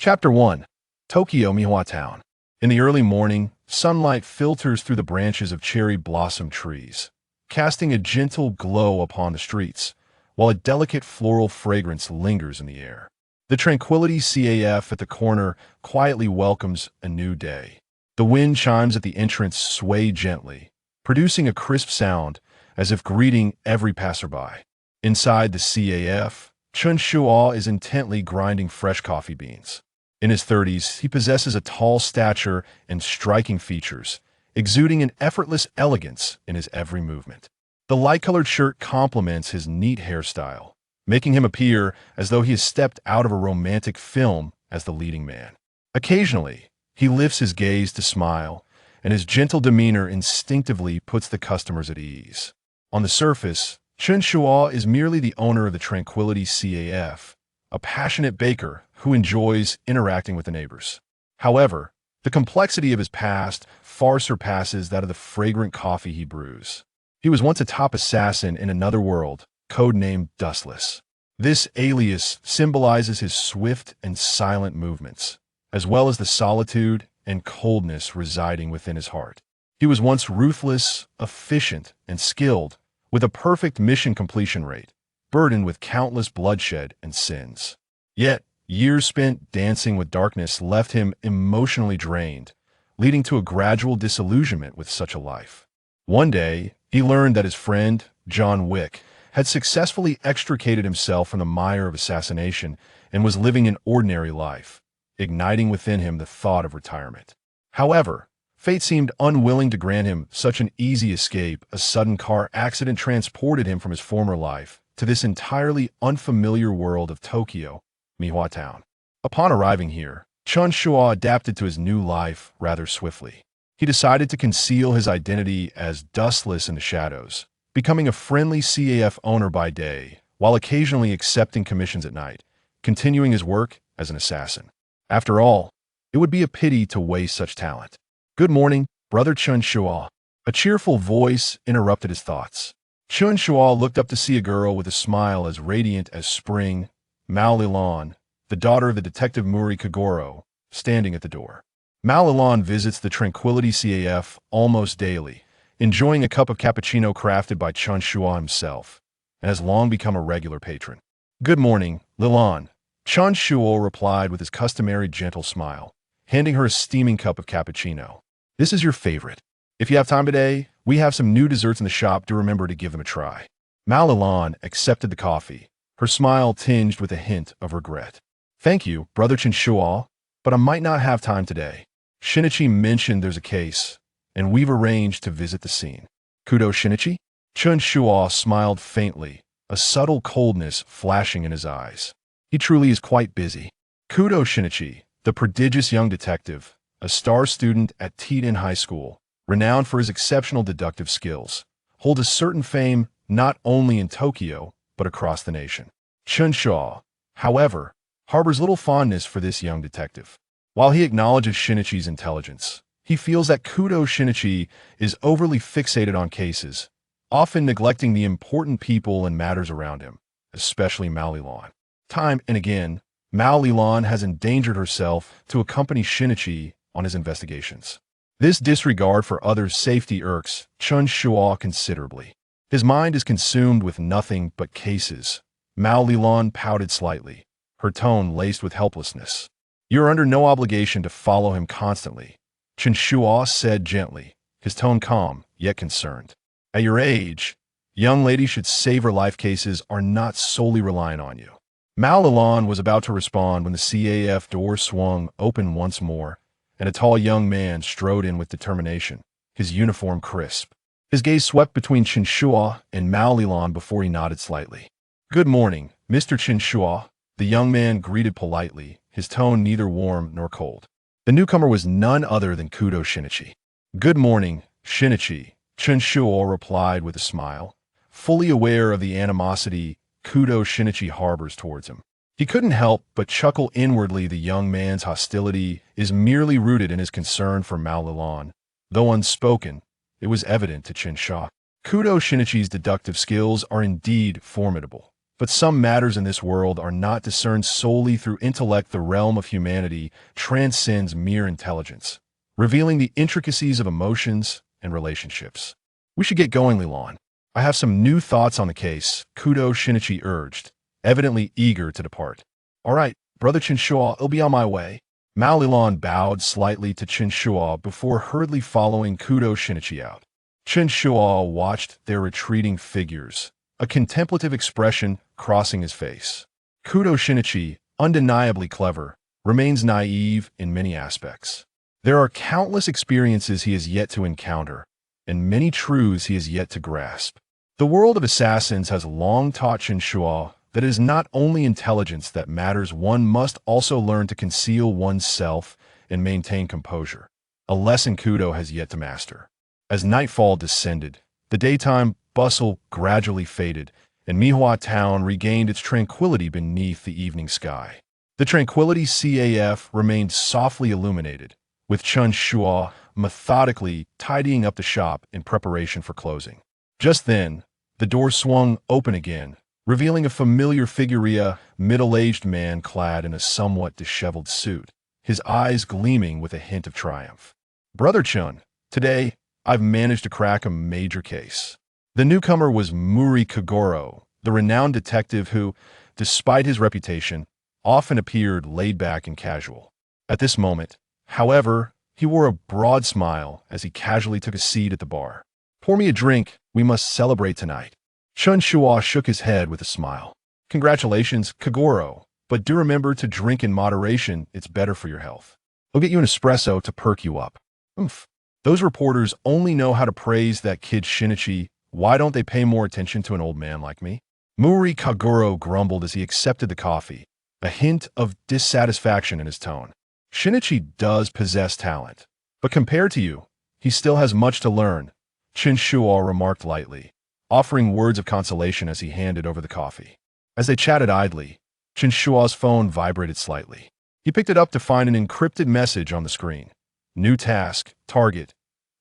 Chapter 1. Tokyo Mihua Town. In the early morning, sunlight filters through the branches of cherry blossom trees, casting a gentle glow upon the streets, while a delicate floral fragrance lingers in the air. The Tranquility CAF at the corner quietly welcomes a new day. The wind chimes at the entrance sway gently, producing a crisp sound as if greeting every passerby. Inside the CAF, Chen Shuo is intently grinding fresh coffee beans. In his 30s, he possesses a tall stature and striking features, exuding an effortless elegance in his every movement. The light-colored shirt complements his neat hairstyle, making him appear as though he has stepped out of a romantic film as the leading man. Occasionally, he lifts his gaze to smile, and his gentle demeanor instinctively puts the customers at ease. On the surface, Chen Shuo is merely the owner of the Tranquility CAF, a passionate baker who enjoys interacting with the neighbors. However, the complexity of his past far surpasses that of the fragrant coffee he brews. He was once a top assassin in another world, codenamed Dustless. This alias symbolizes his swift and silent movements, as well as the solitude and coldness residing within his heart. He was once ruthless, efficient, and skilled, with a perfect mission completion rate, burdened with countless bloodshed and sins. Yet, years spent dancing with darkness left him emotionally drained, leading to a gradual disillusionment with such a life. One day, he learned that his friend, John Wick, had successfully extricated himself from the mire of assassination and was living an ordinary life, igniting within him the thought of retirement. However, fate seemed unwilling to grant him such an easy escape. A sudden car accident transported him from his former life to this entirely unfamiliar world of Tokyo, Mihua Town. Upon arriving here, Chen Shuo adapted to his new life rather swiftly. He decided to conceal his identity as Dustless in the shadows, becoming a friendly CAF owner by day, while occasionally accepting commissions at night, continuing his work as an assassin. After all, it would be a pity to waste such talent. "Good morning, brother Chen Shuo." A cheerful voice interrupted his thoughts. Chen Shuo looked up to see a girl with a smile as radiant as spring, Mao Lilan, the daughter of the detective Muri Kagoro, standing at the door. Mao Lilan visits the Tranquility CAF almost daily, enjoying a cup of cappuccino crafted by Chen Shuo himself, and has long become a regular patron. "Good morning, Lilan," Chen Shuo replied with his customary gentle smile, handing her a steaming cup of cappuccino. "This is your favorite. If you have time today, we have some new desserts in the shop. Do remember to give them a try." Mao Lilan accepted the coffee, her smile tinged with a hint of regret. "Thank you, brother Chen Shuo, but I might not have time today. Shinichi mentioned there's a case, and we've arranged to visit the scene." "Kudo Shinichi?" Chen Shuo smiled faintly, a subtle coldness flashing in his eyes. "He truly is quite busy." Kudo Shinichi, the prodigious young detective, a star student at Tiden High School, renowned for his exceptional deductive skills, holds a certain fame not only in Tokyo, but across the nation. Chen Shuo, however, harbors little fondness for this young detective. While he acknowledges Shinichi's intelligence, he feels that Kudo Shinichi is overly fixated on cases, often neglecting the important people and matters around him, especially Mao Lilan. Time and again, Mao Lilan has endangered herself to accompany Shinichi on his investigations. This disregard for others' safety irks Chen Shuo considerably. His mind is consumed with nothing but cases. Mao Lilan pouted slightly, her tone laced with helplessness. "You are under no obligation to follow him constantly," Chen Shuo said gently, his tone calm, yet concerned. "At your age, young ladies should savor life. Cases are not solely reliant on you." Mao Lilan was about to respond when the CAF door swung open once more, and a tall young man strode in with determination, his uniform crisp. His gaze swept between Chen Shuo and Mao Lilan before he nodded slightly. "Good morning, Mr. Chen Shuo," the young man greeted politely, his tone neither warm nor cold. The newcomer was none other than Kudo Shinichi. "Good morning, Shinichi," Chen Shuo replied with a smile, fully aware of the animosity Kudo Shinichi harbors towards him. He couldn't help but chuckle inwardly. The young man's hostility is merely rooted in his concern for Mao Lilan. Though unspoken, it was evident to Chen Shuo. Kudo Shinichi's deductive skills are indeed formidable, But some matters in this world are not discerned solely through intellect. The realm of humanity transcends mere intelligence, revealing the intricacies of emotions and relationships. We should get going, Lilan. I have some new thoughts on the case, Kudo Shinichi urged, evidently eager to depart. All right, Brother Chen Shuo, I'll be on my way. Mao Lilan bowed slightly to Chen Shuo before hurriedly following Kudo Shinichi out. Chen Shuo watched their retreating figures, a contemplative expression crossing his face. Kudo Shinichi, undeniably clever, remains naive in many aspects. There are countless experiences he has yet to encounter, and many truths he has yet to grasp. The world of assassins has long taught Chen Shuo that it is not only intelligence that matters, one must also learn to conceal one's self and maintain composure, a lesson Kudo has yet to master. As nightfall descended, the daytime bustle gradually faded, and Mihua town regained its tranquility beneath the evening sky. The Tranquility CAF remained softly illuminated, with Chen Shuo methodically tidying up the shop in preparation for closing. Just then, the door swung open again, revealing a familiar figure, a middle-aged man clad in a somewhat disheveled suit, his eyes gleaming with a hint of triumph. Brother Chun, today I've managed to crack a major case. The newcomer was Muri Kagoro, the renowned detective who, despite his reputation, often appeared laid-back and casual. At this moment, however, he wore a broad smile as he casually took a seat at the bar. Pour me a drink, we must celebrate tonight. Chen Shuo shook his head with a smile. Congratulations, Kagoro, but do remember to drink in moderation, it's better for your health. I'll get you an espresso to perk you up. Oomph. Those reporters only know how to praise that kid Shinichi. Why don't they pay more attention to an old man like me? Muri Kagoro grumbled as he accepted the coffee, a hint of dissatisfaction in his tone. Shinichi does possess talent, but compared to you, he still has much to learn, Chen Shuo remarked lightly, offering words of consolation as he handed over the coffee. As they chatted idly, Chen Shuo's phone vibrated slightly. He picked it up to find an encrypted message on the screen. New task, target,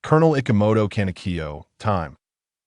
Colonel Ikemoto Kanekyo, time.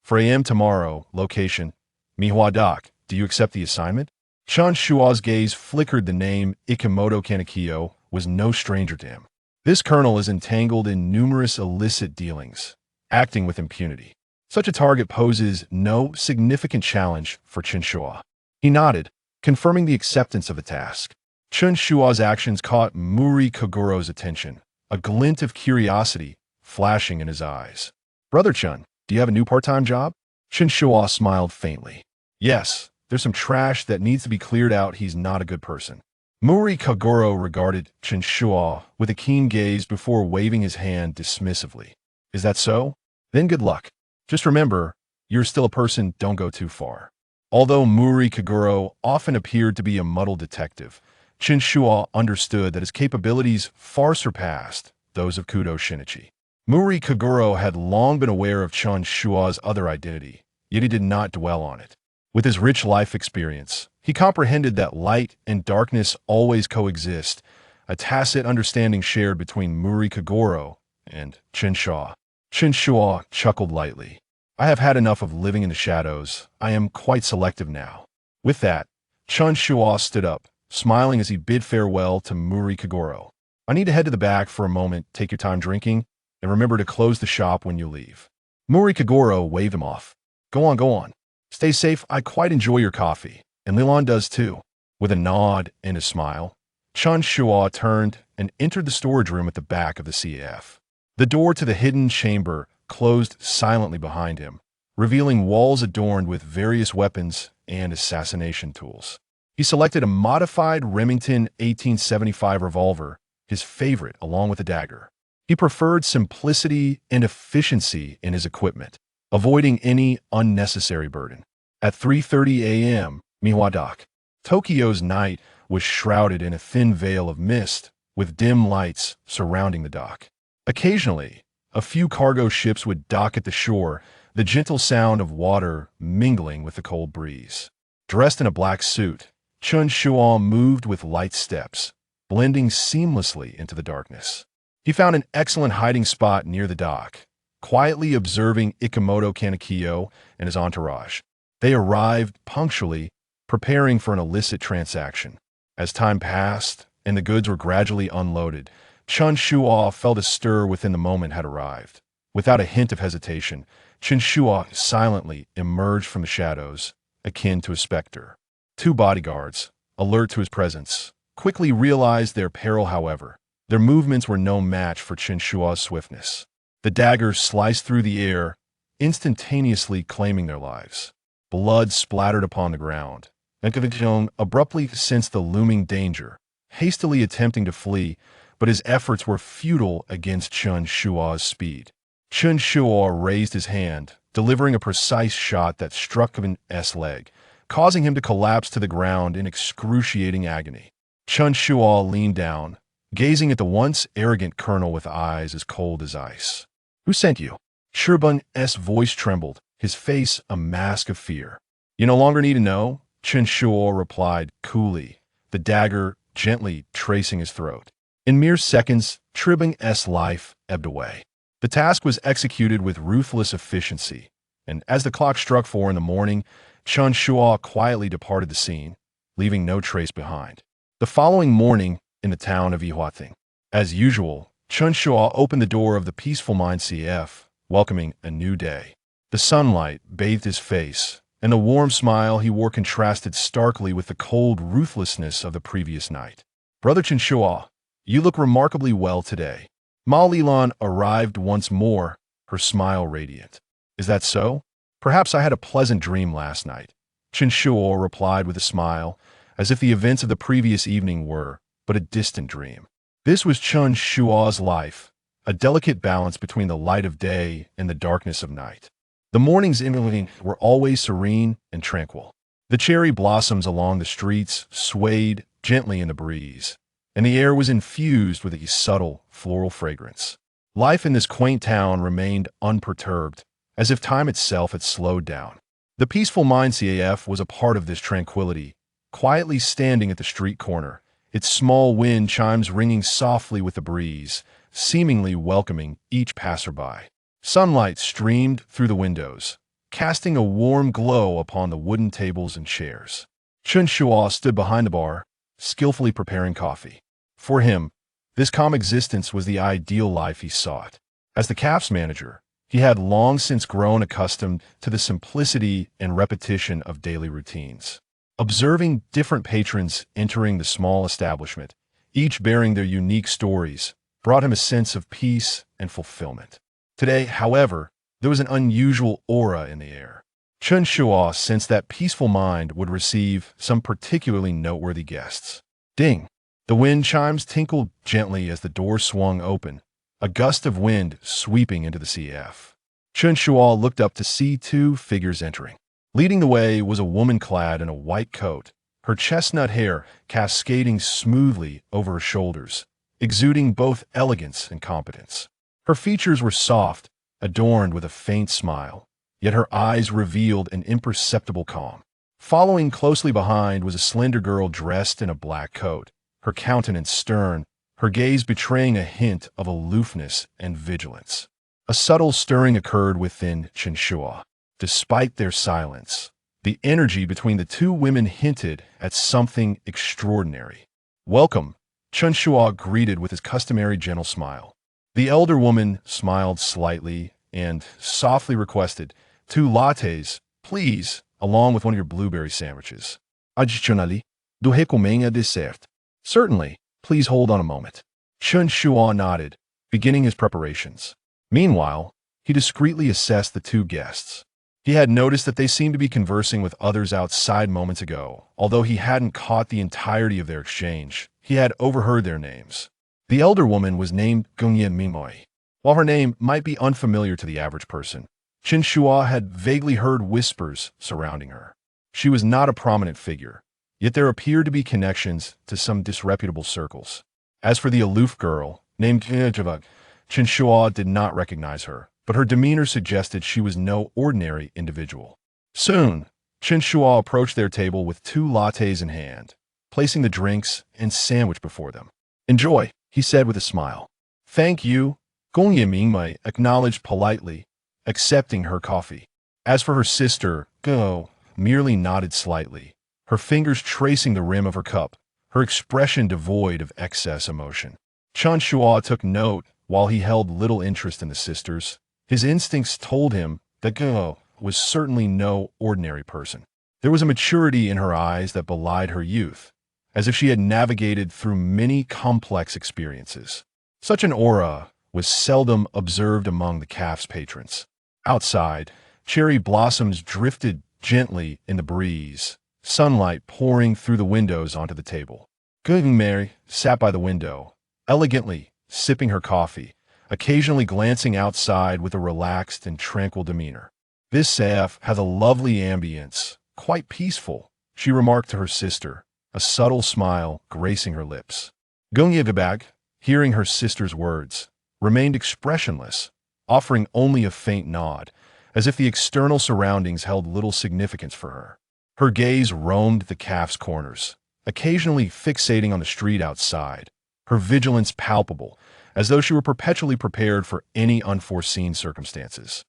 4 a.m. tomorrow, location, Mihua Dock. Do you accept the assignment? Chen Shuo's gaze flickered. The name Ikemoto Kanekyo was no stranger to him. This colonel is entangled in numerous illicit dealings, acting with impunity. Such a target poses no significant challenge for Chen Shuo. He nodded, confirming the acceptance of the task. Chen Shuo's actions caught Muri Kagoro's attention, a glint of curiosity flashing in his eyes. Brother Chen, do you have a new part-time job? Chen Shuo smiled faintly. Yes, there's some trash that needs to be cleared out. He's not a good person. Muri Kagoro regarded Chen Shuo with a keen gaze before waving his hand dismissively. Is that so? Then good luck. Just remember, you're still a person, don't go too far. Although Muri Kagoro often appeared to be a muddled detective, Chen Shuo understood that his capabilities far surpassed those of Kudo Shinichi. Muri Kagoro had long been aware of Chen Shuo's other identity, yet he did not dwell on it. With his rich life experience, he comprehended that light and darkness always coexist, a tacit understanding shared between Muri Kagoro and Chen Shuo. Chen Shuo chuckled lightly. I have had enough of living in the shadows. I am quite selective now. With that, Chen Shuo stood up, smiling as he bid farewell to Muri Kagoro. I need to head to the back for a moment. Take your time drinking, and remember to close the shop when you leave. Muri Kagoro waved him off. Go on, go on. Stay safe. I quite enjoy your coffee, and Lilan does too. With a nod and a smile, Chen Shuo turned and entered the storage room at the back of the CF. The door to the hidden chamber closed silently behind him, revealing walls adorned with various weapons and assassination tools. He selected a modified Remington 1875 revolver, his favorite, along with a dagger. He preferred simplicity and efficiency in his equipment, avoiding any unnecessary burden. At 3:30 a.m., Mihua Dock. Tokyo's night was shrouded in a thin veil of mist, with dim lights surrounding the dock. Occasionally, a few cargo ships would dock at the shore, the gentle sound of water mingling with the cold breeze. Dressed in a black suit, Chen Shuo moved with light steps, blending seamlessly into the darkness. He found an excellent hiding spot near the dock, quietly observing Ikemoto Kanekyo and his entourage. They arrived punctually, preparing for an illicit transaction. As time passed and the goods were gradually unloaded, Chen Shuo felt a stir within the moment had arrived. Without a hint of hesitation, Chen Shuo silently emerged from the shadows, akin to a specter. Two bodyguards, alert to his presence, quickly realized their peril. However, their movements were no match for Chen Shuo's swiftness. The dagger sliced through the air, instantaneously claiming their lives. Blood splattered upon the ground. Nkavitong abruptly sensed the looming danger, hastily attempting to flee, but his efforts were futile against Chen Shuo's speed. Chen Shuo raised his hand, delivering a precise shot that struck Conan's leg, causing him to collapse to the ground in excruciating agony. Chen Shuo leaned down, gazing at the once arrogant colonel with eyes as cold as ice. "Who sent you?" Shirban's voice trembled, his face a mask of fear. "You no longer need to know," Chen Shuo replied coolly, the dagger gently tracing his throat. In mere seconds, Tribing's life ebbed away. The task was executed with ruthless efficiency, and as the clock struck 4 in the morning, Chen Shuo quietly departed the scene, leaving no trace behind. The following morning, in the town of Yihuating, as usual, Chen Shuo opened the door of the Peaceful Mind CF, welcoming a new day. The sunlight bathed his face, and the warm smile he wore contrasted starkly with the cold ruthlessness of the previous night. "Brother Chen Shuo, you look remarkably well today." Ma Lilan arrived once more, her smile radiant. "Is that so? Perhaps I had a pleasant dream last night," Chen Shuo replied with a smile, as if the events of the previous evening were but a distant dream. This was Chen Shuo's life, a delicate balance between the light of day and the darkness of night. The mornings in Yihuating were always serene and tranquil. The cherry blossoms along the streets swayed gently in the breeze, and the air was infused with a subtle floral fragrance. Life in this quaint town remained unperturbed, as if time itself had slowed down. The Peaceful Mind CAF was a part of this tranquility, quietly standing at the street corner, its small wind chimes ringing softly with the breeze, seemingly welcoming each passerby. Sunlight streamed through the windows, casting a warm glow upon the wooden tables and chairs. Chen Shuo stood behind the bar, skillfully preparing coffee. For him, this calm existence was the ideal life he sought. As the CAF's manager, he had long since grown accustomed to the simplicity and repetition of daily routines. Observing different patrons entering the small establishment, each bearing their unique stories, brought him a sense of peace and fulfillment. Today, however, there was an unusual aura in the air. Chen Shuo sensed that Peaceful Mind would receive some particularly noteworthy guests. Ding! The wind chimes tinkled gently as the door swung open, a gust of wind sweeping into the CF. Chen Shuo looked up to see two figures entering. Leading the way was a woman clad in a white coat, her chestnut hair cascading smoothly over her shoulders, exuding both elegance and competence. Her features were soft, adorned with a faint smile, yet her eyes revealed an imperceptible calm. Following closely behind was a slender girl dressed in a black coat, her countenance stern, her gaze betraying a hint of aloofness and vigilance. A subtle stirring occurred within Chen Shuo. Despite their silence, the energy between the two women hinted at something extraordinary. "Welcome," Chen Shuo greeted with his customary gentle smile. The elder woman smiled slightly and softly requested, "2 lattes, please, along with one of your blueberry sandwiches. Additionally, do recommend a dessert." "Certainly, please hold on a moment." Chen Shuo nodded, beginning his preparations. Meanwhile, he discreetly assessed the two guests. He had noticed that they seemed to be conversing with others outside moments ago. Although he hadn't caught the entirety of their exchange, he had overheard their names. The elder woman was named Gongye Mingmoi. While her name might be unfamiliar to the average person, Chen Shuo had vaguely heard whispers surrounding her. She was not a prominent figure, yet there appeared to be connections to some disreputable circles. As for the aloof girl, named Chen Shuo did not recognize her, but her demeanor suggested she was no ordinary individual. Soon, Chen Shuo approached their table with 2 lattes in hand, placing the drinks and sandwich before them. "Enjoy," he said with a smile. "Thank you," Gongye Mingmei acknowledged politely, accepting her coffee. As for her sister, Go merely nodded slightly, her fingers tracing the rim of her cup, her expression devoid of excess emotion. Chen Shuo took note while he held little interest in the sisters. His instincts told him that Guo was certainly no ordinary person. There was a maturity in her eyes that belied her youth, as if she had navigated through many complex experiences. Such an aura was seldom observed among the cafe's patrons. Outside, cherry blossoms drifted gently in the breeze, sunlight pouring through the windows onto the table. Good Mary sat by the window, elegantly sipping her coffee, occasionally glancing outside with a relaxed and tranquil demeanor. This CF has a lovely ambience, quite peaceful, she remarked to her sister, a subtle smile gracing her lips. Gungyagabag, hearing her sister's words, remained expressionless, offering only a faint nod, as if the external surroundings held little significance for her. Her gaze roamed the cafe's corners, occasionally fixating on the street outside, her vigilance palpable, as though she were perpetually prepared for any unforeseen circumstances.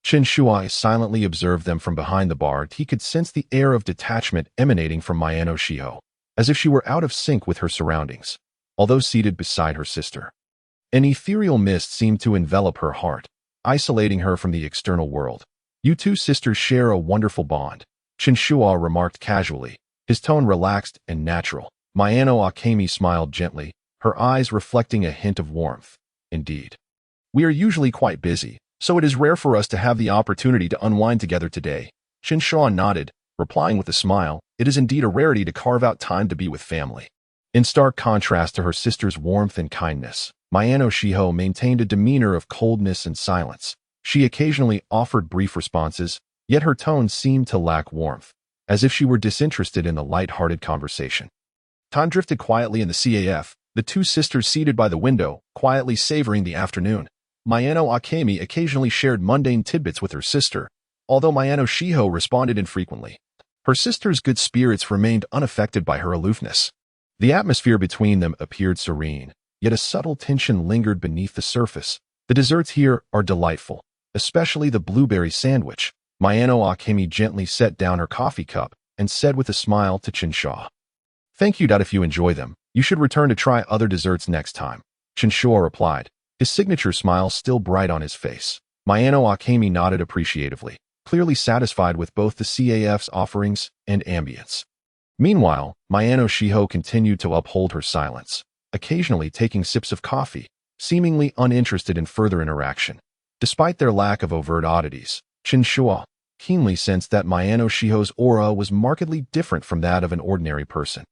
Chen Shuo silently observed them from behind the bar. He could sense the air of detachment emanating from Miano Shiho, as if she were out of sync with her surroundings, although seated beside her sister. An ethereal mist seemed to envelop her heart, isolating her from the external world. You two sisters share a wonderful bond, Chen Shuo remarked casually, his tone relaxed and natural. Miano Akemi smiled gently, her eyes reflecting a hint of warmth. Indeed. We are usually quite busy, so it is rare for us to have the opportunity to unwind together today. Chen Shuo nodded, replying with a smile, it is indeed a rarity to carve out time to be with family. In stark contrast to her sister's warmth and kindness, Miano Shiho maintained a demeanor of coldness and silence. She occasionally offered brief responses, yet her tone seemed to lack warmth, as if she were disinterested in the light-hearted conversation. Time drifted quietly in the CAF, the two sisters seated by the window, quietly savoring the afternoon. Miano Akemi occasionally shared mundane tidbits with her sister, although Miano Shiho responded infrequently. Her sister's good spirits remained unaffected by her aloofness. The atmosphere between them appeared serene, yet a subtle tension lingered beneath the surface. The desserts here are delightful, especially the blueberry sandwich. Miano Akemi gently set down her coffee cup and said with a smile to Chen Shuo, thank you. If you enjoy them, you should return to try other desserts next time. Chen Shuo replied, his signature smile still bright on his face. Miano Akemi nodded appreciatively, clearly satisfied with both the CAF's offerings and ambience. Meanwhile, Miano Shiho continued to uphold her silence, occasionally taking sips of coffee, seemingly uninterested in further interaction. Despite their lack of overt oddities, Chen Shuo keenly sensed that Miano Shiho's aura was markedly different from that of an ordinary person.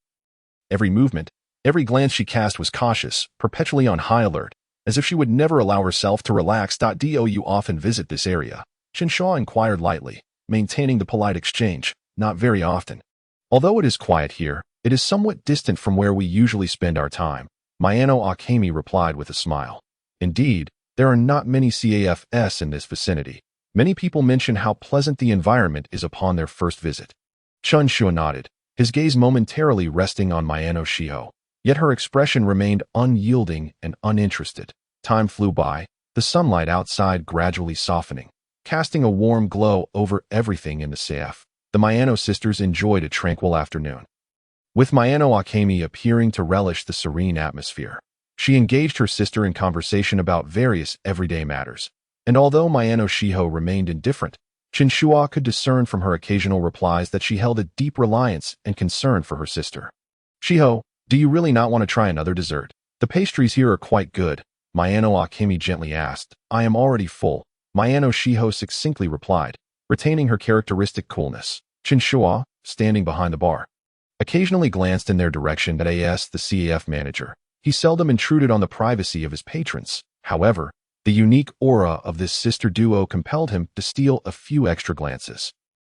Every movement, every glance she cast was cautious, perpetually on high alert, as if she would never allow herself to relax. Do you often visit this area? Chen Shuo inquired lightly, maintaining the polite exchange. Not very often. Although it is quiet here, it is somewhat distant from where we usually spend our time, Miano Akemi replied with a smile. Indeed, there are not many CAFs in this vicinity. Many people mention how pleasant the environment is upon their first visit. Chen Shuo nodded, his gaze momentarily resting on Miano Shiho, yet her expression remained unyielding and uninterested. Time flew by, the sunlight outside gradually softening, casting a warm glow over everything in the CAF. The Miano sisters enjoyed a tranquil afternoon, with Miano Akemi appearing to relish the serene atmosphere. She engaged her sister in conversation about various everyday matters, and although Miano Shiho remained indifferent, Chen Shuo could discern from her occasional replies that she held a deep reliance and concern for her sister. Shiho, do you really not want to try another dessert? The pastries here are quite good, Miano Akemi gently asked. I am already full, Miano Shiho succinctly replied, retaining her characteristic coolness. Chen Shuo, standing behind the bar, occasionally glanced in their direction at the CAF manager. He seldom intruded on the privacy of his patrons. However, the unique aura of this sister duo compelled him to steal a few extra glances.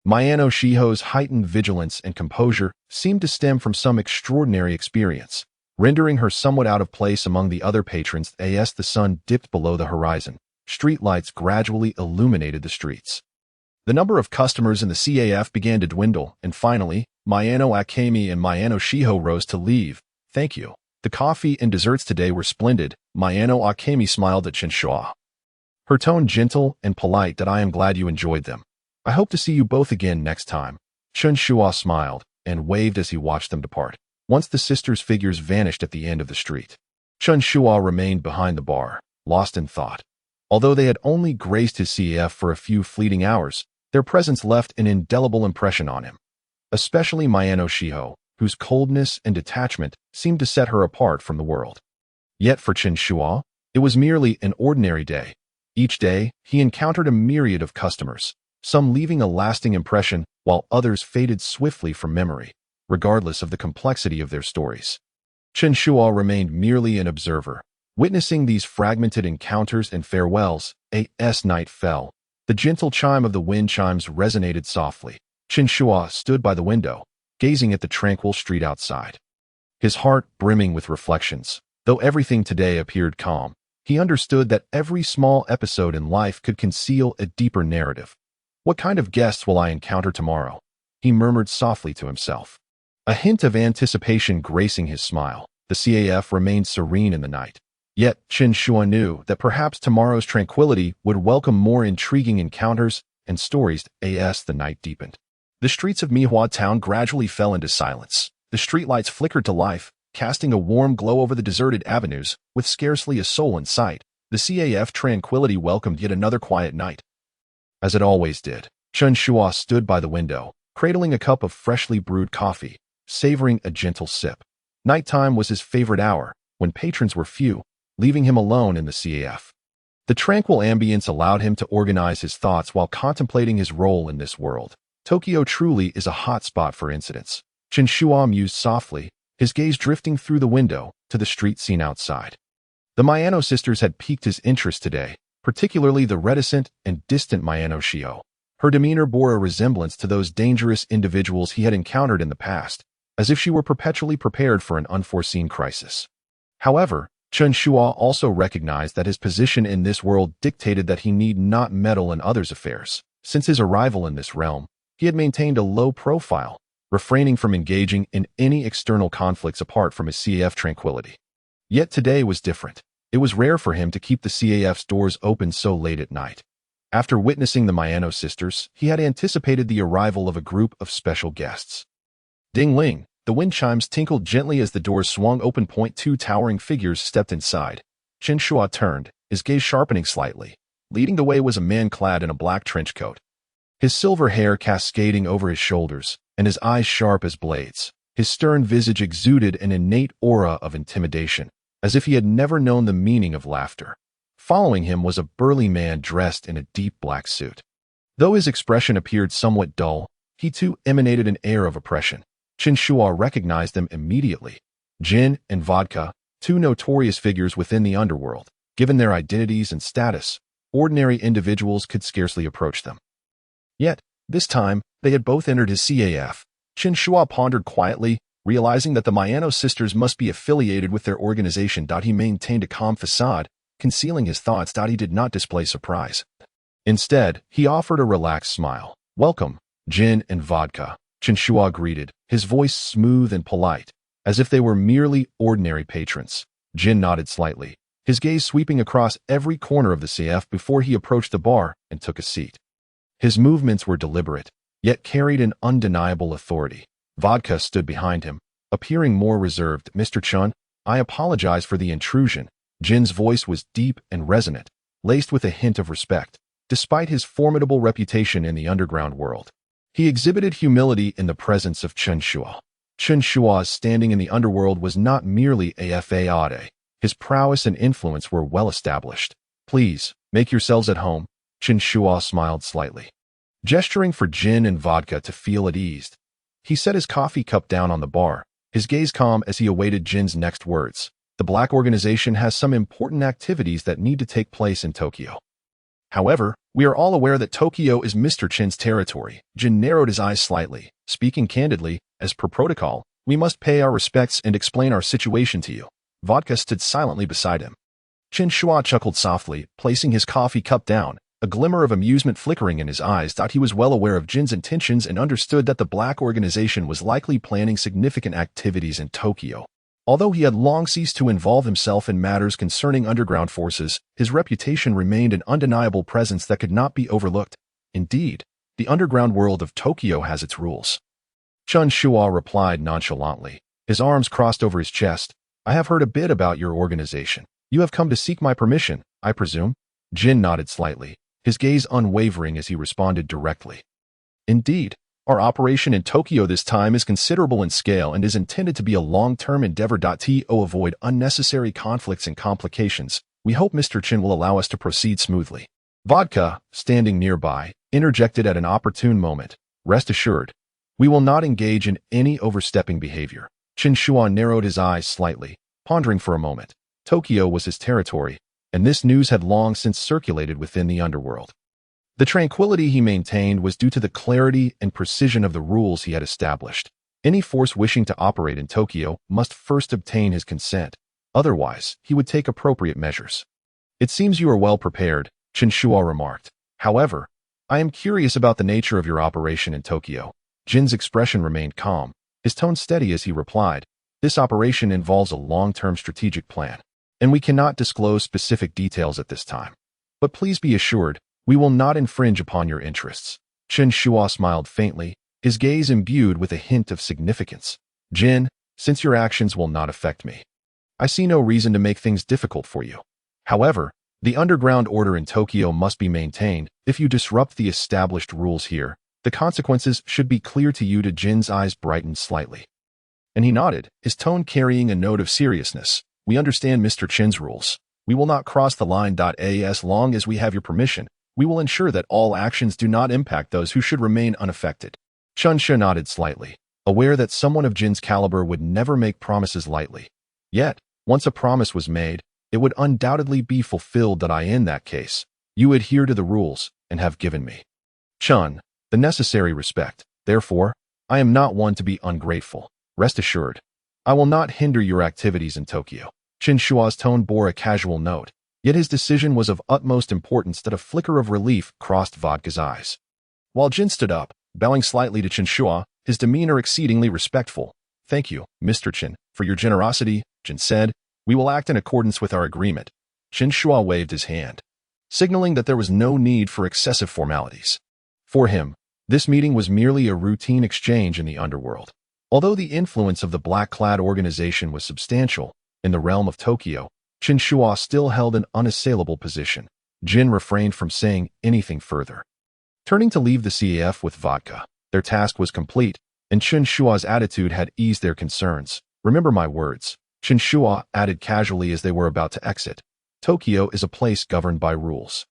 Miano Shiho's heightened vigilance and composure seemed to stem from some extraordinary experience, rendering her somewhat out of place among the other patrons. As the sun dipped below the horizon, streetlights gradually illuminated the streets. The number of customers in the CAF began to dwindle, and finally, Miano Akemi and Miano Shiho rose to leave. Thank you. The coffee and desserts today were splendid, Miano Akemi smiled at Chen Shuo, her tone gentle and polite. That I am glad you enjoyed them. I hope to see you both again next time. Chen Shuo smiled, and waved as he watched them depart. Once the sisters' figures vanished at the end of the street, Chen Shuo remained behind the bar, lost in thought. Although they had only graced his CAF for a few fleeting hours, their presence left an indelible impression on him. Especially Mayano Shiho, whose coldness and detachment seemed to set her apart from the world. Yet for Chen Shuo, it was merely an ordinary day. Each day, he encountered a myriad of customers, some leaving a lasting impression while others faded swiftly from memory, regardless of the complexity of their stories. Chen Shuo remained merely an observer. Witnessing these fragmented encounters and farewells, as night fell. The gentle chime of the wind chimes resonated softly. Chen Shuo stood by the window, gazing at the tranquil street outside. His heart brimming with reflections. Though everything today appeared calm, he understood that every small episode in life could conceal a deeper narrative. What kind of guests will I encounter tomorrow? He murmured softly to himself. A hint of anticipation gracing his smile. The CAF remained serene in the night. Yet Chen Shuo knew that perhaps tomorrow's tranquility would welcome more intriguing encounters and stories as the night deepened. The streets of Mihua town gradually fell into silence. The streetlights flickered to life, casting a warm glow over the deserted avenues, with scarcely a soul in sight. The CAF tranquility welcomed yet another quiet night. As it always did, Chen Shuo stood by the window, cradling a cup of freshly brewed coffee, savoring a gentle sip. Nighttime was his favorite hour, when patrons were few, leaving him alone in the CAF. The tranquil ambience allowed him to organize his thoughts while contemplating his role in this world. Tokyo truly is a hot spot for incidents. Chen Shuo mused softly, his gaze drifting through the window to the street scene outside. The Mayano sisters had piqued his interest today, particularly the reticent and distant Mayano Shio. Her demeanor bore a resemblance to those dangerous individuals he had encountered in the past, as if she were perpetually prepared for an unforeseen crisis. However, Chen Shuo also recognized that his position in this world dictated that he need not meddle in others' affairs. Since his arrival in this realm, he had maintained a low profile, refraining from engaging in any external conflicts apart from his CAF tranquility. Yet today was different. It was rare for him to keep the CAF's doors open so late at night. After witnessing the Mayano sisters, he had anticipated the arrival of a group of special guests. Ding-ling, the wind chimes tinkled gently as the doors swung open. Two towering figures stepped inside. Chen Shuo turned, his gaze sharpening slightly. Leading the way was a man clad in a black trench coat. His silver hair cascading over his shoulders, and his eyes sharp as blades. His stern visage exuded an innate aura of intimidation, as if he had never known the meaning of laughter. Following him was a burly man dressed in a deep black suit. Though his expression appeared somewhat dull, he too emanated an air of oppression. Chen Shuo recognized them immediately. Jin and Vodka, two notorious figures within the underworld. Given their identities and status, ordinary individuals could scarcely approach them. Yet, this time, they had both entered his CAF. Chen Shuo pondered quietly, realizing that the Mayano sisters must be affiliated with their organization. He maintained a calm facade, concealing his thoughts. He did not display surprise. Instead, he offered a relaxed smile. "Welcome, Jin and Vodka," Chen Shuo greeted, his voice smooth and polite, as if they were merely ordinary patrons. Jin nodded slightly, his gaze sweeping across every corner of the CF before he approached the bar and took a seat. His movements were deliberate, yet carried an undeniable authority. Vodka stood behind him, appearing more reserved. "Mr. Chun, I apologize for the intrusion." Jin's voice was deep and resonant, laced with a hint of respect. Despite his formidable reputation in the underground world, he exhibited humility in the presence of Chen Shuo. Chen Shuo's standing in the underworld was not merely a fade. His prowess and influence were well established. "Please, make yourselves at home." Chen Shuo smiled slightly, gesturing for Jin and Vodka to feel at ease. He set his coffee cup down on the bar, his gaze calm as he awaited Jin's next words. "The Black Organization has some important activities that need to take place in Tokyo. However, we are all aware that Tokyo is Mr. Chen's territory." Jin narrowed his eyes slightly. "Speaking candidly, as per protocol, we must pay our respects and explain our situation to you." Vodka stood silently beside him. Chen Shuo chuckled softly, placing his coffee cup down, a glimmer of amusement flickering in his eyes. He was well aware of Jin's intentions and understood that the Black Organization was likely planning significant activities in Tokyo. Although he had long ceased to involve himself in matters concerning underground forces, his reputation remained an undeniable presence that could not be overlooked. Indeed, the underground world of Tokyo has its rules. Chen Shuo replied nonchalantly, his arms crossed over his chest. I have heard a bit about your organization. You have come to seek my permission, I presume? Jin nodded slightly, his gaze unwavering as he responded directly. Indeed, our operation in Tokyo this time is considerable in scale and is intended to be a long-term endeavor. To avoid unnecessary conflicts and complications, we hope Mr. Chen will allow us to proceed smoothly. Vodka, standing nearby, interjected at an opportune moment. Rest assured, we will not engage in any overstepping behavior. Chen Shuo narrowed his eyes slightly, pondering for a moment. Tokyo was his territory, and this news had long since circulated within the underworld. The tranquility he maintained was due to the clarity and precision of the rules he had established. Any force wishing to operate in Tokyo must first obtain his consent. Otherwise, he would take appropriate measures. It seems you are well prepared, Chen Shuo remarked. However, I am curious about the nature of your operation in Tokyo. Jin's expression remained calm, his tone steady as he replied, this operation involves a long-term strategic plan, and we cannot disclose specific details at this time. But please be assured, we will not infringe upon your interests. Chen Shuo smiled faintly, his gaze imbued with a hint of significance. Jin, since your actions will not affect me, I see no reason to make things difficult for you. However, the underground order in Tokyo must be maintained. If you disrupt the established rules here, the consequences should be clear to you. Jin's eyes brightened slightly, and he nodded, his tone carrying a note of seriousness. We understand Mr. Chen's rules. We will not cross the line. As long as we have your permission, we will ensure that all actions do not impact those who should remain unaffected. Chen Shuo nodded slightly, aware that someone of Jin's caliber would never make promises lightly. Yet, once a promise was made, it would undoubtedly be fulfilled. In that case, you adhere to the rules and have given me, Chen, the necessary respect. Therefore, I am not one to be ungrateful. Rest assured, I will not hinder your activities in Tokyo. Chen Shuo's tone bore a casual note, yet his decision was of utmost importance. That a flicker of relief crossed Vodka's eyes. While Jin stood up, bowing slightly to Chen Shuo, his demeanor exceedingly respectful. Thank you, Mr. Chen, for your generosity, Jin said. We will act in accordance with our agreement. Chen Shuo waved his hand, signaling that there was no need for excessive formalities. For him, this meeting was merely a routine exchange in the underworld. Although the influence of the black-clad organization was substantial in the realm of Tokyo, Chen Shuo still held an unassailable position. Jin refrained from saying anything further. Turning to leave the CAF with Vodka, their task was complete, and Chen Shuo's attitude had eased their concerns. Remember my words, Chen Shuo added casually as they were about to exit. Tokyo is a place governed by rules.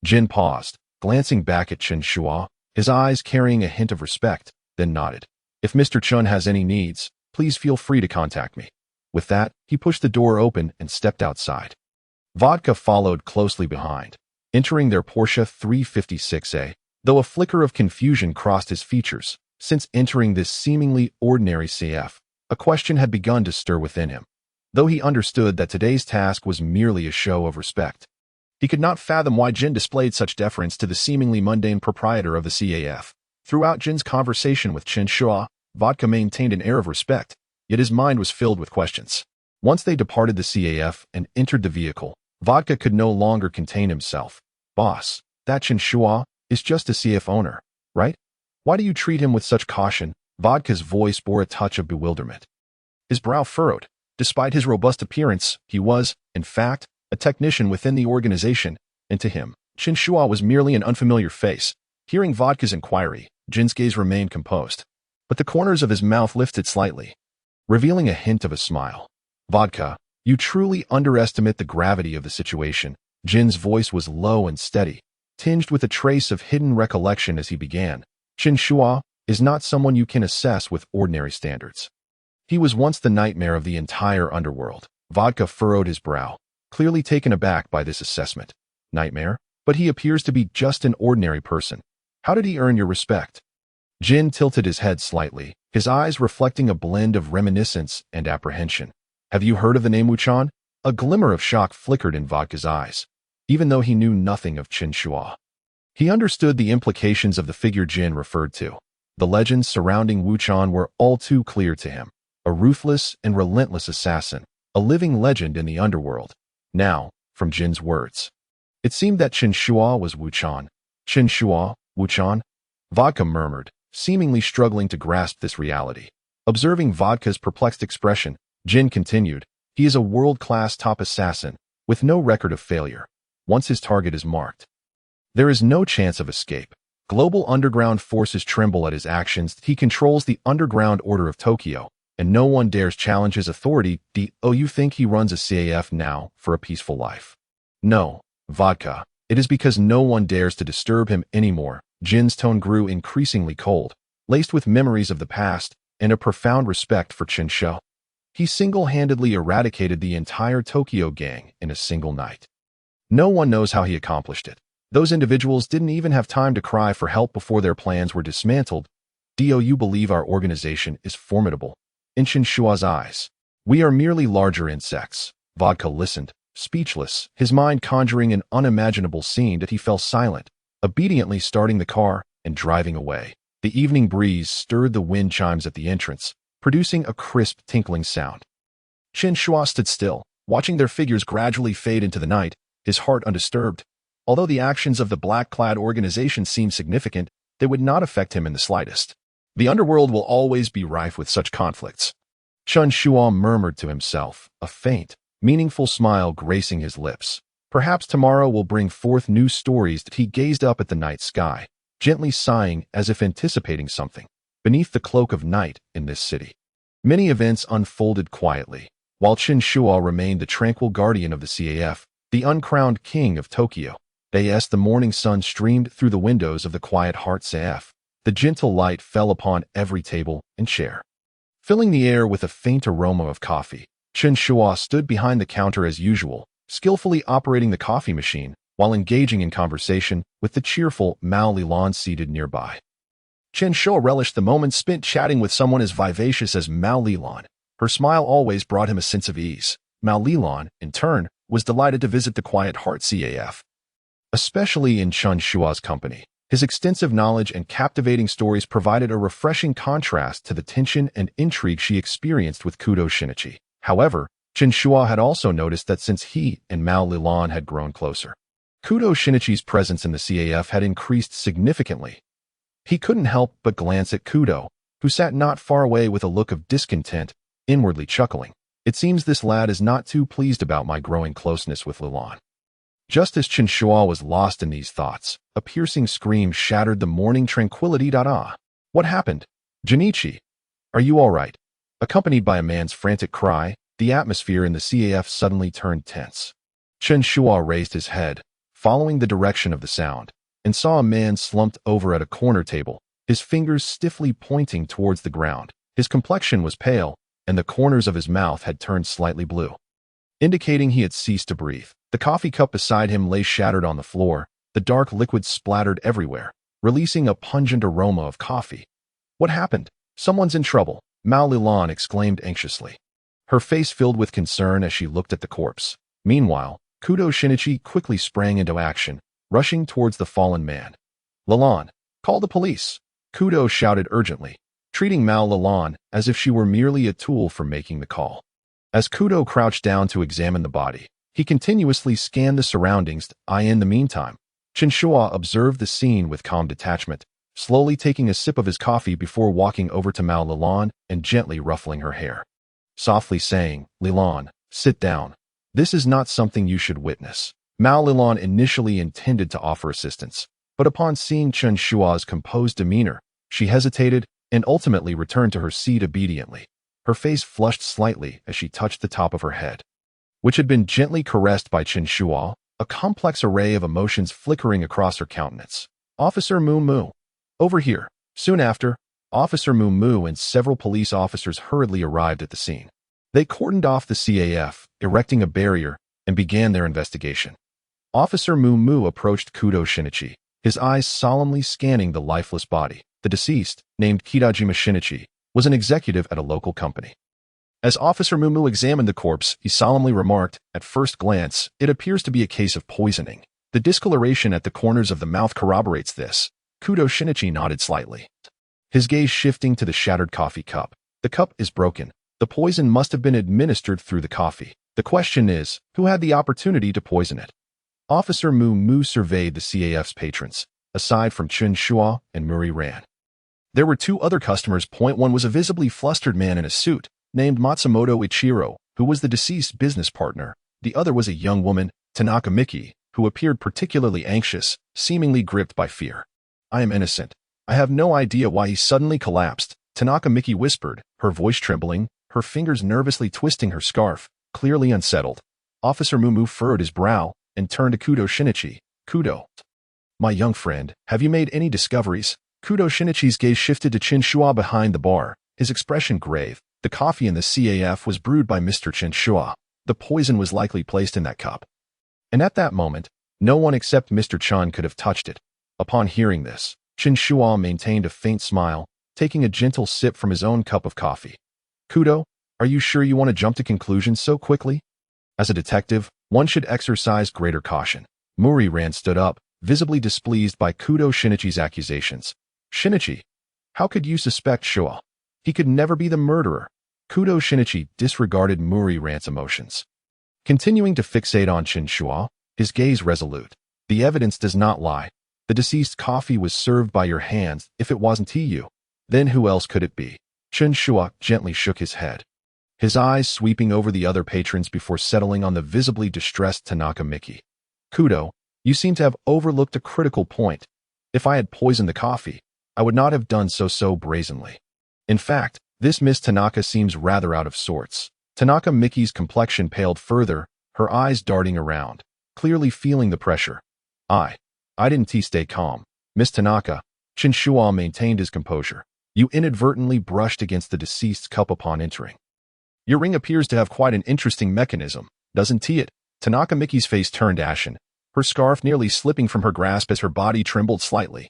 Jin paused, glancing back at Chen Shuo, his eyes carrying a hint of respect, then nodded. If Mr. Chen has any needs, please feel free to contact me. With that, he pushed the door open and stepped outside. Vodka followed closely behind, entering their Porsche 356A, though a flicker of confusion crossed his features. Since entering this seemingly ordinary CF, a question had begun to stir within him. Though he understood that today's task was merely a show of respect, he could not fathom why Jin displayed such deference to the seemingly mundane proprietor of the CAF. Throughout Jin's conversation with Chen Shuo, Vodka maintained an air of respect, yet his mind was filled with questions. Once they departed the CAF and entered the vehicle, Vodka could no longer contain himself. Boss, that Chen Shuo is just a CAF owner, right? Why do you treat him with such caution? Vodka's voice bore a touch of bewilderment. His brow furrowed. Despite his robust appearance, he was, in fact, a technician within the organization, and to him, Chen Shuo was merely an unfamiliar face. Hearing Vodka's inquiry, Jin's gaze remained composed, but the corners of his mouth lifted slightly, revealing a hint of a smile. Vodka, you truly underestimate the gravity of the situation. Jin's voice was low and steady, tinged with a trace of hidden recollection as he began. Chen Shuo is not someone you can assess with ordinary standards. He was once the nightmare of the entire underworld. Vodka furrowed his brow, clearly taken aback by this assessment. Nightmare? But he appears to be just an ordinary person. How did he earn your respect? Jin tilted his head slightly, his eyes reflecting a blend of reminiscence and apprehension. Have you heard of the name Wuchan? A glimmer of shock flickered in Vodka's eyes, even though he knew nothing of Chen Shuo. He understood the implications of the figure Jin referred to. The legends surrounding Wuchan were all too clear to him. A ruthless and relentless assassin, a living legend in the underworld. Now, from Jin's words, it seemed that Chen Shuo was Wuchan. Chen Shuo, Wuchan? Vodka murmured, seemingly struggling to grasp this reality. Observing Vodka's perplexed expression, Jin continued, "He is a world-class top assassin, with no record of failure. Once his target is marked, there is no chance of escape. Global underground forces tremble at his actions. He controls the underground order of Tokyo, and no one dares challenge his authority. Do you think he runs a CAF now for a peaceful life? No, Vodka. It is because no one dares to disturb him anymore." Jin's tone grew increasingly cold, laced with memories of the past and a profound respect for Chen Shuo. He single-handedly eradicated the entire Tokyo gang in a single night. No one knows how he accomplished it. Those individuals didn't even have time to cry for help before their plans were dismantled. "Do you believe our organization is formidable?" In Chen Shuo's eyes, "We are merely larger insects." Vodka listened, speechless, his mind conjuring an unimaginable scene that he fell silent, obediently starting the car and driving away. The evening breeze stirred the wind chimes at the entrance, producing a crisp, tinkling sound. Chen Shuo stood still, watching their figures gradually fade into the night, his heart undisturbed. Although the actions of the black-clad organization seemed significant, they would not affect him in the slightest. The underworld will always be rife with such conflicts. Chen Shuo murmured to himself, a faint, meaningful smile gracing his lips. Perhaps tomorrow will bring forth new stories. That he gazed up at the night sky, gently sighing as if anticipating something. Beneath the cloak of night in this city, many events unfolded quietly, while Chen Shuo remained the tranquil guardian of the CAF, the uncrowned king of Tokyo. As the morning sun streamed through the windows of the quiet Heart CAF, the gentle light fell upon every table and chair, filling the air with a faint aroma of coffee. Chen Shuo stood behind the counter as usual, skillfully operating the coffee machine while engaging in conversation with the cheerful Mao Lilan seated nearby. Chen Shuo relished the moment spent chatting with someone as vivacious as Mao Lilan. Her smile always brought him a sense of ease. Mao Lilan, in turn, was delighted to visit the Quiet Heart CAF, especially in Chen Shuo's company. His extensive knowledge and captivating stories provided a refreshing contrast to the tension and intrigue she experienced with Kudo Shinichi. However, Chen Shuo had also noticed that since he and Mao Lilan had grown closer, Kudo Shinichi's presence in the CAF had increased significantly. He couldn't help but glance at Kudo, who sat not far away with a look of discontent, inwardly chuckling. "It seems this lad is not too pleased about my growing closeness with Lilan." Just as Chen Shuo was lost in these thoughts, a piercing scream shattered the morning tranquility. "What happened? Jinichi, are you all right?" Accompanied by a man's frantic cry, the atmosphere in the CAF suddenly turned tense. Chen Shuo raised his head, following the direction of the sound, and saw a man slumped over at a corner table, his fingers stiffly pointing towards the ground. His complexion was pale, and the corners of his mouth had turned slightly blue, indicating he had ceased to breathe. The coffee cup beside him lay shattered on the floor, the dark liquid splattered everywhere, releasing a pungent aroma of coffee. "What happened? Someone's in trouble," Mao Lilan exclaimed anxiously, her face filled with concern as she looked at the corpse. Meanwhile, Kudo Shinichi quickly sprang into action, rushing towards the fallen man. "Lilan, call the police!" Kudo shouted urgently, treating Mao Lilan as if she were merely a tool for making the call. As Kudo crouched down to examine the body, he continuously scanned the surroundings. In the meantime, Chen Shuo observed the scene with calm detachment, slowly taking a sip of his coffee before walking over to Mao Lilan and gently ruffling her hair, softly saying, "Lilan, sit down. This is not something you should witness." Mao Lilan initially intended to offer assistance, but upon seeing Chen Shuo's composed demeanor, she hesitated and ultimately returned to her seat obediently. Her face flushed slightly as she touched the top of her head, which had been gently caressed by Chen Shuo, a complex array of emotions flickering across her countenance. "Officer Mu Mu, over here." Soon after, Officer Mu Mu and several police officers hurriedly arrived at the scene. They cordoned off the CAF, erecting a barrier, and began their investigation. Officer Mu Mu approached Kudo Shinichi, his eyes solemnly scanning the lifeless body. The deceased, named Kidajima Shinichi, was an executive at a local company. As Officer Mu Mu examined the corpse, he solemnly remarked, "At first glance, it appears to be a case of poisoning. The discoloration at the corners of the mouth corroborates this." Kudo Shinichi nodded slightly, his gaze shifting to the shattered coffee cup. "The cup is broken. The poison must have been administered through the coffee. The question is, who had the opportunity to poison it?" Officer Mu Mu surveyed the CAF's patrons, aside from Chen Shuo and Muri Ran. There were two other customers. One was a visibly flustered man in a suit, named Matsumoto Ichiro, who was the deceased business partner. The other was a young woman, Tanaka Miki, who appeared particularly anxious, seemingly gripped by fear. I am innocent. I have no idea why he suddenly collapsed, Tanaka Miki whispered, her voice trembling, her fingers nervously twisting her scarf, clearly unsettled. Officer Mumu furrowed his brow and turned to Kudo Shinichi. Kudo. My young friend, have you made any discoveries? Kudo Shinichi's gaze shifted to Chen Shuo behind the bar, his expression grave. The coffee in the CAF was brewed by Mr. Chen Shuo. The poison was likely placed in that cup. And at that moment, no one except Mr. Chen could have touched it. Upon hearing this, Chen Shuo maintained a faint smile, taking a gentle sip from his own cup of coffee. Kudo, are you sure you want to jump to conclusions so quickly? As a detective, one should exercise greater caution. Muri-ran stood up, visibly displeased by Kudo Shinichi's accusations. Shinichi, how could you suspect Shuo? He could never be the murderer. Kudo Shinichi disregarded Muri-ran's emotions. Continuing to fixate on Chen Shuo, his gaze resolute. The evidence does not lie. The deceased coffee was served by your hands. If it wasn't you, then who else could it be? Chen Shuo gently shook his head, his eyes sweeping over the other patrons before settling on the visibly distressed Tanaka Miki. Kudo, you seem to have overlooked a critical point. If I had poisoned the coffee, I would not have done so brazenly. In fact, this Miss Tanaka seems rather out of sorts. Tanaka Miki's complexion paled further, her eyes darting around, clearly feeling the pressure. I didn't stay calm. Miss Tanaka, Chen Shuo maintained his composure. You inadvertently brushed against the deceased's cup upon entering. Your ring appears to have quite an interesting mechanism, doesn't it? Tanaka Miki's face turned ashen, her scarf nearly slipping from her grasp as her body trembled slightly.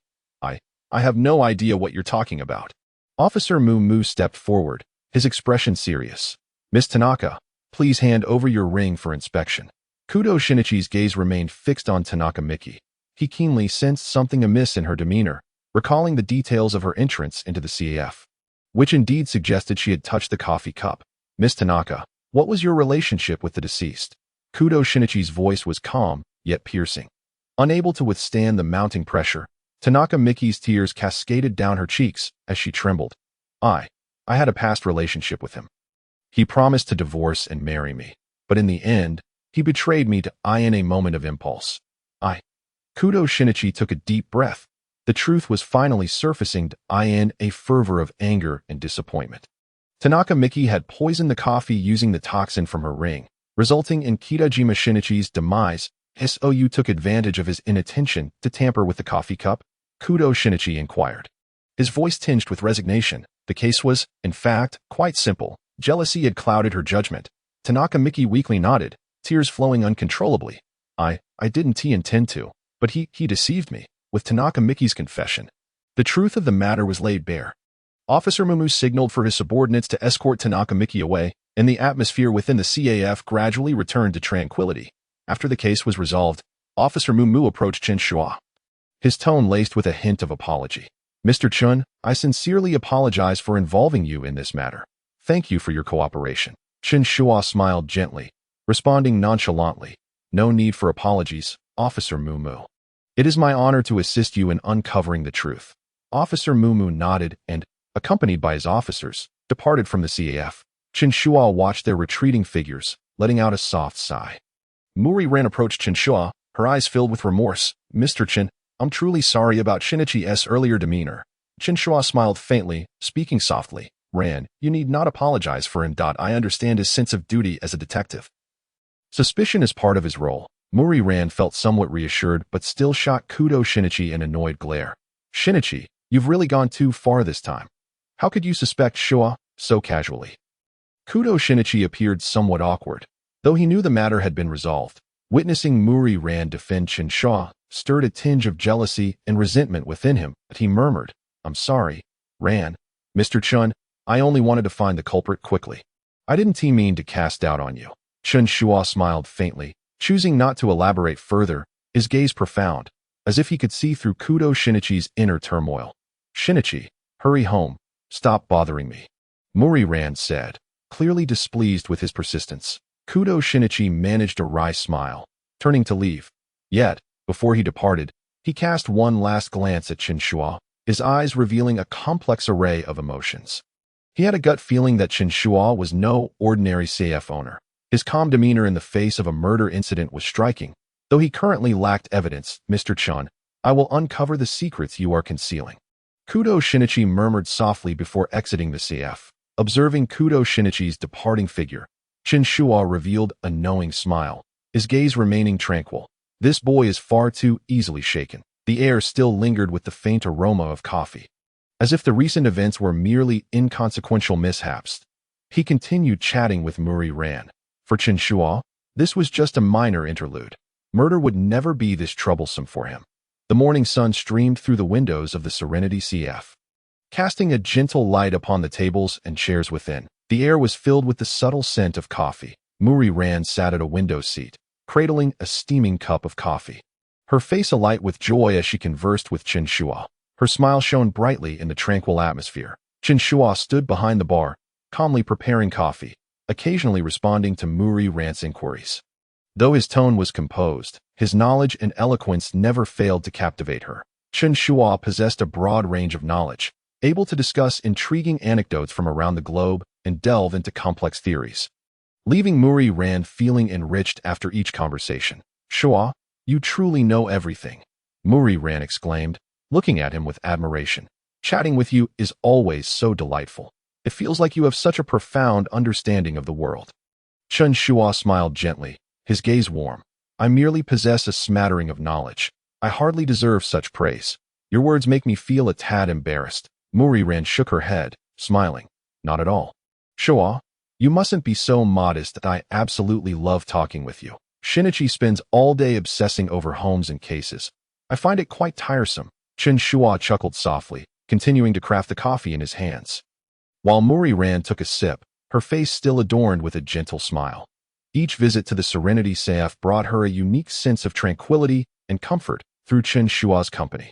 I have no idea what you're talking about. Officer Mumu stepped forward, his expression serious. Miss Tanaka, please hand over your ring for inspection. Kudo Shinichi's gaze remained fixed on Tanaka Miki. He keenly sensed something amiss in her demeanor, recalling the details of her entrance into the CAF, which indeed suggested she had touched the coffee cup. Miss Tanaka, what was your relationship with the deceased? Kudo Shinichi's voice was calm, yet piercing. Unable to withstand the mounting pressure, Tanaka Miki's tears cascaded down her cheeks as she trembled. I had a past relationship with him. He promised to divorce and marry me, but in the end, he betrayed me in a moment of impulse. Kudo Shinichi took a deep breath. The truth was finally surfacing in a fervor of anger and disappointment. Tanaka Miki had poisoned the coffee using the toxin from her ring, resulting in Kitajima Shinichi's demise. You took advantage of his inattention to tamper with the coffee cup? Kudo Shinichi inquired, his voice tinged with resignation. The case was, in fact, quite simple. Jealousy had clouded her judgment. Tanaka Miki weakly nodded, tears flowing uncontrollably. I didn't intend to, but he deceived me. With Tanaka Miki's confession, the truth of the matter was laid bare. Officer Mumu signaled for his subordinates to escort Tanaka Miki away, and the atmosphere within the CAF gradually returned to tranquility. After the case was resolved, Officer Mumu approached Chen Shuo, his tone laced with a hint of apology. Mr. Chun, I sincerely apologize for involving you in this matter. Thank you for your cooperation. Chen Shuo smiled gently, responding nonchalantly. No need for apologies, Officer Mumu. It is my honor to assist you in uncovering the truth. Officer Mumu nodded and, accompanied by his officers, departed from the CAF. Chen Shuo watched their retreating figures, letting out a soft sigh. Muri-ran approached Chen Shuo, her eyes filled with remorse. Mr. Chen, I'm truly sorry about Shinichi's earlier demeanor. Chen Shuo smiled faintly, speaking softly. Ran, you need not apologize for him. I understand his sense of duty as a detective. Suspicion is part of his role. Muri-ran felt somewhat reassured but still shot Kudo Shinichi an annoyed glare. Shinichi, you've really gone too far this time. How could you suspect Shuo so casually? Kudo Shinichi appeared somewhat awkward, though he knew the matter had been resolved. Witnessing Muri-ran defend Chen Shuo stirred a tinge of jealousy and resentment within him, but he murmured, I'm sorry, Ran. Mr. Chun, I only wanted to find the culprit quickly. I didn't mean to cast doubt on you. Chen Shuo smiled faintly, choosing not to elaborate further, his gaze profound, as if he could see through Kudo Shinichi's inner turmoil. Shinichi, hurry home. Stop bothering me. Muri-ran said, clearly displeased with his persistence. Kudo Shinichi managed a wry smile, turning to leave. Yet, before he departed, he cast one last glance at Chen Shuo, his eyes revealing a complex array of emotions. He had a gut feeling that Chen Shuo was no ordinary CF owner. His calm demeanor in the face of a murder incident was striking. Though he currently lacked evidence, Mr. Chen, I will uncover the secrets you are concealing. Kudo Shinichi murmured softly before exiting the CF. Observing Kudo Shinichi's departing figure, Chen Shuo revealed a knowing smile, his gaze remaining tranquil. This boy is far too easily shaken. The air still lingered with the faint aroma of coffee. As if the recent events were merely inconsequential mishaps, he continued chatting with Muri Ran. For Chen Shuo, this was just a minor interlude. Murder would never be this troublesome for him. The morning sun streamed through the windows of the Serenity CF, casting a gentle light upon the tables and chairs within. The air was filled with the subtle scent of coffee. Muri Ran sat at a window seat, cradling a steaming cup of coffee, her face alight with joy as she conversed with Chen Shuo. Her smile shone brightly in the tranquil atmosphere. Chen Shuo stood behind the bar, calmly preparing coffee, occasionally responding to Muri Ran's inquiries. Though his tone was composed, his knowledge and eloquence never failed to captivate her. Chen Shuo possessed a broad range of knowledge, able to discuss intriguing anecdotes from around the globe and delve into complex theories, leaving Muri Ran feeling enriched after each conversation. Shuo, you truly know everything, Muri Ran exclaimed, looking at him with admiration. Chatting with you is always so delightful. It feels like you have such a profound understanding of the world. Chen Shuo smiled gently, his gaze warm. I merely possess a smattering of knowledge. I hardly deserve such praise. Your words make me feel a tad embarrassed. Muri Ran shook her head, smiling. Not at all. Shuo, you mustn't be so modest. I absolutely love talking with you. Shinichi spends all day obsessing over homes and cases. I find it quite tiresome. Chen Shuo chuckled softly, continuing to craft the coffee in his hands. While Muri Ran took a sip, her face still adorned with a gentle smile. Each visit to the Serenity CF brought her a unique sense of tranquility and comfort through Chen Shuo's company.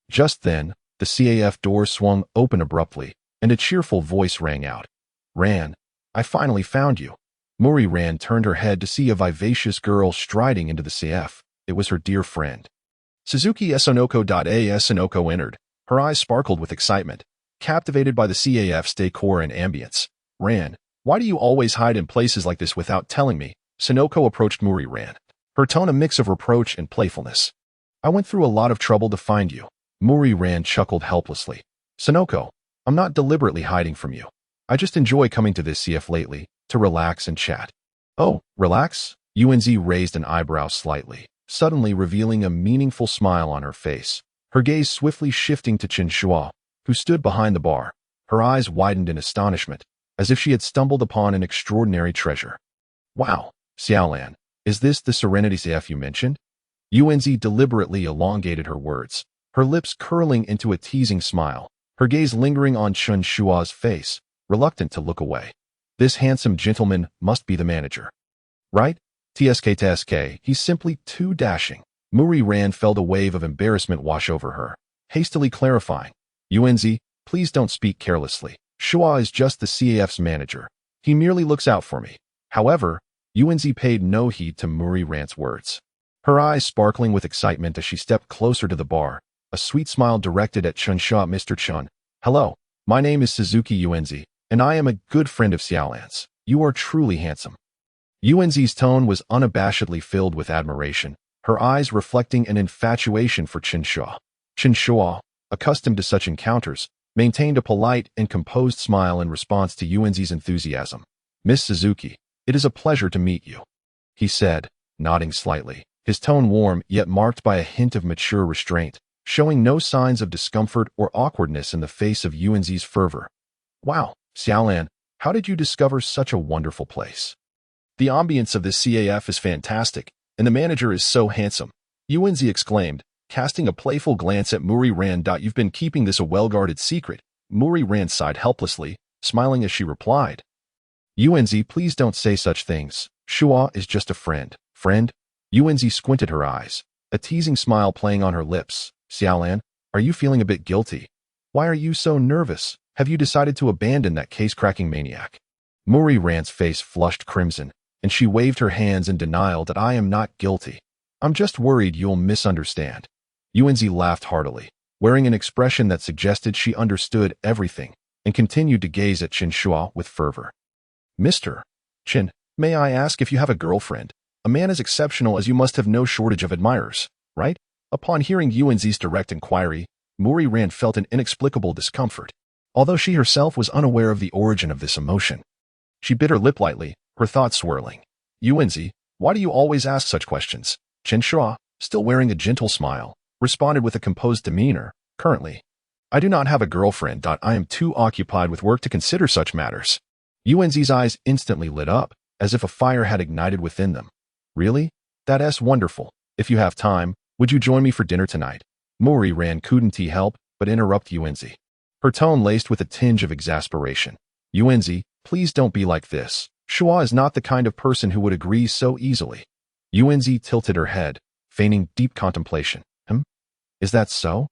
Just then, the CAF door swung open abruptly, and a cheerful voice rang out. Ran, I finally found you. Muri Ran turned her head to see a vivacious girl striding into the CF. It was her dear friend Suzuki Sonoko.as. Sonoko entered. Her eyes sparkled with excitement, captivated by the CAF's decor and ambience. Ran, why do you always hide in places like this without telling me? Sonoko approached Muri Ran, her tone a mix of reproach and playfulness. I went through a lot of trouble to find you. Muri Ran chuckled helplessly. Sonoko, I'm not deliberately hiding from you. I just enjoy coming to this CF lately, to relax and chat. Oh, relax? UNZ raised an eyebrow slightly, suddenly revealing a meaningful smile on her face, her gaze swiftly shifting to Chen Shuo, who stood behind the bar. Her eyes widened in astonishment, as if she had stumbled upon an extraordinary treasure. Wow, Xiaolan, is this the Serenity CF you mentioned? UNZ deliberately elongated her words, her lips curling into a teasing smile, her gaze lingering on Chen Shuo's face, reluctant to look away. This handsome gentleman must be the manager. Right? TSK, he's simply too dashing. Muri Ran felt a wave of embarrassment wash over her, hastily clarifying. UNZ, please don't speak carelessly. Shuo is just the CAF's manager. He merely looks out for me. However, UNZ paid no heed to Muri Ran's words, her eyes sparkling with excitement as she stepped closer to the bar, a sweet smile directed at Chen Shuo. Mr. Chen, hello, my name is Suzuki UNZ, and I am a good friend of Xiaolan's. You are truly handsome. UNZ's tone was unabashedly filled with admiration, her eyes reflecting an infatuation for Chen Shuo. Chen Shuo, accustomed to such encounters, maintained a polite and composed smile in response to UNZ's enthusiasm. Miss Suzuki, it is a pleasure to meet you, he said, nodding slightly, his tone warm yet marked by a hint of mature restraint, showing no signs of discomfort or awkwardness in the face of UNZ's fervor. Wow, Xiaolan, how did you discover such a wonderful place? The ambience of this CAF is fantastic, and the manager is so handsome, UNZ exclaimed, casting a playful glance at Muri Ran. You've been keeping this a well-guarded secret. Muri Ran sighed helplessly, smiling as she replied. UNZ, please don't say such things. Shuo is just a friend. Friend? UNZ squinted her eyes, a teasing smile playing on her lips. Xiaolan, are you feeling a bit guilty? Why are you so nervous? Have you decided to abandon that case-cracking maniac? Muri Ran's face flushed crimson, and she waved her hands in denial. That I am not guilty. I'm just worried you'll misunderstand. UNZ laughed heartily, wearing an expression that suggested she understood everything, and continued to gaze at Chen Shuo with fervor. Mr. Chen, may I ask if you have a girlfriend? A man as exceptional as you must have no shortage of admirers, right? Upon hearing Yuanzi's direct inquiry, Muri Ran felt an inexplicable discomfort, although she herself was unaware of the origin of this emotion. She bit her lip lightly, her thoughts swirling. Yuanzi, why do you always ask such questions? Chen Shuo, still wearing a gentle smile, responded with a composed demeanor. Currently, I do not have a girlfriend. I am too occupied with work to consider such matters. Yuanzi's eyes instantly lit up, as if a fire had ignited within them. Really? That's wonderful. If you have time, would you join me for dinner tonight? Muri Ran couldn't help but interrupt Yuanzi, her tone laced with a tinge of exasperation. Yuanzi, please don't be like this. Shuo is not the kind of person who would agree so easily. Yuanzi tilted her head, feigning deep contemplation. Is that so?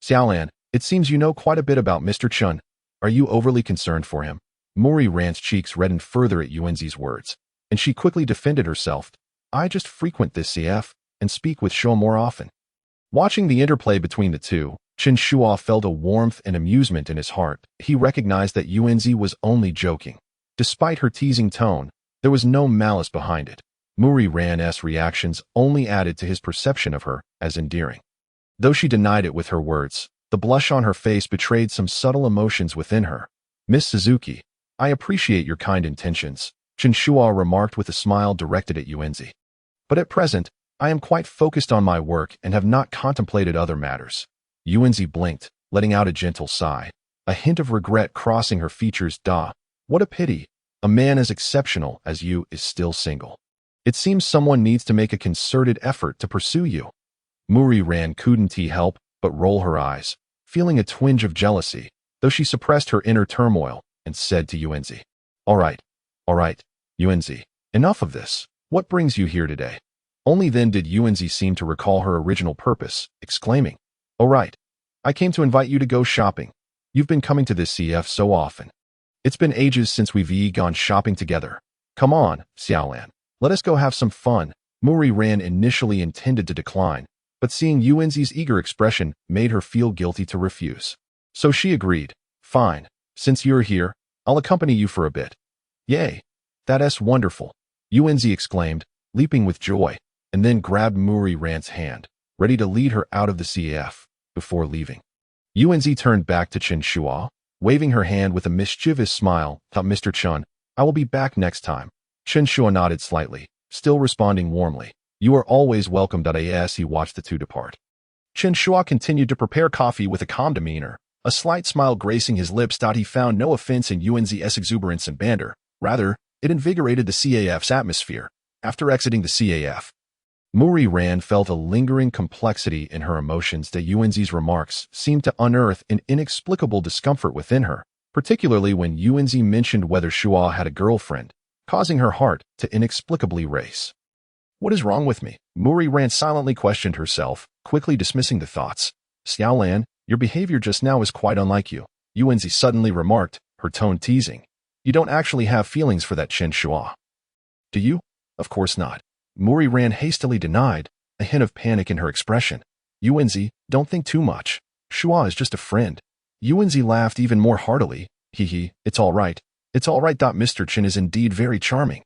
Xiaolan, it seems you know quite a bit about Mr. Chen. Are you overly concerned for him? Muri Ran's cheeks reddened further at Yuanzi's words, and she quickly defended herself. I just frequent this CF and speak with Shuo more often. Watching the interplay between the two, Chen Shuo felt a warmth and amusement in his heart. He recognized that Yuanzi was only joking. Despite her teasing tone, there was no malice behind it. Muri Ran's reactions only added to his perception of her as endearing. Though she denied it with her words, the blush on her face betrayed some subtle emotions within her. Miss Suzuki, I appreciate your kind intentions, Chen Shuo remarked with a smile directed at Yuanzi. But at present, I am quite focused on my work and have not contemplated other matters. Yuanzi blinked, letting out a gentle sigh, a hint of regret crossing her features. What a pity. A man as exceptional as you is still single. It seems someone needs to make a concerted effort to pursue you. Muri Ran couldn't help but roll her eyes, feeling a twinge of jealousy, though she suppressed her inner turmoil and said to Yuanzi, All right, Yuanzi, enough of this. What brings you here today? Only then did Yuanzi seem to recall her original purpose, exclaiming, Oh right, I came to invite you to go shopping. You've been coming to this CF so often. It's been ages since we've gone shopping together. Come on, Xiaolan, let us go have some fun. Muri Ran initially intended to decline, but seeing Yuanzi's eager expression made her feel guilty to refuse. So she agreed. Fine, since you're here, I'll accompany you for a bit. Yay, that's wonderful, Yuanzi exclaimed, leaping with joy, and then grabbed Muri Ran's hand, ready to lead her out of the CF before leaving. Yuanzi turned back to Chen Shuo, waving her hand with a mischievous smile. Mr. Chen, I will be back next time. Chen Shuo nodded slightly, still responding warmly. You are always welcome. As he watched the two depart, Chen Shuo continued to prepare coffee with a calm demeanor, a slight smile gracing his lips. He found no offense in Yuanzi's exuberance and banter. Rather, it invigorated the CAF's atmosphere. After exiting the CAF, Muri Ran felt a lingering complexity in her emotions that Yuanzi's remarks seemed to unearth an inexplicable discomfort within her, particularly when Yuanzi mentioned whether Shuo had a girlfriend, causing her heart to inexplicably race. What is wrong with me? Muri Ran silently questioned herself, quickly dismissing the thoughts. Xiaolan, your behavior just now is quite unlike you, Yuanzi suddenly remarked, her tone teasing. You don't actually have feelings for that Chen Shuo. Do you? Of course not. Muri Ran hastily denied, a hint of panic in her expression. Yuanzi, don't think too much. Shuo is just a friend. Yuanzi laughed even more heartily. It's all right. It's all right. Mr. Chen is indeed very charming.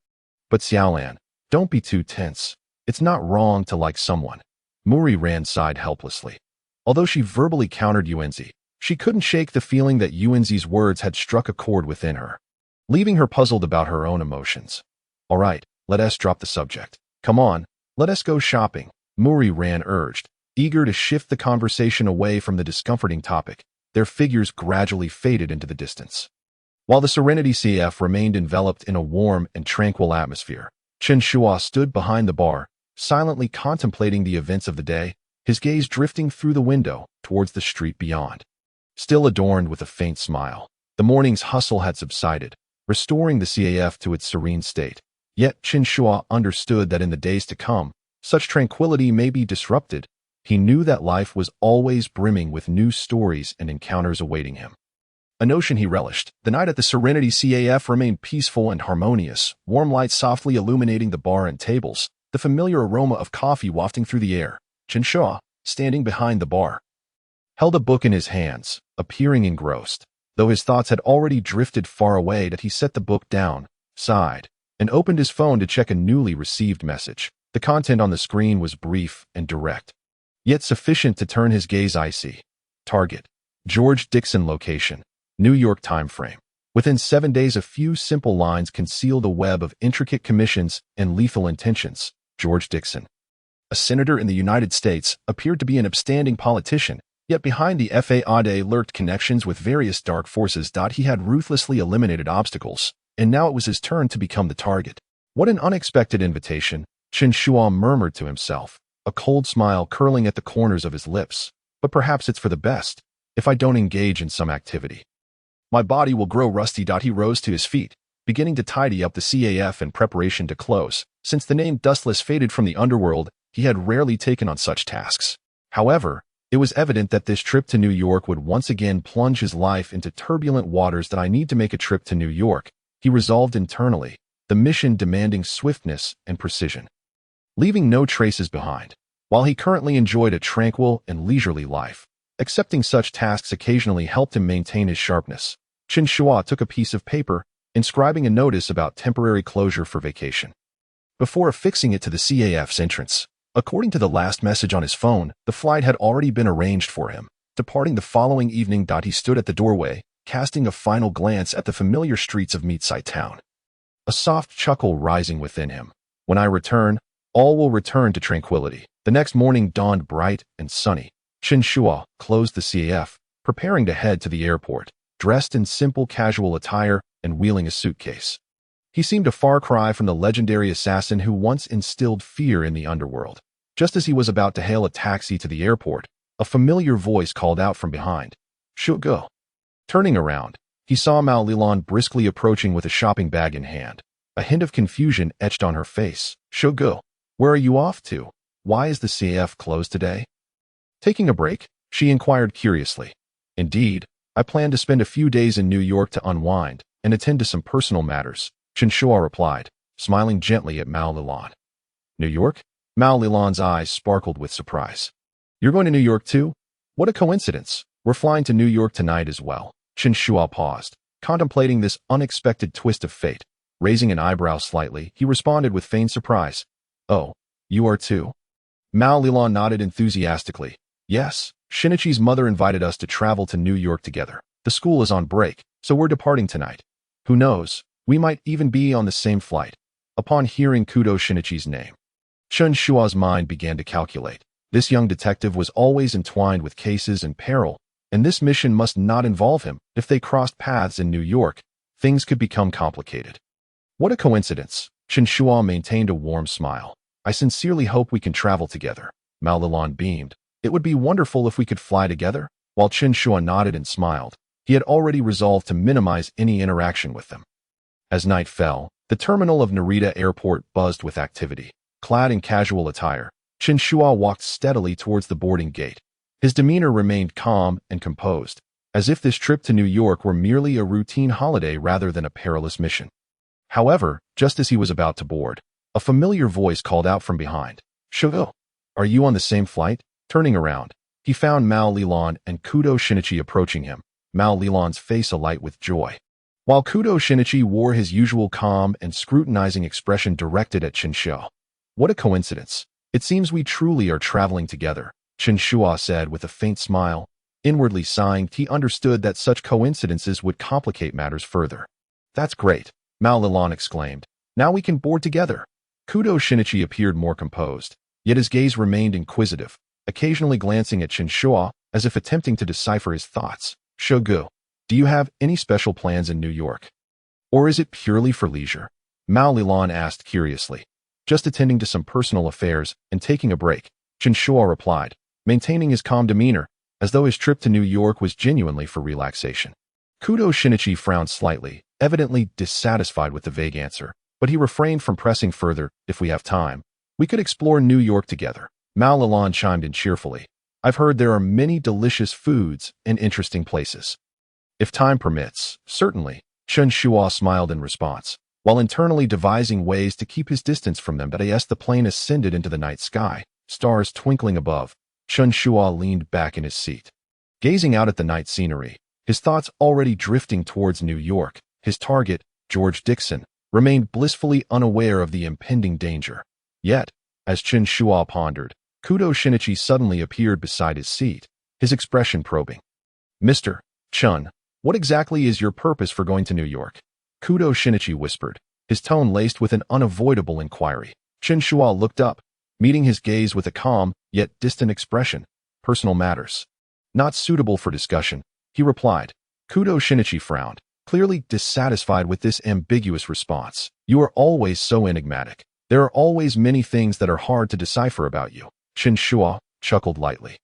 But Xiaolan, don't be too tense. It's not wrong to like someone. Muri Ran sighed helplessly. Although she verbally countered Yuanzi, she couldn't shake the feeling that Yuanzi's words had struck a chord within her, leaving her puzzled about her own emotions. All right, let us drop the subject. Come on, let us go shopping, Muri Ran urged, eager to shift the conversation away from the discomforting topic. Their figures gradually faded into the distance. While the Serenity CF remained enveloped in a warm and tranquil atmosphere, Chen Shuo stood behind the bar, silently contemplating the events of the day, his gaze drifting through the window towards the street beyond. Still adorned with a faint smile, the morning's hustle had subsided, restoring the CAF to its serene state. Yet Chen Shuo understood that in the days to come, such tranquility may be disrupted. He knew that life was always brimming with new stories and encounters awaiting him. A notion he relished. The night at the Serenity CAF remained peaceful and harmonious, warm light softly illuminating the bar and tables, the familiar aroma of coffee wafting through the air. Chen Shuo, standing behind the bar, held a book in his hands, appearing engrossed. Though his thoughts had already drifted far away, that he set the book down, sighed, and opened his phone to check a newly received message. The content on the screen was brief and direct, yet sufficient to turn his gaze icy. Target: George Dixon. Location: New York. Time frame: within 7 days. A few simple lines concealed a web of intricate commissions and lethal intentions. George Dixon, a senator in the United States, appeared to be an upstanding politician, yet behind the FAAD lurked connections with various dark forces. He had ruthlessly eliminated obstacles, and now it was his turn to become the target. What an unexpected invitation, Chen Shuo murmured to himself, a cold smile curling at the corners of his lips. But perhaps it's for the best, if I don't engage in some activity. My body will grow rusty. He rose to his feet, beginning to tidy up the CAF in preparation to close. Since the name Dustless faded from the underworld, he had rarely taken on such tasks. However, it was evident that this trip to New York would once again plunge his life into turbulent waters. That I need to make a trip to New York, he resolved internally, the mission demanding swiftness and precision, leaving no traces behind. While he currently enjoyed a tranquil and leisurely life, accepting such tasks occasionally helped him maintain his sharpness. Chen Shuo took a piece of paper, inscribing a notice about temporary closure for vacation, before affixing it to the CAF's entrance. According to the last message on his phone, the flight had already been arranged for him, departing the following evening. He stood at the doorway, casting a final glance at the familiar streets of Meatside Town, a soft chuckle rising within him. When I return, all will return to tranquility. The next morning dawned bright and sunny. Chen Shuo closed the CAF, preparing to head to the airport, dressed in simple casual attire and wheeling a suitcase. He seemed a far cry from the legendary assassin who once instilled fear in the underworld. Just as he was about to hail a taxi to the airport, a familiar voice called out from behind, "Shuo." Turning around, he saw Mao Lilan briskly approaching with a shopping bag in hand. A hint of confusion etched on her face. "Shuo, where are you off to? Why is the CAF closed today?" Taking a break, she inquired curiously. "Indeed, I plan to spend a few days in New York to unwind and attend to some personal matters," Chen Shuo replied, smiling gently at Mao Lilan. "New York?" Mao Lilan's eyes sparkled with surprise. "You're going to New York too? What a coincidence. We're flying to New York tonight as well." Chen Shuo paused, contemplating this unexpected twist of fate. Raising an eyebrow slightly, he responded with feigned surprise. "Oh, you are too?" Mao Lilan nodded enthusiastically. "Yes, Shinichi's mother invited us to travel to New York together. The school is on break, so we're departing tonight. Who knows, we might even be on the same flight." Upon hearing Kudo Shinichi's name, Chen Shuo's mind began to calculate. This young detective was always entwined with cases and peril, and this mission must not involve him. If they crossed paths in New York, things could become complicated. "What a coincidence." Chen Shuo maintained a warm smile. "I sincerely hope we can travel together." Mao Lilan beamed. "It would be wonderful if we could fly together." While Chen Shuo nodded and smiled, he had already resolved to minimize any interaction with them. As night fell, the terminal of Narita Airport buzzed with activity. Clad in casual attire, Chen Shuo walked steadily towards the boarding gate. His demeanor remained calm and composed, as if this trip to New York were merely a routine holiday rather than a perilous mission. However, just as he was about to board, a familiar voice called out from behind, "Shuo, are you on the same flight?" Turning around, he found Mao Lilan and Kudo Shinichi approaching him, Mao Lilan's face alight with joy, while Kudo Shinichi wore his usual calm and scrutinizing expression directed at Chen Shuo. "What a coincidence. It seems we truly are traveling together," Chen Shuo said with a faint smile. Inwardly sighing, he understood that such coincidences would complicate matters further. "That's great," Mao Lilan exclaimed. "Now we can board together." Kudo Shinichi appeared more composed, yet his gaze remained inquisitive, occasionally glancing at Chen Shuo as if attempting to decipher his thoughts. "Shuo, do you have any special plans in New York? Or is it purely for leisure?" Mao Lilan asked curiously. "Just attending to some personal affairs and taking a break," Chen Shuo replied, maintaining his calm demeanor, as though his trip to New York was genuinely for relaxation. Kudo Shinichi frowned slightly, evidently dissatisfied with the vague answer, but he refrained from pressing further. "If we have time, we could explore New York together." Mao Lilan chimed in cheerfully. "I've heard there are many delicious foods and interesting places." "If time permits, certainly," Chen Shuo smiled in response, while internally devising ways to keep his distance from them. As the plane ascended into the night sky, stars twinkling above, Chen Shuo leaned back in his seat, Gazing out at the night scenery, his thoughts already drifting towards New York, his target, George Dixon, remained blissfully unaware of the impending danger. Yet, as Chen Shuo pondered, Kudo Shinichi suddenly appeared beside his seat, his expression probing. "Mr. Chun, what exactly is your purpose for going to New York?" Kudo Shinichi whispered, his tone laced with an unavoidable inquiry. Chen Shuo looked up, meeting his gaze with a calm, yet distant expression. "Personal matters. Not suitable for discussion," he replied. Kudo Shinichi frowned, clearly dissatisfied with this ambiguous response. "You are always so enigmatic. There are always many things that are hard to decipher about you." Chen Shuo chuckled lightly,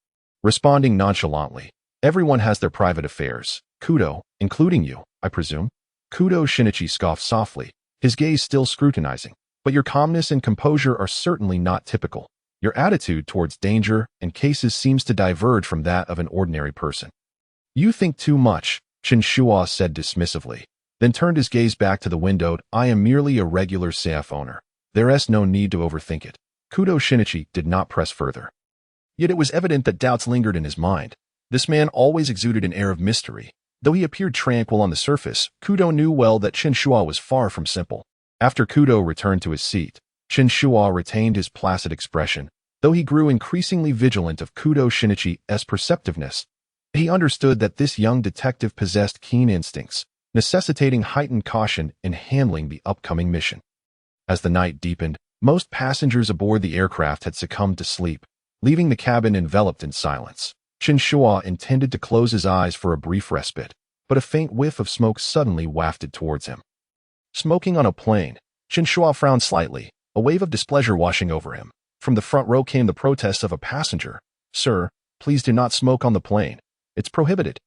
responding nonchalantly. "Everyone has their private affairs. Kudo, including you, I presume?" Kudo Shinichi scoffed softly, his gaze still scrutinizing. "But your calmness and composure are certainly not typical. Your attitude towards danger and cases seems to diverge from that of an ordinary person." "You think too much," Chen Shuo said dismissively, then turned his gaze back to the window. "I am merely a regular CF owner. There's no need to overthink it." Kudo Shinichi did not press further. Yet it was evident that doubts lingered in his mind. This man always exuded an air of mystery. Though he appeared tranquil on the surface, Kudo knew well that Chen Shuo was far from simple. After Kudo returned to his seat, Chen Shuo retained his placid expression, though he grew increasingly vigilant of Kudo Shinichi's perceptiveness. He understood that this young detective possessed keen instincts, necessitating heightened caution in handling the upcoming mission. As the night deepened, most passengers aboard the aircraft had succumbed to sleep, leaving the cabin enveloped in silence. Chen Shuo intended to close his eyes for a brief respite, but a faint whiff of smoke suddenly wafted towards him. Smoking on a plane, Chen Shuo frowned slightly, a wave of displeasure washing over him. From the front row came the protest of a passenger. "Sir, please do not smoke on the plane. It's prohibited."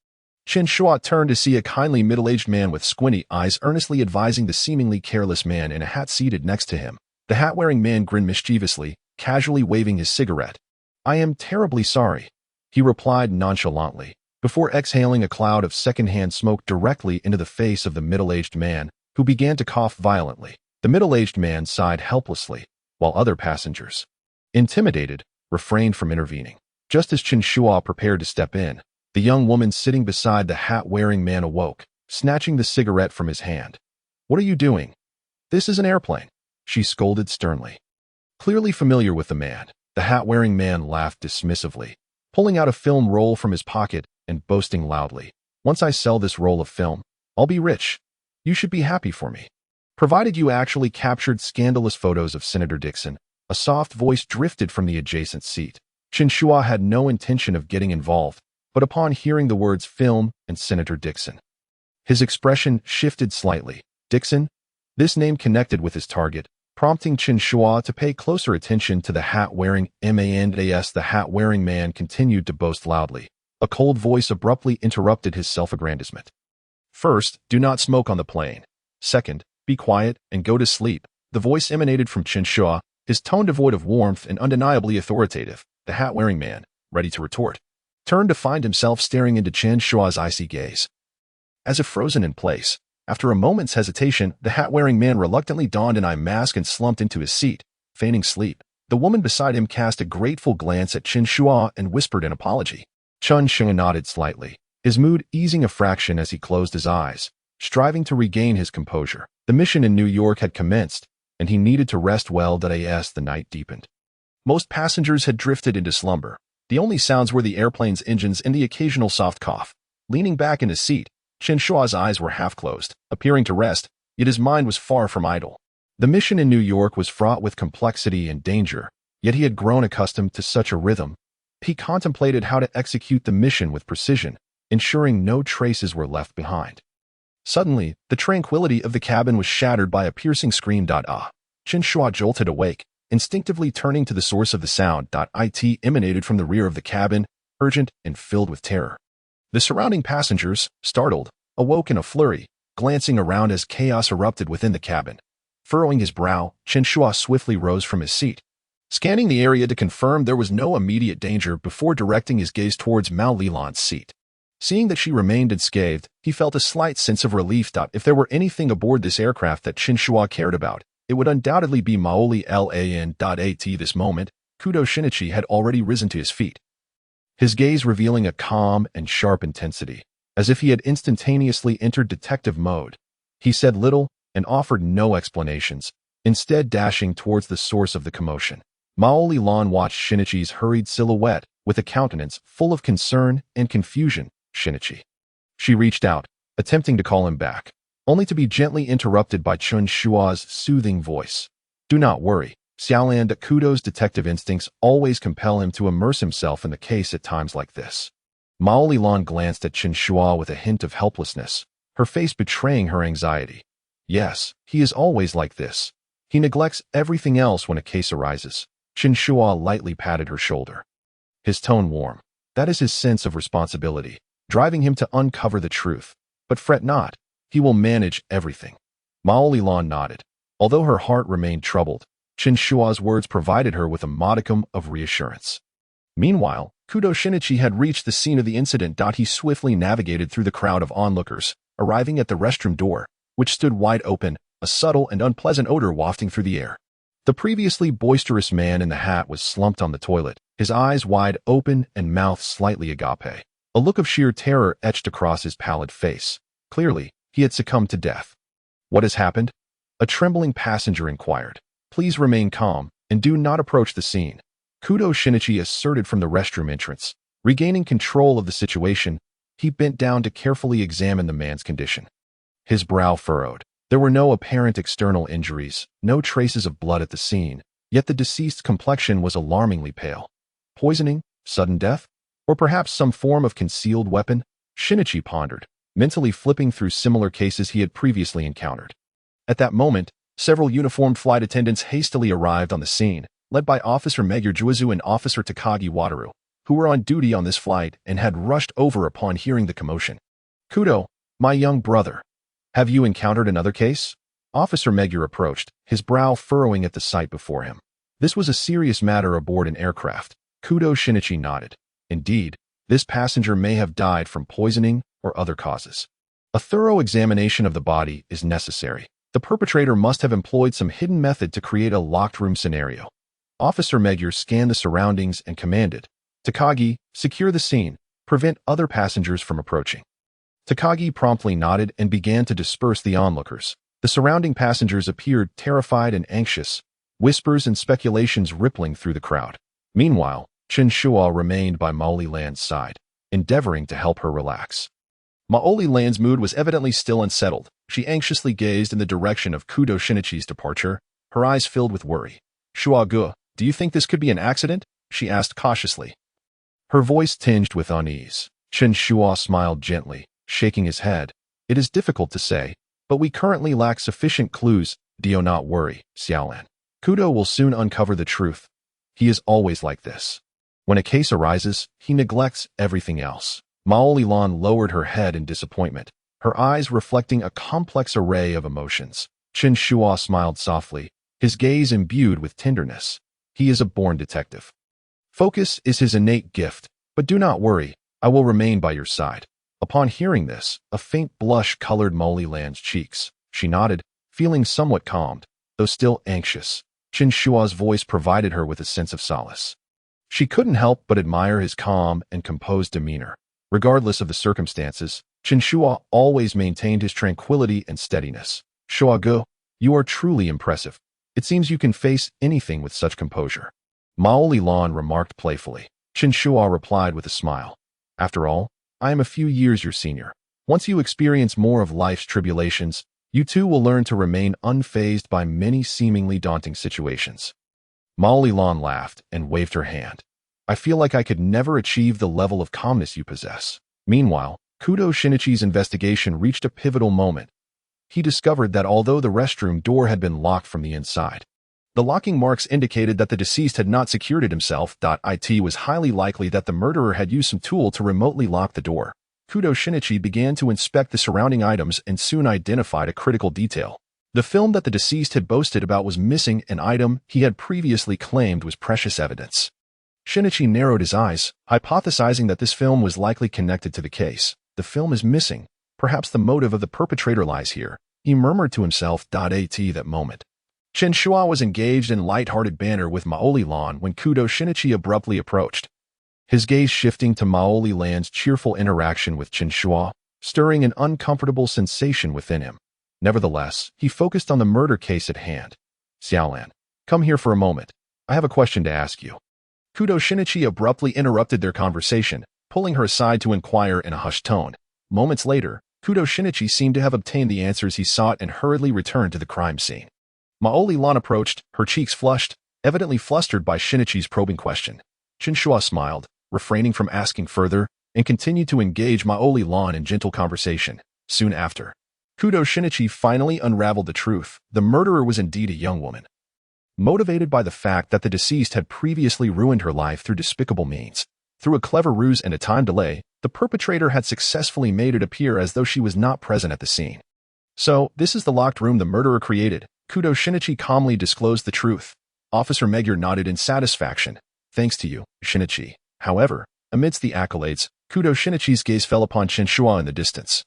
Chen Shuo turned to see a kindly middle-aged man with squinty eyes earnestly advising the seemingly careless man in a hat seated next to him. The hat-wearing man grinned mischievously, casually waving his cigarette. "I am terribly sorry," he replied nonchalantly, before exhaling a cloud of second-hand smoke directly into the face of the middle-aged man, who began to cough violently. The middle-aged man sighed helplessly, while other passengers, intimidated, refrained from intervening. Just as Chen Shuo prepared to step in, the young woman sitting beside the hat-wearing man awoke, snatching the cigarette from his hand. "What are you doing? This is an airplane," she scolded sternly. Clearly familiar with the man, the hat-wearing man laughed dismissively, pulling out a film roll from his pocket and boasting loudly. "Once I sell this roll of film, I'll be rich. You should be happy for me. Provided you actually captured scandalous photos of Senator Dixon." A soft voice drifted from the adjacent seat. Chen Shuo had no intention of getting involved, but upon hearing the words film and Senator Dixon, his expression shifted slightly. Dixon? This name connected with his target, prompting Chen Shuo to pay closer attention to the hat-wearing man. The hat-wearing man continued to boast loudly. A cold voice abruptly interrupted his self-aggrandizement. "First, do not smoke on the plane. Second, be quiet and go to sleep." The voice emanated from Chen Shuo, his tone devoid of warmth and undeniably authoritative. The hat-wearing man, ready to retort, turned to find himself staring into Chen Shuo's icy gaze. As if frozen in place, after a moment's hesitation, the hat-wearing man reluctantly donned an eye mask and slumped into his seat, feigning sleep. The woman beside him cast a grateful glance at Chen Shuo and whispered an apology. Chen Shuo nodded slightly, his mood easing a fraction as he closed his eyes, striving to regain his composure. The mission in New York had commenced, and he needed to rest well as the night deepened. Most passengers had drifted into slumber. The only sounds were the airplane's engines and the occasional soft cough. Leaning back in his seat, Chen Shuo's eyes were half closed, appearing to rest, yet his mind was far from idle. The mission in New York was fraught with complexity and danger, yet he had grown accustomed to such a rhythm. He contemplated how to execute the mission with precision, ensuring no traces were left behind. Suddenly, the tranquility of the cabin was shattered by a piercing scream. Chen Shuo jolted awake, instinctively turning to the source of the sound. It emanated from the rear of the cabin, urgent and filled with terror. The surrounding passengers, startled, awoke in a flurry, glancing around as chaos erupted within the cabin. Furrowing his brow, Chen Shuo swiftly rose from his seat, scanning the area to confirm there was no immediate danger before directing his gaze towards Mao Lilan's seat. Seeing that she remained unscathed, he felt a slight sense of relief. If there were anything aboard this aircraft that Chen Shuo cared about, it would undoubtedly be Maoli Lan. At this moment, Kudo Shinichi had already risen to his feet. his gaze revealing a calm and sharp intensity, as if he had instantaneously entered detective mode. He said little and offered no explanations, instead dashing towards the source of the commotion. Mao Lilan watched Shinichi's hurried silhouette with a countenance full of concern and confusion. Shinichi. She reached out, attempting to call him back, only to be gently interrupted by Chen Shuo's soothing voice. Do not worry, Xiaolan. Kudo's detective instincts always compel him to immerse himself in the case at times like this. Mao Lilan glanced at Chen Shuo with a hint of helplessness, her face betraying her anxiety. Yes, he is always like this. He neglects everything else when a case arises. Chen Shuo lightly patted her shoulder. His tone warm. That is his sense of responsibility, driving him to uncover the truth. But fret not, he will manage everything. Mao Lilan nodded. Although her heart remained troubled, Chen Shuo's words provided her with a modicum of reassurance. Meanwhile, Kudo Shinichi had reached the scene of the incident. He swiftly navigated through the crowd of onlookers, arriving at the restroom door, which stood wide open, a subtle and unpleasant odor wafting through the air. The previously boisterous man in the hat was slumped on the toilet, his eyes wide open and mouth slightly agape. A look of sheer terror etched across his pallid face. Clearly, he had succumbed to death. What has happened? A trembling passenger inquired. Please remain calm and do not approach the scene. Kudo Shinichi asserted from the restroom entrance. Regaining control of the situation, he bent down to carefully examine the man's condition. His brow furrowed. There were no apparent external injuries, no traces of blood at the scene, yet the deceased's complexion was alarmingly pale. Poisoning? Sudden death? Or perhaps some form of concealed weapon? Shinichi pondered, mentally flipping through similar cases he had previously encountered. At that moment, several uniformed flight attendants hastily arrived on the scene, led by Officer Megure Juizu and Officer Takagi Wataru, who were on duty on this flight and had rushed over upon hearing the commotion. Kudo, my young brother. Have you encountered another case? Officer Megure approached, his brow furrowing at the sight before him. This was a serious matter aboard an aircraft. Kudo Shinichi nodded. Indeed, this passenger may have died from poisoning or other causes. A thorough examination of the body is necessary. The perpetrator must have employed some hidden method to create a locked room scenario. Officer Megure scanned the surroundings and commanded, Takagi, secure the scene, prevent other passengers from approaching. Takagi promptly nodded and began to disperse the onlookers. The surrounding passengers appeared terrified and anxious, whispers and speculations rippling through the crowd. Meanwhile, Chen Shuo remained by Mao Lilan's side, endeavoring to help her relax. Mao Lilan's mood was evidently still unsettled. She anxiously gazed in the direction of Kudo Shinichi's departure, her eyes filled with worry. Shuo-gu, do you think this could be an accident? She asked cautiously. Her voice tinged with unease. Chen Shuo smiled gently, shaking his head. It is difficult to say, but we currently lack sufficient clues. Do not worry, Xiaolan. Kudo will soon uncover the truth. He is always like this. When a case arises, he neglects everything else. Mao Lilan lowered her head in disappointment, her eyes reflecting a complex array of emotions. Chen Shuo smiled softly, his gaze imbued with tenderness. He is a born detective. Focus is his innate gift, but do not worry, I will remain by your side. Upon hearing this, a faint blush colored Mao Lilan's cheeks. She nodded, feeling somewhat calmed, though still anxious. Chen Shuo's voice provided her with a sense of solace. She couldn't help but admire his calm and composed demeanor. Regardless of the circumstances, Chen Shuo always maintained his tranquility and steadiness. Shuo-gu, you are truly impressive. It seems you can face anything with such composure. Mao Lilan remarked playfully. Chen Shuo replied with a smile. After all, I am a few years your senior. Once you experience more of life's tribulations, you too will learn to remain unfazed by many seemingly daunting situations. Mao Lilan laughed and waved her hand. I feel like I could never achieve the level of calmness you possess. Meanwhile, Kudo Shinichi's investigation reached a pivotal moment. He discovered that although the restroom door had been locked from the inside, the locking marks indicated that the deceased had not secured it himself. It was highly likely that the murderer had used some tool to remotely lock the door. Kudo Shinichi began to inspect the surrounding items and soon identified a critical detail. The film that the deceased had boasted about was missing an item he had previously claimed was precious evidence. Shinichi narrowed his eyes, hypothesizing that this film was likely connected to the case. The film is missing. Perhaps the motive of the perpetrator lies here, he murmured to himself. At that moment, Chen Shuo was engaged in light-hearted banter with Mao Lilan when Kudo Shinichi abruptly approached. his gaze shifting to Maoli Lan's cheerful interaction with Chen Shuo, stirring an uncomfortable sensation within him. Nevertheless, he focused on the murder case at hand. Xiaolan, come here for a moment. I have a question to ask you. Kudo Shinichi abruptly interrupted their conversation, pulling her aside to inquire in a hushed tone. Moments later, Kudo Shinichi seemed to have obtained the answers he sought and hurriedly returned to the crime scene. Maoli Lan approached, her cheeks flushed, evidently flustered by Shinichi's probing question. Chen Shuo smiled, refraining from asking further, and continued to engage Maoli Lan in gentle conversation. Soon after, Kudo Shinichi finally unraveled the truth. The murderer was indeed a young woman. Motivated by the fact that the deceased had previously ruined her life through despicable means, through a clever ruse and a time delay, the perpetrator had successfully made it appear as though she was not present at the scene. So, this is the locked room the murderer created. Kudo Shinichi calmly disclosed the truth. Officer Magyar nodded in satisfaction. Thanks to you, Shinichi. However, amidst the accolades, Kudo Shinichi's gaze fell upon Chen Shuo in the distance.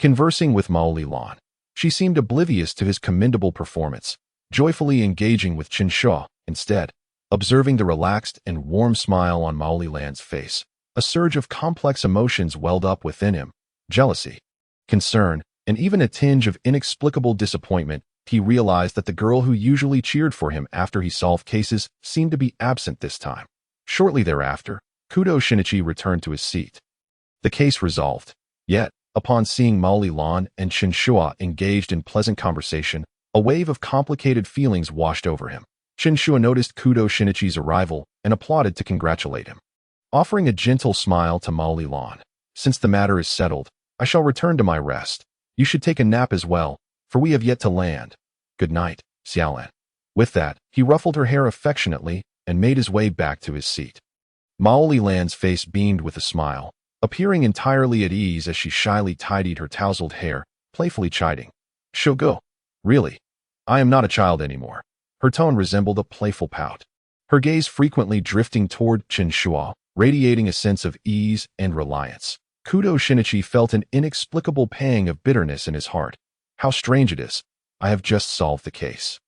Conversing with Maoli Lan, she seemed oblivious to his commendable performance, joyfully engaging with Chen Shuo. Instead, observing the relaxed and warm smile on Maoli Lan's face, a surge of complex emotions welled up within him. Jealousy, concern, and even a tinge of inexplicable disappointment. He realized that the girl who usually cheered for him after he solved cases seemed to be absent this time. Shortly thereafter, Kudo Shinichi returned to his seat. The case resolved. Yet, upon seeing Maoli Lan and Chen Shuo engaged in pleasant conversation, a wave of complicated feelings washed over him. Chen Shuo noticed Kudo Shinichi's arrival and applauded to congratulate him. Offering a gentle smile to Maoli Lan, since the matter is settled, I shall return to my rest. You should take a nap as well, for we have yet to land. Good night, Xiaolan. With that, he ruffled her hair affectionately and made his way back to his seat. Maoli Lan's face beamed with a smile, appearing entirely at ease as she shyly tidied her tousled hair, playfully chiding. Shogo, really? I am not a child anymore. Her tone resembled a playful pout. Her gaze frequently drifting toward Chen Shuo, radiating a sense of ease and reliance. Kudo Shinichi felt an inexplicable pang of bitterness in his heart. How strange it is. I have just solved the case.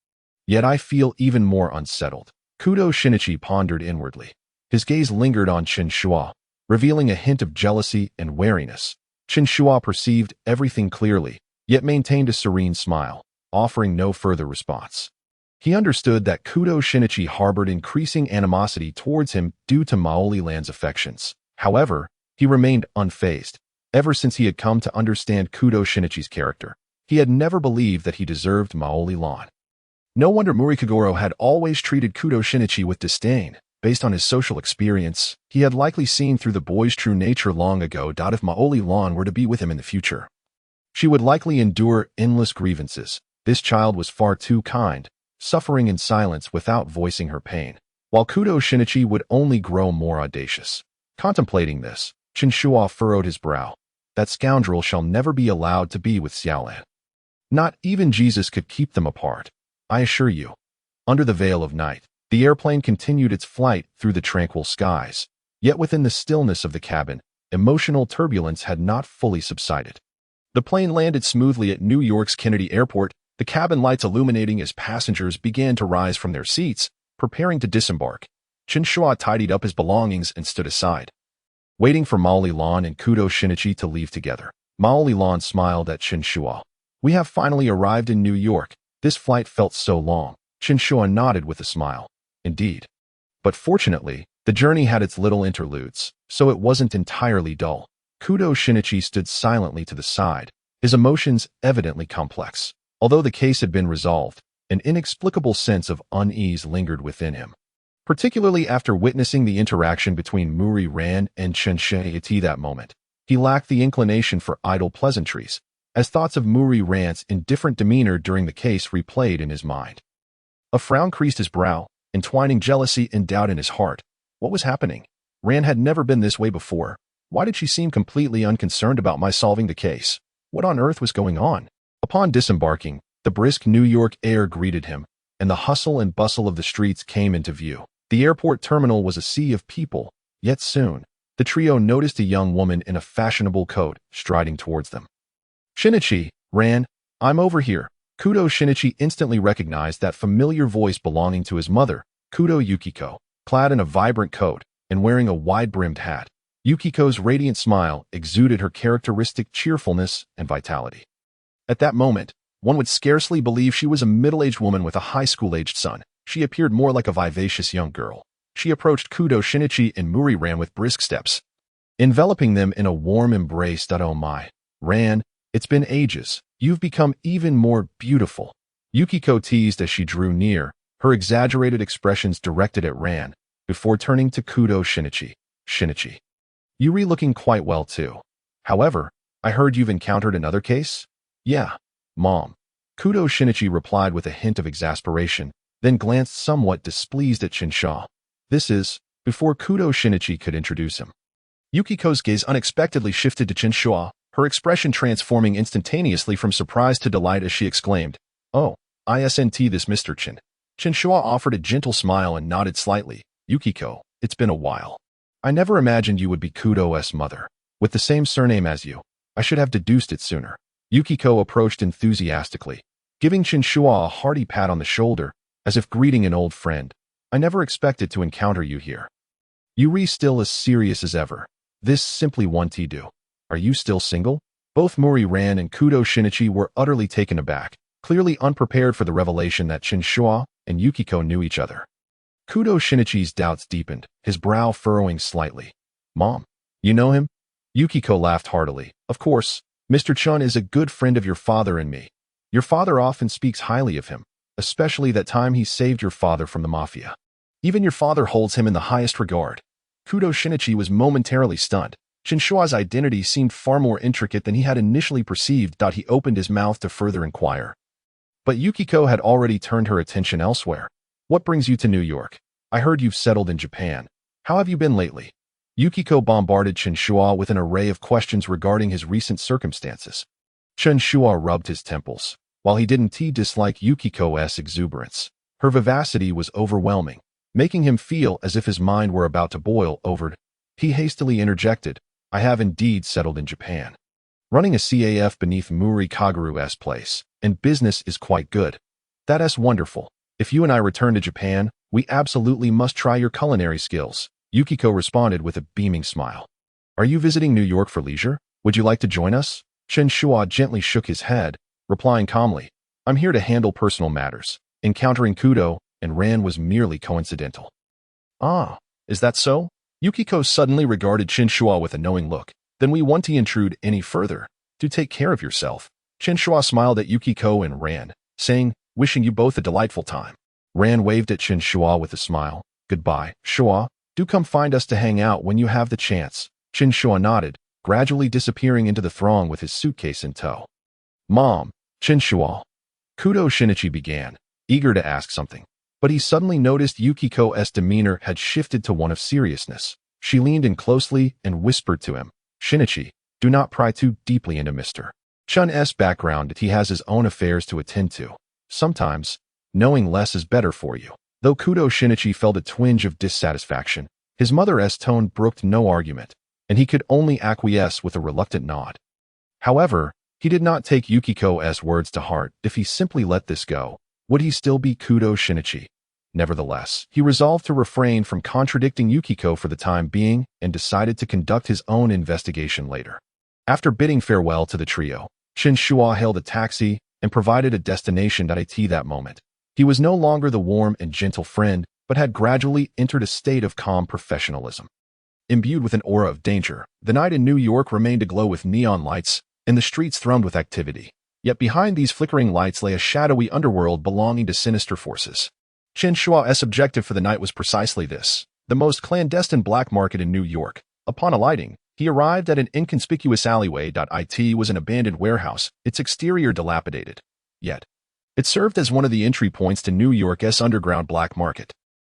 Yet I feel even more unsettled. Kudo Shinichi pondered inwardly. His gaze lingered on Chen Shuo, revealing a hint of jealousy and wariness. Chen Shuo perceived everything clearly, yet maintained a serene smile, offering no further response. He understood that Kudo Shinichi harbored increasing animosity towards him due to Maoli Lan's affections. However, he remained unfazed. Ever since he had come to understand Kudo Shinichi's character, he had never believed that he deserved Maoli Lan. No wonder Murikagoro had always treated Kudo Shinichi with disdain. Based on his social experience, he had likely seen through the boy's true nature long ago. If Maoli Lan were to be with him in the future, she would likely endure endless grievances. This child was far too kind, suffering in silence without voicing her pain, while Kudo Shinichi would only grow more audacious. Contemplating this, Chen Shuo furrowed his brow. That scoundrel shall never be allowed to be with Xiaolan. Not even Jesus could keep them apart, I assure you. Under the veil of night, the airplane continued its flight through the tranquil skies. Yet within the stillness of the cabin, emotional turbulence had not fully subsided. The plane landed smoothly at New York's Kennedy Airport, the cabin lights illuminating as passengers began to rise from their seats, preparing to disembark. Chen Shuo tidied up his belongings and stood aside, waiting for Maoli Lan and Kudo Shinichi to leave together. Maoli Lan smiled at Chen Shuo. We have finally arrived in New York. This flight felt so long. Chen Shuo nodded with a smile. Indeed. But fortunately, the journey had its little interludes, so it wasn't entirely dull. Kudo Shinichi stood silently to the side, his emotions evidently complex. Although the case had been resolved, an inexplicable sense of unease lingered within him, particularly after witnessing the interaction between Muri Ran and Chen Shuo. At that moment, he lacked the inclination for idle pleasantries, as thoughts of Muri Ran's indifferent demeanor during the case replayed in his mind. A frown creased his brow, entwining jealousy and doubt in his heart. What was happening? Ran had never been this way before. Why did she seem completely unconcerned about my solving the case? What on earth was going on? Upon disembarking, the brisk New York air greeted him, and the hustle and bustle of the streets came into view. The airport terminal was a sea of people, yet soon, the trio noticed a young woman in a fashionable coat striding towards them. Shinichi, Ran, I'm over here. Kudo Shinichi instantly recognized that familiar voice belonging to his mother, Kudo Yukiko, clad in a vibrant coat and wearing a wide-brimmed hat. Yukiko's radiant smile exuded her characteristic cheerfulness and vitality. At that moment, one would scarcely believe she was a middle-aged woman with a high school-aged son. She appeared more like a vivacious young girl. She approached Kudo, Shinichi, and Muri Ran with brisk steps, enveloping them in a warm embrace. Oh my, Ran, it's been ages. You've become even more beautiful. Yukiko teased as she drew near, her exaggerated expressions directed at Ran, before turning to Kudo Shinichi. Shinichi, you're looking quite well too. However, I heard you've encountered another case? Yeah, Mom. Kudo Shinichi replied with a hint of exasperation, then glanced somewhat displeased at Chen Shuo. This is, before Kudo Shinichi could introduce him. Yukiko's gaze unexpectedly shifted to Chen Shuo, her expression transforming instantaneously from surprise to delight as she exclaimed, "Oh, isn't this Mr. Chen?" Chen Shuo offered a gentle smile and nodded slightly. "Yukiko, it's been a while. I never imagined you would be Kudo's mother. With the same surname as you, I should have deduced it sooner." Yukiko approached enthusiastically, giving Chen Shuo a hearty pat on the shoulder, as if greeting an old friend. "I never expected to encounter you here. You're still as serious as ever. This simply want to do. Are you still single?" Both Muri Ran and Kudo Shinichi were utterly taken aback, clearly unprepared for the revelation that Chen Shuo and Yukiko knew each other. Kudo Shinichi's doubts deepened, his brow furrowing slightly. "Mom, you know him?" Yukiko laughed heartily. "Of course, Mr. Chun is a good friend of your father and me. Your father often speaks highly of him, especially that time he saved your father from the mafia. Even your father holds him in the highest regard." Kudo Shinichi was momentarily stunned. Chen Shuo's identity seemed far more intricate than he had initially perceived. He opened his mouth to further inquire. But Yukiko had already turned her attention elsewhere. "What brings you to New York? I heard you've settled in Japan. How have you been lately?" Yukiko bombarded Chen Shuo with an array of questions regarding his recent circumstances. Chen Shuo rubbed his temples. While he didn't dislike Yukiko's exuberance, her vivacity was overwhelming, making him feel as if his mind were about to boil over. He hastily interjected, "I have indeed settled in Japan. Running a CAF beneath Muri Kagaru's place, and business is quite good." "That's wonderful. If you and I return to Japan, we absolutely must try your culinary skills," Yukiko responded with a beaming smile. "Are you visiting New York for leisure? Would you like to join us?" Chen Shuo gently shook his head, replying calmly, "I'm here to handle personal matters. Encountering Kudo and Ran was merely coincidental." "Ah, is that so?" Yukiko suddenly regarded Chen Shuo with a knowing look. "Then we want to intrude any further. Do take care of yourself." Chen Shuo smiled at Yukiko and Ran, saying, "Wishing you both a delightful time." Ran waved at Chen Shuo with a smile. "Goodbye, Shuo. Do come find us to hang out when you have the chance." Chen Shuo nodded, gradually disappearing into the throng with his suitcase in tow. "Mom, Chen Shuo." Kudo Shinichi began, eager to ask something, but he suddenly noticed Yukiko's demeanor had shifted to one of seriousness. She leaned in closely and whispered to him, "Shinichi, do not pry too deeply into Mr. Chun's background. He has his own affairs to attend to. Sometimes, knowing less is better for you." Though Kudo Shinichi felt a twinge of dissatisfaction, his mother's tone brooked no argument, and he could only acquiesce with a reluctant nod. However, he did not take Yukiko's words to heart. If he simply let this go, would he still be Kudo Shinichi? Nevertheless, he resolved to refrain from contradicting Yukiko for the time being and decided to conduct his own investigation later. After bidding farewell to the trio, Chen Shuo hailed a taxi and provided a destination at that moment. He was no longer the warm and gentle friend, but had gradually entered a state of calm professionalism. Imbued with an aura of danger, the night in New York remained aglow with neon lights, and the streets thrummed with activity. Yet behind these flickering lights lay a shadowy underworld belonging to sinister forces. Chen Shuo's objective for the night was precisely this, the most clandestine black market in New York. Upon alighting, he arrived at an inconspicuous alleyway. It was an abandoned warehouse, its exterior dilapidated. Yet, it served as one of the entry points to New York's underground black market.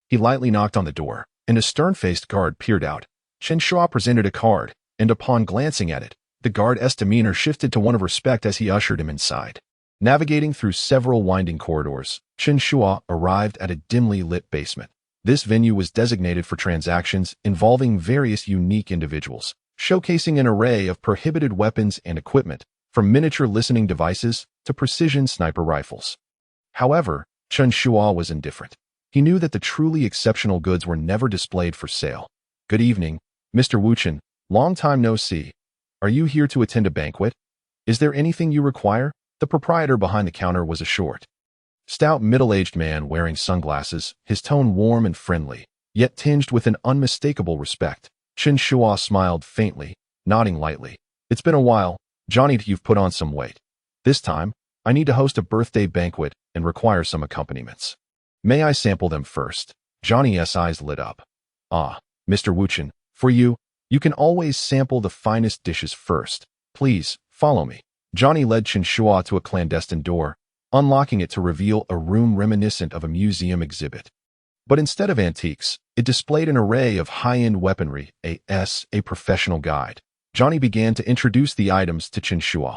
He lightly knocked on the door, and a stern-faced guard peered out. Chen Shuo presented a card, and upon glancing at it, the guard's demeanor shifted to one of respect as he ushered him inside. Navigating through several winding corridors, Chen Shuo arrived at a dimly lit basement. This venue was designated for transactions involving various unique individuals, showcasing an array of prohibited weapons and equipment, from miniature listening devices to precision sniper rifles. However, Chen Shuo was indifferent. He knew that the truly exceptional goods were never displayed for sale. Good evening, Mr. Chen. Long time no see. Are you here to attend a banquet? Is there anything you require? The proprietor behind the counter was a short, stout, middle-aged man wearing sunglasses, his tone warm and friendly, yet tinged with an unmistakable respect. Chen Shuo smiled faintly, nodding lightly. It's been a while, Johnny, you've put on some weight. This time, I need to host a birthday banquet and require some accompaniments. May I sample them first? Johnny's eyes lit up. Ah, Mr. Chen, for you, you can always sample the finest dishes first. Please, follow me. Johnny led Chen Shuo to a clandestine door, unlocking it to reveal a room reminiscent of a museum exhibit. But instead of antiques, it displayed an array of high-end weaponry, a professional guide. Johnny began to introduce the items to Chen Shuo.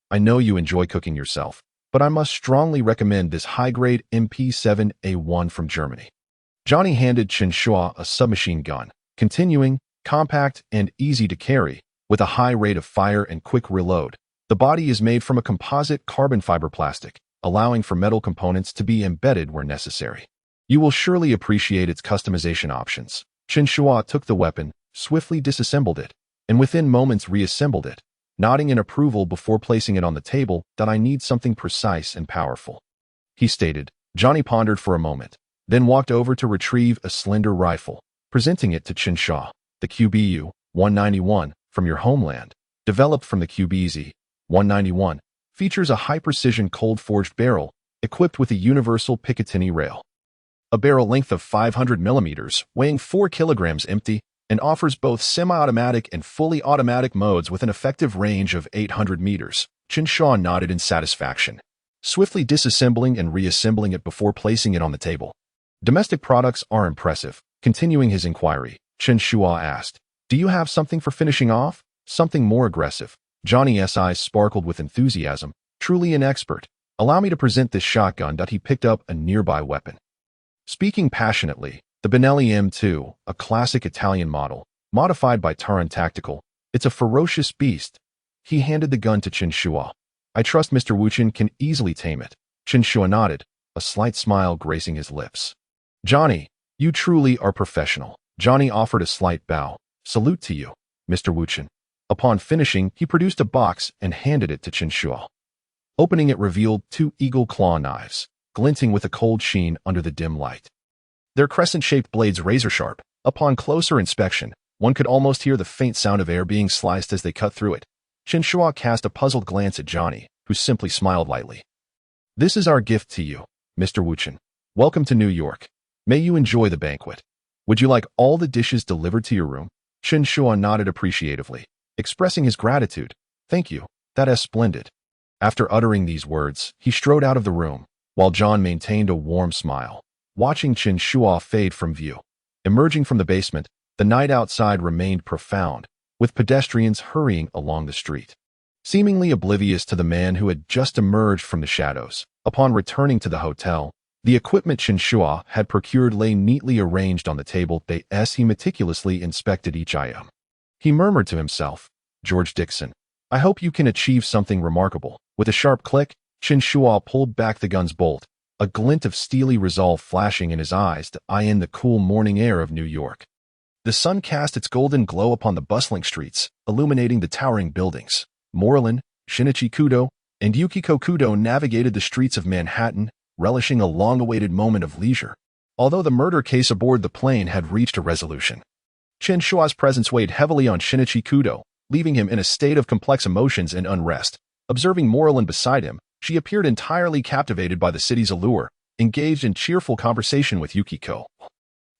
I know you enjoy cooking yourself, but I must strongly recommend this high-grade MP7A1 from Germany. Johnny handed Chen Shuo a submachine gun, continuing, compact and easy to carry, with a high rate of fire and quick reload. The body is made from a composite carbon fiber plastic, allowing for metal components to be embedded where necessary. You will surely appreciate its customization options. Chen Shuo took the weapon, swiftly disassembled it, and within moments reassembled it, nodding in approval before placing it on the table. That I need something precise and powerful, he stated. Johnny pondered for a moment, then walked over to retrieve a slender rifle, presenting it to Chen Shuo. The QBU-191, from your homeland, developed from the QBZ-191, features a high-precision cold-forged barrel equipped with a universal Picatinny rail. A barrel length of 500 millimeters, weighing 4 kilograms empty, and offers both semi-automatic and fully automatic modes with an effective range of 800 meters. Chen Shuo nodded in satisfaction, swiftly disassembling and reassembling it before placing it on the table. Domestic products are impressive. Continuing his inquiry, Chen Shuo asked, do you have something for finishing off? Something more aggressive? Johnny's eyes sparkled with enthusiasm. Truly an expert. Allow me to present this shotgun. He picked up a nearby weapon, speaking passionately. The Benelli M2, a classic Italian model, modified by Taran Tactical. It's a ferocious beast. He handed the gun to Chen Shuo. I trust Mr. Chen can easily tame it. Chen Shuo nodded, a slight smile gracing his lips. Johnny, you truly are professional. Johnny offered a slight bow. Salute to you, Mr. Chen. Upon finishing, he produced a box and handed it to Chen Shuo. Opening it revealed 2 eagle claw knives, glinting with a cold sheen under the dim light. Their crescent-shaped blades razor-sharp. Upon closer inspection, one could almost hear the faint sound of air being sliced as they cut through it. Chen Shuo cast a puzzled glance at Johnny, who simply smiled lightly. This is our gift to you, Mr. Chen. Welcome to New York. May you enjoy the banquet. Would you like all the dishes delivered to your room? Chen Shuo nodded appreciatively, expressing his gratitude. Thank you, that is splendid. After uttering these words, he strode out of the room, while John maintained a warm smile, watching Chen Shuo fade from view. Emerging from the basement, the night outside remained profound, with pedestrians hurrying along the street, seemingly oblivious to the man who had just emerged from the shadows. Upon returning to the hotel, the equipment Chen Shuo had procured lay neatly arranged on the table as he meticulously inspected each item. He murmured to himself, George Dixon, I hope you can achieve something remarkable. With a sharp click, Chen Shuo pulled back the gun's bolt, a glint of steely resolve flashing in his eyes to eye in the cool morning air of New York. The sun cast its golden glow upon the bustling streets, illuminating the towering buildings. Moreland, Shinichi Kudo, and Yukiko Kudo navigated the streets of Manhattan, relishing a long-awaited moment of leisure. Although the murder case aboard the plane had reached a resolution, Chen Shuo's presence weighed heavily on Shinichi Kudo, leaving him in a state of complex emotions and unrest. Observing Moreland beside him, she appeared entirely captivated by the city's allure, engaged in cheerful conversation with Yukiko,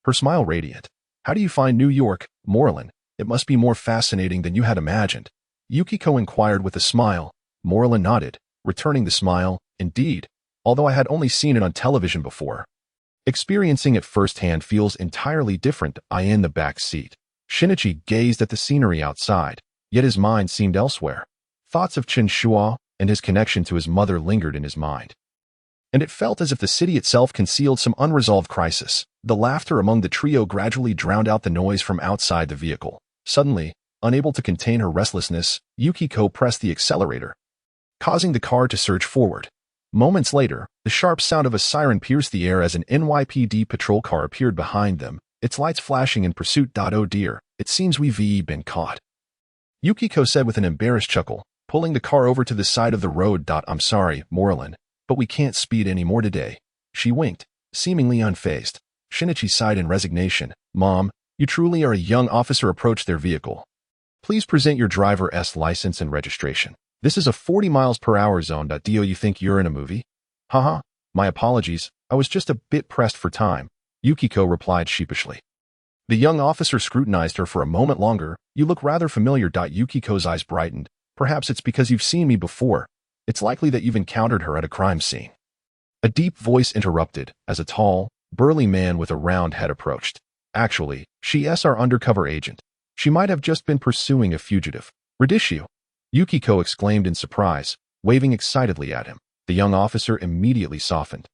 her smile radiant. How do you find New York, Moreland? It must be more fascinating than you had imagined. Yukiko inquired with a smile. Moreland nodded, returning the smile. Indeed, although I had only seen it on television before, experiencing it firsthand feels entirely different. I in the back seat. Shinichi gazed at the scenery outside, yet his mind seemed elsewhere. Thoughts of Chen Shuo and his connection to his mother lingered in his mind, and it felt as if the city itself concealed some unresolved crisis. The laughter among the trio gradually drowned out the noise from outside the vehicle. Suddenly, unable to contain her restlessness, Yukiko pressed the accelerator, causing the car to surge forward. Moments later, the sharp sound of a siren pierced the air as an NYPD patrol car appeared behind them, its lights flashing in pursuit. Oh dear, it seems we've been caught, Yukiko said with an embarrassed chuckle, pulling the car over to the side of the road. I'm sorry, Morlin, but we can't speed any more today. She winked, seemingly unfazed. Shinichi sighed in resignation. Mom, you truly are a young officer. Approached their vehicle. Please present your driver's license and registration. This is a 40 miles per hour zone. Do you think you're in a movie? Haha, my apologies, I was just a bit pressed for time, Yukiko replied sheepishly. The young officer scrutinized her for a moment longer. You look rather familiar. Yukiko's eyes brightened. Perhaps it's because you've seen me before. It's likely that you've encountered her at a crime scene. A deep voice interrupted as a tall, burly man with a round head approached. Actually, she's our undercover agent. She might have just been pursuing a fugitive. Radishu, Yukiko exclaimed in surprise, waving excitedly at him. The young officer immediately softened,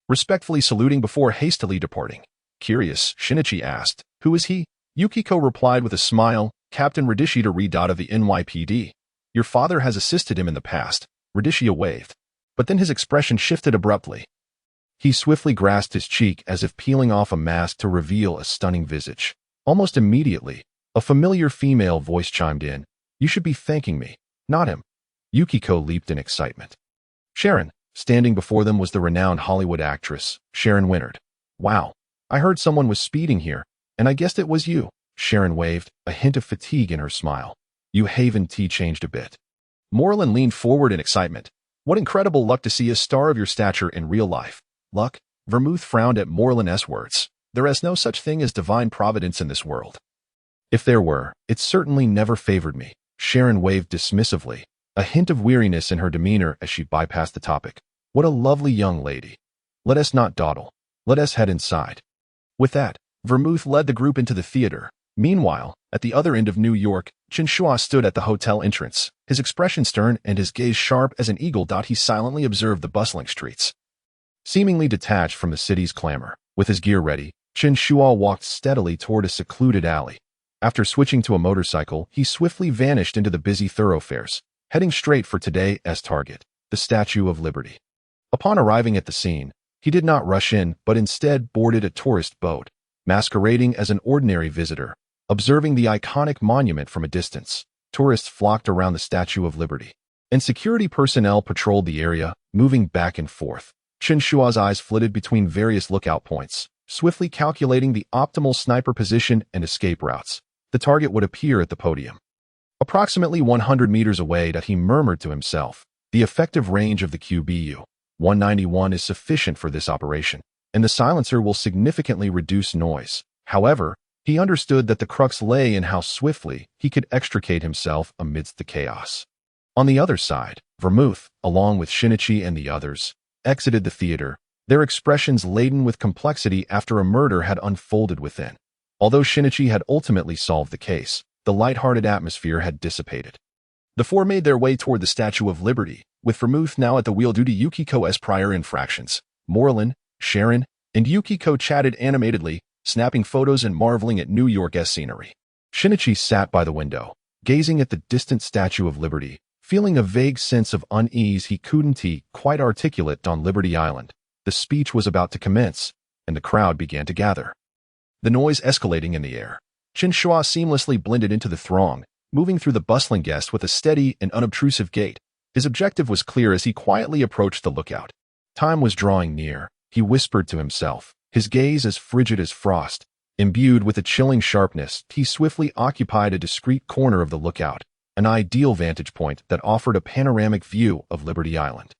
respectfully saluting before hastily departing. Curious, Shinichi asked. Who is he? Yukiko replied with a smile. Captain Radishita Reed of the NYPD. Your father has assisted him in the past. Radishia waved. But then his expression shifted abruptly. He swiftly grasped his cheek as if peeling off a mask to reveal a stunning visage. Almost immediately, a familiar female voice chimed in. You should be thanking me, not him. Yukiko leaped in excitement. Sharon, standing before them was the renowned Hollywood actress, Sharon Winard. Wow, I heard someone was speeding here, and I guessed it was you. Sharon waved, a hint of fatigue in her smile. You Haven tea changed a bit. Moreland leaned forward in excitement. What incredible luck to see a star of your stature in real life. Luck? Vermouth frowned at Moreland's words. There is no such thing as divine providence in this world. If there were, it certainly never favored me. Sharon waved dismissively, a hint of weariness in her demeanor as she bypassed the topic. What a lovely young lady. Let us not dawdle. Let us head inside. With that, Vermouth led the group into the theater. Meanwhile, at the other end of New York, Chen Shuo stood at the hotel entrance, his expression stern and his gaze sharp as an eagle. He silently observed the bustling streets. Seemingly detached from the city's clamor, with his gear ready, Chen Shuo walked steadily toward a secluded alley. After switching to a motorcycle, he swiftly vanished into the busy thoroughfares, heading straight for today's target, the Statue of Liberty. Upon arriving at the scene, he did not rush in, but instead boarded a tourist boat, masquerading as an ordinary visitor. Observing the iconic monument from a distance, tourists flocked around the Statue of Liberty, and security personnel patrolled the area, moving back and forth. Chen Shuo's eyes flitted between various lookout points, swiftly calculating the optimal sniper position and escape routes. The target would appear at the podium, approximately 100 meters away. He murmured to himself. The effective range of the QBU-191 is sufficient for this operation, and the silencer will significantly reduce noise. However, he understood that the crux lay in how swiftly he could extricate himself amidst the chaos. On the other side, Vermouth, along with Shinichi and the others, exited the theater, their expressions laden with complexity after a murder had unfolded within. Although Shinichi had ultimately solved the case, the light-hearted atmosphere had dissipated. The four made their way toward the Statue of Liberty, with Vermouth now at the wheel due to Yukiko's prior infractions. Moreland, Sharon, and Yukiko chatted animatedly, snapping photos and marveling at New York's scenery. Shinichi sat by the window, gazing at the distant Statue of Liberty, feeling a vague sense of unease he couldn't quite articulate. On Liberty Island, the speech was about to commence, and the crowd began to gather. The noise escalating in the air. Chen Shuo seamlessly blended into the throng, moving through the bustling guests with a steady and unobtrusive gait. His objective was clear as he quietly approached the lookout. Time was drawing near, he whispered to himself, his gaze as frigid as frost. Imbued with a chilling sharpness, he swiftly occupied a discreet corner of the lookout, an ideal vantage point that offered a panoramic view of Liberty Island.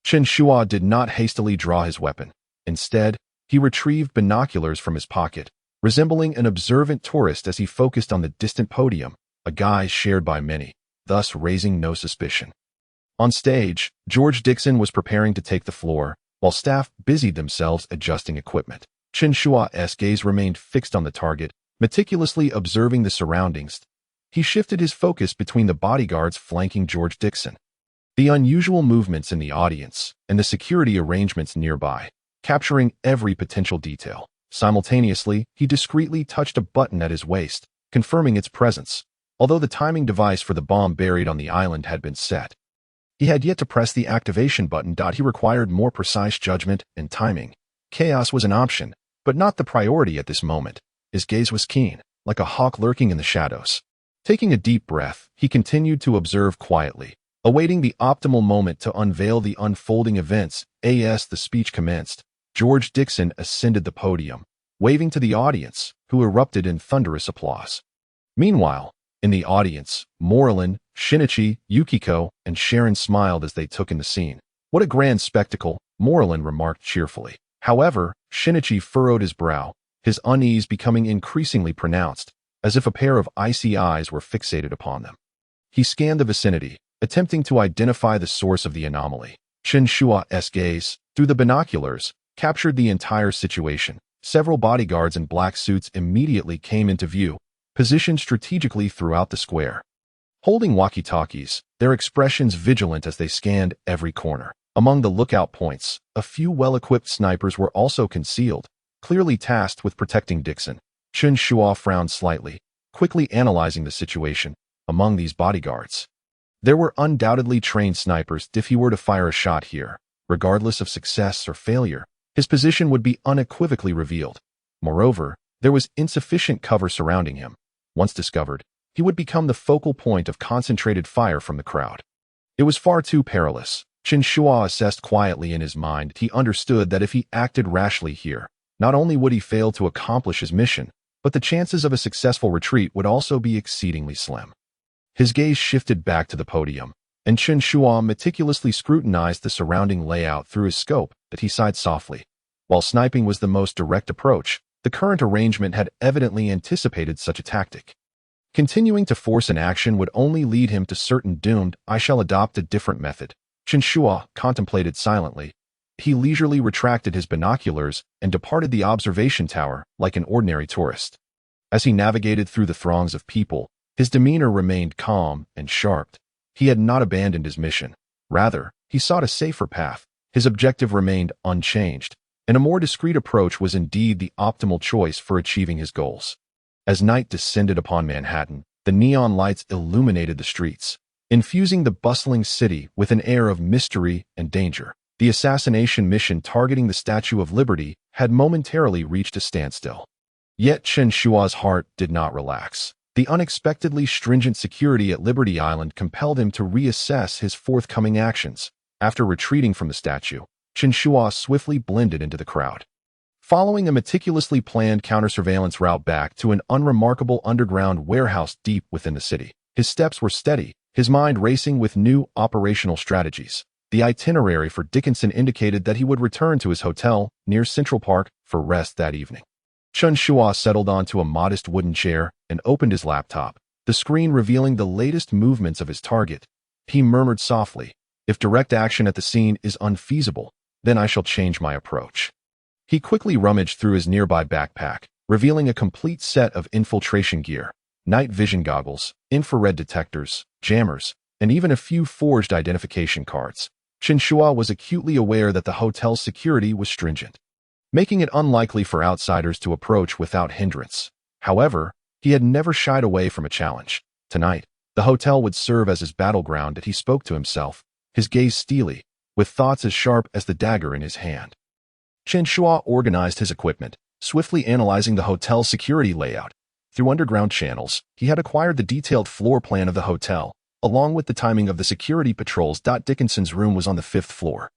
Chen Shuo did not hastily draw his weapon. Instead, he retrieved binoculars from his pocket, resembling an observant tourist as he focused on the distant podium, a guise shared by many, thus raising no suspicion. On stage, George Dixon was preparing to take the floor, while staff busied themselves adjusting equipment. Chen Shuo's gaze remained fixed on the target, meticulously observing the surroundings. He shifted his focus between the bodyguards flanking George Dixon, the unusual movements in the audience, and the security arrangements nearby, capturing every potential detail. Simultaneously, he discreetly touched a button at his waist, confirming its presence. Although the timing device for the bomb buried on the island had been set, he had yet to press the activation button. He required more precise judgment and timing. Chaos was an option, but not the priority at this moment. His gaze was keen, like a hawk lurking in the shadows. Taking a deep breath, he continued to observe quietly, awaiting the optimal moment to unveil the unfolding events. As the speech commenced, George Dixon ascended the podium, waving to the audience, who erupted in thunderous applause. Meanwhile, in the audience, Morlin, Shinichi, Yukiko, and Sharon smiled as they took in the scene. "What a grand spectacle," Morlin remarked cheerfully. However, Shinichi furrowed his brow, his unease becoming increasingly pronounced, as if a pair of icy eyes were fixated upon them. He scanned the vicinity, attempting to identify the source of the anomaly. Chen Shuo's gaze, through the binoculars, captured the entire situation. Several bodyguards in black suits immediately came into view, positioned strategically throughout the square. Holding walkie-talkies, their expressions vigilant as they scanned every corner. Among the lookout points, a few well-equipped snipers were also concealed, clearly tasked with protecting Dixon. Chen Shuo frowned slightly, quickly analyzing the situation. Among these bodyguards, there were undoubtedly trained snipers. If he were to fire a shot here, regardless of success or failure, his position would be unequivocally revealed. Moreover, there was insufficient cover surrounding him. Once discovered, he would become the focal point of concentrated fire from the crowd. It was far too perilous. Chen Shuo assessed quietly in his mind. He understood that if he acted rashly here, not only would he fail to accomplish his mission, but the chances of a successful retreat would also be exceedingly slim. His gaze shifted back to the podium, and Chen Shuo meticulously scrutinized the surrounding layout through his scope. That he sighed softly. While sniping was the most direct approach, the current arrangement had evidently anticipated such a tactic. Continuing to force an action would only lead him to certain doom. "I shall adopt a different method." Chen Shuo contemplated silently. He leisurely retracted his binoculars and departed the observation tower like an ordinary tourist. As he navigated through the throngs of people, his demeanor remained calm and sharp. He had not abandoned his mission. Rather, he sought a safer path. His objective remained unchanged, and a more discreet approach was indeed the optimal choice for achieving his goals. As night descended upon Manhattan, the neon lights illuminated the streets, infusing the bustling city with an air of mystery and danger. The assassination mission targeting the Statue of Liberty had momentarily reached a standstill. Yet Chen Shuo's heart did not relax. The unexpectedly stringent security at Liberty Island compelled him to reassess his forthcoming actions. After retreating from the statue, Chen Shuo swiftly blended into the crowd. Following a meticulously planned counter-surveillance route back to an unremarkable underground warehouse deep within the city, his steps were steady, his mind racing with new operational strategies. The itinerary for Dickinson indicated that he would return to his hotel near Central Park for rest that evening. Chen Shuo settled onto a modest wooden chair and opened his laptop, the screen revealing the latest movements of his target. He murmured softly, "If direct action at the scene is unfeasible, then I shall change my approach." He quickly rummaged through his nearby backpack, revealing a complete set of infiltration gear, night vision goggles, infrared detectors, jammers, and even a few forged identification cards. Chen Shuo was acutely aware that the hotel's security was stringent, making it unlikely for outsiders to approach without hindrance. However, he had never shied away from a challenge. Tonight, the hotel would serve as his battleground. That he spoke to himself, his gaze steely, with thoughts as sharp as the dagger in his hand. Chen Shuo organized his equipment, swiftly analyzing the hotel's security layout. Through underground channels, he had acquired the detailed floor plan of the hotel, along with the timing of the security patrols. Dickinson's room was on the 5th floor.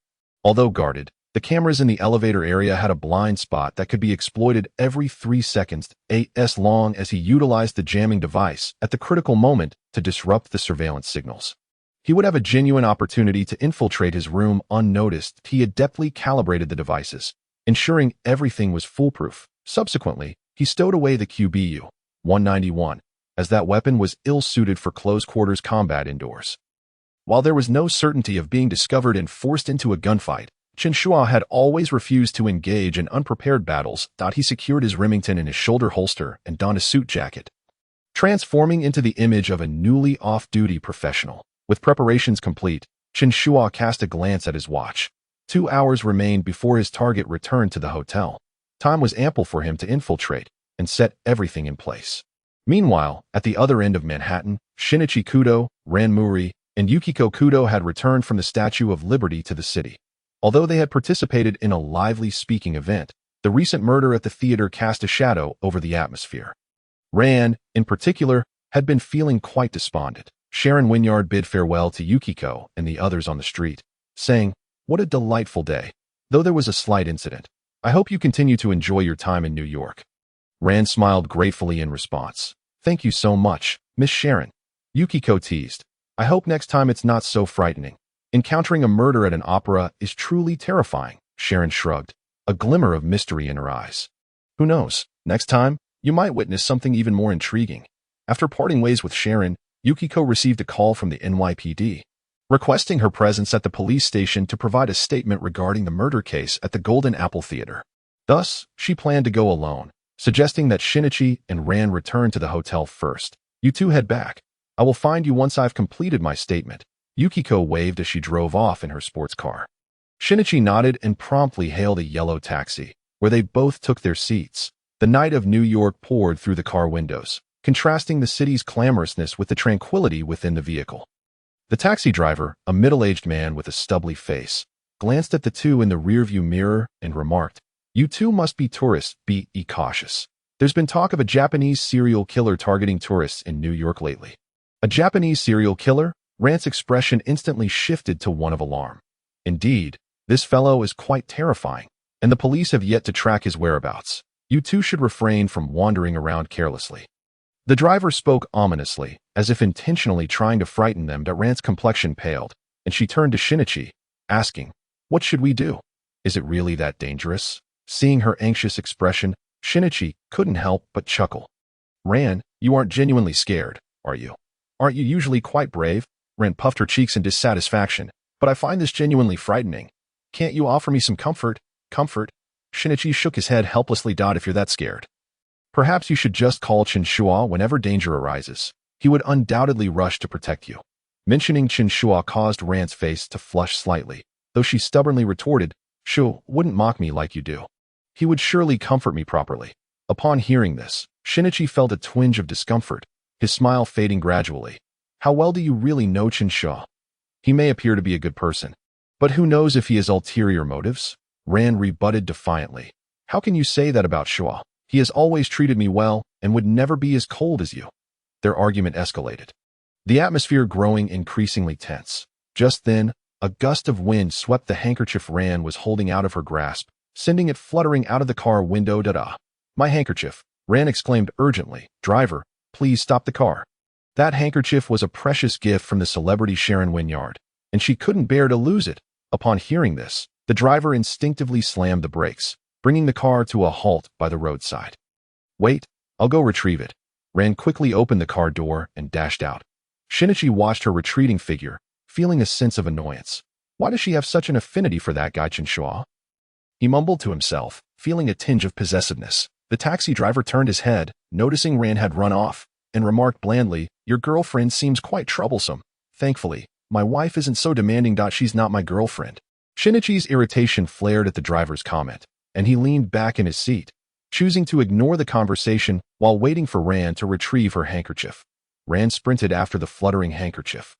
Although guarded, the cameras in the elevator area had a blind spot that could be exploited every 3 seconds, as long as he utilized the jamming device at the critical moment to disrupt the surveillance signals. He would have a genuine opportunity to infiltrate his room unnoticed. He adeptly calibrated the devices, ensuring everything was foolproof. Subsequently, he stowed away the QBU-191, as that weapon was ill-suited for close-quarters combat indoors. While there was no certainty of being discovered and forced into a gunfight, Chen Shuo had always refused to engage in unprepared battles. He secured his Remington in his shoulder holster and donned a suit jacket, transforming into the image of a newly off-duty professional. With preparations complete, Chen Shuo cast a glance at his watch. 2 hours remained before his target returned to the hotel. Time was ample for him to infiltrate and set everything in place. Meanwhile, at the other end of Manhattan, Shinichi Kudo, Ran Muri, and Yukiko Kudo had returned from the Statue of Liberty to the city. Although they had participated in a lively speaking event, The recent murder at the theater cast a shadow over the atmosphere. Ran, in particular, had been feeling quite despondent. Sharon Wynyard bid farewell to Yukiko and the others on the street, saying, "What a delightful day, though there was a slight incident. I hope you continue to enjoy your time in New York." Rand smiled gratefully in response. "Thank you so much, Miss Sharon." Yukiko teased, "I hope next time it's not so frightening. Encountering a murder at an opera is truly terrifying." Sharon shrugged, a glimmer of mystery in her eyes. "Who knows, next time, you might witness something even more intriguing." After parting ways with Sharon, Yukiko received a call from the NYPD, requesting her presence at the police station to provide a statement regarding the murder case at the Golden Apple Theater. Thus, she planned to go alone, suggesting that Shinichi and Ran return to the hotel first. "You two head back. I will find you once I've completed my statement." Yukiko waved as she drove off in her sports car. Shinichi nodded and promptly hailed a yellow taxi, where they both took their seats. The night of New York poured through the car windows, contrasting the city's clamorousness with the tranquility within the vehicle. The taxi driver, a middle-aged man with a stubbly face, glanced at the two in the rearview mirror and remarked, "You two must be tourists, be cautious. There's been talk of a Japanese serial killer targeting tourists in New York lately." "A Japanese serial killer?" Rand's expression instantly shifted to one of alarm. "Indeed, this fellow is quite terrifying, and the police have yet to track his whereabouts. You two should refrain from wandering around carelessly." The driver spoke ominously, as if intentionally trying to frighten them, but Rand's complexion paled, and she turned to Shinichi, asking, "What should we do? Is it really that dangerous?" Seeing her anxious expression, Shinichi couldn't help but chuckle. "Ran, you aren't genuinely scared, are you? Aren't you usually quite brave?" Ran puffed her cheeks in dissatisfaction. "But I find this genuinely frightening. Can't you offer me some comfort?" "Comfort?" Shinichi shook his head helplessly. "If you're that scared, perhaps you should just call Chen Shuo whenever danger arises. He would undoubtedly rush to protect you." Mentioning Chen Shuo caused Rand's face to flush slightly, though she stubbornly retorted, "Shuo wouldn't mock me like you do. He would surely comfort me properly." Upon hearing this, Shinichi felt a twinge of discomfort, his smile fading gradually. "How well do you really know Chen Shuo? He may appear to be a good person, but who knows if he has ulterior motives?" Rand rebutted defiantly. "How can you say that about Shuo? He has always treated me well and would never be as cold as you." Their argument escalated, the atmosphere growing increasingly tense. Just then, a gust of wind swept the handkerchief Rand was holding out of her grasp, sending it fluttering out of the car window. "Da-da! My handkerchief!" Rand exclaimed urgently. "Driver, please stop the car." That handkerchief was a precious gift from the celebrity Sharon Wynyard, and she couldn't bear to lose it. Upon hearing this, the driver instinctively slammed the brakes, bringing the car to a halt by the roadside. "Wait, I'll go retrieve it." Rand quickly opened the car door and dashed out. Shinichi watched her retreating figure, feeling a sense of annoyance. Why does she have such an affinity for that guy Chen Shuo? He mumbled to himself, feeling a tinge of possessiveness. The taxi driver turned his head, noticing Rand had run off, and remarked blandly, "Your girlfriend seems quite troublesome. Thankfully, my wife isn't so demanding. She's not my girlfriend." Shinichi's irritation flared at the driver's comment, and he leaned back in his seat, choosing to ignore the conversation while waiting for Rand to retrieve her handkerchief. Rand sprinted after the fluttering handkerchief,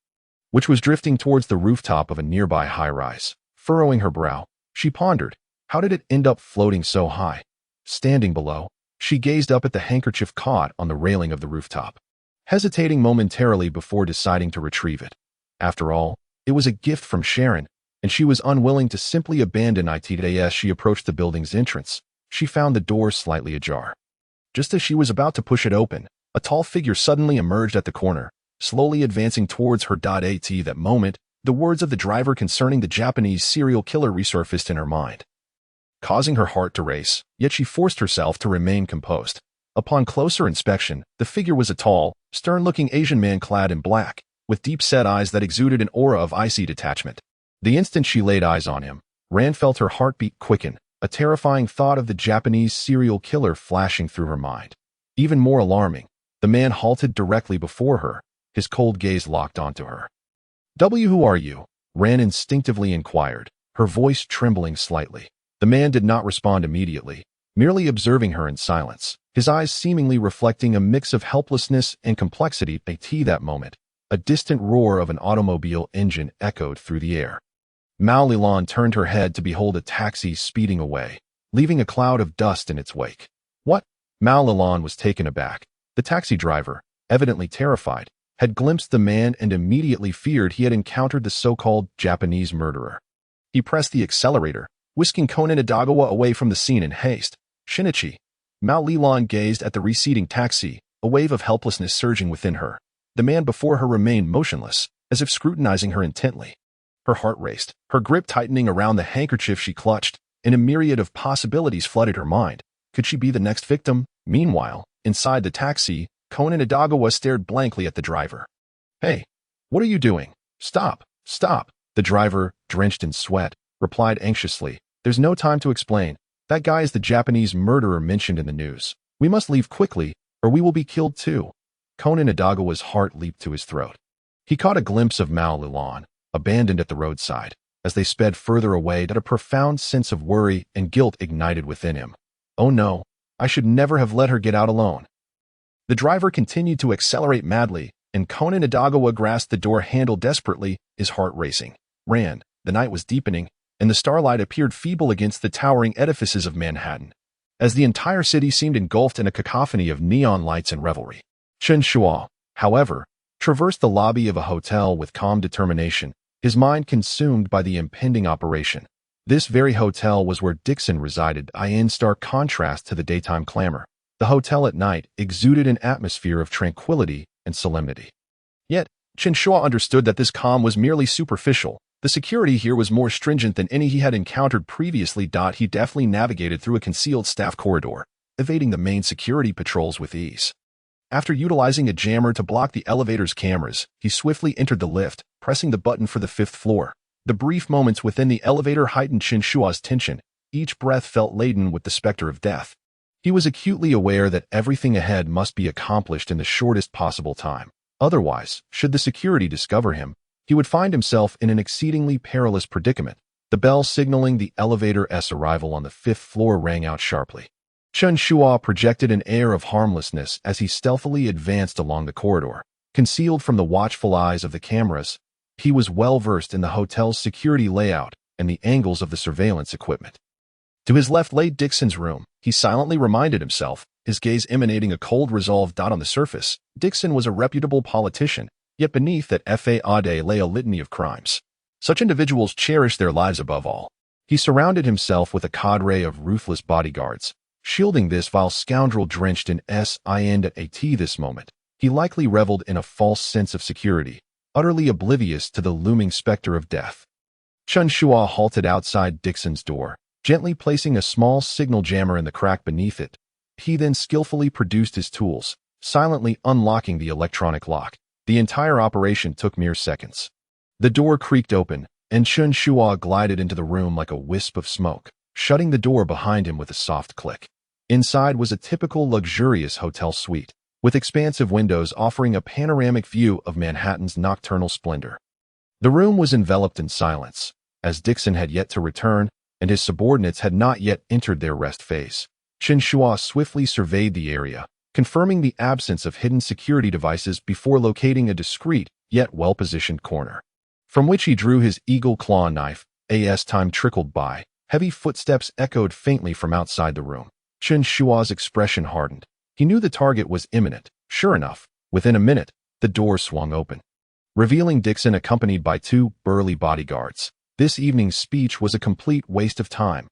which was drifting towards the rooftop of a nearby high-rise. Furrowing her brow, she pondered, how did it end up floating so high? Standing below, she gazed up at the handkerchief caught on the railing of the rooftop, hesitating momentarily before deciding to retrieve it. After all, it was a gift from Sharon, and she was unwilling to simply abandon it. As she approached the building's entrance, she found the door slightly ajar. Just as she was about to push it open, a tall figure suddenly emerged at the corner, slowly advancing towards her. At that moment, the words of the driver concerning the Japanese serial killer resurfaced in her mind, causing her heart to race, yet she forced herself to remain composed. Upon closer inspection, the figure was a tall, stern-looking Asian man clad in black, with deep-set eyes that exuded an aura of icy detachment. The instant she laid eyes on him, Rand felt her heartbeat quicken, a terrifying thought of the Japanese serial killer flashing through her mind. Even more alarming, the man halted directly before her, his cold gaze locked onto her. "Who are you?" Rand instinctively inquired, her voice trembling slightly. The man did not respond immediately, merely observing her in silence, his eyes seemingly reflecting a mix of helplessness and complexity. At that moment, a distant roar of an automobile engine echoed through the air. Mao Lilan turned her head to behold a taxi speeding away, leaving a cloud of dust in its wake. What? Mao Lilan was taken aback. The taxi driver, evidently terrified, had glimpsed the man and immediately feared he had encountered the so-called Japanese murderer. He pressed the accelerator, whisking Conan Edagawa away from the scene in haste. Shinichi. Mao Lilan gazed at the receding taxi, a wave of helplessness surging within her. The man before her remained motionless, as if scrutinizing her intently. Her heart raced, her grip tightening around the handkerchief she clutched, and a myriad of possibilities flooded her mind. Could she be the next victim? Meanwhile, inside the taxi, Conan Edagawa stared blankly at the driver. Hey, what are you doing? Stop, stop. The driver, drenched in sweat, replied anxiously. There's no time to explain. That guy is the Japanese murderer mentioned in the news. We must leave quickly, or we will be killed too. Conan Edagawa's heart leaped to his throat. He caught a glimpse of Mao Lilan, abandoned at the roadside. As they sped further away, that a profound sense of worry and guilt ignited within him. Oh no, I should never have let her get out alone. The driver continued to accelerate madly, and Conan Edagawa grasped the door handle desperately, his heart racing. Ran. The night was deepening, and the starlight appeared feeble against the towering edifices of Manhattan, as the entire city seemed engulfed in a cacophony of neon lights and revelry. Chen Shuo, however, traversed the lobby of a hotel with calm determination, his mind consumed by the impending operation. This very hotel was where Dixon resided, in stark contrast to the daytime clamor. The hotel at night exuded an atmosphere of tranquility and solemnity. Yet, Chen Shuo understood that this calm was merely superficial. The security here was more stringent than any he had encountered previously. He deftly navigated through a concealed staff corridor, evading the main security patrols with ease. After utilizing a jammer to block the elevator's cameras, he swiftly entered the lift, pressing the button for the 5th floor. The brief moments within the elevator heightened Chen Shuo's tension. Each breath felt laden with the specter of death. He was acutely aware that everything ahead must be accomplished in the shortest possible time. Otherwise, should the security discover him, he would find himself in an exceedingly perilous predicament. The bell signaling the elevator's arrival on the 5th floor rang out sharply. Chen Shuo projected an air of harmlessness as he stealthily advanced along the corridor. Concealed from the watchful eyes of the cameras, he was well versed in the hotel's security layout and the angles of the surveillance equipment. To his left lay Dixon's room. He silently reminded himself, his gaze emanating a cold resolve. On the surface, Dixon was a reputable politician, yet beneath that facade lay a litany of crimes. Such individuals cherish their lives above all. He surrounded himself with a cadre of ruthless bodyguards, shielding this vile scoundrel drenched in sin this moment. He likely reveled in a false sense of security, utterly oblivious to the looming specter of death. Chen Shuo halted outside Dixon's door, gently placing a small signal jammer in the crack beneath it. He then skillfully produced his tools, silently unlocking the electronic lock. The entire operation took mere seconds. The door creaked open, and Chen Shuo glided into the room like a wisp of smoke, shutting the door behind him with a soft click. Inside was a typical luxurious hotel suite, with expansive windows offering a panoramic view of Manhattan's nocturnal splendor. The room was enveloped in silence, as Dixon had yet to return, and his subordinates had not yet entered their rest phase. Chen Shuo swiftly surveyed the area, confirming the absence of hidden security devices before locating a discreet, yet well-positioned corner, from which he drew his eagle claw knife. As time trickled by, heavy footsteps echoed faintly from outside the room. Chen Shuo's expression hardened. He knew the target was imminent. Sure enough, within a minute, the door swung open, revealing Dixon accompanied by 2 burly bodyguards. This evening's speech was a complete waste of time.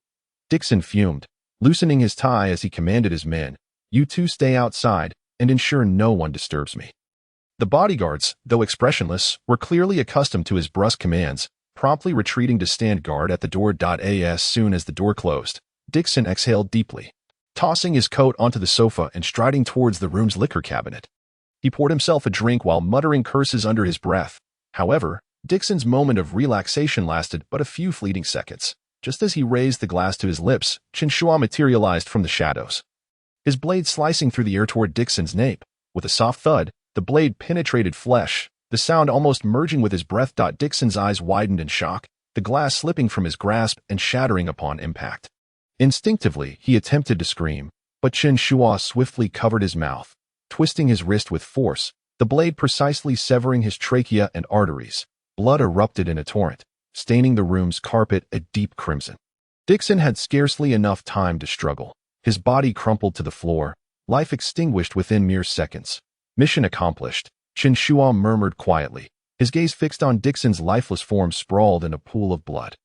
Dixon fumed, loosening his tie as he commanded his men, "You two stay outside and ensure no one disturbs me." The bodyguards, though expressionless, were clearly accustomed to his brusque commands, promptly retreating to stand guard at the door. As soon as the door closed, Dixon exhaled deeply, tossing his coat onto the sofa and striding towards the room's liquor cabinet. He poured himself a drink while muttering curses under his breath. However, Dixon's moment of relaxation lasted but a few fleeting seconds. Just as he raised the glass to his lips, Chen Shuo materialized from the shadows, his blade slicing through the air toward Dixon's nape. With a soft thud, the blade penetrated flesh, the sound almost merging with his breath. Dixon's eyes widened in shock, the glass slipping from his grasp and shattering upon impact. Instinctively, he attempted to scream, but Chen Shuo swiftly covered his mouth, twisting his wrist with force, the blade precisely severing his trachea and arteries. Blood erupted in a torrent, staining the room's carpet a deep crimson. Dixon had scarcely enough time to struggle. His body crumpled to the floor, life extinguished within mere seconds. Mission accomplished, Chen Shuo murmured quietly, his gaze fixed on Dixon's lifeless form sprawled in a pool of blood.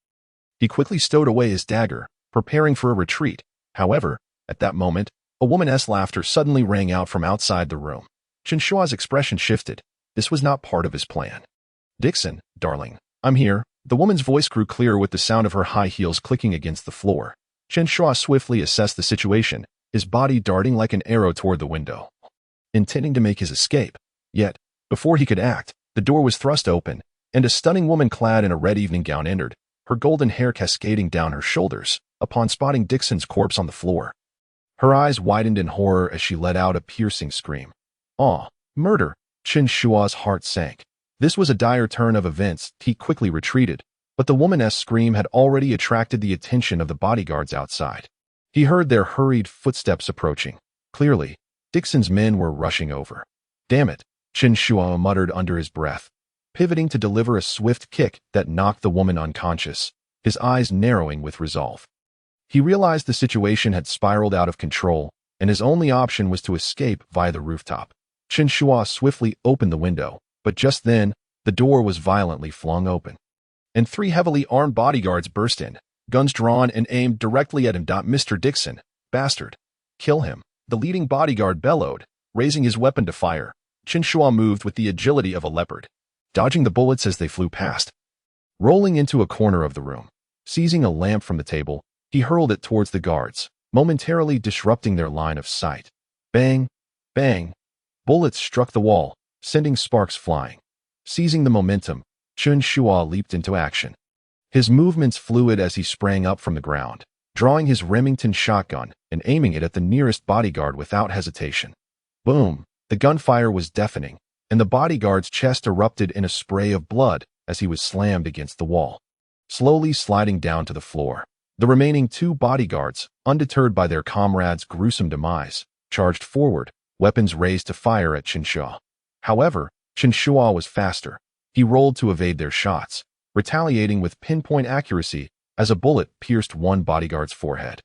He quickly stowed away his dagger, preparing for a retreat. However, at that moment, a woman's laughter suddenly rang out from outside the room. Chen Shuo's expression shifted. This was not part of his plan. "Dixon, darling, I'm here." The woman's voice grew clearer with the sound of her high heels clicking against the floor. Chen Shuo swiftly assessed the situation, his body darting like an arrow toward the window, intending to make his escape. Yet, before he could act, the door was thrust open, and a stunning woman clad in a red evening gown entered, her golden hair cascading down her shoulders, upon spotting Dixon's corpse on the floor. Her eyes widened in horror as she let out a piercing scream. "Aw, murder!" Chen Shuo's heart sank. This was a dire turn of events. He quickly retreated, but the woman's scream had already attracted the attention of the bodyguards outside. He heard their hurried footsteps approaching. Clearly, Dixon's men were rushing over. "Damn it," Chen Shuo muttered under his breath, pivoting to deliver a swift kick that knocked the woman unconscious, his eyes narrowing with resolve. He realized the situation had spiraled out of control, and his only option was to escape via the rooftop. Chen Shuo swiftly opened the window, but just then, the door was violently flung open, and 3 heavily armed bodyguards burst in, guns drawn and aimed directly at him. "Mr. Dixon, bastard. Kill him," the leading bodyguard bellowed, raising his weapon to fire. Chen Shuo moved with the agility of a leopard, dodging the bullets as they flew past. Rolling into a corner of the room, seizing a lamp from the table, he hurled it towards the guards, momentarily disrupting their line of sight. Bang! Bang! Bullets struck the wall, sending sparks flying. Seizing the momentum, Chen Shuo leaped into action. His movements fluid as he sprang up from the ground, drawing his Remington shotgun and aiming it at the nearest bodyguard without hesitation. Boom! The gunfire was deafening, and the bodyguard's chest erupted in a spray of blood as he was slammed against the wall, slowly sliding down to the floor. The remaining 2 bodyguards, undeterred by their comrades' gruesome demise, charged forward, weapons raised to fire at Chen Shuo. However, Chen Shuo was faster. He rolled to evade their shots, retaliating with pinpoint accuracy as a bullet pierced one bodyguard's forehead,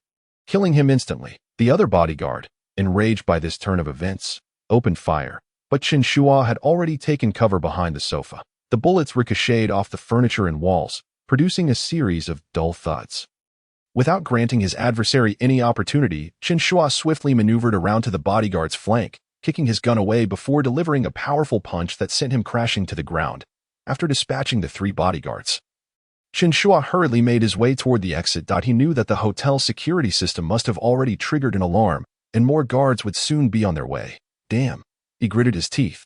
killing him instantly. The other bodyguard, enraged by this turn of events, opened fire, but Chen Shuo had already taken cover behind the sofa. The bullets ricocheted off the furniture and walls, producing a series of dull thuds. Without granting his adversary any opportunity, Chen Shuo swiftly maneuvered around to the bodyguard's flank, kicking his gun away before delivering a powerful punch that sent him crashing to the ground. After dispatching the 3 bodyguards, Chen Shuo hurriedly made his way toward the exit. He knew that the hotel's security system must have already triggered an alarm, and more guards would soon be on their way. Damn, he gritted his teeth,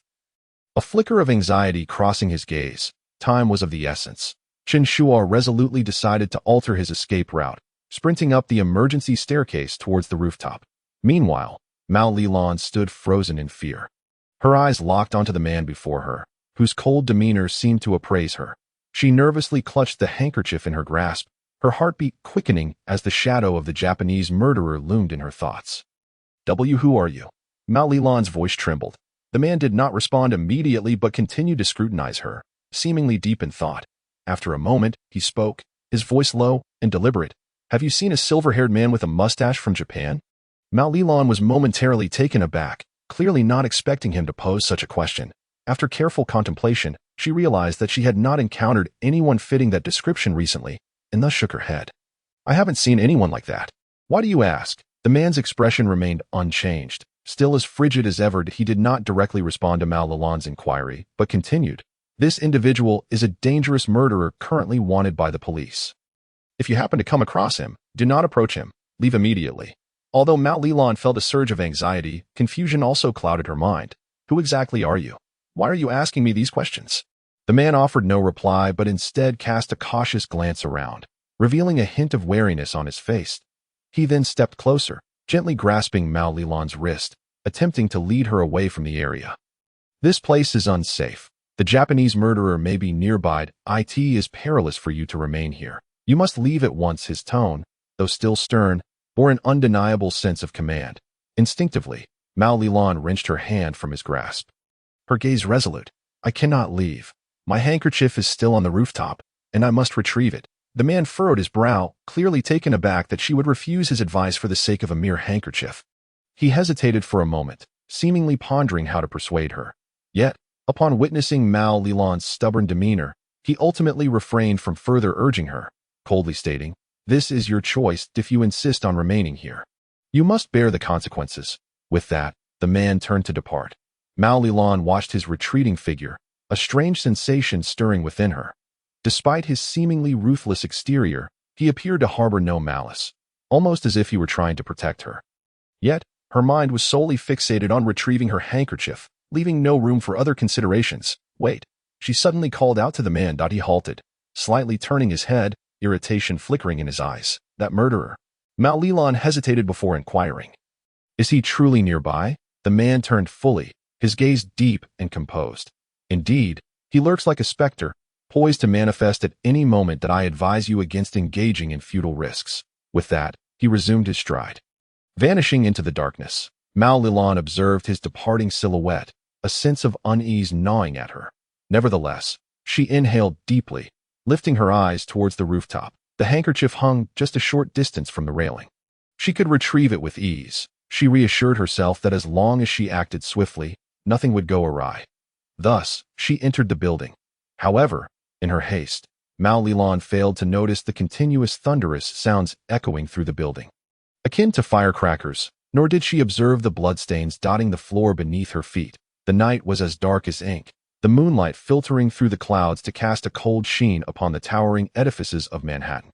a flicker of anxiety crossing his gaze. Time was of the essence. Chen Shuo resolutely decided to alter his escape route, sprinting up the emergency staircase towards the rooftop. Meanwhile, Mao Lilan stood frozen in fear. Her eyes locked onto the man before her, whose cold demeanor seemed to appraise her. She nervously clutched the handkerchief in her grasp, her heartbeat quickening as the shadow of the Japanese murderer loomed in her thoughts. Who are you?" Mao Lilan's voice trembled. The man did not respond immediately but continued to scrutinize her, seemingly deep in thought. After a moment, he spoke, his voice low and deliberate. "Have you seen a silver-haired man with a mustache from Japan?" Mao Lilan was momentarily taken aback, clearly not expecting him to pose such a question. After careful contemplation, she realized that she had not encountered anyone fitting that description recently, and thus shook her head. "I haven't seen anyone like that. Why do you ask?" The man's expression remained unchanged. Still as frigid as ever, he did not directly respond to Mao Lilan's inquiry, but continued. "This individual is a dangerous murderer currently wanted by the police. If you happen to come across him, do not approach him. Leave immediately." Although Mao Lilan felt a surge of anxiety, confusion also clouded her mind. "Who exactly are you? Why are you asking me these questions?" The man offered no reply but instead cast a cautious glance around, revealing a hint of wariness on his face. He then stepped closer, gently grasping Mao Lilan's wrist, attempting to lead her away from the area. "This place is unsafe. The Japanese murderer may be nearby. It is perilous for you to remain here. You must leave at once." His tone, though still stern, bore an undeniable sense of command. Instinctively, Mao Lilan wrenched her hand from his grasp, her gaze resolute. "I cannot leave. My handkerchief is still on the rooftop, and I must retrieve it." The man furrowed his brow, clearly taken aback that she would refuse his advice for the sake of a mere handkerchief. He hesitated for a moment, seemingly pondering how to persuade her. Yet, upon witnessing Mao Lilan's stubborn demeanor, he ultimately refrained from further urging her, coldly stating, "This is your choice if you insist on remaining here. You must bear the consequences." With that, the man turned to depart. Mao Lilan watched his retreating figure, a strange sensation stirring within her. Despite his seemingly ruthless exterior, he appeared to harbor no malice, almost as if he were trying to protect her. Yet, her mind was solely fixated on retrieving her handkerchief, leaving no room for other considerations. "Wait," she suddenly called out to the man. He halted, slightly turning his head, irritation flickering in his eyes. "That murderer." Mao Lilan hesitated before inquiring. "Is he truly nearby?" The man turned fully, his gaze deep and composed. "Indeed, he lurks like a specter, poised to manifest at any moment. That I advise you against engaging in futile risks." With that, he resumed his stride. Vanishing into the darkness, Mao Lilan observed his departing silhouette, a sense of unease gnawing at her. Nevertheless, she inhaled deeply, lifting her eyes towards the rooftop. The handkerchief hung just a short distance from the railing. She could retrieve it with ease. She reassured herself that as long as she acted swiftly, nothing would go awry. Thus, she entered the building. However, in her haste, Mao Lilan failed to notice the continuous thunderous sounds echoing through the building, akin to firecrackers, nor did she observe the bloodstains dotting the floor beneath her feet. The night was as dark as ink, the moonlight filtering through the clouds to cast a cold sheen upon the towering edifices of Manhattan.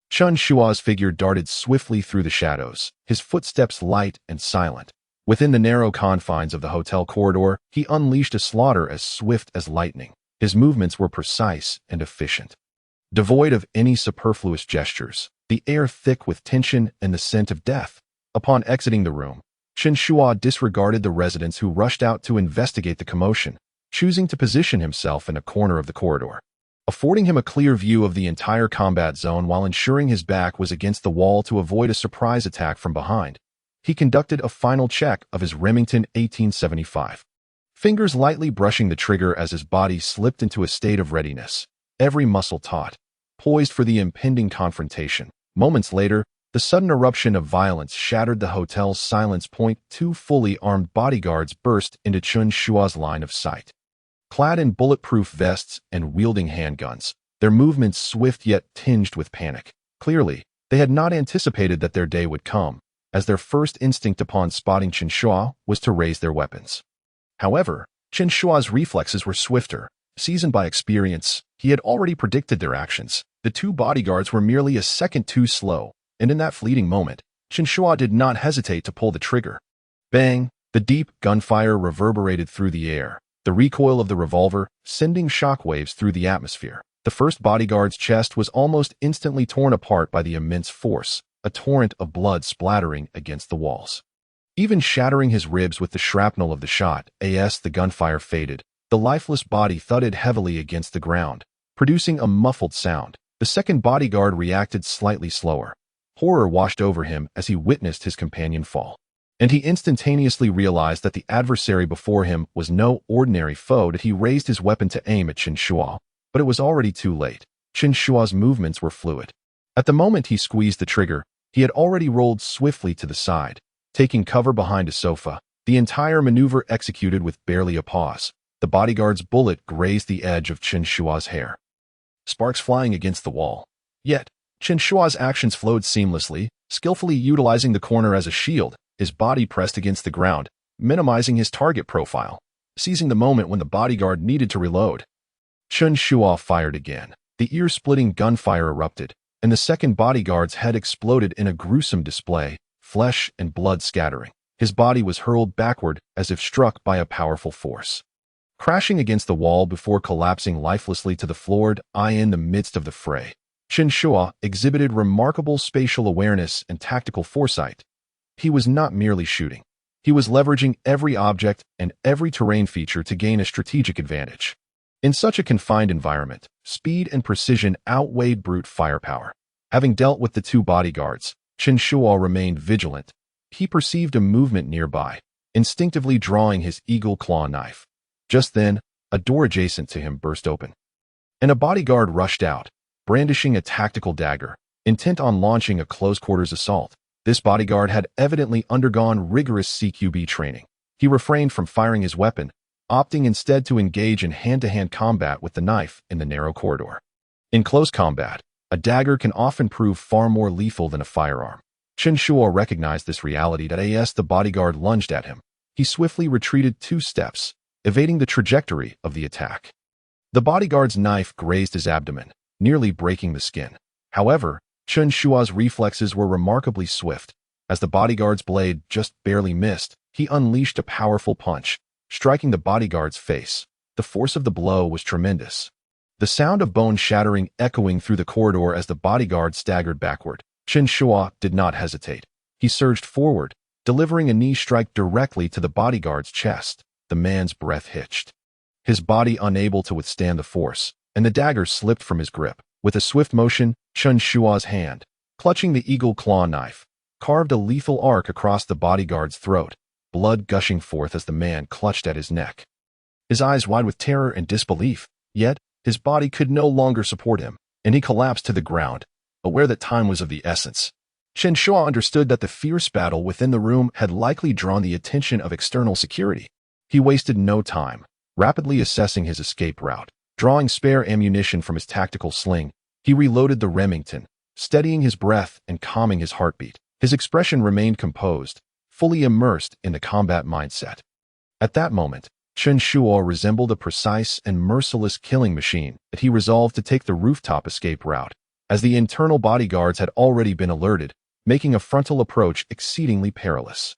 Chen Shuo's figure darted swiftly through the shadows, his footsteps light and silent. Within the narrow confines of the hotel corridor, he unleashed a slaughter as swift as lightning. His movements were precise and efficient, devoid of any superfluous gestures, the air thick with tension and the scent of death. Upon exiting the room, Chen Shuo disregarded the residents who rushed out to investigate the commotion, choosing to position himself in a corner of the corridor, affording him a clear view of the entire combat zone while ensuring his back was against the wall to avoid a surprise attack from behind. He conducted a final check of his Remington 1875, fingers lightly brushing the trigger as his body slipped into a state of readiness, every muscle taut, poised for the impending confrontation. Moments later, the sudden eruption of violence shattered the hotel's silence. Two fully armed bodyguards burst into Chen Shuo's line of sight. Clad in bulletproof vests and wielding handguns, their movements swift yet tinged with panic. Clearly, they had not anticipated that their day would come, as their first instinct upon spotting Chen Shuo was to raise their weapons. However, Chen Shuo's reflexes were swifter. Seasoned by experience, he had already predicted their actions. The two bodyguards were merely a second too slow, and in that fleeting moment, Chen Shuo did not hesitate to pull the trigger. Bang! The deep gunfire reverberated through the air, the recoil of the revolver sending shockwaves through the atmosphere. The first bodyguard's chest was almost instantly torn apart by the immense force, a torrent of blood splattering against the walls, even shattering his ribs with the shrapnel of the shot. As the gunfire faded, the lifeless body thudded heavily against the ground, producing a muffled sound. The second bodyguard reacted slightly slower. Horror washed over him as he witnessed his companion fall, and he instantaneously realized that the adversary before him was no ordinary foe. He raised his weapon to aim at Chen Shuo, but it was already too late. Chen Shuo's movements were fluid. At the moment he squeezed the trigger, he had already rolled swiftly to the side, taking cover behind a sofa, the entire maneuver executed with barely a pause. The bodyguard's bullet grazed the edge of Chen Shuo's hair, sparks flying against the wall. Yet, Chen Shuo's actions flowed seamlessly, skillfully utilizing the corner as a shield, his body pressed against the ground, minimizing his target profile, seizing the moment when the bodyguard needed to reload. Chen Shuo fired again. The ear-splitting gunfire erupted, and the second bodyguard's head exploded in a gruesome display, flesh and blood scattering. His body was hurled backward as if struck by a powerful force, crashing against the wall before collapsing lifelessly to the floor. In the midst of the fray, Chen Shuo exhibited remarkable spatial awareness and tactical foresight. He was not merely shooting. He was leveraging every object and every terrain feature to gain a strategic advantage. In such a confined environment, speed and precision outweighed brute firepower. Having dealt with the two bodyguards, Chen Shuo remained vigilant. He perceived a movement nearby, instinctively drawing his eagle claw knife. Just then, a door adjacent to him burst open, and a bodyguard rushed out. brandishing a tactical dagger, intent on launching a close-quarters assault. This bodyguard had evidently undergone rigorous CQB training. He refrained from firing his weapon, opting instead to engage in hand-to-hand combat with the knife in the narrow corridor. In close combat, a dagger can often prove far more lethal than a firearm. Chen Shuo recognized this reality as the bodyguard lunged at him. He swiftly retreated 2 steps, evading the trajectory of the attack. The bodyguard's knife grazed his abdomen, nearly breaking the skin. However, Chen Shuo's reflexes were remarkably swift. As the bodyguard's blade just barely missed, he unleashed a powerful punch, striking the bodyguard's face. The force of the blow was tremendous. The sound of bone shattering echoing through the corridor as the bodyguard staggered backward. Chen Shuo did not hesitate. He surged forward, delivering a knee strike directly to the bodyguard's chest. The man's breath hitched, his body unable to withstand the force, and the dagger slipped from his grip. With a swift motion, Chen Shuo's hand, clutching the eagle claw knife, carved a lethal arc across the bodyguard's throat, blood gushing forth as the man clutched at his neck. His eyes wide with terror and disbelief, yet his body could no longer support him, and he collapsed to the ground, aware that time was of the essence. Chen Shuo understood that the fierce battle within the room had likely drawn the attention of external security. He wasted no time, rapidly assessing his escape route. Drawing spare ammunition from his tactical sling, he reloaded the Remington, steadying his breath and calming his heartbeat. His expression remained composed, fully immersed in the combat mindset. At that moment, Chen Shuo resembled a precise and merciless killing machine that he resolved to take the rooftop escape route, as the internal bodyguards had already been alerted, making a frontal approach exceedingly perilous.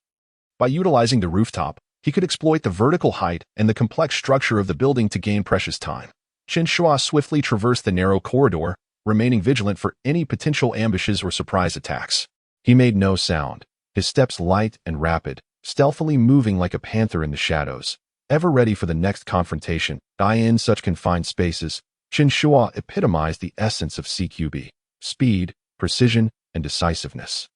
By utilizing the rooftop, he could exploit the vertical height and the complex structure of the building to gain precious time. Chen Shuo swiftly traversed the narrow corridor, remaining vigilant for any potential ambushes or surprise attacks. He made no sound, his steps light and rapid, stealthily moving like a panther in the shadows, ever ready for the next confrontation. In such confined spaces, Chen Shuo epitomized the essence of CQB: speed, precision, and decisiveness.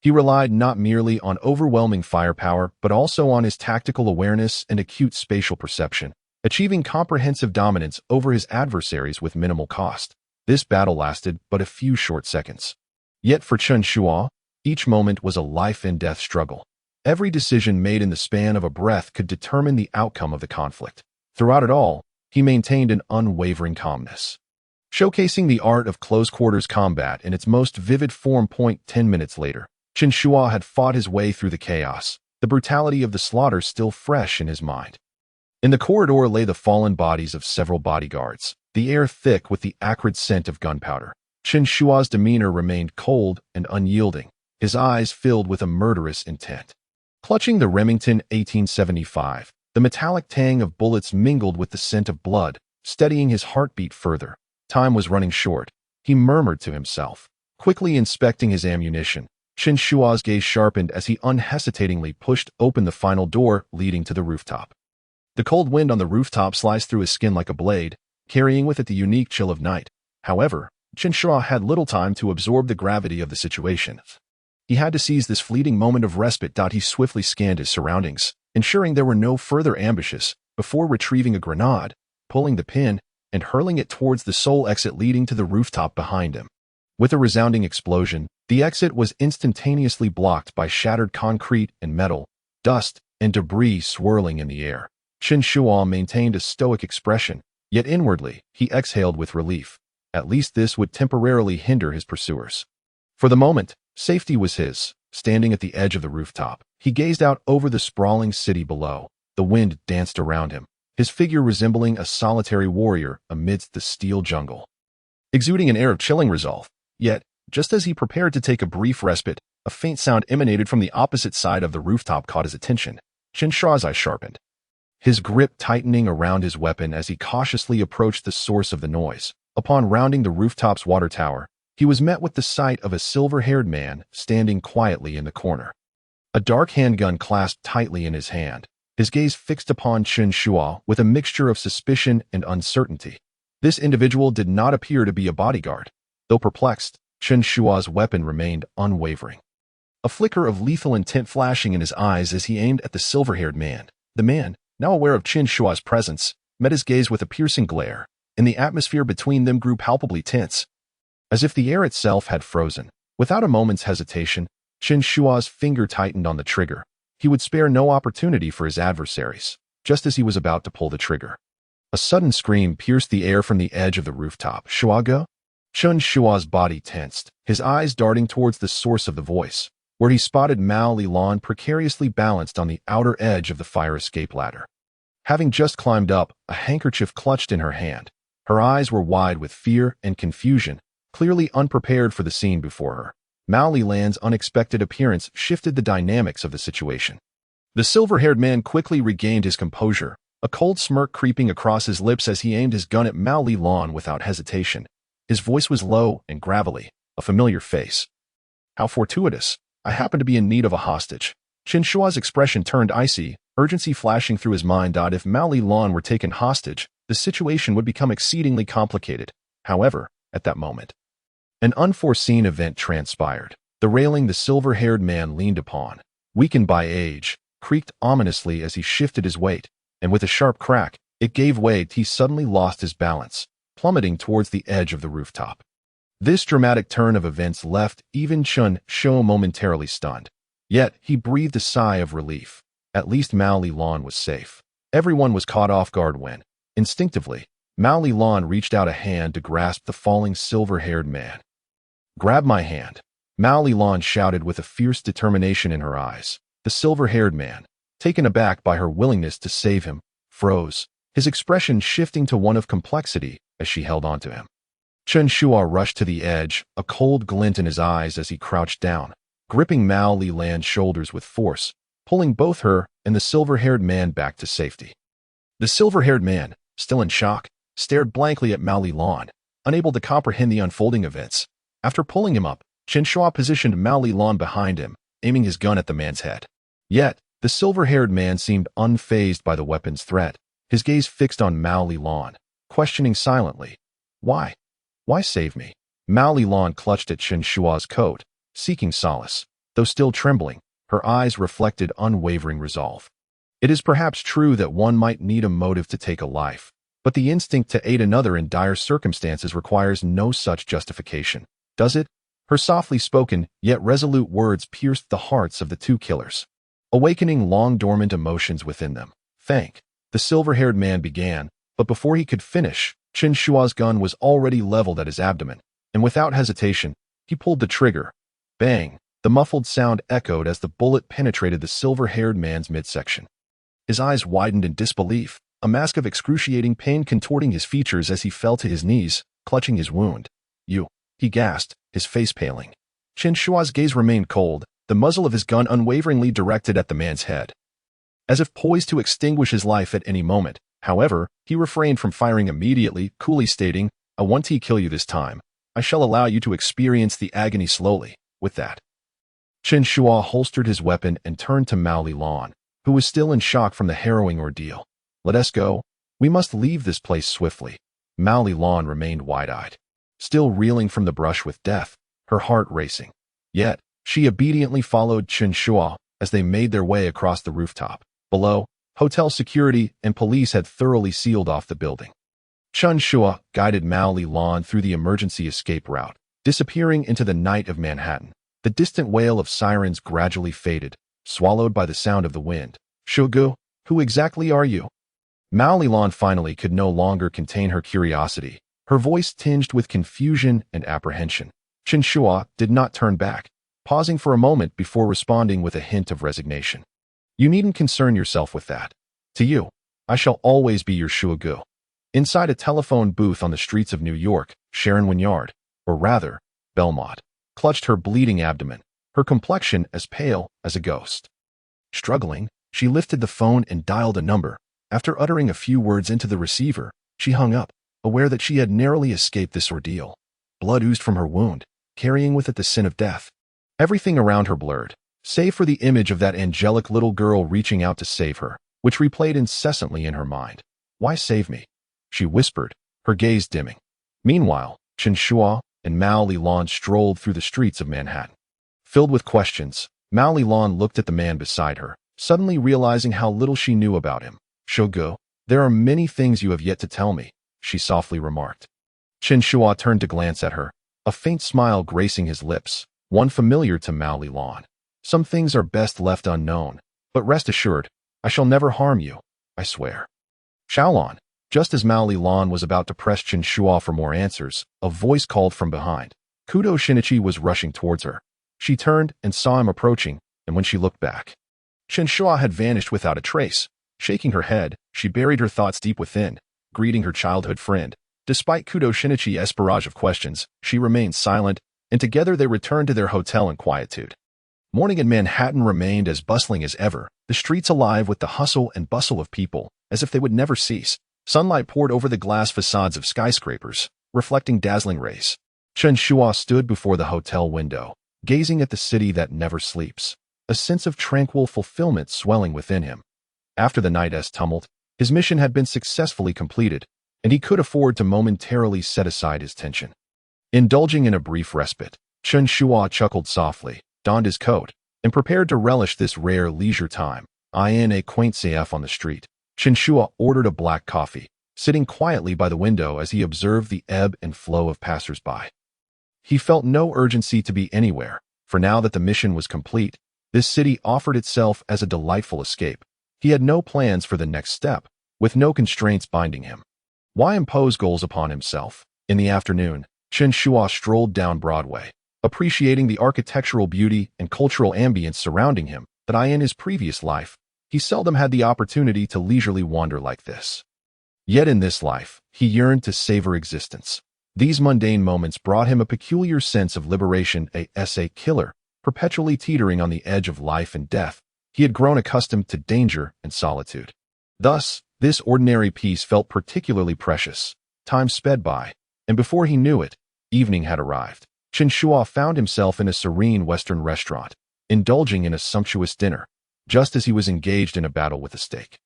He relied not merely on overwhelming firepower, but also on his tactical awareness and acute spatial perception, achieving comprehensive dominance over his adversaries with minimal cost. This battle lasted but a few short seconds. Yet for Chen Shuo, each moment was a life-and-death struggle. Every decision made in the span of a breath could determine the outcome of the conflict. Throughout it all, he maintained an unwavering calmness, showcasing the art of close-quarters combat in its most vivid form. 10 minutes later, Chen Shuo had fought his way through the chaos, the brutality of the slaughter still fresh in his mind. In the corridor lay the fallen bodies of several bodyguards, the air thick with the acrid scent of gunpowder. Chen Shuo's demeanor remained cold and unyielding, his eyes filled with a murderous intent. Clutching the Remington 1875, the metallic tang of bullets mingled with the scent of blood, steadying his heartbeat further. Time was running short, he murmured to himself, quickly inspecting his ammunition. Chen Shuo's gaze sharpened as he unhesitatingly pushed open the final door leading to the rooftop. The cold wind on the rooftop sliced through his skin like a blade, carrying with it the unique chill of night. However, Chen Shuo had little time to absorb the gravity of the situation. He had to seize this fleeting moment of respite. He swiftly scanned his surroundings, ensuring there were no further ambushes, before retrieving a grenade, pulling the pin, and hurling it towards the sole exit leading to the rooftop behind him. With a resounding explosion, the exit was instantaneously blocked by shattered concrete and metal, dust, and debris swirling in the air. Chen Shuo maintained a stoic expression, yet inwardly, he exhaled with relief. At least this would temporarily hinder his pursuers. For the moment, safety was his. Standing at the edge of the rooftop, he gazed out over the sprawling city below. The wind danced around him, his figure resembling a solitary warrior amidst the steel jungle, exuding an air of chilling resolve. Yet, just as he prepared to take a brief respite, a faint sound emanated from the opposite side of the rooftop caught his attention. Chen Shuo's eyes sharpened, his grip tightening around his weapon as he cautiously approached the source of the noise. Upon rounding the rooftop's water tower, he was met with the sight of a silver-haired man standing quietly in the corner, a dark handgun clasped tightly in his hand, his gaze fixed upon Chen Shuo with a mixture of suspicion and uncertainty. This individual did not appear to be a bodyguard. Though perplexed, Chen Shuo's weapon remained unwavering, a flicker of lethal intent flashing in his eyes as he aimed at the silver-haired man. The man, now aware of Chen Shuo's presence, met his gaze with a piercing glare, and the atmosphere between them grew palpably tense. as if the air itself had frozen. Without a moment's hesitation, Chen Shuo's finger tightened on the trigger. He would spare no opportunity for his adversaries. Just as he was about to pull the trigger, a sudden scream pierced the air from the edge of the rooftop. Shuago? Chen Shuo's body tensed, his eyes darting towards the source of the voice, where he spotted Mao Lilan precariously balanced on the outer edge of the fire escape ladder. Having just climbed up, a handkerchief clutched in her hand. Her eyes were wide with fear and confusion, clearly unprepared for the scene before her. Mao Lilan's unexpected appearance shifted the dynamics of the situation. The silver-haired man quickly regained his composure, a cold smirk creeping across his lips as he aimed his gun at Mao Lilan without hesitation. His voice was low and gravelly, a familiar face. How fortuitous. I happen to be in need of a hostage. Chen Shuo's expression turned icy, urgency flashing through his mind. If Mao Lilan were taken hostage, the situation would become exceedingly complicated. However, at that moment, an unforeseen event transpired. The railing the silver-haired man leaned upon, weakened by age, creaked ominously as he shifted his weight, and with a sharp crack, it gave way. He suddenly lost his balance, plummeting towards the edge of the rooftop. This dramatic turn of events left even Chen Shuo momentarily stunned. Yet, he breathed a sigh of relief. At least Mao Lilan was safe. Everyone was caught off guard when, instinctively, Mao Lilan reached out a hand to grasp the falling silver-haired man. "Grab my hand," Mao Lilan shouted with a fierce determination in her eyes. The silver-haired man, taken aback by her willingness to save him, froze, his expression shifting to one of complexity as she held onto him. Chen Shuo rushed to the edge, a cold glint in his eyes as he crouched down, gripping Mao Lilan's shoulders with force, pulling both her and the silver-haired man back to safety. The silver-haired man, still in shock, stared blankly at Mao Lilan, unable to comprehend the unfolding events. After pulling him up, Chen Shuo positioned Mao Lilan behind him, aiming his gun at the man's head. Yet, the silver-haired man seemed unfazed by the weapon's threat, his gaze fixed on Mao Lilan, questioning silently. Why? Why save me? Mao Lilan clutched at Chen Shuo's coat, seeking solace. Though still trembling, her eyes reflected unwavering resolve. It is perhaps true that one might need a motive to take a life, but the instinct to aid another in dire circumstances requires no such justification, does it? Her softly spoken, yet resolute words pierced the hearts of the two killers, awakening long-dormant emotions within them. "Thank," the silver-haired man began, but before he could finish, Chen Shuo's gun was already leveled at his abdomen, and without hesitation, he pulled the trigger. Bang! The muffled sound echoed as the bullet penetrated the silver-haired man's midsection. His eyes widened in disbelief, a mask of excruciating pain contorting his features as he fell to his knees, clutching his wound. "You," he gasped, his face paling. Chen Shuo's gaze remained cold, the muzzle of his gun unwaveringly directed at the man's head. As if poised to extinguish his life at any moment, however, he refrained from firing immediately, coolly stating, "I won't kill you this time. I shall allow you to experience the agony slowly." With that, Chen Shuo holstered his weapon and turned to Mao Lilan, who was still in shock from the harrowing ordeal. "Let us go. We must leave this place swiftly." Mao Lilan remained wide-eyed, still reeling from the brush with death, her heart racing. Yet, she obediently followed Chen Shuo as they made their way across the rooftop. Below, hotel security and police had thoroughly sealed off the building. Chen Shuo guided Mao Lilan through the emergency escape route, disappearing into the night of Manhattan. The distant wail of sirens gradually faded, swallowed by the sound of the wind. "Shugu, who exactly are you?" Mao Lilan finally could no longer contain her curiosity, her voice tinged with confusion and apprehension. Chen Shuo did not turn back, pausing for a moment before responding with a hint of resignation. "You needn't concern yourself with that. To you, I shall always be your Shugu." Inside a telephone booth on the streets of New York, Sharon Wynyard, or rather, Belmont, clutched her bleeding abdomen, her complexion as pale as a ghost. Struggling, she lifted the phone and dialed a number. After uttering a few words into the receiver, she hung up, aware that she had narrowly escaped this ordeal. Blood oozed from her wound, carrying with it the sin of death. Everything around her blurred, save for the image of that angelic little girl reaching out to save her, which replayed incessantly in her mind. "Why save me?" she whispered, her gaze dimming. Meanwhile, Chen Shuo and Mao Lilan strolled through the streets of Manhattan. Filled with questions, Mao Lilan looked at the man beside her, suddenly realizing how little she knew about him. "Shogu, there are many things you have yet to tell me," she softly remarked. Chen Shuo turned to glance at her, a faint smile gracing his lips, one familiar to Mao Lilan. Some things are best left unknown, but rest assured, I shall never harm you, I swear. Xiaolon. Just as Mao Lilan was about to press Chen Shuo for more answers, a voice called from behind. Kudo Shinichi was rushing towards her. She turned and saw him approaching, and when she looked back, Chen Shuo had vanished without a trace. Shaking her head, she buried her thoughts deep within, greeting her childhood friend. Despite Kudo Shinichi's barrage of questions, she remained silent, and together they returned to their hotel in quietude. Morning in Manhattan remained as bustling as ever, the streets alive with the hustle and bustle of people, as if they would never cease. Sunlight poured over the glass facades of skyscrapers, reflecting dazzling rays. Chen Shuo stood before the hotel window, gazing at the city that never sleeps, a sense of tranquil fulfillment swelling within him. After the night's tumult, his mission had been successfully completed, and he could afford to momentarily set aside his tension. Indulging in a brief respite, Chen Shuo chuckled softly, donned his coat, and prepared to relish this rare leisure time. In a quaint CF on the street, Chen Shuo ordered a black coffee, sitting quietly by the window as he observed the ebb and flow of passers-by. He felt no urgency to be anywhere, for now that the mission was complete, this city offered itself as a delightful escape. He had no plans for the next step, with no constraints binding him. Why impose goals upon himself? In the afternoon, Chen Shuo strolled down Broadway, appreciating the architectural beauty and cultural ambience surrounding him that in his previous life, he seldom had the opportunity to leisurely wander like this. Yet in this life, he yearned to savor existence. These mundane moments brought him a peculiar sense of liberation. As a killer, perpetually teetering on the edge of life and death, he had grown accustomed to danger and solitude. Thus, this ordinary peace felt particularly precious. Time sped by, and before he knew it, evening had arrived. Chen Shuo found himself in a serene Western restaurant, indulging in a sumptuous dinner, just as he was engaged in a battle with a steak.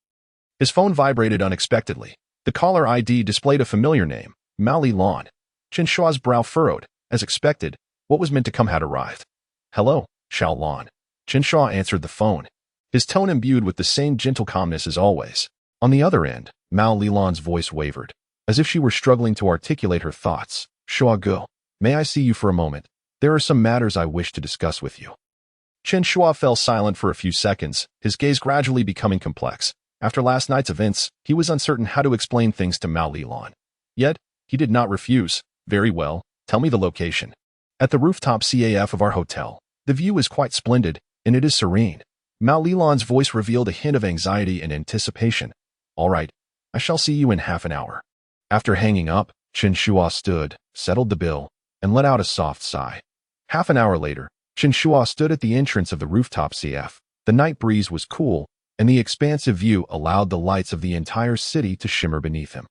His phone vibrated unexpectedly. The caller ID displayed a familiar name, Mao Lilan. Chen Shuo's brow furrowed. As expected, what was meant to come had arrived. Hello, Xiaolon. Chen Shuo answered the phone, his tone imbued with the same gentle calmness as always. On the other end, Mao Lilan's voice wavered, as if she were struggling to articulate her thoughts. Shuo, may I see you for a moment? There are some matters I wish to discuss with you. Chen Shuo fell silent for a few seconds, his gaze gradually becoming complex. After last night's events, he was uncertain how to explain things to Mao Lilan. Yet, he did not refuse. Very well, tell me the location. At the rooftop CAF of our hotel. The view is quite splendid, and it is serene. Mao Lilan's voice revealed a hint of anxiety and anticipation. All right, I shall see you in half an hour. After hanging up, Chen Shuo stood, settled the bill, and let out a soft sigh. Half an hour later, Chen Shuo stood at the entrance of the rooftop CF. The night breeze was cool, and the expansive view allowed the lights of the entire city to shimmer beneath him.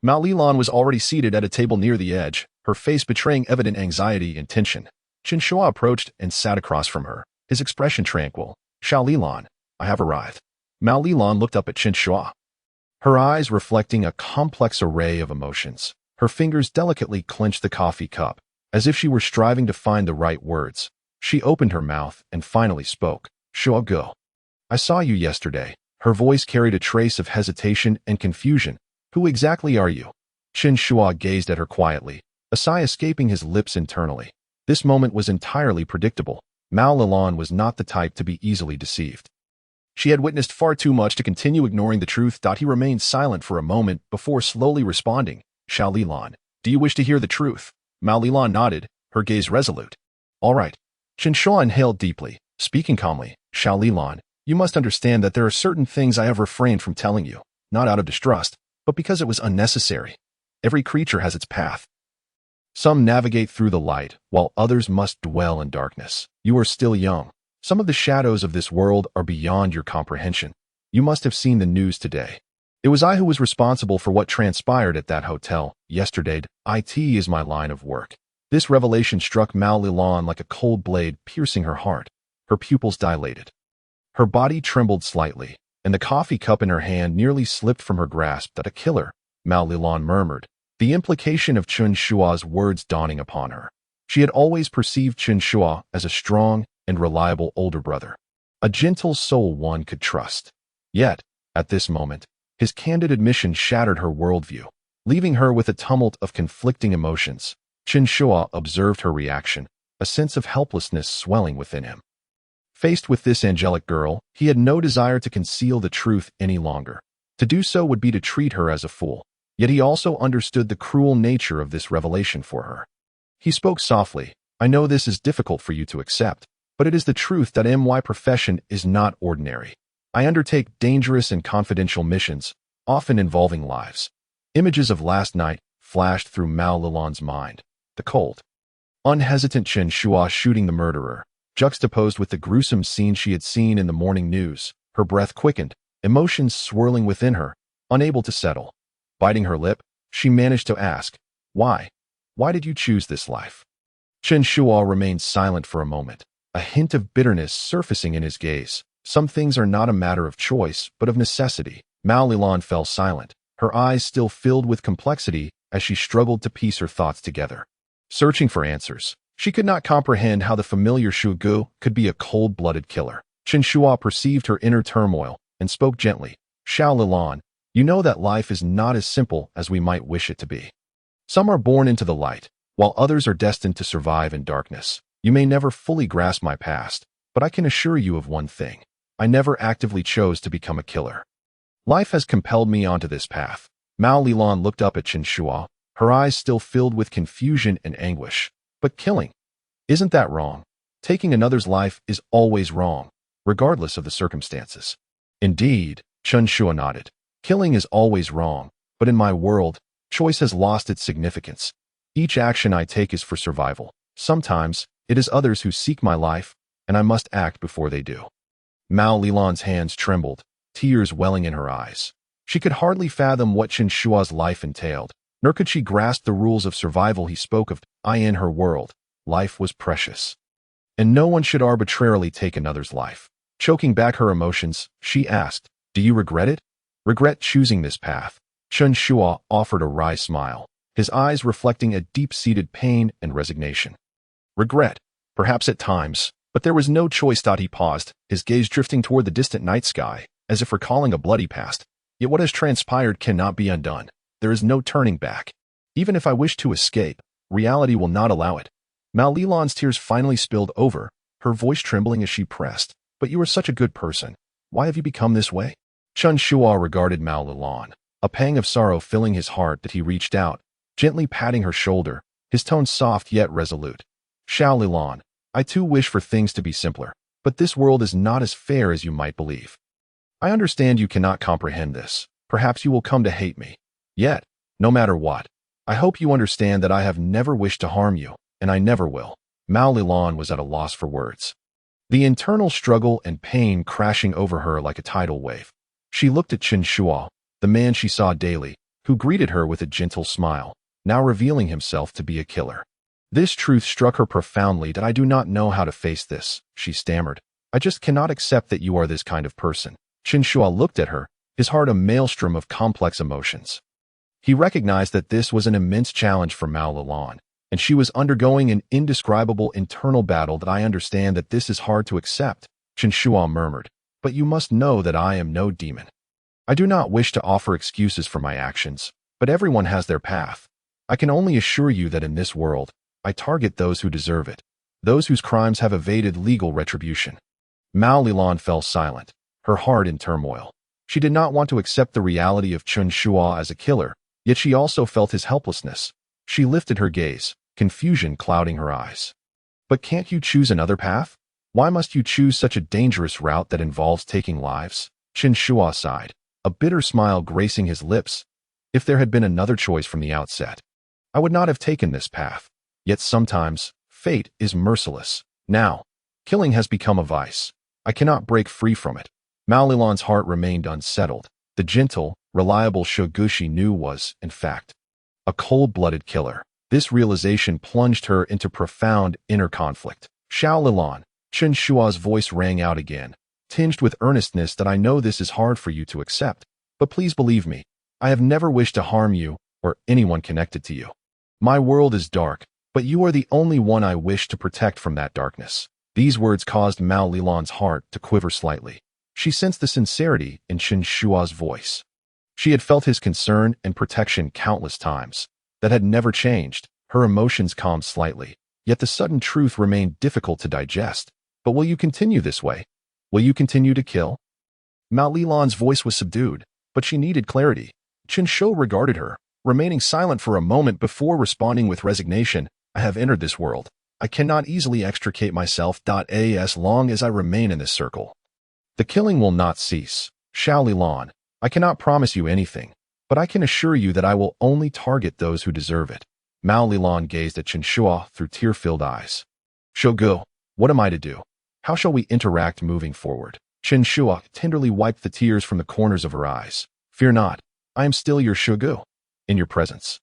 Mao Lilan was already seated at a table near the edge, her face betraying evident anxiety and tension. Chen Shuo approached and sat across from her, his expression tranquil. Xiao Lilan, I have arrived. Mao Lilan looked up at Chen Shuo, her eyes reflecting a complex array of emotions. Her fingers delicately clenched the coffee cup, as if she were striving to find the right words. She opened her mouth and finally spoke. Shuo, I saw you yesterday. Her voice carried a trace of hesitation and confusion. Who exactly are you? Chen Shuo gazed at her quietly, a sigh escaping his lips internally. This moment was entirely predictable. Mao Lilan was not the type to be easily deceived. She had witnessed far too much to continue ignoring the truth. He remained silent for a moment before slowly responding. Xiao Lilan, do you wish to hear the truth? Mao Lilan nodded, her gaze resolute. All right. Chen Shuo inhaled deeply, speaking calmly. Xiao Lilan, you must understand that there are certain things I have refrained from telling you, not out of distrust, but because it was unnecessary. Every creature has its path. Some navigate through the light, while others must dwell in darkness. You are still young. Some of the shadows of this world are beyond your comprehension. You must have seen the news today. It was I who was responsible for what transpired at that hotel yesterday. IT is my line of work. This revelation struck Mao Lilan like a cold blade piercing her heart. Her pupils dilated. Her body trembled slightly, and the coffee cup in her hand nearly slipped from her grasp. That a killer, Mao Lilan murmured, the implication of Chen Shuo's words dawning upon her. She had always perceived Chen Shuo as a strong and reliable older brother, a gentle soul one could trust. Yet, at this moment, his candid admission shattered her worldview, leaving her with a tumult of conflicting emotions. Chen Shuo observed her reaction, a sense of helplessness swelling within him. Faced with this angelic girl, he had no desire to conceal the truth any longer. To do so would be to treat her as a fool, yet he also understood the cruel nature of this revelation for her. He spoke softly, "I know this is difficult for you to accept, but it is the truth that my profession is not ordinary. I undertake dangerous and confidential missions, often involving lives." Images of last night flashed through Mao Lilan's mind. The cold, unhesitant Chen Shuo shooting the murderer, juxtaposed with the gruesome scene she had seen in the morning news. Her breath quickened, emotions swirling within her, unable to settle. Biting her lip, she managed to ask, "Why? Why did you choose this life?" Chen Shuo remained silent for a moment, a hint of bitterness surfacing in his gaze. Some things are not a matter of choice, but of necessity. Mao Lilan fell silent, her eyes still filled with complexity as she struggled to piece her thoughts together. Searching for answers, she could not comprehend how the familiar Shu Gu could be a cold-blooded killer. Chen Shuo perceived her inner turmoil and spoke gently, "Xiao Lilan, you know that life is not as simple as we might wish it to be. Some are born into the light, while others are destined to survive in darkness. You may never fully grasp my past, but I can assure you of one thing. I never actively chose to become a killer. Life has compelled me onto this path." Mao Lilan looked up at Chen Shuo, her eyes still filled with confusion and anguish. "But killing, isn't that wrong? Taking another's life is always wrong, regardless of the circumstances." "Indeed," Chen Shuo nodded. "Killing is always wrong, but in my world, choice has lost its significance. Each action I take is for survival. Sometimes, it is others who seek my life, and I must act before they do." Mao Lilan's hands trembled, tears welling in her eyes. She could hardly fathom what Chen Shuo's life entailed, nor could she grasp the rules of survival he spoke of. In her world, life was precious, and no one should arbitrarily take another's life. Choking back her emotions, she asked, "Do you regret it? Regret choosing this path?" Chen Shuo offered a wry smile, his eyes reflecting a deep-seated pain and resignation. "Regret, perhaps at times, but there was no choice." He paused, his gaze drifting toward the distant night sky, as if recalling a bloody past. "Yet what has transpired cannot be undone. There is no turning back. Even if I wish to escape, reality will not allow it." Mao Lilan's tears finally spilled over, her voice trembling as she pressed, "But you are such a good person. Why have you become this way?" Chen Shuo regarded Mao Lilan, a pang of sorrow filling his heart that he reached out, gently patting her shoulder, his tone soft yet resolute. "Xiao Lilan, I too wish for things to be simpler, but this world is not as fair as you might believe. I understand you cannot comprehend this. Perhaps you will come to hate me. Yet, no matter what, I hope you understand that I have never wished to harm you, and I never will." Mao Lilan was at a loss for words, the internal struggle and pain crashing over her like a tidal wave. She looked at Chen Shuo, the man she saw daily, who greeted her with a gentle smile, now revealing himself to be a killer. This truth struck her profoundly. "That I do not know how to face this," she stammered. "I just cannot accept that you are this kind of person." Chen Shuo looked at her, his heart a maelstrom of complex emotions. He recognized that this was an immense challenge for Mao Lilan, and she was undergoing an indescribable internal battle. "That I understand that this is hard to accept," Chen Shuo murmured, "but you must know that I am no demon. I do not wish to offer excuses for my actions, but everyone has their path. I can only assure you that in this world, I target those who deserve it, those whose crimes have evaded legal retribution." Mao Lilan fell silent, her heart in turmoil. She did not want to accept the reality of Chen Shuo as a killer, yet she also felt his helplessness. She lifted her gaze, confusion clouding her eyes. "But can't you choose another path? Why must you choose such a dangerous route that involves taking lives?" Chen Shuo sighed, a bitter smile gracing his lips. "If there had been another choice from the outset, I would not have taken this path. Yet sometimes, fate is merciless. Now, killing has become a vice. I cannot break free from it." Mao Lilan's heart remained unsettled. The gentle, reliable Shogu she knew was, in fact, a cold-blooded killer. This realization plunged her into profound inner conflict. "Xiao Lilan," Chen Shuo's voice rang out again, tinged with earnestness, "that I know this is hard for you to accept, but please believe me, I have never wished to harm you or anyone connected to you. My world is dark, but you are the only one I wish to protect from that darkness." These words caused Mao Lilan's heart to quiver slightly. She sensed the sincerity in Chen Shuo's voice. She had felt his concern and protection countless times. That had never changed. Her emotions calmed slightly, yet the sudden truth remained difficult to digest. But will you continue this way? Will you continue to kill? Mao Lilan's voice was subdued, but she needed clarity. Chen Shuo regarded her, remaining silent for a moment before responding with resignation. I have entered this world. I cannot easily extricate myself. As long as I remain in this circle. The killing will not cease. Xiao Lilan, I cannot promise you anything, but I can assure you that I will only target those who deserve it. Mao Lilan gazed at Chen Shuo through tear-filled eyes. Shogu, what am I to do? How shall we interact moving forward? Chen Shuo tenderly wiped the tears from the corners of her eyes. Fear not, I am still your Shogu, in your presence.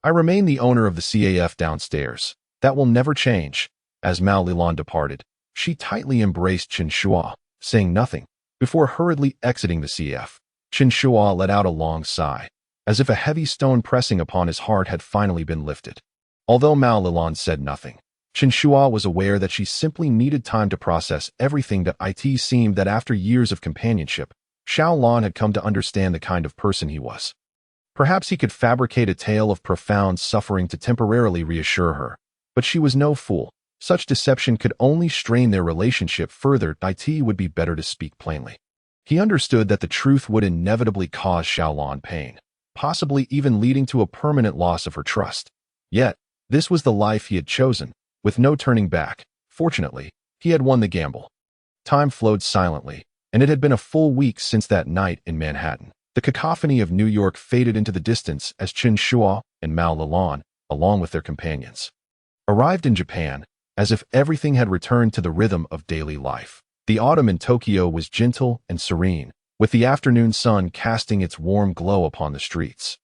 I remain the owner of the CAF downstairs. That will never change. As Mao Lilan departed, she tightly embraced Chen Shuo, saying nothing, before hurriedly exiting the CF. Chen Shuo let out a long sigh, as if a heavy stone pressing upon his heart had finally been lifted. Although Mao Lilan said nothing, Chen Shuo was aware that she simply needed time to process everything. That it seemed that after years of companionship, Xiao Lan had come to understand the kind of person he was. Perhaps he could fabricate a tale of profound suffering to temporarily reassure her, but she was no fool. Such deception could only strain their relationship further. It would be better to speak plainly. He understood that the truth would inevitably cause Xiao Lan pain, possibly even leading to a permanent loss of her trust. Yet, this was the life he had chosen, with no turning back. Fortunately, he had won the gamble. Time flowed silently, and it had been a full week since that night in Manhattan. The cacophony of New York faded into the distance as Chen Shuo and Mao Lilan, along with their companions, arrived in Japan, as if everything had returned to the rhythm of daily life. The autumn in Tokyo was gentle and serene, with the afternoon sun casting its warm glow upon the streets.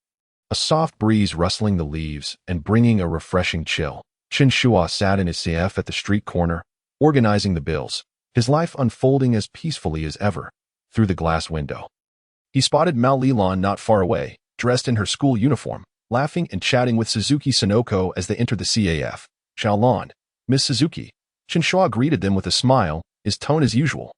A soft breeze rustling the leaves and bringing a refreshing chill. Chen Shuo sat in his CF at the street corner, organizing the bills, his life unfolding as peacefully as ever. Through the glass window, he spotted Mao Lilan not far away, dressed in her school uniform, laughing and chatting with Suzuki Sonoko as they entered the CAF. Xiao Lan, Miss Suzuki. Chen Shuo greeted them with a smile, his tone as usual,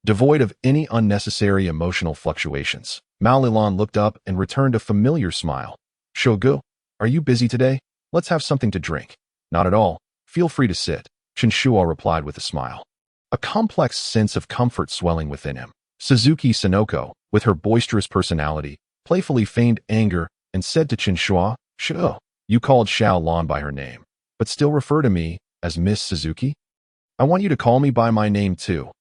devoid of any unnecessary emotional fluctuations. Mao Lilan looked up and returned a familiar smile. Shogu, are you busy today? Let's have something to drink. Not at all. Feel free to sit, Chen Shuo replied with a smile, a complex sense of comfort swelling within him. Suzuki Sonoko, with her boisterous personality, playfully feigned anger and said to Chen Shuo, Shuo, you called Xiao Lan by her name, but still refer to me as Miss Suzuki? I want you to call me by my name too.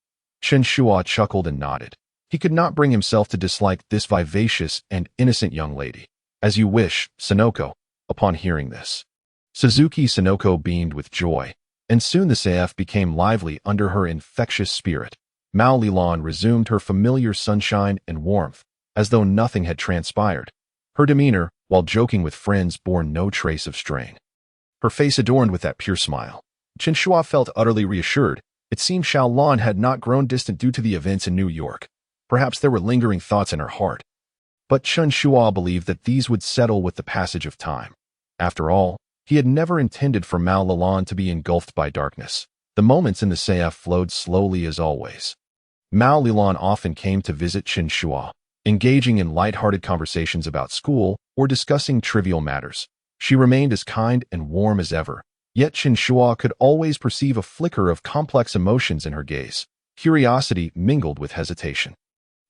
Chen Shuo chuckled and nodded. He could not bring himself to dislike this vivacious and innocent young lady. As you wish, Sonoko. Upon hearing this, Suzuki Sonoko beamed with joy, and soon the CF became lively under her infectious spirit. Mao Lilan resumed her familiar sunshine and warmth, as though nothing had transpired. Her demeanor, while joking with friends, bore no trace of strain, her face adorned with that pure smile. Chen Shuo felt utterly reassured. It seemed Xiao Lan had not grown distant due to the events in New York. Perhaps there were lingering thoughts in her heart, but Chen Shuo believed that these would settle with the passage of time. After all, he had never intended for Mao Lilan to be engulfed by darkness. The moments in the CF flowed slowly as always. Mao Lilan often came to visit Chen Shuo, engaging in light-hearted conversations about school or discussing trivial matters. She remained as kind and warm as ever, yet Chen Shuo could always perceive a flicker of complex emotions in her gaze, curiosity mingled with hesitation.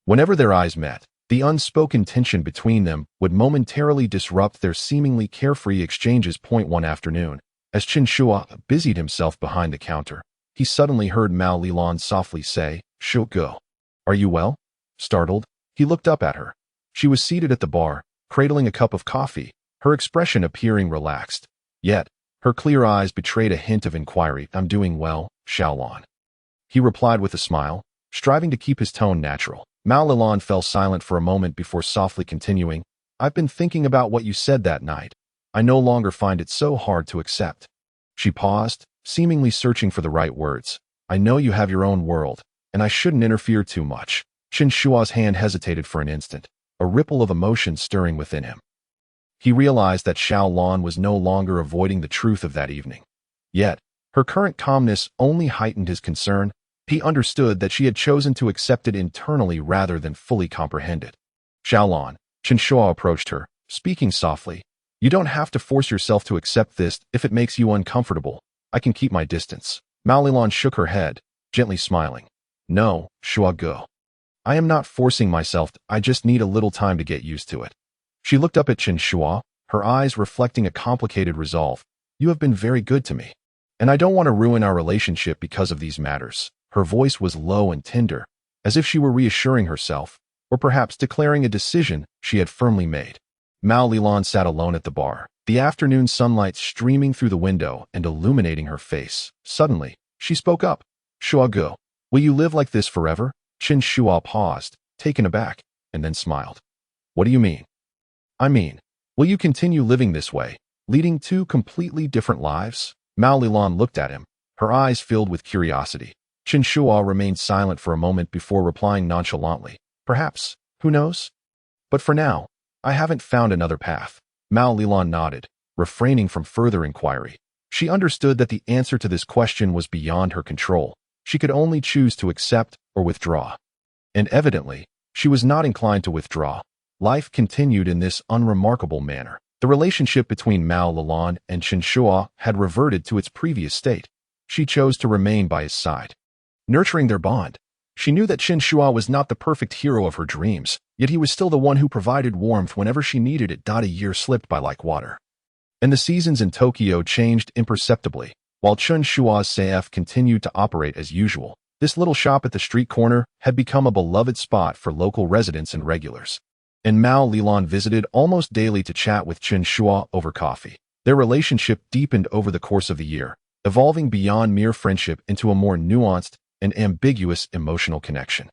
Whenever their eyes met, the unspoken tension between them would momentarily disrupt their seemingly carefree exchanges. One afternoon, as Chen Shuo busied himself behind the counter, he suddenly heard Mao Lilan softly say, Shogu, are you well? Startled, he looked up at her. She was seated at the bar, cradling a cup of coffee, her expression appearing relaxed. Yet, her clear eyes betrayed a hint of inquiry. I'm doing well, Xiao Lan, he replied with a smile, striving to keep his tone natural. Mao Lilan fell silent for a moment before softly continuing, I've been thinking about what you said that night. I no longer find it so hard to accept. She paused, seemingly searching for the right words. I know you have your own world, and I shouldn't interfere too much. Chen Shuo's hand hesitated for an instant, a ripple of emotion stirring within him. He realized that Xiao Lan was no longer avoiding the truth of that evening. Yet, her current calmness only heightened his concern. He understood that she had chosen to accept it internally rather than fully comprehend it. Xiao Lan, Chen Shuo approached her, speaking softly. You don't have to force yourself to accept this if it makes you uncomfortable. I can keep my distance. Mao Lilan shook her head, gently smiling. No, Shuo Ge. I am not forcing myself, I just need a little time to get used to it. She looked up at Chen Shuo, her eyes reflecting a complicated resolve. You have been very good to me, and I don't want to ruin our relationship because of these matters. Her voice was low and tender, as if she were reassuring herself, or perhaps declaring a decision she had firmly made. Mao Lilan sat alone at the bar, the afternoon sunlight streaming through the window and illuminating her face. Suddenly, she spoke up. Shuo Ge, will you live like this forever? Chen Shuo paused, taken aback, and then smiled. What do you mean? I mean, will you continue living this way, leading two completely different lives? Mao Lilan looked at him, her eyes filled with curiosity. Chen Shuo remained silent for a moment before replying nonchalantly. Perhaps, who knows? But for now, I haven't found another path. Mao Lilan nodded, refraining from further inquiry. She understood that the answer to this question was beyond her control. She could only choose to accept or withdraw. And evidently, she was not inclined to withdraw. Life continued in this unremarkable manner. The relationship between Mao Lilan and Chen Shuo had reverted to its previous state. She chose to remain by his side, nurturing their bond. She knew that Chen Shuo was not the perfect hero of her dreams, yet he was still the one who provided warmth whenever she needed it. A year slipped by like water, and the seasons in Tokyo changed imperceptibly, while Chen Shuo's CF continued to operate as usual. This little shop at the street corner had become a beloved spot for local residents and regulars, and Mao Lilan visited almost daily to chat with Chen Shuo over coffee. Their relationship deepened over the course of the year, evolving beyond mere friendship into a more nuanced and ambiguous emotional connection.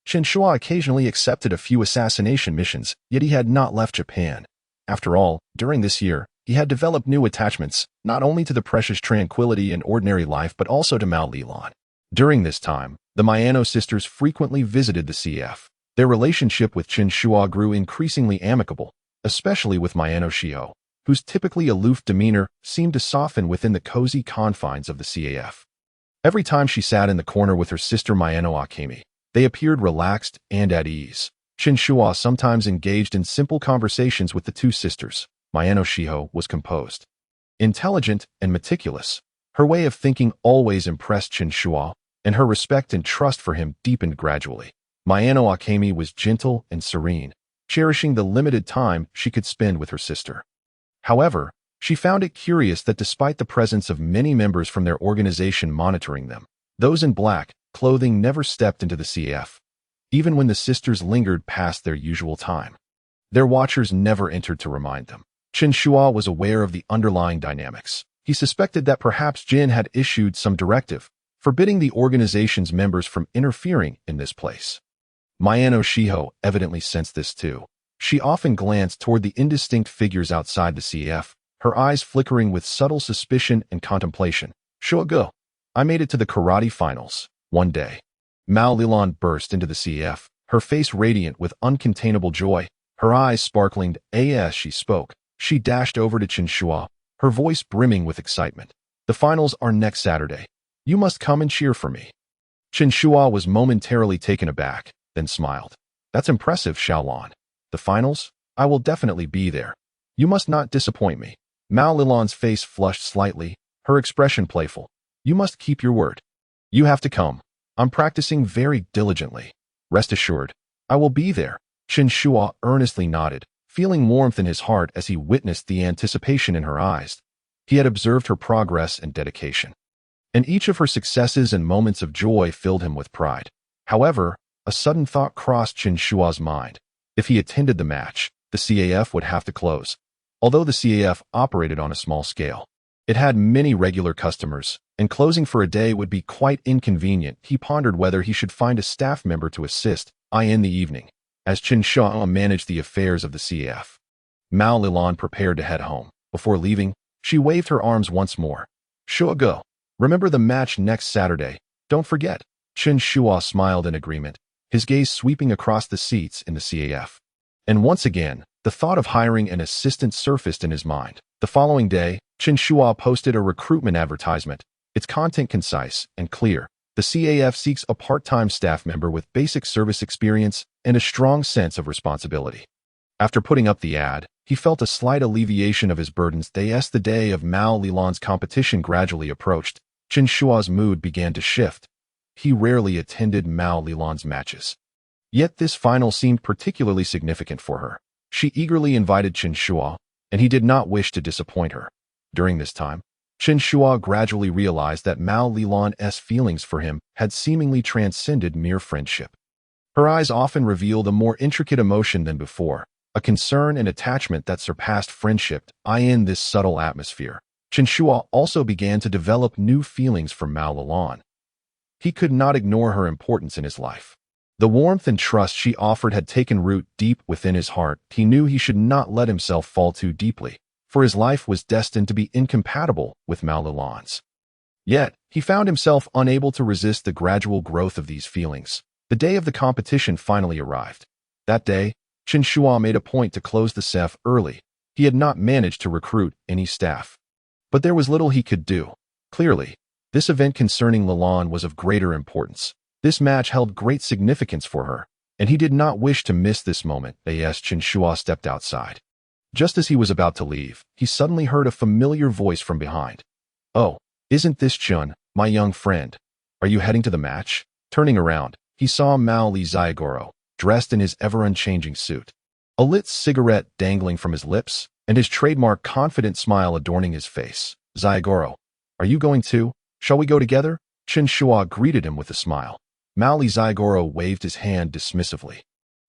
Chen Shuo occasionally accepted a few assassination missions, yet he had not left Japan. After all, during this year, he had developed new attachments, not only to the precious tranquility in ordinary life but also to Mao Lilan. During this time, the Mayano sisters frequently visited the CF. Their relationship with Chen Shuo grew increasingly amicable, especially with Mayano Shio, whose typically aloof demeanor seemed to soften within the cozy confines of the CAF. Every time she sat in the corner with her sister Mayano Akemi, they appeared relaxed and at ease. Chen Shuo sometimes engaged in simple conversations with the two sisters. Mayano Shio was composed, intelligent, and meticulous. Her way of thinking always impressed Chen Shuo, and her respect and trust for him deepened gradually. Mayano Akemi was gentle and serene, cherishing the limited time she could spend with her sister. However, she found it curious that despite the presence of many members from their organization monitoring them, those in black clothing never stepped into the CF, even when the sisters lingered past their usual time. Their watchers never entered to remind them. Chen Shuo was aware of the underlying dynamics. He suspected that perhaps Jin had issued some directive, forbidding the organization's members from interfering in this place. Mayano Shio evidently sensed this too. She often glanced toward the indistinct figures outside the CF, her eyes flickering with subtle suspicion and contemplation. Shuo Ge, I made it to the karate finals. One day, Mao Lilan burst into the CF, her face radiant with uncontainable joy, her eyes sparkling as she spoke. She dashed over to Chen Shuo, her voice brimming with excitement. The finals are next Saturday. You must come and cheer for me. Chen Shuo was momentarily taken aback, then smiled. That's impressive, Xiaolan. The finals? I will definitely be there. You must not disappoint me. Mao Lilan's face flushed slightly, her expression playful. You must keep your word. You have to come. I'm practicing very diligently. Rest assured, I will be there. Chen Shuo earnestly nodded, feeling warmth in his heart as he witnessed the anticipation in her eyes. He had observed her progress and dedication, and each of her successes and moments of joy filled him with pride. However, a sudden thought crossed Chen Shuo's mind. If he attended the match, the CAF would have to close. Although the CAF operated on a small scale, it had many regular customers, and closing for a day would be quite inconvenient. He pondered whether he should find a staff member to assist in the evening, as Chen Shuo managed the affairs of the CAF. Mao Lilan prepared to head home. Before leaving, she waved her arms once more. Shuo Ge, remember the match next Saturday. Don't forget. Chen Shuo smiled in agreement, his gaze sweeping across the seats in the CAF. And once again, the thought of hiring an assistant surfaced in his mind. The following day, Chen Shuo posted a recruitment advertisement, its content concise and clear. The CAF seeks a part-time staff member with basic service experience and a strong sense of responsibility. After putting up the ad, he felt a slight alleviation of his burdens. As the day of Mao Lilan's competition gradually approached, Chen Shuo's mood began to shift. He rarely attended Mao Lilan's matches. Yet this final seemed particularly significant for her. She eagerly invited Chen Shuo, and he did not wish to disappoint her. During this time, Chen Shuo gradually realized that Mao Lilan's feelings for him had seemingly transcended mere friendship. Her eyes often revealed a more intricate emotion than before, a concern and attachment that surpassed friendship. In this subtle atmosphere, Chen Shuo also began to develop new feelings for Mao Lilan. He could not ignore her importance in his life. The warmth and trust she offered had taken root deep within his heart. He knew he should not let himself fall too deeply, for his life was destined to be incompatible with Mao Lilan's. Yet, he found himself unable to resist the gradual growth of these feelings. The day of the competition finally arrived. That day, Chen Shuo made a point to close the CEF early. He had not managed to recruit any staff. But there was little he could do. Clearly, this event concerning Lilan was of greater importance. This match held great significance for her, and he did not wish to miss this moment. As Chen Shuo stepped outside. Just as he was about to leave, he suddenly heard a familiar voice from behind. "Oh, isn't this Chun, my young friend? Are you heading to the match?" Turning around, he saw Mao Li Zhaigoro, dressed in his ever-unchanging suit. A lit cigarette dangling from his lips, and his trademark confident smile adorning his face. "Zhaigoro, are you going too? Shall we go together?" Chen Shuo greeted him with a smile. Mao Li Zhaigoro waved his hand dismissively,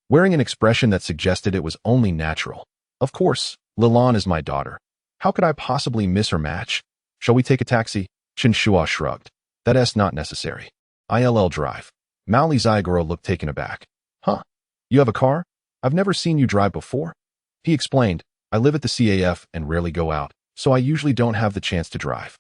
wearing an expression that suggested it was only natural. "Of course, Lilan is my daughter. How could I possibly miss her match? Shall we take a taxi?" Chen Shuo shrugged. "That's not necessary. I'll drive." Mao Li Zhaigoro looked taken aback. "Huh? You have a car? I've never seen you drive before." He explained, "I live at the CAF and rarely go out, so I usually don't have the chance to drive."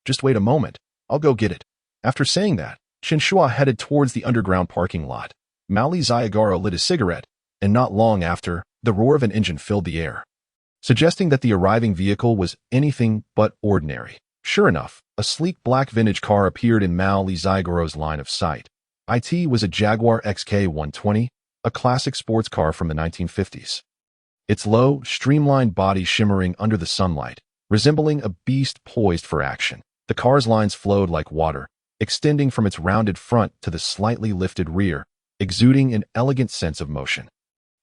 "Just wait a moment. I'll go get it." After saying that, Chen Shuo headed towards the underground parking lot. Mao Li Zhaigoro lit a cigarette, and not long after, the roar of an engine filled the air, suggesting that the arriving vehicle was anything but ordinary. Sure enough, a sleek black vintage car appeared in Mao Li Zhaigoro's line of sight. It was a Jaguar XK120, a classic sports car from the 1950s. Its low, streamlined body shimmering under the sunlight, resembling a beast poised for action. The car's lines flowed like water, extending from its rounded front to the slightly lifted rear, exuding an elegant sense of motion.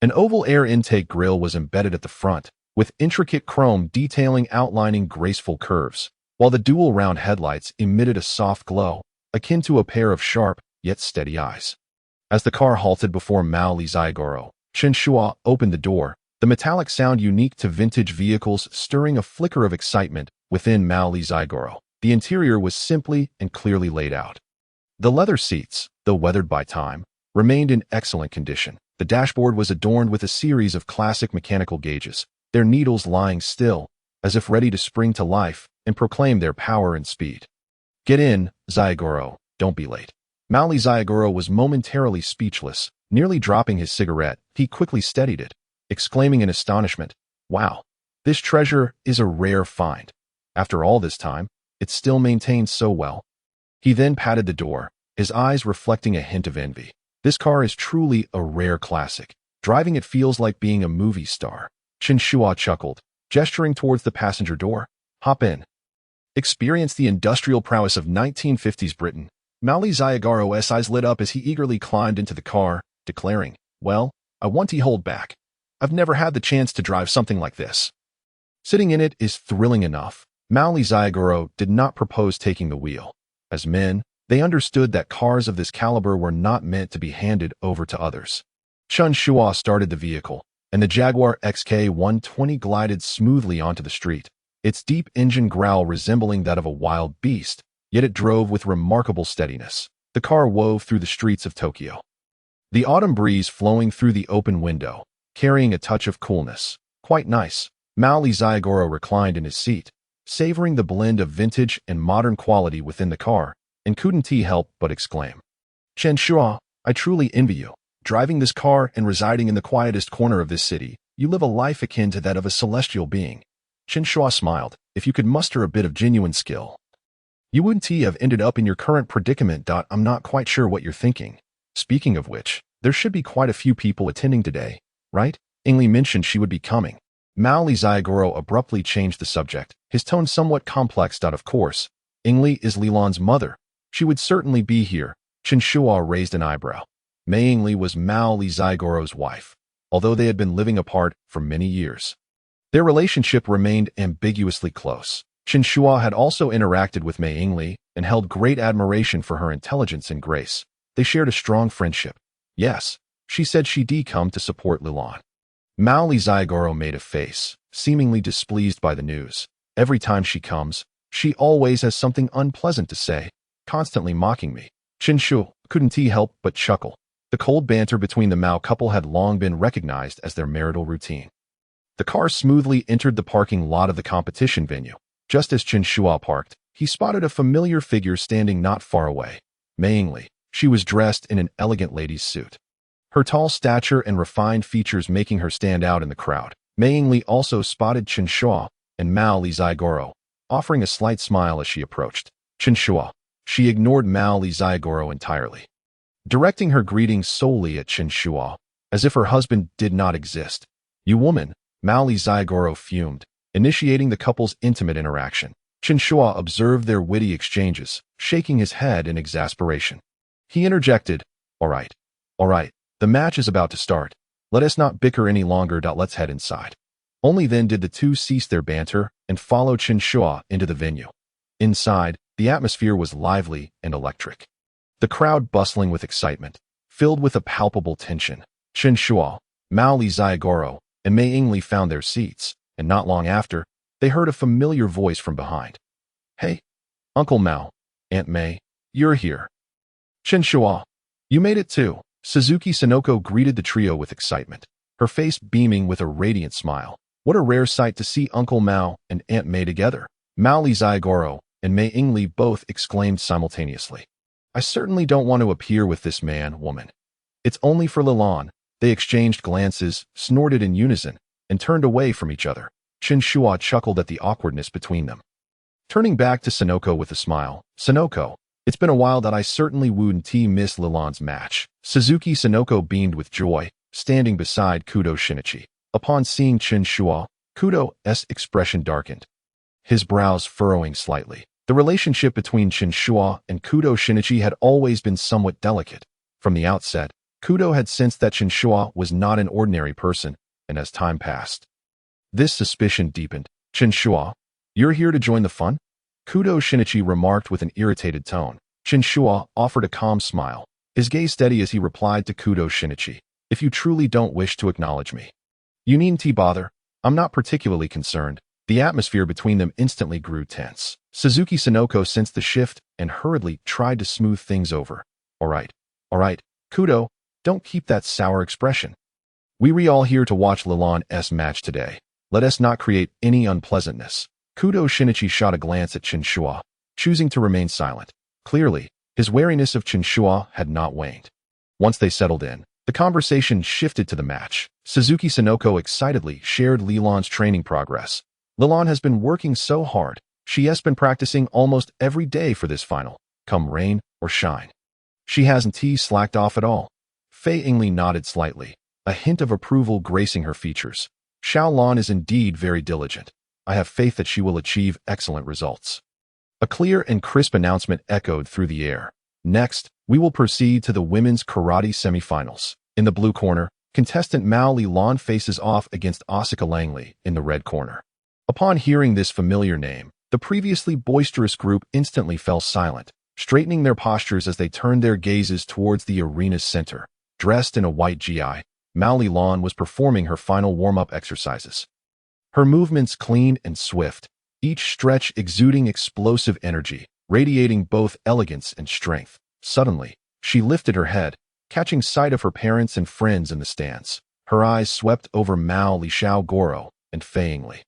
An oval air intake grille was embedded at the front, with intricate chrome detailing outlining graceful curves, while the dual round headlights emitted a soft glow, akin to a pair of sharp, yet steady eyes. As the car halted before Mao Li Zhaigoro, Chen Shuo opened the door, the metallic sound unique to vintage vehicles stirring a flicker of excitement within Mao Li Zhaigoro. The interior was simply and clearly laid out. The leather seats, though weathered by time, remained in excellent condition. The dashboard was adorned with a series of classic mechanical gauges, their needles lying still, as if ready to spring to life and proclaim their power and speed. "Get in, Zhaigoro, don't be late." Mao Li Zhaigoro was momentarily speechless, nearly dropping his cigarette. He quickly steadied it, exclaiming in astonishment, "Wow, this treasure is a rare find. After all this time, it still maintains so well." He then patted the door, his eyes reflecting a hint of envy. "This car is truly a rare classic. Driving it feels like being a movie star." Chen Shuo chuckled, gesturing towards the passenger door. "Hop in. Experience the industrial prowess of 1950s Britain." Mao Li Zhaigoro's eyes lit up as he eagerly climbed into the car, declaring, "Well, I want to hold back. I've never had the chance to drive something like this. Sitting in it is thrilling enough." Mao Li Zhaigoro did not propose taking the wheel. As men, they understood that cars of this caliber were not meant to be handed over to others. Chen Shuo started the vehicle, and the Jaguar XK120 glided smoothly onto the street, its deep engine growl resembling that of a wild beast, yet it drove with remarkable steadiness. The car wove through the streets of Tokyo, the autumn breeze flowing through the open window, carrying a touch of coolness. "Quite nice." Mao Li Zhaigoro reclined in his seat, savoring the blend of vintage and modern quality within the car, and couldn't he help but exclaim, "Chen Shuo, I truly envy you. Driving this car and residing in the quietest corner of this city, you live a life akin to that of a celestial being." Chen Shuo smiled. "If you could muster a bit of genuine skill, you wouldn't have ended up in your current predicament. I'm not quite sure what you're thinking. Speaking of which, there should be quite a few people attending today, right?" Ingli mentioned she would be coming. Mao Li Ziyagoro abruptly changed the subject, his tone somewhat complex. Of course, Ingli is Lilan's mother. She would certainly be here. Chen Shuo raised an eyebrow. Mei Ingli was Mao Li Ziyagoro's wife, although they had been living apart for many years. Their relationship remained ambiguously close. Chen Shuo had also interacted with Mei Ingli and held great admiration for her intelligence and grace. They shared a strong friendship. Yes, she said she'd come to support Lilan. Mao Li Ziyagoro made a face, seemingly displeased by the news. Every time she comes, she always has something unpleasant to say, constantly mocking me. Chen Shuo couldn't help but chuckle. The cold banter between the Mao couple had long been recognized as their marital routine. The car smoothly entered the parking lot of the competition venue. Just as Chen Shuo parked, he spotted a familiar figure standing not far away. Mei Ingli. She was dressed in an elegant lady's suit, her tall stature and refined features making her stand out in the crowd. Mei Ingli also spotted Chen Shuo and Mao Li Ziyagoro, offering a slight smile as she approached. Chen Shuo. She ignored Mao Li Ziyagoro entirely, directing her greetings solely at Chen Shuo, as if her husband did not exist. You woman, Mao Li Ziyagoro fumed, initiating the couple's intimate interaction. Chen Shuo observed their witty exchanges, shaking his head in exasperation. He interjected, all right, the match is about to start. Let us not bicker any longer. Let's head inside. Only then did the two cease their banter and follow Chen Shuo into the venue. Inside, the atmosphere was lively and electric. The crowd bustling with excitement, filled with a palpable tension. Chen Shuo, Mao Li Ziyagoro, and Mei Ingli found their seats, and not long after, they heard a familiar voice from behind. Hey, Uncle Mao, Aunt Mei, you're here. Chen Shuo, you made it too. Suzuki Sonoko greeted the trio with excitement, her face beaming with a radiant smile. What a rare sight to see Uncle Mao and Aunt Mei together. Mao Li Ziyagoro and Mei Ingli both exclaimed simultaneously. I certainly don't want to appear with this man, woman. It's only for Lilan. They exchanged glances, snorted in unison, and turned away from each other. Chen Shuo chuckled at the awkwardness between them. Turning back to Sonoko with a smile, Sonoko, it's been a while that I certainly wouldn't miss Lilan's match. Suzuki Sonoko beamed with joy, standing beside Kudo Shinichi. Upon seeing Chen Shuo, Kudo's expression darkened, his brows furrowing slightly. The relationship between Chen Shuo and Kudo Shinichi had always been somewhat delicate. From the outset, Kudo had sensed that Chen Shuo was not an ordinary person, and as time passed, this suspicion deepened. Chen Shuo, you're here to join the fun? Kudo Shinichi remarked with an irritated tone. Chen Shuo offered a calm smile, his gaze steady as he replied to Kudo Shinichi. If you truly don't wish to acknowledge me, you needn't bother. I'm not particularly concerned. The atmosphere between them instantly grew tense. Suzuki Sonoko sensed the shift and hurriedly tried to smooth things over. All right, Kudo, don't keep that sour expression. We're all here to watch Lilan's match today. Let us not create any unpleasantness. Kudo Shinichi shot a glance at Chen Shuo, choosing to remain silent. Clearly, his wariness of Chen Shuo had not waned. Once they settled in, the conversation shifted to the match. Suzuki Sonoko excitedly shared Lilan's training progress. Lilan has been working so hard. She has been practicing almost every day for this final, come rain or shine. She hasn't slacked off at all. Fei Ingli nodded slightly, a hint of approval gracing her features. Xiao Lan is indeed very diligent. I have faith that she will achieve excellent results. A clear and crisp announcement echoed through the air. Next, we will proceed to the women's karate semifinals. In the blue corner, contestant Mao Lilan faces off against Asuka Langley in the red corner. Upon hearing this familiar name, the previously boisterous group instantly fell silent, straightening their postures as they turned their gazes towards the arena's center. Dressed in a white gi, Mao Lilan was performing her final warm-up exercises. Her movements clean and swift, each stretch exuding explosive energy, radiating both elegance and strength. Suddenly, she lifted her head, catching sight of her parents and friends in the stands. Her eyes swept over Mao Li Ziyagoro and Fei Ingli.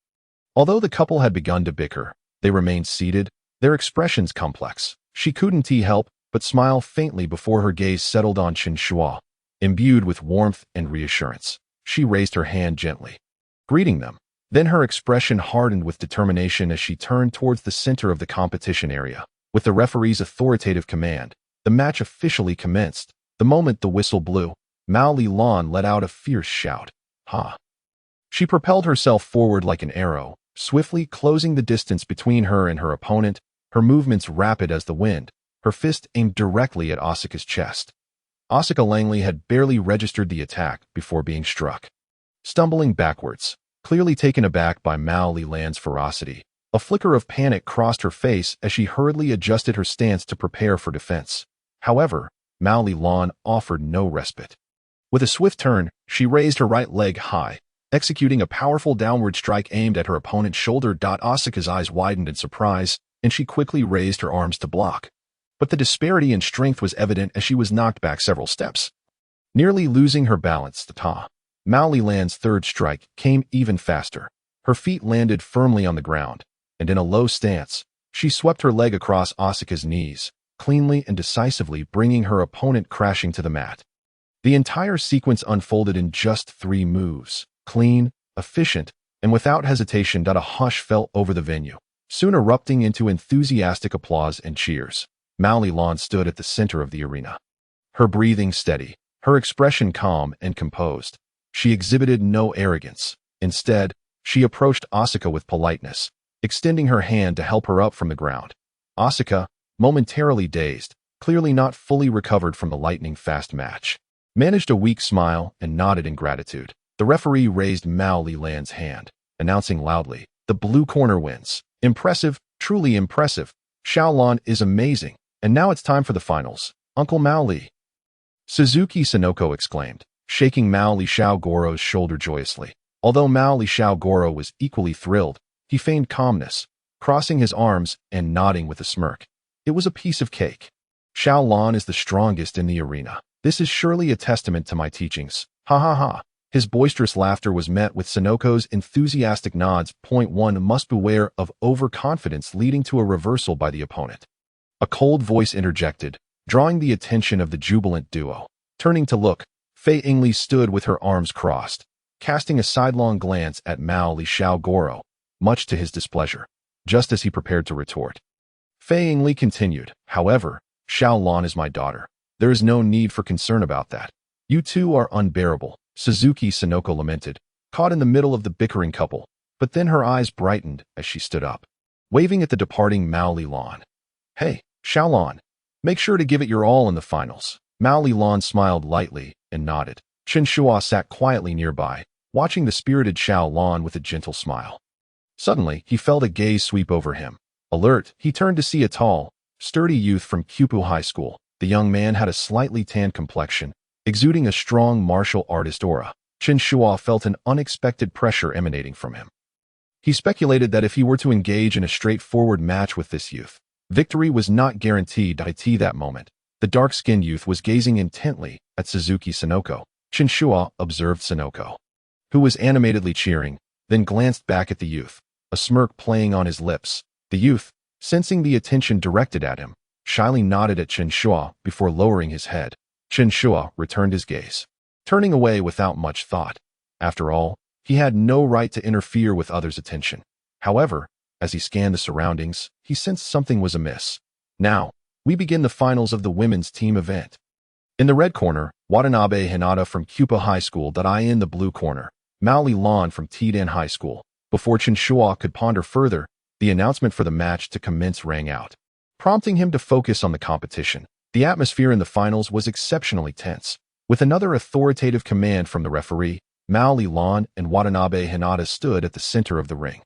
Although the couple had begun to bicker, they remained seated, their expressions complex. She couldn't help but smile faintly before her gaze settled on Chen Shuo. Imbued with warmth and reassurance, she raised her hand gently, greeting them. Then her expression hardened with determination as she turned towards the center of the competition area. With the referee's authoritative command, the match officially commenced. The moment the whistle blew, Mao Lilan let out a fierce shout. Ha! She propelled herself forward like an arrow, swiftly closing the distance between her and her opponent, her movements rapid as the wind, her fist aimed directly at Asuka's chest. Asuka Langley had barely registered the attack before being struck. Stumbling backwards, clearly taken aback by Mao Lilan's ferocity, a flicker of panic crossed her face as she hurriedly adjusted her stance to prepare for defense. However, Mao Lilan offered no respite. With a swift turn, she raised her right leg high, executing a powerful downward strike aimed at her opponent's shoulder. Asuka's eyes widened in surprise, and she quickly raised her arms to block. But the disparity in strength was evident as she was knocked back several steps. Nearly losing her balance, Mao Lilan's third strike came even faster. Her feet landed firmly on the ground, and in a low stance, she swept her leg across Asuka's knees, cleanly and decisively bringing her opponent crashing to the mat. The entire sequence unfolded in just 3 moves, clean, efficient, and without hesitation. A hush fell over the venue, soon erupting into enthusiastic applause and cheers. Mao Lilan stood at the center of the arena. Her breathing steady, her expression calm and composed. She exhibited no arrogance. Instead, she approached Asuka with politeness, extending her hand to help her up from the ground. Asuka, momentarily dazed, clearly not fully recovered from the lightning-fast match, managed a weak smile and nodded in gratitude. The referee raised Mao Lilan's hand, announcing loudly, "The blue corner wins. Impressive, truly impressive. Xiaolan is amazing. And now it's time for the finals. Uncle Mao Li." Suzuki Sonoko exclaimed, shaking Mao Li Xiaogoro's shoulder joyously. Although Mao Li Xiaogoro was equally thrilled, he feigned calmness, crossing his arms and nodding with a smirk. It was a piece of cake. Xiaolan is the strongest in the arena. This is surely a testament to my teachings. Ha ha ha. His boisterous laughter was met with Sonoko's enthusiastic nods. One must beware of overconfidence leading to a reversal by the opponent. A cold voice interjected, drawing the attention of the jubilant duo. Turning to look, Fei Yingli stood with her arms crossed, casting a sidelong glance at Mao Li Xiaogoro, much to his displeasure, just as he prepared to retort. Fei Yingli continued, "However, Xiaolan is my daughter. There is no need for concern about that. You two are unbearable," Suzuki Sonoko lamented, caught in the middle of the bickering couple, but then her eyes brightened as she stood up, waving at the departing Mao Lilan. "Hey, Xiaolan, make sure to give it your all in the finals." Mao Lilan smiled lightly and nodded. Chen Shuo sat quietly nearby, watching the spirited Xiaolan with a gentle smile. Suddenly, he felt a gaze sweep over him. Alert, he turned to see a tall, sturdy youth from Kupu High School. The young man had a slightly tanned complexion, exuding a strong martial artist aura. Chen Shuo felt an unexpected pressure emanating from him. He speculated that if he were to engage in a straightforward match with this youth, victory was not guaranteed. At that moment, the dark-skinned youth was gazing intently at Suzuki Sonoko. Chen Shuo observed Sonoko, who was animatedly cheering, then glanced back at the youth, a smirk playing on his lips. The youth, sensing the attention directed at him, shyly nodded at Chen Shuo before lowering his head. Chen Shuo returned his gaze, turning away without much thought. After all, he had no right to interfere with others' attention. However, as he scanned the surroundings, he sensed something was amiss. Now, we begin the finals of the women's team event. In the red corner, Watanabe Hinata from Kupa High School. In the blue corner, Mao Lilan from Tidan High School. Before Chen Shuo could ponder further, the announcement for the match to commence rang out, prompting him to focus on the competition. The atmosphere in the finals was exceptionally tense. With another authoritative command from the referee, Mao Lilan and Watanabe Hinata stood at the center of the ring.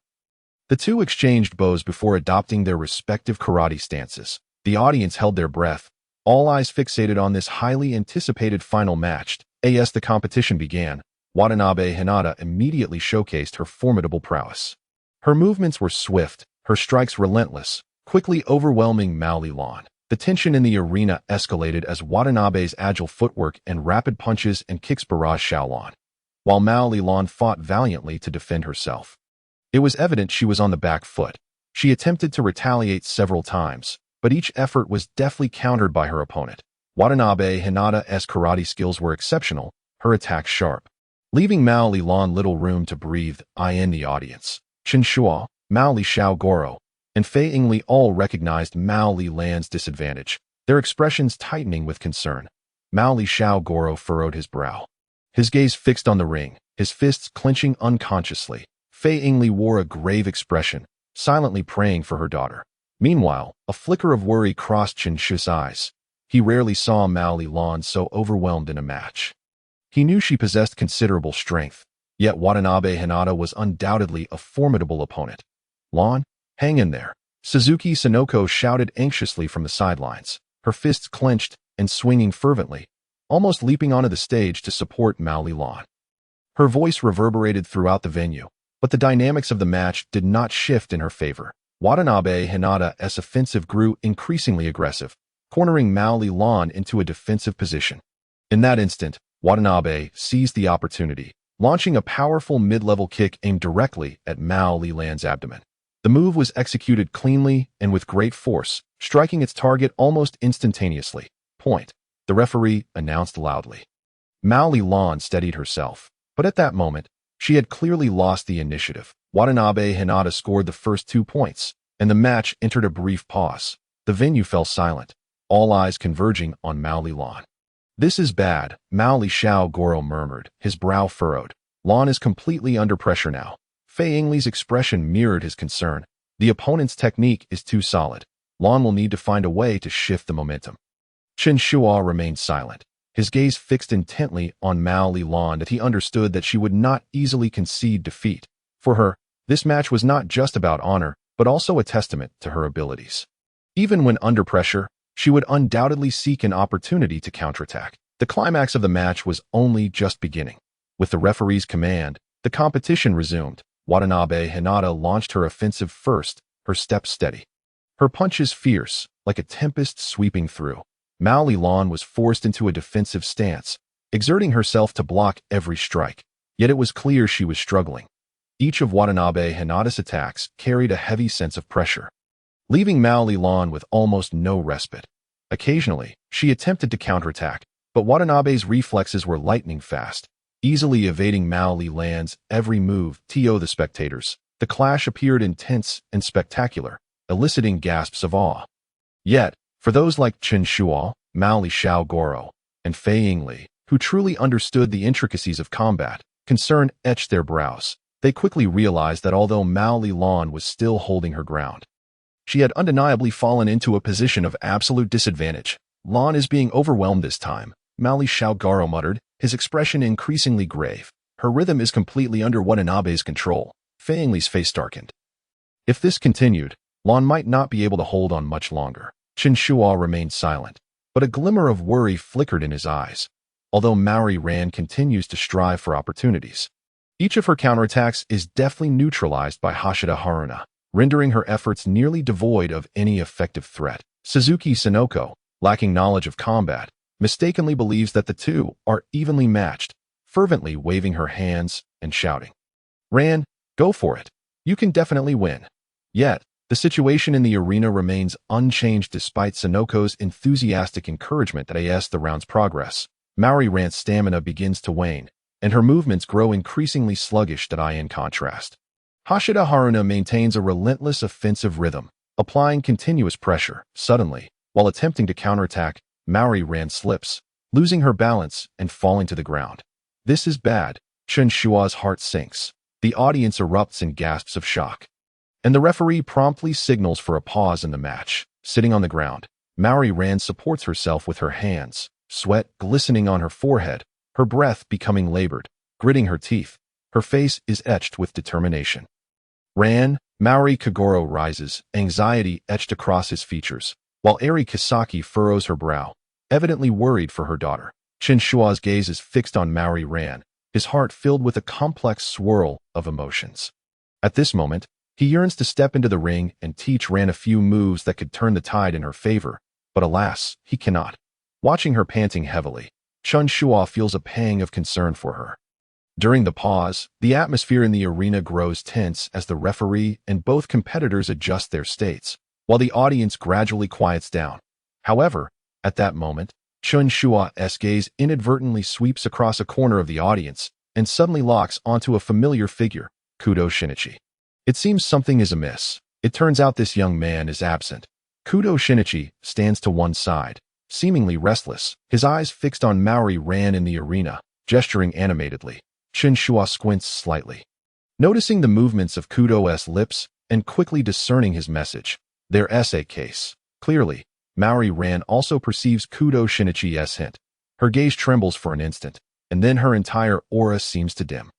The two exchanged bows before adopting their respective karate stances. The audience held their breath, all eyes fixated on this highly anticipated final match. As the competition began, Watanabe Hinata immediately showcased her formidable prowess. Her movements were swift, her strikes relentless, quickly overwhelming Mao Lilan. The tension in the arena escalated as Watanabe's agile footwork and rapid punches and kicks barraged Xiaolan, while Mao Lilan fought valiantly to defend herself. It was evident she was on the back foot. She attempted to retaliate several times, but each effort was deftly countered by her opponent. Watanabe Hinata's karate skills were exceptional, her attacks sharp, leaving Mao Lilan little room to breathe. In the audience, Chen Shuo, Mao Li Xiaogoro, and Fei Yingli all recognized Mao Lilan's disadvantage, their expressions tightening with concern. Mao Li Xiaogoro furrowed his brow, his gaze fixed on the ring, his fists clenching unconsciously. Fei Yingli wore a grave expression, silently praying for her daughter. Meanwhile, a flicker of worry crossed Chen Shuo's eyes. He rarely saw Mao Lilan so overwhelmed in a match. He knew she possessed considerable strength, yet Watanabe Hinata was undoubtedly a formidable opponent. "Lan, hang in there," Suzuki Sonoko shouted anxiously from the sidelines, her fists clenched and swinging fervently, almost leaping onto the stage to support Mao Lilan. Her voice reverberated throughout the venue, but the dynamics of the match did not shift in her favor. Watanabe Hinata's offensive grew increasingly aggressive, cornering Mao Lilan into a defensive position. In that instant, Watanabe seized the opportunity, launching a powerful mid-level kick aimed directly at Mao Lilan's abdomen. The move was executed cleanly and with great force, striking its target almost instantaneously. "Point," the referee announced loudly. Mao Lilan steadied herself, but at that moment, she had clearly lost the initiative. Watanabe Hinata scored the first 2 points, and the match entered a brief pause. The venue fell silent, all eyes converging on Mao Lilan. "This is bad," Mao Xiao Goro murmured, his brow furrowed. "Lan is completely under pressure now." Fei Yingli's expression mirrored his concern. "The opponent's technique is too solid. Lan will need to find a way to shift the momentum." Chen Shuo remained silent, his gaze fixed intently on Mao Lilan, that he understood that she would not easily concede defeat. For her, this match was not just about honor, but also a testament to her abilities. Even when under pressure, she would undoubtedly seek an opportunity to counterattack. The climax of the match was only just beginning. With the referee's command, the competition resumed. Watanabe Hinata launched her offensive first, her steps steady, her punches fierce, like a tempest sweeping through. Mao Lilan was forced into a defensive stance, exerting herself to block every strike. Yet it was clear she was struggling. Each of Watanabe Hinata's attacks carried a heavy sense of pressure, leaving Mao Lilan with almost no respite. Occasionally, she attempted to counterattack, but Watanabe's reflexes were lightning fast, easily evading Mao Lilan's every move. To the spectators, the clash appeared intense and spectacular, eliciting gasps of awe. Yet, for those like Chen Shuo, Mao Xiao Goro, and Fei Yingli, who truly understood the intricacies of combat, concern etched their brows. They quickly realized that although Mao Lilan was still holding her ground, she had undeniably fallen into a position of absolute disadvantage. "Lan is being overwhelmed this time," Mao Xiao Goro muttered, his expression increasingly grave. "Her rhythm is completely under Watanabe's control." Fei Yingli's face darkened. If this continued, Lan might not be able to hold on much longer. Chen Shuo remained silent, but a glimmer of worry flickered in his eyes. Although Mao Lilan continues to strive for opportunities, each of her counterattacks is deftly neutralized by Hashida Haruna, rendering her efforts nearly devoid of any effective threat. Suzuki Sonoko, lacking knowledge of combat, mistakenly believes that the two are evenly matched, fervently waving her hands and shouting, "Ran, go for it. You can definitely win." Yet, the situation in the arena remains unchanged despite Sonoko's enthusiastic encouragement that as the rounds progress, Mao Lilan's stamina begins to wane, and her movements grow increasingly sluggish. In contrast, Hashida Haruna maintains a relentless offensive rhythm, applying continuous pressure. Suddenly, while attempting to counterattack, Mao Lilan slips, losing her balance and falling to the ground. "This is bad." Chen Shuo's heart sinks. The audience erupts in gasps of shock, and the referee promptly signals for a pause in the match. Sitting on the ground, Mao Lilan supports herself with her hands, sweat glistening on her forehead, her breath becoming labored, gritting her teeth. Her face is etched with determination. "Ran," Maori Kagoro rises, anxiety etched across his features, while Eri Kisaki furrows her brow, evidently worried for her daughter. Chen Shuo's gaze is fixed on Mao Lilan, his heart filled with a complex swirl of emotions. At this moment, he yearns to step into the ring and teach Ran a few moves that could turn the tide in her favor, but alas, he cannot. Watching her panting heavily, Chen Shuo feels a pang of concern for her. During the pause, the atmosphere in the arena grows tense as the referee and both competitors adjust their states, while the audience gradually quiets down. However, at that moment, Chen Shuo's gaze inadvertently sweeps across a corner of the audience and suddenly locks onto a familiar figure, Kudo Shinichi. It seems something is amiss. It turns out this young man is absent. Kudo Shinichi stands to one side, seemingly restless, his eyes fixed on Mao Lilan in the arena, gesturing animatedly. Chen Shuo squints slightly. Noticing the movements of Kudo's lips and quickly discerning his message, their essay case. Clearly, Maori Ran also perceives Kudo Shinichi's hint. Her gaze trembles for an instant, and then her entire aura seems to dim.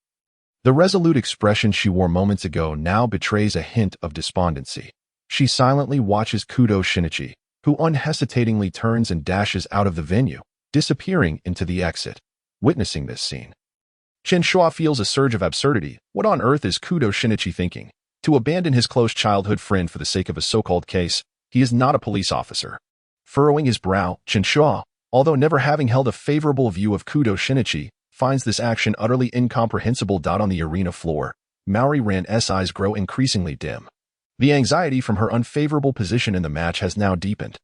The resolute expression she wore moments ago now betrays a hint of despondency. She silently watches Kudo Shinichi, who unhesitatingly turns and dashes out of the venue, disappearing into the exit. Witnessing this scene, Chen Shuo feels a surge of absurdity. What on earth is Kudo Shinichi thinking? To abandon his close childhood friend for the sake of a so-called case, he is not a police officer. Furrowing his brow, Chen Shuo, although never having held a favorable view of Kudo Shinichi, finds this action utterly incomprehensible. On the arena floor, Maori Ran's eyes grow increasingly dim. The anxiety from her unfavorable position in the match has now deepened.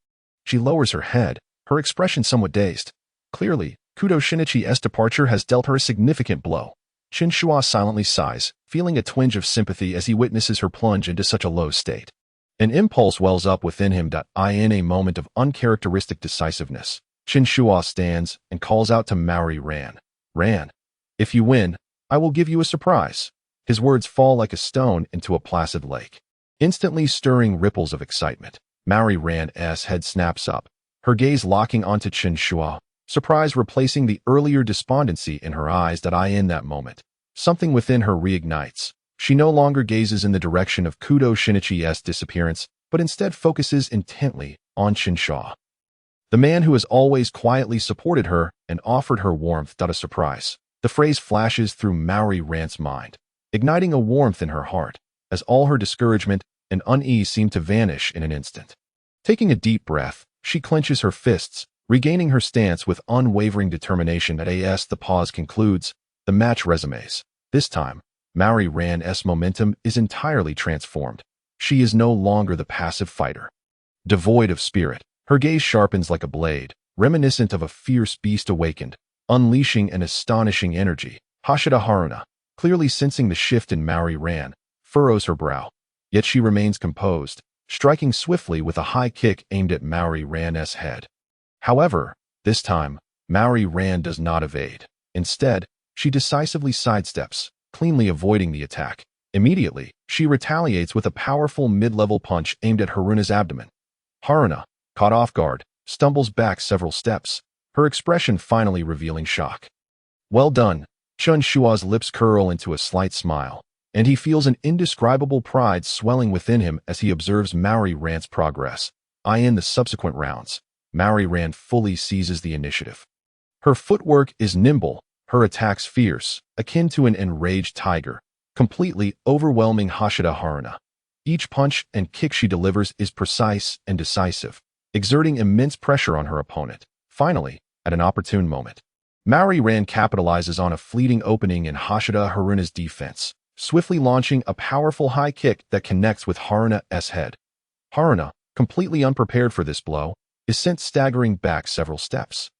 She lowers her head, her expression somewhat dazed. Clearly, Kudo Shinichi's departure has dealt her a significant blow. Chen Shuo silently sighs, feeling a twinge of sympathy as he witnesses her plunge into such a low state. An impulse wells up within him. In a moment of uncharacteristic decisiveness, Chen Shuo stands and calls out to Maori Ran. Ran, if you win, I will give you a surprise. His words fall like a stone into a placid lake, instantly stirring ripples of excitement. Maori Ran's head snaps up, her gaze locking onto Chen Shuo, surprise replacing the earlier despondency in her eyes. In that moment, something within her reignites. She no longer gazes in the direction of Kudo Shinichi's disappearance, but instead focuses intently on Chen Shuo, the man who has always quietly supported her and offered her warmth. A surprise. The phrase flashes through Maori Ran's mind, igniting a warmth in her heart, as all her discouragement and unease seem to vanish in an instant. Taking a deep breath, she clenches her fists, regaining her stance with unwavering determination. As the pause concludes, the match resumes. This time, Maori Ran's momentum is entirely transformed. She is no longer the passive fighter. Devoid of spirit, her gaze sharpens like a blade, reminiscent of a fierce beast awakened, unleashing an astonishing energy. Hashida Haruna, clearly sensing the shift in Maori Ran, furrows her brow. Yet she remains composed, striking swiftly with a high kick aimed at Maori Ran's head. However, this time, Maori Ran does not evade. Instead, she decisively sidesteps, cleanly avoiding the attack. Immediately, she retaliates with a powerful mid-level punch aimed at Haruna's abdomen. Haruna, caught off guard, stumbles back several steps, her expression finally revealing shock. Well done. Chen Shuo's lips curl into a slight smile, and he feels an indescribable pride swelling within him as he observes Maori Ran's progress. In the subsequent rounds, Maori Ran fully seizes the initiative. Her footwork is nimble, her attacks fierce, akin to an enraged tiger, completely overwhelming Hashida Haruna. Each punch and kick she delivers is precise and decisive, exerting immense pressure on her opponent. Finally, at an opportune moment, Maori Ran capitalizes on a fleeting opening in Hashida Haruna's defense, swiftly launching a powerful high kick that connects with Haruna's head. Haruna, completely unprepared for this blow, is sent staggering back several steps.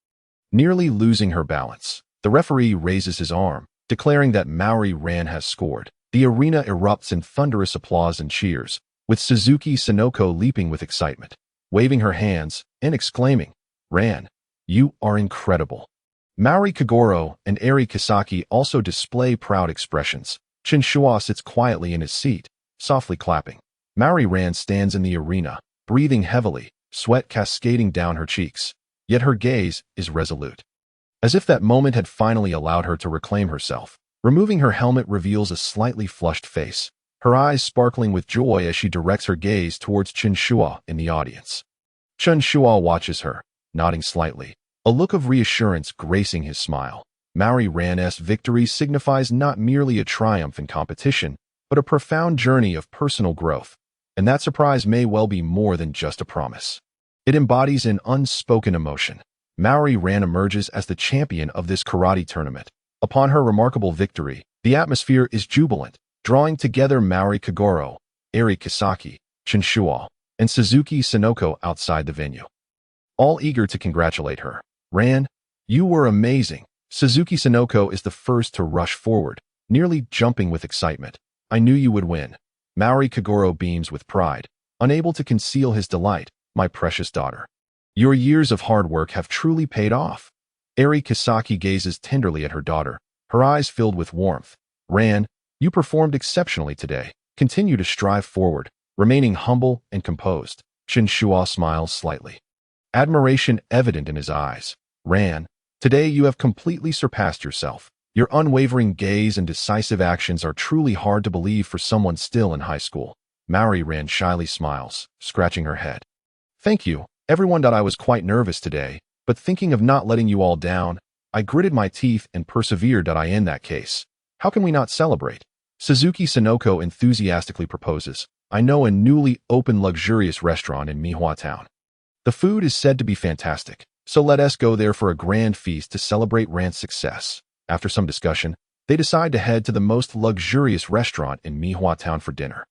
Nearly losing her balance, the referee raises his arm, declaring that Maori Ran has scored. The arena erupts in thunderous applause and cheers, with Suzuki Sonoko leaping with excitement, waving her hands and exclaiming, "Ran, you are incredible." Maori Kagoro and Eri Kisaki also display proud expressions. Chen Shuo sits quietly in his seat, softly clapping. Maori Ran stands in the arena, breathing heavily, sweat cascading down her cheeks, yet her gaze is resolute. As if that moment had finally allowed her to reclaim herself. Removing her helmet reveals a slightly flushed face, her eyes sparkling with joy as she directs her gaze towards Chen Shuo in the audience. Chen Shuo watches her, nodding slightly, a look of reassurance gracing his smile. Maori Ran's victory signifies not merely a triumph in competition, but a profound journey of personal growth, and that surprise may well be more than just a promise. It embodies an unspoken emotion. Maori Ran emerges as the champion of this karate tournament. Upon her remarkable victory, the atmosphere is jubilant, drawing together Maori Kagoro, Eri Kisaki, Chen Shuo, and Suzuki Sonoko outside the venue, all eager to congratulate her. "Ran, you were amazing." Suzuki Sonoko is the first to rush forward, nearly jumping with excitement. "I knew you would win." Maori Kagoro beams with pride, unable to conceal his delight. "My precious daughter, your years of hard work have truly paid off." Eri Kisaki gazes tenderly at her daughter, her eyes filled with warmth. Ran, you performed exceptionally today. Continue to strive forward, remaining humble and composed. Chen Shuo smiles slightly, admiration evident in his eyes. Ran, today you have completely surpassed yourself. Your unwavering gaze and decisive actions are truly hard to believe for someone still in high school. Mary Ran shyly smiles, scratching her head. Thank you, everyone. I was quite nervous today, but thinking of not letting you all down, I gritted my teeth and persevered. In that case, how can we not celebrate? Suzuki Sonoko enthusiastically proposes. I know a newly opened luxurious restaurant in Mihua Town. The food is said to be fantastic, so let us go there for a grand feast to celebrate Ran's success. After some discussion, they decide to head to the most luxurious restaurant in Mihua Town for dinner.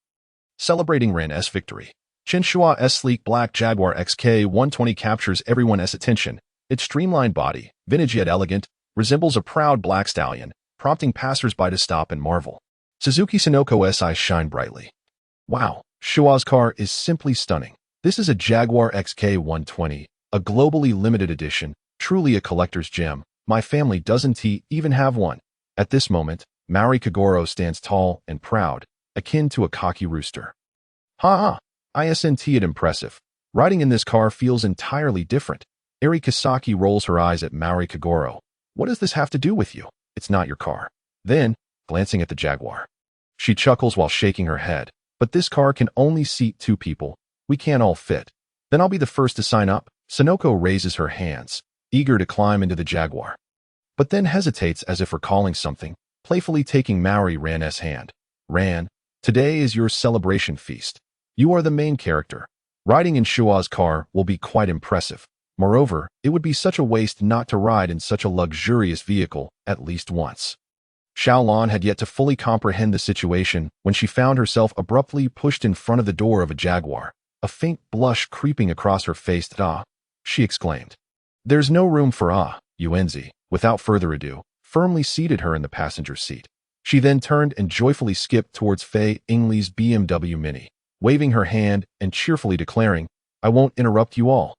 Celebrating Ran's victory, Chen Shuo's sleek black Jaguar XK120 captures everyone's attention. Its streamlined body, vintage yet elegant, resembles a proud black stallion, prompting passers-by to stop and marvel. Suzuki Sonoko's eyes shine brightly. Wow, Shuo's car is simply stunning. This is a Jaguar XK120, a globally limited edition, truly a collector's gem. My family doesn't even have one. At this moment, Mari Kagoro stands tall and proud, akin to a cocky rooster. Isn't it impressive? Riding in this car feels entirely different. Eri Kasaki rolls her eyes at Mari Kagoro. What does this have to do with you? It's not your car. Then, glancing at the Jaguar, she chuckles while shaking her head. But this car can only seat 2 people. We can't all fit. Then I'll be the first to sign up. Sonoko raises her hands, eager to climb into the Jaguar, but then hesitates as if recalling something, playfully taking Mari Ran's hand. Ran, today is your celebration feast. You are the main character. Riding in Shuo's car will be quite impressive. Moreover, it would be such a waste not to ride in such a luxurious vehicle at least once. Xiaolan had yet to fully comprehend the situation when she found herself abruptly pushed in front of the door of a Jaguar. A faint blush creeping across her face. She exclaimed. There's no room for Yuenzi. Without further ado, firmly seated her in the passenger seat. She then turned and joyfully skipped towards Fei Ingli's BMW Mini, waving her hand and cheerfully declaring, I won't interrupt you all.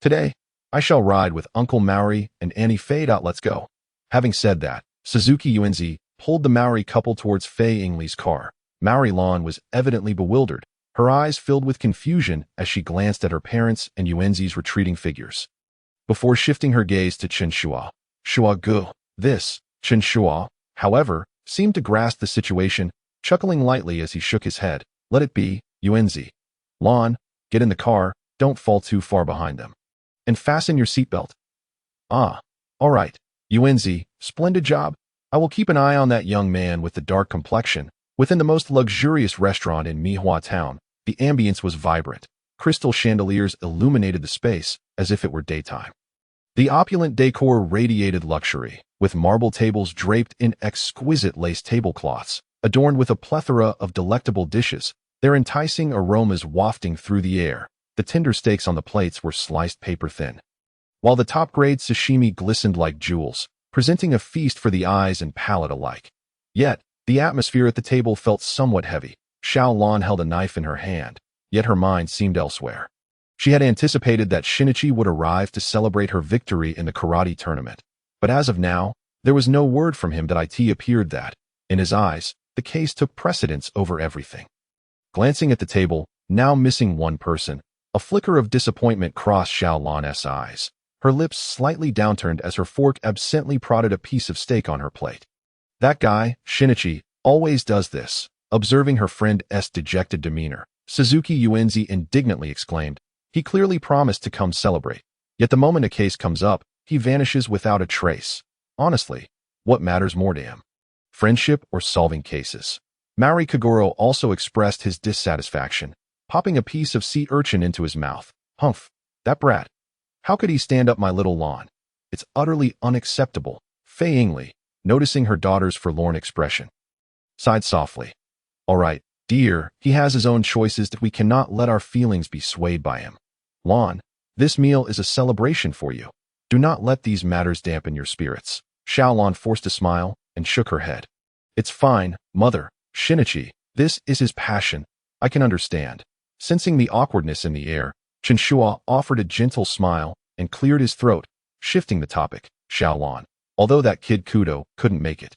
Today, I shall ride with Uncle Maori and Annie Fei. Let's go. Having said that, Suzuki Yuenzi pulled the Maori couple towards Fei Ingli's car. Maori Lan was evidently bewildered, her eyes filled with confusion as she glanced at her parents and Yuenzi's retreating figures. Before shifting her gaze to Chen Shuo, Chen Shuo, however, seemed to grasp the situation, chuckling lightly as he shook his head. Let it be, Yuenzi. Lan, get in the car, don't fall too far behind them. And fasten your seatbelt. All right. Yuenzi, splendid job. I will keep an eye on that young man with the dark complexion. Within the most luxurious restaurant in Mihua Town, the ambience was vibrant. Crystal chandeliers illuminated the space as if it were daytime. The opulent decor radiated luxury, with marble tables draped in exquisite lace tablecloths, adorned with a plethora of delectable dishes, their enticing aromas wafting through the air. The tender steaks on the plates were sliced paper-thin, while the top-grade sashimi glistened like jewels, presenting a feast for the eyes and palate alike. Yet, the atmosphere at the table felt somewhat heavy. Xiao Lan held a knife in her hand, yet her mind seemed elsewhere. She had anticipated that Shinichi would arrive to celebrate her victory in the karate tournament. But as of now, there was no word from him. It appeared that, in his eyes, the case took precedence over everything. Glancing at the table, now missing one person, a flicker of disappointment crossed Xiao Lan's eyes. Her lips slightly downturned as her fork absently prodded a piece of steak on her plate. That guy, Shinichi, always does this. Observing her friend's dejected demeanor, Suzuki Yuenzi indignantly exclaimed, he clearly promised to come celebrate. Yet the moment a case comes up, he vanishes without a trace. Honestly, what matters more to him? Friendship or solving cases? Mari Kagoro also expressed his dissatisfaction, popping a piece of sea urchin into his mouth. Humph, that brat. How could he stand up my little lawn? It's utterly unacceptable. Fei Ingli, noticing her daughter's forlorn expression, sighed softly. All right, dear, he has his own choices that we cannot let our feelings be swayed by him. Lan, this meal is a celebration for you. Do not let these matters dampen your spirits. Xiao Lan forced a smile and shook her head. It's fine, mother. Shinichi, this is his passion. I can understand. Sensing the awkwardness in the air, Chen Shuo offered a gentle smile and cleared his throat, shifting the topic. Xiao Lan, although that kid Kudo couldn't make it.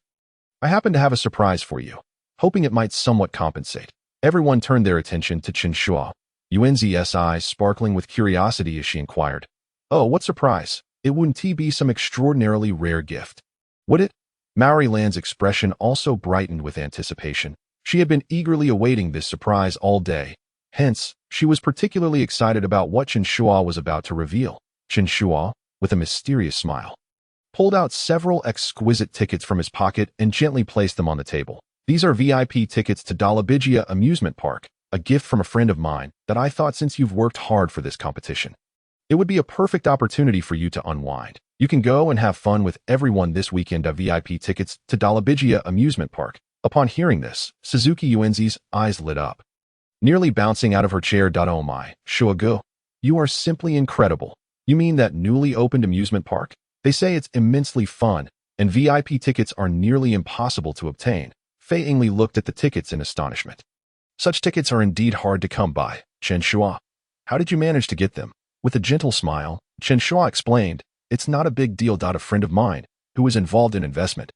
I happen to have a surprise for you, hoping it might somewhat compensate. Everyone turned their attention to Chen Shuo. Yuanzi's eyes sparkling with curiosity as she inquired, "Oh, what surprise? It wouldn't be some extraordinarily rare gift, would it?" Maori Lan's expression also brightened with anticipation. She had been eagerly awaiting this surprise all day. Hence, she was particularly excited about what Chen Shuo was about to reveal. Chen Shuo, with a mysterious smile, pulled out several exquisite tickets from his pocket and gently placed them on the table. "These are VIP tickets to Dalu Amusement Park, a gift from a friend of mine that I thought since you've worked hard for this competition, it would be a perfect opportunity for you to unwind. You can go and have fun with everyone this weekend of VIP tickets to Dalu Amusement Park." Upon hearing this, Suzuki Yuenzi's eyes lit up. Nearly bouncing out of her chair, "Oh my, Shuo, you are simply incredible. You mean that newly opened amusement park? They say it's immensely fun, and VIP tickets are nearly impossible to obtain." Fei Yingli looked at the tickets in astonishment. "Such tickets are indeed hard to come by, Chen Shuo. How did you manage to get them?" With a gentle smile, Chen Shuo explained, "It's not a big deal. A friend of mine, who is involved in investment,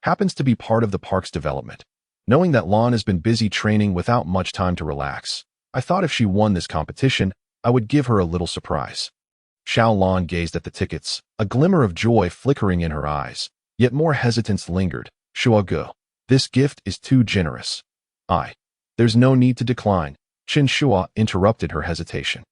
happens to be part of the park's development. Knowing that Lan has been busy training without much time to relax, I thought if she won this competition, I would give her a little surprise." Xiao Lan gazed at the tickets, a glimmer of joy flickering in her eyes, yet more hesitance lingered. "Shuo, this gift is too generous. There's no need to decline." Chen Shuo interrupted her hesitation.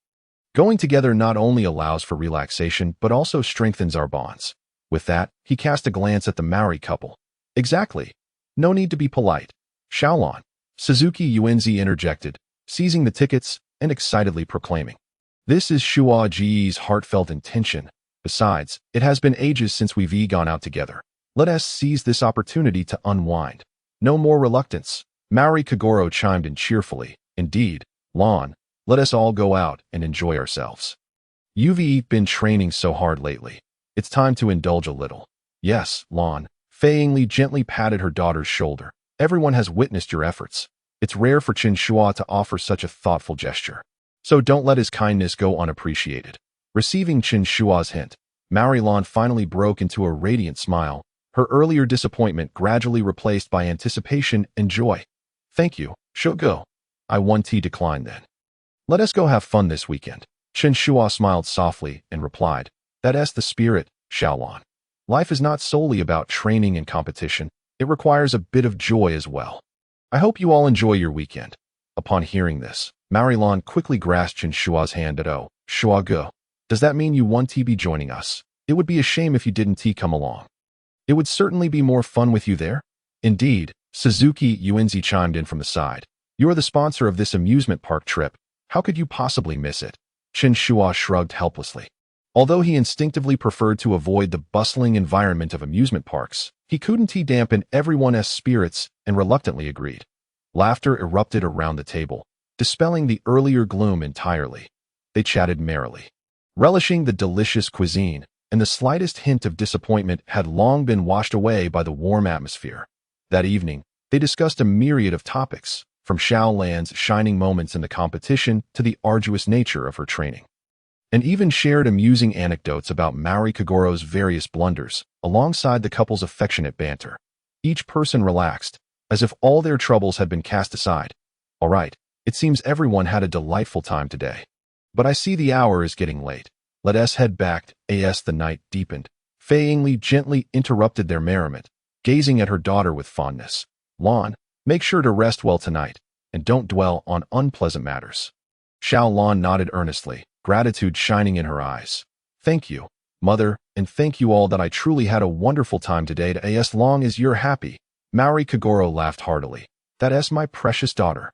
"Going together not only allows for relaxation but also strengthens our bonds." With that, he cast a glance at the Maori couple. "Exactly. No need to be polite, Xiaolan." Suzuki Yuenzi interjected, seizing the tickets and excitedly proclaiming, "This is Shuo Ji's heartfelt intention. Besides, it has been ages since we've gone out together. Let us seize this opportunity to unwind. No more reluctance." Maori Kagoro chimed in cheerfully, "Indeed, Lan, let us all go out and enjoy ourselves. You've been training so hard lately. It's time to indulge a little." "Yes, Lan." Fei Yingli gently patted her daughter's shoulder. "Everyone has witnessed your efforts. It's rare for Chen Shuo to offer such a thoughtful gesture, so don't let his kindness go unappreciated." Receiving Chen Shuo's hint, Maori Lan finally broke into a radiant smile, her earlier disappointment gradually replaced by anticipation and joy. "Thank you, Shuo. I won't decline then. Let us go have fun this weekend." Chen Shuo smiled softly and replied, "That's the spirit, Xiaolan. Life is not solely about training and competition. It requires a bit of joy as well. I hope you all enjoy your weekend." Upon hearing this, Maori Lan quickly grasped Chen Shuo's hand at Shuo, does that mean you want to be joining us? It would be a shame if you didn't come along. It would certainly be more fun with you there. Indeed, Suzuki Yuenzi chimed in from the side. "You are the sponsor of this amusement park trip. How could you possibly miss it?" Chen Shuo shrugged helplessly. Although he instinctively preferred to avoid the bustling environment of amusement parks, he couldn't dampen everyone's spirits and reluctantly agreed. Laughter erupted around the table, dispelling the earlier gloom entirely. They chatted merrily, relishing the delicious cuisine, and the slightest hint of disappointment had long been washed away by the warm atmosphere. That evening, they discussed a myriad of topics, from Xiao Lan's shining moments in the competition to the arduous nature of her training, and even shared amusing anecdotes about Maori Kagoro's various blunders, alongside the couple's affectionate banter. Each person relaxed, as if all their troubles had been cast aside. "All right, it seems everyone had a delightful time today. But I see the hour is getting late. Let us head back, as the night deepened." Fei Yingli gently interrupted their merriment, gazing at her daughter with fondness. "Lan, make sure to rest well tonight, and don't dwell on unpleasant matters." Xiao Lan nodded earnestly, gratitude shining in her eyes. "Thank you, Mother, and thank you all. That I truly had a wonderful time today. As long as you're happy." Maori Kagoro laughed heartily. "That's my precious daughter."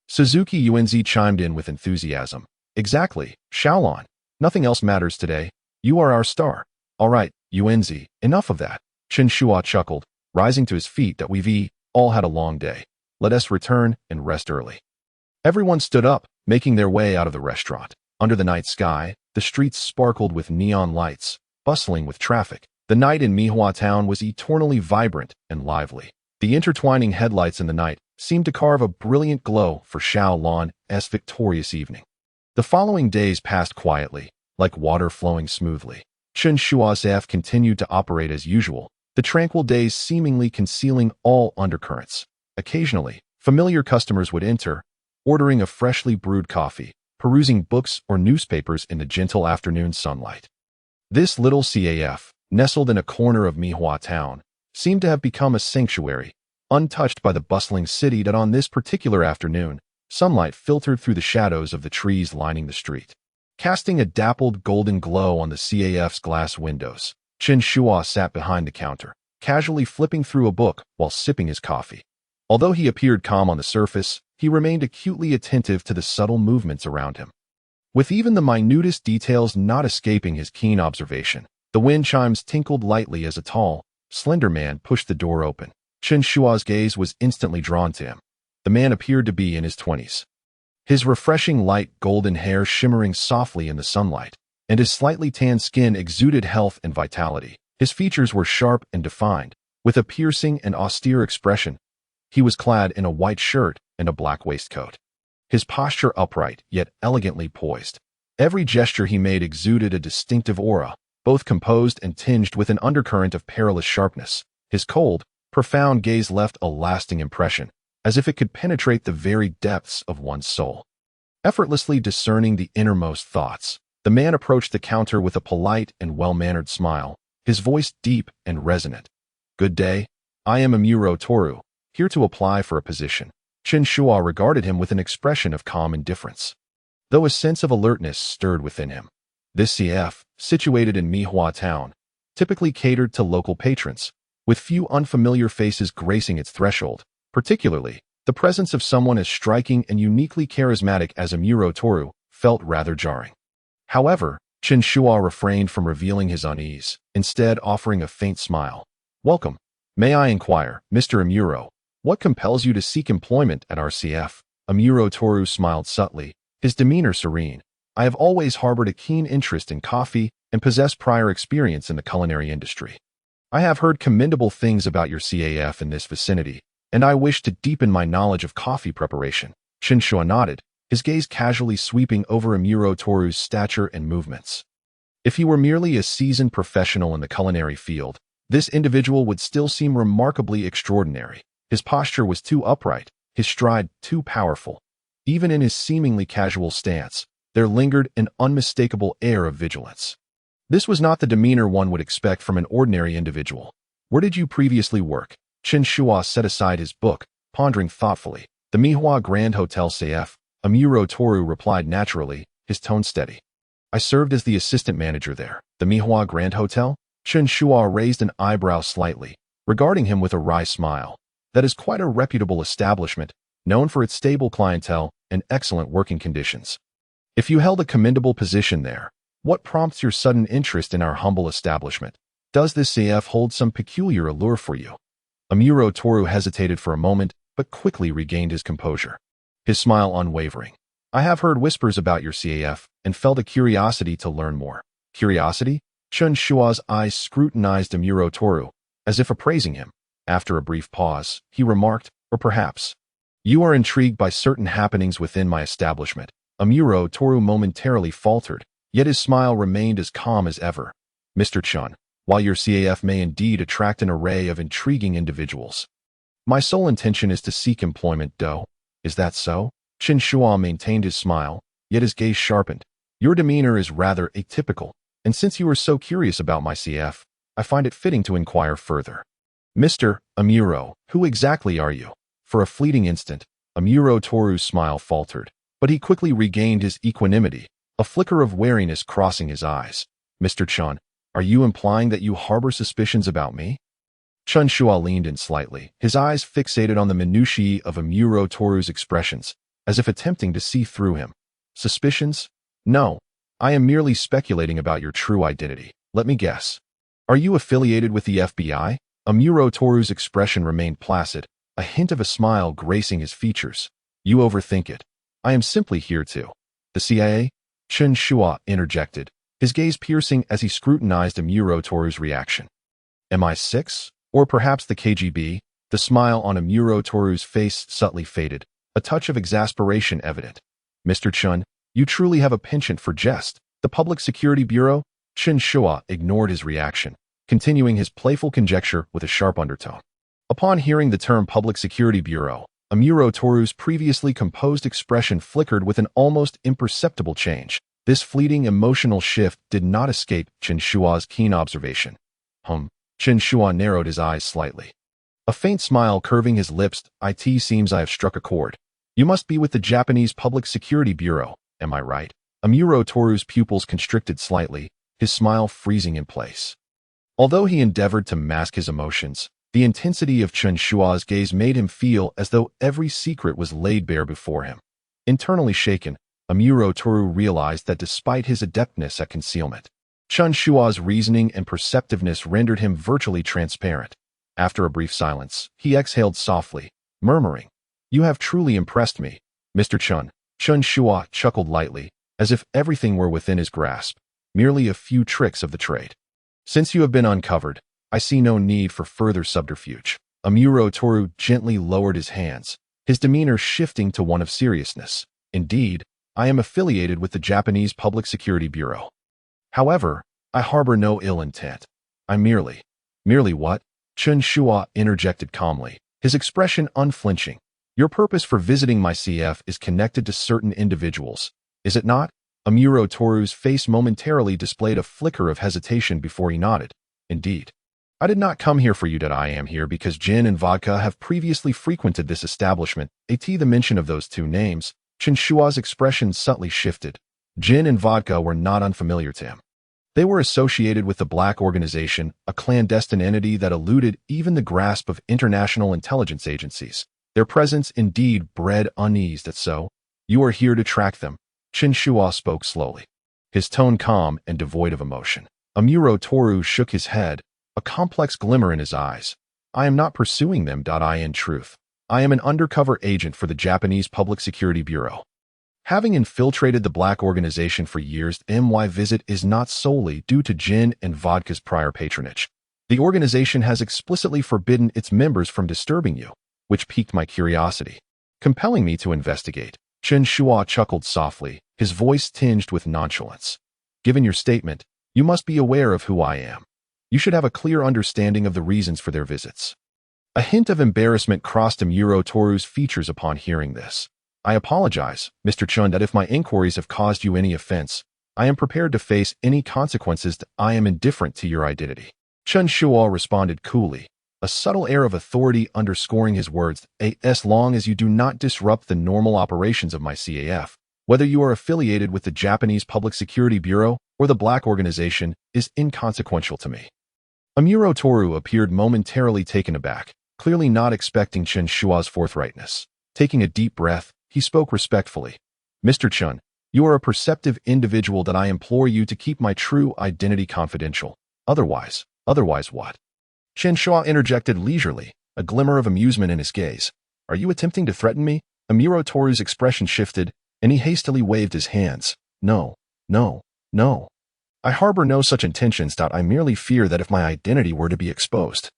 Suzuki Yuenzi chimed in with enthusiasm. "Exactly, Xiaolan. Nothing else matters today. You are our star." "All right, Yuenzi, enough of that." Chen Shuo chuckled, rising to his feet. "That we've all had a long day. Let us return and rest early." Everyone stood up, making their way out of the restaurant. Under the night sky, the streets sparkled with neon lights, bustling with traffic. The night in Mihua Town was eternally vibrant and lively. The intertwining headlights in the night seemed to carve a brilliant glow for Xiao Lan's victorious evening. The following days passed quietly, like water flowing smoothly. Chen Shuo's AF continued to operate as usual, the tranquil days seemingly concealing all undercurrents. Occasionally, familiar customers would enter, ordering a freshly brewed coffee, perusing books or newspapers in the gentle afternoon sunlight. This little CAF, nestled in a corner of Mihua town, seemed to have become a sanctuary, untouched by the bustling city that on this particular afternoon, sunlight filtered through the shadows of the trees lining the street, casting a dappled golden glow on the CAF's glass windows. Chen Shuo sat behind the counter, casually flipping through a book while sipping his coffee. Although he appeared calm on the surface, he remained acutely attentive to the subtle movements around him. With even the minutest details not escaping his keen observation, the wind chimes tinkled lightly as a tall, slender man pushed the door open. Chen Shuo's gaze was instantly drawn to him. The man appeared to be in his 20s. His refreshing light golden hair shimmering softly in the sunlight, and his slightly tanned skin exuded health and vitality. His features were sharp and defined, with a piercing and austere expression. He was clad in a white shirt and a black waistcoat. His posture upright, yet elegantly poised. Every gesture he made exuded a distinctive aura, both composed and tinged with an undercurrent of perilous sharpness. His cold, profound gaze left a lasting impression, as if it could penetrate the very depths of one's soul. Effortlessly discerning the innermost thoughts, the man approached the counter with a polite and well-mannered smile, his voice deep and resonant. "Good day. I am Amuro Toru, here to apply for a position." Chen Shuo regarded him with an expression of calm indifference, though a sense of alertness stirred within him. This CF, situated in Mihua town, typically catered to local patrons, with few unfamiliar faces gracing its threshold. Particularly, the presence of someone as striking and uniquely charismatic as Amuro Toru felt rather jarring. However, Chen Shuo refrained from revealing his unease, instead offering a faint smile. "Welcome. May I inquire, Mr. Amuro, what compels you to seek employment at our CF?" Amuro Toru smiled subtly, his demeanor serene. "I have always harbored a keen interest in coffee and possess prior experience in the culinary industry. I have heard commendable things about your CAF in this vicinity, and I wish to deepen my knowledge of coffee preparation." Chen Shuo nodded, his gaze casually sweeping over Amuro Toru's stature and movements. If he were merely a seasoned professional in the culinary field, this individual would still seem remarkably extraordinary. His posture was too upright, his stride too powerful. Even in his seemingly casual stance, there lingered an unmistakable air of vigilance. This was not the demeanor one would expect from an ordinary individual. "Where did you previously work?" Chen Shuo set aside his book, pondering thoughtfully. "The Mihua Grand Hotel CF," Amuro Toru replied naturally, his tone steady. "I served as the assistant manager there." "The Mihua Grand Hotel?" Chen Shuo raised an eyebrow slightly, regarding him with a wry smile. "That is quite a reputable establishment, known for its stable clientele and excellent working conditions. If you held a commendable position there, what prompts your sudden interest in our humble establishment? Does this CF hold some peculiar allure for you?" Amuro Toru hesitated for a moment, but quickly regained his composure, his smile unwavering. "I have heard whispers about your CAF and felt a curiosity to learn more." "Curiosity?" Chen Shuo's eyes scrutinized Amuro Toru, as if appraising him. After a brief pause, he remarked, "Or perhaps you are intrigued by certain happenings within my establishment." Amuro Toru momentarily faltered, yet his smile remained as calm as ever. "Mr. Chen, while your CAF may indeed attract an array of intriguing individuals, my sole intention is to seek employment, though. Is that so?" Chen Shuo maintained his smile, yet his gaze sharpened. "Your demeanor is rather atypical, and since you are so curious about my CF, I find it fitting to inquire further. Mr. Amuro, who exactly are you?" For a fleeting instant, Amuro Toru's smile faltered, but he quickly regained his equanimity, a flicker of wariness crossing his eyes. "Mr. Chen, are you implying that you harbor suspicions about me?" Chen Shuo leaned in slightly, his eyes fixated on the minutiae of Amuro Toru's expressions, as if attempting to see through him. "Suspicions? No. I am merely speculating about your true identity. Let me guess. Are you affiliated with the FBI?" Amuro Toru's expression remained placid, a hint of a smile gracing his features. "You overthink it. I am simply here to—" "The CIA?" Chen Shuo interjected, his gaze piercing as he scrutinized Amuro Toru's reaction. "MI6? Or perhaps the KGB?" The smile on Amuro Toru's face subtly faded, a touch of exasperation evident. "Mr. Chen, you truly have a penchant for jest. The Public Security Bureau? Chen Shuo ignored his reaction, continuing his playful conjecture with a sharp undertone. Upon hearing the term Public Security Bureau, Amuro Toru's previously composed expression flickered with an almost imperceptible change. This fleeting emotional shift did not escape Chen Shuo's keen observation. Chen Shuo narrowed his eyes slightly. A faint smile curving his lips. It seems I have struck a chord. You must be with the Japanese Public Security Bureau, am I right? Amuro Toru's pupils constricted slightly, his smile freezing in place. Although he endeavored to mask his emotions, the intensity of Chen Shuo's gaze made him feel as though every secret was laid bare before him. Internally shaken, Amuro Toru realized that despite his adeptness at concealment, Chen Shuo's reasoning and perceptiveness rendered him virtually transparent. After a brief silence, he exhaled softly, murmuring, "You have truly impressed me, Mr. Chen." Chen Shuo chuckled lightly, as if everything were within his grasp, merely a few tricks of the trade. "Since you have been uncovered, I see no need for further subterfuge." Amuro Toru gently lowered his hands, his demeanor shifting to one of seriousness. "Indeed, I am affiliated with the Japanese Public Security Bureau. However, I harbor no ill intent. I merely..." "Merely what?" Chen Shuo interjected calmly, his expression unflinching. "Your purpose for visiting my CF is connected to certain individuals, is it not?" Amuro Toru's face momentarily displayed a flicker of hesitation before he nodded. "Indeed. I did not come here for you. I am here because gin and vodka have previously frequented this establishment." The mention of those two names, Chen Shuo's expression subtly shifted. Gin and vodka were not unfamiliar to him. They were associated with the Black Organization, a clandestine entity that eluded even the grasp of international intelligence agencies. Their presence indeed bred unease. "That so? You are here to track them?" Chen Shuo spoke slowly, his tone calm and devoid of emotion. Amuro Toru shook his head, a complex glimmer in his eyes. "I am not pursuing them. In truth, I am an undercover agent for the Japanese Public Security Bureau. Having infiltrated the Black Organization for years, my visit is not solely due to gin and vodka's prior patronage. The organization has explicitly forbidden its members from disturbing you, which piqued my curiosity, compelling me to investigate." Chen Shuo chuckled softly, his voice tinged with nonchalance. "Given your statement, you must be aware of who I am. You should have a clear understanding of the reasons for their visits." A hint of embarrassment crossed Amuro Toru's features upon hearing this. "I apologize, Mr. Chen, that if my inquiries have caused you any offense, I am prepared to face any consequences. I am indifferent to your identity." Chen Shuo responded coolly, a subtle air of authority underscoring his words. "As long as you do not disrupt the normal operations of my CAF, whether you are affiliated with the Japanese Public Security Bureau or the Black Organization is inconsequential to me." Amuro Toru appeared momentarily taken aback, clearly not expecting Chen Shuo's forthrightness. Taking a deep breath, he spoke respectfully. "Mr. Chen, you are a perceptive individual. I implore you to keep my true identity confidential. Otherwise what?" Chen Shuo interjected leisurely, a glimmer of amusement in his gaze. "Are you attempting to threaten me?" Amuro Toru's expression shifted, and he hastily waved his hands. No. I harbor no such intentions. I merely fear that if my identity were to be exposed,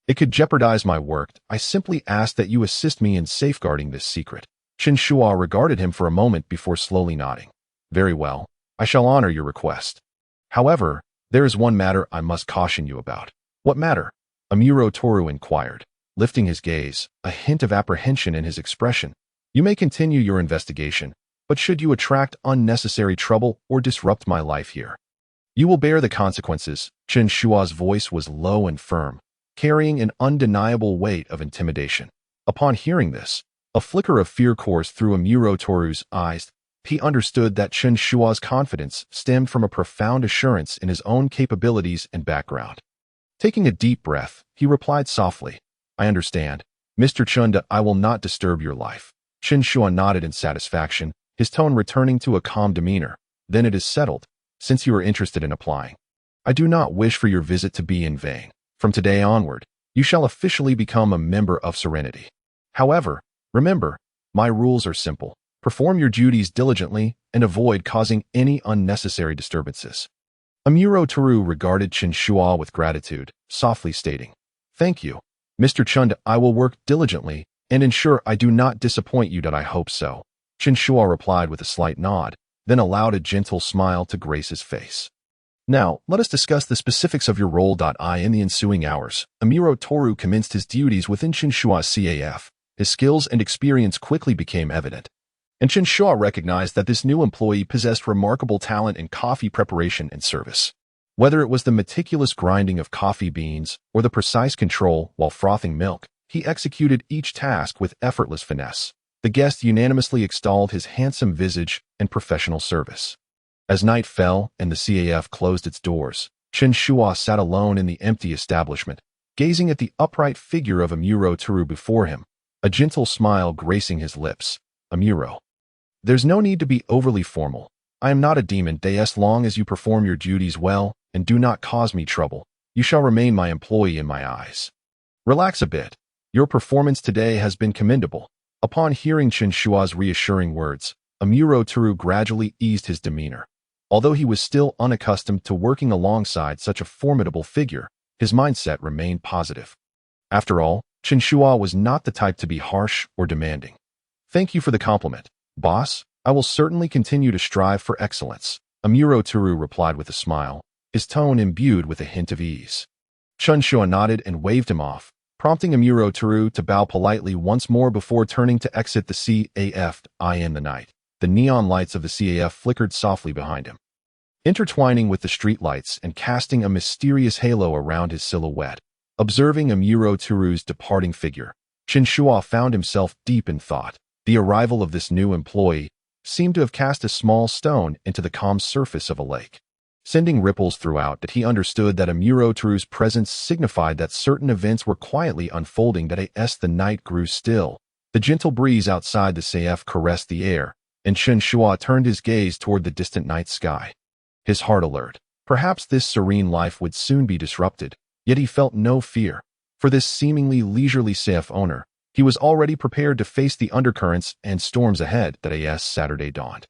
it could jeopardize my work. I simply ask that you assist me in safeguarding this secret." Chen Shuo regarded him for a moment before slowly nodding. "Very well, I shall honor your request. However, there is one matter I must caution you about." "What matter?" Amuro Toru inquired, lifting his gaze, a hint of apprehension in his expression. "You may continue your investigation, but should you attract unnecessary trouble or disrupt my life here, you will bear the consequences." Chen Shuo's voice was low and firm, carrying an undeniable weight of intimidation. Upon hearing this, a flicker of fear coursed through Amuro Toru's eyes. He understood that Chen Shuo's confidence stemmed from a profound assurance in his own capabilities and background. Taking a deep breath, he replied softly, "I understand, Mr. Chen. I will not disturb your life." Chen Shuo nodded in satisfaction, his tone returning to a calm demeanor. "Then it is settled, since you are interested in applying. I do not wish for your visit to be in vain. From today onward, you shall officially become a member of Serenity. However, remember, my rules are simple. Perform your duties diligently and avoid causing any unnecessary disturbances." Amuro Toru regarded Chen Shuo with gratitude, softly stating, "Thank you, Mr. Chen. I will work diligently and ensure I do not disappoint you. I hope so." Chen Shuo replied with a slight nod, then allowed a gentle smile to grace his face. Now, let us discuss the specifics of your role. In the ensuing hours, Amuro Toru commenced his duties within Chen Shuo's CAF. His skills and experience quickly became evident, and Chen Shuo recognized that this new employee possessed remarkable talent in coffee preparation and service. Whether it was the meticulous grinding of coffee beans or the precise control while frothing milk, he executed each task with effortless finesse. The guests unanimously extolled his handsome visage and professional service. As night fell and the CAF closed its doors, Chen Shuo sat alone in the empty establishment, gazing at the upright figure of Amuro Toru before him, a gentle smile gracing his lips. Amuro, there's no need to be overly formal. I am not a demon. As long as you perform your duties well and do not cause me trouble, you shall remain my employee in my eyes. Relax a bit. Your performance today has been commendable. Upon hearing Chen Shuo's reassuring words, Amuro Toru gradually eased his demeanor. Although he was still unaccustomed to working alongside such a formidable figure, his mindset remained positive. After all, Chen Shuo was not the type to be harsh or demanding. Thank you for the compliment, boss. I will certainly continue to strive for excellence, Amuro Toru replied with a smile, his tone imbued with a hint of ease. Chen Shuo nodded and waved him off, prompting Amuro Toru to bow politely once more before turning to exit the CAF. In the night, the neon lights of the CAF flickered softly behind him, intertwining with the street lights and casting a mysterious halo around his silhouette. Observing Amuro Toru's departing figure, Chen Shuo found himself deep in thought. The arrival of this new employee seemed to have cast a small stone into the calm surface of a lake, sending ripples throughout. That he understood that Amuro Toru's presence signified that certain events were quietly unfolding. As the night grew still, the gentle breeze outside the CAF caressed the air, and Chen Shuo turned his gaze toward the distant night sky, his heart alert. Perhaps this serene life would soon be disrupted, yet he felt no fear. For this seemingly leisurely CAF owner, he was already prepared to face the undercurrents and storms ahead. As Saturday dawned,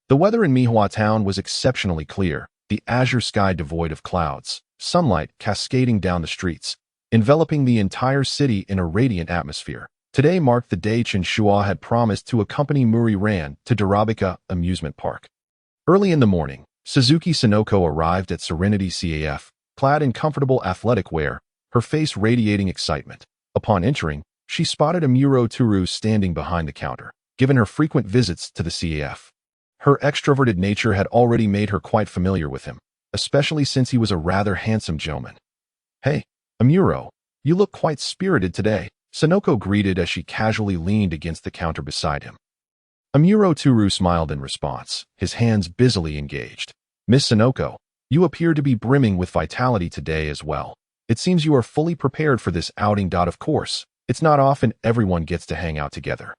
the weather in Mihua town was exceptionally clear, the azure sky devoid of clouds, sunlight cascading down the streets, enveloping the entire city in a radiant atmosphere. Today marked the day Chen Shuo had promised to accompany Muri Ran to Darabika amusement park. Early in the morning, Suzuki Sonoko arrived at Serenity CAF, clad in comfortable athletic wear, her face radiating excitement. Upon entering, she spotted Amuro Toru standing behind the counter. Given her frequent visits to the CAF, her extroverted nature had already made her quite familiar with him, especially since he was a rather handsome gentleman. Hey, Amuro, you look quite spirited today, Sonoko greeted as she casually leaned against the counter beside him. Amuro Toru smiled in response, his hands busily engaged. Miss Sonoko, you appear to be brimming with vitality today as well. It seems you are fully prepared for this outing. Of course, it's not often everyone gets to hang out together.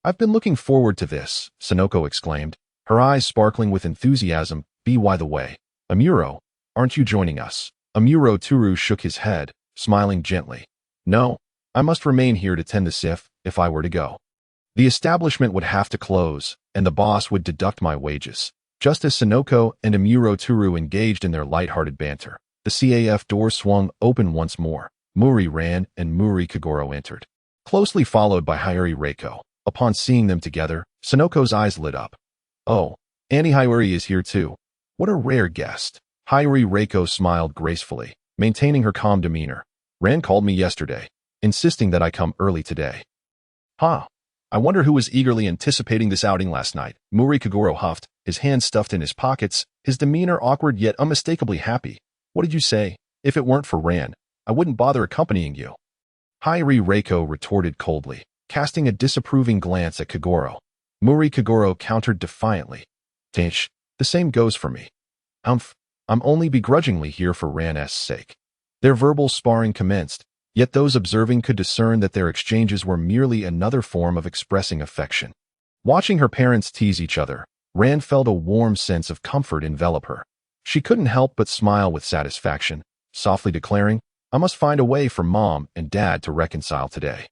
I've been looking forward to this, Sonoko exclaimed, her eyes sparkling with enthusiasm. By the way, Amuro, aren't you joining us? Amuro Toru shook his head, smiling gently. No, I must remain here to tend the CAF. If I were to go, the establishment would have to close, and the boss would deduct my wages. Just as Sonoko and Amuro Toru engaged in their light-hearted banter, the CAF door swung open once more. Muri Ran and Muri Kagoro entered, closely followed by Hayuri Reiko. Upon seeing them together, Sonoko's eyes lit up. Oh, Annie Hayuri is here too. What a rare guest. Hayuri Reiko smiled gracefully, maintaining her calm demeanor. Ran called me yesterday, insisting that I come early today. Huh. I wonder who was eagerly anticipating this outing last night. Muri Kagoro huffed, his hands stuffed in his pockets, his demeanor awkward yet unmistakably happy. What did you say? If it weren't for Ran, I wouldn't bother accompanying you. Hayuri Reiko retorted coldly, casting a disapproving glance at Kagoro. Muri Kagoro countered defiantly. Tish, the same goes for me. I'm only begrudgingly here for Ran's sake. Their verbal sparring commenced, yet those observing could discern that their exchanges were merely another form of expressing affection. Watching her parents tease each other, Ran felt a warm sense of comfort envelop her. She couldn't help but smile with satisfaction, softly declaring, I must find a way for Mom and Dad to reconcile today.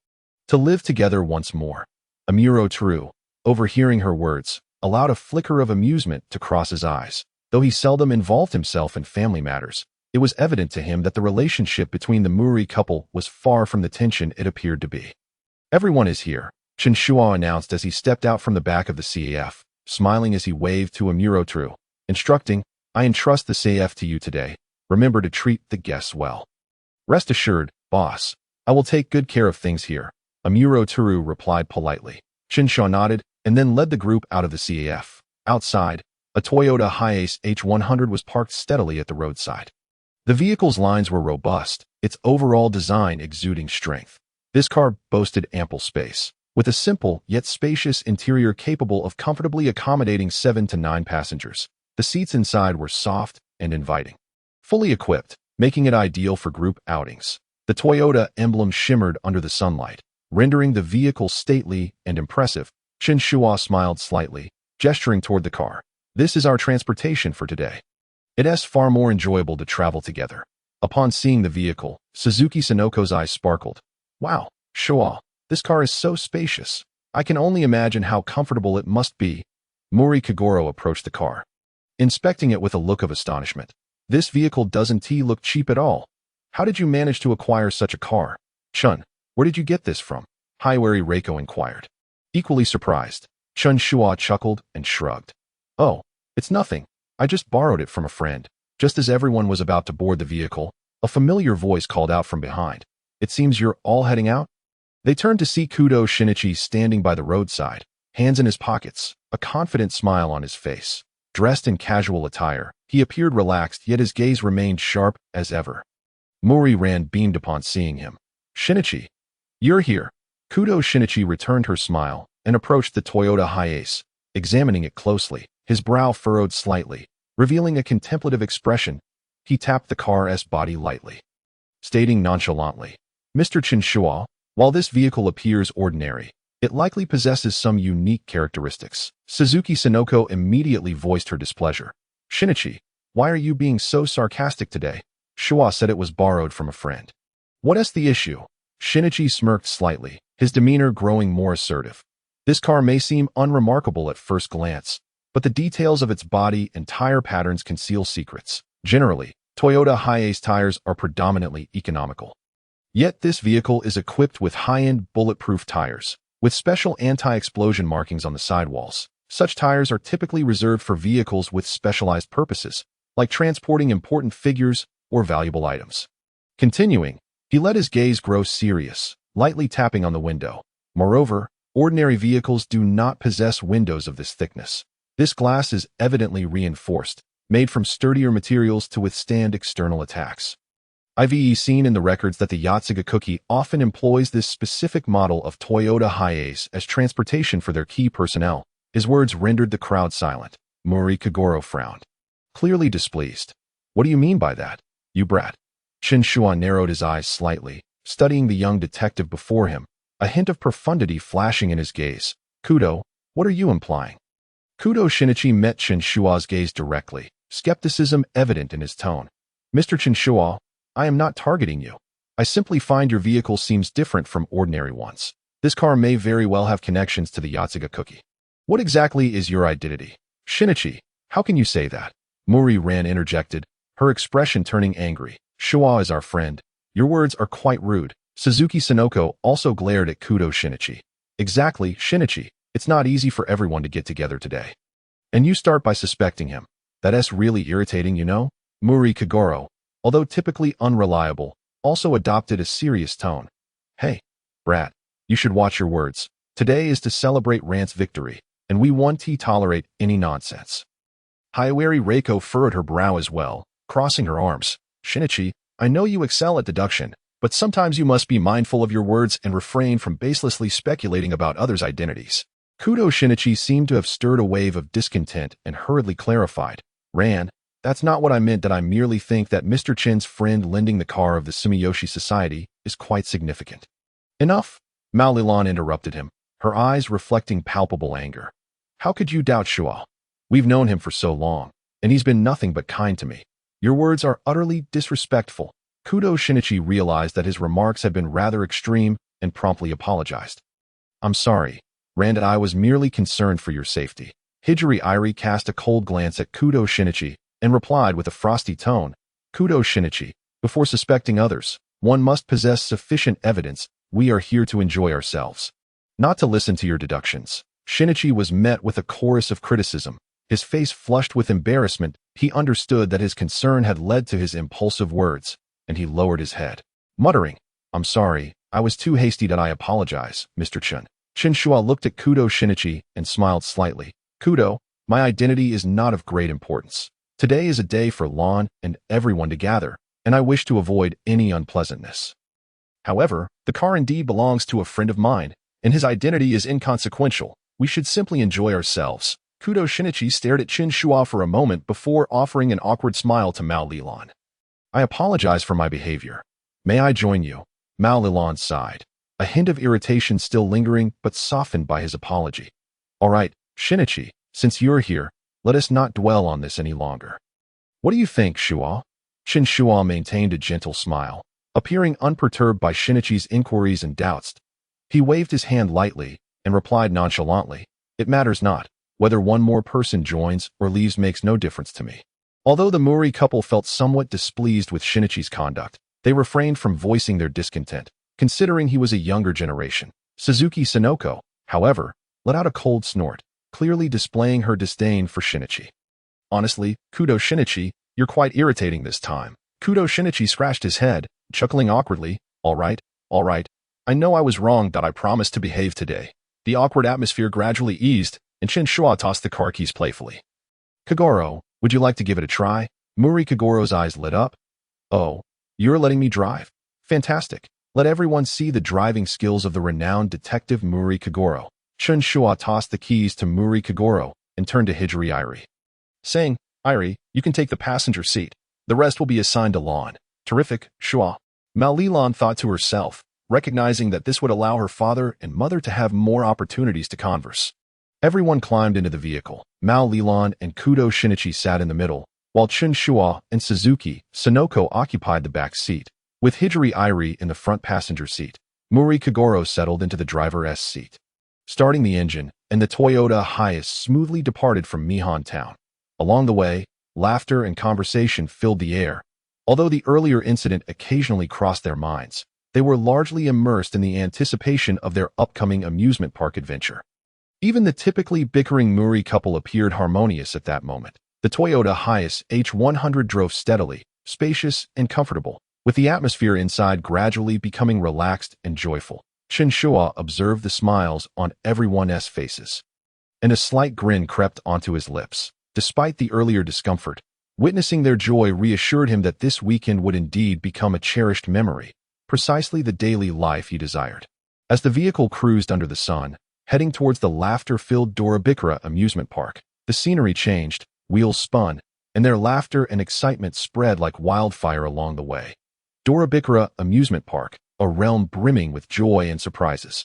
To live together once more. Amuro Toru, overhearing her words, allowed a flicker of amusement to cross his eyes. Though he seldom involved himself in family matters, it was evident to him that the relationship between the Muri couple was far from the tension it appeared to be. Everyone is here, Chen Shuo announced as he stepped out from the back of the CAF, smiling as he waved to Amuro Toru, instructing, I entrust the CF to you today. Remember to treat the guests well. Rest assured, boss. I will take good care of things here. Amuro Turu replied politely. Chen Shuo nodded and then led the group out of the CAF. Outside, a Toyota Hiace H100 was parked steadily at the roadside. The vehicle's lines were robust, its overall design exuding strength. This car boasted ample space, with a simple yet spacious interior capable of comfortably accommodating 7 to 9 passengers. The seats inside were soft and inviting. Fully equipped, making it ideal for group outings. The Toyota emblem shimmered under the sunlight, rendering the vehicle stately and impressive. Chen Shuo smiled slightly, gesturing toward the car. This is our transportation for today. It's far more enjoyable to travel together. Upon seeing the vehicle, Suzuki Sinoko's eyes sparkled. Wow, Shuo, this car is so spacious. I can only imagine how comfortable it must be. Mori Kagoro approached the car, inspecting it with a look of astonishment. This vehicle doesn't look cheap at all. How did you manage to acquire such a car? Chun, where did you get this from? Hiwari Reiko inquired. Equally surprised, Chen Shuo chuckled and shrugged. Oh, it's nothing. I just borrowed it from a friend. Just as everyone was about to board the vehicle, a familiar voice called out from behind. It seems you're all heading out? They turned to see Kudo Shinichi standing by the roadside, hands in his pockets, a confident smile on his face. Dressed in casual attire, he appeared relaxed, yet his gaze remained sharp as ever. Mori Ran beamed upon seeing him. Shinichi, you're here. Kudo Shinichi returned her smile and approached the Toyota Hiace, examining it closely. His brow furrowed slightly, revealing a contemplative expression. He tapped the car's body lightly, stating nonchalantly, Mr. Chen Shuo, while this vehicle appears ordinary, it likely possesses some unique characteristics. Suzuki Sinoko immediately voiced her displeasure. Shinichi, why are you being so sarcastic today? Shuo said it was borrowed from a friend. What's the issue? Shinichi smirked slightly, his demeanor growing more assertive. This car may seem unremarkable at first glance, but the details of its body and tire patterns conceal secrets. Generally, Toyota Hiace tires are predominantly economical. Yet this vehicle is equipped with high-end bulletproof tires, with special anti-explosion markings on the sidewalls. Such tires are typically reserved for vehicles with specialized purposes, like transporting important figures or valuable items. Continuing, he let his gaze grow serious, lightly tapping on the window. Moreover, ordinary vehicles do not possess windows of this thickness. This glass is evidently reinforced, made from sturdier materials to withstand external attacks. I've seen in the records that the Yatsuga Cookie often employs this specific model of Toyota Hiace as transportation for their key personnel. His words rendered the crowd silent. Mori Kagoro frowned, clearly displeased. What do you mean by that, you brat? Chen Shuo narrowed his eyes slightly, studying the young detective before him, a hint of profundity flashing in his gaze. Kudo, what are you implying? Kudo Shinichi met Chen Shuo's gaze directly, skepticism evident in his tone. Mr. Chen Shuo, I am not targeting you. I simply find your vehicle seems different from ordinary ones. This car may very well have connections to the Yatsuga Cookie. What exactly is your identity? Shinichi, how can you say that? Mori Ran interjected, her expression turning angry. Shuo is our friend. Your words are quite rude. Suzuki Sinoko also glared at Kudo Shinichi. Exactly, Shinichi. It's not easy for everyone to get together today. And you start by suspecting him. That's really irritating, you know? Mori Kagoro, although typically unreliable, also adopted a serious tone. Hey, brat, you should watch your words. Today is to celebrate Rant's victory, and we won't tolerate any nonsense. Hiwari Reiko furrowed her brow as well, crossing her arms. Shinichi, I know you excel at deduction, but sometimes you must be mindful of your words and refrain from baselessly speculating about others' identities. Kudo Shinichi seemed to have stirred a wave of discontent and hurriedly clarified. Ran, that's not what I meant. That I merely think that Mr. Chen's friend lending the car of the Sumiyoshi Society is quite significant. Enough, Mao Lilan interrupted him, her eyes reflecting palpable anger. How could you doubt Shuo? We've known him for so long, and he's been nothing but kind to me. Your words are utterly disrespectful. Kudo Shinichi realized that his remarks had been rather extreme and promptly apologized. I'm sorry, Rand, I was merely concerned for your safety. Hijiri Iri cast a cold glance at Kudo Shinichi and replied with a frosty tone. Kudo Shinichi, before suspecting others, one must possess sufficient evidence. We are here to enjoy ourselves, not to listen to your deductions. Shinichi was met with a chorus of criticism. His face flushed with embarrassment. He understood that his concern had led to his impulsive words, and he lowered his head, muttering, "I'm sorry, I was too hasty and I apologize, Mr. Chen." Chen Shuo looked at Kudo Shinichi and smiled slightly. "Kudo, my identity is not of great importance. Today is a day for Lan and everyone to gather, and I wish to avoid any unpleasantness. However, the car indeed belongs to a friend of mine, and his identity is inconsequential. We should simply enjoy ourselves." Kudo Shinichi stared at Chen Shuo for a moment before offering an awkward smile to Mao Lilan. "I apologize for my behavior. May I join you?" Mao Lilan sighed, a hint of irritation still lingering but softened by his apology. "All right, Shinichi, since you're here, let us not dwell on this any longer. What do you think, Shuo?" Chen Shuo maintained a gentle smile, appearing unperturbed by Shinichi's inquiries and doubts. He waved his hand lightly and replied nonchalantly, "It matters not. Whether one more person joins or leaves makes no difference to me." Although the Muri couple felt somewhat displeased with Shinichi's conduct, they refrained from voicing their discontent, considering he was a younger generation. Suzuki Sonoko, however, let out a cold snort, clearly displaying her disdain for Shinichi. "Honestly, Kudo Shinichi, you're quite irritating this time." Kudo Shinichi scratched his head, chuckling awkwardly. All right. I know I was wrong, that I promised to behave today." The awkward atmosphere gradually eased, and Chen Shuo tossed the car keys playfully. "Kagoro, would you like to give it a try?" Muri Kagoro's eyes lit up. "Oh, you're letting me drive? Fantastic. Let everyone see the driving skills of the renowned detective Muri Kagoro." Chen Shuo tossed the keys to Muri Kagoro and turned to Hijiri Irie, saying, "Irie, you can take the passenger seat. The rest will be assigned to Lan." "Terrific, Shuo." Mao Lilan thought to herself, recognizing that this would allow her father and mother to have more opportunities to converse. Everyone climbed into the vehicle. Mao Lilan and Kudo Shinichi sat in the middle, while Chen Shuo and Suzuki Sonoko occupied the back seat, with Hijiri Irie in the front passenger seat. Muri Kagoro settled into the driver's seat. Starting the engine, and the Toyota Hiace smoothly departed from Mihan Town. Along the way, laughter and conversation filled the air. Although the earlier incident occasionally crossed their minds, they were largely immersed in the anticipation of their upcoming amusement park adventure. Even the typically bickering Muri couple appeared harmonious at that moment. The Toyota Hiace H100 drove steadily, spacious and comfortable, with the atmosphere inside gradually becoming relaxed and joyful. Chen Shuo observed the smiles on everyone's faces, and a slight grin crept onto his lips. Despite the earlier discomfort, witnessing their joy reassured him that this weekend would indeed become a cherished memory, precisely the daily life he desired. As the vehicle cruised under the sun, heading towards the laughter-filled Dorabikara amusement park, the scenery changed, wheels spun, and their laughter and excitement spread like wildfire along the way. Dorabikara amusement park, a realm brimming with joy and surprises,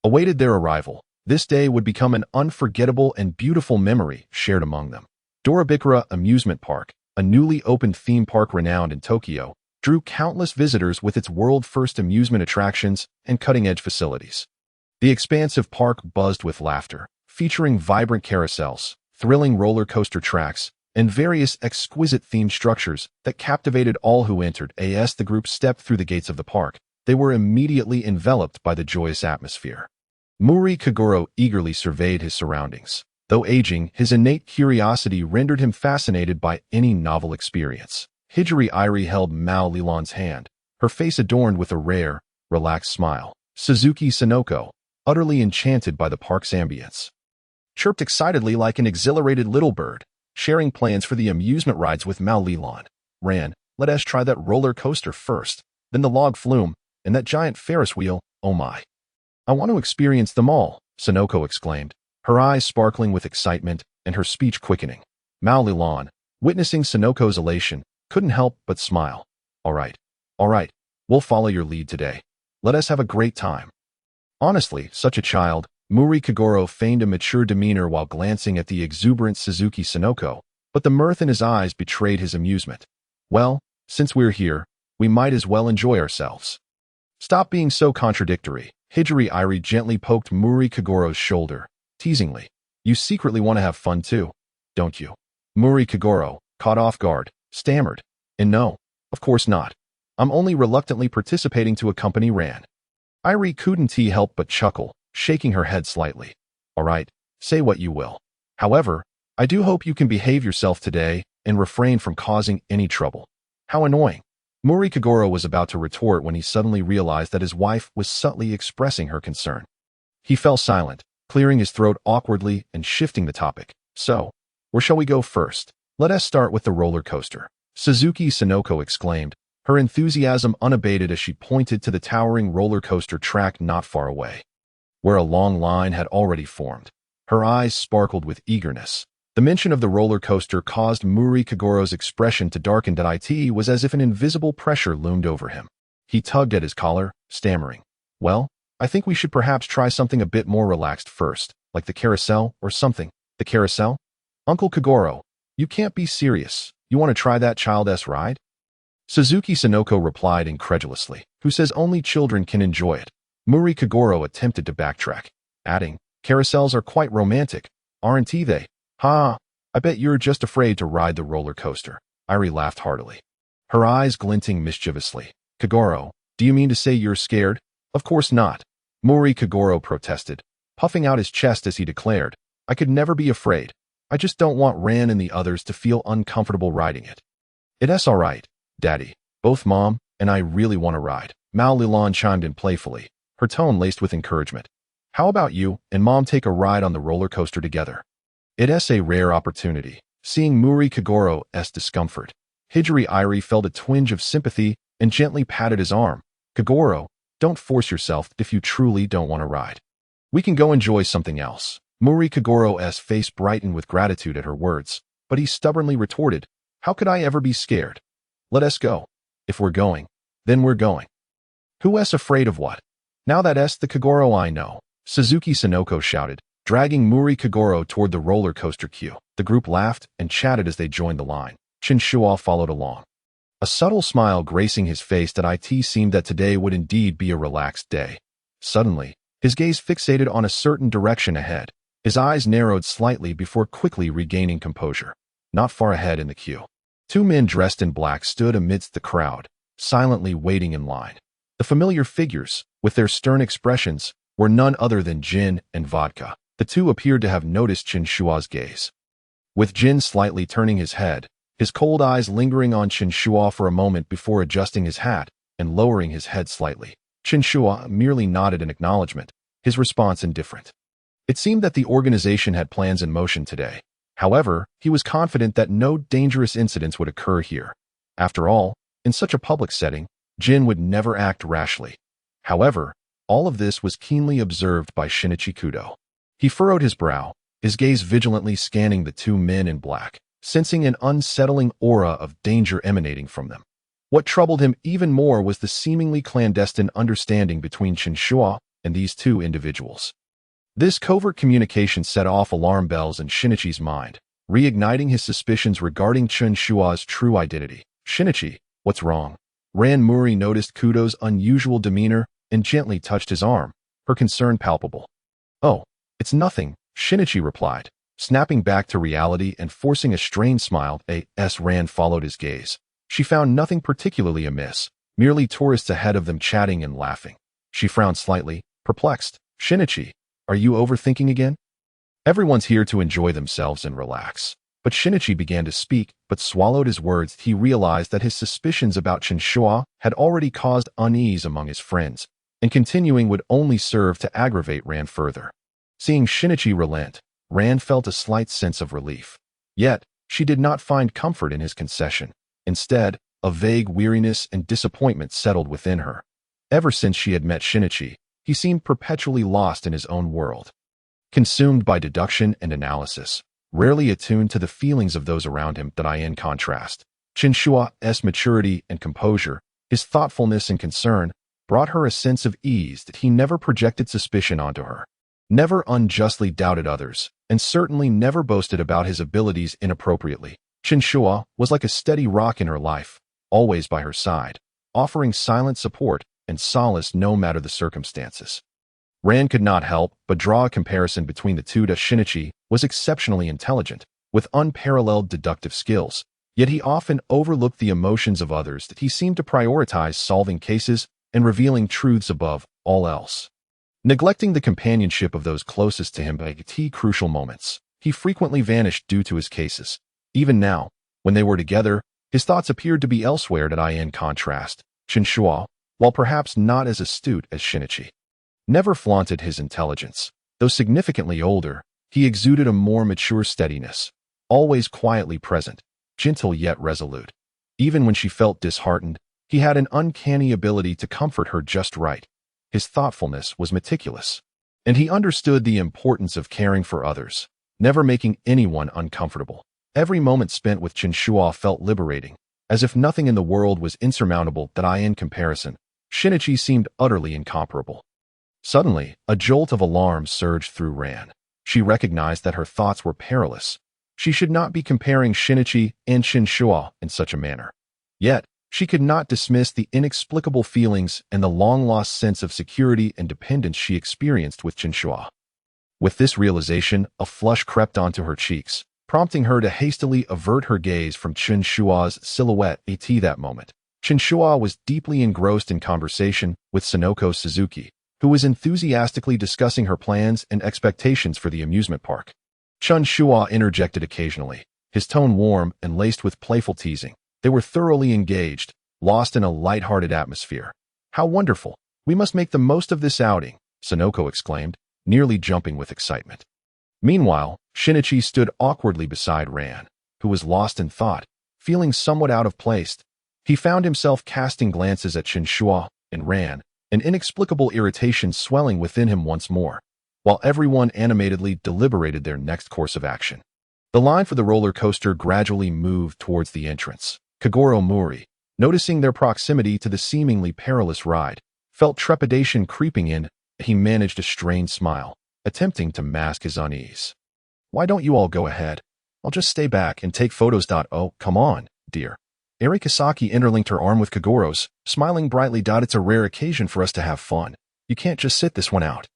awaited their arrival. This day would become an unforgettable and beautiful memory shared among them. Dorabikara Amusement Park, a newly opened theme park renowned in Tokyo, drew countless visitors with its world-first amusement attractions and cutting-edge facilities. The expansive park buzzed with laughter, featuring vibrant carousels, thrilling roller coaster tracks, and various exquisite themed structures that captivated all who entered. As the group stepped through the gates of the park, they were immediately enveloped by the joyous atmosphere. Muri Kagoro eagerly surveyed his surroundings. Though aging, his innate curiosity rendered him fascinated by any novel experience. Hijiri Irie held Mao Lilan's hand, her face adorned with a rare, relaxed smile. Suzuki Sonoko, utterly enchanted by the park's ambience, chirped excitedly like an exhilarated little bird, sharing plans for the amusement rides with Mao Lilan. "Ran, let us try that roller coaster first, then the log flume, and that giant Ferris wheel, oh my. I want to experience them all," Sonoko exclaimed, her eyes sparkling with excitement and her speech quickening. Mao Lilan, witnessing Sonoko's elation, couldn't help but smile. All right, we'll follow your lead today. Let us have a great time." Honestly, such a child, Muri Kagoro feigned a mature demeanor while glancing at the exuberant Suzuki Sonoko, but the mirth in his eyes betrayed his amusement. "Well, since we're here, we might as well enjoy ourselves." "Stop being so contradictory." Hijiri Irie gently poked Muri Kagoro's shoulder, teasingly. "You secretly want to have fun too, don't you?" Muri Kagoro, caught off guard, stammered, "And no, of course not. I'm only reluctantly participating to accompany Ran." Irie couldn't help but chuckle, shaking her head slightly. "All right, say what you will. However, I do hope you can behave yourself today and refrain from causing any trouble. How annoying. Muri Kagoro was about to retort when he suddenly realized that his wife was subtly expressing her concern. He fell silent, clearing his throat awkwardly and shifting the topic. So, where shall we go first? Let us start with the roller coaster. Suzuki Sonoko exclaimed, her enthusiasm unabated as she pointed to the towering roller coaster track not far away, where a long line had already formed. Her eyes sparkled with eagerness. The mention of the roller coaster caused Muri Kagoro's expression to darken. It was as if an invisible pressure loomed over him. He tugged at his collar, stammering, well, I think we should perhaps try something a bit more relaxed first, like the carousel or something. The carousel? Uncle Kagoro, you can't be serious. You want to try that child's ride? Suzuki Sonoko replied incredulously, who says only children can enjoy it. Muri Kagoro attempted to backtrack, adding, carousels are quite romantic, aren't they? Ha! I bet you're just afraid to ride the roller coaster. Irie laughed heartily, her eyes glinting mischievously. Kagoro, do you mean to say you're scared? Of course not. Muri Kagoro protested, puffing out his chest as he declared, I could never be afraid. I just don't want Ran and the others to feel uncomfortable riding it. It's all right, Daddy. Both Mom and I really want to ride. Mao Lilan chimed in playfully, her tone laced with encouragement. How about you and Mom take a ride on the roller coaster together? It's a rare opportunity. Seeing Muri Kagoro's discomfort, Hijiri Irie felt a twinge of sympathy and gently patted his arm. Kagoro, don't force yourself if you truly don't want to ride. We can go enjoy something else. Muri Kagoro's face brightened with gratitude at her words, but he stubbornly retorted, how could I ever be scared? Let us go. If we're going, then we're going. Who's afraid of what? Now that's the Kagoro I know, Suzuki Sonoko shouted, dragging Muri Kagoro toward the roller coaster queue. The group laughed and chatted as they joined the line. Chen Shuo followed along, a subtle smile gracing his face. It seemed that today would indeed be a relaxed day. Suddenly, his gaze fixated on a certain direction ahead. His eyes narrowed slightly before quickly regaining composure. Not far ahead in the queue, two men dressed in black stood amidst the crowd, silently waiting in line. The familiar figures, with their stern expressions, were none other than Jin and Vodka. The two appeared to have noticed Chen Shuo's gaze. With Jin slightly turning his head, his cold eyes lingering on Chen Shuo for a moment before adjusting his hat and lowering his head slightly. Chen Shuo merely nodded in acknowledgement, his response indifferent. It seemed that the organization had plans in motion today. However, he was confident that no dangerous incidents would occur here. After all, in such a public setting, Jin would never act rashly. However, all of this was keenly observed by Shinichi Kudo. He furrowed his brow, his gaze vigilantly scanning the two men in black, sensing an unsettling aura of danger emanating from them. What troubled him even more was the seemingly clandestine understanding between Chen Shuo and these two individuals. This covert communication set off alarm bells in Shinichi's mind, reigniting his suspicions regarding Chen Shuo's true identity. Shinichi, what's wrong? Ran Muri noticed Kudo's unusual demeanor and gently touched his arm, her concern palpable. Oh, it's nothing, Shinichi replied, snapping back to reality and forcing a strained smile. Ran followed his gaze. She found nothing particularly amiss, merely tourists ahead of them chatting and laughing. She frowned slightly, perplexed. Shinichi, are you overthinking again? Everyone's here to enjoy themselves and relax. But Shinichi began to speak, but swallowed his words. He realized that his suspicions about Chen Shuo had already caused unease among his friends, and continuing would only serve to aggravate Ran further. Seeing Shinichi relent, Ran felt a slight sense of relief. Yet, she did not find comfort in his concession. Instead, a vague weariness and disappointment settled within her. Ever since she had met Shinichi, he seemed perpetually lost in his own world, consumed by deduction and analysis, rarely attuned to the feelings of those around him. In contrast, Chen Shuo's maturity and composure, his thoughtfulness and concern, brought her a sense of ease that he never projected suspicion onto her, never unjustly doubted others, and certainly never boasted about his abilities inappropriately. Chen Shuo was like a steady rock in her life, always by her side, offering silent support and solace no matter the circumstances. Ran could not help but draw a comparison between the two. Shinichi was exceptionally intelligent, with unparalleled deductive skills, yet he often overlooked the emotions of others. That he seemed to prioritize solving cases and revealing truths above all else, neglecting the companionship of those closest to him at crucial moments. He frequently vanished due to his cases. Even now, when they were together, his thoughts appeared to be elsewhere. In contrast, Chen Shuo, while perhaps not as astute as Shinichi, never flaunted his intelligence. Though significantly older, he exuded a more mature steadiness, always quietly present, gentle yet resolute. Even when she felt disheartened, he had an uncanny ability to comfort her just right. His thoughtfulness was meticulous, and he understood the importance of caring for others, never making anyone uncomfortable. Every moment spent with Chen Shuo felt liberating, as if nothing in the world was insurmountable. In comparison, Shinichi seemed utterly incomparable. Suddenly, a jolt of alarm surged through Ran. She recognized that her thoughts were perilous. She should not be comparing Shinichi and Chen Shuo in such a manner. Yet, she could not dismiss the inexplicable feelings and the long-lost sense of security and dependence she experienced with Chen Shuo. With this realization, a flush crept onto her cheeks, prompting her to hastily avert her gaze from Chen Shuo's silhouette. That moment, Chen Shuo was deeply engrossed in conversation with Sonoko Suzuki, who was enthusiastically discussing her plans and expectations for the amusement park. Chen Shuo interjected occasionally, his tone warm and laced with playful teasing. They were thoroughly engaged, lost in a light-hearted atmosphere. "How wonderful! We must make the most of this outing," Sonoko exclaimed, nearly jumping with excitement. Meanwhile, Shinichi stood awkwardly beside Ran, who was lost in thought, feeling somewhat out of place. He found himself casting glances at Chen Shuo and Ran, an inexplicable irritation swelling within him once more, while everyone animatedly deliberated their next course of action. The line for the roller coaster gradually moved towards the entrance. Kagoro Mori, noticing their proximity to the seemingly perilous ride, felt trepidation creeping in. He managed a strained smile, attempting to mask his unease. "Why don't you all go ahead? I'll just stay back and take photos. Oh, come on, dear." Eri Kisaki interlinked her arm with Kagoro's, smiling brightly. "It's a rare occasion for us to have fun. You can't just sit this one out."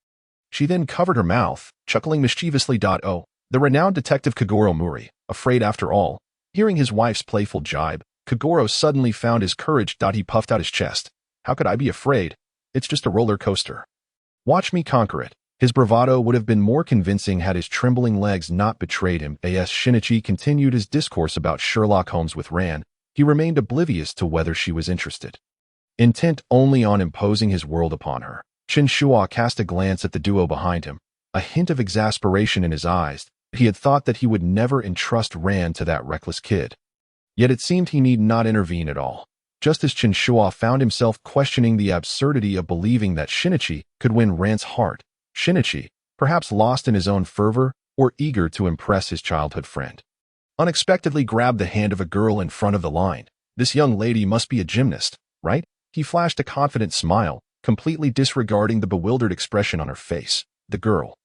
She then covered her mouth, chuckling mischievously. Oh, the renowned detective Kagoro Mori, afraid after all. Hearing his wife's playful jibe, Kagoro suddenly found his courage. He puffed out his chest. "How could I be afraid? It's just a roller coaster. Watch me conquer it." His bravado would have been more convincing had his trembling legs not betrayed him. As Shinichi continued his discourse about Sherlock Holmes with Ran, he remained oblivious to whether she was interested. Intent only on imposing his world upon her, Chen Shuo cast a glance at the duo behind him, a hint of exasperation in his eyes. He had thought that he would never entrust Ran to that reckless kid. Yet it seemed he need not intervene at all. Just as Chen Shuo found himself questioning the absurdity of believing that Shinichi could win Ran's heart, Shinichi, perhaps lost in his own fervor or eager to impress his childhood friend, unexpectedly grabbed the hand of a girl in front of the line. "This young lady must be a gymnast, right?" He flashed a confident smile, completely disregarding the bewildered expression on her face. The girl,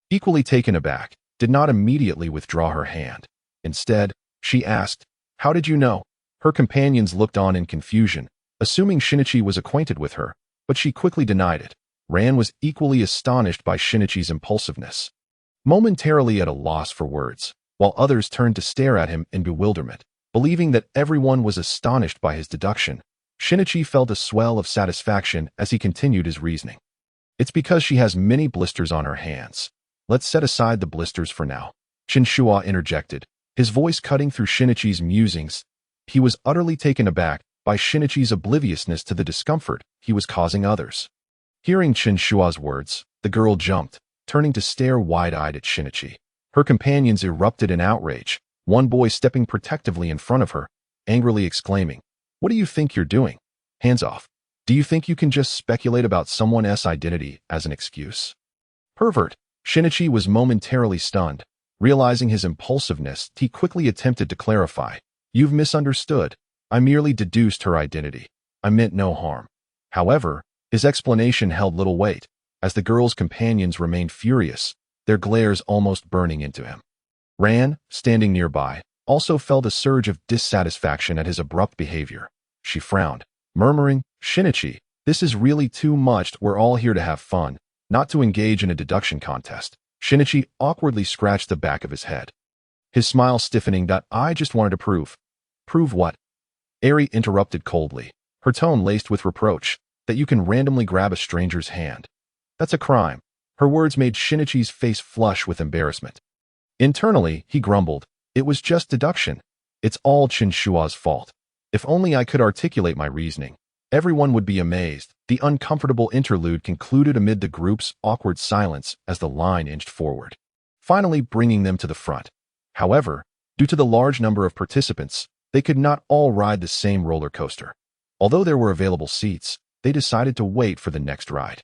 equally taken aback, did not immediately withdraw her hand. Instead, she asked, "How did you know?" Her companions looked on in confusion, assuming Shinichi was acquainted with her, but she quickly denied it. Ran was equally astonished by Shinichi's impulsiveness, momentarily at a loss for words, while others turned to stare at him in bewilderment. Believing that everyone was astonished by his deduction, Shinichi felt a swell of satisfaction as he continued his reasoning. "It's because she has many blisters on her hands. Let's set aside the blisters for now," Chen Shuo interjected, his voice cutting through Shinichi's musings. He was utterly taken aback by Shinichi's obliviousness to the discomfort he was causing others. Hearing Chen Shuo's words, the girl jumped, turning to stare wide-eyed at Shinichi. Her companions erupted in outrage, one boy stepping protectively in front of her, angrily exclaiming, "What do you think you're doing? Hands off. Do you think you can just speculate about someone else's identity as an excuse? Pervert." Shinichi was momentarily stunned. Realizing his impulsiveness, he quickly attempted to clarify. "You've misunderstood. I merely deduced her identity. I meant no harm." However, his explanation held little weight, as the girl's companions remained furious, their glares almost burning into him. Ran, standing nearby, also felt a surge of dissatisfaction at his abrupt behavior. She frowned, murmuring, "Shinichi, this is really too much. We're all here to have fun, not to engage in a deduction contest." Shinichi awkwardly scratched the back of his head, his smile stiffening. "I just wanted to prove." "Prove what?" Eri interrupted coldly, her tone laced with reproach. "That you can randomly grab a stranger's hand. That's a crime." Her words made Shinichi's face flush with embarrassment. Internally, he grumbled. It was just deduction. It's all Chen Shuo's fault. If only I could articulate my reasoning. Everyone would be amazed. The uncomfortable interlude concluded amid the group's awkward silence as the line inched forward, finally bringing them to the front. However, due to the large number of participants, they could not all ride the same roller coaster. Although there were available seats, they decided to wait for the next ride.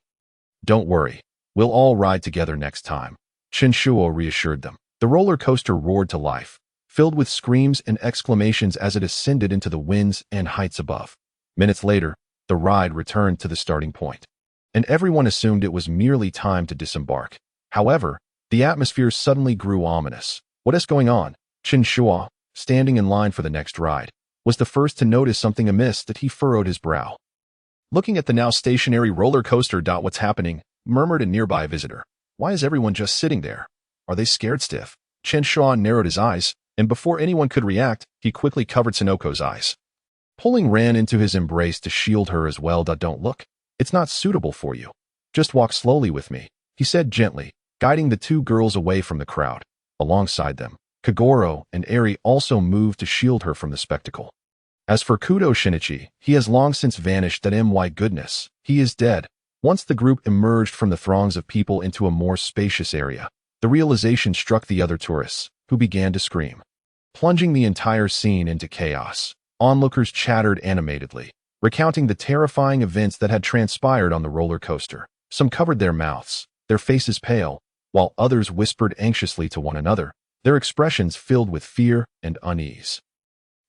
Don't worry, we'll all ride together next time, Chen Shuo reassured them. The roller coaster roared to life, filled with screams and exclamations as it ascended into the winds and heights above. Minutes later, the ride returned to the starting point, and everyone assumed it was merely time to disembark. However, the atmosphere suddenly grew ominous. What is going on? Chen Shuo, standing in line for the next ride, was the first to notice something amiss that he furrowed his brow. Looking at the now stationary roller coaster. What's happening? Murmured a nearby visitor. Why is everyone just sitting there? Are they scared stiff? Chen Shuo narrowed his eyes, and before anyone could react, he quickly covered Sinoko's eyes. Pulling ran into his embrace to shield her as well. Don't look. It's not suitable for you. Just walk slowly with me, he said gently, guiding the two girls away from the crowd. Alongside them, Kagoro and Eri also moved to shield her from the spectacle. As for Kudo Shinichi, he has long since vanished. My goodness, he is dead. Once the group emerged from the throngs of people into a more spacious area, the realization struck the other tourists, who began to scream, plunging the entire scene into chaos. Onlookers chattered animatedly, recounting the terrifying events that had transpired on the roller coaster. Some covered their mouths, their faces pale, while others whispered anxiously to one another, their expressions filled with fear and unease.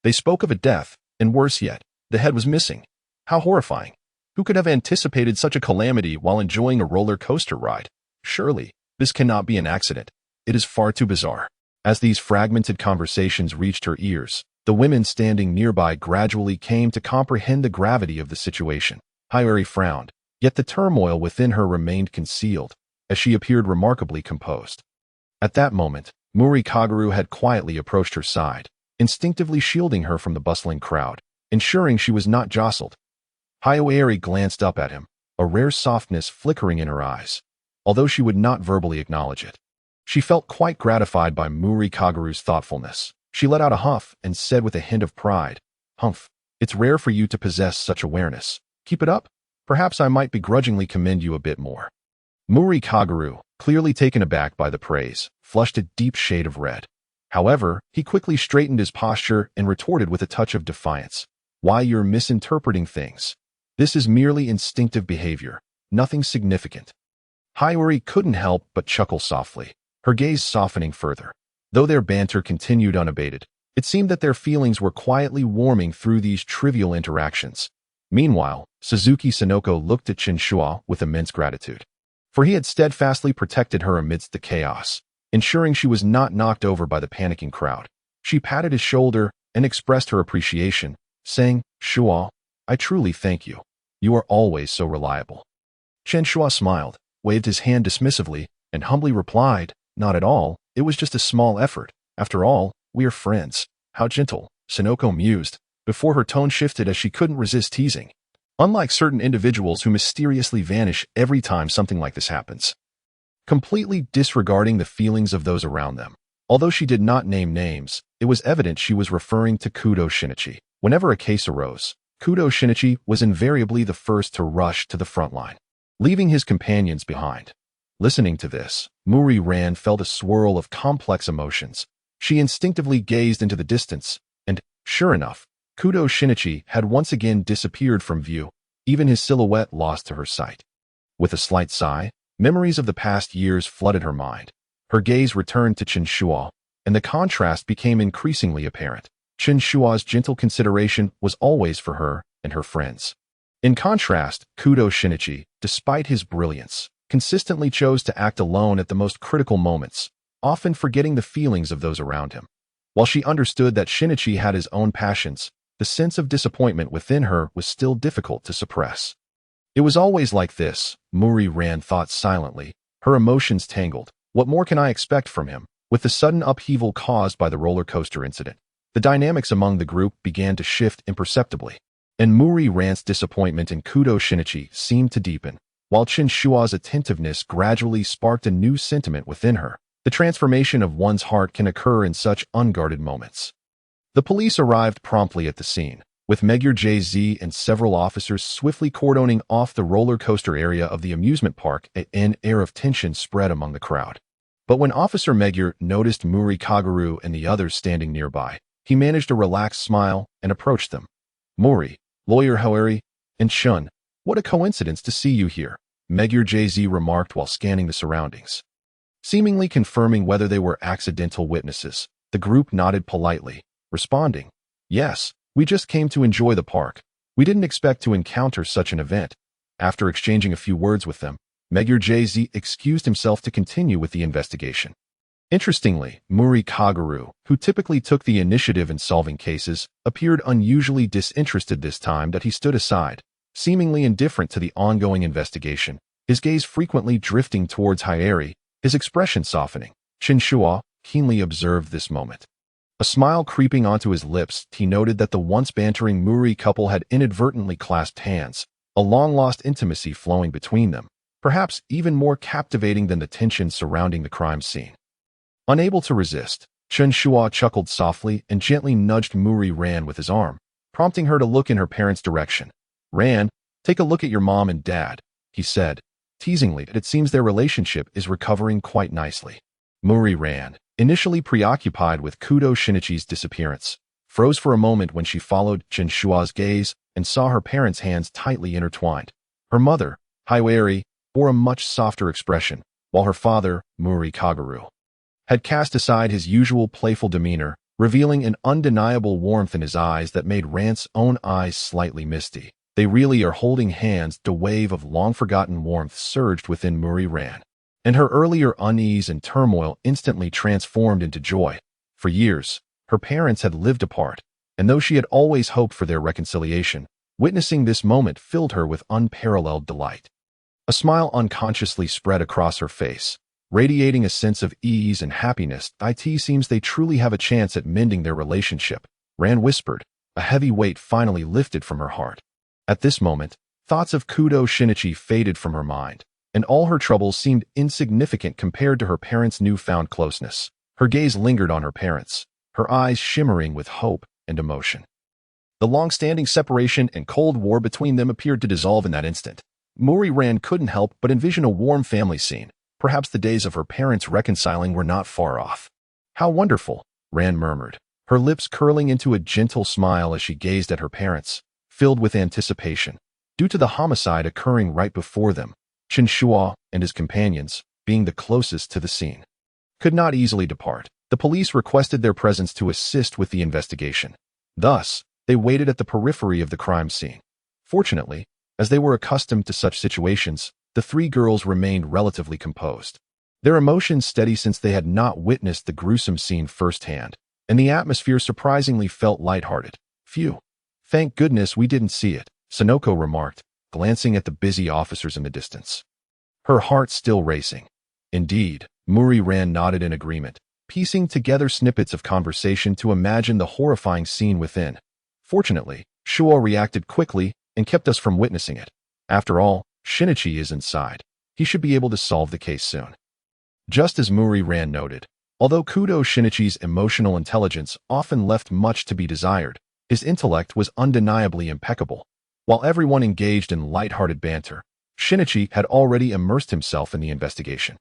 They spoke of a death, and worse yet, the head was missing. How horrifying! Who could have anticipated such a calamity while enjoying a roller coaster ride? Surely, this cannot be an accident. It is far too bizarre. As these fragmented conversations reached her ears, the women standing nearby gradually came to comprehend the gravity of the situation. Hiyori frowned, yet the turmoil within her remained concealed, as she appeared remarkably composed. At that moment, Muri Kaguru had quietly approached her side, instinctively shielding her from the bustling crowd, ensuring she was not jostled. Hiyori glanced up at him, a rare softness flickering in her eyes, although she would not verbally acknowledge it. She felt quite gratified by Muri Kaguru's thoughtfulness. She let out a huff and said with a hint of pride, "Humph, it's rare for you to possess such awareness. Keep it up. Perhaps I might begrudgingly commend you a bit more." Muri Kaguru, clearly taken aback by the praise, flushed a deep shade of red. However, he quickly straightened his posture and retorted with a touch of defiance. "Why, you're misinterpreting things. This is merely instinctive behavior, nothing significant." Hiyori couldn't help but chuckle softly, her gaze softening further. Though their banter continued unabated, it seemed that their feelings were quietly warming through these trivial interactions. Meanwhile, Suzuki Sonoko looked at Chen Shuo with immense gratitude, for he had steadfastly protected her amidst the chaos, ensuring she was not knocked over by the panicking crowd. She patted his shoulder and expressed her appreciation, saying, "Shuo, I truly thank you. You are always so reliable." Chen Shuo smiled, waved his hand dismissively, and humbly replied, "Not at all. It was just a small effort. After all, we are friends." "How gentle," Sonoko mused, before her tone shifted as she couldn't resist teasing. "Unlike certain individuals who mysteriously vanish every time something like this happens," completely disregarding the feelings of those around them. Although she did not name names, it was evident she was referring to Kudo Shinichi. Whenever a case arose, Kudo Shinichi was invariably the first to rush to the front line, leaving his companions behind. Listening to this, Muri Ran felt a swirl of complex emotions. She instinctively gazed into the distance, and, sure enough, Kudo Shinichi had once again disappeared from view, even his silhouette lost to her sight. With a slight sigh, memories of the past years flooded her mind. Her gaze returned to Chen Shuo, and the contrast became increasingly apparent. Chen Shuo's gentle consideration was always for her and her friends. In contrast, Kudo Shinichi, despite his brilliance, consistently chose to act alone at the most critical moments, often forgetting the feelings of those around him. While she understood that Shinichi had his own passions, the sense of disappointment within her was still difficult to suppress. It was always like this, Muri Ran thought silently, her emotions tangled. What more can I expect from him? With the sudden upheaval caused by the roller coaster incident, the dynamics among the group began to shift imperceptibly, and Muri Ran's disappointment in Kudo Shinichi seemed to deepen, while Chen Shuo's attentiveness gradually sparked a new sentiment within her. The transformation of one's heart can occur in such unguarded moments. The police arrived promptly at the scene, with Magyar JZ and several officers swiftly cordoning off the roller coaster area of the amusement park. An air of tension spread among the crowd. But when Officer Magyar noticed Muri Kaguru and the others standing nearby, he managed a relaxed smile and approached them. "Muri, Lawyer Hoeri, and Shun, what a coincidence to see you here," Magyar JZ remarked while scanning the surroundings. Seemingly confirming whether they were accidental witnesses, the group nodded politely, responding, "Yes, we just came to enjoy the park. We didn't expect to encounter such an event." After exchanging a few words with them, Magyar JZ excused himself to continue with the investigation. Interestingly, Muri Kaguru, who typically took the initiative in solving cases, appeared unusually disinterested this time. That he stood aside, seemingly indifferent to the ongoing investigation, his gaze frequently drifting towards Hoeri, his expression softening. Chen Shuo keenly observed this moment. A smile creeping onto his lips, he noted that the once bantering Muri couple had inadvertently clasped hands, a long-lost intimacy flowing between them, perhaps even more captivating than the tension surrounding the crime scene. Unable to resist, Chen Shuo chuckled softly and gently nudged Muri Ran with his arm, prompting her to look in her parents' direction. "Ran, take a look at your mom and dad," he said, teasingly. "It seems their relationship is recovering quite nicely." Muri Ran, initially preoccupied with Kudo Shinichi's disappearance, froze for a moment when she followed Chen Shuo's gaze and saw her parents' hands tightly intertwined. Her mother, Hoeri, bore a much softer expression, while her father, Muri Kaguru, had cast aside his usual playful demeanor, revealing an undeniable warmth in his eyes that made Rant's own eyes slightly misty. "They really are holding hands." The wave of long-forgotten warmth surged within Muri Ran, and her earlier unease and turmoil instantly transformed into joy. For years, her parents had lived apart, and though she had always hoped for their reconciliation, witnessing this moment filled her with unparalleled delight. A smile unconsciously spread across her face, radiating a sense of ease and happiness. "It seems they truly have a chance at mending their relationship," Ran whispered, a heavy weight finally lifted from her heart. At this moment, thoughts of Kudo Shinichi faded from her mind, and all her troubles seemed insignificant compared to her parents' newfound closeness. Her gaze lingered on her parents, her eyes shimmering with hope and emotion. The long-standing separation and cold war between them appeared to dissolve in that instant. Muri Ran couldn't help but envision a warm family scene. Perhaps the days of her parents reconciling were not far off. "How wonderful," Ran murmured, her lips curling into a gentle smile as she gazed at her parents, filled with anticipation. Due to the homicide occurring right before them, Chen Shuo and his companions, being the closest to the scene, could not easily depart. The police requested their presence to assist with the investigation. Thus, they waited at the periphery of the crime scene. Fortunately, as they were accustomed to such situations, the three girls remained relatively composed, their emotions steady since they had not witnessed the gruesome scene firsthand, and the atmosphere surprisingly felt lighthearted. "Phew. Thank goodness we didn't see it," Sonoko remarked, glancing at the busy officers in the distance, her heart still racing. Indeed, Muri Ran nodded in agreement, piecing together snippets of conversation to imagine the horrifying scene within. Fortunately, Shuo reacted quickly and kept us from witnessing it. After all, Shinichi is inside. He should be able to solve the case soon. Just as Muri Ran noted, although Kudo Shinichi's emotional intelligence often left much to be desired, his intellect was undeniably impeccable. While everyone engaged in lighthearted banter, Shinichi had already immersed himself in the investigation,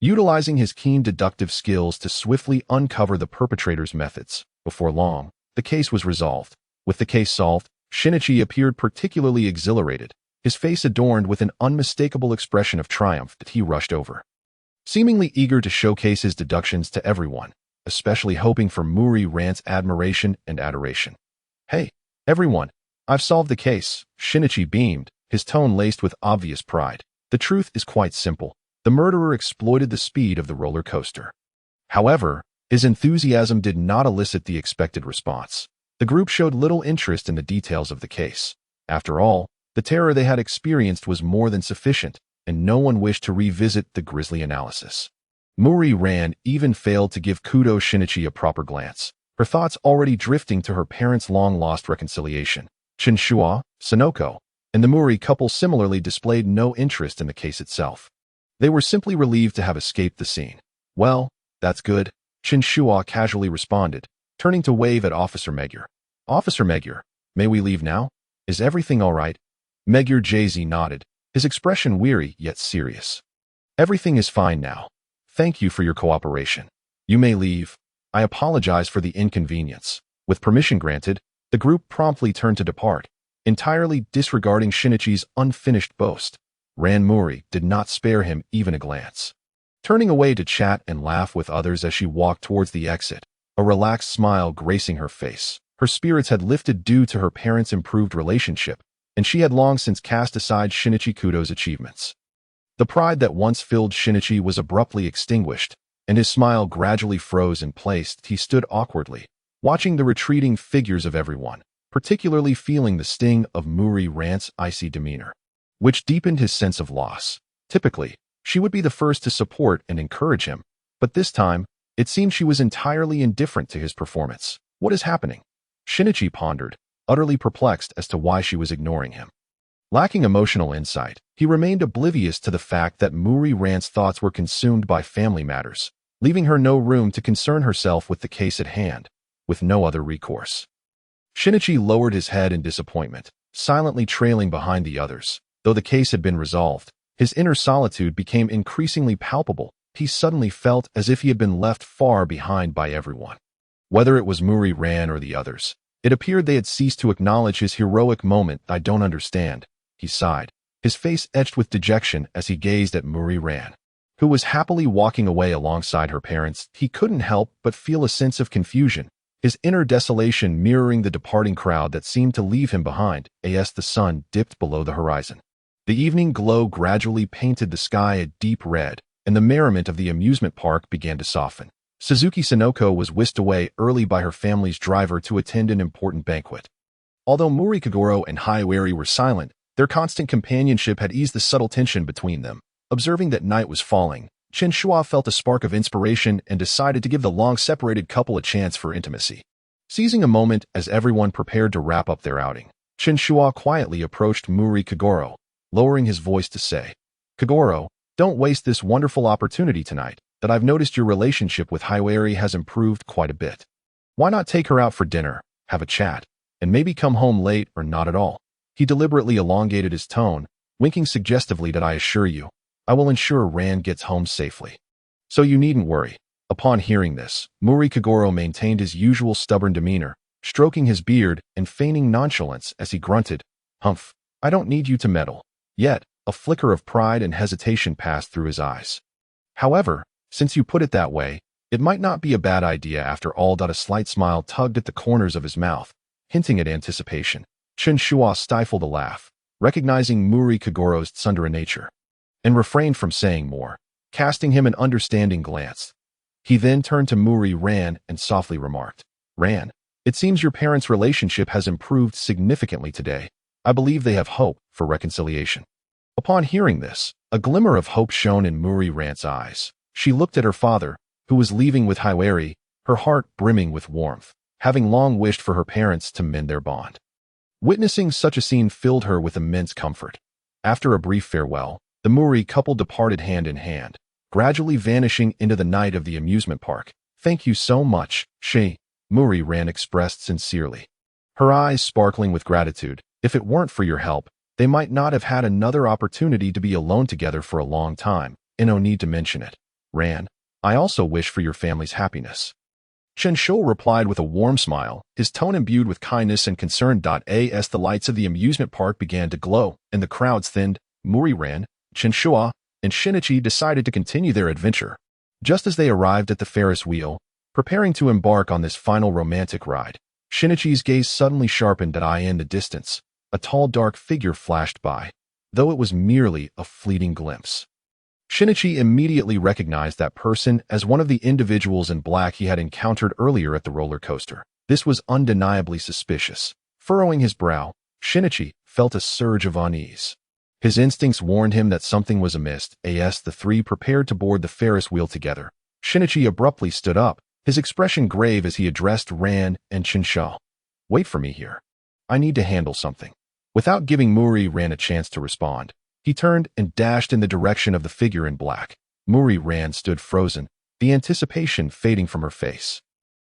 utilizing his keen deductive skills to swiftly uncover the perpetrator's methods. Before long, the case was resolved. With the case solved, Shinichi appeared particularly exhilarated, his face adorned with an unmistakable expression of triumph that he rushed over, seemingly eager to showcase his deductions to everyone, especially hoping for Muri Ran's admiration and adoration. "Hey, everyone, I've solved the case," Shinichi beamed, his tone laced with obvious pride. "The truth is quite simple. The murderer exploited the speed of the roller coaster." However, his enthusiasm did not elicit the expected response. The group showed little interest in the details of the case. After all, the terror they had experienced was more than sufficient, and no one wished to revisit the grisly analysis. Muri Ran even failed to give Kudo Shinichi a proper glance, her thoughts already drifting to her parents' long-lost reconciliation. Chen Shuo, Sonoko, and the Muri couple similarly displayed no interest in the case itself. They were simply relieved to have escaped the scene. Well, That's good, Chen Shuo casually responded, turning to wave at Officer Magyar. Officer Magyar, may we leave now? Is everything all right? Magyar Jay-Z nodded, his expression weary yet serious. Everything is fine now. Thank you for your cooperation. You may leave. I apologize for the inconvenience. With permission granted, the group promptly turned to depart, entirely disregarding Shinichi's unfinished boast. Ran Muri did not spare him even a glance. Turning away to chat and laugh with others as she walked towards the exit, a relaxed smile gracing her face. Her spirits had lifted due to her parents' improved relationship, and she had long since cast aside Shinichi Kudo's achievements. The pride that once filled Shinichi was abruptly extinguished, and his smile gradually froze in place. He stood awkwardly, watching the retreating figures of everyone, particularly feeling the sting of Muri Ran's icy demeanor, which deepened his sense of loss. Typically, she would be the first to support and encourage him, but this time, it seemed she was entirely indifferent to his performance. What is happening? Shinichi pondered, utterly perplexed as to why she was ignoring him. Lacking emotional insight, he remained oblivious to the fact that Muri Ran's thoughts were consumed by family matters, leaving her no room to concern herself with the case at hand, with no other recourse. Shinichi lowered his head in disappointment, silently trailing behind the others. Though the case had been resolved, his inner solitude became increasingly palpable. He suddenly felt as if he had been left far behind by everyone. Whether it was Muri Ran or the others, it appeared they had ceased to acknowledge his heroic moment. I don't understand, he sighed, his face etched with dejection as he gazed at Muri Ran, who was happily walking away alongside her parents. He couldn't help but feel a sense of confusion, his inner desolation mirroring the departing crowd that seemed to leave him behind. As the sun dipped below the horizon, the evening glow gradually painted the sky a deep red, and the merriment of the amusement park began to soften. Suzuki Sonoko was whisked away early by her family's driver to attend an important banquet. Although Muri Kagoro and Haiwari were silent, their constant companionship had eased the subtle tension between them. Observing that night was falling, Chen Shuo felt a spark of inspiration and decided to give the long-separated couple a chance for intimacy. Seizing a moment as everyone prepared to wrap up their outing, Chen Shuo quietly approached Muri Kagoro, lowering his voice to say, "Kagoro, don't waste this wonderful opportunity tonight, that I've noticed your relationship with Haiwari has improved quite a bit. Why not take her out for dinner, have a chat, and maybe come home late or not at all?" He deliberately elongated his tone, winking suggestively that I assure you, I will ensure Ran gets home safely. So you needn't worry. Upon hearing this, Muri Kagoro maintained his usual stubborn demeanor, stroking his beard and feigning nonchalance as he grunted, "Humph, I don't need you to meddle." Yet, a flicker of pride and hesitation passed through his eyes. "However, since you put it that way, it might not be a bad idea after all." A slight smile tugged at the corners of his mouth, hinting at anticipation. Chen Shuo stifled a laugh, recognizing Muri Kagoro's tsundere nature, and refrained from saying more, casting him an understanding glance. He then turned to Muri Ran and softly remarked, "Ran, it seems your parents' relationship has improved significantly today. I believe they have hope for reconciliation." Upon hearing this, a glimmer of hope shone in Muri Ran's eyes. She looked at her father, who was leaving with Haiwari, her heart brimming with warmth, having long wished for her parents to mend their bond. Witnessing such a scene filled her with immense comfort. After a brief farewell, the Muri couple departed hand in hand, gradually vanishing into the night of the amusement park. "Thank you so much, Shi," Muri Ran expressed sincerely, her eyes sparkling with gratitude. "If it weren't for your help, they might not have had another opportunity to be alone together for a long time, and no need to mention it. Ran, I also wish for your family's happiness." Chen Shuo replied with a warm smile, his tone imbued with kindness and concern. As the lights of the amusement park began to glow and the crowds thinned, Muri Ran, Chen Shuo, and Shinichi decided to continue their adventure. Just as they arrived at the Ferris wheel, preparing to embark on this final romantic ride, Shinichi's gaze suddenly sharpened. In the distance, a tall dark figure flashed by, though it was merely a fleeting glimpse. Shinichi immediately recognized that person as one of the individuals in black he had encountered earlier at the roller coaster. This was undeniably suspicious. Furrowing his brow, Shinichi felt a surge of unease. His instincts warned him that something was amiss. As the three prepared to board the Ferris wheel together, Shinichi abruptly stood up, his expression grave as he addressed Ran and Chen Shuo. "Wait for me here. I need to handle something." Without giving Muri Ran a chance to respond, he turned and dashed in the direction of the figure in black. Muri Ran stood frozen, the anticipation fading from her face.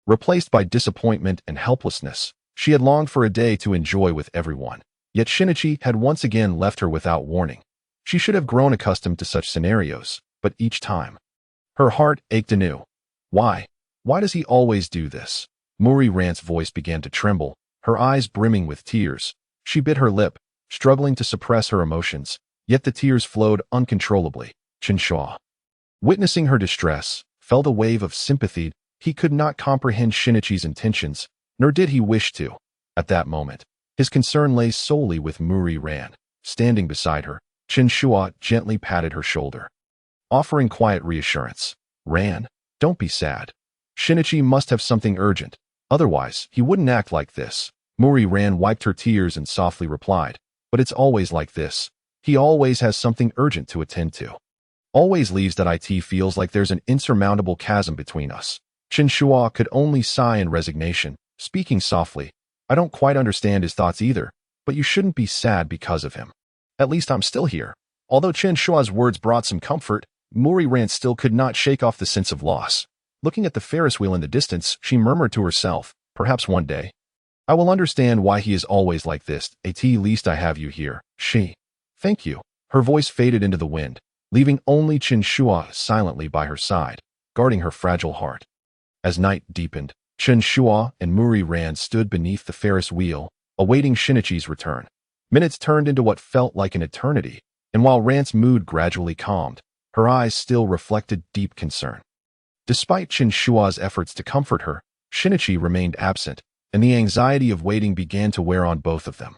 Replaced by disappointment and helplessness, she had longed for a day to enjoy with everyone. Yet Shinichi had once again left her without warning. She should have grown accustomed to such scenarios, but each time, her heart ached anew. Why? Why does he always do this? Muri Rant's voice began to tremble, her eyes brimming with tears. She bit her lip, struggling to suppress her emotions, yet the tears flowed uncontrollably. Chen Shuo, witnessing her distress, felt a wave of sympathy. He could not comprehend Shinichi's intentions, nor did he wish to. At that moment, his concern lay solely with Muri Ran. Standing beside her, Chen Shuo gently patted her shoulder, offering quiet reassurance. Ran, don't be sad. Shinichi must have something urgent. Otherwise, he wouldn't act like this. Muri Ran wiped her tears and softly replied, but it's always like this. He always has something urgent to attend to. Always leaves that it feels like there's an insurmountable chasm between us. Chen Shuo could only sigh in resignation, speaking softly. I don't quite understand his thoughts either, but you shouldn't be sad because of him. At least I'm still here. Although Chen Shuo's words brought some comfort, Muri Ran still could not shake off the sense of loss. Looking at the Ferris wheel in the distance, she murmured to herself, perhaps one day, I will understand why he is always like this. At least I have you here. Thank you. Her voice faded into the wind, leaving only Chen Shuo silently by her side, guarding her fragile heart. As night deepened, Chen Shuo and Muri Ran stood beneath the Ferris wheel, awaiting Shinichi's return. Minutes turned into what felt like an eternity, and while Rant's mood gradually calmed, her eyes still reflected deep concern. Despite Chen Shuo's efforts to comfort her, Shinichi remained absent, and the anxiety of waiting began to wear on both of them.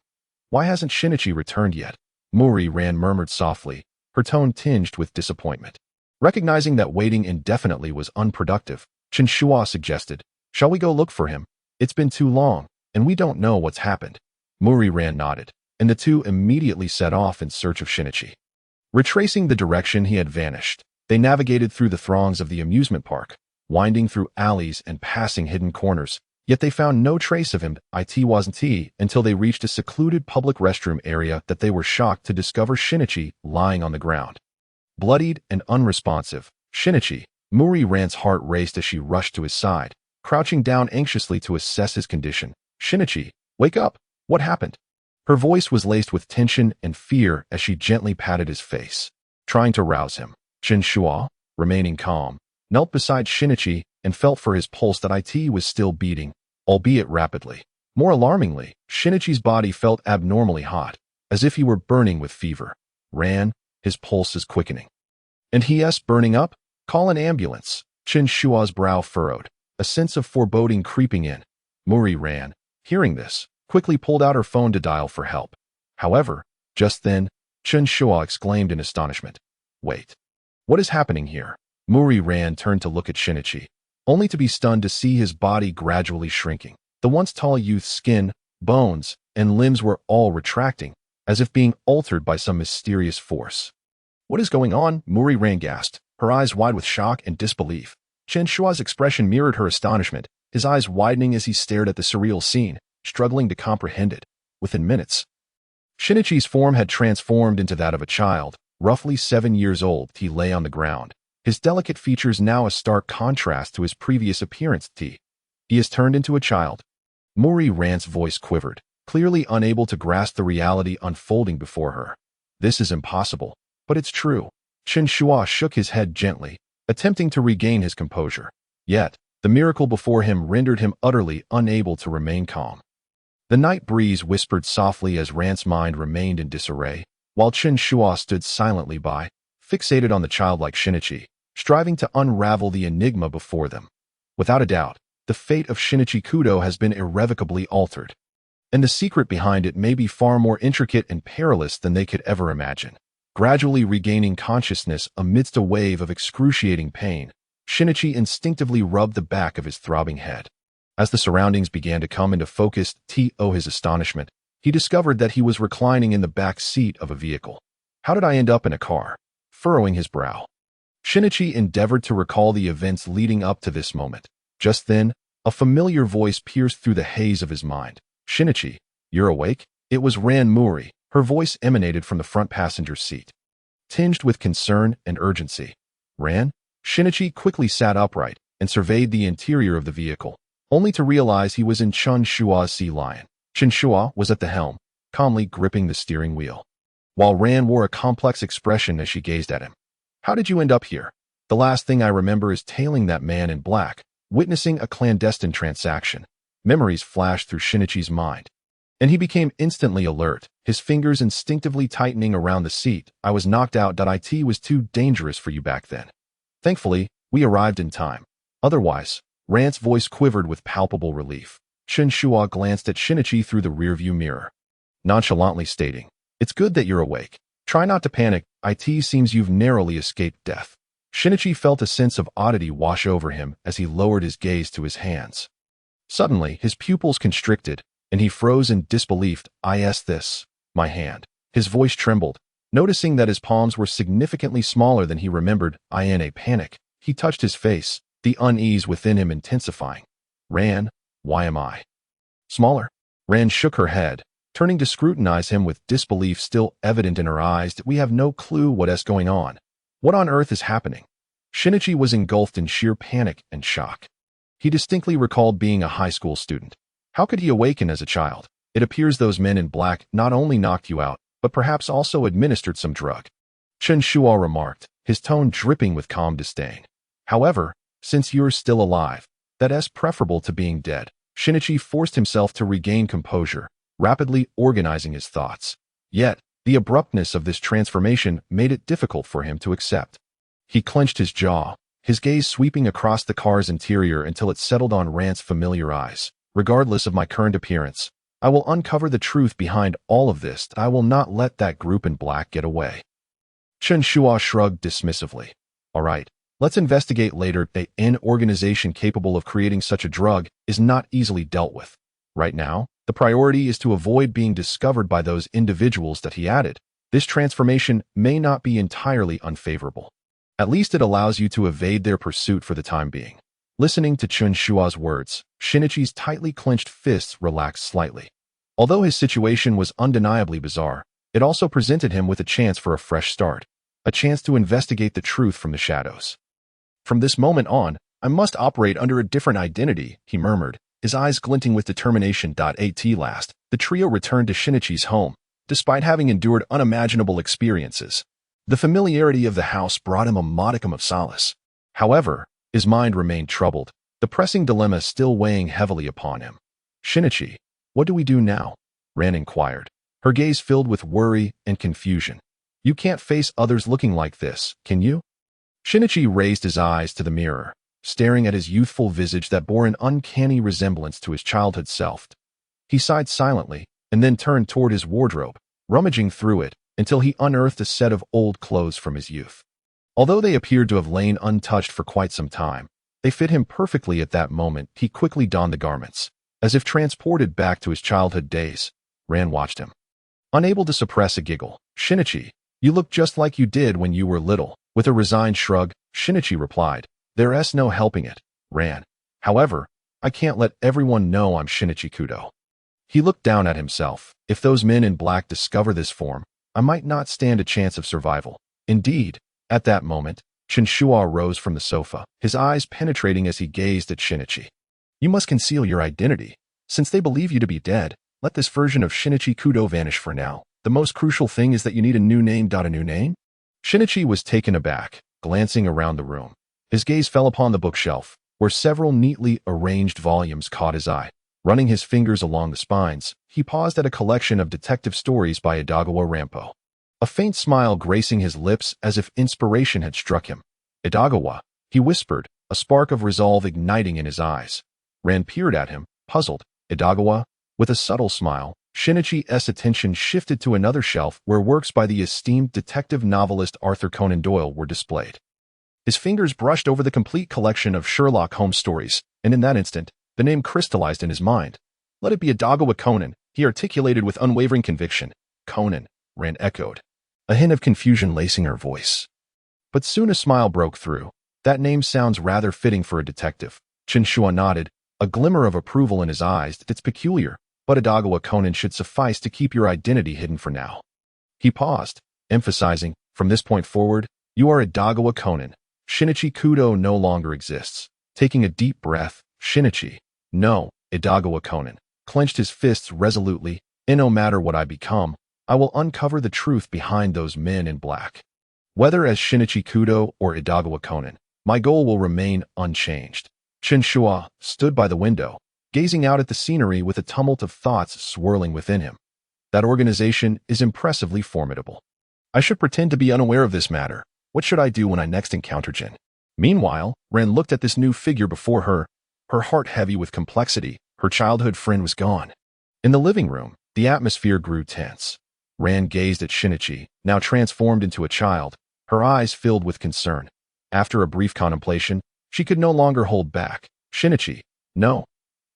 Why hasn't Shinichi returned yet? Muri Ran murmured softly, her tone tinged with disappointment. Recognizing that waiting indefinitely was unproductive, Chen Shuo suggested, shall we go look for him? It's been too long, and we don't know what's happened. Muri Ran nodded, and the two immediately set off in search of Shinichi. Retracing the direction he had vanished, they navigated through the throngs of the amusement park, winding through alleys and passing hidden corners, yet they found no trace of him. It wasn't until they reached a secluded public restroom area that they were shocked to discover Shinichi lying on the ground. Bloodied and unresponsive, Shinichi, Muri Ran's heart raced as she rushed to his side, crouching down anxiously to assess his condition. Shinichi, wake up! What happened? Her voice was laced with tension and fear as she gently patted his face, trying to rouse him. Chen Shuo, remaining calm, knelt beside Shinichi and felt for his pulse that it was still beating, albeit rapidly. More alarmingly, Shinichi's body felt abnormally hot, as if he were burning with fever. Ran, his pulse is quickening. And he's burning up? Call an ambulance. Chen Shuo's brow furrowed, a sense of foreboding creeping in. Muri Ran, hearing this, quickly pulled out her phone to dial for help. However, just then, Chen Shuo exclaimed in astonishment. Wait. What is happening here? Muri Ran turned to look at Shinichi, only to be stunned to see his body gradually shrinking. The once tall youth's skin, bones, and limbs were all retracting, as if being altered by some mysterious force. What is going on? Muri Ran gasped, her eyes wide with shock and disbelief. Chen Shuo's expression mirrored her astonishment, his eyes widening as he stared at the surreal scene, struggling to comprehend it. Within minutes, Shinichi's form had transformed into that of a child, roughly 7 years old. He lay on the ground, his delicate features now a stark contrast to his previous appearance. He has turned into a child. Muri Ran's voice quivered, clearly unable to grasp the reality unfolding before her. This is impossible, but it's true. Chen Shuo shook his head gently, attempting to regain his composure. Yet, the miracle before him rendered him utterly unable to remain calm. The night breeze whispered softly as Rant's mind remained in disarray, while Chen Shuo stood silently by, fixated on the childlike Shinichi, striving to unravel the enigma before them. Without a doubt, the fate of Shinichi Kudo has been irrevocably altered, and the secret behind it may be far more intricate and perilous than they could ever imagine. Gradually regaining consciousness amidst a wave of excruciating pain, Shinichi instinctively rubbed the back of his throbbing head. As the surroundings began to come into focus, to his astonishment, he discovered that he was reclining in the back seat of a vehicle. How did I end up in a car? Furrowing his brow, Shinichi endeavored to recall the events leading up to this moment. Just then, a familiar voice pierced through the haze of his mind. Shinichi, you're awake? It was Ran Muri. Her voice emanated from the front passenger seat, tinged with concern and urgency. Ran, Shinichi quickly sat upright and surveyed the interior of the vehicle, only to realize he was in Chen Shuo's Sea Lion. Chen Shuo was at the helm, calmly gripping the steering wheel, while Ran wore a complex expression as she gazed at him. How did you end up here? The last thing I remember is tailing that man in black, witnessing a clandestine transaction. Memories flashed through Shinichi's mind, and he became instantly alert, his fingers instinctively tightening around the seat. I was knocked out. It was too dangerous for you back then. Thankfully, we arrived in time. Otherwise, Ran's voice quivered with palpable relief. Chen Shuo glanced at Shinichi through the rearview mirror, nonchalantly stating, "It's good that you're awake. Try not to panic. It seems you've narrowly escaped death." Shinichi felt a sense of oddity wash over him as he lowered his gaze to his hands. Suddenly, his pupils constricted, and he froze in disbelief. This, my hand." His voice trembled, noticing that his palms were significantly smaller than he remembered. In a panic, he touched his face, the unease within him intensifying. "Ran, why am I smaller?" Ran shook her head, turning to scrutinize him with disbelief still evident in her eyes. "We have no clue what's going on. What on earth is happening?" Shinichi was engulfed in sheer panic and shock. He distinctly recalled being a high school student. How could he awaken as a child? It appears those men in black not only knocked you out, but perhaps also administered some drug. Chen Shuo remarked, his tone dripping with calm disdain. "However, since you're still alive, that's preferable to being dead." Shinichi forced himself to regain composure, rapidly organizing his thoughts. Yet, the abruptness of this transformation made it difficult for him to accept. He clenched his jaw, his gaze sweeping across the car's interior until it settled on Ran's familiar eyes. "Regardless of my current appearance, I will uncover the truth behind all of this. I will not let that group in black get away." Chen Shuo shrugged dismissively. "All right, let's investigate later. An organization capable of creating such a drug is not easily dealt with. Right now, the priority is to avoid being discovered by those individuals." That he added, "This transformation may not be entirely unfavorable. At least it allows you to evade their pursuit for the time being." Listening to Chen Shuo's words, Shinichi's tightly clenched fists relaxed slightly. Although his situation was undeniably bizarre, it also presented him with a chance for a fresh start, a chance to investigate the truth from the shadows. "From this moment on, I must operate under a different identity," he murmured, his eyes glinting with determination. At last, the trio returned to Shinichi's home, despite having endured unimaginable experiences. The familiarity of the house brought him a modicum of solace. However, his mind remained troubled, the pressing dilemma still weighing heavily upon him. "Shinichi, what do we do now?" Ran inquired, her gaze filled with worry and confusion. "You can't face others looking like this, can you?" Shinichi raised his eyes to the mirror, staring at his youthful visage that bore an uncanny resemblance to his childhood self. He sighed silently, and then turned toward his wardrobe, rummaging through it until he unearthed a set of old clothes from his youth. Although they appeared to have lain untouched for quite some time, they fit him perfectly at that moment. He quickly donned the garments, as if transported back to his childhood days. Ran watched him, unable to suppress a giggle. "Shinichi, you look just like you did when you were little." With a resigned shrug, Shinichi replied, "There's no helping it, Ran. However, I can't let everyone know I'm Shinichi Kudo." He looked down at himself. "If those men in black discover this form, I might not stand a chance of survival." Indeed, at that moment, Chen Shuo rose from the sofa, his eyes penetrating as he gazed at Shinichi. "You must conceal your identity. Since they believe you to be dead, let this version of Shinichi Kudo vanish for now. The most crucial thing is that you need a new name. A new name?" Shinichi was taken aback, glancing around the room. His gaze fell upon the bookshelf, where several neatly arranged volumes caught his eye. Running his fingers along the spines, he paused at a collection of detective stories by Idagawa Rampo. A faint smile gracing his lips as if inspiration had struck him. "Idagawa," he whispered, a spark of resolve igniting in his eyes. Ran peered at him, puzzled. "Idagawa?" With a subtle smile, Shinichi's attention shifted to another shelf where works by the esteemed detective novelist Arthur Conan Doyle were displayed. His fingers brushed over the complete collection of Sherlock Holmes stories, and in that instant, the name crystallized in his mind. "Let it be Idagawa Conan," he articulated with unwavering conviction. "Conan," Ran echoed, a hint of confusion lacing her voice. But soon a smile broke through. "That name sounds rather fitting for a detective." Chen Shuo nodded, a glimmer of approval in his eyes. "It's peculiar, but Idagawa Conan should suffice to keep your identity hidden for now." He paused, emphasizing, "From this point forward, you are Idagawa Conan, Shinichi Kudo no longer exists. Taking a deep breath, Shinichi, no, Idagawa Conan, clenched his fists resolutely, and no matter what I become, I will uncover the truth behind those men in black. Whether as Shinichi Kudo or Idagawa Conan, my goal will remain unchanged. Chen Shuo stood by the window, gazing out at the scenery with a tumult of thoughts swirling within him. That organization is impressively formidable. I should pretend to be unaware of this matter. What should I do when I next encounter Jin? Meanwhile, Ren looked at this new figure before her, her heart heavy with complexity. Her childhood friend was gone. In the living room, the atmosphere grew tense. Ren gazed at Shinichi, now transformed into a child, her eyes filled with concern. After a brief contemplation, she could no longer hold back. Shinichi, no.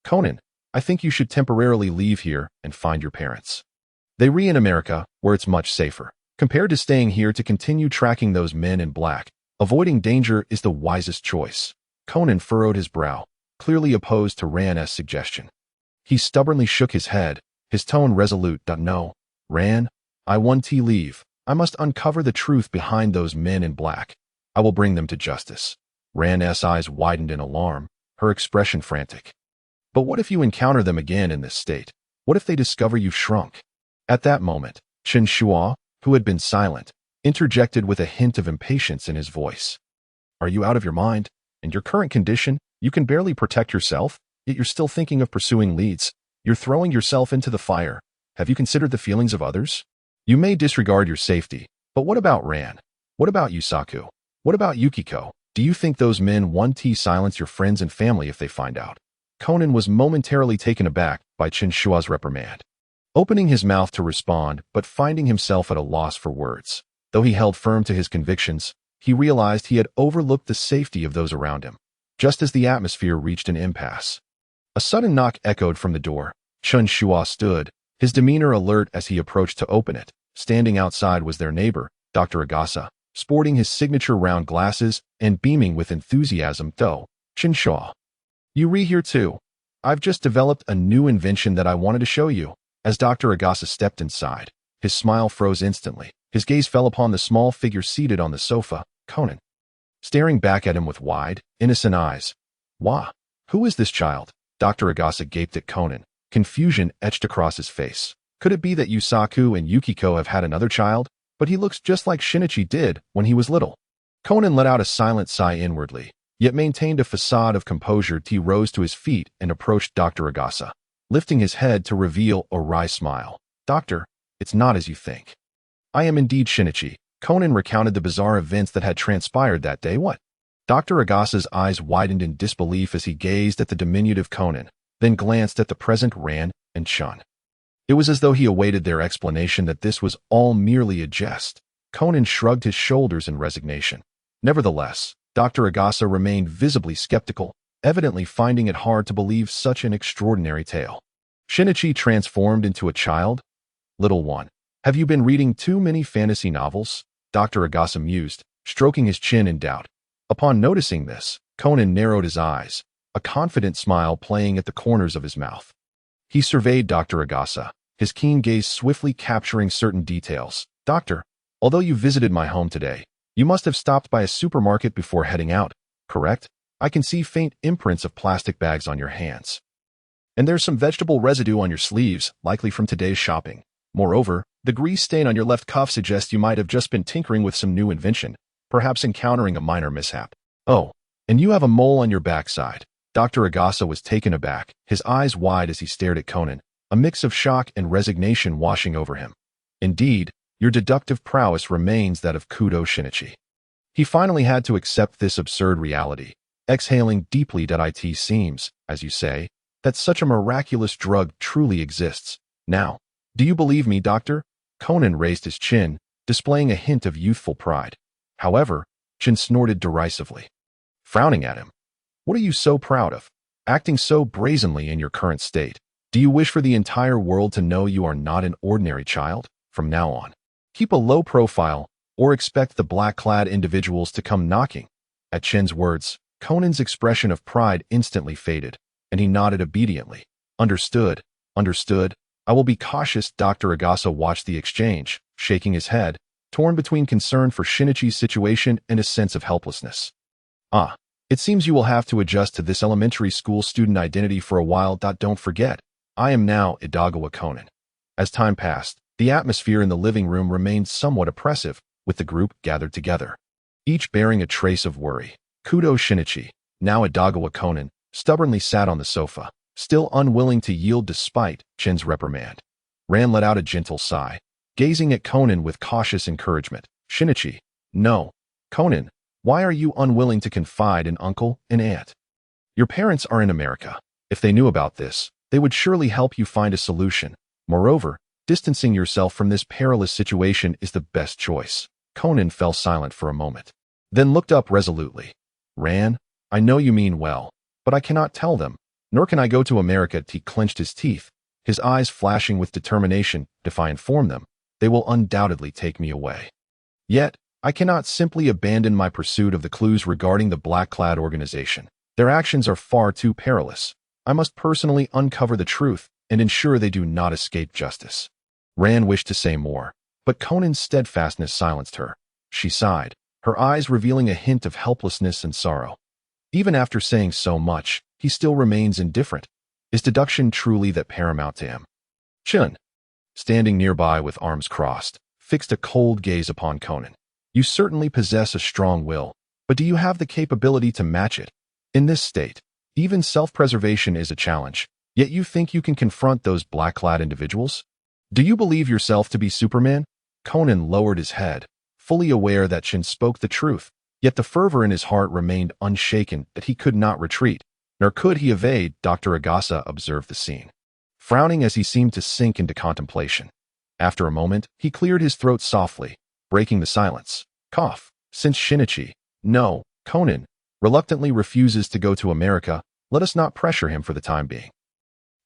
Conan, I think you should temporarily leave here and find your parents. They re in America, where it's much safer. Compared to staying here to continue tracking those men in black, avoiding danger is the wisest choice. Conan furrowed his brow, clearly opposed to Ran's suggestion. He stubbornly shook his head, his tone resolute. No, Ran, I want to leave. I must uncover the truth behind those men in black. I will bring them to justice. Ran's eyes widened in alarm, her expression frantic. But what if you encounter them again in this state? What if they discover you've shrunk? At that moment, Chen Shuo, who had been silent, interjected with a hint of impatience in his voice. Are you out of your mind? In your current condition, you can barely protect yourself, yet you're still thinking of pursuing leads. You're throwing yourself into the fire. Have you considered the feelings of others? You may disregard your safety, but what about Ran? What about Yusaku? What about Yukiko? Do you think those men want to silence your friends and family if they find out? Conan was momentarily taken aback by Chen Shuo's reprimand. Opening his mouth to respond, but finding himself at a loss for words. Though he held firm to his convictions, he realized he had overlooked the safety of those around him. Just as the atmosphere reached an impasse, a sudden knock echoed from the door. Chen Shuo stood, his demeanor alert as he approached to open it. Standing outside was their neighbor, Dr. Agasa, sporting his signature round glasses and beaming with enthusiasm. Though, Chen Shuo, you here too? I've just developed a new invention that I wanted to show you. As Dr. Agasa stepped inside, his smile froze instantly. His gaze fell upon the small figure seated on the sofa, Conan, staring back at him with wide, innocent eyes. Wah! Who is this child? Dr. Agasa gaped at Conan, confusion etched across his face. Could it be that Yusaku and Yukiko have had another child? But he looks just like Shinichi did when he was little. Conan let out a silent sigh inwardly, yet maintained a facade of composure. He rose to his feet and approached Dr. Agasa, lifting his head to reveal a wry smile. Doctor, it's not as you think. I am indeed Shinichi. Conan recounted the bizarre events that had transpired that day. What? Dr. Agasa's eyes widened in disbelief as he gazed at the diminutive Conan, then glanced at the present Ran and Chun. It was as though he awaited their explanation that this was all merely a jest. Conan shrugged his shoulders in resignation. Nevertheless, Dr. Agasa remained visibly skeptical, evidently finding it hard to believe such an extraordinary tale. Shinichi transformed into a child? Little one, have you been reading too many fantasy novels? Dr. Agasa mused, stroking his chin in doubt. Upon noticing this, Conan narrowed his eyes, a confident smile playing at the corners of his mouth. He surveyed Dr. Agasa, his keen gaze swiftly capturing certain details. Doctor, although you visited my home today, you must have stopped by a supermarket before heading out, correct? I can see faint imprints of plastic bags on your hands. And there's some vegetable residue on your sleeves, likely from today's shopping. Moreover, the grease stain on your left cuff suggests you might have just been tinkering with some new invention, perhaps encountering a minor mishap. Oh, and you have a mole on your backside. Dr. Agasa was taken aback, his eyes wide as he stared at Conan, a mix of shock and resignation washing over him. Indeed, your deductive prowess remains that of Kudo Shinichi. He finally had to accept this absurd reality, exhaling deeply. It seems, as you say, that such a miraculous drug truly exists. Now, do you believe me, doctor? Conan raised his chin, displaying a hint of youthful pride. However, Chen snorted derisively, frowning at him. What are you so proud of? Acting so brazenly in your current state? Do you wish for the entire world to know you are not an ordinary child? From now on, keep a low profile, or expect the black-clad individuals to come knocking. At Chen's words, Conan's expression of pride instantly faded, and he nodded obediently. Understood, understood. I will be cautious. Dr. Agasa watched the exchange, shaking his head, torn between concern for Shinichi's situation and a sense of helplessness. Ah, it seems you will have to adjust to this elementary school student identity for a while. Don't forget, I am now Idagawa Conan. As time passed, the atmosphere in the living room remained somewhat oppressive, with the group gathered together, each bearing a trace of worry. Kudo Shinichi, now Idagawa Conan, stubbornly sat on the sofa, still unwilling to yield despite Chen's reprimand. Ran let out a gentle sigh, gazing at Conan with cautious encouragement. Shinichi, no. Conan, why are you unwilling to confide in uncle and aunt? Your parents are in America. If they knew about this, they would surely help you find a solution. Moreover, distancing yourself from this perilous situation is the best choice. Conan fell silent for a moment, then looked up resolutely. Ran, I know you mean well, but I cannot tell them, nor can I go to America. He clenched his teeth, his eyes flashing with determination. If I inform them, they will undoubtedly take me away. Yet, I cannot simply abandon my pursuit of the clues regarding the Black-clad organization. Their actions are far too perilous. I must personally uncover the truth and ensure they do not escape justice. Ran wished to say more, but Conan's steadfastness silenced her. She sighed, her eyes revealing a hint of helplessness and sorrow. Even after saying so much, he still remains indifferent. Is deduction truly that paramount to him? Chen, standing nearby with arms crossed, fixed a cold gaze upon Conan. You certainly possess a strong will, but do you have the capability to match it? In this state, even self-preservation is a challenge, yet you think you can confront those black-clad individuals? Do you believe yourself to be Superman? Conan lowered his head, fully aware that Chen spoke the truth, yet the fervor in his heart remained unshaken that he could not retreat, nor could he evade. Dr. Agasa observed the scene, frowning as he seemed to sink into contemplation. After a moment, he cleared his throat softly, breaking the silence. Cough. Since Shinichi, no, Conan, reluctantly refuses to go to America, let us not pressure him for the time being.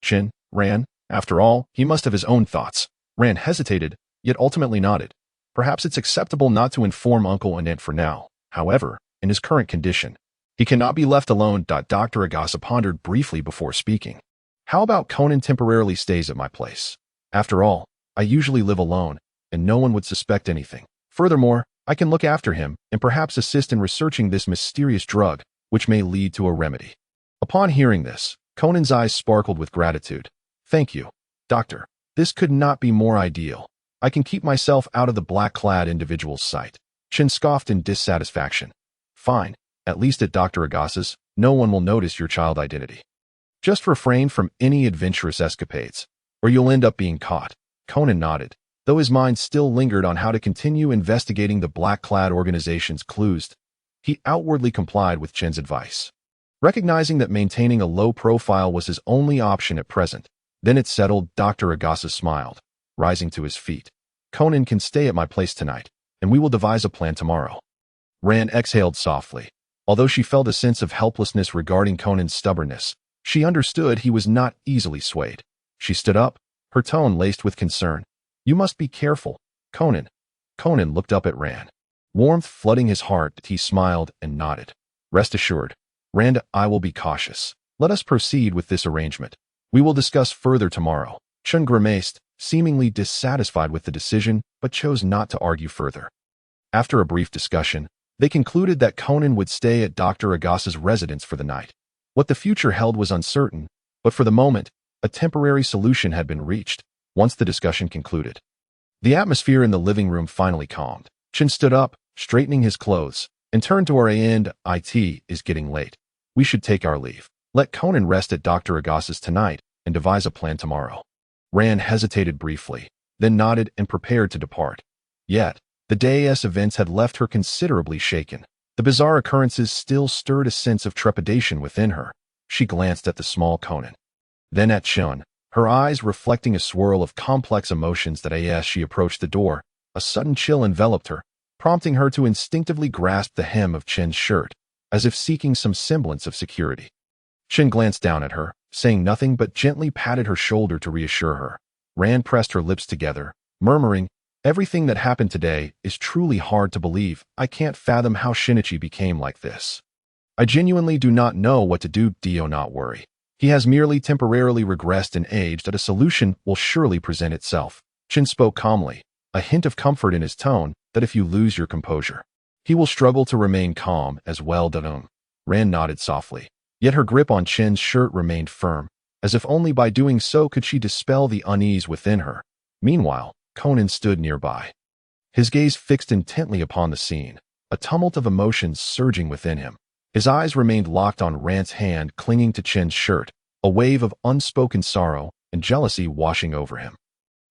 Chen, Ran, after all, he must have his own thoughts. Ran hesitated, yet ultimately nodded. Perhaps it's acceptable not to inform uncle and aunt for now. However, in his current condition, he cannot be left alone. Dr. Agasa pondered briefly before speaking. How about Conan temporarily stays at my place? After all, I usually live alone, and no one would suspect anything. Furthermore, I can look after him and perhaps assist in researching this mysterious drug, which may lead to a remedy. Upon hearing this, Conan's eyes sparkled with gratitude. Thank you, Doctor. This could not be more ideal. I can keep myself out of the black-clad individual's sight. Chen scoffed in dissatisfaction. Fine, at least at Dr. Agasa's, no one will notice your child identity. Just refrain from any adventurous escapades, or you'll end up being caught. Conan nodded, though his mind still lingered on how to continue investigating the black-clad organization's clues. He outwardly complied with Chen's advice, recognizing that maintaining a low profile was his only option at present. Then it settled. Dr. Agasa smiled, rising to his feet. Conan can stay at my place tonight, and we will devise a plan tomorrow. Ran exhaled softly. Although she felt a sense of helplessness regarding Conan's stubbornness, she understood he was not easily swayed. She stood up, her tone laced with concern. You must be careful, Conan. Conan looked up at Ran, warmth flooding his heart. He smiled and nodded. Rest assured, Rand, I will be cautious. Let us proceed with this arrangement. We will discuss further tomorrow. Chen grimaced, seemingly dissatisfied with the decision, but chose not to argue further. After a brief discussion, they concluded that Conan would stay at Dr. Agasa's residence for the night. What the future held was uncertain, but for the moment, a temporary solution had been reached. Once the discussion concluded, the atmosphere in the living room finally calmed. Chen stood up, straightening his clothes, and turned to her and it is getting late. We should take our leave. Let Conan rest at Dr. Agasa's tonight and devise a plan tomorrow. Ran hesitated briefly, then nodded and prepared to depart. Yet, the day's events had left her considerably shaken. The bizarre occurrences still stirred a sense of trepidation within her. She glanced at the small Conan, then at Chen, her eyes reflecting a swirl of complex emotions. That as she approached the door, a sudden chill enveloped her, prompting her to instinctively grasp the hem of Chen's shirt, as if seeking some semblance of security. Chen glanced down at her, saying nothing but gently patted her shoulder to reassure her. Ran pressed her lips together, murmuring, everything that happened today is truly hard to believe. I can't fathom how Shinichi became like this. I genuinely do not know what to do. Do not worry. He has merely temporarily regressed and aged, and a solution will surely present itself. Chen spoke calmly, a hint of comfort in his tone that if you lose your composure, he will struggle to remain calm as well. Rand nodded softly. Yet her grip on Chen's shirt remained firm, as if only by doing so could she dispel the unease within her. Meanwhile, Conan stood nearby, his gaze fixed intently upon the scene, a tumult of emotions surging within him. His eyes remained locked on Rand's hand clinging to Chen's shirt, a wave of unspoken sorrow and jealousy washing over him.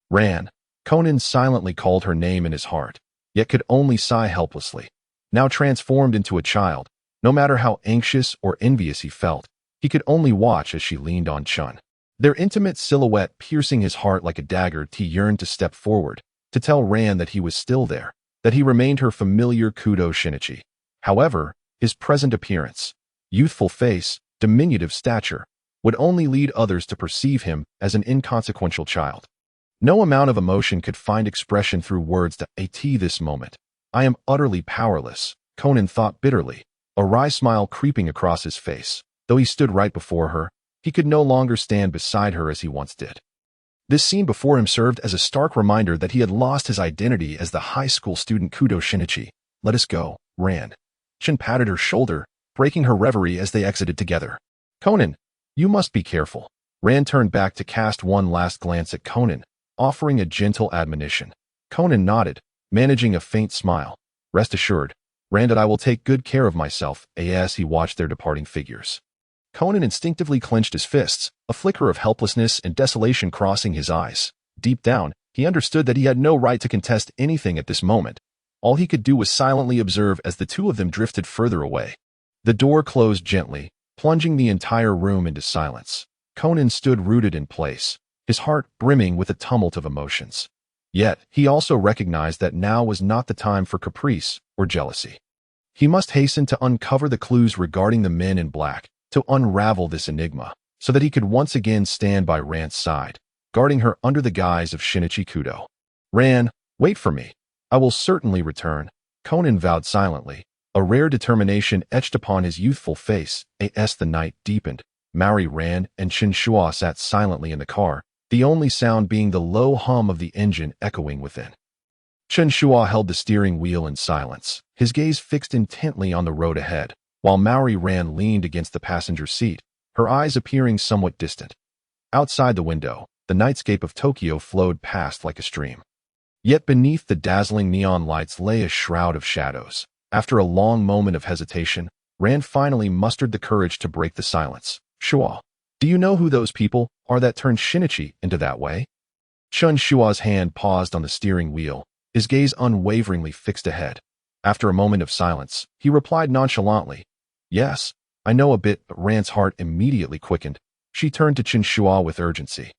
Rand. Conan silently called her name in his heart, yet could only sigh helplessly. Now transformed into a child, no matter how anxious or envious he felt, he could only watch as she leaned on Chen. Their intimate silhouette piercing his heart like a dagger, he yearned to step forward, to tell Rand that he was still there, that he remained her familiar Kudo Shinichi. However, his present appearance, youthful face, diminutive stature, would only lead others to perceive him as an inconsequential child. No amount of emotion could find expression through words to at this moment. I am utterly powerless, Conan thought bitterly, a wry smile creeping across his face. Though he stood right before her, he could no longer stand beside her as he once did. This scene before him served as a stark reminder that he had lost his identity as the high school student Kudo Shinichi. Let us go, Rand. Chen patted her shoulder, breaking her reverie as they exited together. Conan, you must be careful. Rand turned back to cast one last glance at Conan, offering a gentle admonition. Conan nodded, managing a faint smile. Rest assured, Rand and I will take good care of myself, as he watched their departing figures. Conan instinctively clenched his fists, a flicker of helplessness and desolation crossing his eyes. Deep down, he understood that he had no right to contest anything at this moment. All he could do was silently observe as the two of them drifted further away. The door closed gently, plunging the entire room into silence. Conan stood rooted in place, his heart brimming with a tumult of emotions. Yet, he also recognized that now was not the time for caprice or jealousy. He must hasten to uncover the clues regarding the men in black, to unravel this enigma, so that he could once again stand by Rand's side, guarding her under the guise of Shinichi Kudo. Rand, wait for me. I will certainly return, Conan vowed silently, a rare determination etched upon his youthful face. As the night deepened, Maori Rand and Chen Shuo sat silently in the car, the only sound being the low hum of the engine echoing within. Chen Shuo held the steering wheel in silence, his gaze fixed intently on the road ahead, while Maori Rand leaned against the passenger seat, her eyes appearing somewhat distant. Outside the window, the nightscape of Tokyo flowed past like a stream. Yet beneath the dazzling neon lights lay a shroud of shadows. After a long moment of hesitation, Rand finally mustered the courage to break the silence. Shuo, do you know who those people are that turned Shinichi into that way? Chen Shuo's hand paused on the steering wheel, his gaze unwaveringly fixed ahead. After a moment of silence, he replied nonchalantly, Yes, I know a bit, but Rand's heart immediately quickened. She turned to Chen Shuo with urgency.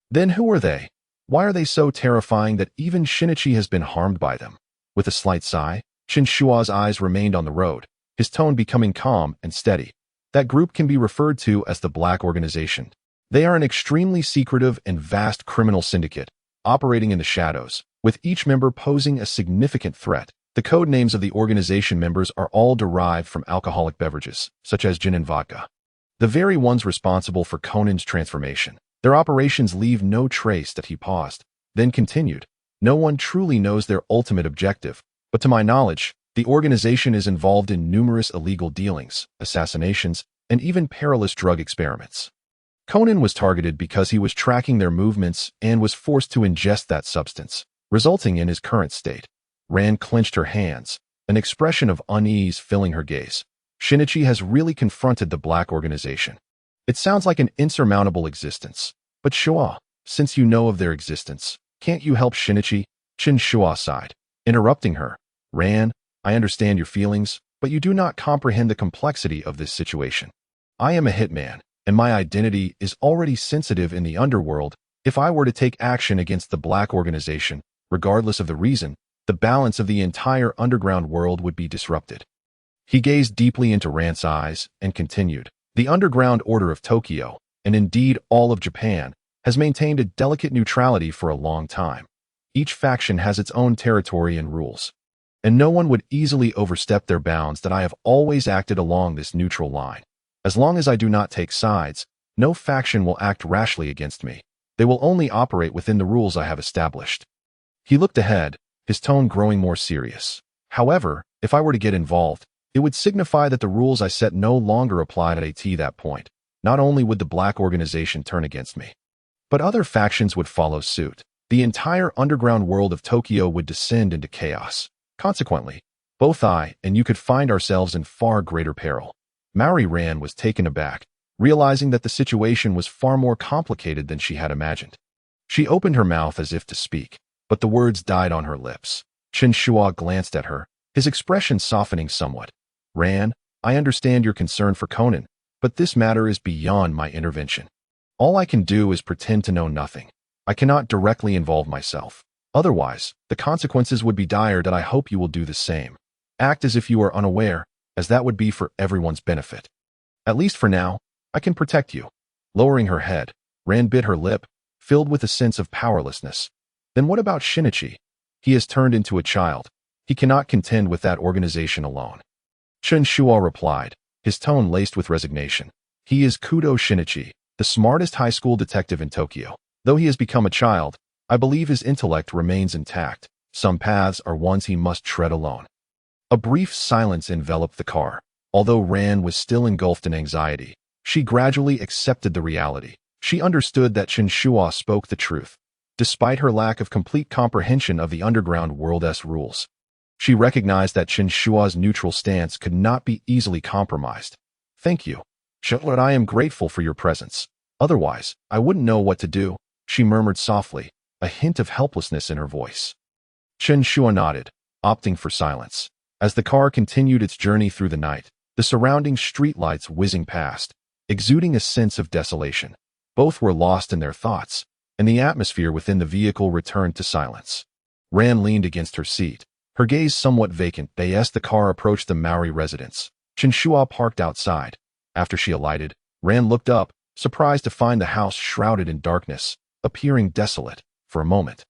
Then who are they? Why are they so terrifying that even Shinichi has been harmed by them? With a slight sigh, Chen Shuo's eyes remained on the road, his tone becoming calm and steady. That group can be referred to as the Black Organization. They are an extremely secretive and vast criminal syndicate, operating in the shadows, with each member posing a significant threat. The code names of the organization members are all derived from alcoholic beverages, such as gin and vodka. The very ones responsible for Conan's transformation. Their operations leave no trace. That he paused, then continued. No one truly knows their ultimate objective, but to my knowledge, the organization is involved in numerous illegal dealings, assassinations, and even perilous drug experiments. Conan was targeted because he was tracking their movements and was forced to ingest that substance, resulting in his current state. Rand clenched her hands, an expression of unease filling her gaze. Shinichi has really confronted the Black Organization. It sounds like an insurmountable existence. But Shuo, since you know of their existence, can't you help Shinichi? Chen Shuo sighed, interrupting her. Rand, I understand your feelings, but you do not comprehend the complexity of this situation. I am a hitman, and my identity is already sensitive in the underworld. If I were to take action against the Black Organization, regardless of the reason, the balance of the entire underground world would be disrupted. He gazed deeply into Rand's eyes and continued. The underground order of Tokyo, and indeed all of Japan, has maintained a delicate neutrality for a long time. Each faction has its own territory and rules, and no one would easily overstep their bounds. That I have always acted along this neutral line. As long as I do not take sides, no faction will act rashly against me. They will only operate within the rules I have established. He looked ahead, his tone growing more serious. However, if I were to get involved, It would signify that the rules I set no longer applied at that point. Not only would the black organization turn against me, but other factions would follow suit. The entire underground world of Tokyo would descend into chaos. Consequently, both I and you could find ourselves in far greater peril. Maori Ran was taken aback, realizing that the situation was far more complicated than she had imagined. She opened her mouth as if to speak, but the words died on her lips. Chen Shuo glanced at her, his expression softening somewhat. Ran, I understand your concern for Conan, but this matter is beyond my intervention. All I can do is pretend to know nothing. I cannot directly involve myself. Otherwise, the consequences would be dire, and I hope you will do the same. Act as if you are unaware, as that would be for everyone's benefit. At least for now, I can protect you. Lowering her head, Ran bit her lip, filled with a sense of powerlessness. Then what about Shinichi? He has turned into a child. He cannot contend with that organization alone. Chen Shuo replied, his tone laced with resignation. He is Kudo Shinichi, the smartest high school detective in Tokyo. Though he has become a child, I believe his intellect remains intact. Some paths are ones he must tread alone. A brief silence enveloped the car. Although Ran was still engulfed in anxiety, she gradually accepted the reality. She understood that Chen Shuo spoke the truth, despite her lack of complete comprehension of the underground world's rules. She recognized that Chen Shuo's neutral stance could not be easily compromised. Thank you. Sherlock, I am grateful for your presence. Otherwise, I wouldn't know what to do, she murmured softly, a hint of helplessness in her voice. Chen Shuo nodded, opting for silence. As the car continued its journey through the night, the surrounding streetlights whizzing past, exuding a sense of desolation. Both were lost in their thoughts, and the atmosphere within the vehicle returned to silence. Ran leaned against her seat, her gaze somewhat vacant as the car approached the Maori residence. Chen Shuo parked outside. After she alighted, Ran looked up, surprised to find the house shrouded in darkness, appearing desolate. For a moment,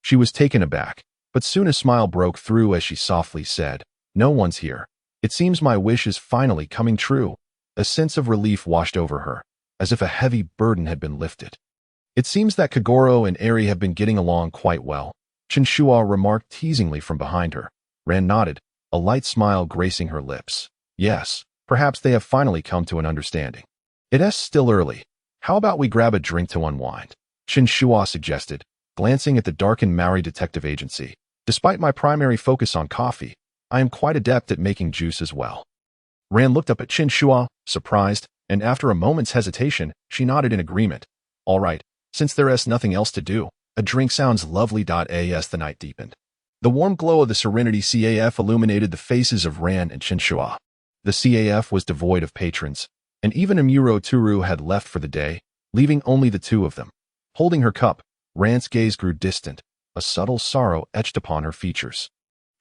she was taken aback, but soon a smile broke through as she softly said, "No one's here. It seems my wish is finally coming true." A sense of relief washed over her, as if a heavy burden had been lifted. It seems that Kagoro and Eri have been getting along quite well, Chen Shuo remarked teasingly from behind her. Ran nodded, a light smile gracing her lips. Yes, perhaps they have finally come to an understanding. It's still early. How about we grab a drink to unwind? Chen Shuo suggested, glancing at the darkened Maori detective agency. Despite my primary focus on coffee, I am quite adept at making juice as well. Ran looked up at Chen Shuo, surprised, and after a moment's hesitation, she nodded in agreement. All right, since there is nothing else to do, a drink sounds lovely. As the night deepened, the warm glow of the Serenity CAF illuminated the faces of Ran and Chen Shuo. The CAF was devoid of patrons, and even Amuro Turu had left for the day, leaving only the two of them. Holding her cup, Ran's gaze grew distant, a subtle sorrow etched upon her features.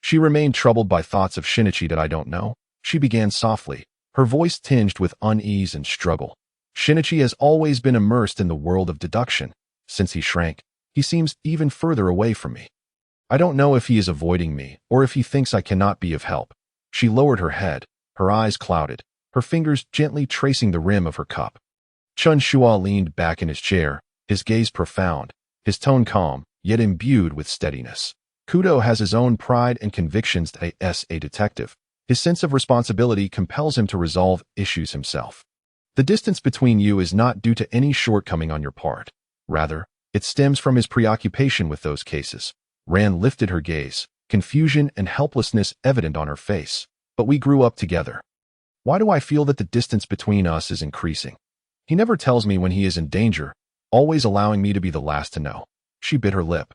She remained troubled by thoughts of Shinichi that I don't know. She began softly, her voice tinged with unease and struggle. Shinichi has always been immersed in the world of deduction. Since he shrank, he seems even further away from me. I don't know if he is avoiding me or if he thinks I cannot be of help. She lowered her head, her eyes clouded, her fingers gently tracing the rim of her cup. Chen Shuo leaned back in his chair, his gaze profound, his tone calm, yet imbued with steadiness. Kudo has his own pride and convictions as a detective. His sense of responsibility compels him to resolve issues himself. The distance between you is not due to any shortcoming on your part. Rather, it stems from his preoccupation with those cases. Ran lifted her gaze, confusion and helplessness evident on her face. But we grew up together. Why do I feel that the distance between us is increasing? He never tells me when he is in danger, always allowing me to be the last to know. She bit her lip.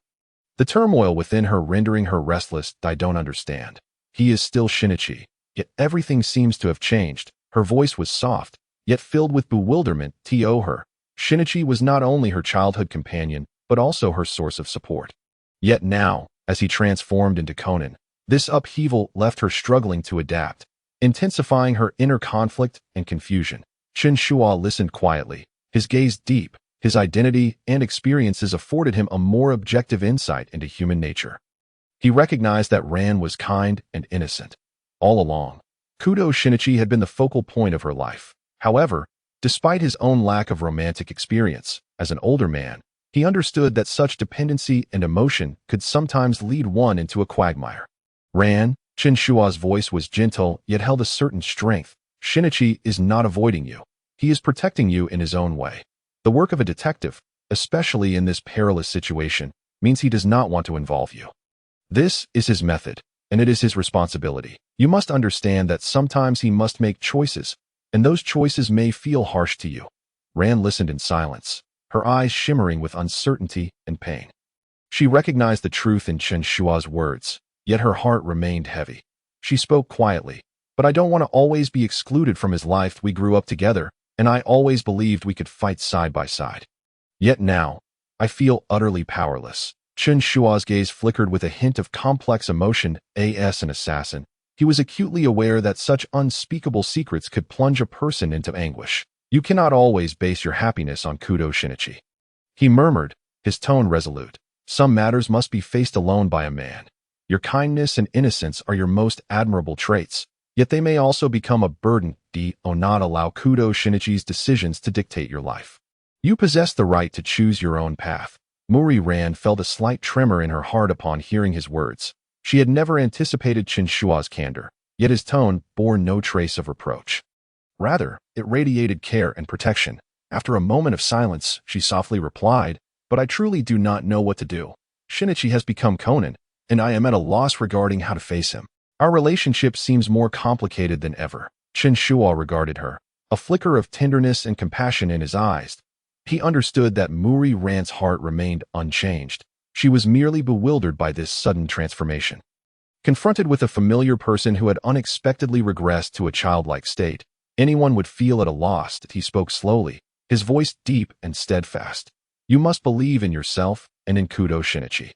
The turmoil within her rendering her restless. I don't understand. He is still Shinichi, yet everything seems to have changed. Her voice was soft, yet filled with bewilderment. Her. Shinichi was not only her childhood companion, but also her source of support. Yet now, as he transformed into Conan, this upheaval left her struggling to adapt, intensifying her inner conflict and confusion. Chen Shuo listened quietly, his gaze deep. His identity and experiences afforded him a more objective insight into human nature. He recognized that Ran was kind and innocent. All along, Kudo Shinichi had been the focal point of her life. However, despite his own lack of romantic experience, as an older man, he understood that such dependency and emotion could sometimes lead one into a quagmire. Ran, Chen Shuo's voice was gentle, yet held a certain strength. Shinichi is not avoiding you. He is protecting you in his own way. The work of a detective, especially in this perilous situation, means he does not want to involve you. This is his method, and it is his responsibility. You must understand that sometimes he must make choices, and those choices may feel harsh to you. Ran listened in silence, her eyes shimmering with uncertainty and pain. She recognized the truth in Chen Shuo's words, yet her heart remained heavy. She spoke quietly, "But I don't want to always be excluded from his life. We grew up together, and I always believed we could fight side by side. Yet now, I feel utterly powerless." Chen Shuo's gaze flickered with a hint of complex emotion. As an assassin, he was acutely aware that such unspeakable secrets could plunge a person into anguish. "You cannot always base your happiness on Kudo Shinichi," he murmured, his tone resolute. "Some matters must be faced alone by a man. Your kindness and innocence are your most admirable traits, yet they may also become a burden. Do not allow Kudo Shinichi's decisions to dictate your life. You possess the right to choose your own path." Muri Ran felt a slight tremor in her heart upon hearing his words. She had never anticipated Chen Shuo's candor, yet his tone bore no trace of reproach. Rather, it radiated care and protection. After a moment of silence, she softly replied, "But I truly do not know what to do. Shinichi has become Conan, and I am at a loss regarding how to face him. Our relationship seems more complicated than ever." Chen Shuo regarded her, a flicker of tenderness and compassion in his eyes. He understood that Muri Ran's heart remained unchanged. She was merely bewildered by this sudden transformation. Confronted with a familiar person who had unexpectedly regressed to a childlike state, anyone would feel at a loss. He spoke slowly, his voice deep and steadfast. "You must believe in yourself and in Kudo Shinichi.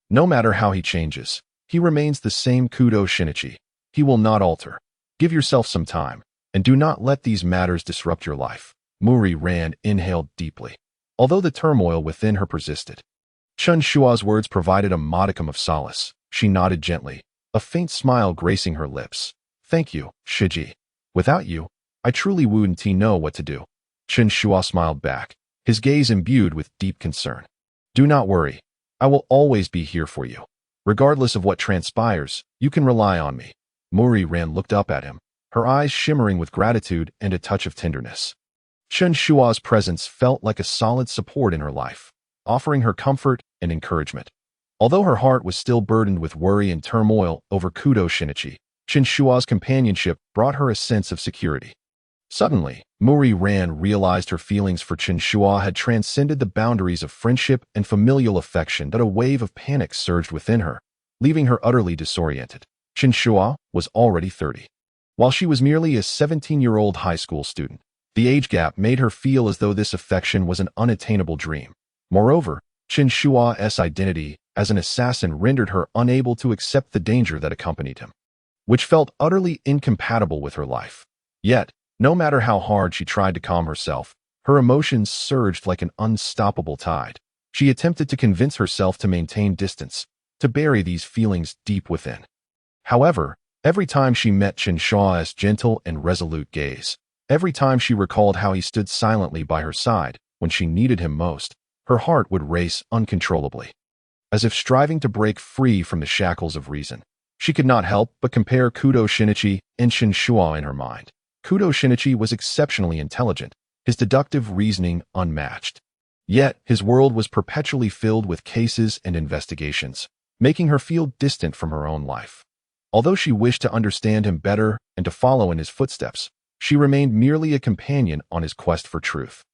No matter how he changes, he remains the same Kudo Shinichi. He will not alter. Give yourself some time, and do not let these matters disrupt your life." Muri Ran inhaled deeply, although the turmoil within her persisted. Chen Shuo's words provided a modicum of solace. She nodded gently, a faint smile gracing her lips. "Thank you, Shiji. Without you, I truly wouldn't know what to do." Chen Shuo smiled back, his gaze imbued with deep concern. "Do not worry. I will always be here for you. Regardless of what transpires, you can rely on me." Muri Ran looked up at him, her eyes shimmering with gratitude and a touch of tenderness. Chen Shuo's presence felt like a solid support in her life, offering her comfort and encouragement. Although her heart was still burdened with worry and turmoil over Kudo Shinichi, Chen Shuo's companionship brought her a sense of security. Suddenly, Muri Ran realized her feelings for Chen Shuo had transcended the boundaries of friendship and familial affection. That a wave of panic surged within her, leaving her utterly disoriented. Chen Shuo was already 30, while she was merely a 17-year-old high school student. The age gap made her feel as though this affection was an unattainable dream. Moreover, Chen Shuo's identity as an assassin rendered her unable to accept the danger that accompanied him, which felt utterly incompatible with her life. Yet, no matter how hard she tried to calm herself, her emotions surged like an unstoppable tide. She attempted to convince herself to maintain distance, to bury these feelings deep within. However, every time she met Chen Shuo's gentle and resolute gaze, every time she recalled how he stood silently by her side when she needed him most, her heart would race uncontrollably. As if striving to break free from the shackles of reason, she could not help but compare Kudo Shinichi and Chen Shuo in her mind. Kudo Shinichi was exceptionally intelligent, his deductive reasoning unmatched. Yet, his world was perpetually filled with cases and investigations, making her feel distant from her own life. Although she wished to understand him better and to follow in his footsteps, she remained merely a companion on his quest for truth.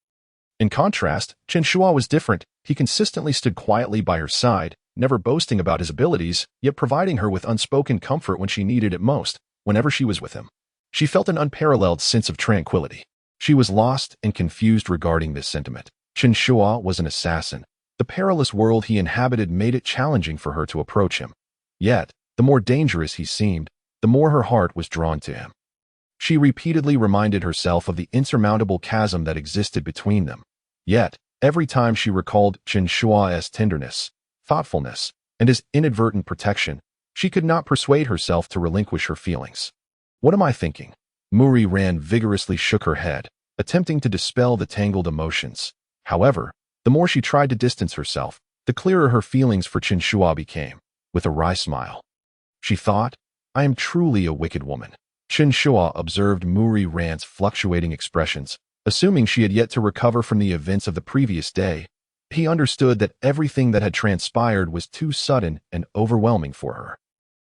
In contrast, Chen Shuo was different. He consistently stood quietly by her side, never boasting about his abilities, yet providing her with unspoken comfort when she needed it most. Whenever she was with him, she felt an unparalleled sense of tranquility. She was lost and confused regarding this sentiment. Chen Shuo was an assassin. The perilous world he inhabited made it challenging for her to approach him. Yet, the more dangerous he seemed, the more her heart was drawn to him. She repeatedly reminded herself of the insurmountable chasm that existed between them. Yet, every time she recalled Chen Shuo's tenderness, thoughtfulness, and his inadvertent protection, she could not persuade herself to relinquish her feelings. "What am I thinking?" Muri Ran vigorously shook her head, attempting to dispel the tangled emotions. However, the more she tried to distance herself, the clearer her feelings for Chen Shuo became. With a wry smile, she thought, I am truly a wicked woman. Chen Shuo observed Muri Ran's fluctuating expressions, assuming she had yet to recover from the events of the previous day. He understood that everything that had transpired was too sudden and overwhelming for her.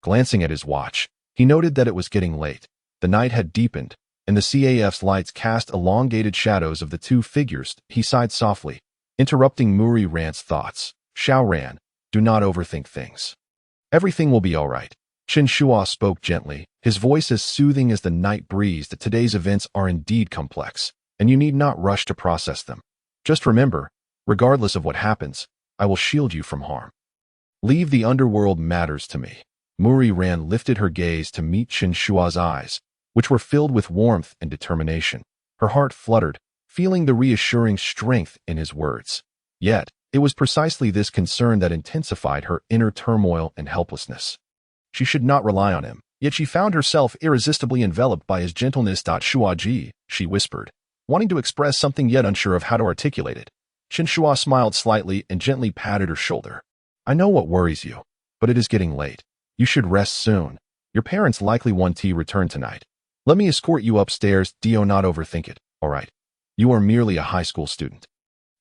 Glancing at his watch, he noted that it was getting late. The night had deepened, and the CAF's lights cast elongated shadows of the two figures. He sighed softly, interrupting Muri Ran's thoughts. Xiao Ran, do not overthink things. Everything will be all right. Chen Shuo spoke gently, his voice as soothing as the night breeze. That today's events are indeed complex, and you need not rush to process them. Just remember, regardless of what happens, I will shield you from harm. Leave the underworld matters to me. Muri Ran lifted her gaze to meet Chen Shuo's eyes, which were filled with warmth and determination. Her heart fluttered, feeling the reassuring strength in his words. Yet, it was precisely this concern that intensified her inner turmoil and helplessness. She should not rely on him, yet she found herself irresistibly enveloped by his gentleness. Shuaji, she whispered, wanting to express something yet unsure of how to articulate it. Chen Shuo smiled slightly and gently patted her shoulder. I know what worries you, but it is getting late. You should rest soon. Your parents likely want tea return tonight. Let me escort you upstairs. Do not overthink it, all right? You are merely a high school student.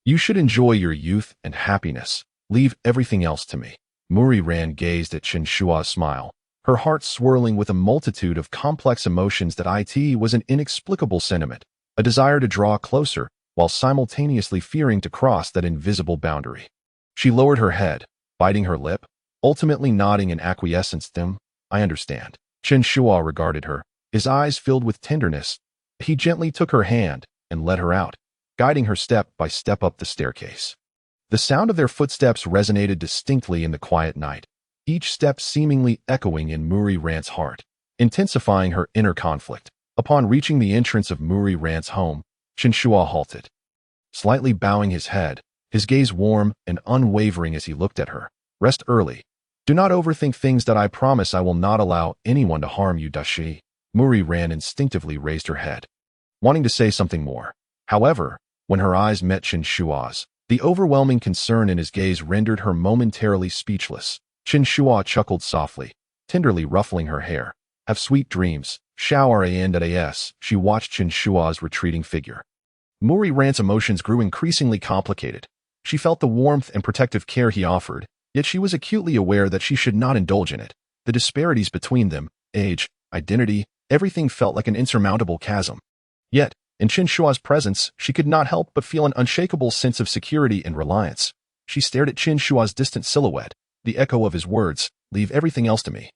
You should enjoy your youth and happiness. Leave everything else to me. Muri Ran gazed at Chen Shuo's smile, her heart swirling with a multitude of complex emotions. That it was an inexplicable sentiment, a desire to draw closer, while simultaneously fearing to cross that invisible boundary. She lowered her head, biting her lip, ultimately nodding in acquiescence. I understand. Chen Shuo regarded her, his eyes filled with tenderness. He gently took her hand and led her out, guiding her step by step up the staircase. The sound of their footsteps resonated distinctly in the quiet night, each step seemingly echoing in Muri Ran's heart, intensifying her inner conflict. Upon reaching the entrance of Muri Ran's home, Chen Shuo halted, slightly bowing his head, his gaze warm and unwavering as he looked at her. Rest early. Do not overthink things. I promise I will not allow anyone to harm you. Dashi. Muri Ran instinctively raised her head, wanting to say something more. However, when her eyes met Chen Shuo's, the overwhelming concern in his gaze rendered her momentarily speechless. Chen Shuo chuckled softly, tenderly ruffling her hair. Have sweet dreams. Xiao. She watched Chen Shuo's retreating figure. Muri Ran's emotions grew increasingly complicated. She felt the warmth and protective care he offered, yet she was acutely aware that she should not indulge in it. The disparities between them, age, identity, everything felt like an insurmountable chasm. Yet, in Chen Shuo's presence, she could not help but feel an unshakable sense of security and reliance. She stared at Chen Shuo's distant silhouette, the echo of his words, leave everything else to me,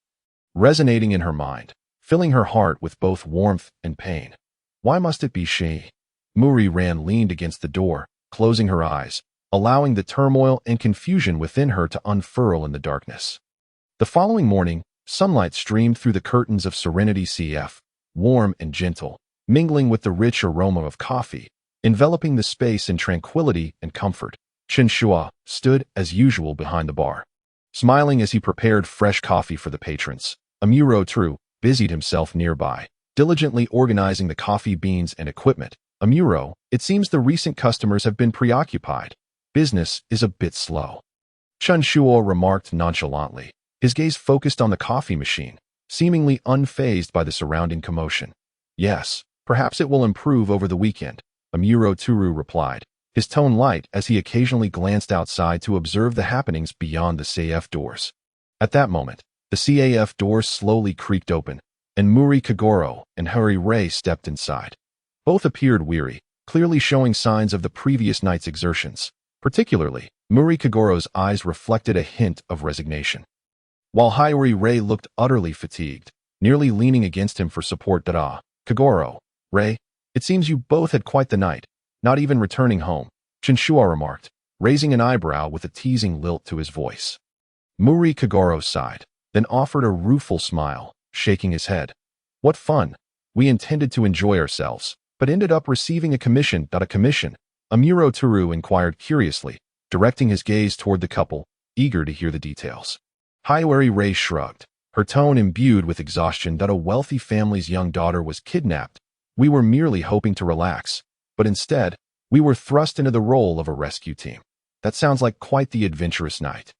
resonating in her mind, filling her heart with both warmth and pain. Why must it be she? Muri Ran leaned against the door, closing her eyes, allowing the turmoil and confusion within her to unfurl in the darkness. The following morning, sunlight streamed through the curtains of Serenity CF, warm and gentle, mingling with the rich aroma of coffee, enveloping the space in tranquility and comfort. Chen Shuo stood, as usual, behind the bar, smiling as he prepared fresh coffee for the patrons. Amuro Tru busied himself nearby, diligently organizing the coffee beans and equipment. Amuro, it seems the recent customers have been preoccupied. Business is a bit slow. Chen Shuo remarked nonchalantly, his gaze focused on the coffee machine, seemingly unfazed by the surrounding commotion. Yes, perhaps it will improve over the weekend, Amuro Turu replied, his tone light as he occasionally glanced outside to observe the happenings beyond the CAF doors. At that moment, the CAF doors slowly creaked open, and Muri Kagoro and Hari Ray stepped inside. Both appeared weary, clearly showing signs of the previous night's exertions. Particularly, Muri Kagoro's eyes reflected a hint of resignation, while Hari Ray looked utterly fatigued, nearly leaning against him for support. Kagoro, Ray, it seems you both had quite the night, not even returning home, Chen Shuo remarked, raising an eyebrow with a teasing lilt to his voice. Muri Kagoro sighed, then offered a rueful smile, shaking his head. What fun! We intended to enjoy ourselves, but ended up receiving a commission. A commission? Amuro Turu inquired curiously, directing his gaze toward the couple, eager to hear the details. Hari Ray shrugged, her tone imbued with exhaustion. A wealthy family's young daughter was kidnapped. We were merely hoping to relax, but instead, we were thrust into the role of a rescue team. That sounds like quite the adventurous night.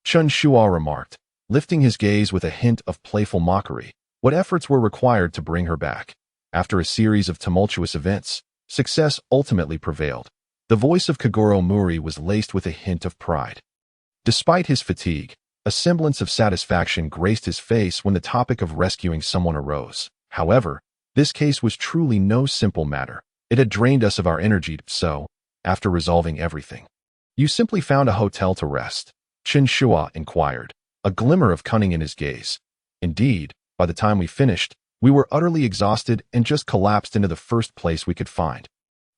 Chen Shuo remarked, lifting his gaze with a hint of playful mockery. What efforts were required to bring her back? After a series of tumultuous events, success ultimately prevailed. The voice of Kagoro Muri was laced with a hint of pride. Despite his fatigue, a semblance of satisfaction graced his face when the topic of rescuing someone arose. However, this case was truly no simple matter. It had drained us of our energy, so, after resolving everything, you simply found a hotel to rest? Chen Shuo inquired, a glimmer of cunning in his gaze. Indeed, by the time we finished, we were utterly exhausted and just collapsed into the first place we could find.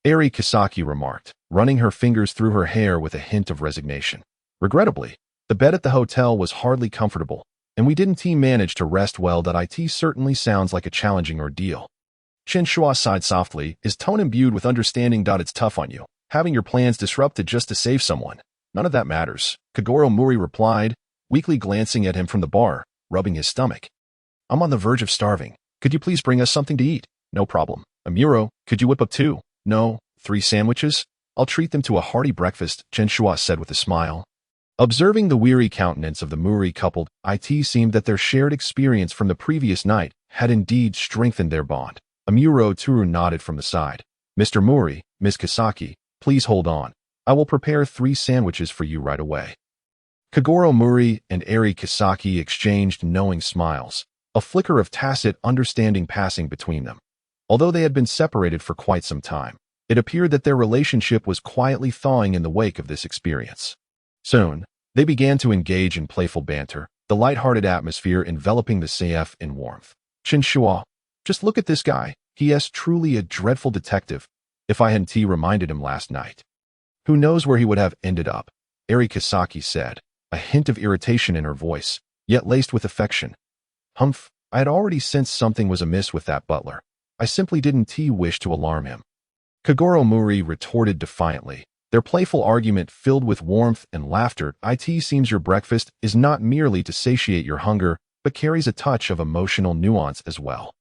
Eri Kisaki remarked, running her fingers through her hair with a hint of resignation. Regrettably, the bed at the hotel was hardly comfortable, and we didn't manage to rest well. It certainly sounds like a challenging ordeal. Chen Shuo sighed softly, his tone imbued with understanding. It's tough on you, having your plans disrupted just to save someone. None of that matters, Kagoro Muri replied, weakly glancing at him from the bar, rubbing his stomach. I'm on the verge of starving. Could you please bring us something to eat? No problem. Amuro, could you whip up 2? No, 3 sandwiches? I'll treat them to a hearty breakfast, Chen Shuo said with a smile. Observing the weary countenance of the Muri couple, it seemed that their shared experience from the previous night had indeed strengthened their bond. Amuro Turu nodded from the side. Mr. Muri, Ms. Kisaki, please hold on. I will prepare 3 sandwiches for you right away. Kagoro Muri and Eri Kisaki exchanged knowing smiles, a flicker of tacit understanding passing between them. Although they had been separated for quite some time, it appeared that their relationship was quietly thawing in the wake of this experience. Soon, they began to engage in playful banter, the light-hearted atmosphere enveloping the CF in warmth. Chen Shuo, just look at this guy. He is truly a dreadful detective. If I hadn't reminded him last night, who knows where he would have ended up, Eri Kisaki said, a hint of irritation in her voice, yet laced with affection. Humph, I had already sensed something was amiss with that butler. I simply didn't wish to alarm him. Kagoro Muri retorted defiantly, their playful argument filled with warmth and laughter. It seems your breakfast is not merely to satiate your hunger, but carries a touch of emotional nuance as well.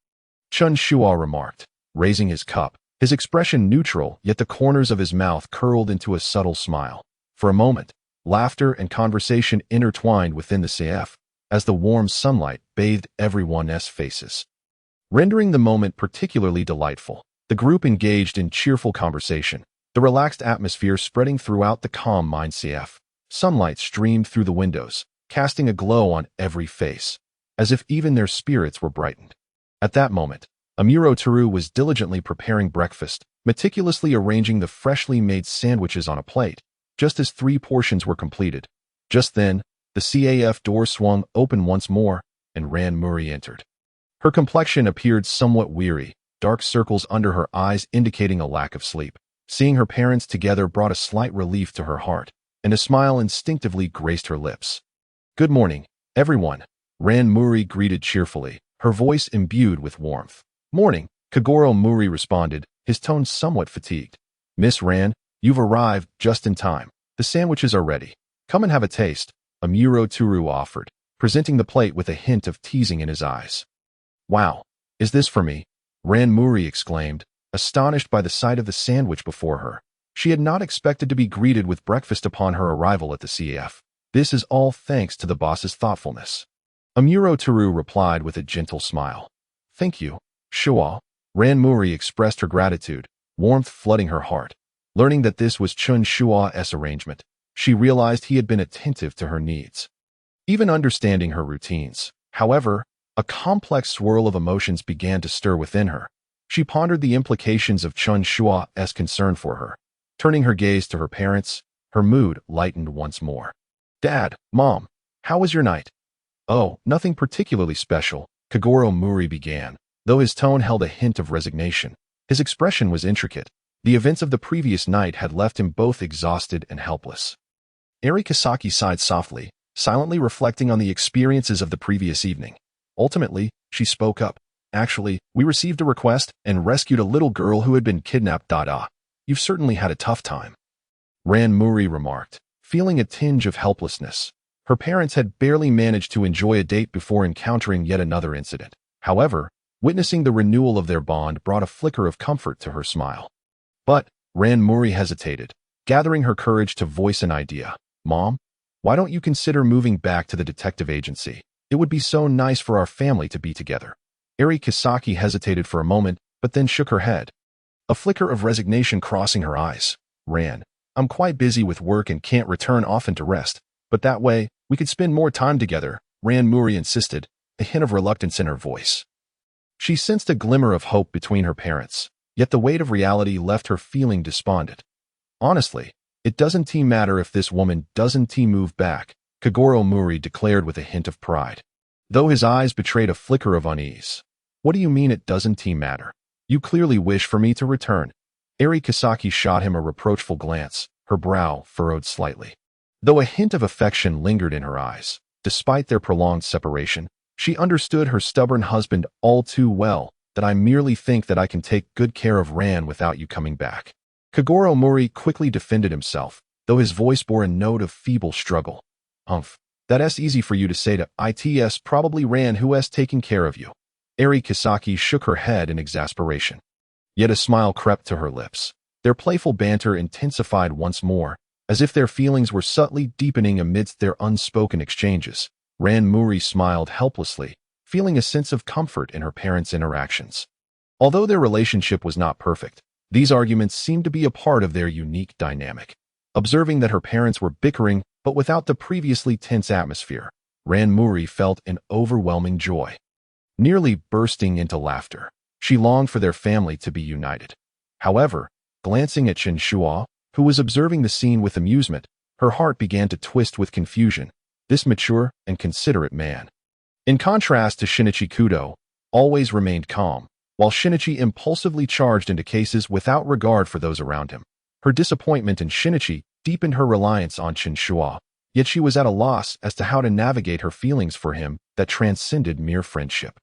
Chen Shuo remarked, raising his cup, his expression neutral, yet the corners of his mouth curled into a subtle smile. For a moment, laughter and conversation intertwined within the CF, as the warm sunlight bathed everyone's faces, rendering the moment particularly delightful. The group engaged in cheerful conversation, the relaxed atmosphere spreading throughout the calm mind CF. Sunlight streamed through the windows, casting a glow on every face, as if even their spirits were brightened. At that moment, Amuro Teru was diligently preparing breakfast, meticulously arranging the freshly made sandwiches on a plate, just as 3 portions were completed. Just then, the CAF door swung open once more, and Ran Muri entered. Her complexion appeared somewhat weary, dark circles under her eyes indicating a lack of sleep. Seeing her parents together brought a slight relief to her heart, and a smile instinctively graced her lips. Good morning, everyone, Ran Muri greeted cheerfully, her voice imbued with warmth. Morning, Kagoro Muri responded, his tone somewhat fatigued. Miss Ran, you've arrived just in time. The sandwiches are ready. Come and have a taste, Amuro Turu offered, presenting the plate with a hint of teasing in his eyes. Wow, is this for me? Ran Muri exclaimed, astonished by the sight of the sandwich before her. She had not expected to be greeted with breakfast upon her arrival at the CF. This is all thanks to the boss's thoughtfulness. Amuro Turu replied with a gentle smile. Thank you, Shuo. Ran Muri expressed her gratitude, warmth flooding her heart. Learning that this was Chen Shuo's arrangement, she realized he had been attentive to her needs. Even understanding her routines, however, a complex swirl of emotions began to stir within her. She pondered the implications of Chen Shuo's concern for her. Turning her gaze to her parents, her mood lightened once more. Dad, Mom, how was your night? Oh, nothing particularly special, Kagoro Muri began, though his tone held a hint of resignation. His expression was intricate. The events of the previous night had left him both exhausted and helpless. Eri Kisaki sighed softly, silently reflecting on the experiences of the previous evening. Ultimately, she spoke up. Actually, we received a request and rescued a little girl who had been kidnapped. You've certainly had a tough time. Ran Muri remarked, feeling a tinge of helplessness. Her parents had barely managed to enjoy a date before encountering yet another incident. However, witnessing the renewal of their bond brought a flicker of comfort to her smile. But, Ran Muri hesitated, gathering her courage to voice an idea. Mom, Why don't you consider moving back to the detective agency? It would be so nice for our family to be together. Eri Kisaki hesitated for a moment, but then shook her head. A flicker of resignation crossing her eyes. Ran. I'm quite busy with work and can't return often to rest, but that way, we could spend more time together, Ran Muri insisted, a hint of reluctance in her voice. She sensed a glimmer of hope between her parents, yet the weight of reality left her feeling despondent. Honestly, it doesn't matter if this woman doesn't move back, Kagoro Muri declared with a hint of pride, though his eyes betrayed a flicker of unease. What do you mean it doesn't matter? You clearly wish for me to return. Eri Kisaki shot him a reproachful glance, her brow furrowed slightly. Though a hint of affection lingered in her eyes, despite their prolonged separation, she understood her stubborn husband all too well, that I merely think that I can take good care of Ran without you coming back. Kagoro Muri quickly defended himself, though his voice bore a note of feeble struggle. That's easy for you to say to its probably Ran who has taken care of you. Eri Kisaki shook her head in exasperation. Yet a smile crept to her lips. Their playful banter intensified once more, as if their feelings were subtly deepening amidst their unspoken exchanges. Ran Muri smiled helplessly, feeling a sense of comfort in her parents' interactions. Although their relationship was not perfect, these arguments seemed to be a part of their unique dynamic. Observing that her parents were bickering, but without the previously tense atmosphere, Ran Muri felt an overwhelming joy. Nearly bursting into laughter, she longed for their family to be united. However, glancing at Chen Shuo, who was observing the scene with amusement, her heart began to twist with confusion. This mature and considerate man, in contrast to Shinichi Kudo, always remained calm, while Shinichi impulsively charged into cases without regard for those around him. Her disappointment in Shinichi deepened her reliance on Chen Shuo, yet she was at a loss as to how to navigate her feelings for him that transcended mere friendship.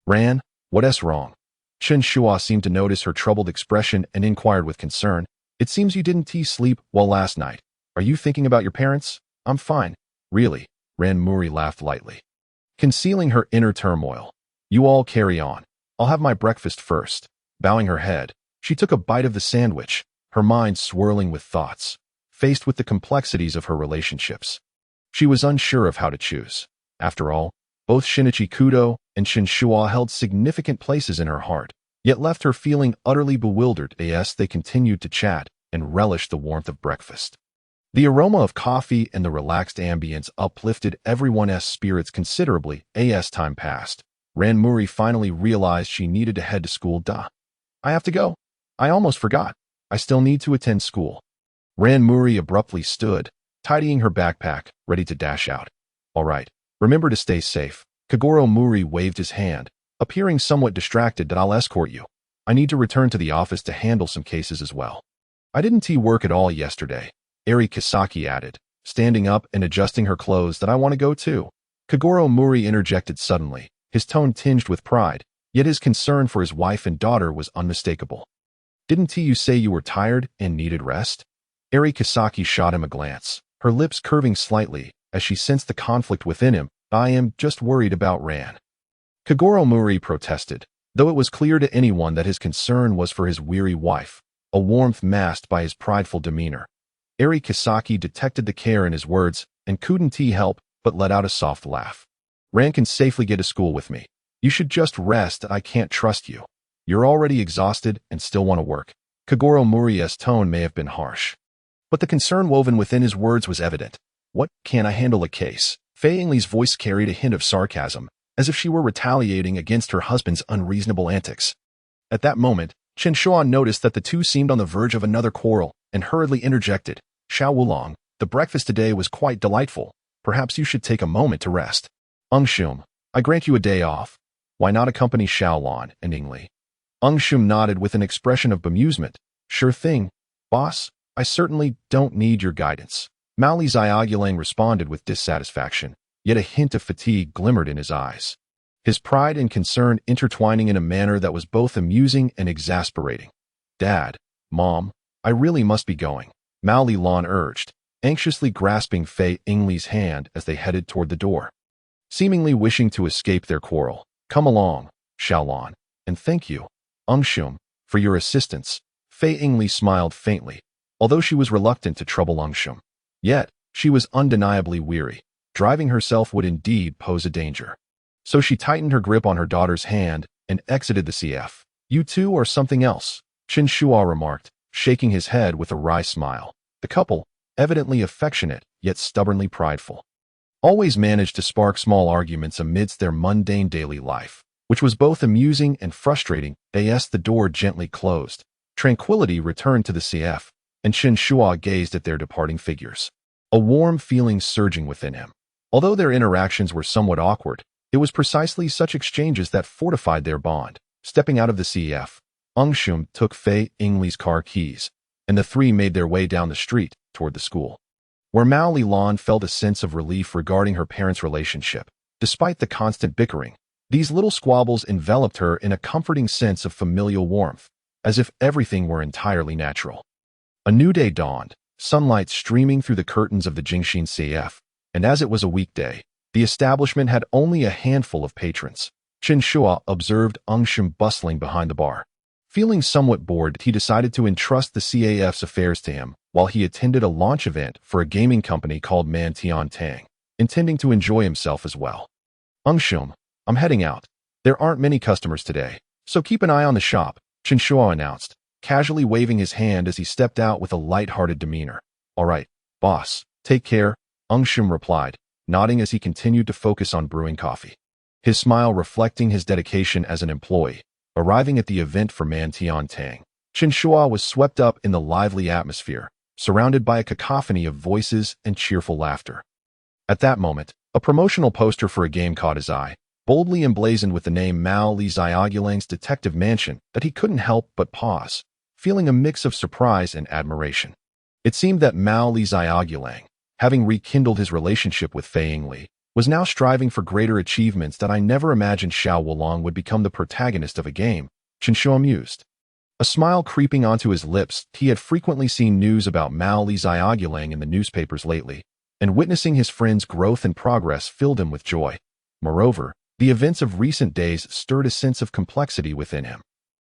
Ran, what's wrong? Chen Shuo seemed to notice her troubled expression and inquired with concern. It seems you didn't sleep well last night. Are you thinking about your parents? I'm fine. Really? Ran Muri laughed lightly, concealing her inner turmoil. You all carry on. I'll have my breakfast first. Bowing her head, she took a bite of the sandwich, her mind swirling with thoughts. Faced with the complexities of her relationships, she was unsure of how to choose. After all, both Shinichi Kudo and Chen Shuo held significant places in her heart, yet left her feeling utterly bewildered as they continued to chat and relish the warmth of breakfast. The aroma of coffee and the relaxed ambience uplifted everyone's spirits considerably as time passed. Ran Muri finally realized she needed to head to school. I have to go. I almost forgot. I still need to attend school. Ran Muri abruptly stood, tidying her backpack, ready to dash out. All right, remember to stay safe. Kagoro Muri waved his hand, appearing somewhat distracted. That I'll escort you. I need to return to the office to handle some cases as well. I didn't work at all yesterday. Eri Kisaki added, standing up and adjusting her clothes. That I want to go too. Kagoro Muri interjected suddenly, his tone tinged with pride, yet his concern for his wife and daughter was unmistakable. Didn't you say you were tired and needed rest? Eri Kisaki shot him a glance, her lips curving slightly as she sensed the conflict within him. I am just worried about Ran. Kagoro Muri protested, though it was clear to anyone that his concern was for his weary wife, a warmth masked by his prideful demeanor. Eri Kisaki detected the care in his words and couldn't help but let out a soft laugh. Ran can safely get to school with me. You should just rest. I can't trust you. You're already exhausted and still want to work. Kagoro Muri's tone may have been harsh, but the concern woven within his words was evident. What, can I handle a case? Fei Yingli's voice carried a hint of sarcasm, as if she were retaliating against her husband's unreasonable antics. At that moment, Chen Shuo noticed that the two seemed on the verge of another quarrel and hurriedly interjected. Xiao Wulong, the breakfast today was quite delightful. Perhaps you should take a moment to rest. Shum, I grant you a day off. Why not accompany Xiaolon and Yingli? Shum nodded with an expression of bemusement. Sure thing, boss. I certainly don't need your guidance. Mao Li Xiaogulang responded with dissatisfaction, yet a hint of fatigue glimmered in his eyes. His pride and concern intertwining in a manner that was both amusing and exasperating. Dad, Mom, I really must be going, Mao Li Lan urged, anxiously grasping Fei Yingli's hand as they headed toward the door. Seemingly wishing to escape their quarrel. Come along, Xiaolon, and thank you, Shum, for your assistance. Fei Yingli smiled faintly, although she was reluctant to trouble Shum. Yet, She was undeniably weary. Driving herself would indeed pose a danger. So she tightened her grip on her daughter's hand and exited the CF. "You two or something else," Chen Shuo remarked, shaking his head with a wry smile. The couple, evidently affectionate yet stubbornly prideful, always managed to spark small arguments amidst their mundane daily life, which was both amusing and frustrating. As the door gently closed, tranquility returned to the CF, and Chen Shuo gazed at their departing figures, a warm feeling surging within him. Although their interactions were somewhat awkward, it was precisely such exchanges that fortified their bond. Stepping out of the CF, Shum took Fei Yingli's car keys, and the three made their way down the street toward the school, where Mao Lilan felt a sense of relief regarding her parents' relationship. Despite the constant bickering, these little squabbles enveloped her in a comforting sense of familial warmth, as if everything were entirely natural. A new day dawned, sunlight streaming through the curtains of the Jingxin CF, and as it was a weekday, the establishment had only a handful of patrons. Chen Shuo observed Shum bustling behind the bar. Feeling somewhat bored, he decided to entrust the CAF's affairs to him while he attended a launch event for a gaming company called Man Tian Tang, intending to enjoy himself as well. "Shum, I'm heading out. There aren't many customers today, so keep an eye on the shop," Chen Shuo announced, casually waving his hand as he stepped out with a light-hearted demeanor. "All right, boss. Take care," Shum replied, nodding as he continued to focus on brewing coffee, his smile reflecting his dedication as an employee. Arriving at the event for Man Tian Tang, Chen Shuo was swept up in the lively atmosphere, surrounded by a cacophony of voices and cheerful laughter. At that moment, a promotional poster for a game caught his eye, boldly emblazoned with the name Mao Li Xiaogulang's Detective Mansion, that he couldn't help but pause, feeling a mix of surprise and admiration. It seemed that Mao Li Xiaogulang, having rekindled his relationship with Fei Yingli, was now striving for greater achievements. That I never imagined Xiao Wulong would become the protagonist of a game, Chen Shuo mused, a smile creeping onto his lips. He had frequently seen news about Mao Li Xiaogulang in the newspapers lately, and witnessing his friend's growth and progress filled him with joy. Moreover, the events of recent days stirred a sense of complexity within him.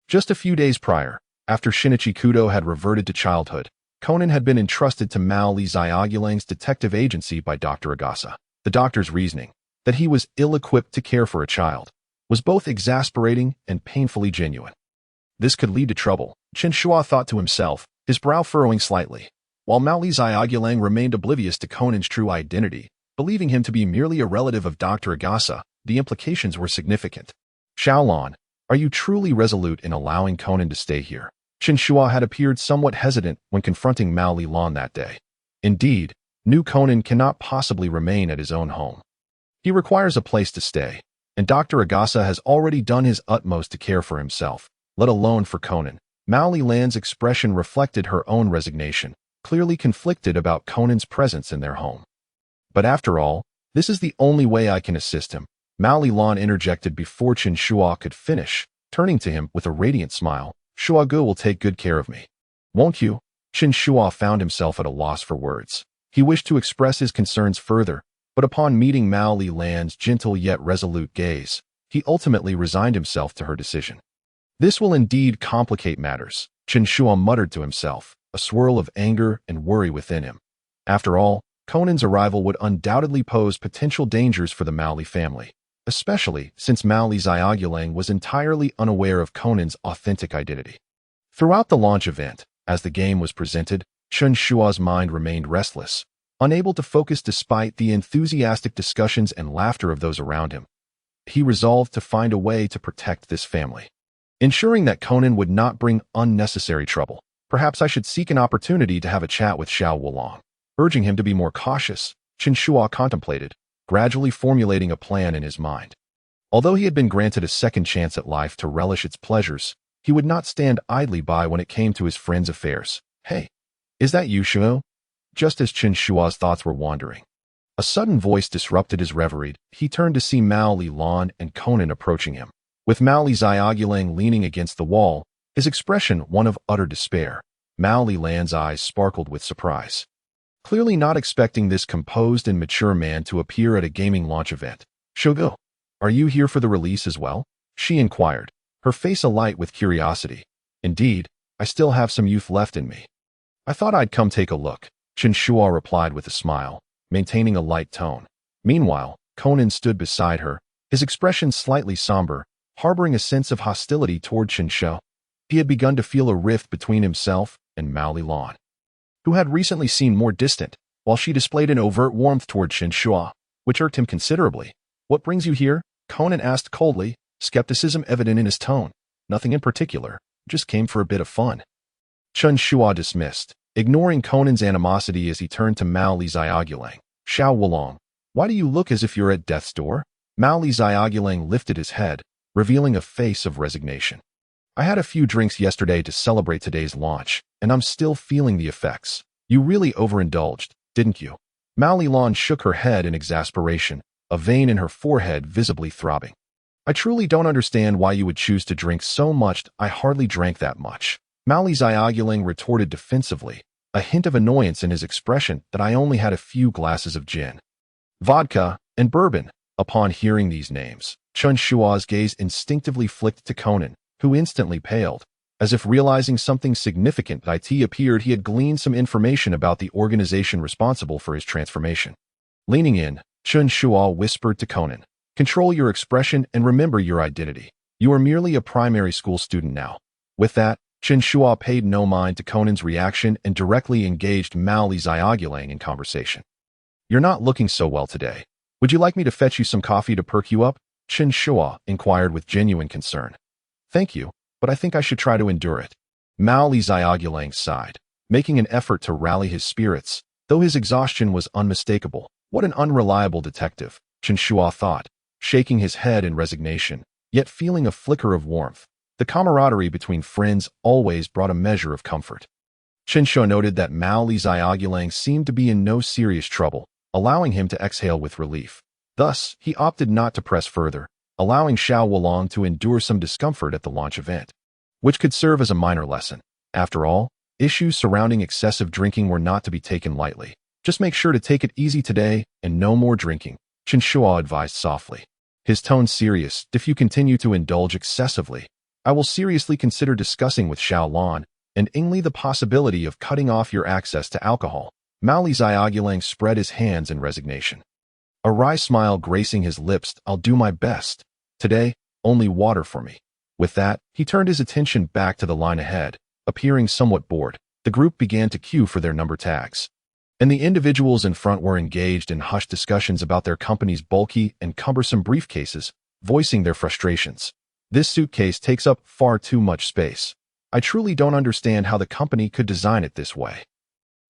Just a few days prior, after Shinichi Kudo had reverted to childhood, Conan had been entrusted to Mao Li Xiaogulang's detective agency by Dr. Agasa. The doctor's reasoning, that he was ill-equipped to care for a child, was both exasperating and painfully genuine. This could lead to trouble, Chen Shuo thought to himself, his brow furrowing slightly. While Mao Li Xiaogulang remained oblivious to Conan's true identity, believing him to be merely a relative of Dr. Agasa, the implications were significant. "Xiaolon, are you truly resolute in allowing Conan to stay here?" Chen Shuo had appeared somewhat hesitant when confronting Mao Lilan that day. Indeed, new Conan cannot possibly remain at his own home. He requires a place to stay, and Dr. Agasa has already done his utmost to care for himself, let alone for Conan. Mao Lilan's expression reflected her own resignation, clearly conflicted about Conan's presence in their home. "But after all, this is the only way I can assist him," Mao Lilan interjected before Chen Shuo could finish, turning to him with a radiant smile. "Shuogu will take good care of me. Won't you?" Chen Shuo found himself at a loss for words. He wished to express his concerns further, but upon meeting Mao Lilan's gentle yet resolute gaze, he ultimately resigned himself to her decision. "This will indeed complicate matters," Chen Shuo muttered to himself, a swirl of anger and worry within him. After all, Conan's arrival would undoubtedly pose potential dangers for the Mao Li family, especially since Mao Li Xiaogulang was entirely unaware of Conan's authentic identity. Throughout the launch event, as the game was presented, Chen Shuo's mind remained restless, unable to focus despite the enthusiastic discussions and laughter of those around him. He resolved to find a way to protect this family, ensuring that Conan would not bring unnecessary trouble. "Perhaps I should seek an opportunity to have a chat with Xiao Wulong." Urging him to be more cautious, Chen Shuo contemplated, gradually formulating a plan in his mind. Although he had been granted a second chance at life to relish its pleasures, he would not stand idly by when it came to his friend's affairs. "Hey, is that you, Shuo?" Just as Chen Shuo's thoughts were wandering, a sudden voice disrupted his reverie. He turned to see Mao Lilan and Conan approaching him. With Mao Li Xiaogulang leaning against the wall, his expression one of utter despair, Mao Lilan's eyes sparkled with surprise. Clearly not expecting this composed and mature man to appear at a gaming launch event. "Shogo, are you here for the release as well?" she inquired, her face alight with curiosity. "Indeed, I still have some youth left in me. I thought I'd come take a look." Chen Shuo replied with a smile, maintaining a light tone. Meanwhile, Conan stood beside her, his expression slightly somber, harboring a sense of hostility toward Chen Shuo. He had begun to feel a rift between himself and Mao Lilan, who had recently seemed more distant, while she displayed an overt warmth toward Chen Shuo, which irked him considerably. "What brings you here?" Conan asked coldly, skepticism evident in his tone. "Nothing in particular, just came for a bit of fun." Chen Shuo dismissed, ignoring Conan's animosity as he turned to Mao Li Xiaogulang. "Xiao Wulong, why do you look as if you're at death's door?" Mao Li Xiaogulang lifted his head, revealing a face of resignation. "I had a few drinks yesterday to celebrate today's launch, and I'm still feeling the effects. You really overindulged, didn't you?" Mao Lilan shook her head in exasperation, a vein in her forehead visibly throbbing. "I truly don't understand why you would choose to drink so much. I hardly drank that much." Mao Li Xiaogulang retorted defensively, a hint of annoyance in his expression. "That I only had a few glasses of gin, vodka, and bourbon." Upon hearing these names, Chen Shuo's gaze instinctively flicked to Conan, who instantly paled, as if realizing something significant. It appeared he had gleaned some information about the organization responsible for his transformation. Leaning in, Chen Shuo whispered to Conan, "Control your expression and remember your identity. You are merely a primary school student now." With that, Chen Shuo paid no mind to Conan's reaction and directly engaged Mao Li Xiaogulang in conversation. "You're not looking so well today. Would you like me to fetch you some coffee to perk you up?" Chen Shuo inquired with genuine concern. "Thank you, but I think I should try to endure it." Mao Li Xiaogulang sighed, making an effort to rally his spirits, though his exhaustion was unmistakable. What an unreliable detective, Chen Shuo thought, shaking his head in resignation, yet feeling a flicker of warmth. The camaraderie between friends always brought a measure of comfort. Chen Shuo noted that Mao Li Xiaogulang seemed to be in no serious trouble, allowing him to exhale with relief. Thus, he opted not to press further, allowing Xiao Wulong to endure some discomfort at the launch event, which could serve as a minor lesson. After all, issues surrounding excessive drinking were not to be taken lightly. "Just make sure to take it easy today and no more drinking," Chen Shuo advised softly, his tone serious. "If you continue to indulge excessively, I will seriously consider discussing with Xiao Lan and Ingli the possibility of cutting off your access to alcohol." Mao Li Xiaogulang spread his hands in resignation, a wry smile gracing his lips. "I'll do my best. Today, only water for me." With that, he turned his attention back to the line ahead. Appearing somewhat bored, the group began to queue for their number tags, and the individuals in front were engaged in hushed discussions about their company's bulky and cumbersome briefcases, voicing their frustrations. "This suitcase takes up far too much space. I truly don't understand how the company could design it this way."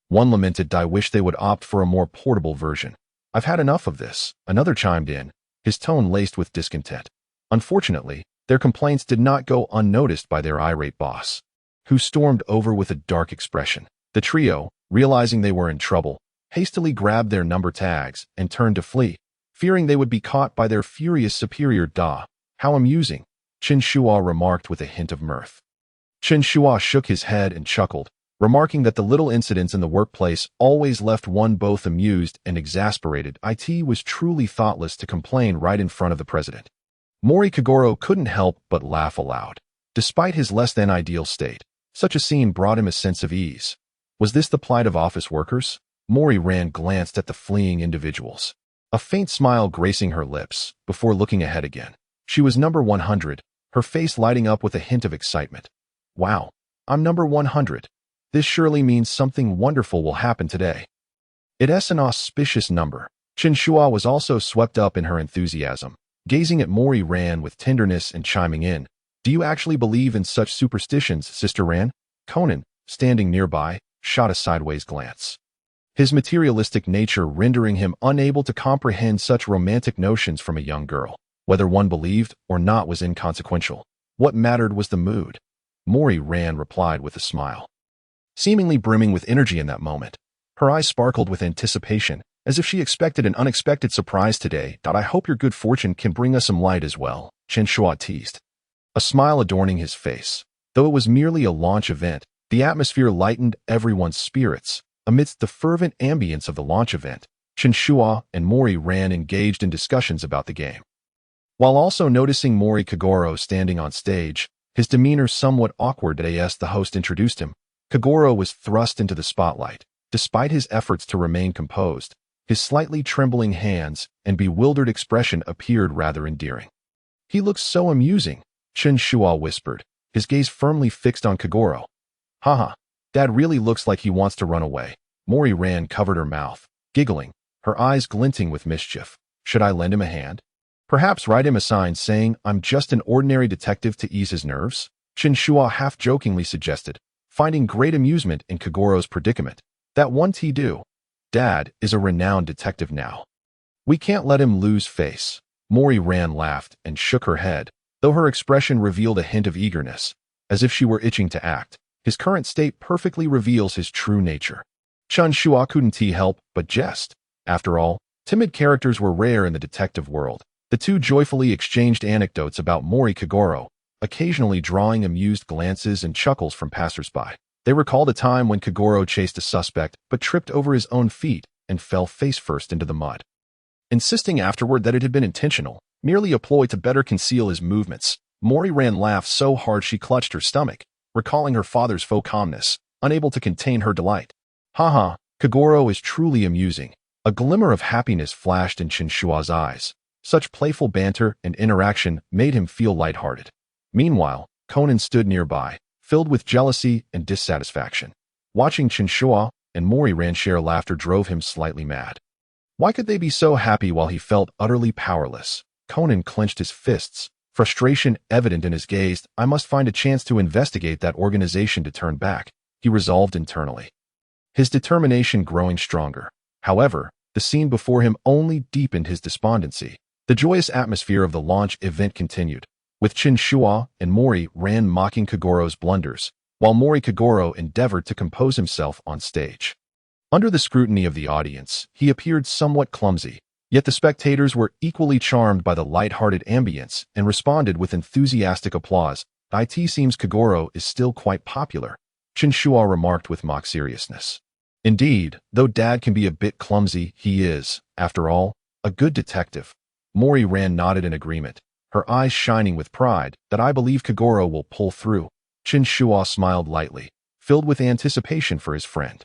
One lamented, "I wish they would opt for a more portable version. I've had enough of this." Another chimed in, his tone laced with discontent. Unfortunately, their complaints did not go unnoticed by their irate boss, who stormed over with a dark expression. The trio, realizing they were in trouble, hastily grabbed their number tags and turned to flee, fearing they would be caught by their furious superior. "Da, how amusing," Chen Shuo remarked with a hint of mirth. Chen Shuo shook his head and chuckled, remarking that the little incidents in the workplace always left one both amused and exasperated. It was truly thoughtless to complain right in front of the president. Mori Kagoro couldn't help but laugh aloud. Despite his less-than-ideal state, such a scene brought him a sense of ease. Was this the plight of office workers? Mori Ran glanced at the fleeing individuals, a faint smile gracing her lips, before looking ahead again. She was number 100, her face lighting up with a hint of excitement. "Wow, I'm number 100. This surely means something wonderful will happen today." It's an auspicious number. Chen Shuo was also swept up in her enthusiasm, gazing at Mori Ran with tenderness and chiming in, "Do you actually believe in such superstitions, Sister Ran?" Conan, standing nearby, shot a sideways glance, his materialistic nature rendering him unable to comprehend such romantic notions from a young girl. Whether one believed or not was inconsequential. What mattered was the mood. Mori Ran replied with a smile, seemingly brimming with energy in that moment. Her eyes sparkled with anticipation, as if she expected an unexpected surprise today. "I hope your good fortune can bring us some light as well," Chen Shuo teased, a smile adorning his face. Though it was merely a launch event, the atmosphere lightened everyone's spirits. Amidst the fervent ambience of the launch event, Chen Shuo and Mori Ran engaged in discussions about the game. While also noticing Mori Kagoro standing on stage, his demeanor somewhat awkward as the host introduced him, Kagoro was thrust into the spotlight, Despite his efforts to remain composed, his slightly trembling hands and bewildered expression appeared rather endearing. "He looks so amusing," Chen Shuo whispered, his gaze firmly fixed on Kagoro. "Haha, Dad really looks like he wants to run away." Mori Ran covered her mouth, giggling, her eyes glinting with mischief. "Should I lend him a hand? Perhaps write him a sign saying I'm just an ordinary detective to ease his nerves?" Chen Shuo half-jokingly suggested, finding great amusement in Kagoro's predicament. "That won't he do? Dad is a renowned detective now. We can't let him lose face." Mori Ran laughed and shook her head, though her expression revealed a hint of eagerness, as if she were itching to act. His current state perfectly reveals his true nature. Chen Shuo couldn't help but jest. After all, timid characters were rare in the detective world. The two joyfully exchanged anecdotes about Mori Kagoro, occasionally drawing amused glances and chuckles from passersby. They recalled a time when Kagoro chased a suspect but tripped over his own feet and fell face-first into the mud. Insisting afterward that it had been intentional, merely a ploy to better conceal his movements, Mori Ran laughed so hard she clutched her stomach, recalling her father's faux calmness, unable to contain her delight. "Haha, Kagoro is truly amusing." A glimmer of happiness flashed in Chen Shuo's eyes. Such playful banter and interaction made him feel lighthearted. Meanwhile, Conan stood nearby, filled with jealousy and dissatisfaction. Watching Chen Shuo and Mori Ran share laughter drove him slightly mad. Why could they be so happy while he felt utterly powerless? Conan clenched his fists, frustration evident in his gaze. "I must find a chance to investigate that organization to turn back," he resolved internally, his determination growing stronger. However, the scene before him only deepened his despondency. The joyous atmosphere of the launch event continued, with Chen Shuo and Mori Ran mocking Kagoro's blunders, while Mori Kagoro endeavored to compose himself on stage. Under the scrutiny of the audience, he appeared somewhat clumsy, yet the spectators were equally charmed by the light-hearted ambience and responded with enthusiastic applause. "It seems Kagoro is still quite popular," Chen Shuo remarked with mock seriousness. "Indeed, though Dad can be a bit clumsy, he is, after all, a good detective." Mori Ran nodded in agreement, her eyes shining with pride. "That I believe Kagoro will pull through." Chen Shuo smiled lightly, filled with anticipation for his friend.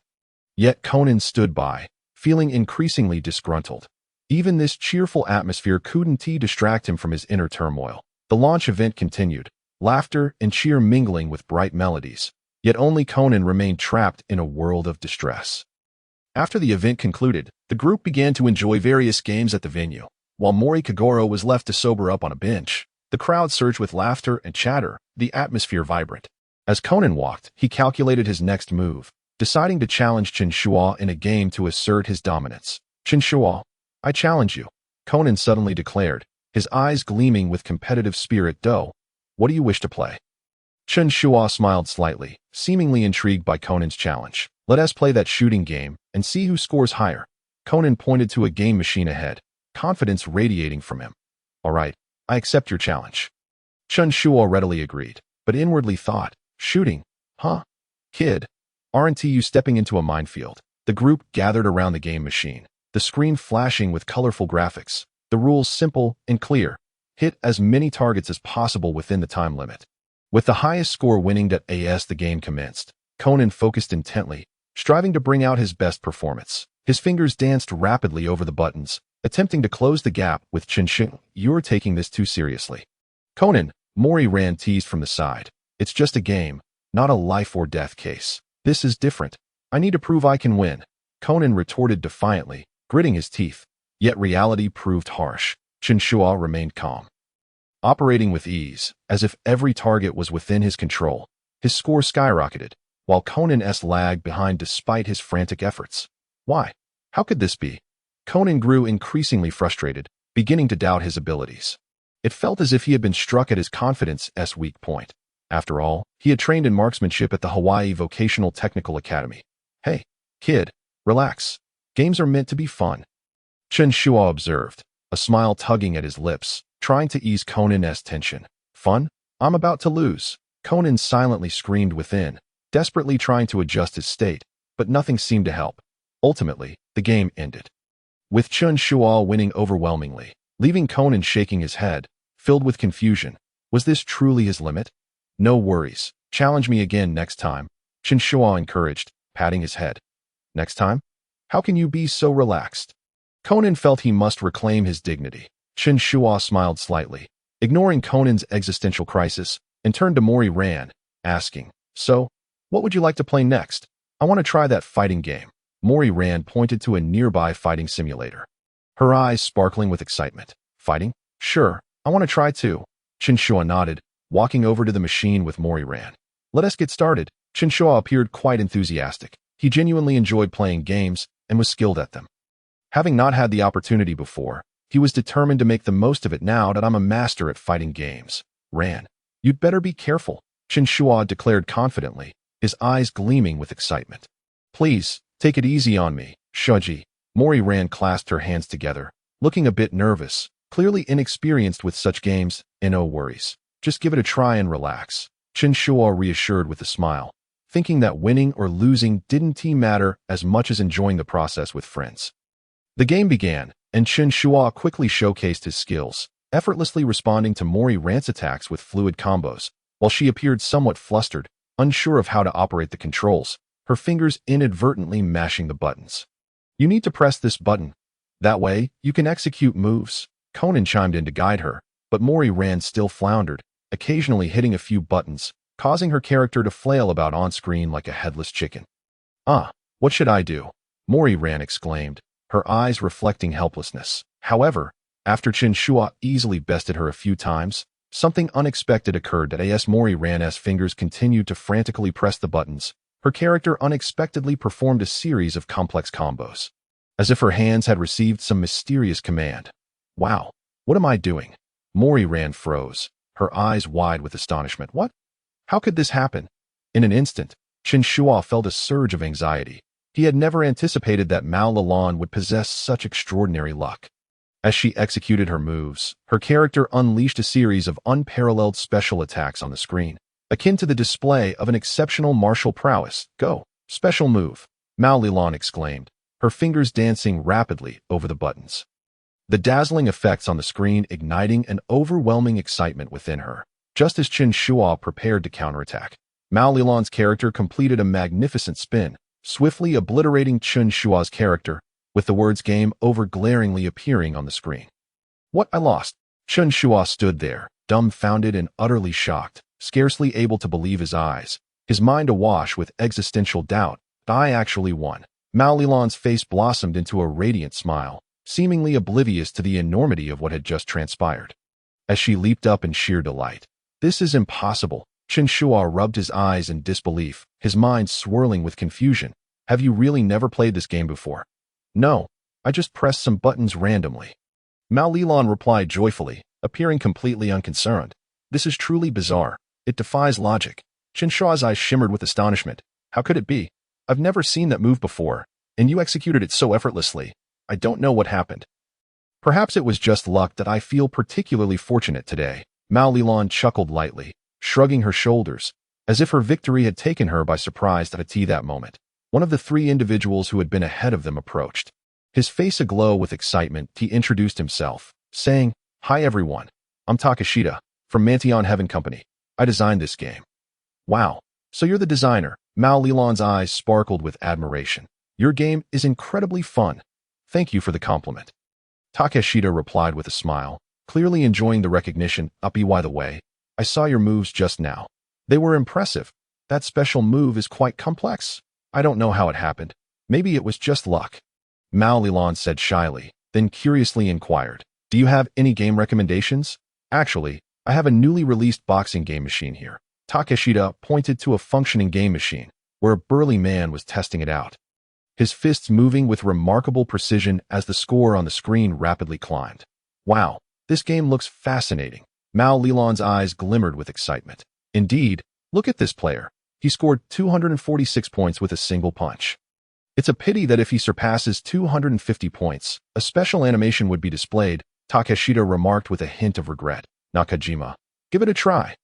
Yet Conan stood by, feeling increasingly disgruntled. Even this cheerful atmosphere couldn't distract him from his inner turmoil. The launch event continued, laughter and cheer mingling with bright melodies, yet only Conan remained trapped in a world of distress. After the event concluded, the group began to enjoy various games at the venue. While Mori Kagoro was left to sober up on a bench, the crowd surged with laughter and chatter, the atmosphere vibrant. As Conan walked, he calculated his next move, deciding to challenge Chen Shuo in a game to assert his dominance. "Chen Shuo, I challenge you," Conan suddenly declared, his eyes gleaming with competitive spirit. What do you wish to play?" Chen Shuo smiled slightly, seemingly intrigued by Conan's challenge. "Let us play that shooting game and see who scores higher." Conan pointed to a game machine ahead, confidence radiating from him. "All right, I accept your challenge." Chen Shuo readily agreed, but inwardly thought, "Shooting? Huh? Kid, aren't you stepping into a minefield?" The group gathered around the game machine, the screen flashing with colorful graphics. The rules simple and clear. Hit as many targets as possible within the time limit. With the highest score winning, the game commenced. Conan focused intently, striving to bring out his best performance. His fingers danced rapidly over the buttons, attempting to close the gap with Chen Shuo. "You're taking this too seriously." "Conan," Mori Ran teased from the side. "It's just a game, not a life-or-death case. This is different. I need to prove I can win." Conan retorted defiantly, gritting his teeth. Yet reality proved harsh. Chen Shuo remained calm, operating with ease, as if every target was within his control. His score skyrocketed, while Conan's lagged behind despite his frantic efforts. Why? How could this be? Conan grew increasingly frustrated, beginning to doubt his abilities. It felt as if he had been struck at his confidence's weak point. After all, he had trained in marksmanship at the Hawaii Vocational Technical Academy. "Hey, kid, relax. Games are meant to be fun," Chen Shuo observed, a smile tugging at his lips, trying to ease Conan's tension. "Fun? I'm about to lose." Conan silently screamed within, desperately trying to adjust his state, but nothing seemed to help. Ultimately, the game ended, with Chen Shuo winning overwhelmingly, leaving Conan shaking his head, filled with confusion. Was this truly his limit? "No worries. Challenge me again next time," Chen Shuo encouraged, patting his head. Next time? How can you be so relaxed? Conan felt he must reclaim his dignity. Chen Shuo smiled slightly, ignoring Conan's existential crisis, and turned to Mori Ran, asking, "So, what would you like to play next? I want to try that fighting game." Mori Ran pointed to a nearby fighting simulator, her eyes sparkling with excitement. "Fighting? Sure, I want to try too." Chen Shuo nodded, walking over to the machine with Mori Ran. "Let us get started." Chen Shuo appeared quite enthusiastic. He genuinely enjoyed playing games and was skilled at them. Having not had the opportunity before, he was determined to make the most of it now that I'm a master at fighting games. "Ran, you'd better be careful," Chen Shuo declared confidently, his eyes gleaming with excitement. "Please, take it easy on me, Shuji." Mori Ran clasped her hands together, looking a bit nervous, clearly inexperienced with such games. "No worries. Just give it a try and relax," Chen Shuo reassured with a smile, thinking that winning or losing didn't matter as much as enjoying the process with friends. The game began, and Chen Shuo quickly showcased his skills, effortlessly responding to Mori Ran's attacks with fluid combos. While she appeared somewhat flustered, unsure of how to operate the controls, her fingers inadvertently mashing the buttons. "You need to press this button. That way, you can execute moves." Conan chimed in to guide her, but Mori Ran still floundered, occasionally hitting a few buttons, causing her character to flail about on-screen like a headless chicken. What should I do?" Mori Ran exclaimed, her eyes reflecting helplessness. However, after Chen Shuo easily bested her a few times, something unexpected occurred. As Mori Ran's fingers continued to frantically press the buttons, her character unexpectedly performed a series of complex combos, as if her hands had received some mysterious command. "Wow, what am I doing?" Mori Ran froze, her eyes wide with astonishment. "What? How could this happen?" In an instant, Chen Shuo felt a surge of anxiety. He had never anticipated that Mao Lilan would possess such extraordinary luck. As she executed her moves, her character unleashed a series of unparalleled special attacks on the screen, akin to the display of an exceptional martial prowess. "Go! Special move!" Mao Lilan exclaimed, her fingers dancing rapidly over the buttons. The dazzling effects on the screen igniting an overwhelming excitement within her. Just as Chen Shuo prepared to counterattack, Mao Lilan's character completed a magnificent spin, swiftly obliterating Chen Shuo's character, with the words "game over" glaringly appearing on the screen. "What, I lost?" Chen Shuo stood there, dumbfounded and utterly shocked, scarcely able to believe his eyes, his mind awash with existential doubt. "I actually won." Mao Lilan's face blossomed into a radiant smile, seemingly oblivious to the enormity of what had just transpired. As she leaped up in sheer delight, "This is impossible." Chen Shuo rubbed his eyes in disbelief, his mind swirling with confusion. "Have you really never played this game before?" "No, I just pressed some buttons randomly." Mao Lilan replied joyfully, appearing completely unconcerned. "This is truly bizarre. It defies logic." Chen Shuo's eyes shimmered with astonishment. "How could it be? I've never seen that move before, and you executed it so effortlessly. I don't know what happened." "Perhaps it was just luck that I feel particularly fortunate today." Mao Lilan chuckled lightly, shrugging her shoulders, as if her victory had taken her by surprise at that moment. One of the three individuals who had been ahead of them approached. His face aglow with excitement, he introduced himself, saying, "Hi everyone, I'm Takeshita, from Mantion Heaven Company. I designed this game." "Wow, so you're the designer." Mao Lilan's eyes sparkled with admiration. "Your game is incredibly fun. Thank you for the compliment." Takeshita replied with a smile, clearly enjoying the recognition. By the way, I saw your moves just now. They were impressive. That special move is quite complex. I don't know how it happened. Maybe it was just luck." Mao Lilan said shyly, then curiously inquired, "Do you have any game recommendations?" "Actually, I have a newly released boxing game machine here." Takeshita pointed to a functioning game machine, where a burly man was testing it out, his fists moving with remarkable precision as the score on the screen rapidly climbed. "Wow, this game looks fascinating." Mao Lilan's eyes glimmered with excitement. "Indeed, look at this player. He scored 246 points with a single punch. It's a pity that if he surpasses 250 points, a special animation would be displayed," Takeshita remarked with a hint of regret. "Nakajima, give it a try."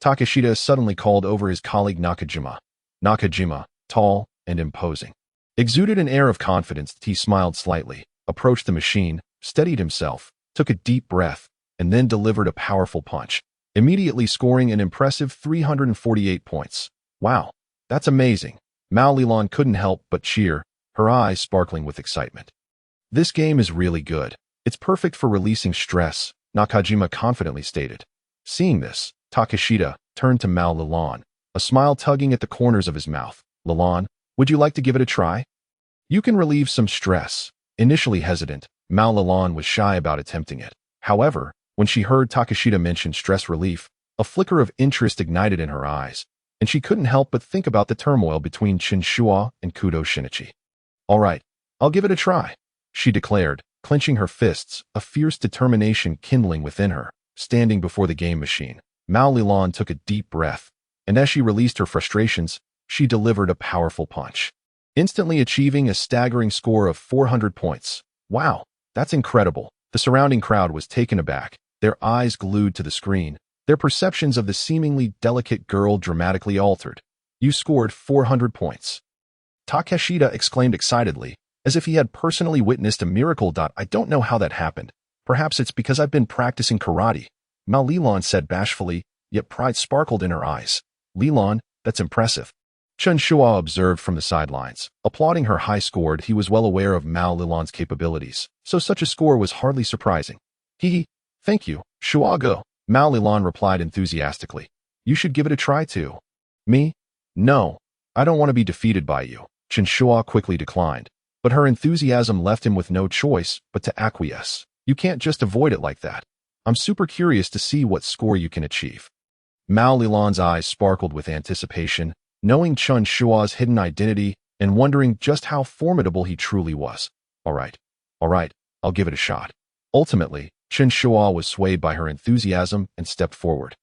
Takeshita suddenly called over his colleague Nakajima. Nakajima, tall and imposing, exuded an air of confidence. He smiled slightly, approached the machine, steadied himself, took a deep breath, and then delivered a powerful punch, immediately scoring an impressive 348 points. "Wow, that's amazing." Mao Lilan couldn't help but cheer, her eyes sparkling with excitement. This game is really good. It's perfect for releasing stress, Nakajima confidently stated. Seeing this, Takeshita turned to Mao Lilan, a smile tugging at the corners of his mouth. Lilan, would you like to give it a try? You can relieve some stress. Initially hesitant, Mao Lilan was shy about attempting it. However, when she heard Takeshita mention stress relief, a flicker of interest ignited in her eyes, and she couldn't help but think about the turmoil between Chen Shuo and Kudo Shinichi. All right, I'll give it a try, she declared, clenching her fists, a fierce determination kindling within her. Standing before the game machine, Mao Lilan took a deep breath, and as she released her frustrations, she delivered a powerful punch, instantly achieving a staggering score of 400 points. Wow, that's incredible. The surrounding crowd was taken aback, their eyes glued to the screen, their perceptions of the seemingly delicate girl dramatically altered. You scored 400 points. Takeshita exclaimed excitedly, as if he had personally witnessed a miracle. I don't know how that happened. Perhaps it's because I've been practicing karate, Mao Lilan said bashfully, yet pride sparkled in her eyes. Lilan, that's impressive. Chen Shuo observed from the sidelines, applauding her high score. He was well aware of Mao Lilan's capabilities, so such a score was hardly surprising. Thank you, Shuo. Mao Lilan replied enthusiastically. You should give it a try too. Me? No, I don't want to be defeated by you, Chen Shuo quickly declined, but her enthusiasm left him with no choice but to acquiesce. You can't just avoid it like that. I'm super curious to see what score you can achieve. Mao Lilan's eyes sparkled with anticipation, knowing Chen Shuo's hidden identity and wondering just how formidable he truly was. All right, I'll give it a shot. Ultimately, Chen Shuo was swayed by her enthusiasm and stepped forward.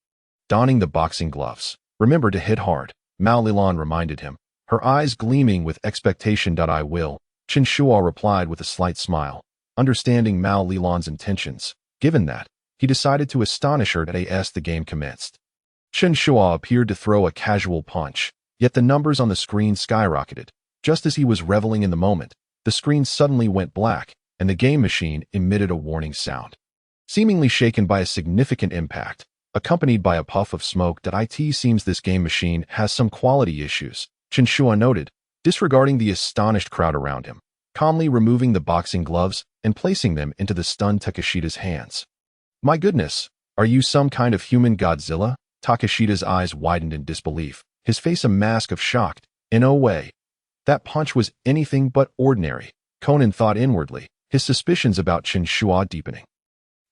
Donning the boxing gloves. Remember to hit hard, Mao Lilan reminded him, her eyes gleaming with expectation. I will, Chen Shuo replied with a slight smile, understanding Mao Lilan's intentions. Given that, he decided to astonish her as the game commenced. Chen Shuo appeared to throw a casual punch, yet the numbers on the screen skyrocketed. Just as he was reveling in the moment, the screen suddenly went black, and the game machine emitted a warning sound. Seemingly shaken by a significant impact, accompanied by a puff of smoke. It seems this game machine has some quality issues, Chen Shuo noted, disregarding the astonished crowd around him, calmly removing the boxing gloves and placing them into the stunned Takeshita's hands. My goodness, are you some kind of human Godzilla? Takeshita's eyes widened in disbelief, his face a mask of shock. In no way. That punch was anything but ordinary, Conan thought inwardly, his suspicions about Chen Shuo deepening.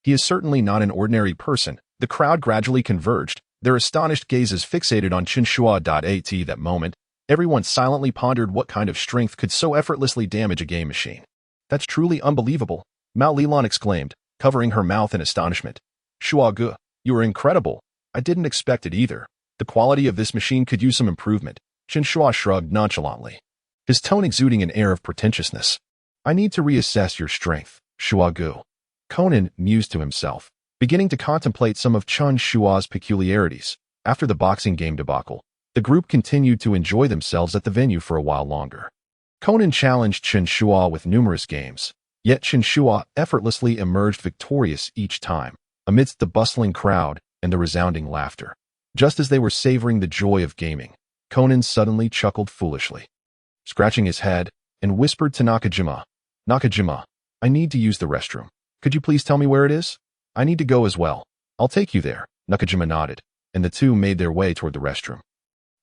He is certainly not an ordinary person. The crowd gradually converged, their astonished gazes fixated on Chen Shuo. At that moment, everyone silently pondered what kind of strength could so effortlessly damage a game machine. That's truly unbelievable, Mao Lilan exclaimed, covering her mouth in astonishment. Shuo, you are incredible. I didn't expect it either. The quality of this machine could use some improvement, Chen Shuo shrugged nonchalantly, his tone exuding an air of pretentiousness. I need to reassess your strength, Shuo. Conan mused to himself, beginning to contemplate some of Chen Shuo's peculiarities. After the boxing game debacle, the group continued to enjoy themselves at the venue for a while longer. Conan challenged Chen Shuo with numerous games, yet Chen Shuo effortlessly emerged victorious each time, amidst the bustling crowd and the resounding laughter. Just as they were savoring the joy of gaming, Conan suddenly chuckled foolishly, scratching his head, and whispered to Nakajima, Nakajima, I need to use the restroom. Could you please tell me where it is? I need to go as well. I'll take you there, Nakajima nodded, and the two made their way toward the restroom.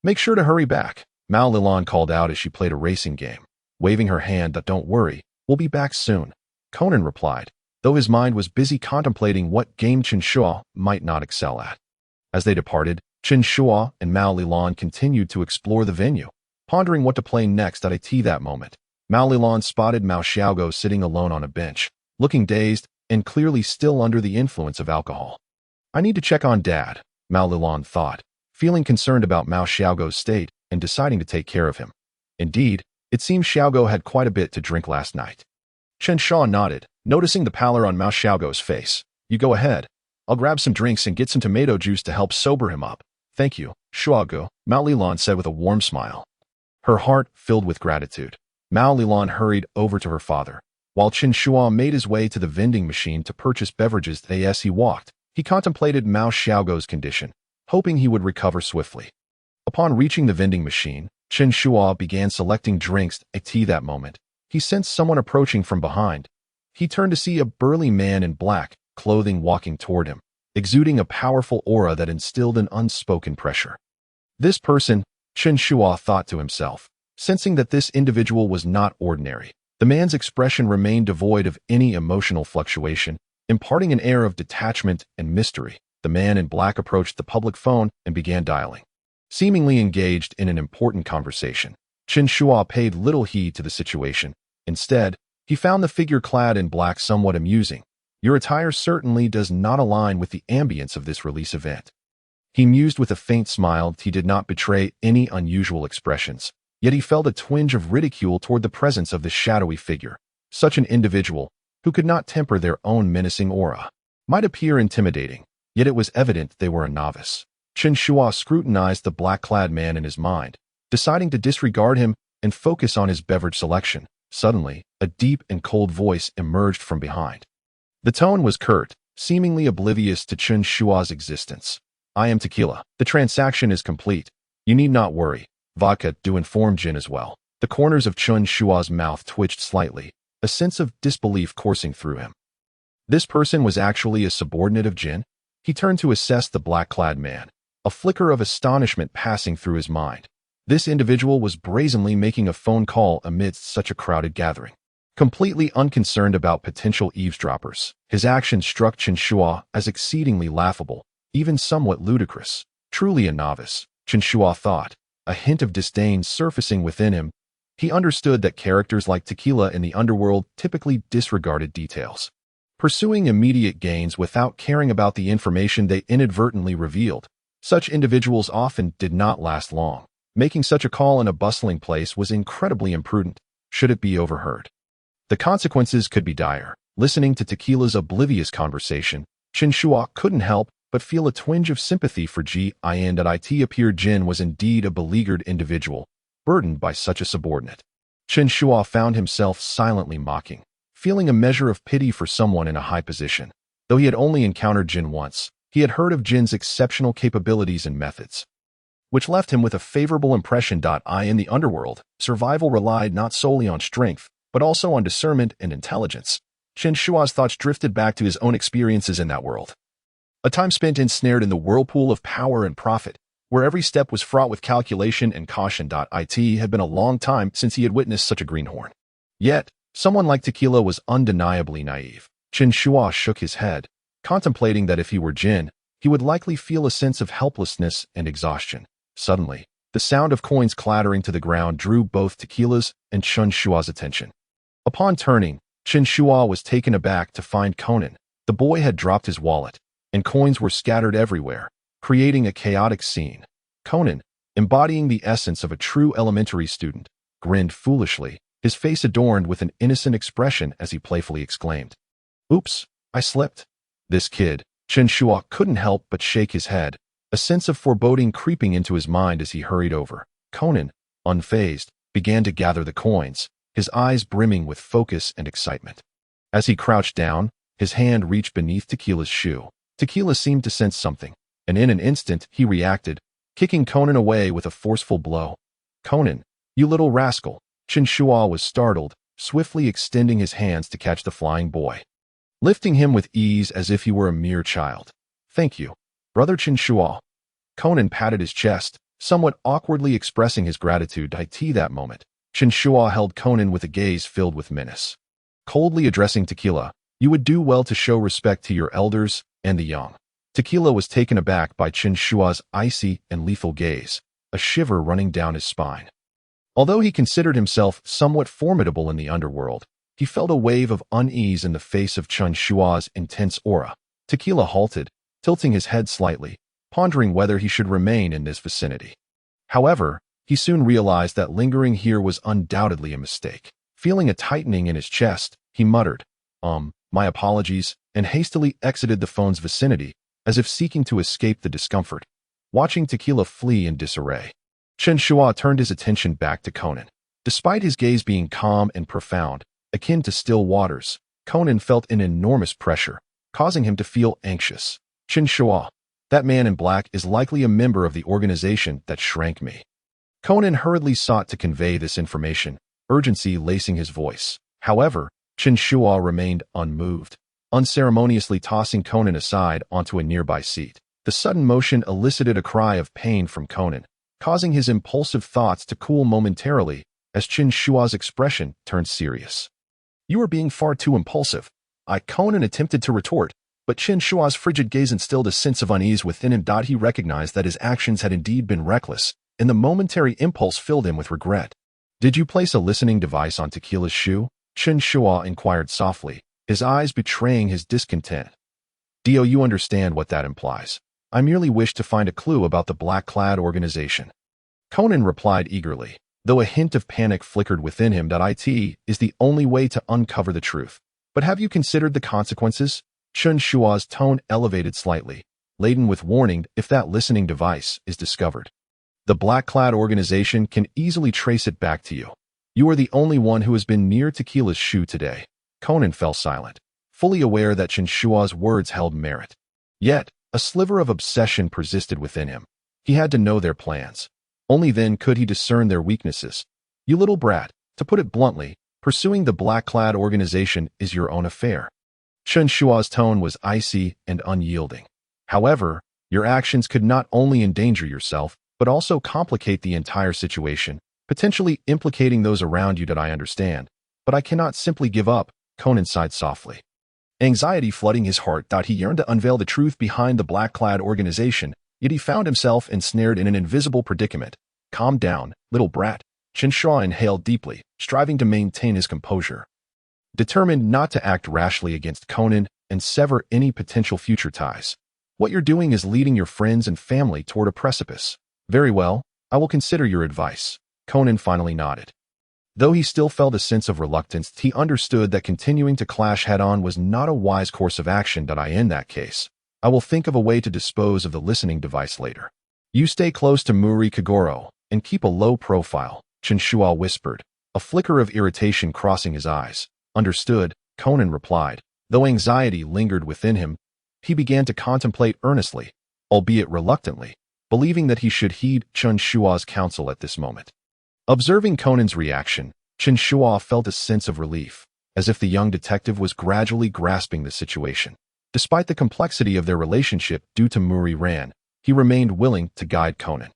Make sure to hurry back, Mao Lilan called out as she played a racing game, waving her hand. Don't worry, we'll be back soon, Conan replied, though his mind was busy contemplating what game Chen Shuo might not excel at. As they departed, Chen Shuo and Mao Lilan continued to explore the venue, pondering what to play next. At that moment, Mao Lilan spotted Mao Xiaogo sitting alone on a bench, looking dazed and clearly still under the influence of alcohol. I need to check on Dad, Mao Lilan thought, feeling concerned about Mao Xiaogo's state and deciding to take care of him. Indeed, it seems Xiaogo had quite a bit to drink last night. Chen Shuo nodded, noticing the pallor on Mao Xiaogo's face. You go ahead. I'll grab some drinks and get some tomato juice to help sober him up. Thank you, Shuo, Mao Lilan said with a warm smile. Her heart filled with gratitude. Mao Lilan hurried over to her father, while Chen Shuo made his way to the vending machine to purchase beverages. As he walked, he contemplated Mao Xiaogo's condition, hoping he would recover swiftly. Upon reaching the vending machine, Chen Shuo began selecting drinks. At that moment, he sensed someone approaching from behind. He turned to see a burly man in black clothing walking toward him, exuding a powerful aura that instilled an unspoken pressure. This person, Chen Shuo thought to himself, sensing that this individual was not ordinary. The man's expression remained devoid of any emotional fluctuation, imparting an air of detachment and mystery. The man in black approached the public phone and began dialing. Seemingly engaged in an important conversation, Chen Shuo paid little heed to the situation. Instead, he found the figure clad in black somewhat amusing. Your attire certainly does not align with the ambience of this release event. He mused with a faint smile. He did not betray any unusual expressions, yet he felt a twinge of ridicule toward the presence of this shadowy figure. Such an individual, who could not temper their own menacing aura, might appear intimidating, yet it was evident they were a novice. Chen Shuo scrutinized the black-clad man in his mind, deciding to disregard him and focus on his beverage selection. Suddenly, a deep and cold voice emerged from behind. The tone was curt, seemingly oblivious to Chen Shuo's existence. I am Tequila. The transaction is complete. You need not worry. Vodka do inform Jin as well. The corners of Chen Shuo's mouth twitched slightly, a sense of disbelief coursing through him. This person was actually a subordinate of Jin? He turned to assess the black-clad man, a flicker of astonishment passing through his mind. This individual was brazenly making a phone call amidst such a crowded gathering. Completely unconcerned about potential eavesdroppers, his action struck Chen Shuo as exceedingly laughable, even somewhat ludicrous. Truly a novice, Chen Shuo thought, a hint of disdain surfacing within him. He understood that characters like Tequila in the underworld typically disregarded details, pursuing immediate gains without caring about the information they inadvertently revealed. Such individuals often did not last long. Making such a call in a bustling place was incredibly imprudent, should it be overheard. The consequences could be dire. Listening to Tequila's oblivious conversation, Chen Shuo couldn't help but feel a twinge of sympathy for Jin. It appeared Jin was indeed a beleaguered individual, burdened by such a subordinate. Chen Shuo found himself silently mocking, feeling a measure of pity for someone in a high position. Though he had only encountered Jin once, he had heard of Jin's exceptional capabilities and methods, which left him with a favorable impression. In the underworld, survival relied not solely on strength, but also on discernment and intelligence. Chen Shuo's thoughts drifted back to his own experiences in that world. A time spent ensnared in the whirlpool of power and profit, where every step was fraught with calculation and caution. It had been a long time since he had witnessed such a greenhorn. Yet, someone like Tequila was undeniably naive. Chen Shuo shook his head, contemplating that if he were Jin, he would likely feel a sense of helplessness and exhaustion. Suddenly, the sound of coins clattering to the ground drew both Tequila's and Chen Shuo's attention. Upon turning, Chen Shuo was taken aback to find Conan. The boy had dropped his wallet, and coins were scattered everywhere, creating a chaotic scene. Conan, embodying the essence of a true elementary student, grinned foolishly, his face adorned with an innocent expression as he playfully exclaimed, "Oops, I slipped." This kid, Chen Shuo couldn't help but shake his head, a sense of foreboding creeping into his mind as he hurried over. Conan, unfazed, began to gather the coins, his eyes brimming with focus and excitement. As he crouched down, his hand reached beneath Tequila's shoe. Tequila seemed to sense something, and in an instant he reacted, kicking Conan away with a forceful blow. "Conan, you little rascal!" Chen Shuo was startled, swiftly extending his hands to catch the flying boy, lifting him with ease as if he were a mere child. "Thank you, Brother Chen Shuo." Conan patted his chest, somewhat awkwardly expressing his gratitude. That moment, Chen Shuo held Conan with a gaze filled with menace. Coldly addressing Tequila, "You would do well to show respect to your elders and the young." Tequila was taken aback by Chen Shuo's icy and lethal gaze, a shiver running down his spine. Although he considered himself somewhat formidable in the underworld, he felt a wave of unease in the face of Chen Shuo's intense aura. Tequila halted, tilting his head slightly, pondering whether he should remain in this vicinity. However, he soon realized that lingering here was undoubtedly a mistake. Feeling a tightening in his chest, he muttered, "My apologies," and hastily exited the phone's vicinity, as if seeking to escape the discomfort. Watching Tequila flee in disarray, Chen Shuo turned his attention back to Conan. Despite his gaze being calm and profound, akin to still waters, Conan felt an enormous pressure, causing him to feel anxious. "Chen Shuo, that man in black is likely a member of the organization that shrank me." Conan hurriedly sought to convey this information, urgency lacing his voice. However, Chen Shuo remained unmoved, unceremoniously tossing Conan aside onto a nearby seat. The sudden motion elicited a cry of pain from Conan, causing his impulsive thoughts to cool momentarily as Chen Shuo's expression turned serious. "You are being far too impulsive." Conan attempted to retort, but Chen Shuo's frigid gaze instilled a sense of unease within him. He recognized that his actions had indeed been reckless, and the momentary impulse filled him with regret. "Did you place a listening device on Tequila's shoe?" Chen Shuo inquired softly, his eyes betraying his discontent. "Do you understand what that implies?" "I merely wish to find a clue about the black-clad organization," Conan replied eagerly, though a hint of panic flickered within him. "It is the only way to uncover the truth. But have you considered the consequences?" Chen Shuo's tone elevated slightly, laden with warning. "If that listening device is discovered, the black-clad organization can easily trace it back to you. You are the only one who has been near Tequila's shoe today." Conan fell silent, fully aware that Chen Shuo's words held merit. Yet, a sliver of obsession persisted within him. He had to know their plans. Only then could he discern their weaknesses. "You little brat, to put it bluntly, pursuing the black-clad organization is your own affair." Chen Shuo's tone was icy and unyielding. "However, your actions could not only endanger yourself, but also complicate the entire situation, potentially implicating those around you. I understand, but I cannot simply give up," Conan sighed softly, anxiety flooding his heart. He yearned to unveil the truth behind the black-clad organization, yet he found himself ensnared in an invisible predicament. "Calm down, little brat." Chen Shuo inhaled deeply, striving to maintain his composure, determined not to act rashly against Conan and sever any potential future ties. "What you're doing is leading your friends and family toward a precipice." "Very well, I will consider your advice," Conan finally nodded. Though he still felt a sense of reluctance, he understood that continuing to clash head-on was not a wise course of action. In that case, I will think of a way to dispose of the listening device later. "You stay close to Muri Kagoro and keep a low profile," Chen Shuo whispered, a flicker of irritation crossing his eyes. "Understood," Conan replied. Though anxiety lingered within him, he began to contemplate earnestly, albeit reluctantly, believing that he should heed Chen Shuo's counsel at this moment. Observing Conan's reaction, Chen Shuo felt a sense of relief, as if the young detective was gradually grasping the situation. Despite the complexity of their relationship due to Muri Ran, he remained willing to guide Conan,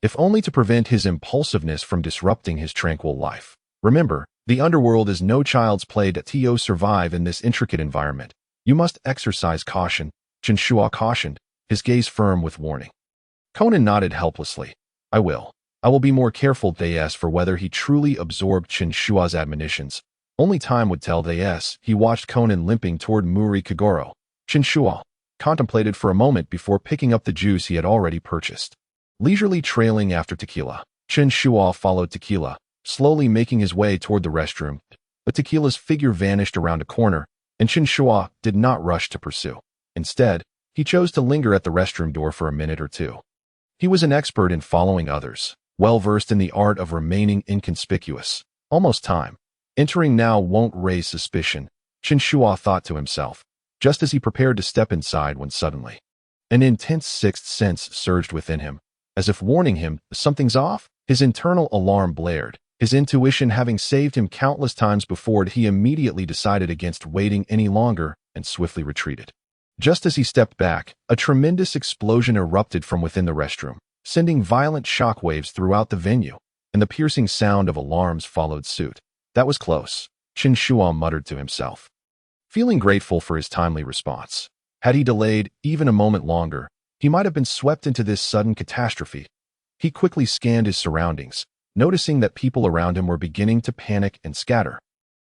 if only to prevent his impulsiveness from disrupting his tranquil life. "Remember, the underworld is no child's play. To survive in this intricate environment, you must exercise caution," Chen Shuo cautioned, his gaze firm with warning. Conan nodded helplessly. I will be more careful." As for whether he truly absorbed Chen Shuo's admonitions, only time would tell. He watched Conan limping toward Muri Kagoro. Chen Shuo contemplated for a moment before picking up the juice he had already purchased, leisurely trailing after Tequila. Chen Shuo followed Tequila, slowly making his way toward the restroom, but Tequila's figure vanished around a corner, and Chen Shuo did not rush to pursue. Instead, he chose to linger at the restroom door for a minute or two. He was an expert in following others, well-versed in the art of remaining inconspicuous. Almost time. Entering now won't raise suspicion, Chen Shuo thought to himself, just as he prepared to step inside when suddenly an intense sixth sense surged within him, as if warning him, something's off. His internal alarm blared, his intuition having saved him countless times before. He immediately decided against waiting any longer and swiftly retreated. Just as he stepped back, a tremendous explosion erupted from within the restroom, sending violent shockwaves throughout the venue, and the piercing sound of alarms followed suit. "That was close," Chen Shuo muttered to himself, feeling grateful for his timely response. Had he delayed even a moment longer, he might have been swept into this sudden catastrophe. He quickly scanned his surroundings, noticing that people around him were beginning to panic and scatter,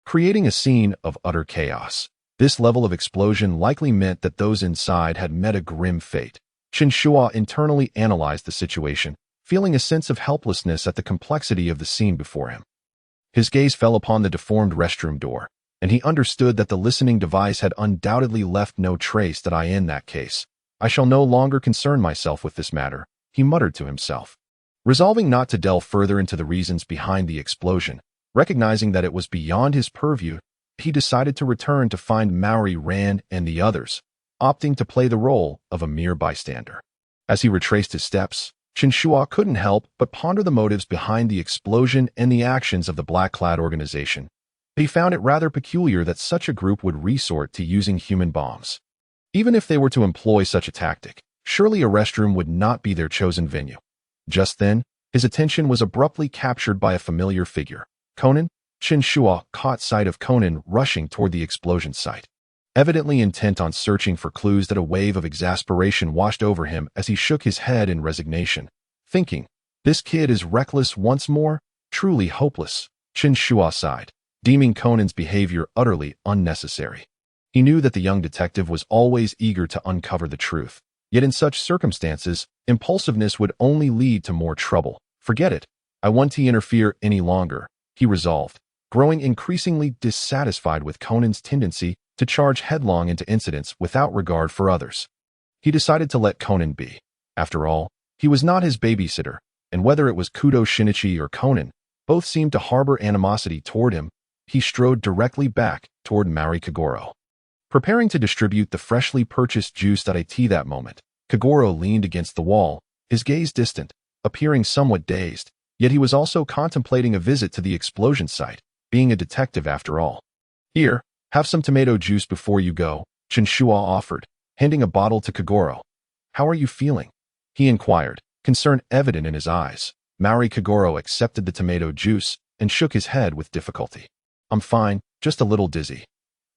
creating a scene of utter chaos. This level of explosion likely meant that those inside had met a grim fate. Chen Shuo internally analyzed the situation, feeling a sense of helplessness at the complexity of the scene before him. His gaze fell upon the deformed restroom door, and he understood that the listening device had undoubtedly left no trace. In that case, I shall no longer concern myself with this matter, he muttered to himself. Resolving not to delve further into the reasons behind the explosion, recognizing that it was beyond his purview, he decided to return to find Muri Ran and the others, opting to play the role of a mere bystander. As he retraced his steps, Chen Shuo couldn't help but ponder the motives behind the explosion and the actions of the black-clad organization. He found it rather peculiar that such a group would resort to using human bombs. Even if they were to employ such a tactic, surely a restroom would not be their chosen venue. Just then, his attention was abruptly captured by a familiar figure. Conan? Chen Shuo caught sight of Conan rushing toward the explosion site. Evidently intent on searching for clues, that a wave of exasperation washed over him as he shook his head in resignation, thinking, "This kid is reckless once more, truly hopeless." Chen Shuo sighed, deeming Conan's behavior utterly unnecessary. He knew that the young detective was always eager to uncover the truth, yet in such circumstances, impulsiveness would only lead to more trouble. "Forget it. I won't interfere any longer," he resolved, growing increasingly dissatisfied with Conan's tendency to charge headlong into incidents without regard for others. He decided to let Conan be. After all, he was not his babysitter, and whether it was Kudo Shinichi or Conan, both seemed to harbor animosity toward him. He strode directly back toward Mari Kagoro. Preparing to distribute the freshly purchased juice at that moment, Kagoro leaned against the wall, his gaze distant, appearing somewhat dazed, yet he was also contemplating a visit to the explosion site, being a detective after all. "Here, have some tomato juice before you go," Chen Shuo offered, handing a bottle to Kagoro. "How are you feeling?" he inquired, concern evident in his eyes. Mari Kagoro accepted the tomato juice and shook his head with difficulty. "I'm fine, just a little dizzy."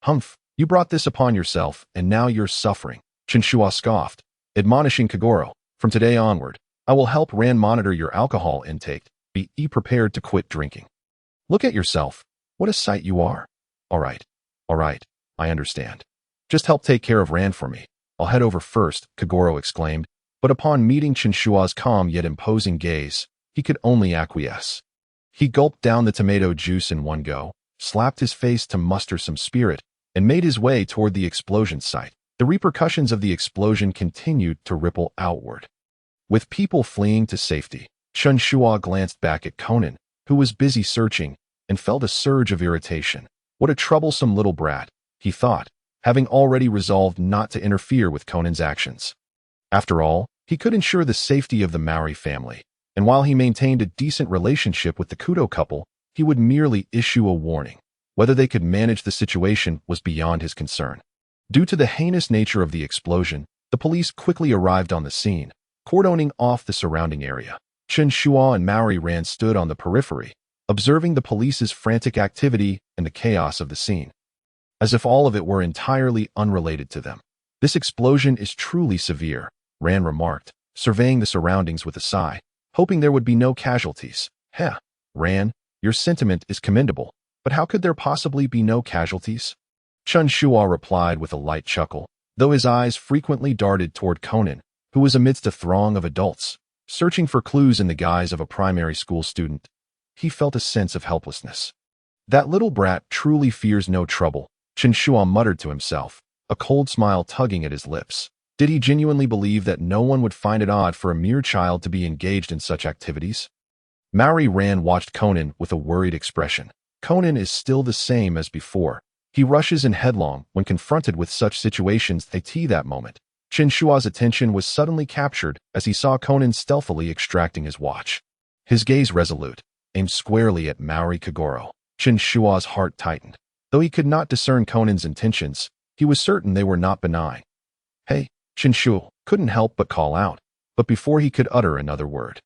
"Humph, you brought this upon yourself, and now you're suffering," Chen Shuo scoffed, admonishing Kagoro. "From today onward, I will help Ran monitor your alcohol intake. Be prepared to quit drinking. Look at yourself. What a sight you are." All right, I understand. Just help take care of Ran for me. I'll head over first," Kagoro exclaimed, but upon meeting Chen Shuo's calm yet imposing gaze, he could only acquiesce. He gulped down the tomato juice in one go, slapped his face to muster some spirit, and made his way toward the explosion site. The repercussions of the explosion continued to ripple outward. With people fleeing to safety, Chen Shuo glanced back at Conan, who was busy searching, and felt a surge of irritation. What a troublesome little brat, he thought, having already resolved not to interfere with Conan's actions. After all, he could ensure the safety of the Maori family, and while he maintained a decent relationship with the Kudo couple, he would merely issue a warning. Whether they could manage the situation was beyond his concern. Due to the heinous nature of the explosion, the police quickly arrived on the scene, cordoning off the surrounding area. Chen Shuo and Maori Ran stood on the periphery, observing the police's frantic activity and the chaos of the scene, as if all of it were entirely unrelated to them. "This explosion is truly severe," Ran remarked, surveying the surroundings with a sigh, hoping there would be no casualties. "Heh, Ran, your sentiment is commendable, but how could there possibly be no casualties?" Chen Shuo replied with a light chuckle, though his eyes frequently darted toward Conan, who was amidst a throng of adults, searching for clues in the guise of a primary school student. He felt a sense of helplessness. "That little brat truly fears no trouble," Chen Shuo muttered to himself, a cold smile tugging at his lips. Did he genuinely believe that no one would find it odd for a mere child to be engaged in such activities? Maori Ran watched Conan with a worried expression. Conan is still the same as before. He rushes in headlong when confronted with such situations. That moment, Chen Shuo's attention was suddenly captured as he saw Conan stealthily extracting his watch. His gaze resolute, aimed squarely at Mari Kagoro. Chen Shuo's heart tightened. Though he could not discern Conan's intentions, he was certain they were not benign. "Hey," Chen Shuo couldn't help but call out, but before he could utter another word,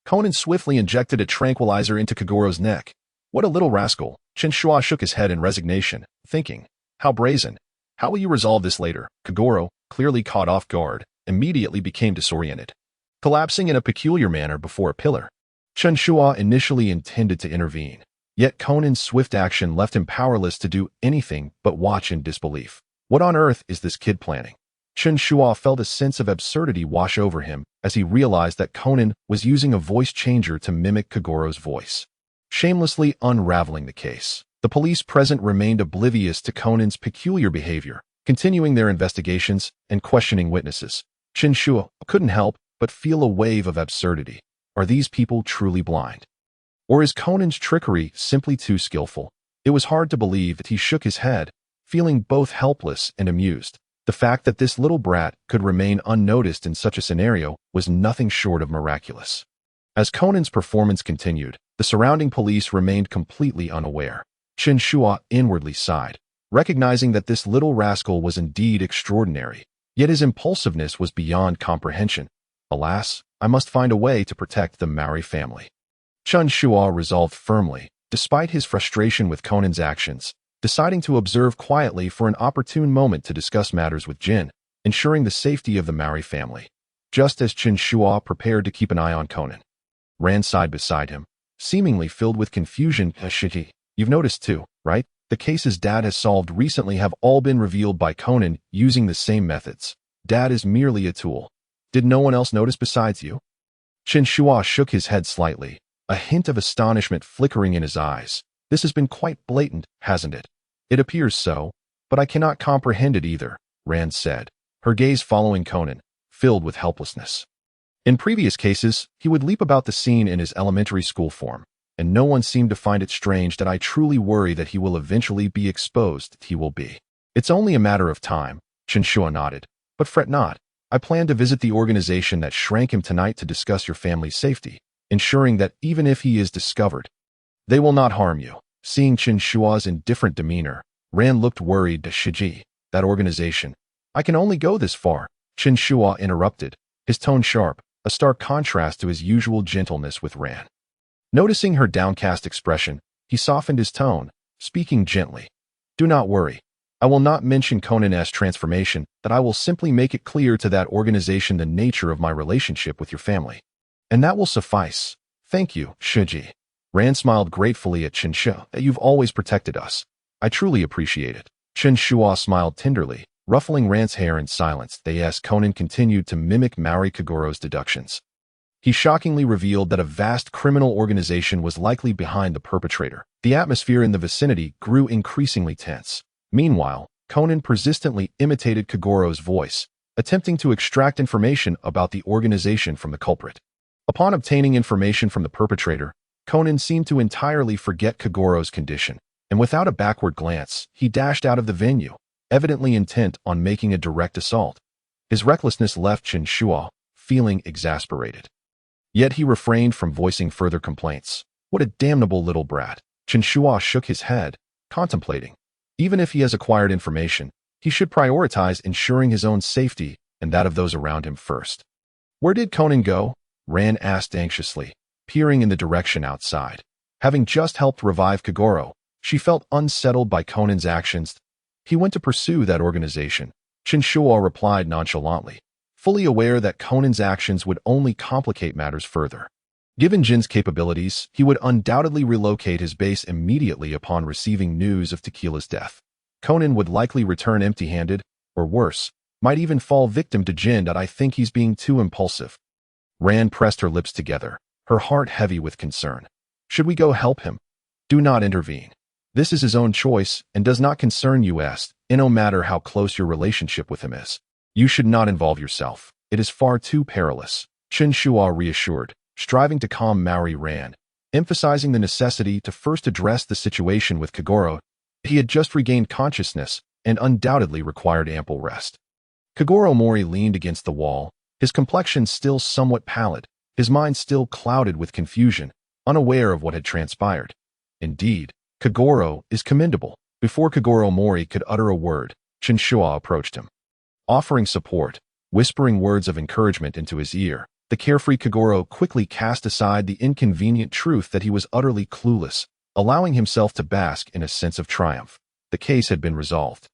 Conan swiftly injected a tranquilizer into Kagoro's neck. "What a little rascal," Chen Shuo shook his head in resignation, thinking, "How brazen. How will you resolve this later?" Kagoro, clearly caught off guard, immediately became disoriented, collapsing in a peculiar manner before a pillar. Chen Shuo initially intended to intervene, yet Conan's swift action left him powerless to do anything but watch in disbelief. What on earth is this kid planning? Chen Shuo felt a sense of absurdity wash over him as he realized that Conan was using a voice changer to mimic Kagoro's voice, shamelessly unraveling the case. The police present remained oblivious to Conan's peculiar behavior, continuing their investigations and questioning witnesses. Chen Shuo couldn't help but feel a wave of absurdity. Are these people truly blind? Or is Conan's trickery simply too skillful? It was hard to believe that he shook his head, feeling both helpless and amused. The fact that this little brat could remain unnoticed in such a scenario was nothing short of miraculous. As Conan's performance continued, the surrounding police remained completely unaware. Chen Shuo inwardly sighed, recognizing that this little rascal was indeed extraordinary, yet his impulsiveness was beyond comprehension. Alas, I must find a way to protect the Maori family. Chen Shuo resolved firmly, despite his frustration with Conan's actions, deciding to observe quietly for an opportune moment to discuss matters with Jin, ensuring the safety of the Maori family. Just as Chen Shuo prepared to keep an eye on Conan, Ran sighed beside him, seemingly filled with confusion. Shitty. You've noticed too, right? The cases Dad has solved recently have all been revealed by Conan using the same methods. Dad is merely a tool. Did no one else notice besides you? Chen Shuo shook his head slightly, a hint of astonishment flickering in his eyes. This has been quite blatant, hasn't it? It appears so, but I cannot comprehend it either, Rand said, her gaze following Conan, filled with helplessness. In previous cases, he would leap about the scene in his elementary school form, and no one seemed to find it strange that I truly worry that he will eventually be exposed. He will be. It's only a matter of time, Chen Shuo nodded, but fret not. I plan to visit the organization that shrank him tonight to discuss your family's safety, ensuring that even if he is discovered, they will not harm you. Seeing Chen Shuo's indifferent demeanor, Ran looked worried. Shiji, that organization. I can only go this far, Chen Shuo interrupted, his tone sharp, a stark contrast to his usual gentleness with Ran. Noticing her downcast expression, he softened his tone, speaking gently. Do not worry. I will not mention Conan's transformation, that I will simply make it clear to that organization the nature of my relationship with your family. And that will suffice. Thank you, Shiji. Ran smiled gratefully at Chen Shuo. You've always protected us. I truly appreciate it. Chen Shuo smiled tenderly, ruffling Ran's hair in silence. Conan continued to mimic Maori Kagoro's deductions. He shockingly revealed that a vast criminal organization was likely behind the perpetrator. The atmosphere in the vicinity grew increasingly tense. Meanwhile, Conan persistently imitated Kagoro's voice, attempting to extract information about the organization from the culprit. Upon obtaining information from the perpetrator, Conan seemed to entirely forget Kagoro's condition, and without a backward glance, he dashed out of the venue, evidently intent on making a direct assault. His recklessness left Chen Shuo feeling exasperated. Yet he refrained from voicing further complaints. What a damnable little brat. Chen Shuo shook his head, contemplating. Even if he has acquired information, he should prioritize ensuring his own safety and that of those around him first. Where did Conan go? Ran asked anxiously, peering in the direction outside. Having just helped revive Kagoro, she felt unsettled by Conan's actions. He went to pursue that organization, Chen Shuo replied nonchalantly, fully aware that Conan's actions would only complicate matters further. Given Jin's capabilities, he would undoubtedly relocate his base immediately upon receiving news of Tequila's death. Conan would likely return empty-handed, or worse, might even fall victim to Jin. I think he's being too impulsive. Ran pressed her lips together, her heart heavy with concern. Should we go help him? Do not intervene. This is his own choice and does not concern you, no matter how close your relationship with him is. You should not involve yourself. It is far too perilous, Chen Shuo reassured, striving to calm Maori Ran, emphasizing the necessity to first address the situation with Kagoro. He had just regained consciousness and undoubtedly required ample rest. Kagoro Mori leaned against the wall, his complexion still somewhat pallid, his mind still clouded with confusion, unaware of what had transpired. Indeed, Kagoro is commendable. Before Kagoro Mori could utter a word, Chen Shuo approached him. Offering support, whispering words of encouragement into his ear, the carefree Kagoro quickly cast aside the inconvenient truth that he was utterly clueless, allowing himself to bask in a sense of triumph. The case had been resolved,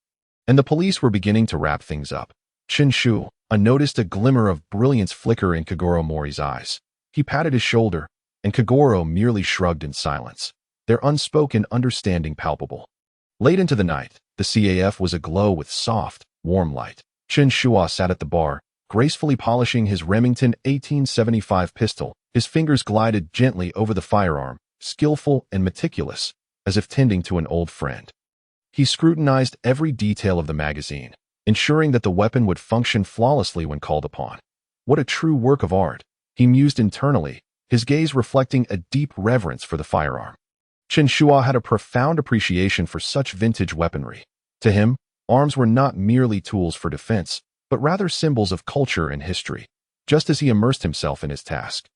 and the police were beginning to wrap things up. Chen Shuo noticed a glimmer of brilliance flicker in Kagoro Mori's eyes. He patted his shoulder, and Kagoro merely shrugged in silence, their unspoken understanding palpable. Late into the night, the CAF was aglow with soft, warm light. Chen Shuo sat at the bar, gracefully polishing his Remington 1875 pistol. His fingers glided gently over the firearm, skillful and meticulous, as if tending to an old friend. He scrutinized every detail of the magazine, ensuring that the weapon would function flawlessly when called upon. What a true work of art, he mused internally, his gaze reflecting a deep reverence for the firearm. Chen Shuo had a profound appreciation for such vintage weaponry. To him, Arms were not merely tools for defense, but rather symbols of culture and history, just as he immersed himself in his task.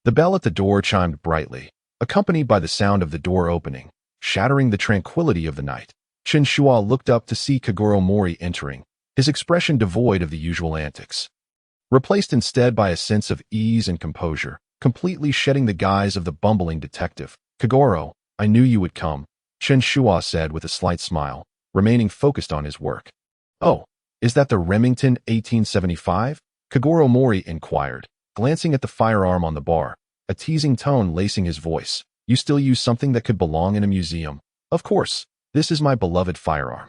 The bell at the door chimed brightly, accompanied by the sound of the door opening, shattering the tranquility of the night. Chen Shuo looked up to see Kogoro Mori entering, his expression devoid of the usual antics, replaced instead by a sense of ease and composure, completely shedding the guise of the bumbling detective. "Kogoro, I knew you would come," Chen Shuo said with a slight smile, remaining focused on his work. "Oh, is that the Remington 1875? Kogoro Mori inquired, glancing at the firearm on the bar, a teasing tone lacing his voice. "You still use something that could belong in a museum?" "Of course, this is my beloved firearm,"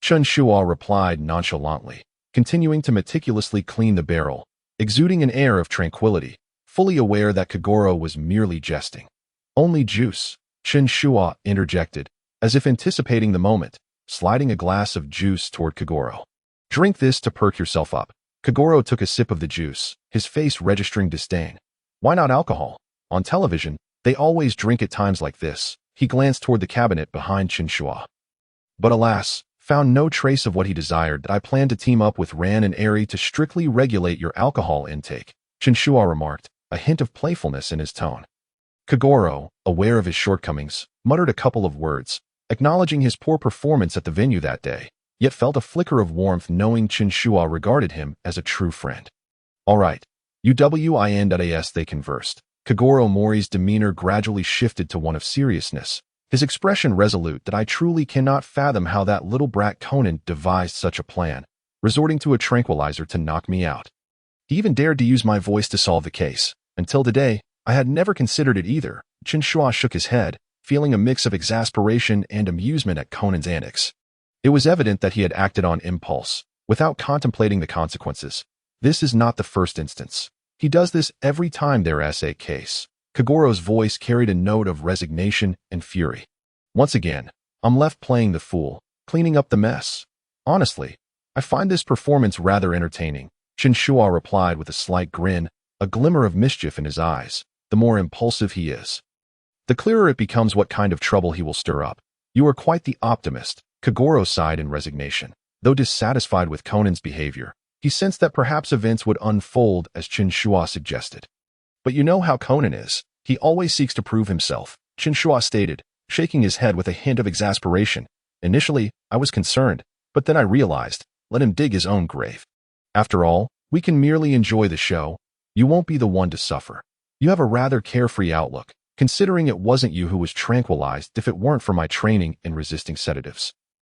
Chen Shuo replied nonchalantly, continuing to meticulously clean the barrel, exuding an air of tranquility, fully aware that Kogoro was merely jesting. "Only juice," Chen Shuo interjected, as if anticipating the moment, sliding a glass of juice toward Kogoro. "Drink this to perk yourself up." Kogoro took a sip of the juice, his face registering disdain. "Why not alcohol? On television, they always drink at times like this." He glanced toward the cabinet behind Chen Shuo, but alas, found no trace of what he desired. "I plan to team up with Ran and Airy to strictly regulate your alcohol intake," Chen Shuo remarked, a hint of playfulness in his tone. Kogoro, aware of his shortcomings, muttered a couple of words, acknowledging his poor performance at the venue that day, yet felt a flicker of warmth knowing Chen Shuo regarded him as a true friend. "All right, UWIN.AS," they conversed. Kogoro Mori's demeanor gradually shifted to one of seriousness, his expression resolute. "That I truly cannot fathom how that little brat Conan devised such a plan, resorting to a tranquilizer to knock me out. He even dared to use my voice to solve the case. Until today, I had never considered it either." Chen Shuo shook his head, feeling a mix of exasperation and amusement at Conan's antics. It was evident that he had acted on impulse, without contemplating the consequences. "This is not the first instance. He does this every time there's a case." Kogoro's voice carried a note of resignation and fury. "Once again, I'm left playing the fool, cleaning up the mess. Honestly, I find this performance rather entertaining," Chen Shuo replied with a slight grin, a glimmer of mischief in his eyes. "The more impulsive he is, the clearer it becomes what kind of trouble he will stir up." "You are quite the optimist," Kogoro sighed in resignation. Though dissatisfied with Conan's behavior, he sensed that perhaps events would unfold as Chen Shuo suggested. "But you know how Conan is. He always seeks to prove himself," Chen Shuo stated, shaking his head with a hint of exasperation. "Initially, I was concerned, but then I realized, let him dig his own grave. After all, we can merely enjoy the show. You won't be the one to suffer. You have a rather carefree outlook, considering it wasn't you who was tranquilized. If it weren't for my training in resisting sedatives,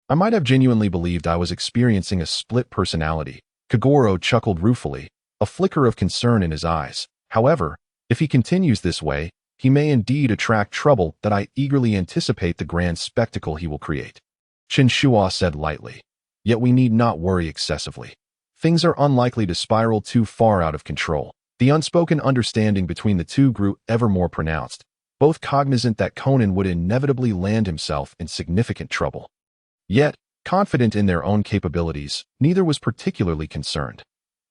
I might have genuinely believed I was experiencing a split personality." Kogoro chuckled ruefully, a flicker of concern in his eyes. "However, if he continues this way, he may indeed attract trouble. That I eagerly anticipate the grand spectacle he will create," Chen Shuo said lightly. "Yet we need not worry excessively. Things are unlikely to spiral too far out of control." The unspoken understanding between the two grew ever more pronounced, both cognizant that Conan would inevitably land himself in significant trouble. Yet, confident in their own capabilities, neither was particularly concerned.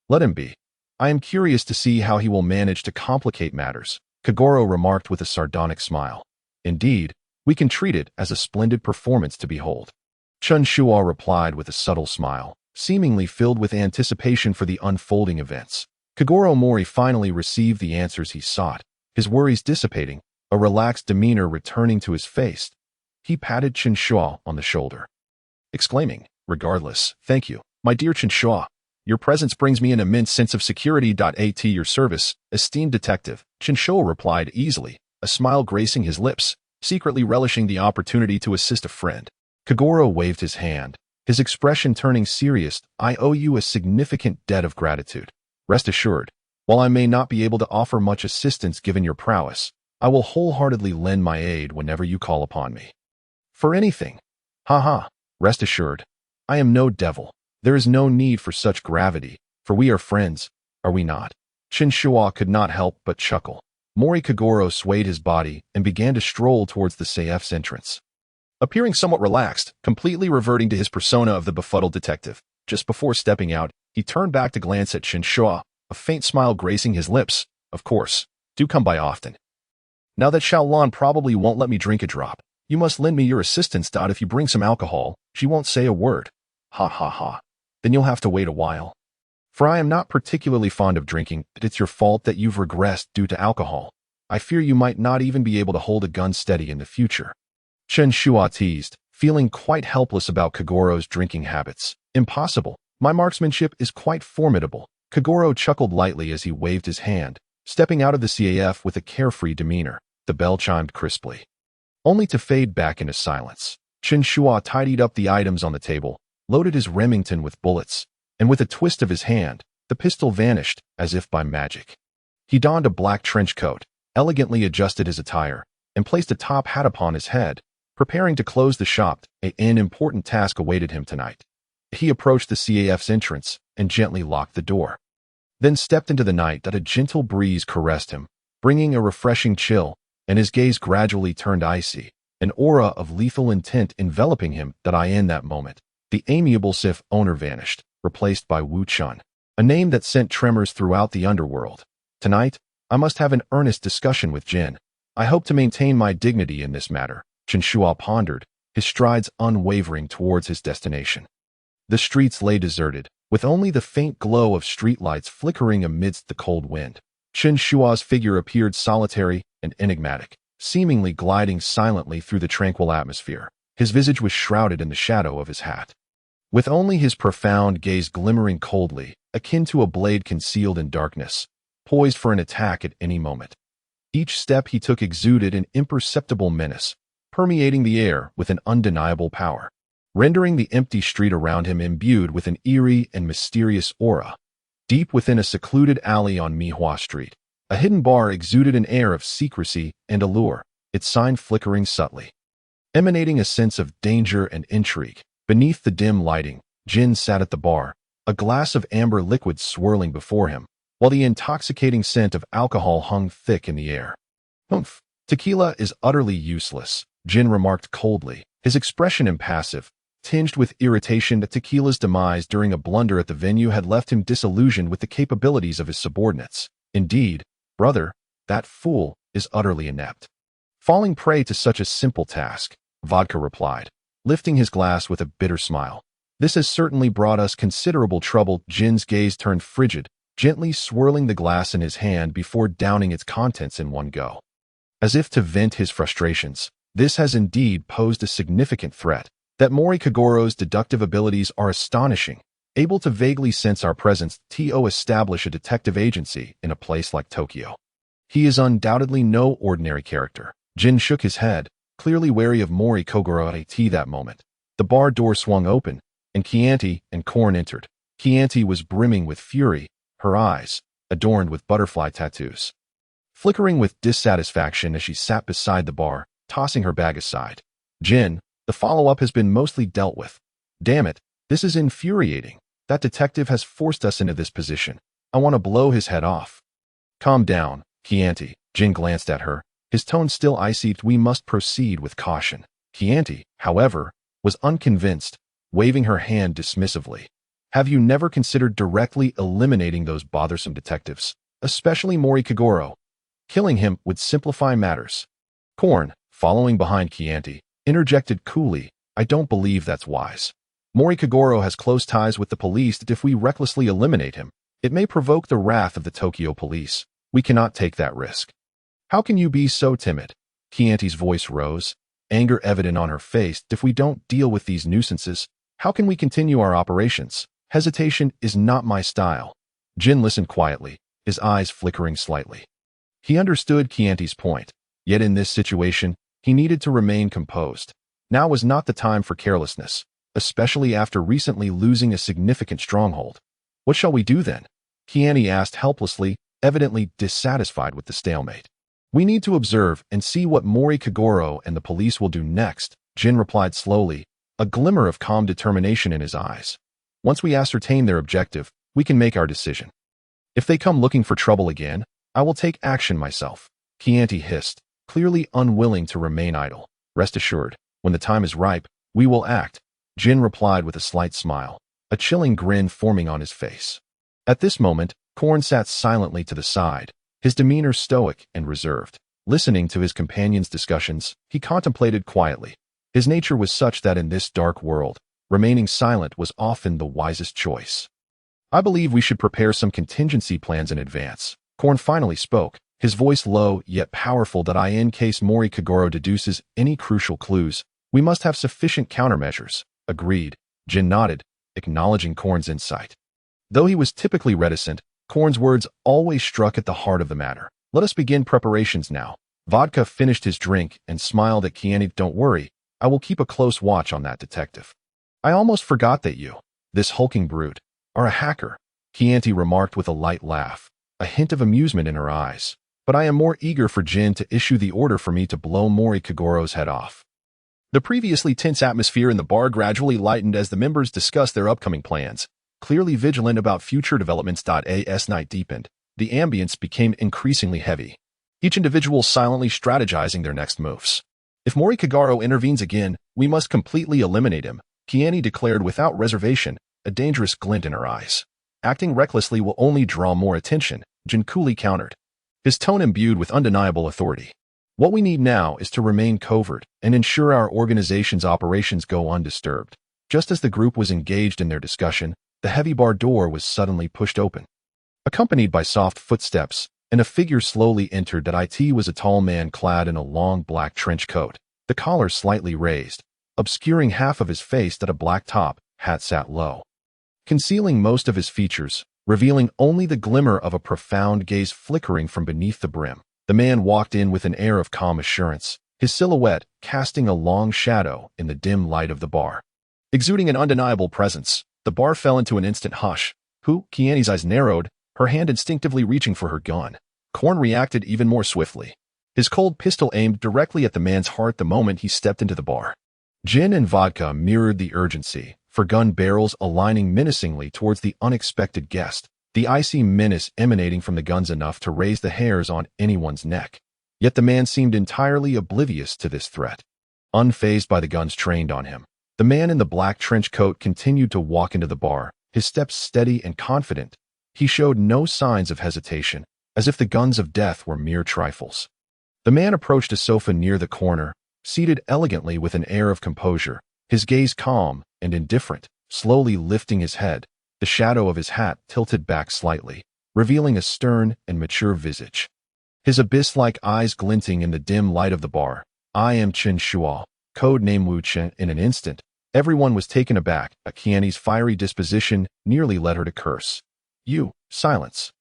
"Let him be. I am curious to see how he will manage to complicate matters," Kogoro remarked with a sardonic smile. "Indeed, we can treat it as a splendid performance to behold," Chen Shuo replied with a subtle smile, seemingly filled with anticipation for the unfolding events. Kogoro Mori finally received the answers he sought, his worries dissipating, a relaxed demeanor returning to his face. He patted Chen Shuo on the shoulder, exclaiming, "Regardless, thank you, my dear Chen Shuo. Your presence brings me an immense sense of security. At your service, esteemed detective," Chen Shuo replied easily, a smile gracing his lips, secretly relishing the opportunity to assist a friend. Kogoro waved his hand, his expression turning serious. "I owe you a significant debt of gratitude. Rest assured, while I may not be able to offer much assistance given your prowess, I will wholeheartedly lend my aid whenever you call upon me. For anything. Ha. Rest assured, I am no devil. There is no need for such gravity, for we are friends, are we not?" Chen Shuo could not help but chuckle. Mori Kogoro swayed his body and began to stroll towards the CF's entrance, appearing somewhat relaxed, completely reverting to his persona of the befuddled detective. Just before stepping out, he turned back to glance at Chen Shuo, a faint smile gracing his lips. "Of course, do come by often. Now that Xiaolan probably won't let me drink a drop, you must lend me your assistance. If you bring some alcohol, she won't say a word." Ha ha ha. Then you'll have to wait a while. For I am not particularly fond of drinking, but it's your fault that you've regressed due to alcohol. I fear you might not even be able to hold a gun steady in the future. Chen Shuo teased, feeling quite helpless about Kagoro's drinking habits. Impossible. My marksmanship is quite formidable. Kagoro chuckled lightly as he waved his hand, stepping out of the CAF with a carefree demeanor. The bell chimed crisply, only to fade back into silence. Chen Shuo tidied up the items on the table, loaded his Remington with bullets, and with a twist of his hand, the pistol vanished as if by magic. He donned a black trench coat, elegantly adjusted his attire, and placed a top hat upon his head, preparing to close the shop. An important task awaited him tonight. He approached the CAF's entrance and gently locked the door, then stepped into the night that a gentle breeze caressed him, bringing a refreshing chill, and his gaze gradually turned icy, an aura of lethal intent enveloping him. In that moment, the amiable Sif owner vanished, replaced by Wu Chun, a name that sent tremors throughout the underworld. Tonight, I must have an earnest discussion with Jin. I hope to maintain my dignity in this matter. Chen Shuo pondered, his strides unwavering towards his destination. The streets lay deserted, with only the faint glow of streetlights flickering amidst the cold wind. Chen Shuo's figure appeared solitary and enigmatic, seemingly gliding silently through the tranquil atmosphere. His visage was shrouded in the shadow of his hat, with only his profound gaze glimmering coldly, akin to a blade concealed in darkness, poised for an attack at any moment. Each step he took exuded an imperceptible menace, permeating the air with an undeniable power, rendering the empty street around him imbued with an eerie and mysterious aura. Deep within a secluded alley on Mihua Street, a hidden bar exuded an air of secrecy and allure, its sign flickering subtly, emanating a sense of danger and intrigue. Beneath the dim lighting, Jin sat at the bar, a glass of amber liquid swirling before him, while the intoxicating scent of alcohol hung thick in the air. Humph, tequila is utterly useless, Jin remarked coldly, his expression impassive, tinged with irritation that tequila's demise during a blunder at the venue had left him disillusioned with the capabilities of his subordinates. Indeed, brother, that fool is utterly inept, falling prey to such a simple task, Vodka replied, lifting his glass with a bitter smile. This has certainly brought us considerable trouble. Jin's gaze turned frigid, gently swirling the glass in his hand before downing its contents in one go. As if to vent his frustrations, this has indeed posed a significant threat. That Mori Kagoro's deductive abilities are astonishing, able to vaguely sense our presence. To establish a detective agency in a place like Tokyo. He is undoubtedly no ordinary character. Jin shook his head, clearly wary of Mori Kagoro at that moment. The bar door swung open, and Chianti and Korn entered. Chianti was brimming with fury, her eyes, adorned with butterfly tattoos, flickering with dissatisfaction as she sat beside the bar, tossing her bag aside. Jin, the follow-up has been mostly dealt with. Damn it, this is infuriating. That detective has forced us into this position. I want to blow his head off. Calm down, Chianti. Jin glanced at her, his tone still icy. We must proceed with caution. Chianti, however, was unconvinced, waving her hand dismissively. Have you never considered directly eliminating those bothersome detectives, especially Mori Kagoro? Killing him would simplify matters. Korn, following behind Chianti, interjected coolly, I don't believe that's wise. Mori Kagoro has close ties with the police. If we recklessly eliminate him, it may provoke the wrath of the Tokyo police. We cannot take that risk. How can you be so timid? Chianti's voice rose, anger evident on her face. If we don't deal with these nuisances, how can we continue our operations? Hesitation is not my style. Jin listened quietly, his eyes flickering slightly. He understood Chianti's point, yet in this situation, he needed to remain composed. Now was not the time for carelessness, especially after recently losing a significant stronghold. What shall we do then? Chianti asked helplessly, evidently dissatisfied with the stalemate. We need to observe and see what Mori Kagoro and the police will do next, Jin replied slowly, a glimmer of calm determination in his eyes. Once we ascertain their objective, we can make our decision. If they come looking for trouble again, I will take action myself, Chianti hissed, clearly unwilling to remain idle. Rest assured, when the time is ripe, we will act, Jin replied with a slight smile, a chilling grin forming on his face. At this moment, Korn sat silently to the side, his demeanor stoic and reserved. Listening to his companion's discussions, he contemplated quietly. His nature was such that in this dark world, remaining silent was often the wisest choice. I believe we should prepare some contingency plans in advance. Korn finally spoke, his voice low yet powerful that in case Mori Kagoro deduces any crucial clues, we must have sufficient countermeasures. Agreed. Jin nodded, acknowledging Korn's insight. Though he was typically reticent, Korn's words always struck at the heart of the matter. Let us begin preparations now. Vodka finished his drink and smiled at Kiani. Don't worry, I will keep a close watch on that detective. I almost forgot that you, this hulking brute, are a hacker, Chianti remarked with a light laugh, a hint of amusement in her eyes. But I am more eager for Jin to issue the order for me to blow Mori Kagoro's head off. The previously tense atmosphere in the bar gradually lightened as the members discussed their upcoming plans, clearly vigilant about future developments. As night deepened, the ambience became increasingly heavy, each individual silently strategizing their next moves. If Mori Kagoro intervenes again, we must completely eliminate him, Kiani declared without reservation, a dangerous glint in her eyes. Acting recklessly will only draw more attention, Jin coolly countered, his tone imbued with undeniable authority. What we need now is to remain covert and ensure our organization's operations go undisturbed. Just as the group was engaged in their discussion, the heavy bar door was suddenly pushed open. Accompanied by soft footsteps, and a figure slowly entered. It was a tall man clad in a long black trench coat, the collar slightly raised, obscuring half of his face. A black top hat sat low, concealing most of his features, revealing only the glimmer of a profound gaze flickering from beneath the brim. The man walked in with an air of calm assurance, his silhouette casting a long shadow in the dim light of the bar. Exuding an undeniable presence, the bar fell into an instant hush. Kiani's eyes narrowed, her hand instinctively reaching for her gun. Korn reacted even more swiftly, his cold pistol aimed directly at the man's heart the moment he stepped into the bar. Gin and vodka mirrored the urgency, for gun barrels aligning menacingly towards the unexpected guest, the icy menace emanating from the guns enough to raise the hairs on anyone's neck. Yet the man seemed entirely oblivious to this threat. Unfazed by the guns trained on him, the man in the black trench coat continued to walk into the bar, his steps steady and confident. He showed no signs of hesitation, as if the guns of death were mere trifles. The man approached a sofa near the corner, seated elegantly with an air of composure, his gaze calm and indifferent, slowly lifting his head. The shadow of his hat tilted back slightly, revealing a stern and mature visage. His abyss-like eyes glinting in the dim light of the bar. I am Chen Shuo, code name Wu Chen. In an instant, everyone was taken aback. Kiani's fiery disposition nearly led her to curse. Silence.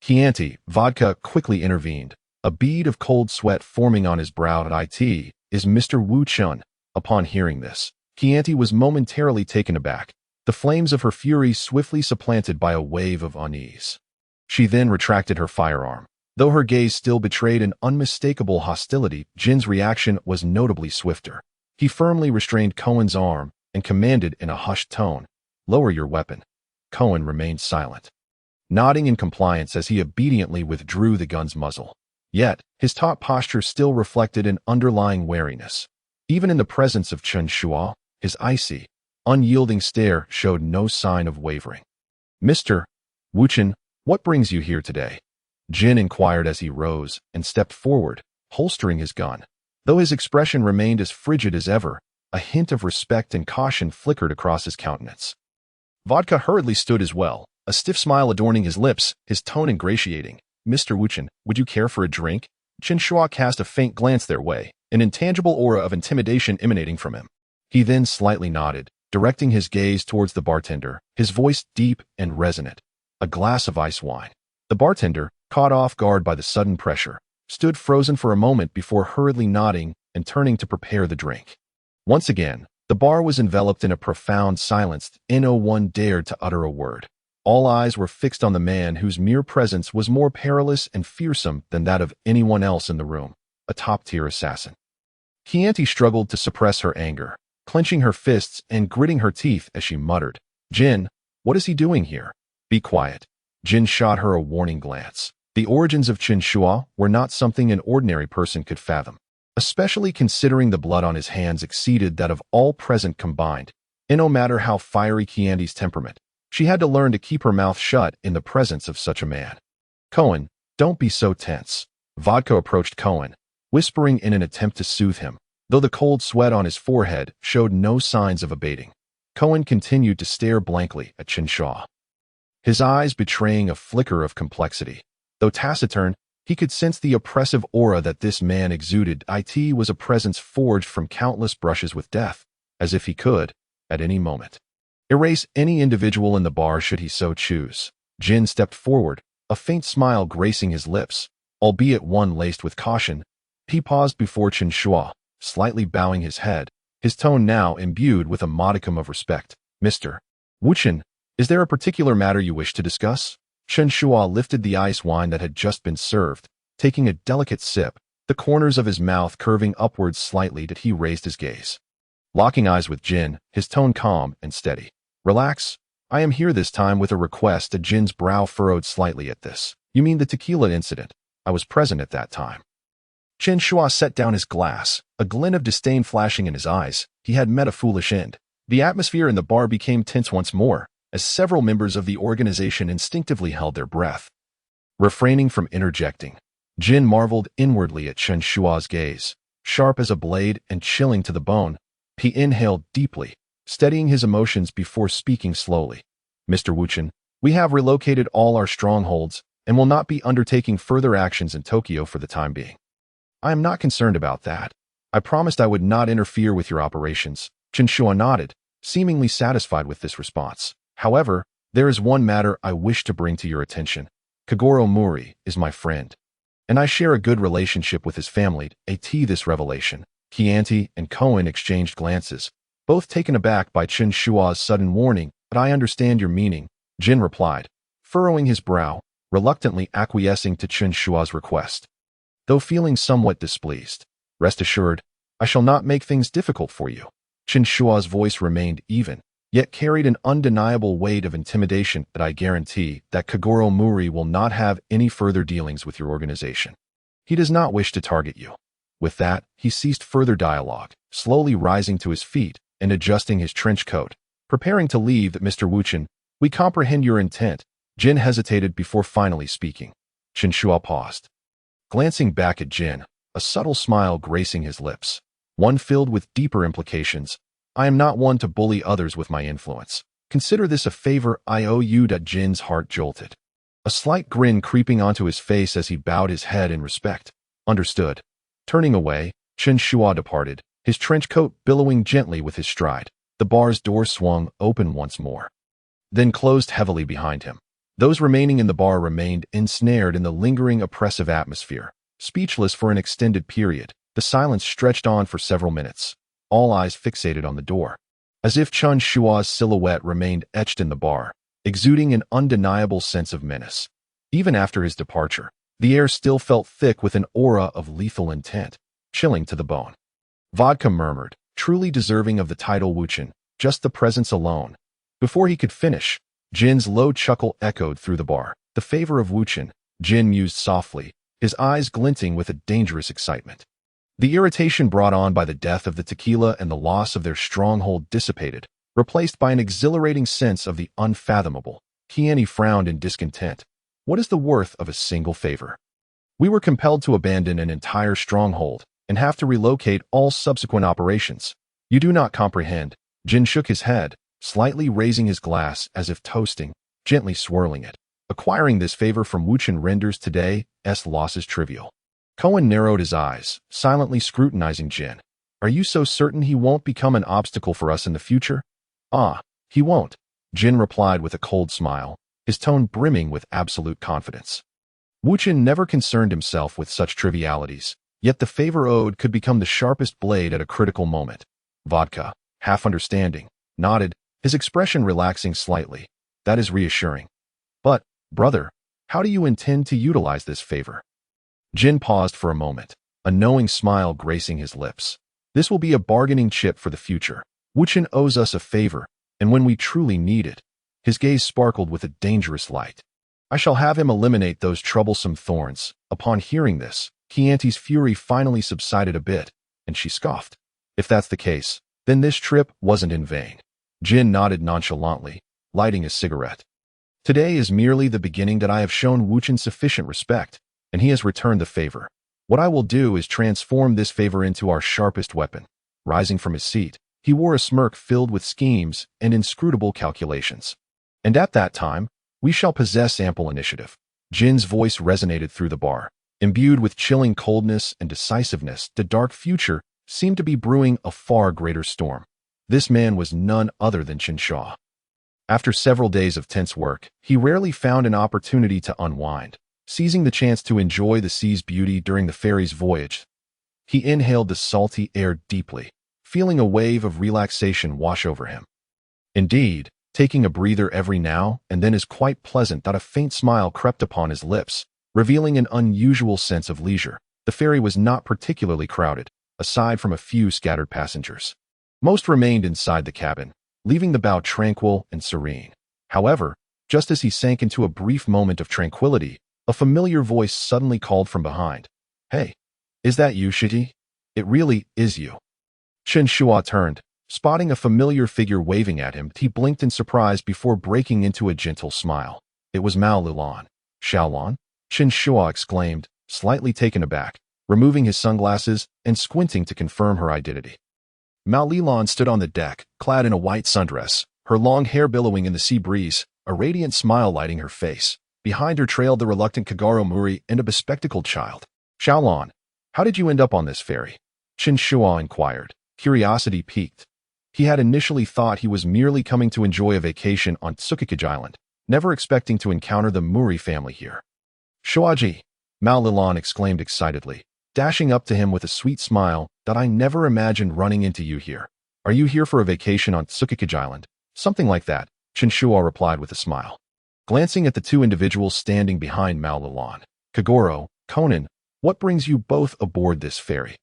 Chianti, vodka quickly intervened, a bead of cold sweat forming on his brow. It is Mr. Wu Chen. Upon hearing this, Chianti was momentarily taken aback, the flames of her fury swiftly supplanted by a wave of unease. She then retracted her firearm. Though her gaze still betrayed an unmistakable hostility, Jin's reaction was notably swifter. He firmly restrained Cohen's arm and commanded in a hushed tone, "Lower your weapon." Cohen remained silent, nodding in compliance as he obediently withdrew the gun's muzzle. Yet, his taut posture still reflected an underlying wariness. Even in the presence of Chen Shuo, his icy, unyielding stare showed no sign of wavering. "Mr. Wu Chen, what brings you here today?" Jin inquired as he rose and stepped forward, holstering his gun. Though his expression remained as frigid as ever, a hint of respect and caution flickered across his countenance. Vodka hurriedly stood as well, a stiff smile adorning his lips, his tone ingratiating. "Mr. Wu Chen, would you care for a drink?" Chen Shuo cast a faint glance their way, an intangible aura of intimidation emanating from him. He then slightly nodded, directing his gaze towards the bartender, his voice deep and resonant. "A glass of ice wine." The bartender, caught off guard by the sudden pressure, stood frozen for a moment before hurriedly nodding and turning to prepare the drink. Once again, the bar was enveloped in a profound silence. No one dared to utter a word. All eyes were fixed on the man whose mere presence was more perilous and fearsome than that of anyone else in the room, a top-tier assassin. Chianti struggled to suppress her anger, clenching her fists and gritting her teeth as she muttered, "Jin, what is he doing here?" "Be quiet." Jin shot her a warning glance. The origins of Chen Shuo were not something an ordinary person could fathom, especially considering the blood on his hands exceeded that of all present combined. And no matter how fiery Chianti's temperament, she had to learn to keep her mouth shut in the presence of such a man. "Cohen, don't be so tense." Vodka approached Cohen, whispering in an attempt to soothe him, though the cold sweat on his forehead showed no signs of abating. Conan continued to stare blankly at Chen Shuo, his eyes betraying a flicker of complexity. Though taciturn, he could sense the oppressive aura that this man exuded. It was a presence forged from countless brushes with death, as if he could, at any moment, erase any individual in the bar should he so choose. Jin stepped forward, a faint smile gracing his lips, albeit one laced with caution. He paused before Chen Shuo, slightly bowing his head, his tone now imbued with a modicum of respect. Mr. Wuchen, is there a particular matter you wish to discuss? Chen Shuo lifted the ice wine that had just been served, taking a delicate sip, the corners of his mouth curving upwards slightly as he raised his gaze. Locking eyes with Jin, his tone calm and steady. Relax. I am here this time with a request. Jin's brow furrowed slightly at this. You mean the tequila incident? I was present at that time. Chen Shuo set down his glass, a glint of disdain flashing in his eyes. He had met a foolish end. The atmosphere in the bar became tense once more, as several members of the organization instinctively held their breath. Refraining from interjecting, Jin marveled inwardly at Chen Shuo's gaze, sharp as a blade and chilling to the bone. He inhaled deeply, steadying his emotions before speaking slowly. Mr. Wuchen, we have relocated all our strongholds and will not be undertaking further actions in Tokyo for the time being. I am not concerned about that. I promised I would not interfere with your operations. Chen Shuo nodded, seemingly satisfied with this response. However, there is one matter I wish to bring to your attention. Kagoro Mori is my friend, and I share a good relationship with his family. This revelation. Chianti and Cohen exchanged glances, both taken aback by Chen Shuo's sudden warning. But I understand your meaning, Jin replied, furrowing his brow, reluctantly acquiescing to Chen Shuo's request. Though feeling somewhat displeased, rest assured, I shall not make things difficult for you. Chen Shuo's voice remained even, yet carried an undeniable weight of intimidation. That I guarantee that Kagoro Mori will not have any further dealings with your organization. He does not wish to target you. With that, he ceased further dialogue, slowly rising to his feet and adjusting his trench coat, preparing to leave. Mr. Wuchen, we comprehend your intent. Jin hesitated before finally speaking. Chen Shuo paused, glancing back at Jin, a subtle smile gracing his lips, one filled with deeper implications. I am not one to bully others with my influence. Consider this a favor I owe you. Jin's heart jolted, a slight grin creeping onto his face as he bowed his head in respect. Understood. Turning away, Chen Shuo departed, his trench coat billowing gently with his stride. The bar's door swung open once more, then closed heavily behind him. Those remaining in the bar remained ensnared in the lingering oppressive atmosphere, speechless for an extended period. The silence stretched on for several minutes, all eyes fixated on the door, as if Chen Shuo's silhouette remained etched in the bar, exuding an undeniable sense of menace. Even after his departure, the air still felt thick with an aura of lethal intent, chilling to the bone. Vodka murmured, truly deserving of the title Wuchen, just the presence alone. Before he could finish, Jin's low chuckle echoed through the bar. The favor of Wuchen, Jin mused softly, his eyes glinting with a dangerous excitement. The irritation brought on by the death of the tequila and the loss of their stronghold dissipated, replaced by an exhilarating sense of the unfathomable. Chianti frowned in discontent. What is the worth of a single favor? We were compelled to abandon an entire stronghold and have to relocate all subsequent operations. You do not comprehend. Jin shook his head, slightly raising his glass as if toasting, gently swirling it. Acquiring this favor from Wuchen renders today's losses trivial. Cohen narrowed his eyes, silently scrutinizing Jin. Are you so certain he won't become an obstacle for us in the future? He won't, Jin replied with a cold smile, his tone brimming with absolute confidence. Wuchen never concerned himself with such trivialities, yet the favor owed could become the sharpest blade at a critical moment. Vodka, half understanding, nodded, his expression relaxing slightly. That is reassuring. But, brother, how do you intend to utilize this favor? Jin paused for a moment, a knowing smile gracing his lips. This will be a bargaining chip for the future. Wuchen owes us a favor, and when we truly need it, his gaze sparkled with a dangerous light. I shall have him eliminate those troublesome thorns. Upon hearing this, Chianti's fury finally subsided a bit, and she scoffed. If that's the case, then this trip wasn't in vain. Jin nodded nonchalantly, lighting a cigarette. Today is merely the beginning. That I have shown Wuchen sufficient respect, and he has returned the favor. What I will do is transform this favor into our sharpest weapon. Rising from his seat, He wore a smirk filled with schemes and inscrutable calculations. And at that time, we shall possess ample initiative. Jin's voice resonated through the bar. Imbued with chilling coldness and decisiveness, the dark future seemed to be brewing a far greater storm. This man was none other than Chen Shuo. After several days of tense work, he rarely found an opportunity to unwind. Seizing the chance to enjoy the sea's beauty during the ferry's voyage, he inhaled the salty air deeply, feeling a wave of relaxation wash over him. Indeed, taking a breather every now and then is quite pleasant. That a faint smile crept upon his lips, revealing an unusual sense of leisure. The ferry was not particularly crowded, aside from a few scattered passengers. Most remained inside the cabin, leaving the bow tranquil and serene. However, just as he sank into a brief moment of tranquility, a familiar voice suddenly called from behind. "Hey, is that you, Shiji? It really is you." Chen Shuo turned, spotting a familiar figure waving at him. He blinked in surprise before breaking into a gentle smile. It was Mao Lilan. "Xiaolon?" Chen Shuo exclaimed, slightly taken aback, removing his sunglasses and squinting to confirm her identity. Mao Lilan stood on the deck, clad in a white sundress, her long hair billowing in the sea breeze, a radiant smile lighting her face. Behind her trailed the reluctant Kagoro Muri and a bespectacled child. "Xiaolon, how did you end up on this ferry?" Chen Shuo inquired, curiosity piqued. He had initially thought he was merely coming to enjoy a vacation on Tsukikage Island, never expecting to encounter the Muri family here. "Shuaji," Mao Lilan exclaimed excitedly, dashing up to him with a sweet smile, "that I never imagined running into you here. Are you here for a vacation on Tsukikage Island?" "Something like that," Chen Shuo replied with a smile. Glancing at the two individuals standing behind Mao Lilan, "Kagoro, Conan, what brings you both aboard this ferry?"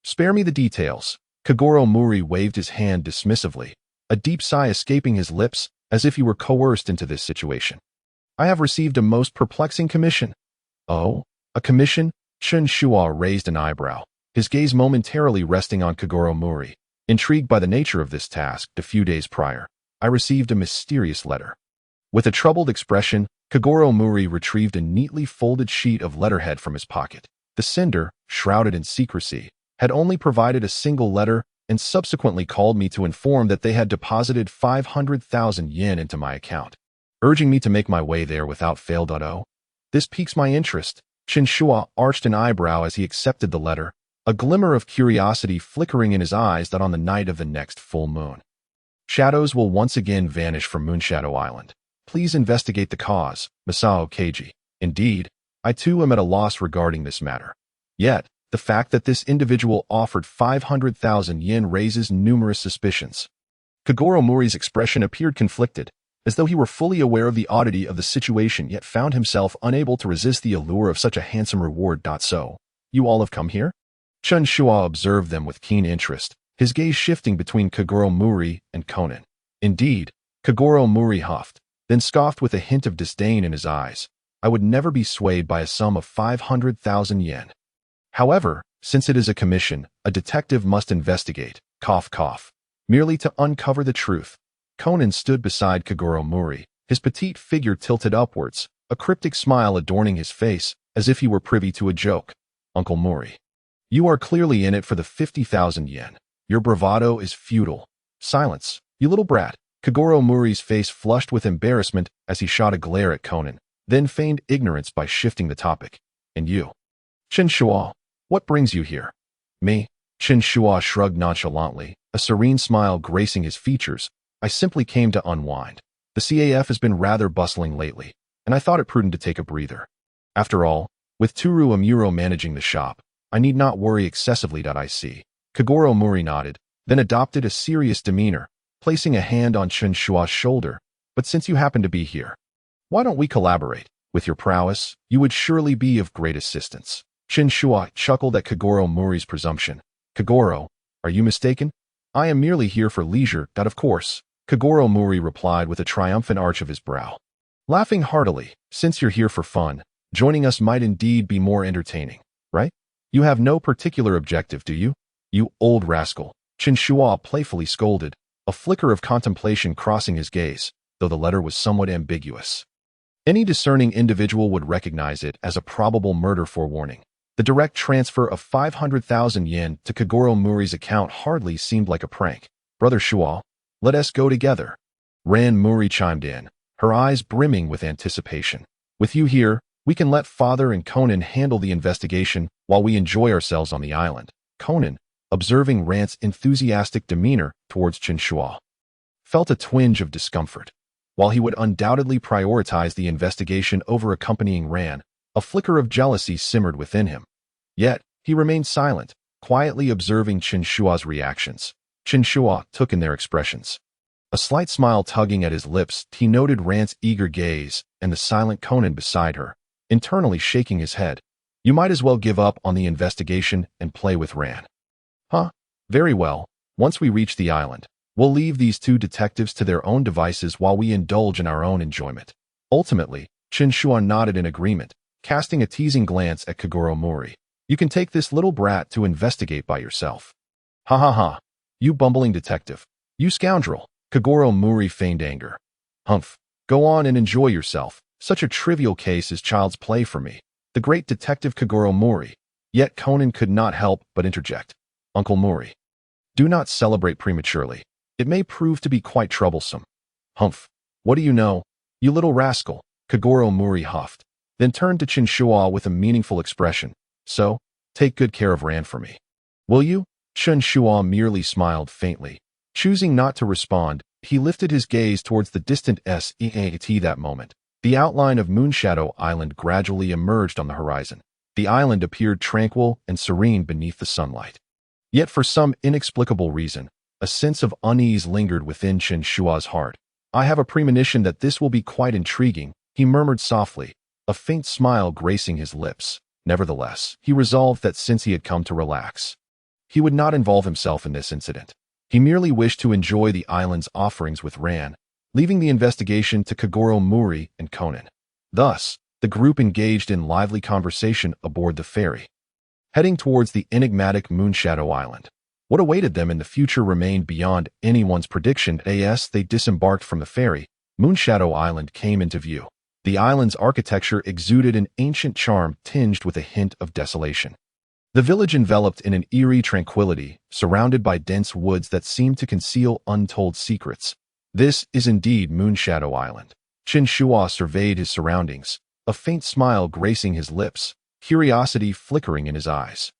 Spare me the details." Kagoro Muri waved his hand dismissively, a deep sigh escaping his lips as if he were coerced into this situation. "I have received a most perplexing commission." "Oh, a commission?" Chen Shuo raised an eyebrow, his gaze momentarily resting on Kagoro Muri. Intrigued by the nature of this task, a few days prior, I received a mysterious letter. With a troubled expression, Kagoro Muri retrieved a neatly folded sheet of letterhead from his pocket. The sender, shrouded in secrecy, had only provided a single letter and subsequently called me to inform that they had deposited 500,000 yen into my account, urging me to make my way there without fail. This piques my interest. Chen Shuo arched an eyebrow as he accepted the letter, a glimmer of curiosity flickering in his eyes that on the night of the next full moon, shadows will once again vanish from Moonshadow Island. Please investigate the cause, Masao Keiji. Indeed, I too am at a loss regarding this matter. Yet, the fact that this individual offered 500,000 yen raises numerous suspicions. Kagoro Muri's expression appeared conflicted, as though he were fully aware of the oddity of the situation yet found himself unable to resist the allure of such a handsome reward. "So, you all have come here?" Chen Shuo observed them with keen interest, his gaze shifting between Kagoro Muri and Conan. Indeed, Kagoro Muri huffed, then scoffed with a hint of disdain in his eyes. "I would never be swayed by a sum of 500,000 yen. However, since it is a commission, a detective must investigate, cough cough, merely to uncover the truth." Conan stood beside Kagoro Muri, his petite figure tilted upwards, a cryptic smile adorning his face, as if he were privy to a joke. "Uncle Muri, you are clearly in it for the 50,000 yen. Your bravado is futile." "Silence, you little brat." Kagoro Muri's face flushed with embarrassment as he shot a glare at Conan, then feigned ignorance by shifting the topic. "And you, Chen Shuo, what brings you here?" "Me?" Chen Shuo shrugged nonchalantly, a serene smile gracing his features. "I simply came to unwind. The CAF has been rather bustling lately, and I thought it prudent to take a breather. After all, with Toru Amuro managing the shop, I need not worry excessively. I see." Kagoro Muri nodded, then adopted a serious demeanor, placing a hand on Chen Shuo's shoulder. "But since you happen to be here, why don't we collaborate? With your prowess, you would surely be of great assistance." Chen Shuo chuckled at Kagoro Muri's presumption. "Kagoro, are you mistaken? I am merely here for leisure." "That of course," Kagoro Muri replied with a triumphant arch of his brow, laughing heartily. "Since you're here for fun, joining us might indeed be more entertaining, right? You have no particular objective, do you? You old rascal," Chen Shuo playfully scolded, a flicker of contemplation crossing his gaze, though the letter was somewhat ambiguous. Any discerning individual would recognize it as a probable murder forewarning. The direct transfer of 500,000 yen to Kagoro Muri's account hardly seemed like a prank. "Brother Shuo, let us go together." Ran Muri chimed in, her eyes brimming with anticipation. "With you here, we can let Father and Conan handle the investigation while we enjoy ourselves on the island." Conan, observing Ran's enthusiastic demeanor towards Chen Shuo, felt a twinge of discomfort. While he would undoubtedly prioritize the investigation over accompanying Ran, a flicker of jealousy simmered within him. Yet, he remained silent, quietly observing Chen Shuo's reactions. Chen Shuo took in their expressions. A slight smile tugging at his lips, he noted Ran's eager gaze and the silent Conan beside her, internally shaking his head. "You might as well give up on the investigation and play with Ran." "Huh? Very well. Once we reach the island, we'll leave these two detectives to their own devices while we indulge in our own enjoyment." Ultimately, Chen Shuo nodded in agreement, casting a teasing glance at Kagoro Muri. "You can take this little brat to investigate by yourself." "Ha ha ha. You bumbling detective. You scoundrel." Kagoro Muri feigned anger. "Humph. Go on and enjoy yourself. Such a trivial case is child's play for me." The great detective Kagoro Muri. Yet Conan could not help but interject. "Uncle Muri, do not celebrate prematurely. It may prove to be quite troublesome." "Humph. What do you know? You little rascal," Kagoro Muri huffed, then turned to Chen Shuo with a meaningful expression. "So, take good care of Ran for me. Will you?" Chen Shuo merely smiled faintly. Choosing not to respond, he lifted his gaze towards the distant SEAT that moment. The outline of Moonshadow Island gradually emerged on the horizon. The island appeared tranquil and serene beneath the sunlight. Yet for some inexplicable reason, a sense of unease lingered within Chen Shuo's heart. "I have a premonition that this will be quite intriguing," he murmured softly, a faint smile gracing his lips. Nevertheless, he resolved that since he had come to relax, he would not involve himself in this incident. He merely wished to enjoy the island's offerings with Ran, leaving the investigation to Kagoro Muri and Conan. Thus, the group engaged in lively conversation aboard the ferry, heading towards the enigmatic Moonshadow Island. What awaited them in the future remained beyond anyone's prediction. As they disembarked from the ferry, Moonshadow Island came into view. The island's architecture exuded an ancient charm tinged with a hint of desolation. The village enveloped in an eerie tranquility, surrounded by dense woods that seemed to conceal untold secrets. "This is indeed Moonshadow Island." Chen Shuo surveyed his surroundings, a faint smile gracing his lips, curiosity flickering in his eyes.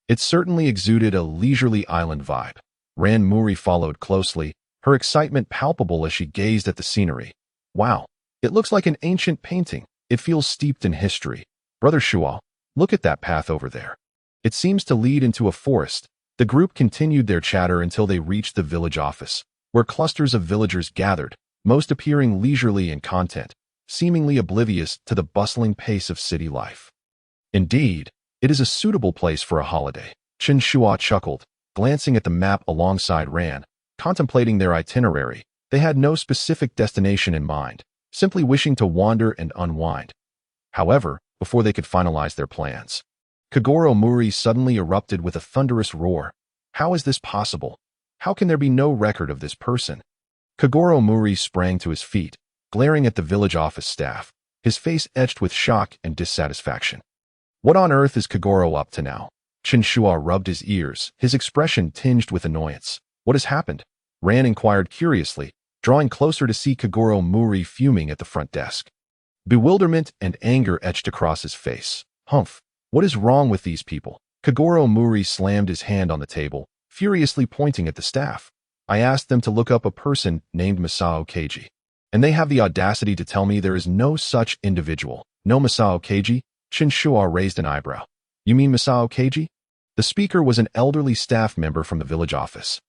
It certainly exuded a leisurely island vibe. Ran Muri followed closely, her excitement palpable as she gazed at the scenery. "Wow, it looks like an ancient painting. It feels steeped in history. Brother Shuo, look at that path over there. It seems to lead into a forest." The group continued their chatter until they reached the village office, where clusters of villagers gathered, most appearing leisurely and content, seemingly oblivious to the bustling pace of city life. "Indeed, it is a suitable place for a holiday." Chen Shuo chuckled, glancing at the map alongside Ran, contemplating their itinerary. They had no specific destination in mind, simply wishing to wander and unwind. However, before they could finalize their plans, Kagoro Muri suddenly erupted with a thunderous roar. "How is this possible? How can there be no record of this person?" Kagoro Muri sprang to his feet, glaring at the village office staff, his face etched with shock and dissatisfaction. What on earth is Kagoro up to now? Chen Shuo rubbed his ears, his expression tinged with annoyance. "What has happened?" Ran inquired curiously, drawing closer to see Kagoro Muri fuming at the front desk. Bewilderment and anger etched across his face. "Humph. What is wrong with these people?" Kagoro Muri slammed his hand on the table, furiously pointing at the staff. "I asked them to look up a person named Masao Keiji, and they have the audacity to tell me there is no such individual." "No Masao Keiji?" Chen Shuo raised an eyebrow. "You mean Masao Keiji?" The speaker was an elderly staff member from the village office,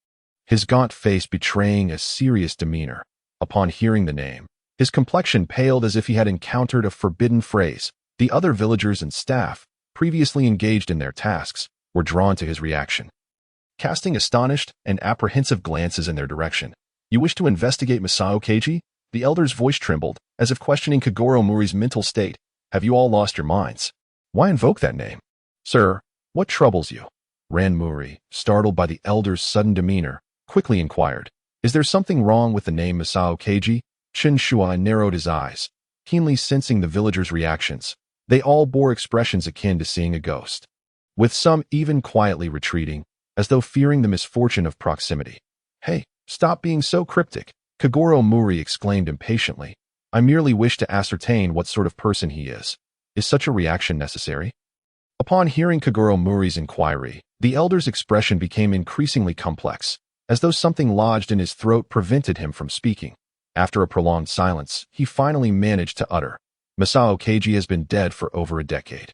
his gaunt face betraying a serious demeanor. Upon hearing the name, his complexion paled as if he had encountered a forbidden phrase. The other villagers and staff, previously engaged in their tasks, were drawn to his reaction, casting astonished and apprehensive glances in their direction. "You wish to investigate Masao Keiji?" The elder's voice trembled, as if questioning Kagoro Muri's mental state. "Have you all lost your minds? Why invoke that name?" "Sir, what troubles you?" Ran Muri, startled by the elder's sudden demeanor, quickly inquired. "Is there something wrong with the name Masao Keiji?" Chen Shuo narrowed his eyes, keenly sensing the villagers' reactions. They all bore expressions akin to seeing a ghost. with some even quietly retreating, as though fearing the misfortune of proximity. "Hey, stop being so cryptic," Kagoro Muri exclaimed impatiently. "I merely wish to ascertain what sort of person he is. Is such a reaction necessary?" Upon hearing Kagoro Muri's inquiry, the elder's expression became increasingly complex, as though something lodged in his throat prevented him from speaking. After a prolonged silence, he finally managed to utter, "Masao Keiji has been dead for over a decade."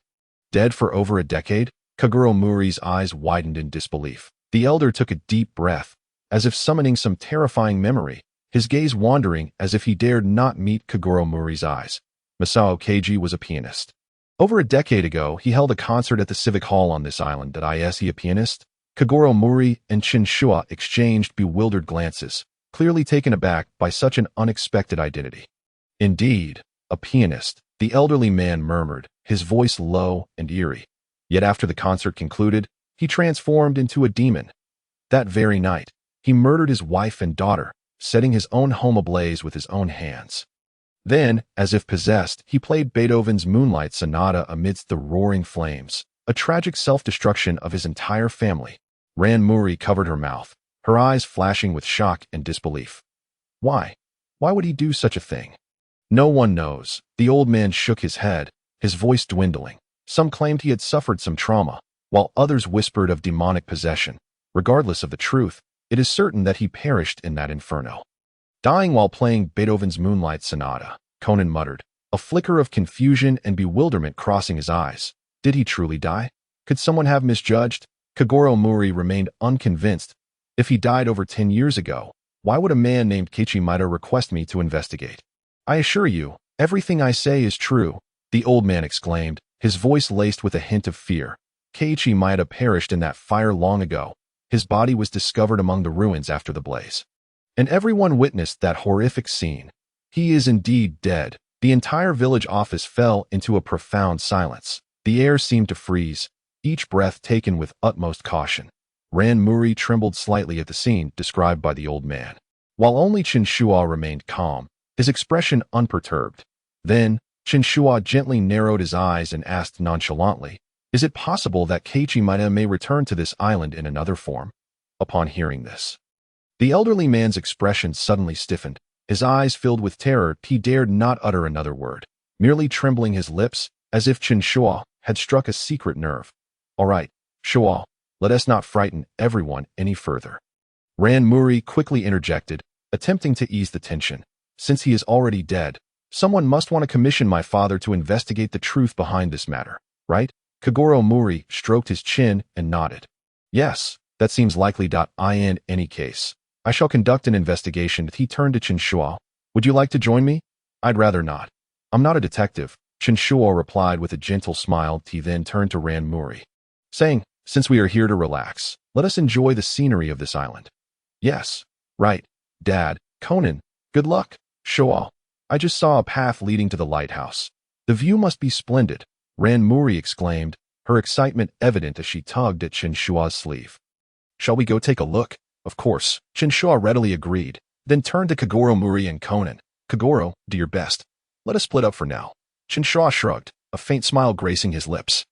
"Dead for over a decade?" Kagoro Muri's eyes widened in disbelief. The elder took a deep breath, as if summoning some terrifying memory, his gaze wandering as if he dared not meet Kagoro Muri's eyes. Masao Keiji was a pianist. Over a decade ago, he held a concert at the Civic Hall on this island. Is he a pianist? Kagoro Muri and Chen Shuo exchanged bewildered glances, clearly taken aback by such an unexpected identity. "Indeed, a pianist," the elderly man murmured, his voice low and eerie. Yet after the concert concluded, he transformed into a demon. That very night, he murdered his wife and daughter, setting his own home ablaze with his own hands. Then, as if possessed, he played Beethoven's Moonlight Sonata amidst the roaring flames, a tragic self-destruction of his entire family. Ran Muri covered her mouth, her eyes flashing with shock and disbelief. Why? Why would he do such a thing? No one knows. The old man shook his head, his voice dwindling. Some claimed he had suffered some trauma, while others whispered of demonic possession. Regardless of the truth, it is certain that he perished in that inferno. "Dying while playing Beethoven's Moonlight Sonata," Conan muttered, a flicker of confusion and bewilderment crossing his eyes. Did he truly die? Could someone have misjudged? Kagoro Muri remained unconvinced. If he died over 10 years ago, why would a man named Keiichi Maeda request me to investigate? "I assure you, everything I say is true," the old man exclaimed, his voice laced with a hint of fear. "Keiichi Maeda perished in that fire long ago. His body was discovered among the ruins after the blaze. And everyone witnessed that horrific scene. He is indeed dead." The entire village office fell into a profound silence. The air seemed to freeze, each breath taken with utmost caution. Ran Muri trembled slightly at the scene described by the old man, while only Chen Shuo remained calm, his expression unperturbed. Then, Chen Shuo gently narrowed his eyes and asked nonchalantly, "Is it possible that Keiichi Maeda may return to this island in another form?" Upon hearing this, the elderly man's expression suddenly stiffened. His eyes filled with terror. He dared not utter another word, merely trembling his lips as if Chen Shuo had struck a secret nerve. "All right, Shuo, let us not frighten everyone any further." Ran Muri quickly interjected, attempting to ease the tension. "Since he is already dead, someone must want to commission my father to investigate the truth behind this matter, right?" Kagoro Muri stroked his chin and nodded. "Yes, that seems likely. In any case, I shall conduct an investigation." He turned to Chen Shuo. "Would you like to join me?" "I'd rather not. I'm not a detective," Chen Shuo replied with a gentle smile. He then turned to Ran Muri, saying, "Since we are here to relax, let us enjoy the scenery of this island." "Yes, right, Dad." "Conan, good luck." "Shuo, I just saw a path leading to the lighthouse. The view must be splendid," Ran Muri exclaimed, her excitement evident as she tugged at Chen Shuo's sleeve. "Shall we go take a look?" "Of course," Chen Shuo readily agreed, then turned to Kagoro Muri and Conan. "Kagoro, do your best. Let us split up for now." Chen Shuo shrugged, a faint smile gracing his lips.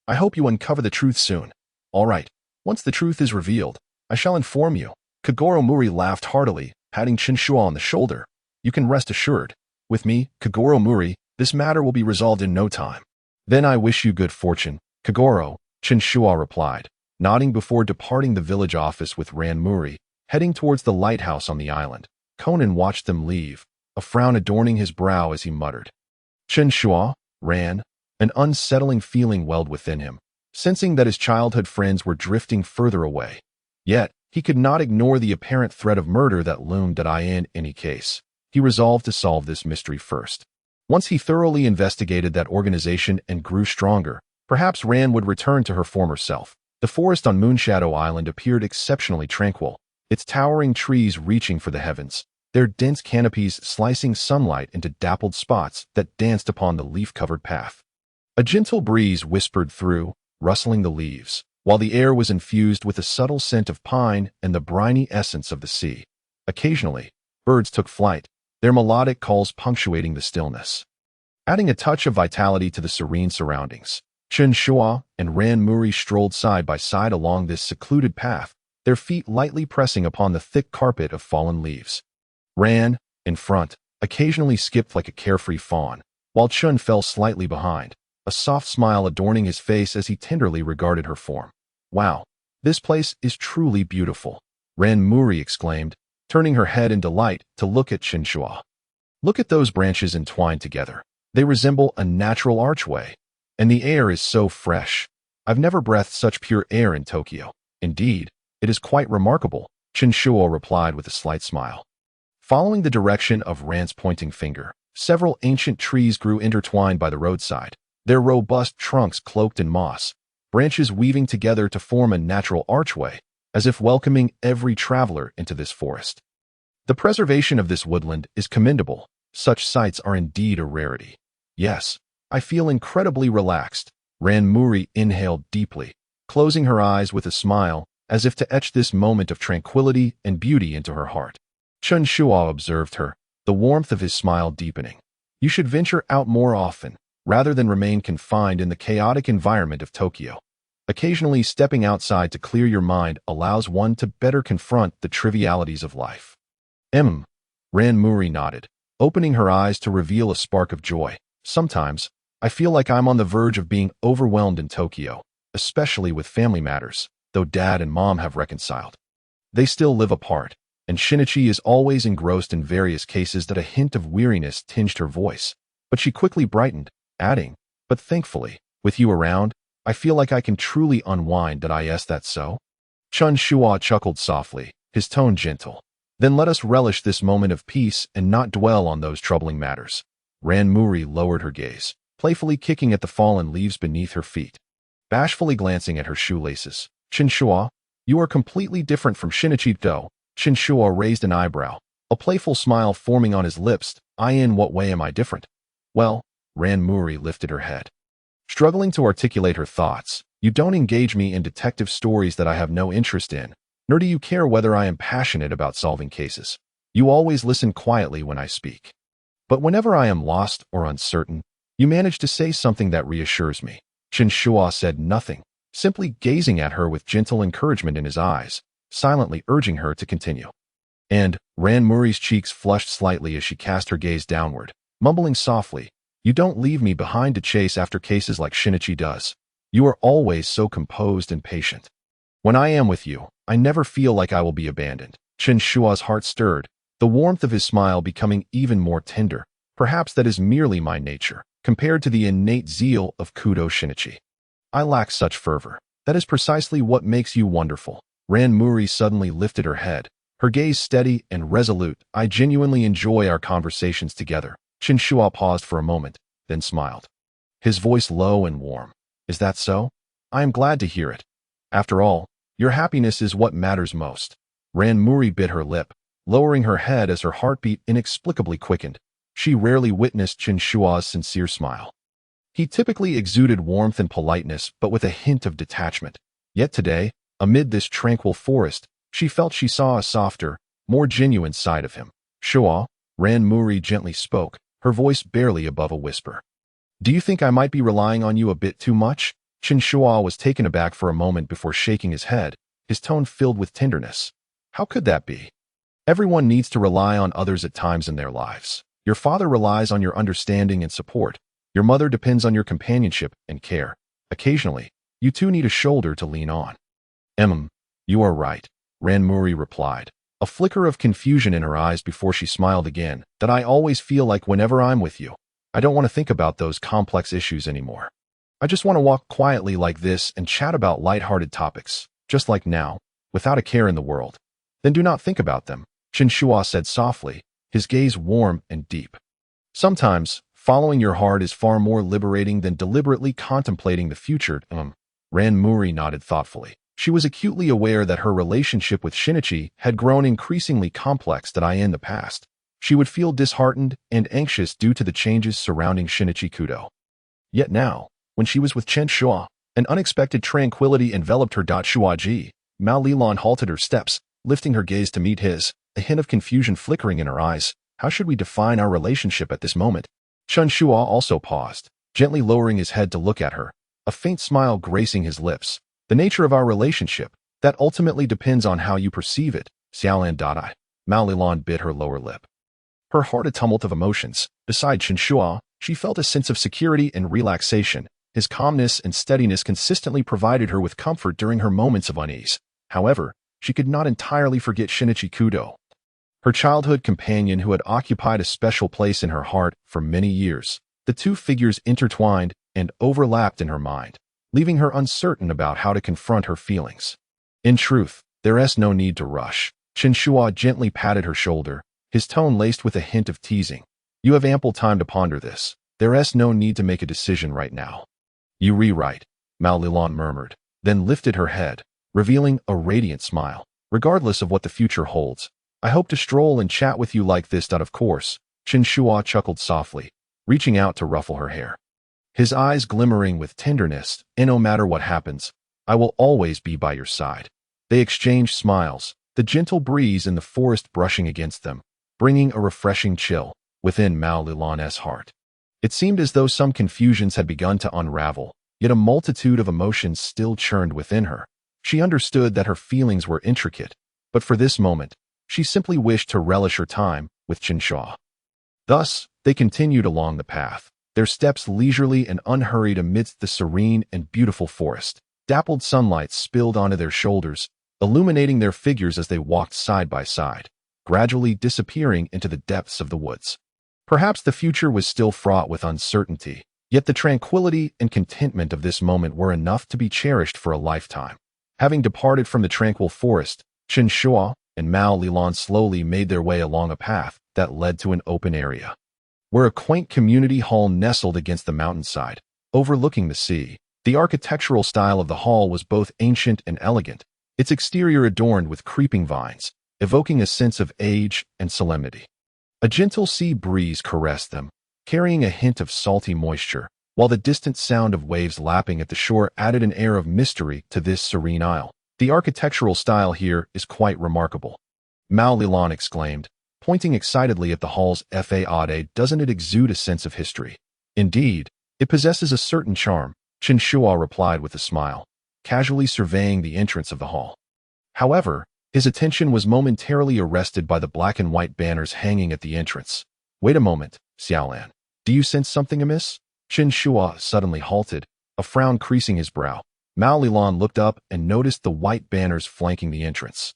"I hope you uncover the truth soon." "All right. Once the truth is revealed, I shall inform you." Kagoro Muri laughed heartily, patting Chen Shuo on the shoulder. "You can rest assured. With me, Kagoro Muri, this matter will be resolved in no time." "Then I wish you good fortune, Kagoro," Chen Shuo replied, nodding before departing the village office with Ran Muri, heading towards the lighthouse on the island. Conan watched them leave, a frown adorning his brow as he muttered, "Chen Shuo, Ran." An unsettling feeling welled within him, sensing that his childhood friends were drifting further away. Yet, he could not ignore the apparent threat of murder that loomed. In any case, he resolved to solve this mystery first. Once he thoroughly investigated that organization and grew stronger, perhaps Ran would return to her former self. The forest on Moonshadow Island appeared exceptionally tranquil, its towering trees reaching for the heavens, their dense canopies slicing sunlight into dappled spots that danced upon the leaf-covered path. A gentle breeze whispered through, rustling the leaves, while the air was infused with a subtle scent of pine and the briny essence of the sea. Occasionally, birds took flight, their melodic calls punctuating the stillness, adding a touch of vitality to the serene surroundings. Chen Shuo and Ran Muri strolled side by side along this secluded path, their feet lightly pressing upon the thick carpet of fallen leaves. Ran, in front, occasionally skipped like a carefree fawn, while Chen fell slightly behind, a soft smile adorning his face as he tenderly regarded her form. "Wow, this place is truly beautiful," Ran Muri exclaimed, turning her head in delight to look at Chen Shuo. "Look at those branches entwined together. They resemble a natural archway. And the air is so fresh. I've never breathed such pure air in Tokyo. Indeed, it is quite remarkable," Chen Shuo replied with a slight smile. Following the direction of Ran's pointing finger, several ancient trees grew intertwined by the roadside, their robust trunks cloaked in moss, branches weaving together to form a natural archway, as if welcoming every traveler into this forest. The preservation of this woodland is commendable. Such sights are indeed a rarity. Yes, I feel incredibly relaxed. Ran Muri inhaled deeply, closing her eyes with a smile, as if to etch this moment of tranquility and beauty into her heart. Chen Shuo observed her, the warmth of his smile deepening. "You should venture out more often, rather than remain confined in the chaotic environment of Tokyo. Occasionally stepping outside to clear your mind allows one to better confront the trivialities of life." Ran Muri nodded, opening her eyes to reveal a spark of joy. "Sometimes, I feel like I'm on the verge of being overwhelmed in Tokyo, especially with family matters, though Dad and Mom have reconciled. They still live apart, and Shinichi is always engrossed in various cases." That a hint of weariness tinged her voice, but she quickly brightened, adding, "But thankfully, with you around, I feel like I can truly unwind." Is that so? Chen Shuo chuckled softly, his tone gentle. "Then let us relish this moment of peace and not dwell on those troubling matters." Ran Muri lowered her gaze, playfully kicking at the fallen leaves beneath her feet. Bashfully glancing at her shoelaces, "Chen Shuo, you are completely different from Shinichi though." Chen Shuo raised an eyebrow, a playful smile forming on his lips. In what way am I different?" "Well," Ran Muri lifted her head, struggling to articulate her thoughts, "you don't engage me in detective stories that I have no interest in, nor do you care whether I am passionate about solving cases. You always listen quietly when I speak. But whenever I am lost or uncertain, you manage to say something that reassures me." Chen Shuo said nothing, simply gazing at her with gentle encouragement in his eyes, silently urging her to continue. And Ran Muri's cheeks flushed slightly as she cast her gaze downward, mumbling softly, "You don't leave me behind to chase after cases like Shinichi does. You are always so composed and patient. When I am with you, I never feel like I will be abandoned." Chen Shuo's heart stirred, the warmth of his smile becoming even more tender. "Perhaps that is merely my nature, compared to the innate zeal of Kudo Shinichi. I lack such fervor. That is precisely what makes you wonderful." Ran Muri suddenly lifted her head, her gaze steady and resolute. "I genuinely enjoy our conversations together." Chen Shuo paused for a moment, then smiled, his voice low and warm. "Is that so? I am glad to hear it. After all, your happiness is what matters most." Ran Muri bit her lip, lowering her head as her heartbeat inexplicably quickened. She rarely witnessed Chen Shuo's sincere smile. He typically exuded warmth and politeness, but with a hint of detachment. Yet today, amid this tranquil forest, she felt she saw a softer, more genuine side of him. "Shuo," Ran Muri gently spoke, her voice barely above a whisper. "Do you think I might be relying on you a bit too much?" Chen Shuo was taken aback for a moment before shaking his head, his tone filled with tenderness. "How could that be? Everyone needs to rely on others at times in their lives. Your father relies on your understanding and support. Your mother depends on your companionship and care. Occasionally, you two need a shoulder to lean on." You are right," Ran Muri replied, a flicker of confusion in her eyes before she smiled again. "That I always feel like whenever I'm with you, I don't want to think about those complex issues anymore. I just want to walk quietly like this and chat about light-hearted topics, just like now, without a care in the world." "Then do not think about them," Chen Shuo said softly, his gaze warm and deep. "Sometimes, following your heart is far more liberating than deliberately contemplating the future." Ran Muri nodded thoughtfully. She was acutely aware that her relationship with Shinichi had grown increasingly complex. In the past, she would feel disheartened and anxious due to the changes surrounding Shinichi Kudo. Yet now, when she was with Chen Shuo, an unexpected tranquility enveloped her. Shuaji, Mao Lilan halted her steps, lifting her gaze to meet his, a hint of confusion flickering in her eyes. "How should we define our relationship at this moment?" Chen Shuo also paused, gently lowering his head to look at her, a faint smile gracing his lips. The nature of our relationship, that ultimately depends on how you perceive it, Xiaolan. Mao Lilan bit her lower lip. Her heart a tumult of emotions. Beside Chen Shuo, she felt a sense of security and relaxation. His calmness and steadiness consistently provided her with comfort during her moments of unease. However, she could not entirely forget Shinichi Kudo, her childhood companion who had occupied a special place in her heart for many years. The two figures intertwined and overlapped in her mind, leaving her uncertain about how to confront her feelings. In truth, there is no need to rush. Chen Shuo gently patted her shoulder, his tone laced with a hint of teasing. You have ample time to ponder this. There is no need to make a decision right now. You rewrite, Mao Lilan murmured, then lifted her head, revealing a radiant smile. Regardless of what the future holds, I hope to stroll and chat with you like this. Of course, Chen Shuo chuckled softly, reaching out to ruffle her hair. His eyes glimmering with tenderness, and no matter what happens, I will always be by your side. They exchanged smiles, the gentle breeze in the forest brushing against them, bringing a refreshing chill within Mao Lilan's heart. It seemed as though some confusions had begun to unravel, yet a multitude of emotions still churned within her. She understood that her feelings were intricate, but for this moment, she simply wished to relish her time with Chen Shuo. Thus, they continued along the path, their steps leisurely and unhurried amidst the serene and beautiful forest. Dappled sunlight spilled onto their shoulders, illuminating their figures as they walked side by side, gradually disappearing into the depths of the woods. Perhaps the future was still fraught with uncertainty, yet the tranquility and contentment of this moment were enough to be cherished for a lifetime. Having departed from the tranquil forest, Chen Shuo and Mao Lilan slowly made their way along a path that led to an open area, where a quaint community hall nestled against the mountainside, overlooking the sea. The architectural style of the hall was both ancient and elegant, its exterior adorned with creeping vines, evoking a sense of age and solemnity. A gentle sea breeze caressed them, carrying a hint of salty moisture, while the distant sound of waves lapping at the shore added an air of mystery to this serene isle. The architectural style here is quite remarkable, Mao Lilan exclaimed, pointing excitedly at the hall's facade. Doesn't it exude a sense of history? Indeed, it possesses a certain charm, Chen Shuo replied with a smile, casually surveying the entrance of the hall. However, his attention was momentarily arrested by the black and white banners hanging at the entrance. Wait a moment, Xiaolan. Do you sense something amiss? Chen Shuo suddenly halted, a frown creasing his brow. Mao Lilan looked up and noticed the white banners flanking the entrance,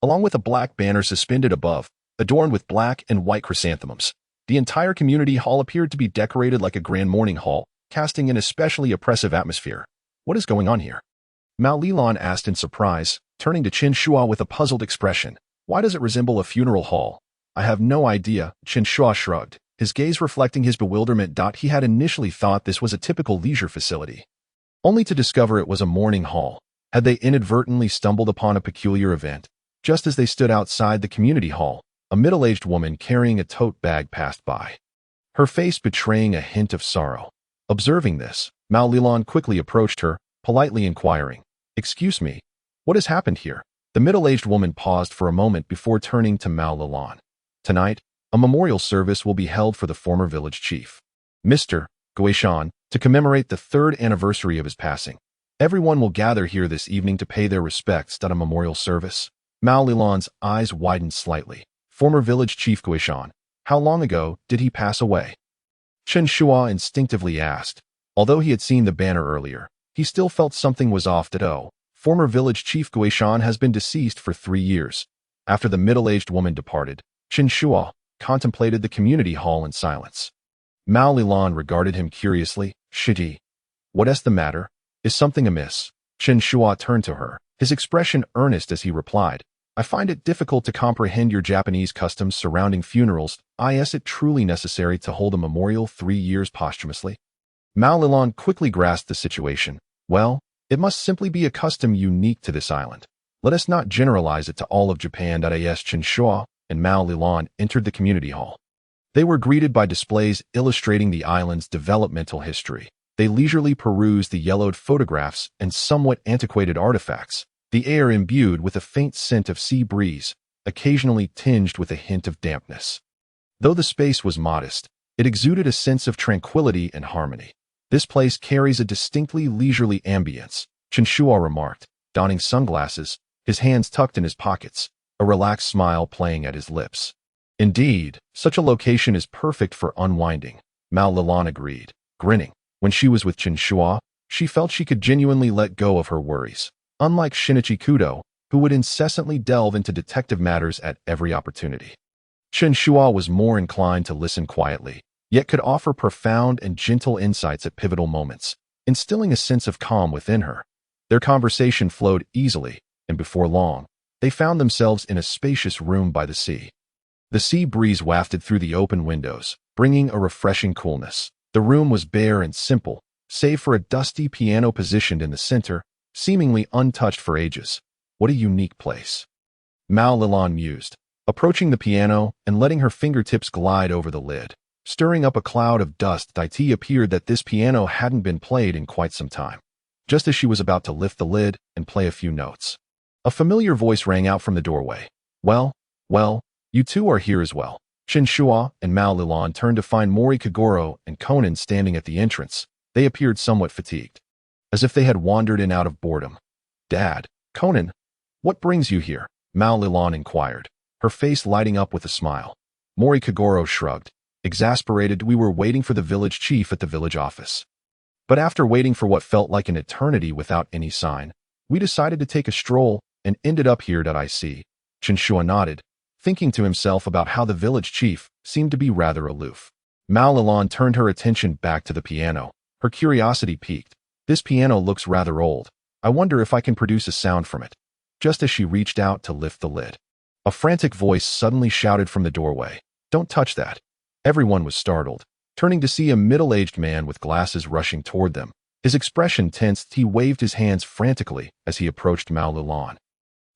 along with a black banner suspended above, adorned with black and white chrysanthemums. The entire community hall appeared to be decorated like a grand morning hall, casting an especially oppressive atmosphere. What is going on here? Mao Lilan asked in surprise, turning to Chen Shuo with a puzzled expression. Why does it resemble a funeral hall? I have no idea, Chen Shuo shrugged, his gaze reflecting his bewilderment. He had initially thought this was a typical leisure facility, only to discover it was a mourning hall. Had they inadvertently stumbled upon a peculiar event? Just as they stood outside the community hall, a middle-aged woman carrying a tote bag passed by, her face betraying a hint of sorrow. Observing this, Mao Lilan quickly approached her, politely inquiring, "Excuse me, what has happened here?" The middle-aged woman paused for a moment before turning to Mao Lilan. Tonight, a memorial service will be held for the former village chief, Mr. Guishan, to commemorate the 3rd anniversary of his passing. Everyone will gather here this evening to pay their respects at a memorial service. Mao Lilan's eyes widened slightly. Former village chief Guishan, how long ago did he pass away? Chen Shuo instinctively asked. Although he had seen the banner earlier, he still felt something was off. Former village chief Guishan has been deceased for 3 years. After the middle-aged woman departed, Chen Shuo contemplated the community hall in silence. Mao Lilan regarded him curiously. Shiji, what is the matter? Is something amiss? Chen Shuo turned to her, his expression earnest as he replied, I find it difficult to comprehend your Japanese customs surrounding funerals. Is it truly necessary to hold a memorial 3 years posthumously? Mao Lilan quickly grasped the situation. Well, it must simply be a custom unique to this island. Let us not generalize it to all of Japan. As Chen Shuo and Mao Lilan entered the community hall, they were greeted by displays illustrating the island's developmental history. They leisurely perused the yellowed photographs and somewhat antiquated artifacts, the air imbued with a faint scent of sea breeze, occasionally tinged with a hint of dampness. Though the space was modest, it exuded a sense of tranquility and harmony. This place carries a distinctly leisurely ambience, Chen Shuo remarked, donning sunglasses, his hands tucked in his pockets, a relaxed smile playing at his lips. Indeed, such a location is perfect for unwinding, Mao Lilan agreed, grinning. When she was with Chen Shuo, she felt she could genuinely let go of her worries, unlike Shinichi Kudo, who would incessantly delve into detective matters at every opportunity. Chen Shuo was more inclined to listen quietly, yet could offer profound and gentle insights at pivotal moments, instilling a sense of calm within her. Their conversation flowed easily, and before long, they found themselves in a spacious room by the sea. The sea breeze wafted through the open windows, bringing a refreshing coolness. The room was bare and simple, save for a dusty piano positioned in the center, seemingly untouched for ages. What a unique place. Mao Lilan mused, approaching the piano and letting her fingertips glide over the lid. Stirring up a cloud of dust, it appeared that this piano hadn't been played in quite some time. Just as she was about to lift the lid and play a few notes, a familiar voice rang out from the doorway. Well, you two are here as well. Chen Shuo and Mao Lilan turned to find Mori Kagoro and Conan standing at the entrance. They appeared somewhat fatigued, as if they had wandered in out of boredom. Dad, Conan, what brings you here? Mao Lilan inquired, her face lighting up with a smile. Mori Kagoro shrugged, exasperated. We were waiting for the village chief at the village office. But after waiting for what felt like an eternity without any sign, we decided to take a stroll and ended up here. I see. Chen Shuo nodded, thinking to himself about how the village chief seemed to be rather aloof. Mao Lilan turned her attention back to the piano. Her curiosity piqued. This piano looks rather old. I wonder if I can produce a sound from it. Just as she reached out to lift the lid, a frantic voice suddenly shouted from the doorway, "Don't touch that." Everyone was startled, turning to see a middle-aged man with glasses rushing toward them. His expression tensed. He waved his hands frantically as he approached Mao Lilan.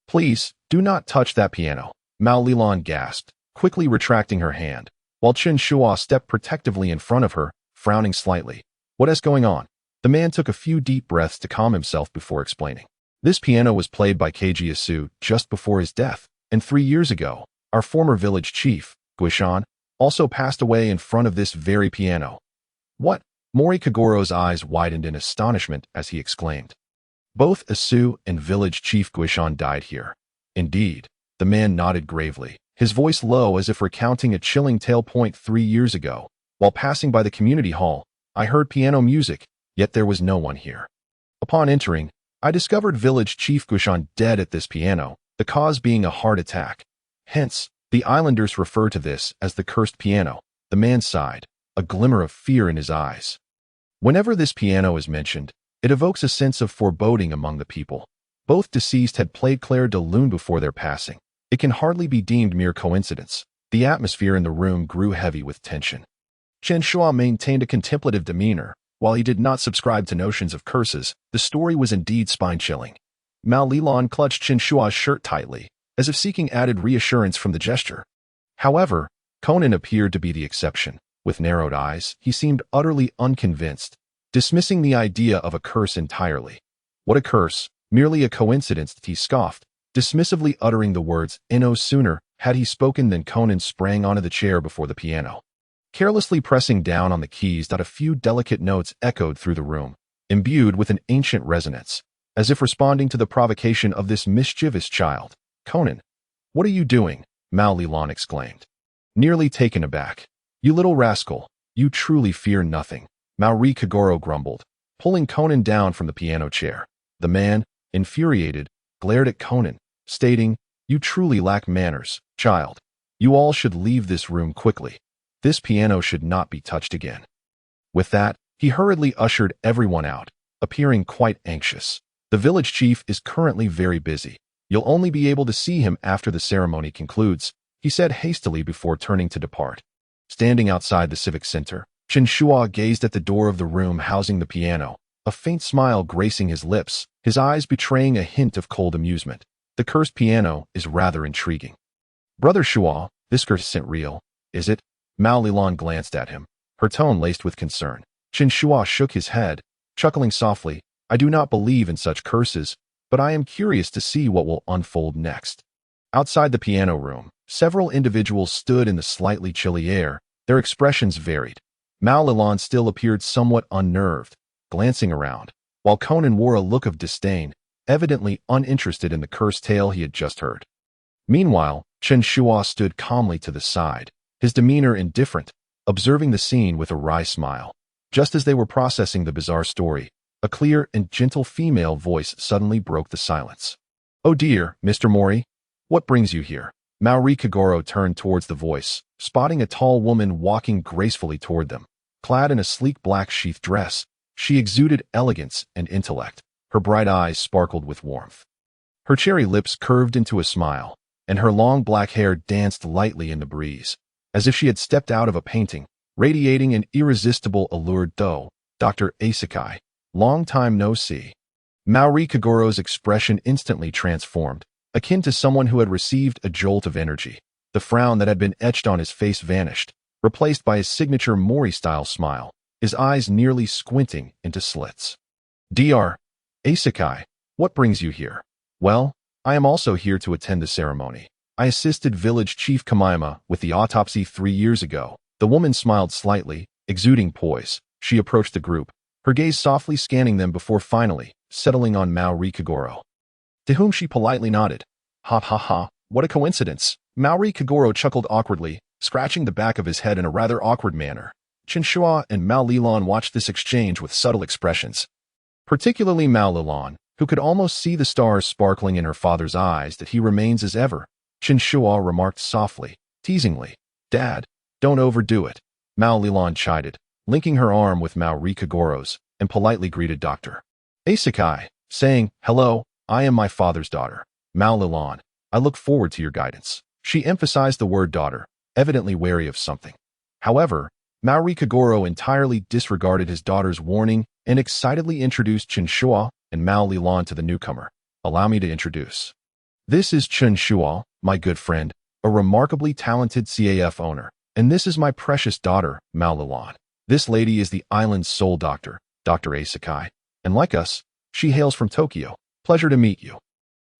"Please, do not touch that piano," Mao Lilan gasped, quickly retracting her hand, while Chen Shuo stepped protectively in front of her, frowning slightly. "What is going on?" The man took a few deep breaths to calm himself before explaining. "This piano was played by Keiji Asu just before his death, and 3 years ago, our former village chief, Guishan, also passed away in front of this very piano." "What?" Mori Kagoro's eyes widened in astonishment as he exclaimed. "Both Asu and village chief Guishan died here." "Indeed." The man nodded gravely, his voice low as if recounting a chilling tale. 3 years ago, while passing by the community hall, I heard piano music, yet there was no one here. Upon entering, I discovered village chief Guishan dead at this piano, the cause being a heart attack. Hence, the islanders refer to this as the cursed piano. The man sighed, a glimmer of fear in his eyes. Whenever this piano is mentioned, it evokes a sense of foreboding among the people. Both deceased had played Clair de Lune before their passing. It can hardly be deemed mere coincidence. The atmosphere in the room grew heavy with tension. Chen Shuo maintained a contemplative demeanor. While he did not subscribe to notions of curses, the story was indeed spine-chilling. Mao Lilan clutched Chen Shuo's shirt tightly, as if seeking added reassurance from the gesture. However, Conan appeared to be the exception. With narrowed eyes, he seemed utterly unconvinced, dismissing the idea of a curse entirely. "What a curse? Merely a coincidence," he scoffed, dismissively uttering the words. No sooner had he spoken than Conan sprang onto the chair before the piano, carelessly pressing down on the keys. A few delicate notes echoed through the room, imbued with an ancient resonance, as if responding to the provocation of this mischievous child. "Conan, what are you doing?" Mao Lilan exclaimed, nearly taken aback. "You little rascal, you truly fear nothing," Mori Kagoro grumbled, pulling Conan down from the piano chair. The man, infuriated, glared at Conan, stating, "You truly lack manners, child. You all should leave this room quickly. This piano should not be touched again." With that, he hurriedly ushered everyone out, appearing quite anxious. "The village chief is currently very busy. You'll only be able to see him after the ceremony concludes," he said hastily before turning to depart. Standing outside the civic center, Chen Shuo gazed at the door of the room housing the piano, a faint smile gracing his lips, his eyes betraying a hint of cold amusement. "The cursed piano is rather intriguing. Brother Shuo, this curse isn't real, is it?" Mao Lilan glanced at him, her tone laced with concern. Chen Shuo shook his head, chuckling softly. "I do not believe in such curses, but I am curious to see what will unfold next." Outside the piano room, several individuals stood in the slightly chilly air. Their expressions varied. Mao Lilan still appeared somewhat unnerved, glancing around, while Conan wore a look of disdain, evidently uninterested in the cursed tale he had just heard. Meanwhile, Chen Shuo stood calmly to the side, his demeanor indifferent, observing the scene with a wry smile. Just as they were processing the bizarre story, a clear and gentle female voice suddenly broke the silence. "Oh dear, Mr. Mori, what brings you here?" Maori Kagoro turned towards the voice, spotting a tall woman walking gracefully toward them. Clad in a sleek black sheath dress, she exuded elegance and intellect. Her bright eyes sparkled with warmth. Her cherry lips curved into a smile, and her long black hair danced lightly in the breeze, as if she had stepped out of a painting, radiating an irresistible allure. Though, Dr. Asakai, long time no see. Maori Kagoro's expression instantly transformed, akin to someone who had received a jolt of energy. The frown that had been etched on his face vanished, replaced by his signature Mori-style smile, his eyes nearly squinting into slits. "Dr. Asakai, what brings you here?" "Well, I am also here to attend the ceremony. I assisted village chief Kamaima with the autopsy 3 years ago." The woman smiled slightly, exuding poise. She approached the group, her gaze softly scanning them before finally settling on Maori Kagoro, to whom she politely nodded. "Ha ha ha, what a coincidence." Maori Kagoro chuckled awkwardly, scratching the back of his head in a rather awkward manner. Chen Shuo and Mao Lilan watched this exchange with subtle expressions. Particularly Mao Lilan, who could almost see the stars sparkling in her father's eyes. "That he remains as ever," Chen Shuo remarked softly, teasingly. "Dad, don't overdo it," Mao Lilan chided, linking her arm with Maori Kagoro's, and politely greeted Dr. Asakai, saying, "Hello, I am my father's daughter, Mao Lilan. I look forward to your guidance." She emphasized the word daughter, evidently wary of something. However, Maori Kagoro entirely disregarded his daughter's warning and excitedly introduced Chen Shuo and Mao Lilan to the newcomer. "Allow me to introduce. This is Chen Shuo, my good friend, a remarkably talented CAF owner, and this is my precious daughter, Mao Lilan. This lady is the island's sole doctor, Dr. Asakai, and like us, she hails from Tokyo. Pleasure to meet you."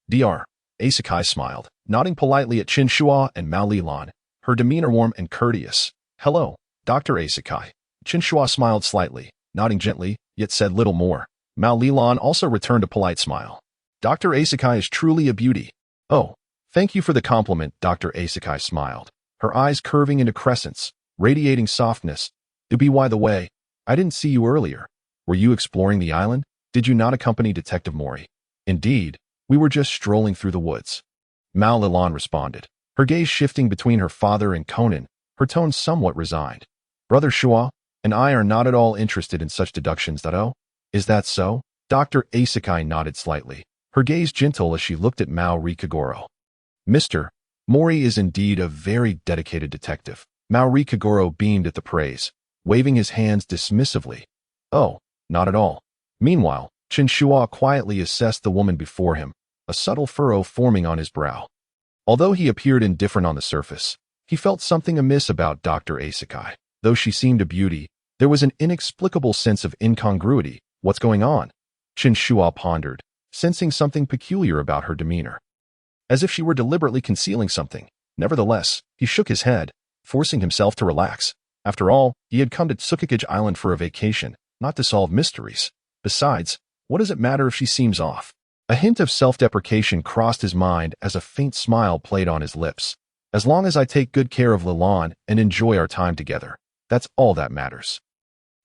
Dr. Asakai smiled, nodding politely at Chen Shuo and Mao Lilan, her demeanor warm and courteous. "Hello, Dr. Asakai." Chen Shuo smiled slightly, nodding gently, yet said little more. Mao Lilan also returned a polite smile. "Dr. Asakai is truly a beauty." "Oh, thank you for the compliment," Dr. Asakai smiled, her eyes curving into crescents, radiating softness. By the way, I didn't see you earlier. Were you exploring the island? Did you not accompany Detective Mori?" "Indeed, we were just strolling through the woods," Mao Lilan responded, her gaze shifting between her father and Conan, her tone somewhat resigned. "Brother Shuo and I are not at all interested in such deductions. Oh, is that so?" Dr. Asakai nodded slightly, her gaze gentle as she looked at Maori Kagoro. "Mr. Mori is indeed a very dedicated detective." Maori Kagoro beamed at the praise, waving his hands dismissively. "Oh, not at all." Meanwhile, Chen Shuo quietly assessed the woman before him, a subtle furrow forming on his brow. Although he appeared indifferent on the surface, he felt something amiss about Dr. Asakai. Though she seemed a beauty, there was an inexplicable sense of incongruity. "What's going on?" Chen Shuo pondered, sensing something peculiar about her demeanor, as if she were deliberately concealing something. Nevertheless, he shook his head, forcing himself to relax. After all, he had come to Tsukikage Island for a vacation, not to solve mysteries. Besides, what does it matter if she seems off? A hint of self-deprecation crossed his mind as a faint smile played on his lips. "As long as I take good care of Lilan and enjoy our time together, that's all that matters."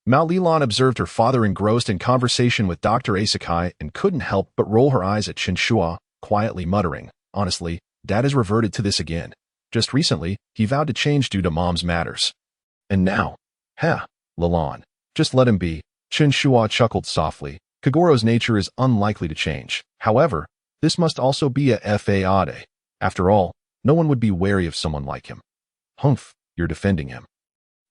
Mao Lilan observed her father engrossed in conversation with Dr. Asakai and couldn't help but roll her eyes at Chen Shuo, quietly muttering, "Honestly, Dad has reverted to this again. Just recently, he vowed to change due to Mom's matters. And now, Lilan, just let him be." Chen Shuo chuckled softly. Kagoro's nature is unlikely to change. However, this must also be a fade. After all, no one would be wary of someone like him. "Humph, you're defending him."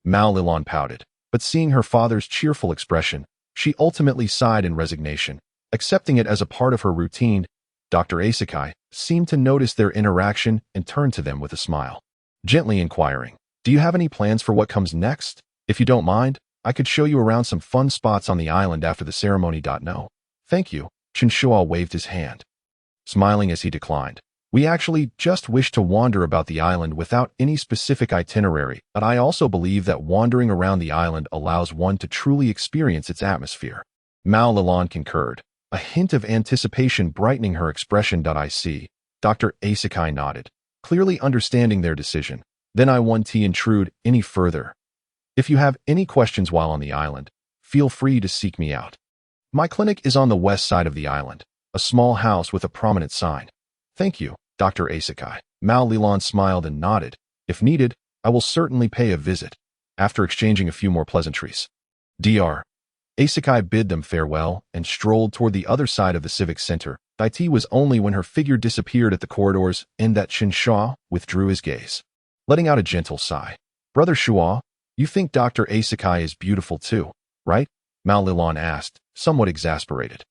Mao Lilan pouted, but seeing her father's cheerful expression, she ultimately sighed in resignation, accepting it as a part of her routine. Dr. Asakai seemed to notice their interaction and turned to them with a smile, gently inquiring, "Do you have any plans for what comes next? If you don't mind, I could show you around some fun spots on the island after the ceremony." "No, thank you." Chen Shuo waved his hand, smiling as he declined. We actually just wish to wander about the island without any specific itinerary, but I also believe that wandering around the island allows one to truly experience its atmosphere. Mao Lilan concurred, a hint of anticipation brightening her expression. I see. Dr. Asakai nodded, clearly understanding their decision. Then I want to intrude any further. If you have any questions while on the island, feel free to seek me out. My clinic is on the west side of the island, a small house with a prominent sign. Thank you, Dr. Asakai. Mao Lilan smiled and nodded. If needed, I will certainly pay a visit. After exchanging a few more pleasantries, Dr. Asakai bid them farewell and strolled toward the other side of the civic center. It was only when her figure disappeared at the corridors and that Chen Shuo withdrew his gaze, letting out a gentle sigh. Brother Shuo, you think Dr. Asakai is beautiful too, right? Mao Lilan asked, somewhat exasperated.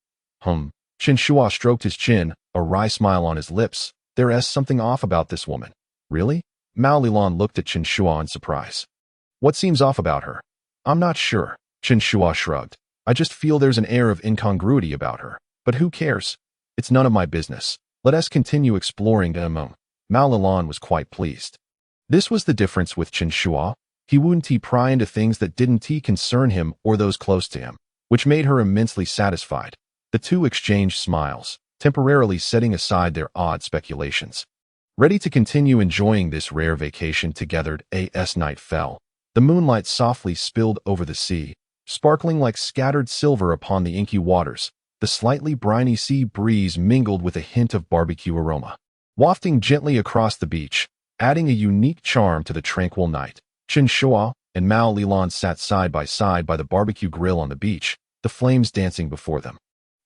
Chen Shuo stroked his chin, a wry smile on his lips. There's something off about this woman. Really? Mao Lilan looked at Chen Shuo in surprise. What seems off about her? I'm not sure. Chen Shuo shrugged. I just feel there's an air of incongruity about her. But who cares? It's none of my business. Let us continue exploring. Mao Lilan was quite pleased. This was the difference with Chen Shuo. He wouldn't pry into things that didn't concern him or those close to him, which made her immensely satisfied. The two exchanged smiles, temporarily setting aside their odd speculations. Ready to continue enjoying this rare vacation together, as night fell. The moonlight softly spilled over the sea, sparkling like scattered silver upon the inky waters. The slightly briny sea breeze mingled with a hint of barbecue aroma, wafting gently across the beach, adding a unique charm to the tranquil night. Chen Shuo and Mao Lilan sat side by the barbecue grill on the beach, the flames dancing before them,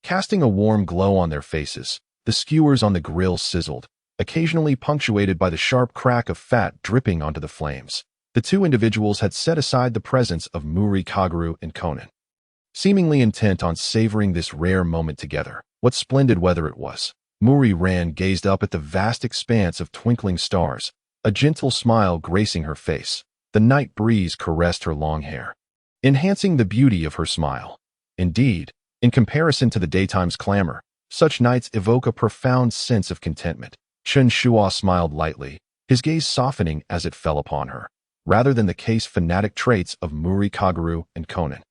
casting a warm glow on their faces. The skewers on the grill sizzled, occasionally punctuated by the sharp crack of fat dripping onto the flames. The two individuals had set aside the presence of Muri Kaguru and Conan, seemingly intent on savoring this rare moment together. What splendid weather it was. Muri gazed up at the vast expanse of twinkling stars, a gentle smile gracing her face. The night breeze caressed her long hair, enhancing the beauty of her smile. Indeed, in comparison to the daytime's clamor, such nights evoke a profound sense of contentment. Chen Shuo smiled lightly, his gaze softening as it fell upon her, rather than the case-fanatic traits of Muri Kaguru and Conan.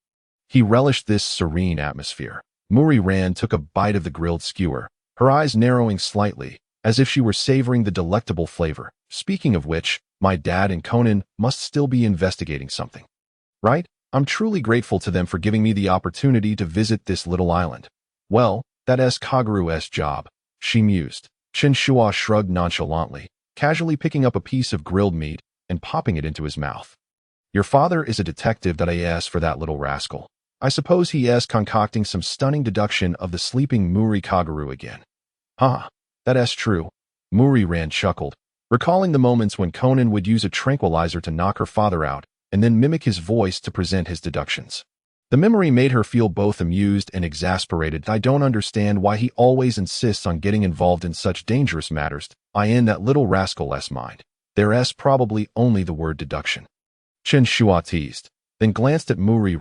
He relished this serene atmosphere. Muri took a bite of the grilled skewer, her eyes narrowing slightly, as if she were savoring the delectable flavor. Speaking of which, my dad and Conan must still be investigating something, right? I'm truly grateful to them for giving me the opportunity to visit this little island. Well, that's Kaguru's job, she mused. Chen Shuo shrugged nonchalantly, casually picking up a piece of grilled meat and popping it into his mouth. Your father is a detective. I asked for that little rascal. I suppose he is concocting some stunning deduction of the sleeping Muri Kaguru again. That's true. Muri chuckled, recalling the moments when Conan would use a tranquilizer to knock her father out and then mimic his voice to present his deductions. The memory made her feel both amused and exasperated. I don't understand why he always insists on getting involved in such dangerous matters. In that little rascal's mind, there's probably only the word deduction. Chen Shuo teased, then glanced at Muri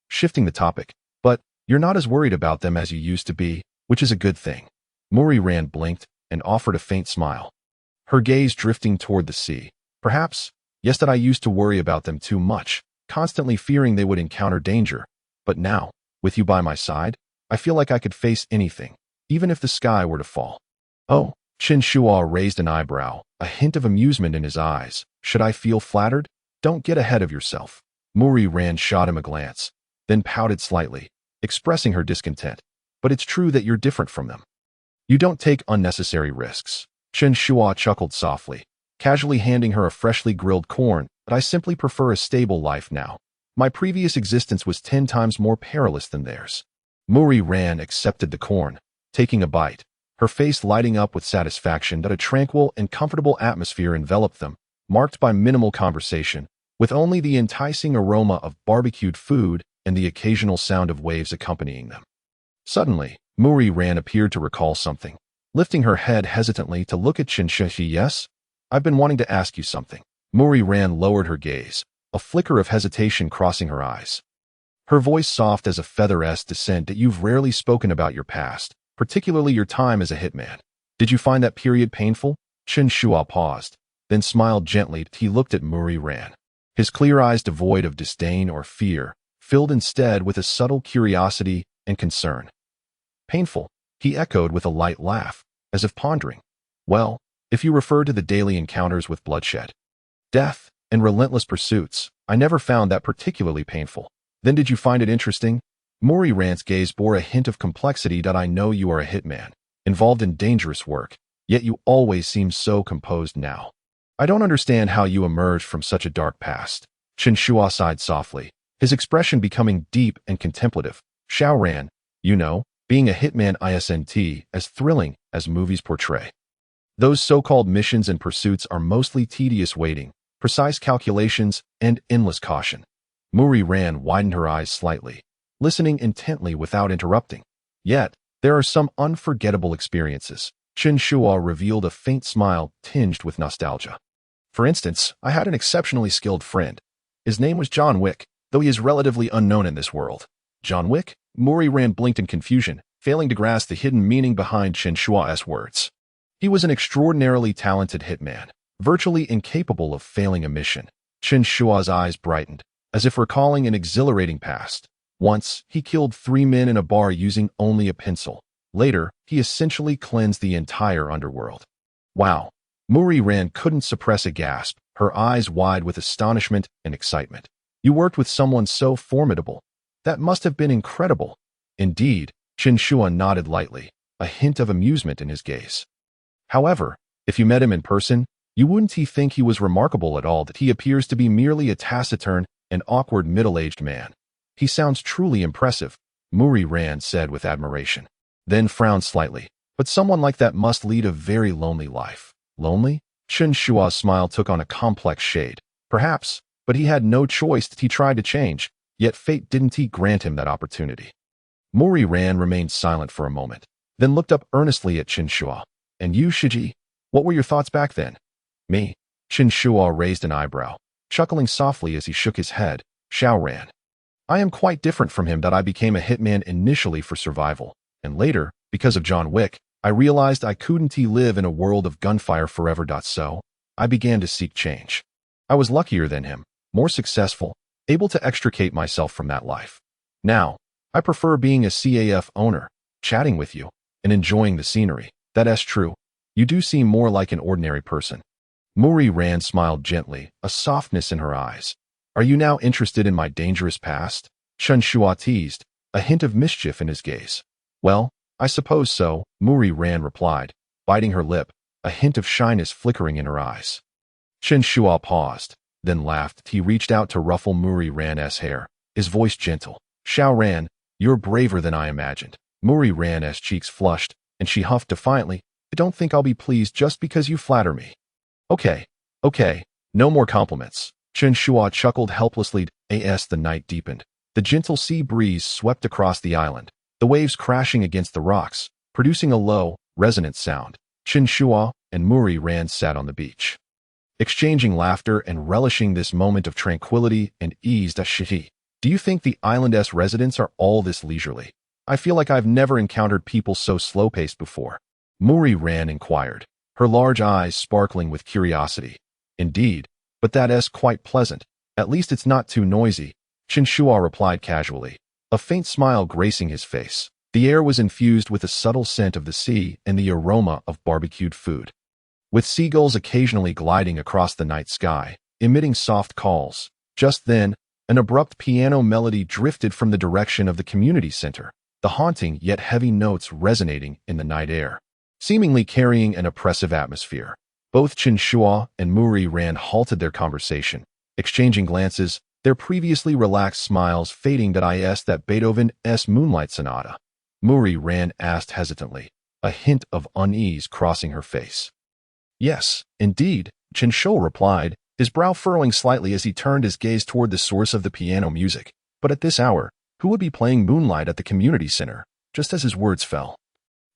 shifting the topic. But you're not as worried about them as you used to be, which is a good thing. Muri blinked and offered a faint smile, her gaze drifting toward the sea. Perhaps, yes, that I used to worry about them too much, constantly fearing they would encounter danger. But now, with you by my side, I feel like I could face anything, even if the sky were to fall. Oh, Chen Shuo raised an eyebrow, a hint of amusement in his eyes. Should I feel flattered? Don't get ahead of yourself. Muri shot him a glance, then pouted slightly, expressing her discontent. But it's true that you're different from them. You don't take unnecessary risks. Chen Shuo chuckled softly, casually handing her a freshly grilled corn. But I simply prefer a stable life now. My previous existence was 10 times more perilous than theirs. Muri accepted the corn, taking a bite, her face lighting up with satisfaction that a tranquil and comfortable atmosphere enveloped them, marked by minimal conversation, with only the enticing aroma of barbecued food and the occasional sound of waves accompanying them. Suddenly, Muri appeared to recall something, lifting her head hesitantly to look at Chen Shuo. Yes? I've been wanting to ask you something. Muri lowered her gaze, a flicker of hesitation crossing her eyes. Her voice soft as a feather's descent. That you've rarely spoken about your past, particularly your time as a hitman. Did you find that period painful? Chen Shuo paused, then smiled gently. He looked at Murray Ran. His clear eyes, devoid of disdain or fear, filled instead with a subtle curiosity and concern. Painful, he echoed with a light laugh, as if pondering. Well, if you refer to the daily encounters with bloodshed, death, and relentless pursuits, I never found that particularly painful. Then did you find it interesting? Murray Ran's gaze bore a hint of complexity. I know you are a hitman, involved in dangerous work, yet you always seem so composed now. I don't understand how you emerged from such a dark past. Chen Shuo sighed softly, his expression becoming deep and contemplative. Xiao Ran, you know, being a hitman isn't as thrilling as movies portray. Those so-called missions and pursuits are mostly tedious waiting, precise calculations, and endless caution. Murray Ran widened her eyes slightly, listening intently without interrupting. Yet, there are some unforgettable experiences. Chen Shuo revealed a faint smile tinged with nostalgia. For instance, I had an exceptionally skilled friend. His name was John Wick, though he is relatively unknown in this world. John Wick? Murray Ran blinked in confusion, failing to grasp the hidden meaning behind Chen Shuo's words. He was an extraordinarily talented hitman, virtually incapable of failing a mission. Chen Shuo's eyes brightened, as if recalling an exhilarating past. Once, he killed 3 men in a bar using only a pencil. Later, he essentially cleansed the entire underworld. Wow. Murray Ran couldn't suppress a gasp, her eyes wide with astonishment and excitement. You worked with someone so formidable. That must have been incredible. Indeed, Chen Shuo nodded lightly, a hint of amusement in his gaze. However, if you met him in person, you wouldn't think he was remarkable at all. That he appears to be merely a taciturn and awkward middle-aged man. He sounds truly impressive, Murray Ran said with admiration, then frowned slightly. But someone like that must lead a very lonely life. Lonely? Chen Shuo's smile took on a complex shade. Perhaps, but he had no choice. He tried to change, yet fate didn't grant him that opportunity. Murray Ran remained silent for a moment, then looked up earnestly at Chen Shuo. And you, Shiji? What were your thoughts back then? Me? Chen Shuo raised an eyebrow, chuckling softly as he shook his head. Xiao Ran. I am quite different from him. That I became a hitman initially for survival, and later, because of John Wick, I realized I couldn't live in a world of gunfire forever. So, I began to seek change. I was luckier than him, more successful, able to extricate myself from that life. Now, I prefer being a CAF owner, chatting with you, and enjoying the scenery. That's true. You do seem more like an ordinary person. Murray Ran smiled gently, a softness in her eyes. Are you now interested in my dangerous past? Chen Shuo teased, a hint of mischief in his gaze. Well, I suppose so, Murray Ran replied, biting her lip, a hint of shyness flickering in her eyes. Chen Shuo paused, then laughed. He reached out to ruffle Murray Ran's hair, his voice gentle. Xiao Ran, you're braver than I imagined. Murray Ran's cheeks flushed, and she huffed defiantly. I don't think I'll be pleased just because you flatter me. Okay, no more compliments. Chen Shuo chuckled helplessly. As the night deepened, the gentle sea breeze swept across the island, the waves crashing against the rocks, producing a low, resonant sound. Chen Shuo and Murray Ran sat on the beach, exchanging laughter and relishing this moment of tranquility and ease. Shiji, do you think the island's residents are all this leisurely? I feel like I've never encountered people so slow-paced before. Murray Ran inquired, her large eyes sparkling with curiosity. Indeed, but that's quite pleasant. At least it's not too noisy, Chen Shuo replied casually, a faint smile gracing his face. The air was infused with a subtle scent of the sea and the aroma of barbecued food, with seagulls occasionally gliding across the night sky, emitting soft calls. Just then, an abrupt piano melody drifted from the direction of the community center, the haunting yet heavy notes resonating in the night air, seemingly carrying an oppressive atmosphere. Both Chen Shuo and Murray Ran halted their conversation, exchanging glances, their previously relaxed smiles fading. That Beethoven's Moonlight Sonata? Murray Ran asked hesitantly, a hint of unease crossing her face. Yes, indeed, Chen Shuo replied, his brow furrowing slightly as he turned his gaze toward the source of the piano music. But at this hour, who would be playing Moonlight at the community center? Just as his words fell,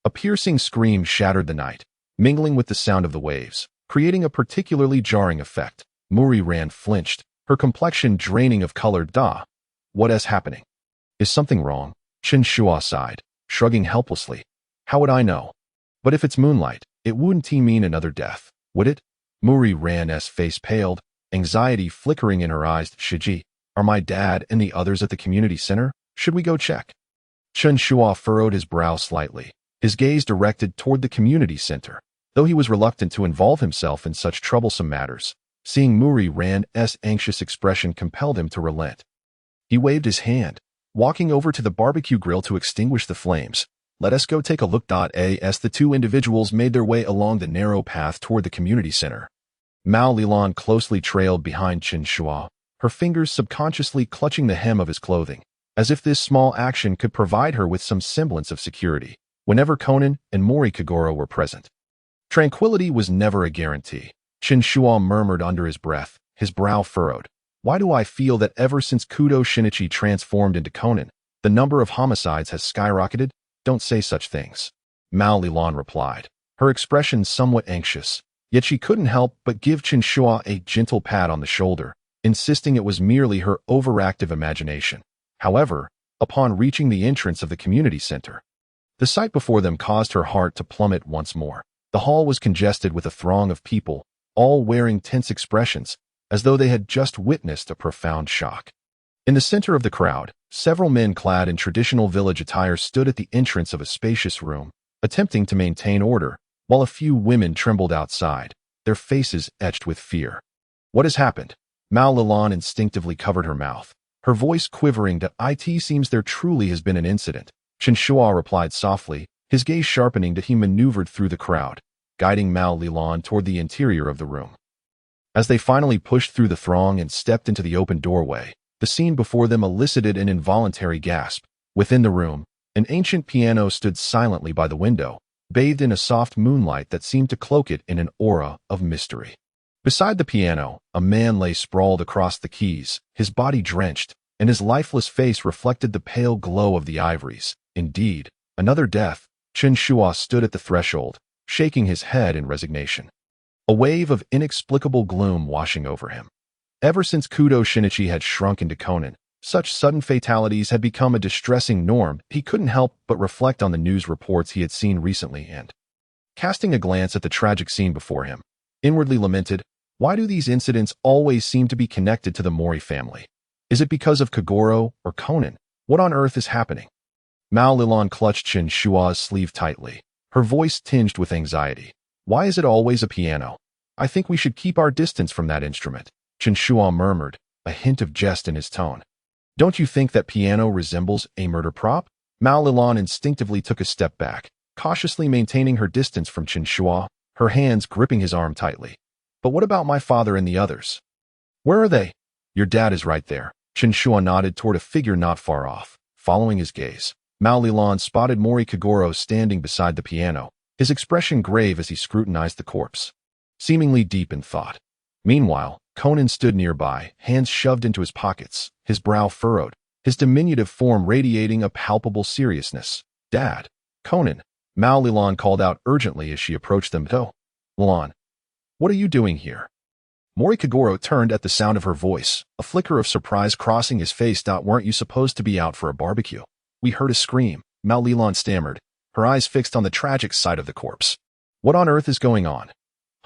a piercing scream shattered the night, mingling with the sound of the waves, creating a particularly jarring effect. Murray Ran flinched, her complexion draining of color. What is happening? Is something wrong? Chen Shuo sighed, shrugging helplessly. How would I know? But if it's Moonlight, It wouldn't mean another death, would it? Muri Ran's face paled, anxiety flickering in her eyes. Shiji, are my dad and the others at the community center? Should we go check? Chen Shuo furrowed his brow slightly, his gaze directed toward the community center. Though he was reluctant to involve himself in such troublesome matters, seeing Muri Ran's anxious expression compelled him to relent. He waved his hand, walking over to the barbecue grill to extinguish the flames. Let us go take a look. As the two individuals made their way along the narrow path toward the community center, Mao Lilan closely trailed behind Chen Shuo, her fingers subconsciously clutching the hem of his clothing, as if this small action could provide her with some semblance of security whenever Conan and Mori Kagoro were present. Tranquility was never a guarantee. Chen Shuo murmured under his breath, his brow furrowed. Why do I feel that ever since Kudo Shinichi transformed into Conan, the number of homicides has skyrocketed? Don't say such things. Mao Lilan replied, her expression somewhat anxious, yet she couldn't help but give Chen Shuo a gentle pat on the shoulder, insisting it was merely her overactive imagination. However, upon reaching the entrance of the community center, the sight before them caused her heart to plummet once more. The hall was congested with a throng of people, all wearing tense expressions, as though they had just witnessed a profound shock. In the center of the crowd, several men clad in traditional village attire stood at the entrance of a spacious room, attempting to maintain order, while a few women trembled outside, their faces etched with fear. What has happened? Mao Lilan instinctively covered her mouth, her voice quivering. It seems there truly has been an incident. Chen Shuo replied softly, his gaze sharpening. He maneuvered through the crowd, guiding Mao Lilan toward the interior of the room. As they finally pushed through the throng and stepped into the open doorway, the scene before them elicited an involuntary gasp. Within the room, an ancient piano stood silently by the window, bathed in a soft moonlight that seemed to cloak it in an aura of mystery. Beside the piano, a man lay sprawled across the keys, his body drenched, and his lifeless face reflected the pale glow of the ivories. Indeed, another death. Chen Shuo stood at the threshold, shaking his head in resignation, a wave of inexplicable gloom washing over him. Ever since Kudo Shinichi had shrunk into Conan, such sudden fatalities had become a distressing norm. He couldn't help but reflect on the news reports he had seen recently and, casting a glance at the tragic scene before him, inwardly lamented, why do these incidents always seem to be connected to the Mori family? Is it because of Kagoro or Conan? What on earth is happening? Mao Lilan clutched Chen Shuo's sleeve tightly, her voice tinged with anxiety. Why is it always a piano? I think we should keep our distance from that instrument. Chen Shuo murmured, a hint of jest in his tone. Don't you think that piano resembles a murder prop? Mao Lilan instinctively took a step back, cautiously maintaining her distance from Chen Shuo, her hands gripping his arm tightly. But what about my father and the others? Where are they? Your dad is right there. Chen Shuo nodded toward a figure not far off. Following his gaze, Mao Lilan spotted Mori Kagoro standing beside the piano, his expression grave as he scrutinized the corpse, seemingly deep in thought. Meanwhile, Conan stood nearby, hands shoved into his pockets, his brow furrowed, his diminutive form radiating a palpable seriousness. Dad! Conan! Mao Lilan called out urgently as she approached them. Oh, Lilan, what are you doing here? Mori Kagoro turned at the sound of her voice, a flicker of surprise crossing his face. Weren't you supposed to be out for a barbecue? We heard a scream, Mao Lilan stammered, her eyes fixed on the tragic sight of the corpse. What on earth is going on?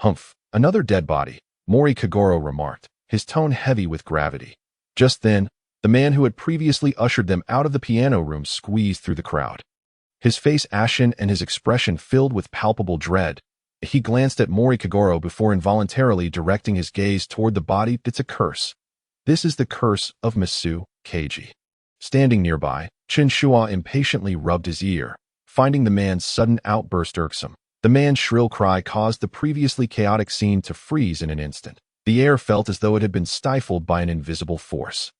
Humph, another dead body, Mori Kagoro remarked, his tone heavy with gravity. Just then, the man who had previously ushered them out of the piano room squeezed through the crowd. His face ashen and his expression filled with palpable dread. He glanced at Mori Kagoro before involuntarily directing his gaze toward the body. It's a curse. This is the curse of Masu Keiji. Standing nearby, Chen Shuo impatiently rubbed his ear, finding the man's sudden outburst irksome. The man's shrill cry caused the previously chaotic scene to freeze in an instant. The air felt as though it had been stifled by an invisible force,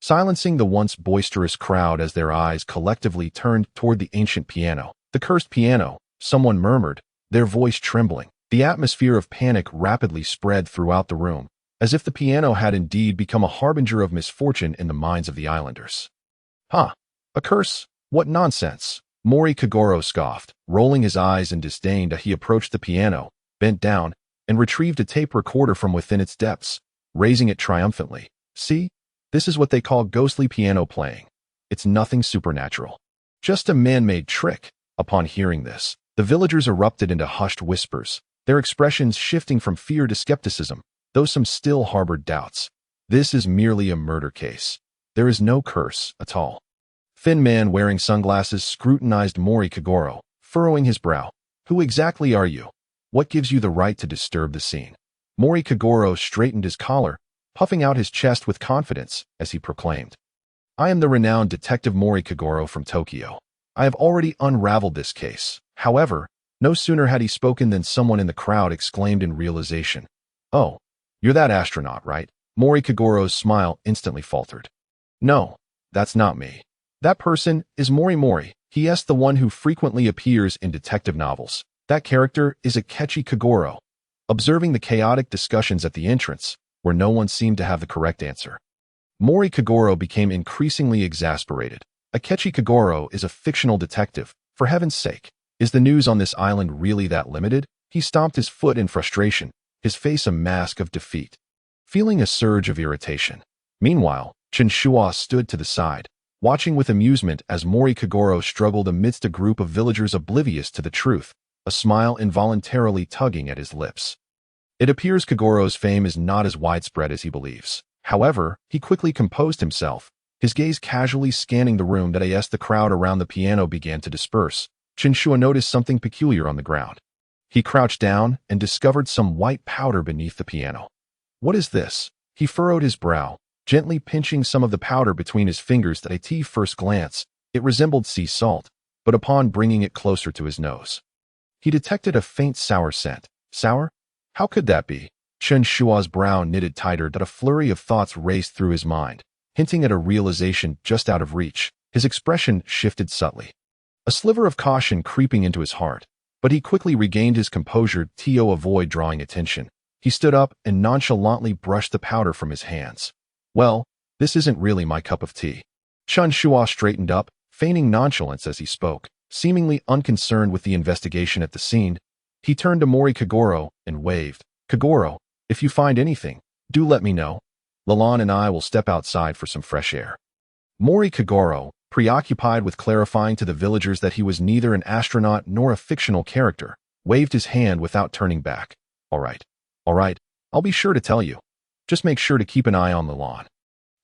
silencing the once boisterous crowd as their eyes collectively turned toward the ancient piano. The cursed piano, someone murmured, their voice trembling. The atmosphere of panic rapidly spread throughout the room, as if the piano had indeed become a harbinger of misfortune in the minds of the islanders. Huh? A curse? What nonsense! Mori Kagoro scoffed, rolling his eyes in disdain. He approached the piano, bent down, and retrieved a tape recorder from within its depths, raising it triumphantly. See? This is what they call ghostly piano playing. It's nothing supernatural. Just a man-made trick. Upon hearing this, the The villagers erupted into hushed whispers, their expressions shifting from fear to skepticism, though some still harbored doubts. This is merely a murder case. There is no curse at all. Thin man wearing sunglasses scrutinized Mori Kagoro, furrowing his brow. Who exactly are you? What gives you the right to disturb the scene? Mori Kagoro straightened his collar, puffing out his chest with confidence as he proclaimed. I am the renowned detective Mori Kagoro from Tokyo. I have already unraveled this case. However, no sooner had he spoken than someone in the crowd exclaimed in realization. Oh, you're that astronaut, right? Mori Kagoro's smile instantly faltered. No, that's not me. That person is Mori. He is the one who frequently appears in detective novels. That character is Akechi Kagoro. Observing the chaotic discussions at the entrance, where no one seemed to have the correct answer, Mori Kagoro became increasingly exasperated. Akechi Kagoro is a fictional detective. For heaven's sake, is the news on this island really that limited? He stomped his foot in frustration, his face a mask of defeat, feeling a surge of irritation. Meanwhile, Chen Shuo stood to the side, watching with amusement as Mori Kagoro struggled amidst a group of villagers oblivious to the truth, a smile involuntarily tugging at his lips. It appears Kagoro's fame is not as widespread as he believes. However, he quickly composed himself, his gaze casually scanning the room that as the crowd around the piano began to disperse. Chen Shuo noticed something peculiar on the ground. He crouched down and discovered some white powder beneath the piano. What is this? He furrowed his brow, gently pinching some of the powder between his fingers that at first glance, it resembled sea salt, but upon bringing it closer to his nose, he detected a faint sour scent. Sour? How could that be? Chen Shuo's brow knitted tighter that a flurry of thoughts raced through his mind, hinting at a realization just out of reach. His expression shifted subtly, a sliver of caution creeping into his heart, but he quickly regained his composure to avoid drawing attention. He stood up and nonchalantly brushed the powder from his hands. Well, this isn't really my cup of tea. Chen Shuo straightened up, feigning nonchalance as he spoke, seemingly unconcerned with the investigation at the scene. He turned to Mori Kagoro and waved. Kagoro, if you find anything, do let me know. Lalon and I will step outside for some fresh air. Mori Kagoro, preoccupied with clarifying to the villagers that he was neither an astronaut nor a fictional character, waved his hand without turning back. All right, I'll be sure to tell you. Just make sure to keep an eye on Lalon.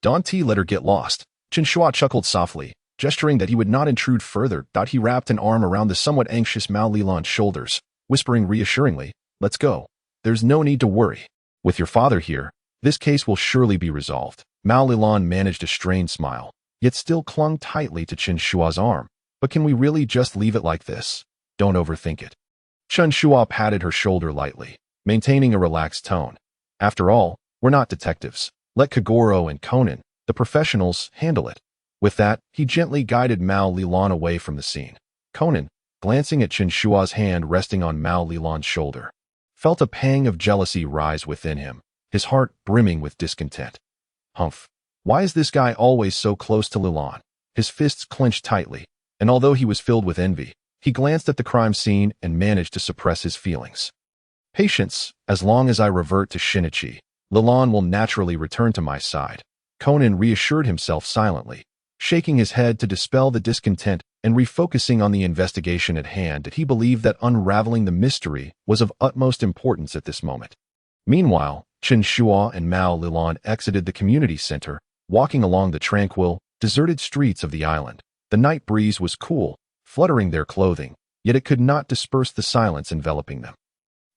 Don't let her get lost. Chen Shuo chuckled softly, gesturing that he would not intrude further. He wrapped an arm around the somewhat anxious Mao Lilan's shoulders, whispering reassuringly, let's go. There's no need to worry. With your father here, this case will surely be resolved. Mao Lilan managed a strained smile, yet still clung tightly to Chen Shuo's arm. But can we really just leave it like this? Don't overthink it. Chen Shuo patted her shoulder lightly, maintaining a relaxed tone. After all, we're not detectives. Let Kagoro and Conan, the professionals, handle it. With that, he gently guided Mao Lilan away from the scene. Conan, glancing at Chen Shuo's hand resting on Mao Lilan's shoulder, felt a pang of jealousy rise within him, his heart brimming with discontent. Humph. Why is this guy always so close to Lilan? His fists clenched tightly, and although he was filled with envy, he glanced at the crime scene and managed to suppress his feelings. Patience, as long as I revert to Shinichi, Lilan will naturally return to my side. Conan reassured himself silently, shaking his head to dispel the discontent and refocusing on the investigation at hand that he believed that unraveling the mystery was of utmost importance at this moment. Meanwhile, Chen Shuo and Mao Lilan exited the community center, walking along the tranquil, deserted streets of the island. The night breeze was cool, fluttering their clothing, yet it could not disperse the silence enveloping them.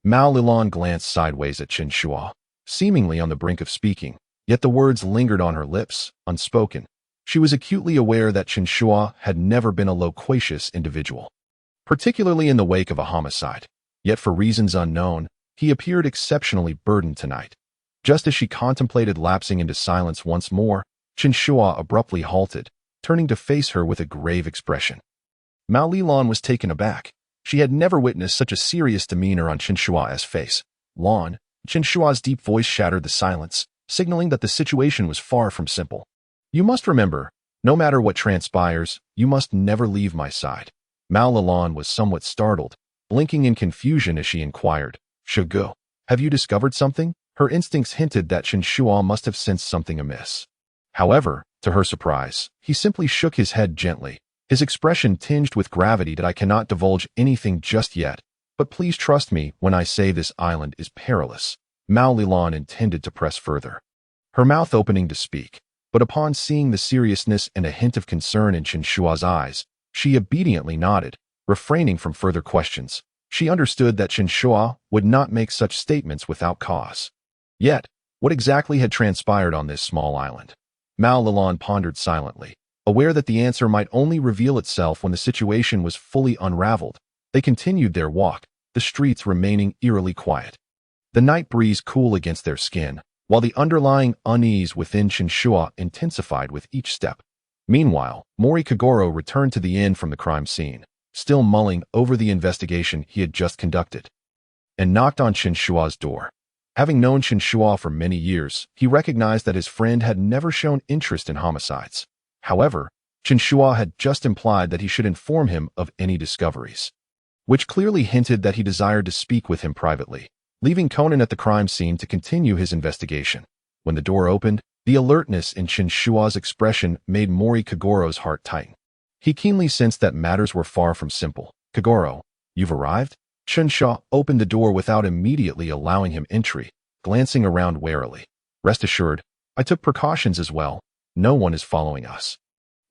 Mao Lilan glanced sideways at Chen Shuo, seemingly on the brink of speaking, yet the words lingered on her lips, unspoken. She was acutely aware that Chen Shuo had never been a loquacious individual, particularly in the wake of a homicide. Yet for reasons unknown, he appeared exceptionally burdened tonight. Just as she contemplated lapsing into silence once more, Chen Shuo abruptly halted, turning to face her with a grave expression. Mao Lilan was taken aback. She had never witnessed such a serious demeanor on Chen Shuo's face. Lan, Chen Shuo's deep voice shattered the silence, signaling that the situation was far from simple. You must remember, no matter what transpires, you must never leave my side. Mao Lilan was somewhat startled, blinking in confusion as she inquired, Shugo, have you discovered something? Her instincts hinted that Chen Shuo must have sensed something amiss. However, to her surprise, he simply shook his head gently, his expression tinged with gravity. "That I cannot divulge anything just yet, but please trust me when I say this island is perilous." Mao Lilan intended to press further, her mouth opening to speak, but upon seeing the seriousness and a hint of concern in Chen Shuo's eyes, she obediently nodded, refraining from further questions. She understood that Chen Shuo would not make such statements without cause. Yet, what exactly had transpired on this small island? Mao Lilan pondered silently, aware that the answer might only reveal itself when the situation was fully unraveled. They continued their walk, the streets remaining eerily quiet. The night breeze cool against their skin, while the underlying unease within Chen Shuo intensified with each step. Meanwhile, Mori Kagoro returned to the inn from the crime scene, still mulling over the investigation he had just conducted, and knocked on Chen Shuo's door. Having known Chen Shuo for many years, he recognized that his friend had never shown interest in homicides. However, Chen Shuo had just implied that he should inform him of any discoveries, which clearly hinted that he desired to speak with him privately, leaving Conan at the crime scene to continue his investigation. When the door opened, the alertness in Chen Shuo's expression made Mori Kagoro's heart tighten. He keenly sensed that matters were far from simple. "Kagoro, you've arrived?" Chen Shuo opened the door without immediately allowing him entry, glancing around warily. "Rest assured, I took precautions as well. No one is following us,"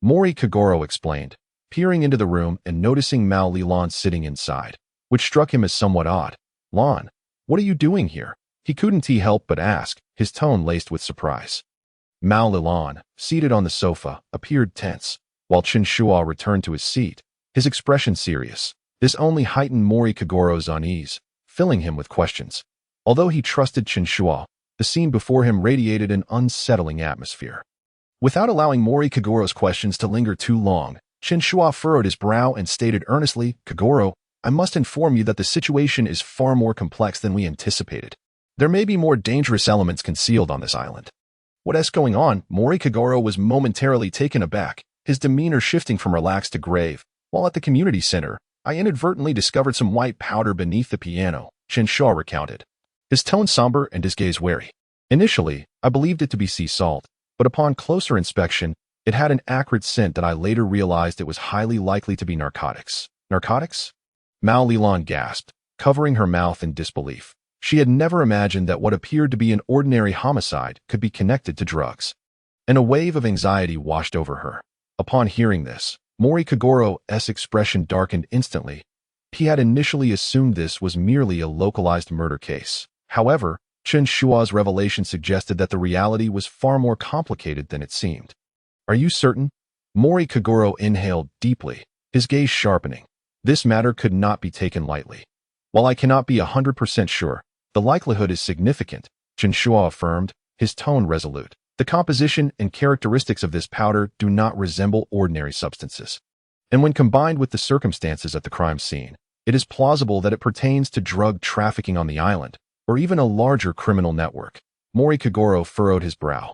Mori Kagoro explained, peering into the room and noticing Mao Lilan sitting inside, which struck him as somewhat odd. "Lan, what are you doing here?" He couldn't help but ask, his tone laced with surprise. Mao Lilan, seated on the sofa, appeared tense, while Chen Shuo returned to his seat, his expression serious. This only heightened Mori Kagoro's unease, filling him with questions. Although he trusted Chen Shuo, the scene before him radiated an unsettling atmosphere. Without allowing Mori Kagoro's questions to linger too long, Chen Shuo furrowed his brow and stated earnestly, "Kagoro, I must inform you that the situation is far more complex than we anticipated. There may be more dangerous elements concealed on this island." "What is going on?" Mori Kagoro was momentarily taken aback, his demeanor shifting from relaxed to grave. "While at the community center, I inadvertently discovered some white powder beneath the piano," Chen Shuo recounted, his tone somber and his gaze wary. "Initially, I believed it to be sea salt, but upon closer inspection, it had an acrid scent that I later realized it was highly likely to be narcotics." "Narcotics?" Mao Lilan gasped, covering her mouth in disbelief. She had never imagined that what appeared to be an ordinary homicide could be connected to drugs, and a wave of anxiety washed over her. Upon hearing this, Mori Kagoro's expression darkened instantly. He had initially assumed this was merely a localized murder case. However, Chen Shuo's revelation suggested that the reality was far more complicated than it seemed. "Are you certain?" Mori Kagoro inhaled deeply, his gaze sharpening. "This matter could not be taken lightly. While I cannot be 100% sure, the likelihood is significant," Chen Shuo affirmed, his tone resolute. "The composition and characteristics of this powder do not resemble ordinary substances, and when combined with the circumstances at the crime scene, it is plausible that it pertains to drug trafficking on the island, or even a larger criminal network." Mori Kagoro furrowed his brow,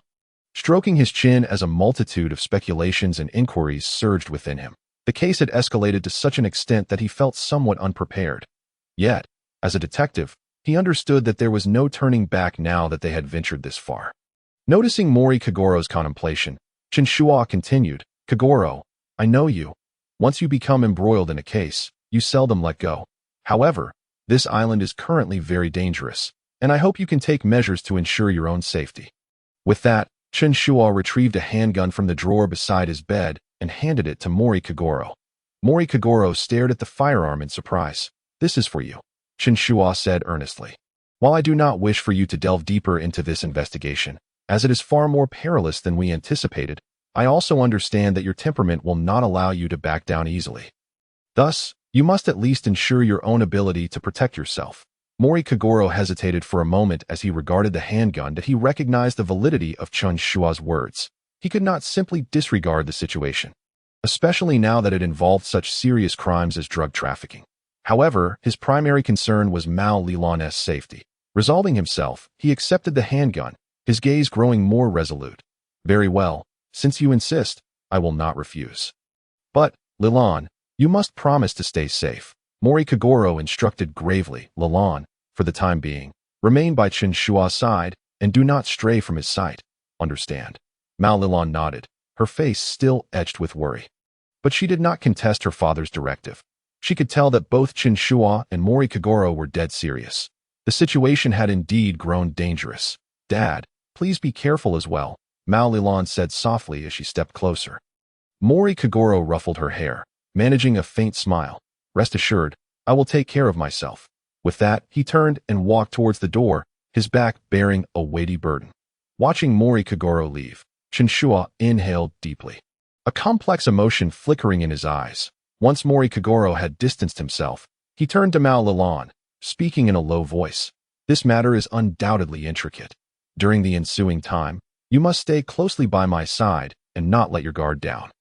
stroking his chin as a multitude of speculations and inquiries surged within him. The case had escalated to such an extent that he felt somewhat unprepared. Yet, as a detective, he understood that there was no turning back now that they had ventured this far. Noticing Mori Kagoro's contemplation, Chen Shuo continued, "Kagoro, I know you. Once you become embroiled in a case, you seldom let go. However, this island is currently very dangerous, and I hope you can take measures to ensure your own safety." With that, Chen Shuo retrieved a handgun from the drawer beside his bed and handed it to Mori Kagoro. Mori Kagoro stared at the firearm in surprise. "This is for you," Chen Shuo said earnestly. "While I do not wish for you to delve deeper into this investigation, as it is far more perilous than we anticipated, I also understand that your temperament will not allow you to back down easily. Thus, you must at least ensure your own ability to protect yourself." Mori Kagoro hesitated for a moment as he regarded the handgun, that he recognized the validity of Chen Shuo's words. He could not simply disregard the situation, especially now that it involved such serious crimes as drug trafficking. However, his primary concern was Mao Lilan's safety. Resolving himself, he accepted the handgun, his gaze growing more resolute. "Very well, since you insist, I will not refuse. But, Lilan, you must promise to stay safe," Mori Kagoro instructed gravely. "Lilan, for the time being, remain by Chen Shuo's side and do not stray from his sight. Understand?" Mao Lilan nodded, her face still etched with worry. but she did not contest her father's directive. She could tell that both Chen Shuo and Mori Kagoro were dead serious. The situation had indeed grown dangerous. "Dad, please be careful as well," Mao Lilan said softly as she stepped closer. Mori Kagoro ruffled her hair, managing a faint smile. "Rest assured, I will take care of myself." With that, he turned and walked towards the door, his back bearing a weighty burden. Watching Mori Kagoro leave, Chen Shuo inhaled deeply, a complex emotion flickering in his eyes. Once Mori Kagoro had distanced himself, he turned to Mao Lilan, speaking in a low voice. "This matter is undoubtedly intricate. During the ensuing time, you must stay closely by my side and not let your guard down."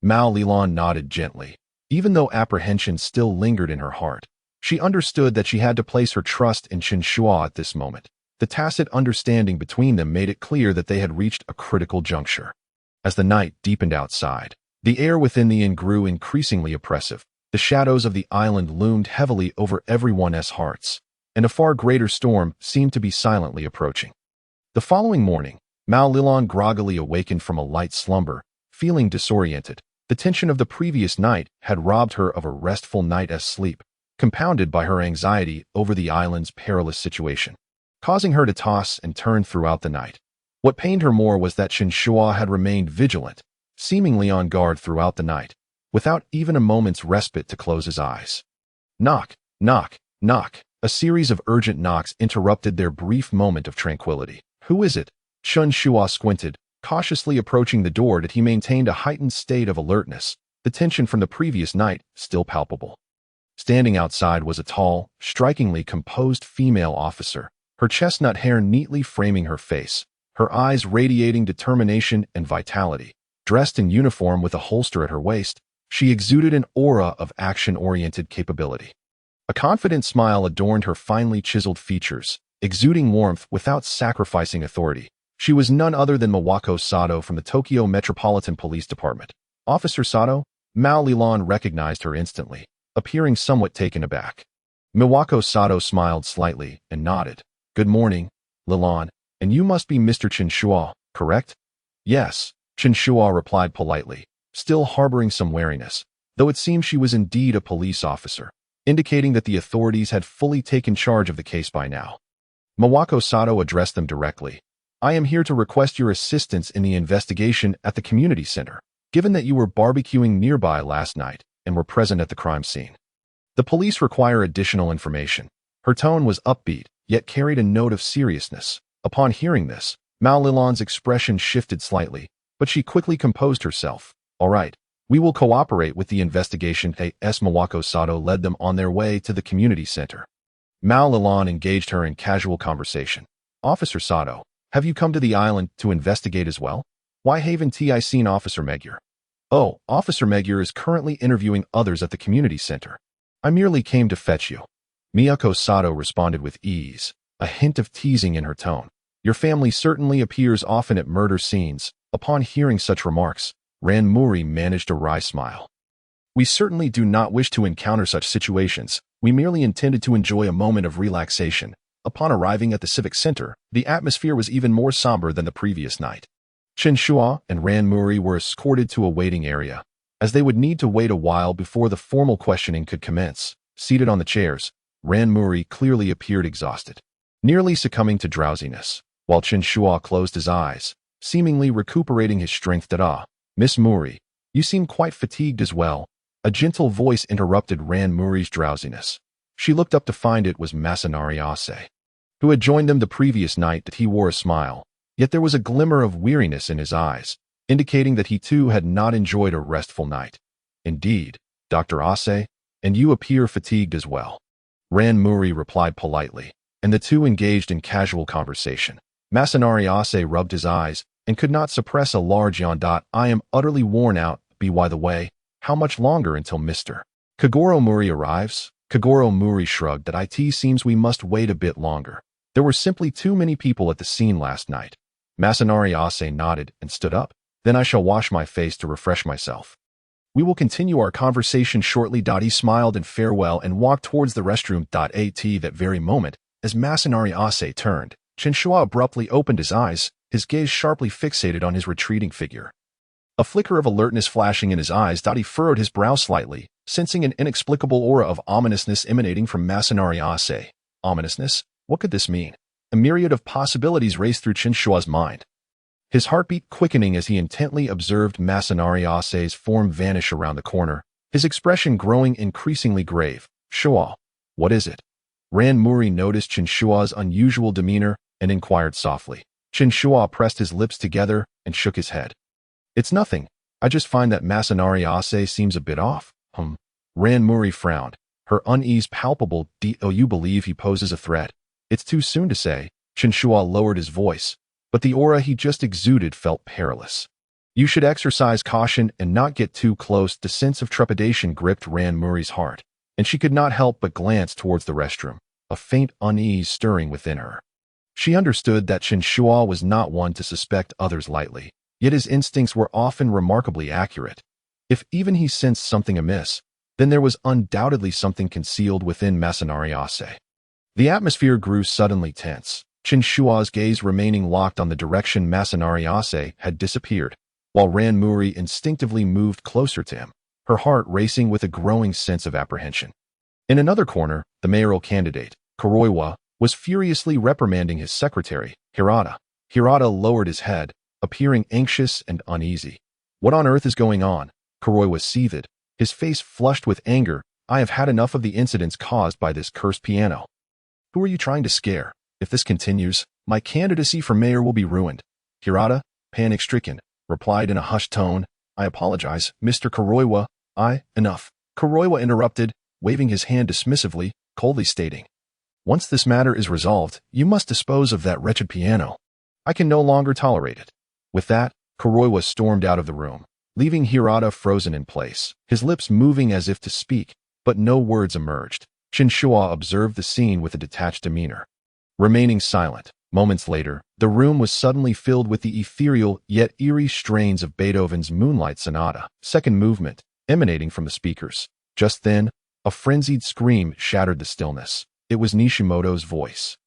Mao Lilan nodded gently. Even though apprehension still lingered in her heart, she understood that she had to place her trust in Chen Shuo at this moment. The tacit understanding between them made it clear that they had reached a critical juncture. As the night deepened outside, the air within the inn grew increasingly oppressive. The shadows of the island loomed heavily over everyone's hearts, and a far greater storm seemed to be silently approaching. The following morning, Mao Lilan groggily awakened from a light slumber, feeling disoriented. The tension of the previous night had robbed her of a restful night's sleep, compounded by her anxiety over the island's perilous situation, causing her to toss and turn throughout the night. What pained her more was that Chen Shuo had remained vigilant, seemingly on guard throughout the night, without even a moment's respite to close his eyes. Knock, knock, knock. A series of urgent knocks interrupted their brief moment of tranquility. "Who is it?" Chen Shuo squinted, cautiously approaching the door that he maintained a heightened state of alertness, the tension from the previous night still palpable. Standing outside was a tall, strikingly composed female officer, her chestnut hair neatly framing her face, her eyes radiating determination and vitality. Dressed in uniform with a holster at her waist, she exuded an aura of action-oriented capability. A confident smile adorned her finely chiseled features, exuding warmth without sacrificing authority. She was none other than Miwako Sato from the Tokyo Metropolitan Police Department. "Officer Sato?" Mao Lilan recognized her instantly, appearing somewhat taken aback. Miwako Sato smiled slightly and nodded. "Good morning, Lilan, and you must be Mr. Chen Shuo, correct?" "Yes," Chen Shuo replied politely, still harboring some wariness, though it seemed she was indeed a police officer, indicating that the authorities had fully taken charge of the case by now. Miwako Sato addressed them directly. "I am here to request your assistance in the investigation at the community center, given that you were barbecuing nearby last night and were present at the crime scene. The police require additional information." Her tone was upbeat, yet carried a note of seriousness. Upon hearing this, Mao Lilan's expression shifted slightly, but she quickly composed herself. "All right, we will cooperate with the investigation." A.S. Miwako Sato led them on their way to the community center. Mao Lilan engaged her in casual conversation. "Officer Sato, have you come to the island to investigate as well? Why haven't I seen Officer Magyar?" "Oh, Officer Magyar is currently interviewing others at the community center. I merely came to fetch you." Miyako Sato responded with ease, a hint of teasing in her tone. "Your family certainly appears often at murder scenes." Upon hearing such remarks, Ran Muri managed a wry smile. "We certainly do not wish to encounter such situations. We merely intended to enjoy a moment of relaxation." Upon arriving at the civic center, the atmosphere was even more somber than the previous night. Chen Shuo and Ran Muri were escorted to a waiting area, as they would need to wait a while before the formal questioning could commence. Seated on the chairs, Ran Muri clearly appeared exhausted, nearly succumbing to drowsiness, while Chen Shuo closed his eyes, seemingly recuperating his strength. "Miss Muri, you seem quite fatigued as well." A gentle voice interrupted Ran Muri's drowsiness. She looked up to find it was Masanari Ase, who had joined them the previous night. That he wore a smile, yet there was a glimmer of weariness in his eyes, indicating that he too had not enjoyed a restful night. "Indeed, Dr. Ase, and you appear fatigued as well." Ran Muri replied politely, and the two engaged in casual conversation. Masanari Ase rubbed his eyes and could not suppress a large yawn. "I am utterly worn out. By the way, how much longer until Mr. Kagoro Muri arrives?" Kagoro Muri shrugged. "It seems we must wait a bit longer. There were simply too many people at the scene last night." Masanari Ase nodded and stood up. "Then I shall wash my face to refresh myself. We will continue our conversation shortly." He smiled in farewell and walked towards the restroom. At that very moment, as Masanari Ase turned, Chen Shuo abruptly opened his eyes, his gaze sharply fixated on his retreating figure. A flicker of alertness flashing in his eyes, he furrowed his brow slightly, sensing an inexplicable aura of ominousness emanating from Masanari Ase. Ominousness? What could this mean? A myriad of possibilities raced through Chen Shuo's mind. His heartbeat quickening as he intently observed Masanari Ase's form vanish around the corner, his expression growing increasingly grave. Shuo, what is it? Ran Muri noticed Chen Shuo's unusual demeanor and inquired softly. Chen Shuo pressed his lips together and shook his head. It's nothing. I just find that Masanari Ase seems a bit off. Ran Muri frowned, her unease palpable. Do you believe he poses a threat? It's too soon to say. Chen Shuo lowered his voice, but the aura he just exuded felt perilous. You should exercise caution and not get too close. The sense of trepidation gripped Ran Muri's heart, and she could not help but glance towards the restroom, a faint unease stirring within her. She understood that Chen Shuo was not one to suspect others lightly, yet his instincts were often remarkably accurate. If even he sensed something amiss, then there was undoubtedly something concealed within Masanari Ase. The atmosphere grew suddenly tense, Chen Shuo's gaze remaining locked on the direction Masanari Ase had disappeared, while Ran Muri instinctively moved closer to him, her heart racing with a growing sense of apprehension. In another corner, the mayoral candidate, Kuroiwa, was furiously reprimanding his secretary, Hirata. Hirata lowered his head, appearing anxious and uneasy. What on earth is going on? Kuroiwa seethed, his face flushed with anger. I have had enough of the incidents caused by this cursed piano. Who are you trying to scare? If this continues, my candidacy for mayor will be ruined. Hirata, panic-stricken, replied in a hushed tone. I apologize, Mr. Kuroiwa. Enough. Kuroiwa interrupted, waving his hand dismissively, coldly stating, once this matter is resolved, you must dispose of that wretched piano. I can no longer tolerate it. With that, Kuroiwa stormed out of the room, leaving Hirata frozen in place, his lips moving as if to speak, but no words emerged. Chen Shuo observed the scene with a detached demeanor. Remaining silent, moments later, the room was suddenly filled with the ethereal yet eerie strains of Beethoven's Moonlight Sonata, second movement, emanating from the speakers. Just then, a frenzied scream shattered the stillness. It was Nishimoto's voice,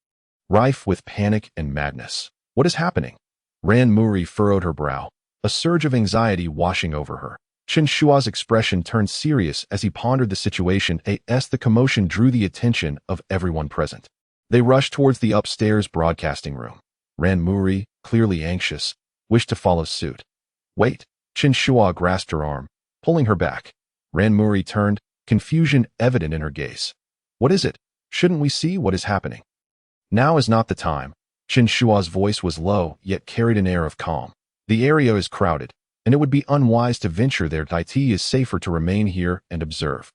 rife with panic and madness. What is happening? Ran Muri furrowed her brow, a surge of anxiety washing over her. Chen Shuo's expression turned serious as he pondered the situation. The commotion drew the attention of everyone present. They rushed towards the upstairs broadcasting room. Ran Muri, clearly anxious, wished to follow suit. Wait, Chen Shuo grasped her arm, pulling her back. Ran Muri turned, confusion evident in her gaze. What is it? Shouldn't we see what is happening? Now is not the time. Chen Shuo's voice was low, yet carried an air of calm. The area is crowded, and it would be unwise to venture there. It is safer to remain here and observe.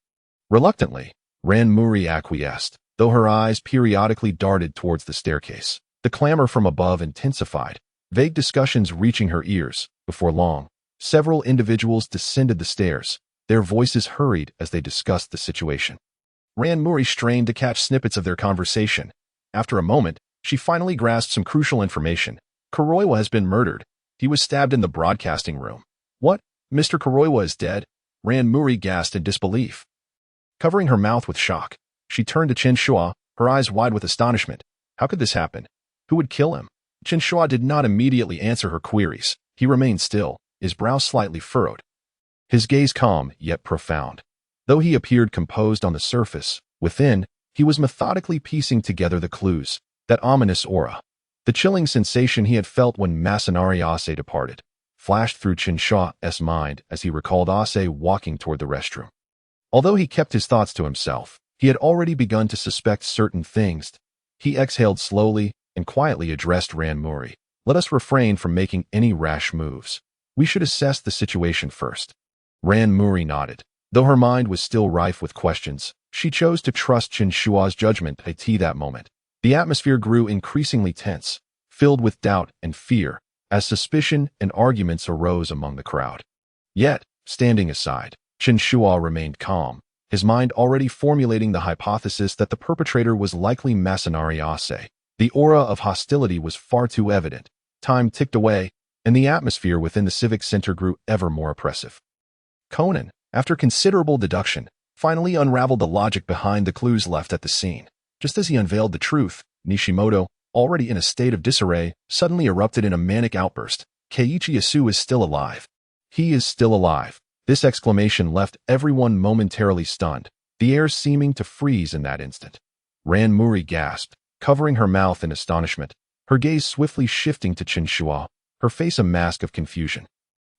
Reluctantly, Ran Muri acquiesced, though her eyes periodically darted towards the staircase. The clamor from above intensified, vague discussions reaching her ears. Before long, several individuals descended the stairs, their voices hurried as they discussed the situation. Ran Muri strained to catch snippets of their conversation. After a moment, she finally grasped some crucial information. Kuroiwa has been murdered. He was stabbed in the broadcasting room. What? Mr. Kuroiwa is dead? Ran Muri gasped in disbelief. Covering her mouth with shock, she turned to Chen Shuo, her eyes wide with astonishment. How could this happen? Who would kill him? Chen Shuo did not immediately answer her queries. He remained still, his brow slightly furrowed, his gaze calm yet profound. Though he appeared composed on the surface, within, he was methodically piecing together the clues, that ominous aura. The chilling sensation he had felt when Masanari Ase departed flashed through Chen Shuo's mind as he recalled Ase walking toward the restroom. Although he kept his thoughts to himself, he had already begun to suspect certain things. He exhaled slowly and quietly addressed Ran Muri. Let us refrain from making any rash moves. We should assess the situation first. Ran Muri nodded. Though her mind was still rife with questions, she chose to trust Chen Shuo's judgment at that moment. The atmosphere grew increasingly tense, filled with doubt and fear, as suspicion and arguments arose among the crowd. Yet, standing aside, Chen Shuo remained calm, his mind already formulating the hypothesis that the perpetrator was likely Masanari Ase. The aura of hostility was far too evident. Time ticked away, and the atmosphere within the civic center grew ever more oppressive. Conan, after considerable deduction, finally unraveled the logic behind the clues left at the scene. Just as he unveiled the truth, Nishimoto, already in a state of disarray, suddenly erupted in a manic outburst. Keiichi Yasu is still alive. He is still alive. This exclamation left everyone momentarily stunned, the air seeming to freeze in that instant. Ran Muri gasped, covering her mouth in astonishment, her gaze swiftly shifting to Chen Shuo, her face a mask of confusion.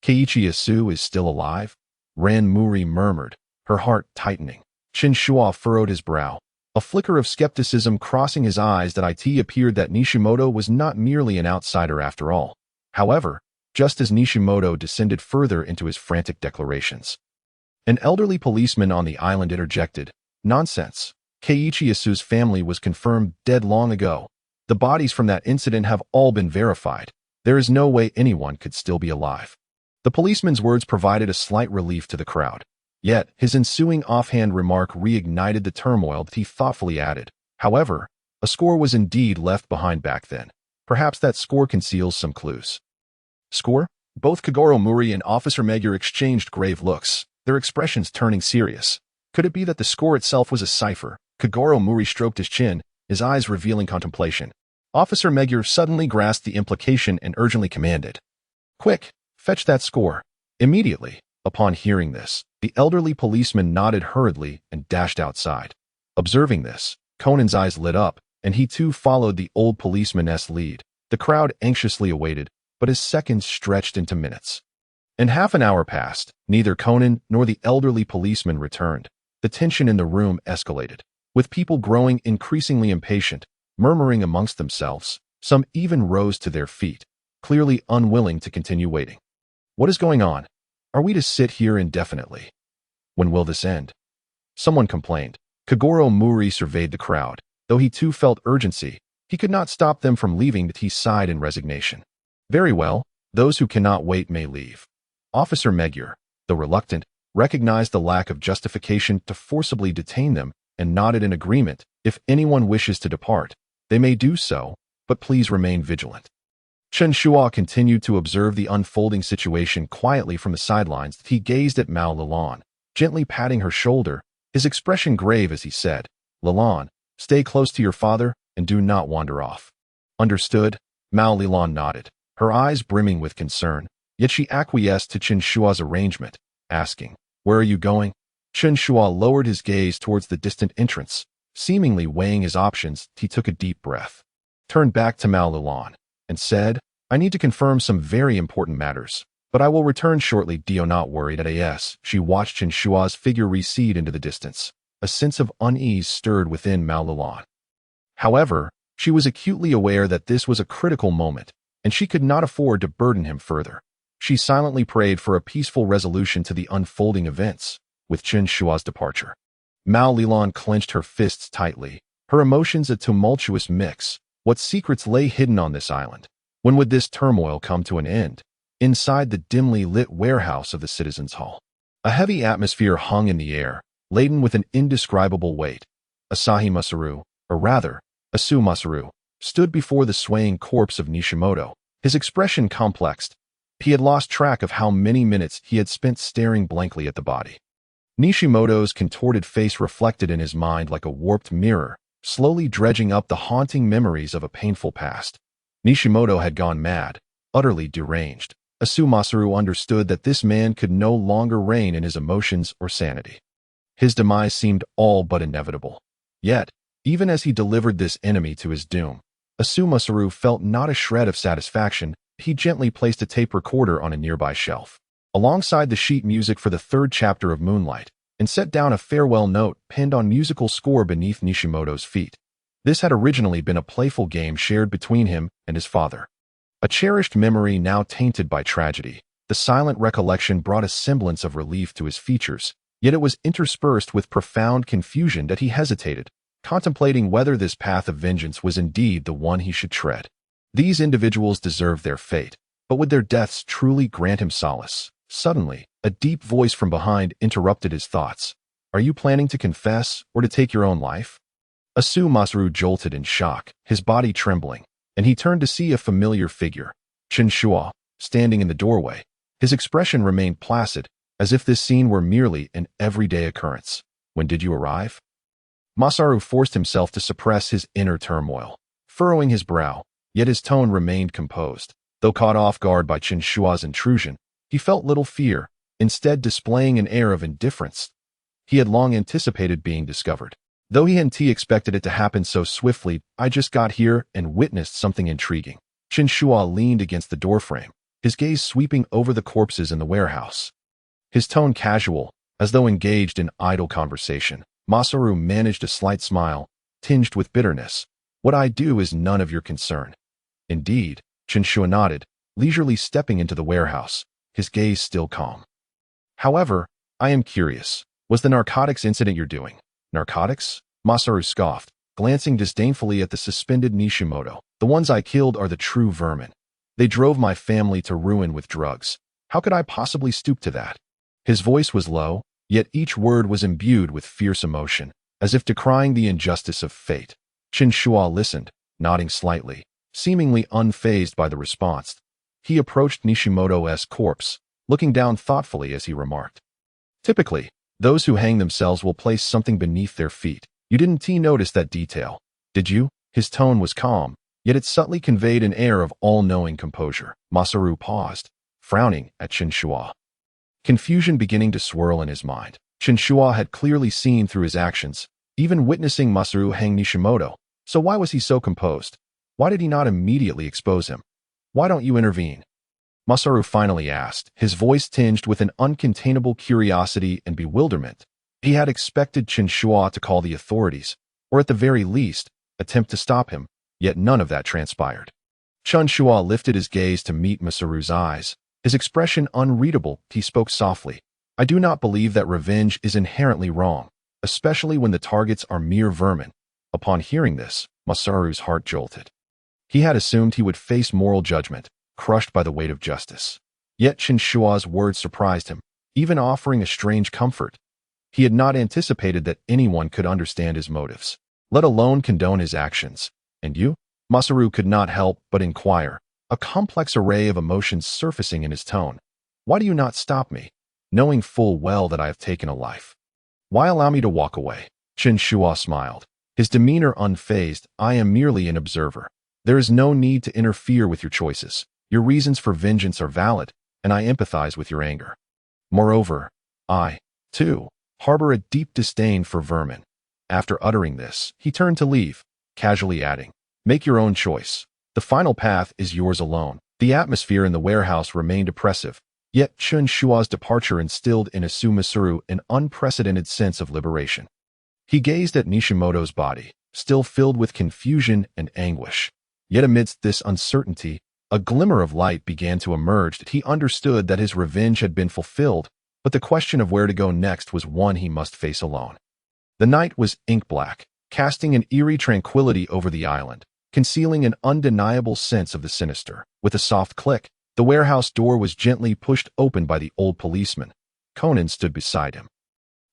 Keiichi Asu is still alive? Ran Muri murmured, her heart tightening. Chen Shuo furrowed his brow, a flicker of skepticism crossing his eyes that it appeared that Nishimoto was not merely an outsider after all. However, just as Nishimoto descended further into his frantic declarations, an elderly policeman on the island interjected, "Nonsense. Keiichi Asu's family was confirmed dead long ago. The bodies from that incident have all been verified. There is no way anyone could still be alive." The policeman's words provided a slight relief to the crowd. Yet, his ensuing offhand remark reignited the turmoil that he thoughtfully added. However, a score was indeed left behind back then. Perhaps that score conceals some clues. Score? Both Kogoro Muri and Officer Magyar exchanged grave looks, their expressions turning serious. Could it be that the score itself was a cipher? Kogoro Muri stroked his chin, his eyes revealing contemplation. Officer Magyar suddenly grasped the implication and urgently commanded, "Quick, fetch that score." Immediately, upon hearing this, the elderly policeman nodded hurriedly and dashed outside. Observing this, Conan's eyes lit up, and he too followed the old policeman's lead. The crowd anxiously awaited, but his seconds stretched into minutes. And half an hour passed. Neither Conan nor the elderly policeman returned. The tension in the room escalated, with people growing increasingly impatient, murmuring amongst themselves. Some even rose to their feet, clearly unwilling to continue waiting. What is going on? Are we to sit here indefinitely? When will this end? Someone complained. Kogoro Muri surveyed the crowd. Though he too felt urgency, he could not stop them from leaving, but he sighed in resignation. Very well, those who cannot wait may leave. Officer Magyar, though reluctant, recognized the lack of justification to forcibly detain them and nodded in agreement. If anyone wishes to depart, they may do so, but please remain vigilant. Chen Shuo continued to observe the unfolding situation quietly from the sidelines. He gazed at Mao Lilan, gently patting her shoulder, his expression grave as he said, "Lilan, stay close to your father and do not wander off." Understood, Mao Lilan nodded, her eyes brimming with concern, yet she acquiesced to Chen Shuo's arrangement, asking, "Where are you going?" Chen Shuo lowered his gaze towards the distant entrance, seemingly weighing his options. He took a deep breath, turned back to Mao Lilan, and said, "I need to confirm some very important matters, but I will return shortly. Do not worry." She watched Chen Shuo's figure recede into the distance. A sense of unease stirred within Mao Lilan. However, she was acutely aware that this was a critical moment, and she could not afford to burden him further. She silently prayed for a peaceful resolution to the unfolding events. With Chen Shuo's departure, Mao Lilan clenched her fists tightly, her emotions a tumultuous mix. What secrets lay hidden on this island? When would this turmoil come to an end? Inside the dimly lit warehouse of the Citizens' Hall, a heavy atmosphere hung in the air, laden with an indescribable weight. Asahi Masaru, or rather, Asu Masaru, stood before the swaying corpse of Nishimoto, his expression complexed. He had lost track of how many minutes he had spent staring blankly at the body. Nishimoto's contorted face reflected in his mind like a warped mirror, slowly dredging up the haunting memories of a painful past. Nishimoto had gone mad, utterly deranged. Asu Masaru understood that this man could no longer rein in his emotions or sanity. His demise seemed all but inevitable. Yet, even as he delivered this enemy to his doom, Asu Masaru felt not a shred of satisfaction. He gently placed a tape recorder on a nearby shelf, alongside the sheet music for the third chapter of Moonlight, and set down a farewell note pinned on musical score beneath Nishimoto's feet. This had originally been a playful game shared between him and his father. A cherished memory now tainted by tragedy, the silent recollection brought a semblance of relief to his features, yet it was interspersed with profound confusion that he hesitated, contemplating whether this path of vengeance was indeed the one he should tread. These individuals deserved their fate, but would their deaths truly grant him solace? Suddenly, a deep voice from behind interrupted his thoughts. "Are you planning to confess or to take your own life?" Asu Masaru jolted in shock, his body trembling, and he turned to see a familiar figure, Chen Shuo, standing in the doorway. His expression remained placid, as if this scene were merely an everyday occurrence. "When did you arrive?" Masaru forced himself to suppress his inner turmoil, furrowing his brow, yet his tone remained composed. Though caught off guard by Chen Shuo's intrusion, He felt little fear, instead displaying an air of indifference. He had long anticipated being discovered. Though he hadn't expected it to happen so swiftly, I just got here and witnessed something intriguing. Chen Shuo leaned against the doorframe, his gaze sweeping over the corpses in the warehouse. His tone casual, as though engaged in idle conversation. Masaru managed a slight smile, tinged with bitterness. What I do is none of your concern. Indeed, Chen Shuo nodded, leisurely stepping into the warehouse, his gaze still calm. However, I am curious. Was the narcotics incident you're doing? Narcotics? Masaru scoffed, glancing disdainfully at the suspended Nishimoto. The ones I killed are the true vermin. They drove my family to ruin with drugs. How could I possibly stoop to that? His voice was low, yet each word was imbued with fierce emotion, as if decrying the injustice of fate. Chen Shuo listened, nodding slightly, seemingly unfazed by the response. He approached Nishimoto's corpse, looking down thoughtfully as he remarked. Typically, those who hang themselves will place something beneath their feet. You didn't notice that detail, did you? His tone was calm, yet it subtly conveyed an air of all-knowing composure. Masaru paused, frowning at Chen Shuo. Confusion beginning to swirl in his mind. Chen Shuo had clearly seen through his actions, even witnessing Masaru hang Nishimoto. So why was he so composed? Why did he not immediately expose him? Why don't you intervene? Masaru finally asked, his voice tinged with an uncontainable curiosity and bewilderment. He had expected Chen Shuo to call the authorities, or at the very least, attempt to stop him, yet none of that transpired. Chen Shuo lifted his gaze to meet Masaru's eyes, his expression unreadable. He spoke softly. I do not believe that revenge is inherently wrong, especially when the targets are mere vermin. Upon hearing this, Masaru's heart jolted. He had assumed he would face moral judgment, crushed by the weight of justice. Yet Chen Shuo's words surprised him, even offering a strange comfort. He had not anticipated that anyone could understand his motives, let alone condone his actions. And you? Masaru could not help but inquire, a complex array of emotions surfacing in his tone. Why do you not stop me, knowing full well that I have taken a life? Why allow me to walk away? Chen Shuo smiled, his demeanor unfazed. I am merely an observer. There is no need to interfere with your choices. Your reasons for vengeance are valid, and I empathize with your anger. Moreover, I, too, harbor a deep disdain for vermin. After uttering this, he turned to leave, casually adding, make your own choice. The final path is yours alone. The atmosphere in the warehouse remained oppressive, yet Chen Shuo's departure instilled in Masaru an unprecedented sense of liberation. He gazed at Nishimoto's body, still filled with confusion and anguish. Yet amidst this uncertainty, a glimmer of light began to emerge. He understood that his revenge had been fulfilled, but the question of where to go next was one he must face alone. The night was ink-black, casting an eerie tranquility over the island, concealing an undeniable sense of the sinister. With a soft click, the warehouse door was gently pushed open by the old policeman. Conan stood beside him.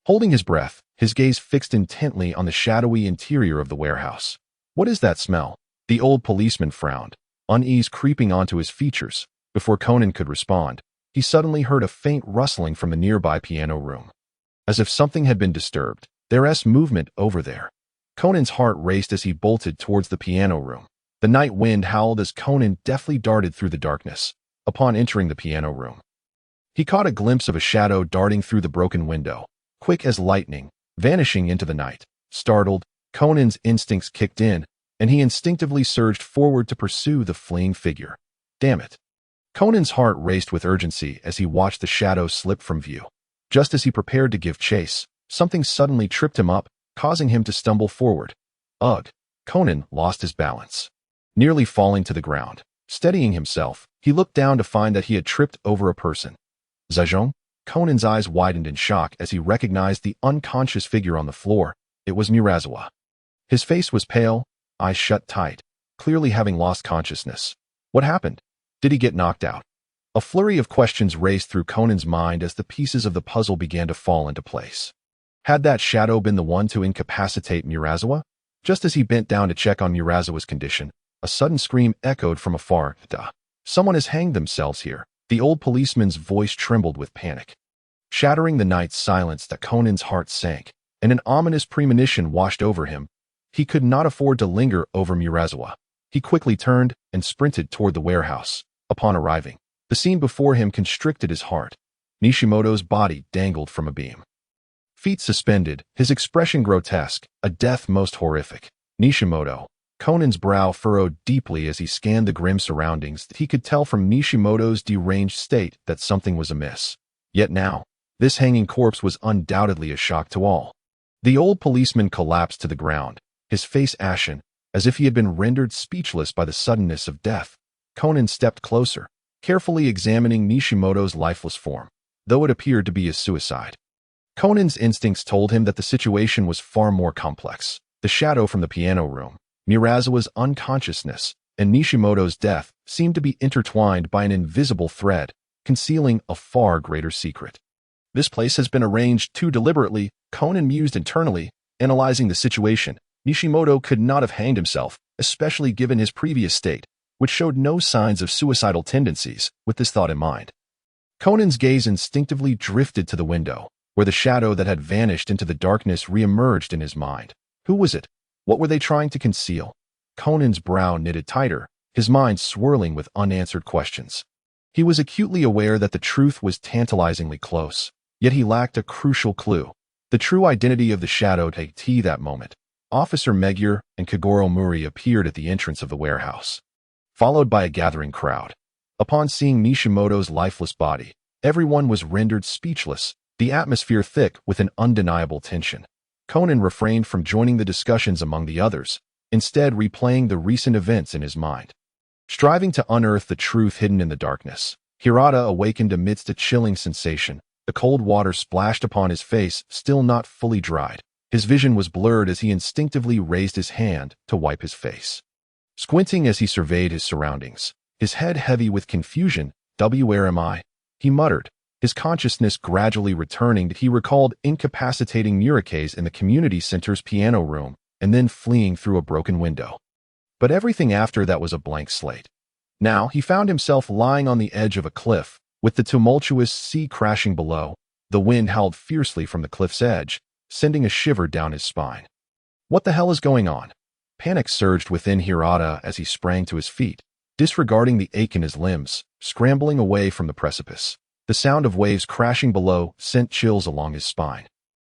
Holding his breath, his gaze fixed intently on the shadowy interior of the warehouse. What is that smell? The old policeman frowned, unease creeping onto his features. Before Conan could respond, he suddenly heard a faint rustling from the nearby piano room. As if something had been disturbed, there's movement over there. Conan's heart raced as he bolted towards the piano room. The night wind howled as Conan deftly darted through the darkness. Upon entering the piano room, he caught a glimpse of a shadow darting through the broken window, quick as lightning, vanishing into the night. Startled, Conan's instincts kicked in, and he instinctively surged forward to pursue the fleeing figure. Damn it. Conan's heart raced with urgency as he watched the shadow slip from view. Just as he prepared to give chase, something suddenly tripped him up, causing him to stumble forward. Ugh! Conan lost his balance, nearly falling to the ground. Steadying himself, he looked down to find that he had tripped over a person. Zhejiang? Conan's eyes widened in shock as he recognized the unconscious figure on the floor. It was Murazawa. His face was pale, eyes shut tight, clearly having lost consciousness. What happened? Did he get knocked out? A flurry of questions raced through Conan's mind as the pieces of the puzzle began to fall into place. Had that shadow been the one to incapacitate Murazawa? Just as he bent down to check on Murazawa's condition, a sudden scream echoed from afar. Duh. Someone has hanged themselves here. The old policeman's voice trembled with panic. Shattering the night's silence, that Conan's heart sank, and an ominous premonition washed over him. He could not afford to linger over Murazawa. He quickly turned and sprinted toward the warehouse. Upon arriving, The scene before him constricted his heart. Nishimoto's body dangled from a beam. Feet suspended, his expression grotesque, a death most horrific. Nishimoto. Conan's brow furrowed deeply as he scanned the grim surroundings. He could tell from Nishimoto's deranged state that something was amiss. Yet now, this hanging corpse was undoubtedly a shock to all. The old policeman collapsed to the ground, his face ashen, as if he had been rendered speechless by the suddenness of death. Conan stepped closer, carefully examining Nishimoto's lifeless form, though it appeared to be a suicide. Conan's instincts told him that the situation was far more complex. The shadow from the piano room, Mirazawa's unconsciousness, and Nishimoto's death seemed to be intertwined by an invisible thread, concealing a far greater secret. This place has been arranged too deliberately, Conan mused internally, analyzing the situation. Nishimoto could not have hanged himself, especially given his previous state, which showed no signs of suicidal tendencies. With this thought in mind, Conan's gaze instinctively drifted to the window, where the shadow that had vanished into the darkness reemerged in his mind. Who was it? What were they trying to conceal? Conan's brow knitted tighter, his mind swirling with unanswered questions. He was acutely aware that the truth was tantalizingly close, yet he lacked a crucial clue. The true identity of the shadow at that moment. Officer Magyar and Kagoro Muri appeared at the entrance of the warehouse, followed by a gathering crowd. Upon seeing Nishimoto's lifeless body, everyone was rendered speechless, the atmosphere thick with an undeniable tension. Conan refrained from joining the discussions among the others, instead replaying the recent events in his mind. Striving to unearth the truth hidden in the darkness, Hirata awakened amidst a chilling sensation. The cold water splashed upon his face, still not fully dried. His vision was blurred as he instinctively raised his hand to wipe his face. Squinting as he surveyed his surroundings, his head heavy with confusion, "Where am I?" he muttered, his consciousness gradually returning. He recalled incapacitating Murike's in the community center's piano room and then fleeing through a broken window. But everything after that was a blank slate. Now he found himself lying on the edge of a cliff, with the tumultuous sea crashing below. The wind howled fiercely from the cliff's edge, sending a shiver down his spine. What the hell is going on? Panic surged within Hirata as he sprang to his feet, disregarding the ache in his limbs, scrambling away from the precipice. The sound of waves crashing below sent chills along his spine,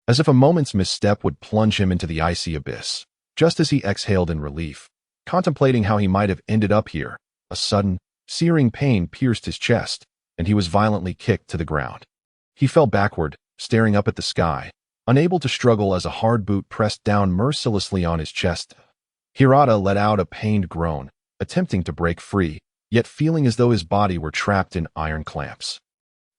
as if a moment's misstep would plunge him into the icy abyss. Just as he exhaled in relief, contemplating how he might have ended up here, a sudden, searing pain pierced his chest, and he was violently kicked to the ground. He fell backward, staring up at the sky, unable to struggle as a hard boot pressed down mercilessly on his chest. Hirata let out a pained groan, attempting to break free, yet feeling as though his body were trapped in iron clamps.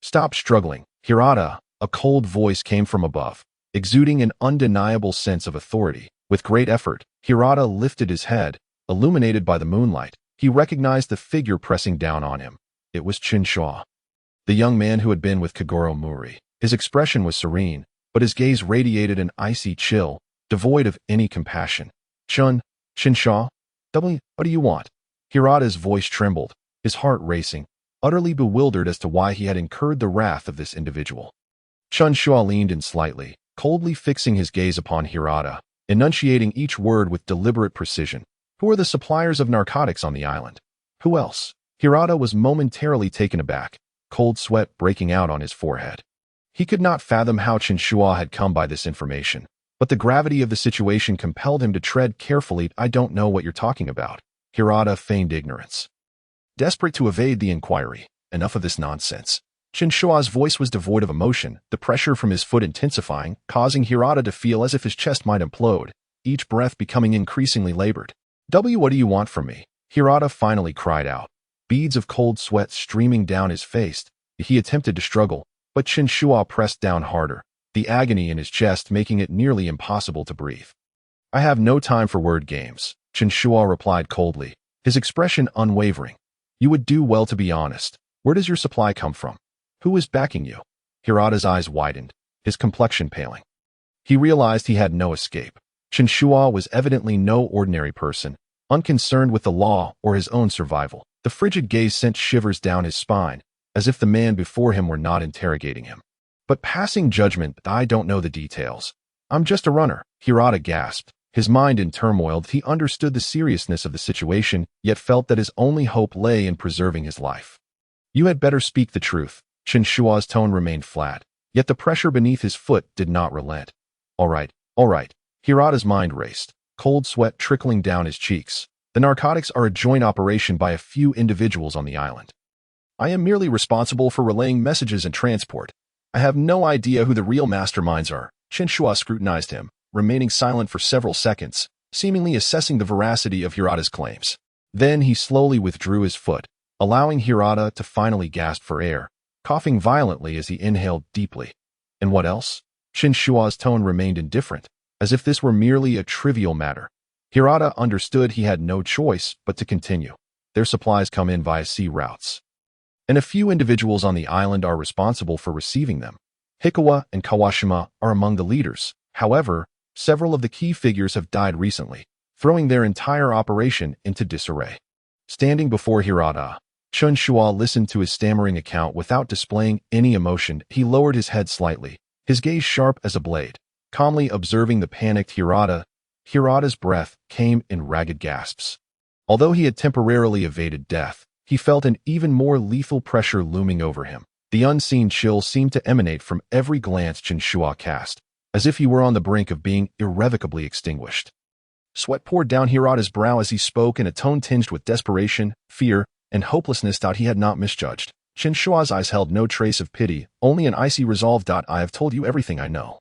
"Stop struggling, Hirata," a cold voice came from above, exuding an undeniable sense of authority. With great effort, Hirata lifted his head, illuminated by the moonlight. He recognized the figure pressing down on him. It was Chen Shuo, the young man who had been with Kagoro Muri. His expression was serene, but his gaze radiated an icy chill, devoid of any compassion. Chen Shuo, what do you want?" Hirata's voice trembled, his heart racing, utterly bewildered as to why he had incurred the wrath of this individual. Chen Shuo leaned in slightly, coldly fixing his gaze upon Hirata, enunciating each word with deliberate precision. "Who are the suppliers of narcotics on the island?" "Who else?" Hirata was momentarily taken aback, cold sweat breaking out on his forehead. He could not fathom how Chen Shuo had come by this information, but the gravity of the situation compelled him to tread carefully. "I don't know what you're talking about." Hirata feigned ignorance, desperate to evade the inquiry. "Enough of this nonsense." Chen Shuo's voice was devoid of emotion, the pressure from his foot intensifying, causing Hirata to feel as if his chest might implode, each breath becoming increasingly labored. What do you want from me?" Hirata finally cried out, beads of cold sweat streaming down his face. He attempted to struggle, but Chen Shuo pressed down harder, the agony in his chest making it nearly impossible to breathe. "I have no time for word games," Chen Shuo replied coldly, his expression unwavering. "You would do well to be honest. Where does your supply come from? Who is backing you?" Hirata's eyes widened, his complexion paling. He realized he had no escape. Chen Shuo was evidently no ordinary person, unconcerned with the law or his own survival. The frigid gaze sent shivers down his spine, as if the man before him were not interrogating him, but passing judgment. "I don't know the details. I'm just a runner," Hirata gasped, his mind in turmoil. He understood the seriousness of the situation, yet felt that his only hope lay in preserving his life. You had better speak the truth. Chen Shuo's tone remained flat, yet the pressure beneath his foot did not relent. All right, all right. Hirata's mind raced, cold sweat trickling down his cheeks. The narcotics are a joint operation by a few individuals on the island. I am merely responsible for relaying messages and transport. I have no idea who the real masterminds are. Chen Shuo scrutinized him, remaining silent for several seconds, seemingly assessing the veracity of Hirata's claims. Then he slowly withdrew his foot, allowing Hirata to finally gasp for air, coughing violently as he inhaled deeply. And what else? Chen Shuo's tone remained indifferent, as if this were merely a trivial matter. Hirata understood he had no choice but to continue. Their supplies come in via sea routes, and a few individuals on the island are responsible for receiving them. Hikawa and Kawashima are among the leaders. However, several of the key figures have died recently, throwing their entire operation into disarray. Standing before Hirata, Chen Shuo listened to his stammering account without displaying any emotion. He lowered his head slightly, his gaze sharp as a blade, calmly observing the panicked Hirata. Hirata's breath came in ragged gasps. Although he had temporarily evaded death, he felt an even more lethal pressure looming over him. The unseen chill seemed to emanate from every glance Chen Shuo cast, as if he were on the brink of being irrevocably extinguished. Sweat poured down Hirata's brow as he spoke in a tone tinged with desperation, fear, and hopelessness. He had not misjudged. Chen Shuo's eyes held no trace of pity, only an icy resolve. I have told you everything I know.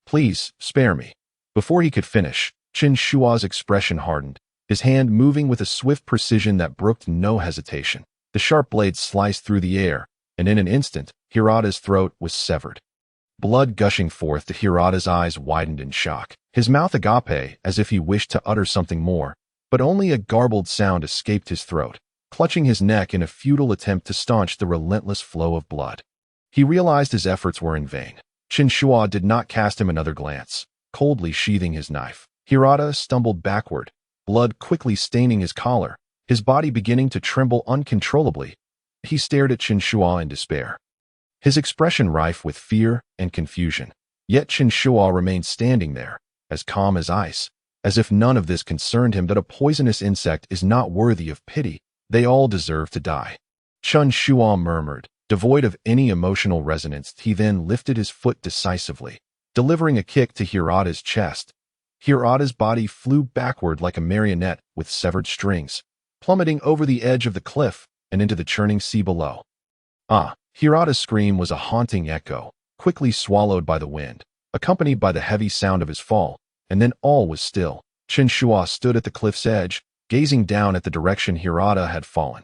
Please, spare me. Before he could finish, Chen Shuo's expression hardened, his hand moving with a swift precision that brooked no hesitation. The sharp blade sliced through the air, and in an instant, Hirata's throat was severed. Blood gushing forth, Hirata's eyes widened in shock, his mouth agape as if he wished to utter something more, but only a garbled sound escaped his throat, clutching his neck in a futile attempt to staunch the relentless flow of blood. He realized his efforts were in vain. Chen Shuo did not cast him another glance, coldly sheathing his knife. Hirata stumbled backward, blood quickly staining his collar, his body beginning to tremble uncontrollably. He stared at Chen Shuo in despair, his expression rife with fear and confusion. Yet Chen Shuo remained standing there, as calm as ice, as if none of this concerned him. That a poisonous insect is not worthy of pity. They all deserve to die. Chen Shuo murmured, devoid of any emotional resonance. He then lifted his foot decisively, delivering a kick to Hirata's chest. Hirata's body flew backward like a marionette with severed strings, plummeting over the edge of the cliff and into the churning sea below. Hirata's scream was a haunting echo, quickly swallowed by the wind, accompanied by the heavy sound of his fall, and then all was still. Chen Shuo stood at the cliff's edge, gazing down at the direction Hirata had fallen.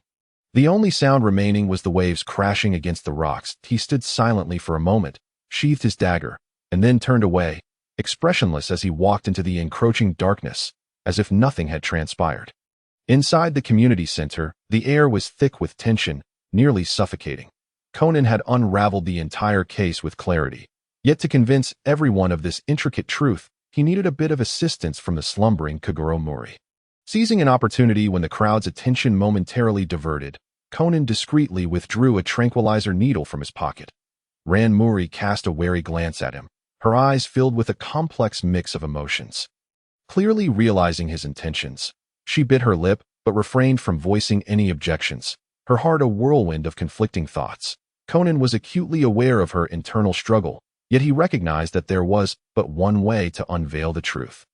The only sound remaining was the waves crashing against the rocks. He stood silently for a moment, sheathed his dagger, and then turned away, expressionless as he walked into the encroaching darkness, as if nothing had transpired. Inside the community center, the air was thick with tension, nearly suffocating. Conan had unraveled the entire case with clarity, yet to convince everyone of this intricate truth, he needed a bit of assistance from the slumbering Kogoro Mori. Seizing an opportunity when the crowd's attention momentarily diverted, Conan discreetly withdrew a tranquilizer needle from his pocket. Ran Muri cast a wary glance at him, her eyes filled with a complex mix of emotions. Clearly realizing his intentions, she bit her lip but refrained from voicing any objections, her heart a whirlwind of conflicting thoughts. Conan was acutely aware of her internal struggle, yet he recognized that there was but one way to unveil the truth.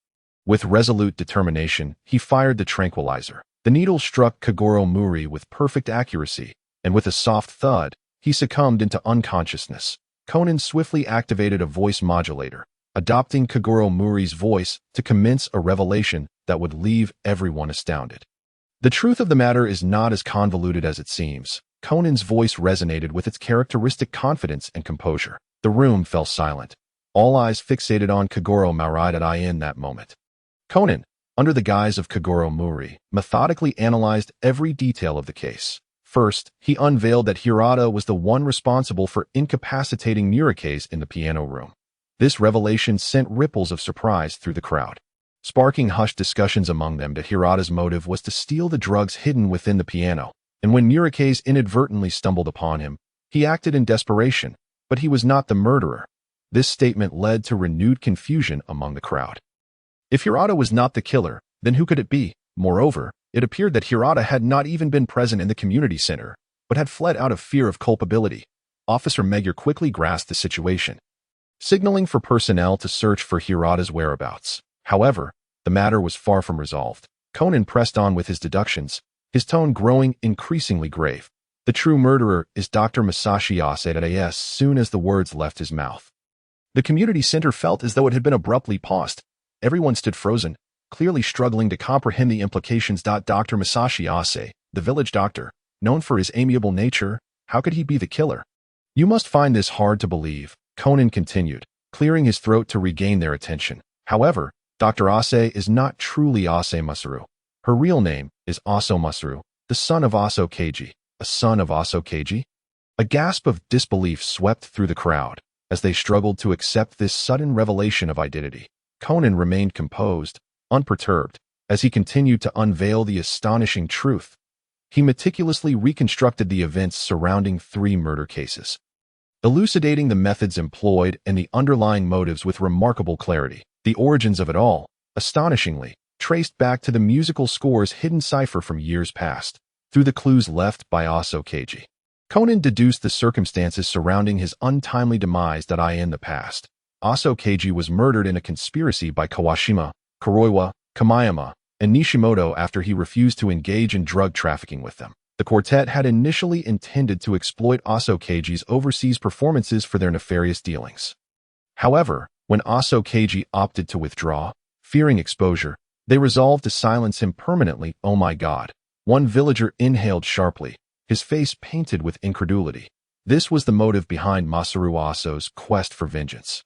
With resolute determination, he fired the tranquilizer. The needle struck Kogoro Muri with perfect accuracy, and with a soft thud, he succumbed into unconsciousness. Conan swiftly activated a voice modulator, adopting Kogoro Muri's voice to commence a revelation that would leave everyone astounded. The truth of the matter is not as convoluted as it seems. Conan's voice resonated with its characteristic confidence and composure. The room fell silent, all eyes fixated on Kogoro Muri in that moment. Conan, under the guise of Kogoro Muri, methodically analyzed every detail of the case. First, he unveiled that Hirata was the one responsible for incapacitating Murike's in the piano room. This revelation sent ripples of surprise through the crowd, sparking hushed discussions among them that Hirata's motive was to steal the drugs hidden within the piano, and when Murike's inadvertently stumbled upon him, he acted in desperation, but he was not the murderer. This statement led to renewed confusion among the crowd. If Hirata was not the killer, then who could it be? Moreover, it appeared that Hirata had not even been present in the community center, but had fled out of fear of culpability. Officer Magyar quickly grasped the situation, signaling for personnel to search for Hirata's whereabouts. However, the matter was far from resolved. Conan pressed on with his deductions, his tone growing increasingly grave. The true murderer is Dr. Masashi Ase. As soon as the words left his mouth, the community center felt as though it had been abruptly paused. Everyone stood frozen, clearly struggling to comprehend the implications. Dr. Masashi Ase, the village doctor, known for his amiable nature, how could he be the killer? You must find this hard to believe, Conan continued, clearing his throat to regain their attention. However, Dr. Ase is not truly Ase Masaru. Her real name is Aso Masaru, the son of Aso Keiji. A son of Aso Keiji? A gasp of disbelief swept through the crowd as they struggled to accept this sudden revelation of identity. Conan remained composed, unperturbed, as he continued to unveil the astonishing truth. He meticulously reconstructed the events surrounding 3 murder cases, elucidating the methods employed and the underlying motives with remarkable clarity. The origins of it all, astonishingly, traced back to the musical score's hidden cipher from years past. Through the clues left by Aso Keiji, Conan deduced the circumstances surrounding his untimely demise. In the past, Aso Keiji was murdered in a conspiracy by Kawashima, Kuroiwa, Kamayama, and Nishimoto after he refused to engage in drug trafficking with them. The quartet had initially intended to exploit Aso Keiji's overseas performances for their nefarious dealings. However, when Aso Keiji opted to withdraw, fearing exposure, they resolved to silence him permanently. Oh my God. One villager inhaled sharply, his face painted with incredulity. This was the motive behind Masaru Aso's quest for vengeance.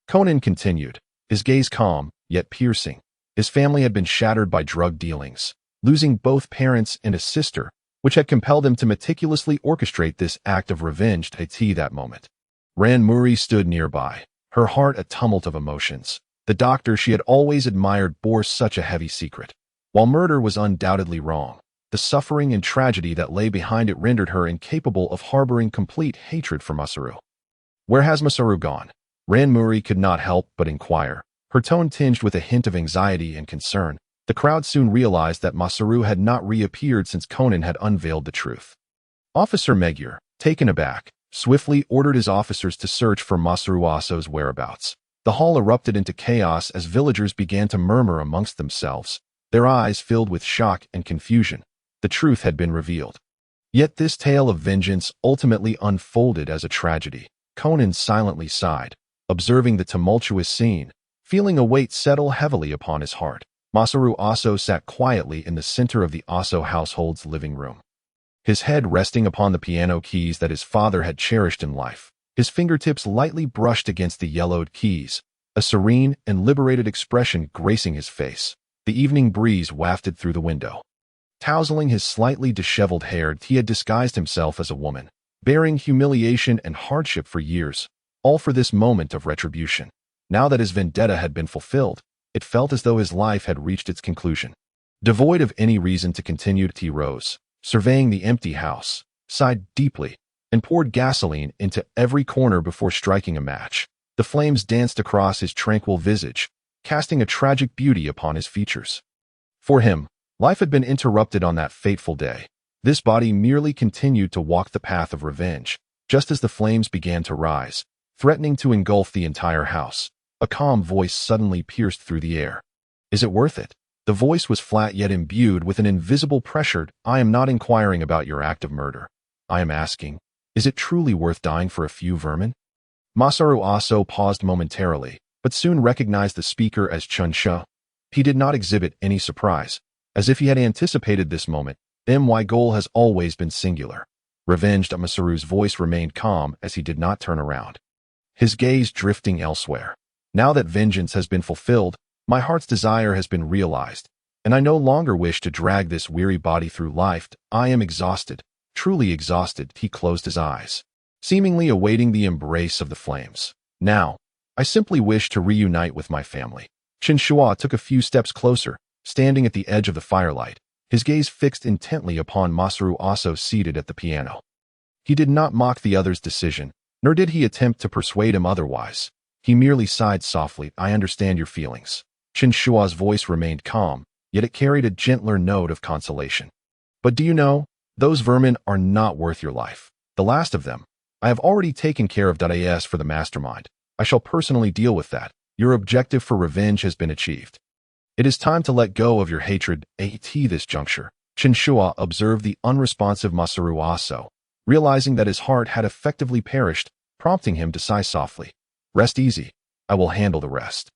Conan continued, his gaze calm, yet piercing. His family had been shattered by drug dealings, losing both parents and a sister, which had compelled him to meticulously orchestrate this act of revenge. That moment, Ran Muri stood nearby, her heart a tumult of emotions. The doctor she had always admired bore such a heavy secret. While murder was undoubtedly wrong, the suffering and tragedy that lay behind it rendered her incapable of harboring complete hatred for Masaru. Where has Masaru gone? Ran Muri could not help but inquire, her tone tinged with a hint of anxiety and concern. The crowd soon realized that Masaru had not reappeared since Conan had unveiled the truth. Officer Magyar, taken aback, swiftly ordered his officers to search for Masaru Aso's whereabouts. The hall erupted into chaos as villagers began to murmur amongst themselves, their eyes filled with shock and confusion. The truth had been revealed. Yet this tale of vengeance ultimately unfolded as a tragedy. Conan silently sighed, observing the tumultuous scene, feeling a weight settle heavily upon his heart. Masaru Aso sat quietly in the center of the Aso household's living room, his head resting upon the piano keys that his father had cherished in life. His fingertips lightly brushed against the yellowed keys, a serene and liberated expression gracing his face. The evening breeze wafted through the window. Tousling his slightly disheveled hair, he had disguised himself as a woman, bearing humiliation and hardship for years, all for this moment of retribution. Now that his vendetta had been fulfilled, it felt as though his life had reached its conclusion. Devoid of any reason to continue, he rose, surveying the empty house, sighed deeply, and poured gasoline into every corner before striking a match. The flames danced across his tranquil visage, casting a tragic beauty upon his features. For him, life had been interrupted on that fateful day. This body merely continued to walk the path of revenge, just as the flames began to rise, threatening to engulf the entire house. A calm voice suddenly pierced through the air. Is it worth it? The voice was flat yet imbued with an invisible pressure. I am not inquiring about your act of murder. I am asking, is it truly worth dying for a few vermin? Masaru Aso paused momentarily, but soon recognized the speaker as Chen Shuo. He did not exhibit any surprise, as if he had anticipated this moment. My goal has always been singular. Revenged, Masaru's voice remained calm as he did not turn around, his gaze drifting elsewhere. Now that vengeance has been fulfilled, my heart's desire has been realized, and I no longer wish to drag this weary body through life. I am exhausted, truly exhausted. He closed his eyes, seemingly awaiting the embrace of the flames. Now, I simply wish to reunite with my family. Chen Shuo took a few steps closer, standing at the edge of the firelight, his gaze fixed intently upon Masaru Aso seated at the piano. He did not mock the other's decision, nor did he attempt to persuade him otherwise. He merely sighed softly. I understand your feelings. Chen Shuo's voice remained calm, yet it carried a gentler note of consolation. But do you know, Those vermin are not worth your life. The last of them. I have already taken care of .as for the mastermind. I shall personally deal with that. Your objective for revenge has been achieved. It is time to let go of your hatred. At this juncture, Chen Shuo observed the unresponsive Masaru Aso, realizing that his heart had effectively perished, prompting him to sigh softly. Rest easy. I will handle the rest.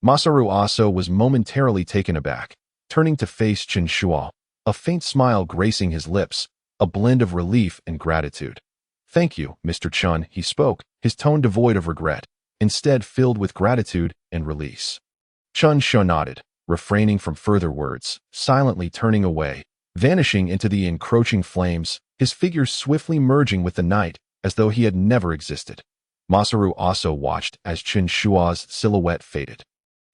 Masaru Aso was momentarily taken aback, turning to face Chen Shuo, a faint smile gracing his lips, a blend of relief and gratitude. Thank you, Mr. Chun, he spoke, his tone devoid of regret, instead filled with gratitude and release. Chen Shuo nodded, refraining from further words, silently turning away, vanishing into the encroaching flames, his figure swiftly merging with the night as though he had never existed. Masaru also watched as Chen Shuo's silhouette faded.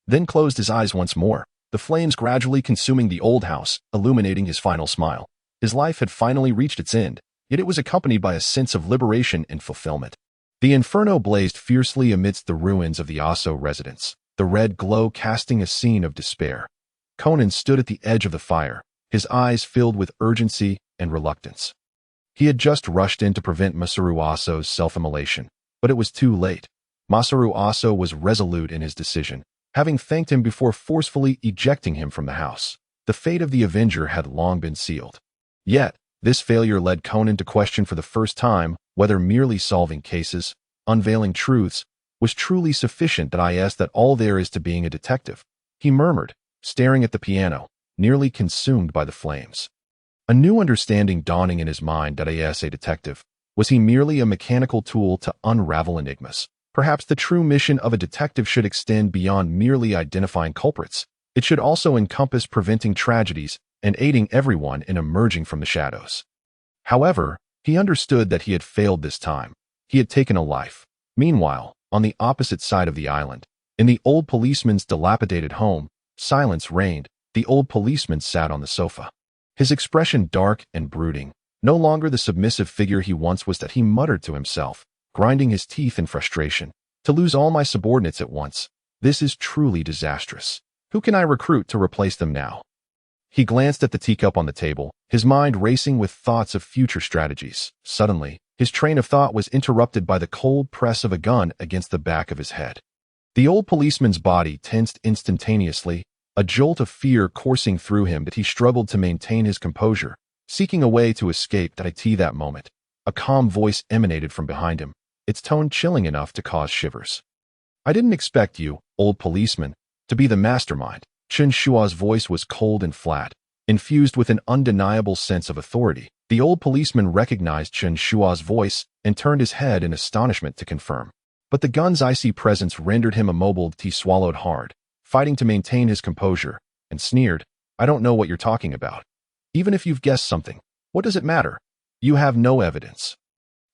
Then closed his eyes once more, the flames gradually consuming the old house, illuminating his final smile. His life had finally reached its end, yet it was accompanied by a sense of liberation and fulfillment. The inferno blazed fiercely amidst the ruins of the Aso residence, the red glow casting a scene of despair. Conan stood at the edge of the fire, his eyes filled with urgency and reluctance. He had just rushed in to prevent Masaru Aso's self-immolation, but it was too late. Masaru Aso was resolute in his decision, having thanked him before forcefully ejecting him from the house. The fate of the Avenger had long been sealed. Yet, this failure led Conan to question for the first time whether merely solving cases, unveiling truths, was truly sufficient. That all there is to being a detective, he murmured, staring at the piano, nearly consumed by the flames. A new understanding dawning in his mind. As a detective, was he merely a mechanical tool to unravel enigmas? Perhaps the true mission of a detective should extend beyond merely identifying culprits. It should also encompass preventing tragedies and aiding everyone in emerging from the shadows. However, he understood that he had failed this time. He had taken a life. Meanwhile, on the opposite side of the island, in the old policeman's dilapidated home, silence reigned. The old policeman sat on the sofa, his expression dark and brooding. No longer the submissive figure he once was. That he muttered to himself, grinding his teeth in frustration. To lose all my subordinates at once. This is truly disastrous. Who can I recruit to replace them now? He glanced at the teacup on the table, his mind racing with thoughts of future strategies. Suddenly, his train of thought was interrupted by the cold press of a gun against the back of his head. The old policeman's body tensed instantaneously, a jolt of fear coursing through him. That he struggled to maintain his composure, seeking a way to escape. At that moment, a calm voice emanated from behind him, its tone chilling enough to cause shivers. I didn't expect you, old policeman, to be the mastermind. Chen Shuo's voice was cold and flat, infused with an undeniable sense of authority. The old policeman recognized Chen Shuo's voice and turned his head in astonishment to confirm. But the gun's icy presence rendered him immobile. He swallowed hard, fighting to maintain his composure, and sneered, I don't know what you're talking about. Even if you've guessed something, what does it matter? You have no evidence.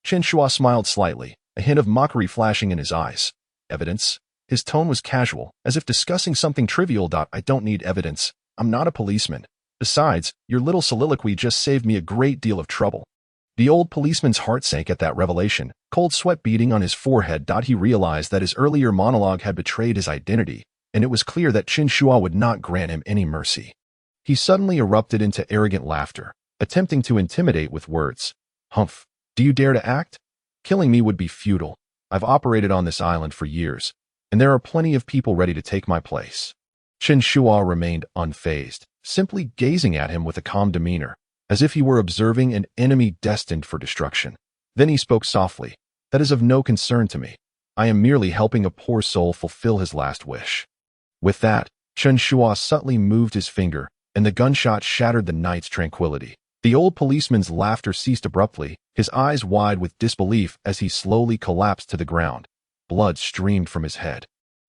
Chen Shuo smiled slightly, a hint of mockery flashing in his eyes. Evidence? His tone was casual, as if discussing something trivial. I don't need evidence. I'm not a policeman. Besides, your little soliloquy just saved me a great deal of trouble. The old policeman's heart sank at that revelation, cold sweat beading on his forehead. He realized that his earlier monologue had betrayed his identity, and it was clear that Chen Shuo would not grant him any mercy. He suddenly erupted into arrogant laughter, attempting to intimidate with words. Humph, do you dare to act? Killing me would be futile. I've operated on this island for years, and there are plenty of people ready to take my place. Chen Shuo remained unfazed, simply gazing at him with a calm demeanor, as if he were observing an enemy destined for destruction. Then he spoke softly. That is of no concern to me. I am merely helping a poor soul fulfill his last wish. With that, Chen Shuo subtly moved his finger, and the gunshot shattered the night's tranquility. The old policeman's laughter ceased abruptly, his eyes wide with disbelief as he slowly collapsed to the ground. Blood streamed from his head,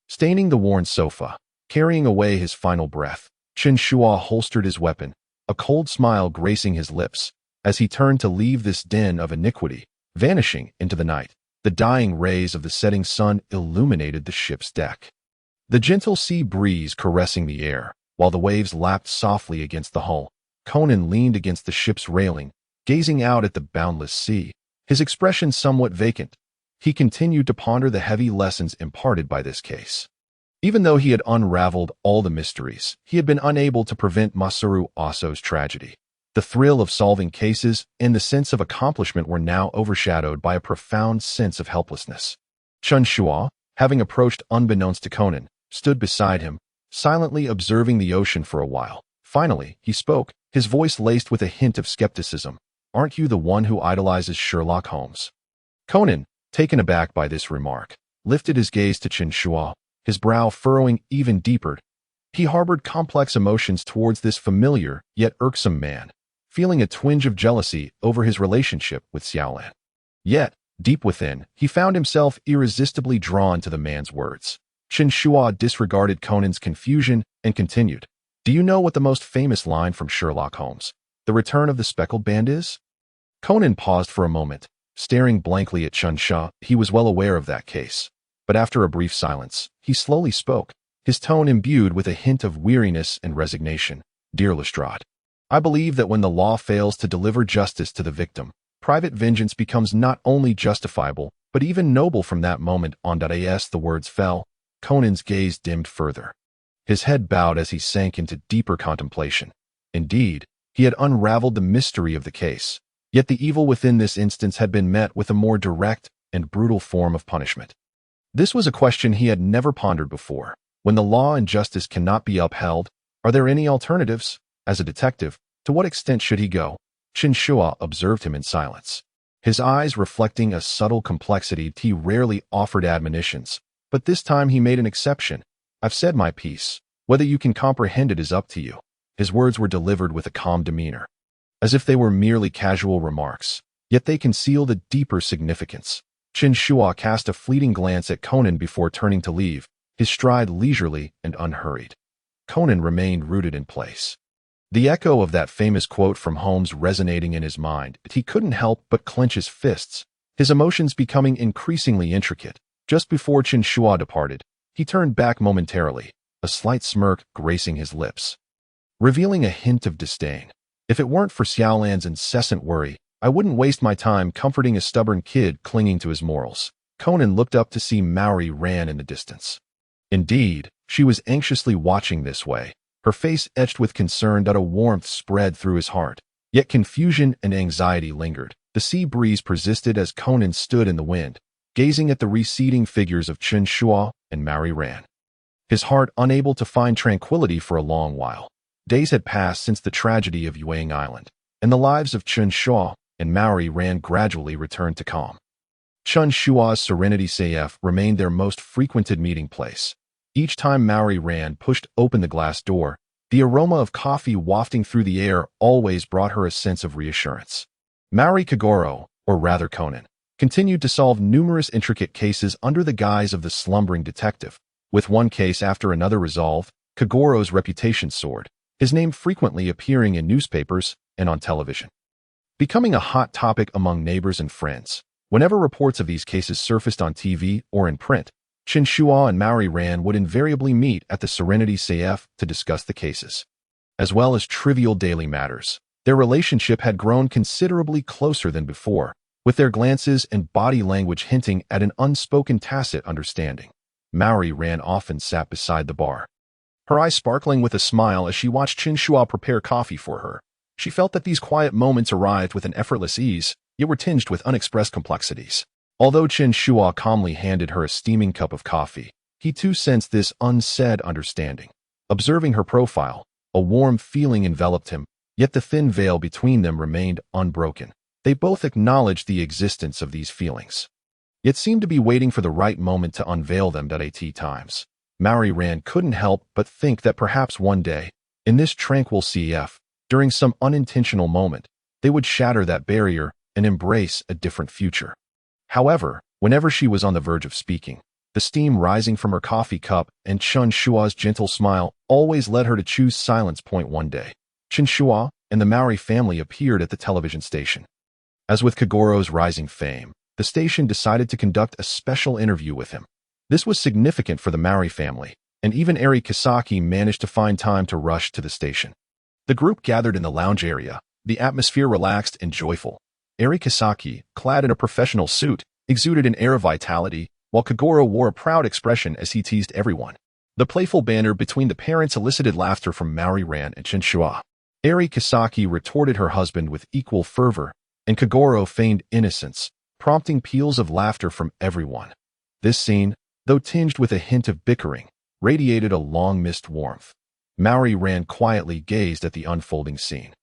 staining the worn sofa, carrying away his final breath. Chen Shuo holstered his weapon, a cold smile gracing his lips, as he turned to leave this den of iniquity, vanishing into the night. The dying rays of the setting sun illuminated the ship's deck. The gentle sea breeze caressing the air, while the waves lapped softly against the hull. Conan leaned against the ship's railing, gazing out at the boundless sea, his expression somewhat vacant. He continued to ponder the heavy lessons imparted by this case. Even though he had unraveled all the mysteries, he had been unable to prevent Masaru Aso's tragedy. The thrill of solving cases and the sense of accomplishment were now overshadowed by a profound sense of helplessness. Chen Shuo, having approached unbeknownst to Conan, stood beside him, silently observing the ocean for a while. Finally, he spoke, his voice laced with a hint of skepticism. "Aren't you the one who idolizes Sherlock Holmes?" Conan, taken aback by this remark, lifted his gaze to Chen Shuo, his brow furrowing even deeper. He harbored complex emotions towards this familiar yet irksome man, feeling a twinge of jealousy over his relationship with Xiaolan. Yet, deep within, he found himself irresistibly drawn to the man's words. Chen Shuo disregarded Conan's confusion and continued, "Do you know what the most famous line from Sherlock Holmes, The Return of the Speckled Band, is?" Conan paused for a moment, staring blankly at Chen Shuo. He was well aware of that case. But after a brief silence, he slowly spoke, his tone imbued with a hint of weariness and resignation. "Dear Lestrade, I believe that when the law fails to deliver justice to the victim, private vengeance becomes not only justifiable, but even noble. From that moment on." As the words fell, Conan's gaze dimmed further. His head bowed as he sank into deeper contemplation. Indeed, he had unraveled the mystery of the case, yet the evil within this instance had been met with a more direct and brutal form of punishment. This was a question he had never pondered before. When the law and justice cannot be upheld, are there any alternatives? As a detective, to what extent should he go? Chen Shuo observed him in silence, his eyes reflecting a subtle complexity. He rarely offered admonitions, but this time he made an exception. "I've said my piece. Whether you can comprehend it is up to you." His words were delivered with a calm demeanor, as if they were merely casual remarks, yet they concealed a deeper significance. Chen Shuo cast a fleeting glance at Conan before turning to leave, his stride leisurely and unhurried. Conan remained rooted in place, the echo of that famous quote from Holmes resonating in his mind. He couldn't help but clench his fists, his emotions becoming increasingly intricate. Just before Chen Shuo departed, he turned back momentarily, a slight smirk gracing his lips, revealing a hint of disdain. "If it weren't for Xiaolan's incessant worry, I wouldn't waste my time comforting a stubborn kid clinging to his morals." Conan looked up to see Mary Ran in the distance. Indeed, she was anxiously watching this way, her face etched with concern. A warmth spread through his heart, yet confusion and anxiety lingered. The sea breeze persisted as Conan stood in the wind, gazing at the receding figures of Chen Shuo and Mary Ran, his heart unable to find tranquility for a long while. Days had passed since the tragedy of Yuang Island, and the lives of Chen Shuo and Mary Ran gradually returned to calm. Chen Shuo's Serenity CF remained their most frequented meeting place. Each time Mary Ran pushed open the glass door, the aroma of coffee wafting through the air always brought her a sense of reassurance. Mary Kagoro, or rather Conan, continued to solve numerous intricate cases under the guise of the slumbering detective. With one case after another resolved, Kagoro's reputation soared, his name frequently appearing in newspapers and on television, becoming a hot topic among neighbors and friends. Whenever reports of these cases surfaced on TV or in print, Chen Shuo and Mary Ran would invariably meet at the Serenity CF to discuss the cases, as well as trivial daily matters. Their relationship had grown considerably closer than before, with their glances and body language hinting at an unspoken tacit understanding. Mary Ran often sat beside the bar, her eyes sparkling with a smile as she watched Chen Shuo prepare coffee for her. She felt that these quiet moments arrived with an effortless ease, yet were tinged with unexpressed complexities. Although Chen Shuo calmly handed her a steaming cup of coffee, he too sensed this unsaid understanding. Observing her profile, a warm feeling enveloped him, yet the thin veil between them remained unbroken. They both acknowledged the existence of these feelings, yet seemed to be waiting for the right moment to unveil them. At times, Mary Ran couldn't help but think that perhaps one day, in this tranquil CF, during some unintentional moment, they would shatter that barrier and embrace a different future. However, whenever she was on the verge of speaking, the steam rising from her coffee cup and Chen Shuo's gentle smile always led her to choose silence. One day, Chen Shuo and the Mary family appeared at the television station. As with Kagoro's rising fame, the station decided to conduct a special interview with him. This was significant for the Mary family, and even Eri Kisaki managed to find time to rush to the station. The group gathered in the lounge area, the atmosphere relaxed and joyful. Eri Kisaki, clad in a professional suit, exuded an air of vitality, while Kagoro wore a proud expression as he teased everyone. The playful banter between the parents elicited laughter from Mary Ran and Chen Shuo. Eri Kisaki retorted her husband with equal fervor, and Kagoro feigned innocence, prompting peals of laughter from everyone. This scene, though tinged with a hint of bickering, radiated a long-missed warmth. Maori ran quietly gazed at the unfolding scene.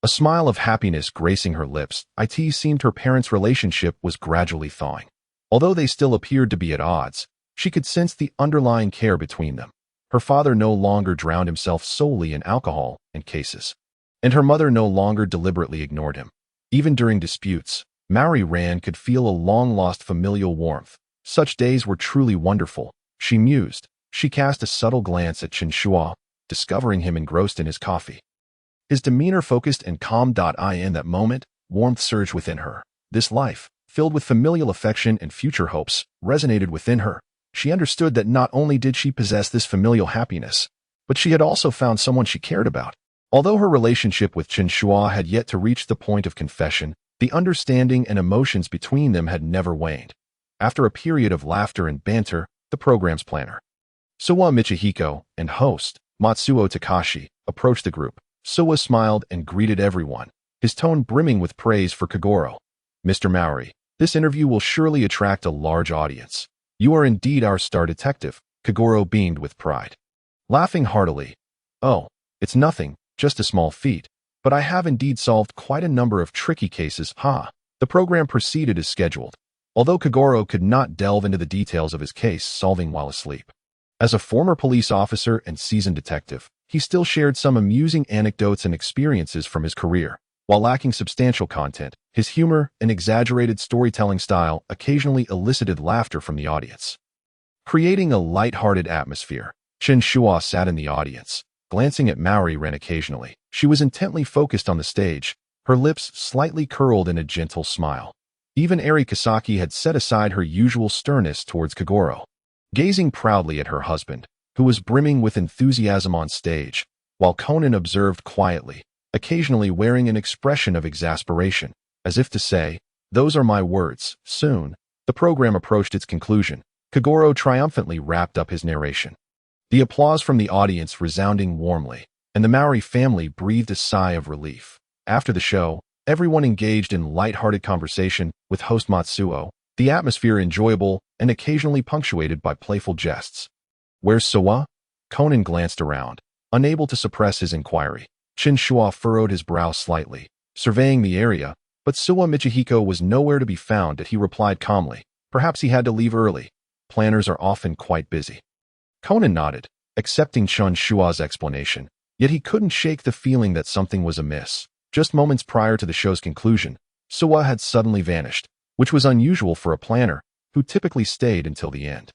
A smile of happiness gracing her lips, it seemed her parents' relationship was gradually thawing. Although they still appeared to be at odds, she could sense the underlying care between them. Her father no longer drowned himself solely in alcohol and cases, and her mother no longer deliberately ignored him. Even during disputes, Maori Ran could feel a long-lost familial warmth. Such days were truly wonderful, she mused. She cast a subtle glance at Chen Shuo, discovering him engrossed in his coffee. His demeanor focused and calm. In that moment, warmth surged within her. This life, filled with familial affection and future hopes, resonated within her. She understood that not only did she possess this familial happiness, but she had also found someone she cared about. Although her relationship with Chen Shuo had yet to reach the point of confession, the understanding and emotions between them had never waned. After a period of laughter and banter, the program's planner, Suwa Michihiko, and host, Matsuo Takashi, approached the group. Suwa smiled and greeted everyone, his tone brimming with praise for Kagoro. "Mr. Maori, this interview will surely attract a large audience. You are indeed our star detective," Kagoro beamed with pride. Laughing heartily, "Oh, it's nothing, just a small feat, but I have indeed solved quite a number of tricky cases, ha." The program proceeded as scheduled, although Kagoro could not delve into the details of his case solving while asleep. As a former police officer and seasoned detective, he still shared some amusing anecdotes and experiences from his career. While lacking substantial content, his humor and exaggerated storytelling style occasionally elicited laughter from the audience. Creating a light-hearted atmosphere, Chen Shuo sat in the audience, glancing at Maori Ren occasionally. She was intently focused on the stage, her lips slightly curled in a gentle smile. Even Eri Kisaki had set aside her usual sternness towards Kagoro, gazing proudly at her husband, who was brimming with enthusiasm on stage, while Conan observed quietly, occasionally wearing an expression of exasperation, as if to say, "Those are my words." Soon, the program approached its conclusion. Kagoro triumphantly wrapped up his narration, the applause from the audience resounding warmly, and the Maori family breathed a sigh of relief. After the show, everyone engaged in light-hearted conversation with host Matsuo, the atmosphere enjoyable and occasionally punctuated by playful jests. "Where's Suwa?" Conan glanced around, unable to suppress his inquiry. Chen Shuo furrowed his brow slightly, surveying the area, but Suwa Michihiko was nowhere to be found. He replied calmly, "Perhaps he had to leave early. Planners are often quite busy." Conan nodded, accepting Chen Shuo's explanation, yet he couldn't shake the feeling that something was amiss. Just moments prior to the show's conclusion, Suwa had suddenly vanished, which was unusual for a planner, who typically stayed until the end.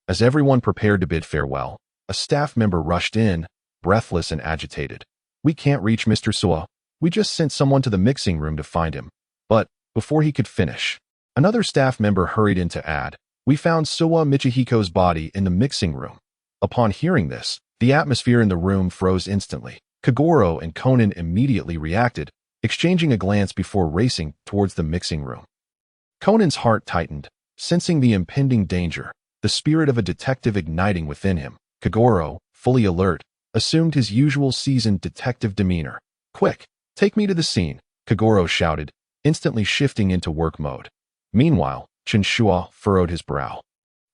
As everyone prepared to bid farewell, a staff member rushed in, breathless and agitated. "We can't reach Mr. Suwa. We just sent someone to the mixing room to find him." But, before he could finish, another staff member hurried in to add, "We found Suwa Michihiko's body in the mixing room." Upon hearing this, the atmosphere in the room froze instantly. Kagoro and Conan immediately reacted, exchanging a glance before racing towards the mixing room. Conan's heart tightened, sensing the impending danger, the spirit of a detective igniting within him. Kagoro, fully alert, assumed his usual seasoned detective demeanor. "Quick, take me to the scene," Kagoro shouted, instantly shifting into work mode. Meanwhile, Chen Shuo furrowed his brow,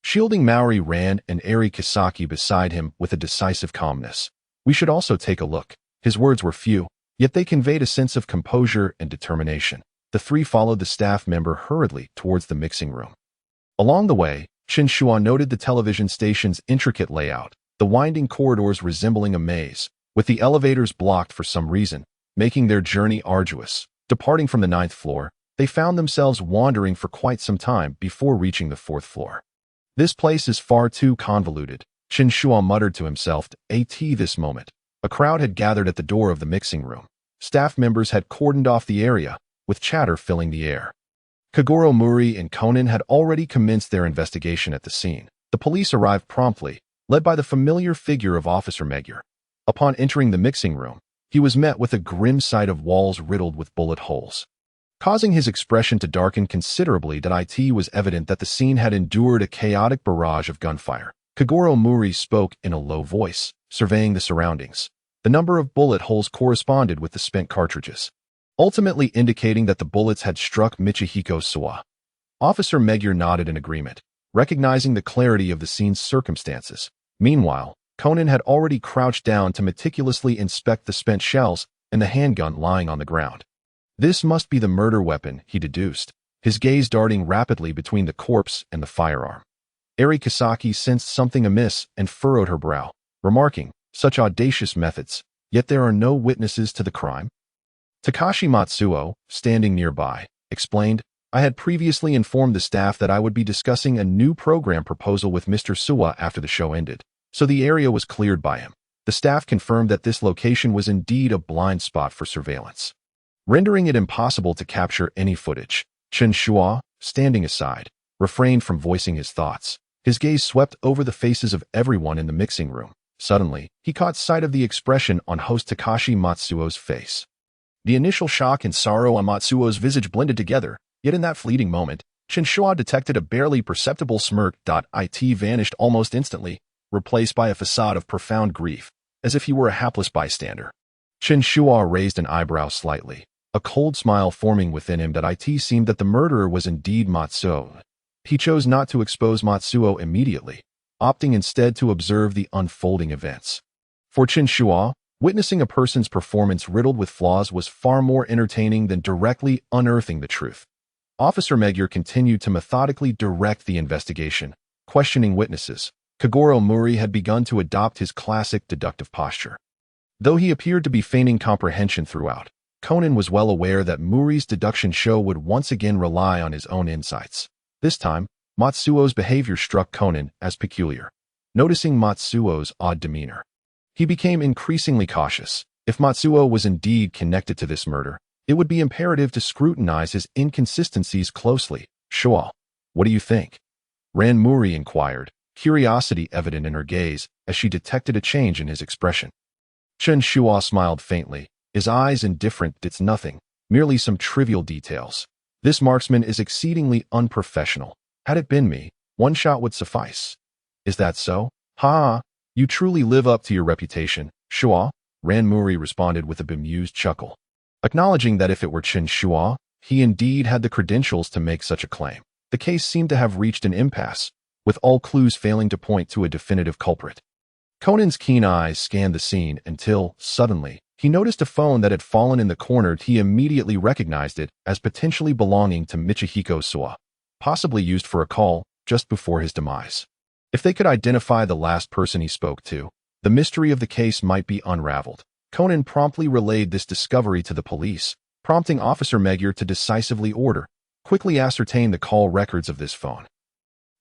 shielding Maori Ran and Eri Kisaki beside him with a decisive calmness. "We should also take a look." His words were few, yet they conveyed a sense of composure and determination. The three followed the staff member hurriedly towards the mixing room. Along the way, Chen Shuo noted the television station's intricate layout, the winding corridors resembling a maze, with the elevators blocked for some reason, making their journey arduous. Departing from the 9th floor, they found themselves wandering for quite some time before reaching the 4th floor. "This place is far too convoluted," Chen Shuo muttered to himself. This moment, a crowd had gathered at the door of the mixing room. Staff members had cordoned off the area, with chatter filling the air. Kagoro Muri and Conan had already commenced their investigation at the scene. The police arrived promptly, led by the familiar figure of Officer Magyar. Upon entering the mixing room, he was met with a grim sight of walls riddled with bullet holes, causing his expression to darken considerably. It was evident that the scene had endured a chaotic barrage of gunfire. Kagoro Muri spoke in a low voice, surveying the surroundings. The number of bullet holes corresponded with the spent cartridges, ultimately indicating that the bullets had struck Michihiko Shuo. Officer Magyar nodded in agreement, recognizing the clarity of the scene's circumstances. Meanwhile, Conan had already crouched down to meticulously inspect the spent shells and the handgun lying on the ground. This must be the murder weapon, he deduced, his gaze darting rapidly between the corpse and the firearm. Eri Kisaki sensed something amiss and furrowed her brow, remarking, "Such audacious methods, yet there are no witnesses to the crime?" Takashi Matsuo, standing nearby, explained, "I had previously informed the staff that I would be discussing a new program proposal with Mr. Shuo after the show ended, so the area was cleared by him. The staff confirmed that this location was indeed a blind spot for surveillance, rendering it impossible to capture any footage." Chen Shuo, standing aside, refrained from voicing his thoughts. His gaze swept over the faces of everyone in the mixing room. Suddenly, he caught sight of the expression on host Takashi Matsuo's face. The initial shock and sorrow on Matsuo's visage blended together, yet in that fleeting moment, Chen Shuo detected a barely perceptible smirk. It vanished almost instantly, replaced by a facade of profound grief, as if he were a hapless bystander. Chen Shuo raised an eyebrow slightly, a cold smile forming within him. It seemed that the murderer was indeed Matsuo. He chose not to expose Matsuo immediately, opting instead to observe the unfolding events. For Chen Shuo, witnessing a person's performance riddled with flaws was far more entertaining than directly unearthing the truth. Officer Magyar continued to methodically direct the investigation, questioning witnesses. Kagoro Muri had begun to adopt his classic deductive posture. Though he appeared to be feigning comprehension throughout, Conan was well aware that Muri's deduction show would once again rely on his own insights. This time, Matsuo's behavior struck Conan as peculiar. Noticing Matsuo's odd demeanor, he became increasingly cautious. If Matsuo was indeed connected to this murder, it would be imperative to scrutinize his inconsistencies closely. "Shuo, what do you think?" Ran Muri inquired, curiosity evident in her gaze as she detected a change in his expression. Chen Shuo smiled faintly, his eyes indifferent. "It's nothing, merely some trivial details. This marksman is exceedingly unprofessional. Had it been me, one shot would suffice." "Is that so? Ha! You truly live up to your reputation, Shuo," Ran Muri responded with a bemused chuckle, acknowledging that if it were Chen Shuo, he indeed had the credentials to make such a claim. The case seemed to have reached an impasse, with all clues failing to point to a definitive culprit. Conan's keen eyes scanned the scene until, suddenly, he noticed a phone that had fallen in the corner. He immediately recognized it as potentially belonging to Michihiko Shuo, possibly used for a call just before his demise. If they could identify the last person he spoke to, the mystery of the case might be unraveled. Conan promptly relayed this discovery to the police, prompting Officer Magyar to decisively order, "Quickly ascertain the call records of this phone.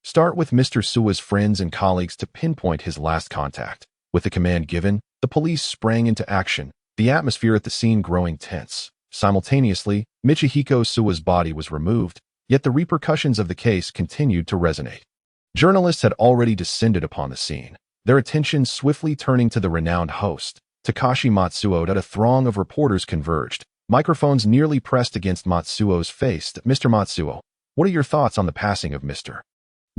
Start with Mr. Shuo's friends and colleagues to pinpoint his last contact." With the command given, the police sprang into action, the atmosphere at the scene growing tense. Simultaneously, Michihiko Shuo's body was removed, yet the repercussions of the case continued to resonate. Journalists had already descended upon the scene, their attention swiftly turning to the renowned host, Takashi Matsuo. A throng of reporters converged, microphones nearly pressed against Matsuo's face. "Mr. Matsuo, what are your thoughts on the passing of Mr.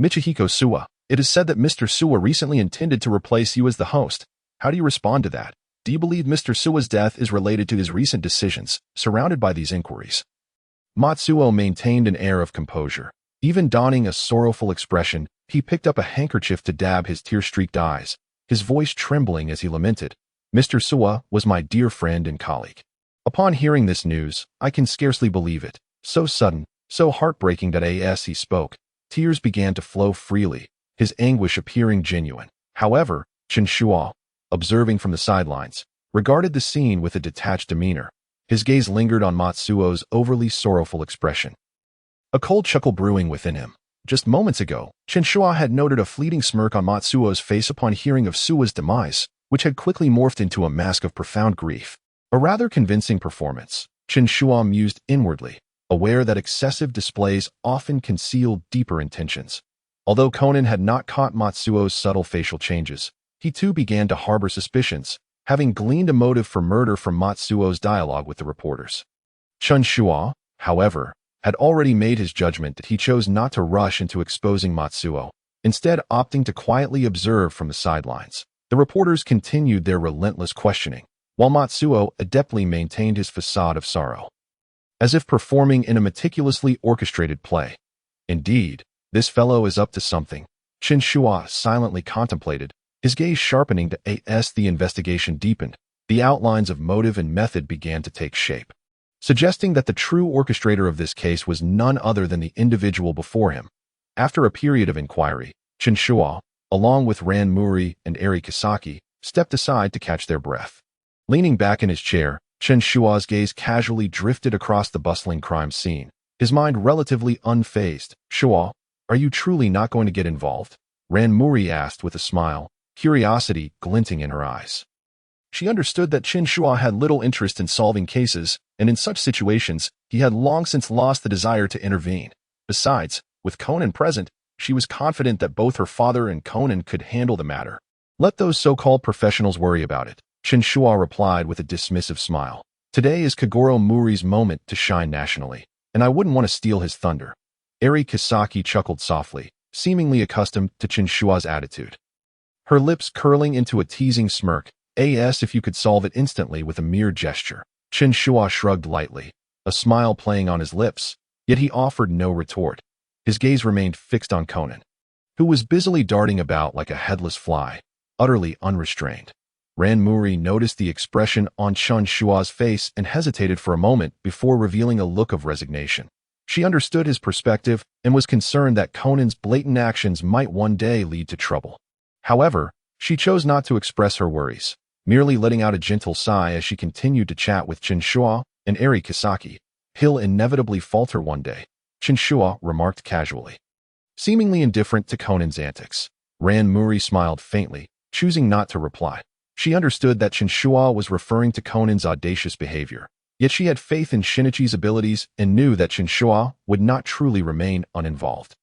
Michihiko Shuo? It is said that Mr. Shuo recently intended to replace you as the host. How do you respond to that? Do you believe Mr. Shuo's death is related to his recent decisions?" Surrounded by these inquiries, Matsuo maintained an air of composure. Even donning a sorrowful expression, he picked up a handkerchief to dab his tear-streaked eyes, his voice trembling as he lamented, "Mr. Shuo was my dear friend and colleague. Upon hearing this news, I can scarcely believe it. So sudden, so heartbreaking." As he spoke, tears began to flow freely, his anguish appearing genuine. However, Chen Shuo, observing from the sidelines, regarded the scene with a detached demeanor. His gaze lingered on Matsuo's overly sorrowful expression, a cold chuckle brewing within him. Just moments ago, Chen Shuo had noted a fleeting smirk on Matsuo's face upon hearing of Shuo's demise, which had quickly morphed into a mask of profound grief. A rather convincing performance, Chen Shuo mused inwardly, aware that excessive displays often concealed deeper intentions. Although Conan had not caught Matsuo's subtle facial changes, he too began to harbor suspicions, having gleaned a motive for murder from Matsuo's dialogue with the reporters. Chen Shuo, however, had already made his judgment that he chose not to rush into exposing Matsuo, instead opting to quietly observe from the sidelines. The reporters continued their relentless questioning, while Matsuo adeptly maintained his facade of sorrow, as if performing in a meticulously orchestrated play. Indeed, this fellow is up to something, Chen Shuo silently contemplated, his gaze sharpening as the investigation deepened. The outlines of motive and method began to take shape, suggesting that the true orchestrator of this case was none other than the individual before him. After a period of inquiry, Chen Shuo, along with Ran Muri and Eri Kisaki, stepped aside to catch their breath. Leaning back in his chair, Chen Shuo's gaze casually drifted across the bustling crime scene, his mind relatively unfazed. "Shuo, are you truly not going to get involved?" Ran Muri asked with a smile, curiosity glinting in her eyes. She understood that Chen Shuo had little interest in solving cases, and in such situations, he had long since lost the desire to intervene. Besides, with Conan present, she was confident that both her father and Conan could handle the matter. "Let those so-called professionals worry about it," Chen Shuo replied with a dismissive smile. "Today is Kagoro Muri's moment to shine nationally, and I wouldn't want to steal his thunder." Eri Kisaki chuckled softly, seemingly accustomed to Chen Shuo's attitude, her lips curling into a teasing smirk. If you could solve it instantly with a mere gesture." Chen Shuo shrugged lightly, a smile playing on his lips, yet he offered no retort. His gaze remained fixed on Conan, who was busily darting about like a headless fly, utterly unrestrained. Ran Muri noticed the expression on Chen Shuo's face and hesitated for a moment before revealing a look of resignation. She understood his perspective and was concerned that Conan's blatant actions might one day lead to trouble. However, she chose not to express her worries, merely letting out a gentle sigh as she continued to chat with Chen Shuo and Eri Kisaki. "He'll inevitably falter one day," Chen Shuo remarked casually, seemingly indifferent to Conan's antics. Ran Muri smiled faintly, choosing not to reply. She understood that Chen Shuo was referring to Conan's audacious behavior, yet she had faith in Shinichi's abilities and knew that Chen Shuo would not truly remain uninvolved.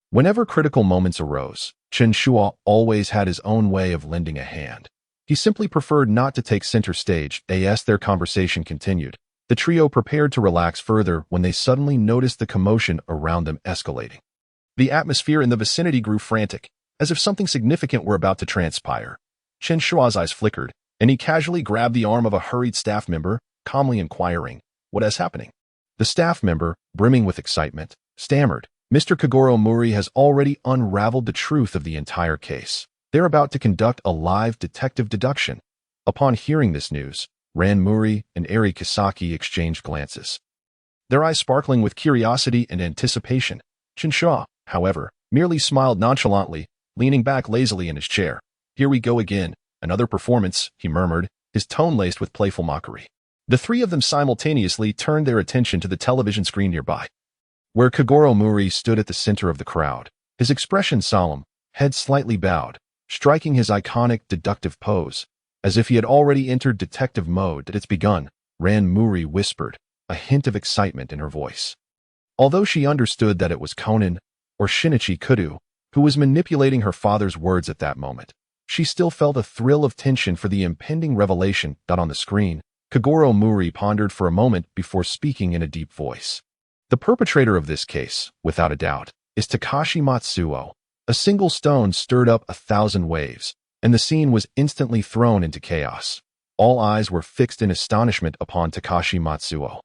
Whenever critical moments arose, Chen Shuo always had his own way of lending a hand. He simply preferred not to take center stage. As their conversation continued, the trio prepared to relax further when they suddenly noticed the commotion around them escalating. The atmosphere in the vicinity grew frantic, as if something significant were about to transpire. Chen Shuo's eyes flickered, and he casually grabbed the arm of a hurried staff member, calmly inquiring, "What is happening?" The staff member, brimming with excitement, stammered, "Mr. Kagoro Muri has already unraveled the truth of the entire case. They're about to conduct a live detective deduction." Upon hearing this news, Ran Muri and Eri Kisaki exchanged glances, their eyes sparkling with curiosity and anticipation. Chen Shuo, however, merely smiled nonchalantly, leaning back lazily in his chair. "Here we go again, another performance," he murmured, his tone laced with playful mockery. The three of them simultaneously turned their attention to the television screen nearby, where Kagoro Muri stood at the center of the crowd, his expression solemn, head slightly bowed, striking his iconic deductive pose, as if he had already entered detective mode. "It's begun," Ran Muri whispered, a hint of excitement in her voice. Although she understood that it was Conan, or Shinichi Kudo, who was manipulating her father's words at that moment, she still felt a thrill of tension for the impending revelation. On the screen, Kagoro Muri pondered for a moment before speaking in a deep voice. "The perpetrator of this case, without a doubt, is Takashi Matsuo." A single stone stirred up 1,000 waves, and the scene was instantly thrown into chaos. All eyes were fixed in astonishment upon Takashi Matsuo.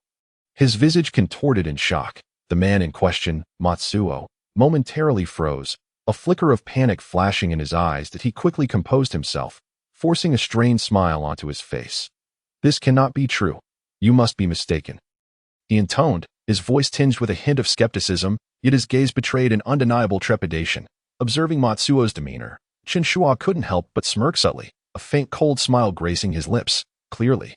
His visage contorted in shock. The man in question, Matsuo, momentarily froze, a flicker of panic flashing in his eyes that he quickly composed himself, forcing a strained smile onto his face. "This cannot be true. You must be mistaken," he intoned, his voice tinged with a hint of skepticism, yet his gaze betrayed an undeniable trepidation. Observing Matsuo's demeanor, Chen Shuo couldn't help but smirk subtly, a faint cold smile gracing his lips. Clearly,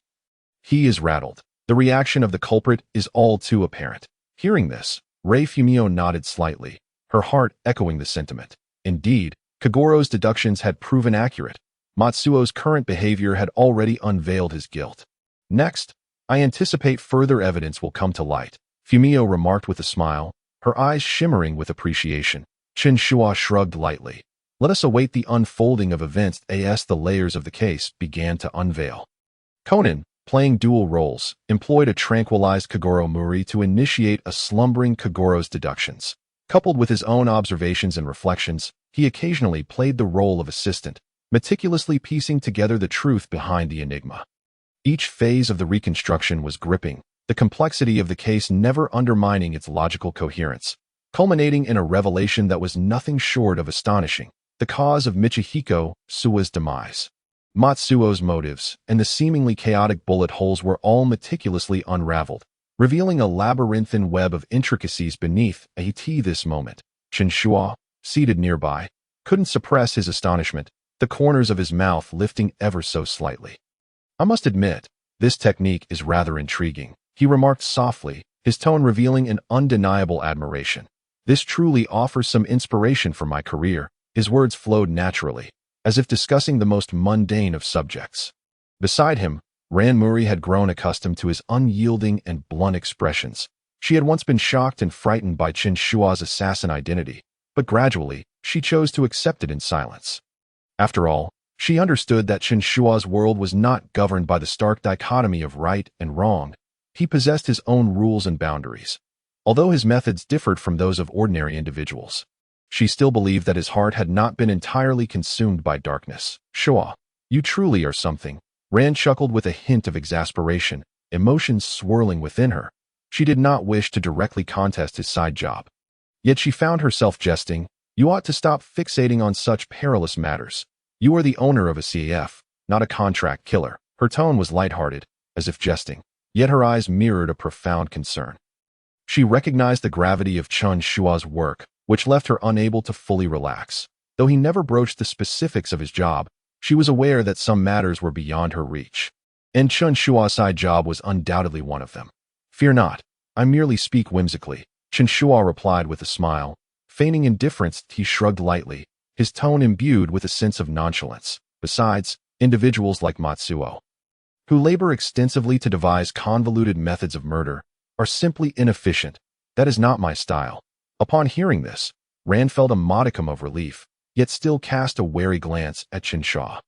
he is rattled. The reaction of the culprit is all too apparent. Hearing this, Rei Fumio nodded slightly, her heart echoing the sentiment. Indeed, Kagoro's deductions had proven accurate. Matsuo's current behavior had already unveiled his guilt. "Next, I anticipate further evidence will come to light," Fumio remarked with a smile, her eyes shimmering with appreciation. Chen Shuo shrugged lightly. "Let us await the unfolding of events as the layers of the case began to unveil." Conan, playing dual roles, employed a tranquilized Kagoro Muri to initiate a slumbering Kagoro's deductions. Coupled with his own observations and reflections, he occasionally played the role of assistant, meticulously piecing together the truth behind the enigma. Each phase of the reconstruction was gripping, the complexity of the case never undermining its logical coherence, culminating in a revelation that was nothing short of astonishing: the cause of Michihiko Suwa's demise. Matsuo's motives and the seemingly chaotic bullet holes were all meticulously unraveled, revealing a labyrinthine web of intricacies beneath this moment. Chen Shuo, seated nearby, couldn't suppress his astonishment, the corners of his mouth lifting ever so slightly. "I must admit, this technique is rather intriguing," he remarked softly, his tone revealing an undeniable admiration. "This truly offers some inspiration for my career." His words flowed naturally, as if discussing the most mundane of subjects. Beside him, Ran Muri had grown accustomed to his unyielding and blunt expressions. She had once been shocked and frightened by Chen Shuo's assassin identity, but gradually, she chose to accept it in silence. After all, she understood that Chen Shuo's world was not governed by the stark dichotomy of right and wrong. He possessed his own rules and boundaries. Although his methods differed from those of ordinary individuals, she still believed that his heart had not been entirely consumed by darkness. "Shuo, you truly are something." Rand chuckled with a hint of exasperation, emotions swirling within her. She did not wish to directly contest his side job. Yet she found herself jesting. "You ought to stop fixating on such perilous matters. You are the owner of a CAF, not a contract killer." Her tone was lighthearted, as if jesting, yet her eyes mirrored a profound concern. She recognized the gravity of Chen Shuo's work, which left her unable to fully relax. Though he never broached the specifics of his job, she was aware that some matters were beyond her reach. And Chen Shuo's side job was undoubtedly one of them. "Fear not, I merely speak whimsically," Chen Shuo replied with a smile. Feigning indifference, he shrugged lightly, his tone imbued with a sense of nonchalance. "Besides, individuals like Matsuo, who labor extensively to devise convoluted methods of murder, are simply inefficient. That is not my style." Upon hearing this, Rand felt a modicum of relief, yet still cast a wary glance at Chen Shuo.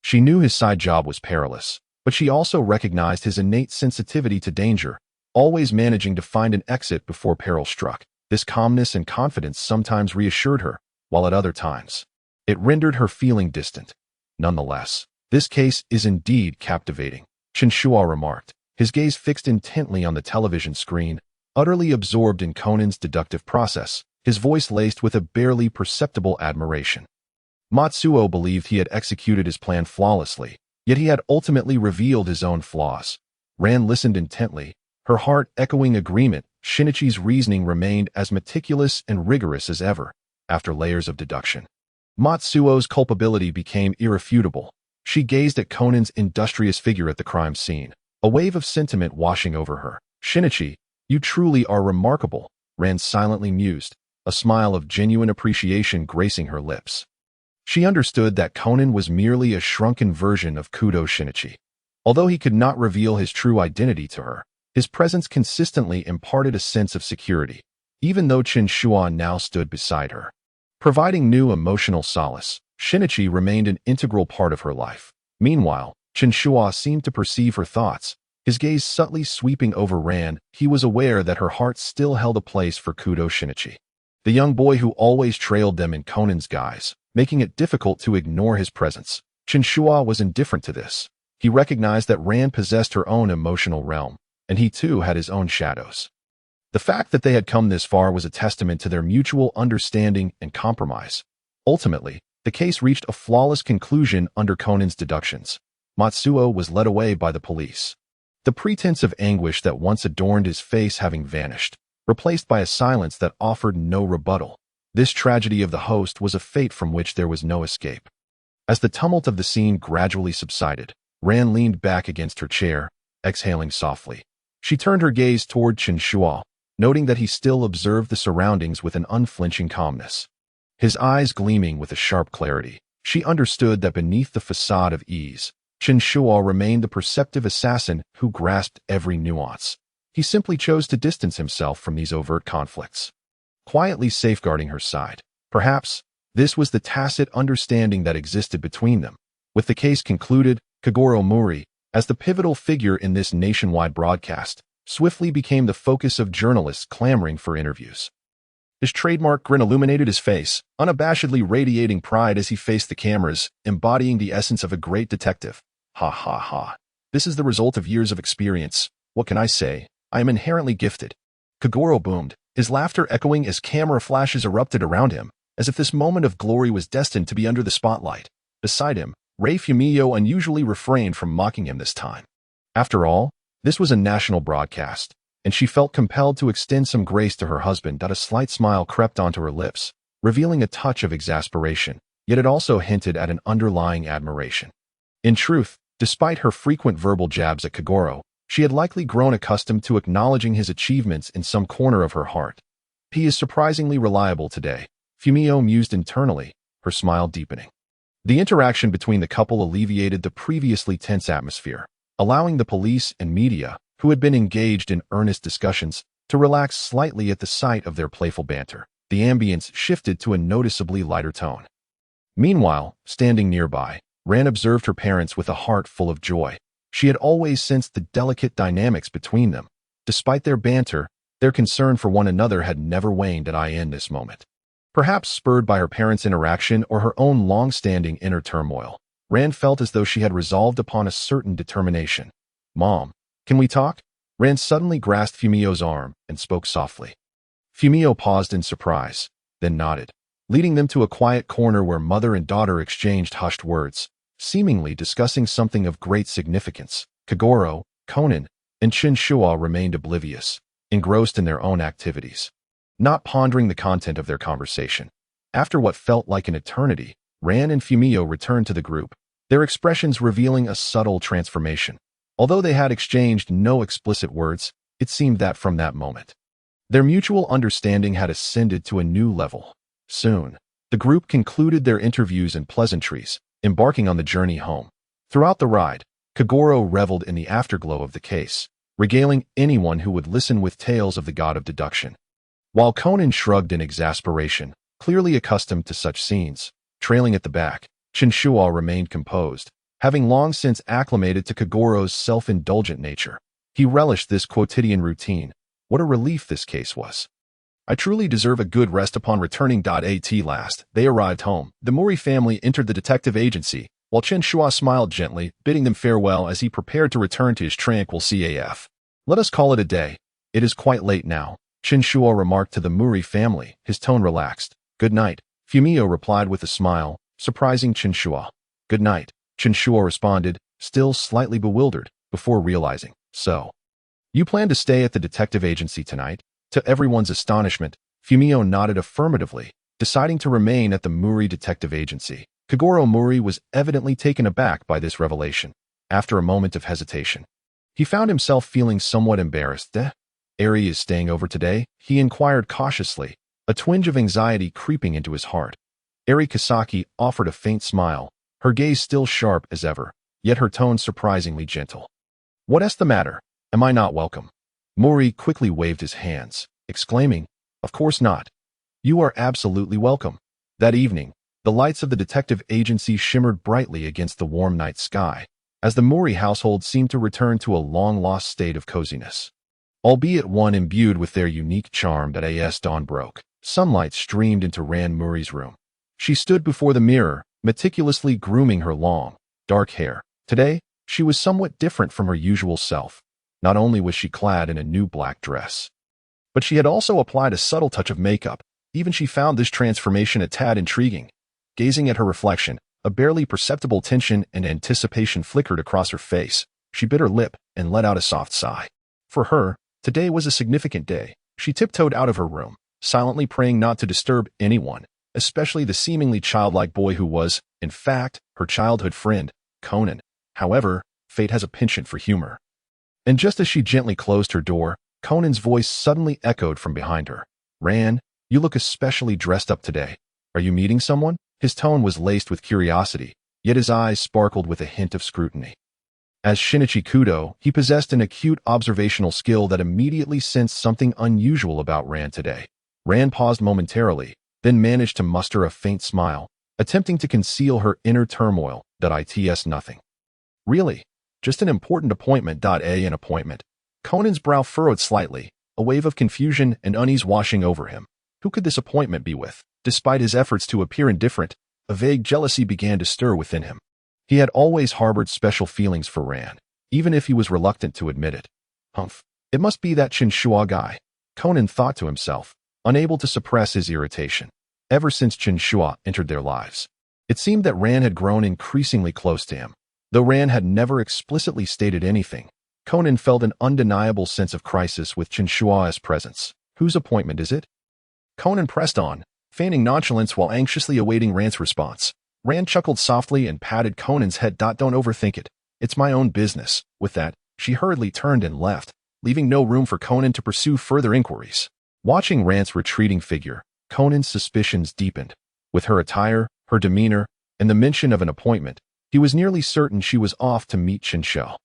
She knew his side job was perilous, but she also recognized his innate sensitivity to danger, always managing to find an exit before peril struck. This calmness and confidence sometimes reassured her, while at other times, it rendered her feeling distant. "Nonetheless, this case is indeed captivating," Chen Shuo remarked, his gaze fixed intently on the television screen, utterly absorbed in Conan's deductive process, his voice laced with a barely perceptible admiration. Matsuo believed he had executed his plan flawlessly, yet he had ultimately revealed his own flaws. Ran listened intently, her heart echoing agreement. Shinichi's reasoning remained as meticulous and rigorous as ever. After layers of deduction, Matsuo's culpability became irrefutable. She gazed at Conan's industrious figure at the crime scene, a wave of sentiment washing over her. "Shinichi, you truly are remarkable," Rand silently mused, a smile of genuine appreciation gracing her lips. She understood that Conan was merely a shrunken version of Kudo Shinichi. Although he could not reveal his true identity to her, his presence consistently imparted a sense of security, even though Chen Shuo now stood beside her, providing new emotional solace. Shinichi remained an integral part of her life. Meanwhile, Chen Shuo seemed to perceive her thoughts, his gaze subtly sweeping over Rand. He was aware that her heart still held a place for Kudo Shinichi, the young boy who always trailed them in Conan's guise, making it difficult to ignore his presence. Chen Shuo was indifferent to this. He recognized that Rand possessed her own emotional realm, and he too had his own shadows. The fact that they had come this far was a testament to their mutual understanding and compromise. Ultimately, the case reached a flawless conclusion under Conan's deductions. Matsuo was led away by the police, the pretense of anguish that once adorned his face having vanished, replaced by a silence that offered no rebuttal. This tragedy of the host was a fate from which there was no escape. As the tumult of the scene gradually subsided, Ran leaned back against her chair, exhaling softly. She turned her gaze toward Chen Shuo, noting that he still observed the surroundings with an unflinching calmness, his eyes gleaming with a sharp clarity. She understood that beneath the facade of ease, Chen Shuo remained the perceptive assassin who grasped every nuance. He simply chose to distance himself from these overt conflicts, quietly safeguarding her side. Perhaps this was the tacit understanding that existed between them. With the case concluded, Kagoro Muri, as the pivotal figure in this nationwide broadcast, swiftly became the focus of journalists clamoring for interviews. His trademark grin illuminated his face, unabashedly radiating pride as he faced the cameras, embodying the essence of a great detective. "Ha ha ha. This is the result of years of experience. What can I say? I am inherently gifted. Kagoro boomed, his laughter echoing as camera flashes erupted around him, as if this moment of glory was destined to be under the spotlight. Beside him, Rei Fumio unusually refrained from mocking him this time. After all, this was a national broadcast, and she felt compelled to extend some grace to her husband. A slight smile crept onto her lips, revealing a touch of exasperation, yet it also hinted at an underlying admiration. In truth, despite her frequent verbal jabs at Kagoro, she had likely grown accustomed to acknowledging his achievements in some corner of her heart. He is surprisingly reliable today, Fumio mused internally, her smile deepening. The interaction between the couple alleviated the previously tense atmosphere, allowing the police and media, who had been engaged in earnest discussions, to relax slightly at the sight of their playful banter. The ambience shifted to a noticeably lighter tone. Meanwhile, standing nearby, Ran observed her parents with a heart full of joy. She had always sensed the delicate dynamics between them. Despite their banter, their concern for one another had never waned in this moment. Perhaps spurred by her parents' interaction or her own long-standing inner turmoil, Ran felt as though she had resolved upon a certain determination. "Mom, can we talk?" Ran suddenly grasped Fumio's arm and spoke softly. Fumio paused in surprise, then nodded, leading them to a quiet corner where mother and daughter exchanged hushed words, seemingly discussing something of great significance. Kagoro, Conan, and Chen Shuo remained oblivious, engrossed in their own activities, not pondering the content of their conversation. After what felt like an eternity, Ran and Fumio returned to the group, their expressions revealing a subtle transformation. Although they had exchanged no explicit words, it seemed that from that moment, their mutual understanding had ascended to a new level. Soon, the group concluded their interviews and pleasantries, embarking on the journey home. Throughout the ride, Kagoro reveled in the afterglow of the case, regaling anyone who would listen with tales of the god of deduction. While Conan shrugged in exasperation, clearly accustomed to such scenes, trailing at the back, Chen Shuo remained composed, having long since acclimated to Kagoro's self-indulgent nature. He relished this quotidian routine. What a relief this case was. "I truly deserve a good rest upon returning. At last, they arrived home. The Mori family entered the detective agency, while Chen Shuo smiled gently, bidding them farewell as he prepared to return to his tranquil CAF. "Let us call it a day. It is quite late now," Chen Shuo remarked to the Mori family, his tone relaxed. "Good night," Fumio replied with a smile, surprising Chen Shuo. "Good night," Chen Shuo responded, still slightly bewildered, before realizing. "So, you plan to stay at the detective agency tonight?" To everyone's astonishment, Fumio nodded affirmatively, deciding to remain at the Muri detective agency. Kagoro Muri was evidently taken aback by this revelation. After a moment of hesitation, he found himself feeling somewhat embarrassed. "Eri is staying over today?" he inquired cautiously, a twinge of anxiety creeping into his heart. Eri Kasaki offered a faint smile, her gaze still sharp as ever, yet her tone surprisingly gentle. "What's the matter? Am I not welcome?" Muri quickly waved his hands, exclaiming, "Of course not. You are absolutely welcome." That evening, the lights of the detective agency shimmered brightly against the warm night sky, as the Muri household seemed to return to a long-lost state of coziness. Albeit one imbued with their unique charm. As dawn broke, sunlight streamed into Ran Muri's room. She stood before the mirror, meticulously grooming her long, dark hair. Today, she was somewhat different from her usual self. Not only was she clad in a new black dress, but she had also applied a subtle touch of makeup. Even she found this transformation a tad intriguing. Gazing at her reflection, a barely perceptible tension and anticipation flickered across her face. She bit her lip and let out a soft sigh. For her, today was a significant day. She tiptoed out of her room, silently praying not to disturb anyone, especially the seemingly childlike boy who was, in fact, her childhood friend, Conan. However, fate has a penchant for humor. And just as she gently closed her door, Conan's voice suddenly echoed from behind her. "Ran, you look especially dressed up today. Are you meeting someone?" His tone was laced with curiosity, yet his eyes sparkled with a hint of scrutiny. As Shinichi Kudo, he possessed an acute observational skill that immediately sensed something unusual about Ran today. Ran paused momentarily, then managed to muster a faint smile, attempting to conceal her inner turmoil. "It's nothing. Really, just an important appointment. An appointment." Conan's brow furrowed slightly, a wave of confusion and unease washing over him. Who could this appointment be with? Despite his efforts to appear indifferent, a vague jealousy began to stir within him. He had always harbored special feelings for Ran, even if he was reluctant to admit it. Humph. It must be that Chen Shuo guy, Conan thought to himself, unable to suppress his irritation. Ever since Chen Shuo entered their lives, it seemed that Ran had grown increasingly close to him. Though Ran had never explicitly stated anything, Conan felt an undeniable sense of crisis with Chen Shuo's presence. Whose appointment is it? Conan pressed on, feigning nonchalance while anxiously awaiting Ran's response. Ran chuckled softly and patted Conan's head. Don't overthink it. It's my own business. With that, she hurriedly turned and left, leaving no room for Conan to pursue further inquiries. Watching Ran's retreating figure, Conan's suspicions deepened. With her attire, her demeanor, and the mention of an appointment, he was nearly certain she was off to meet Chen Shuo.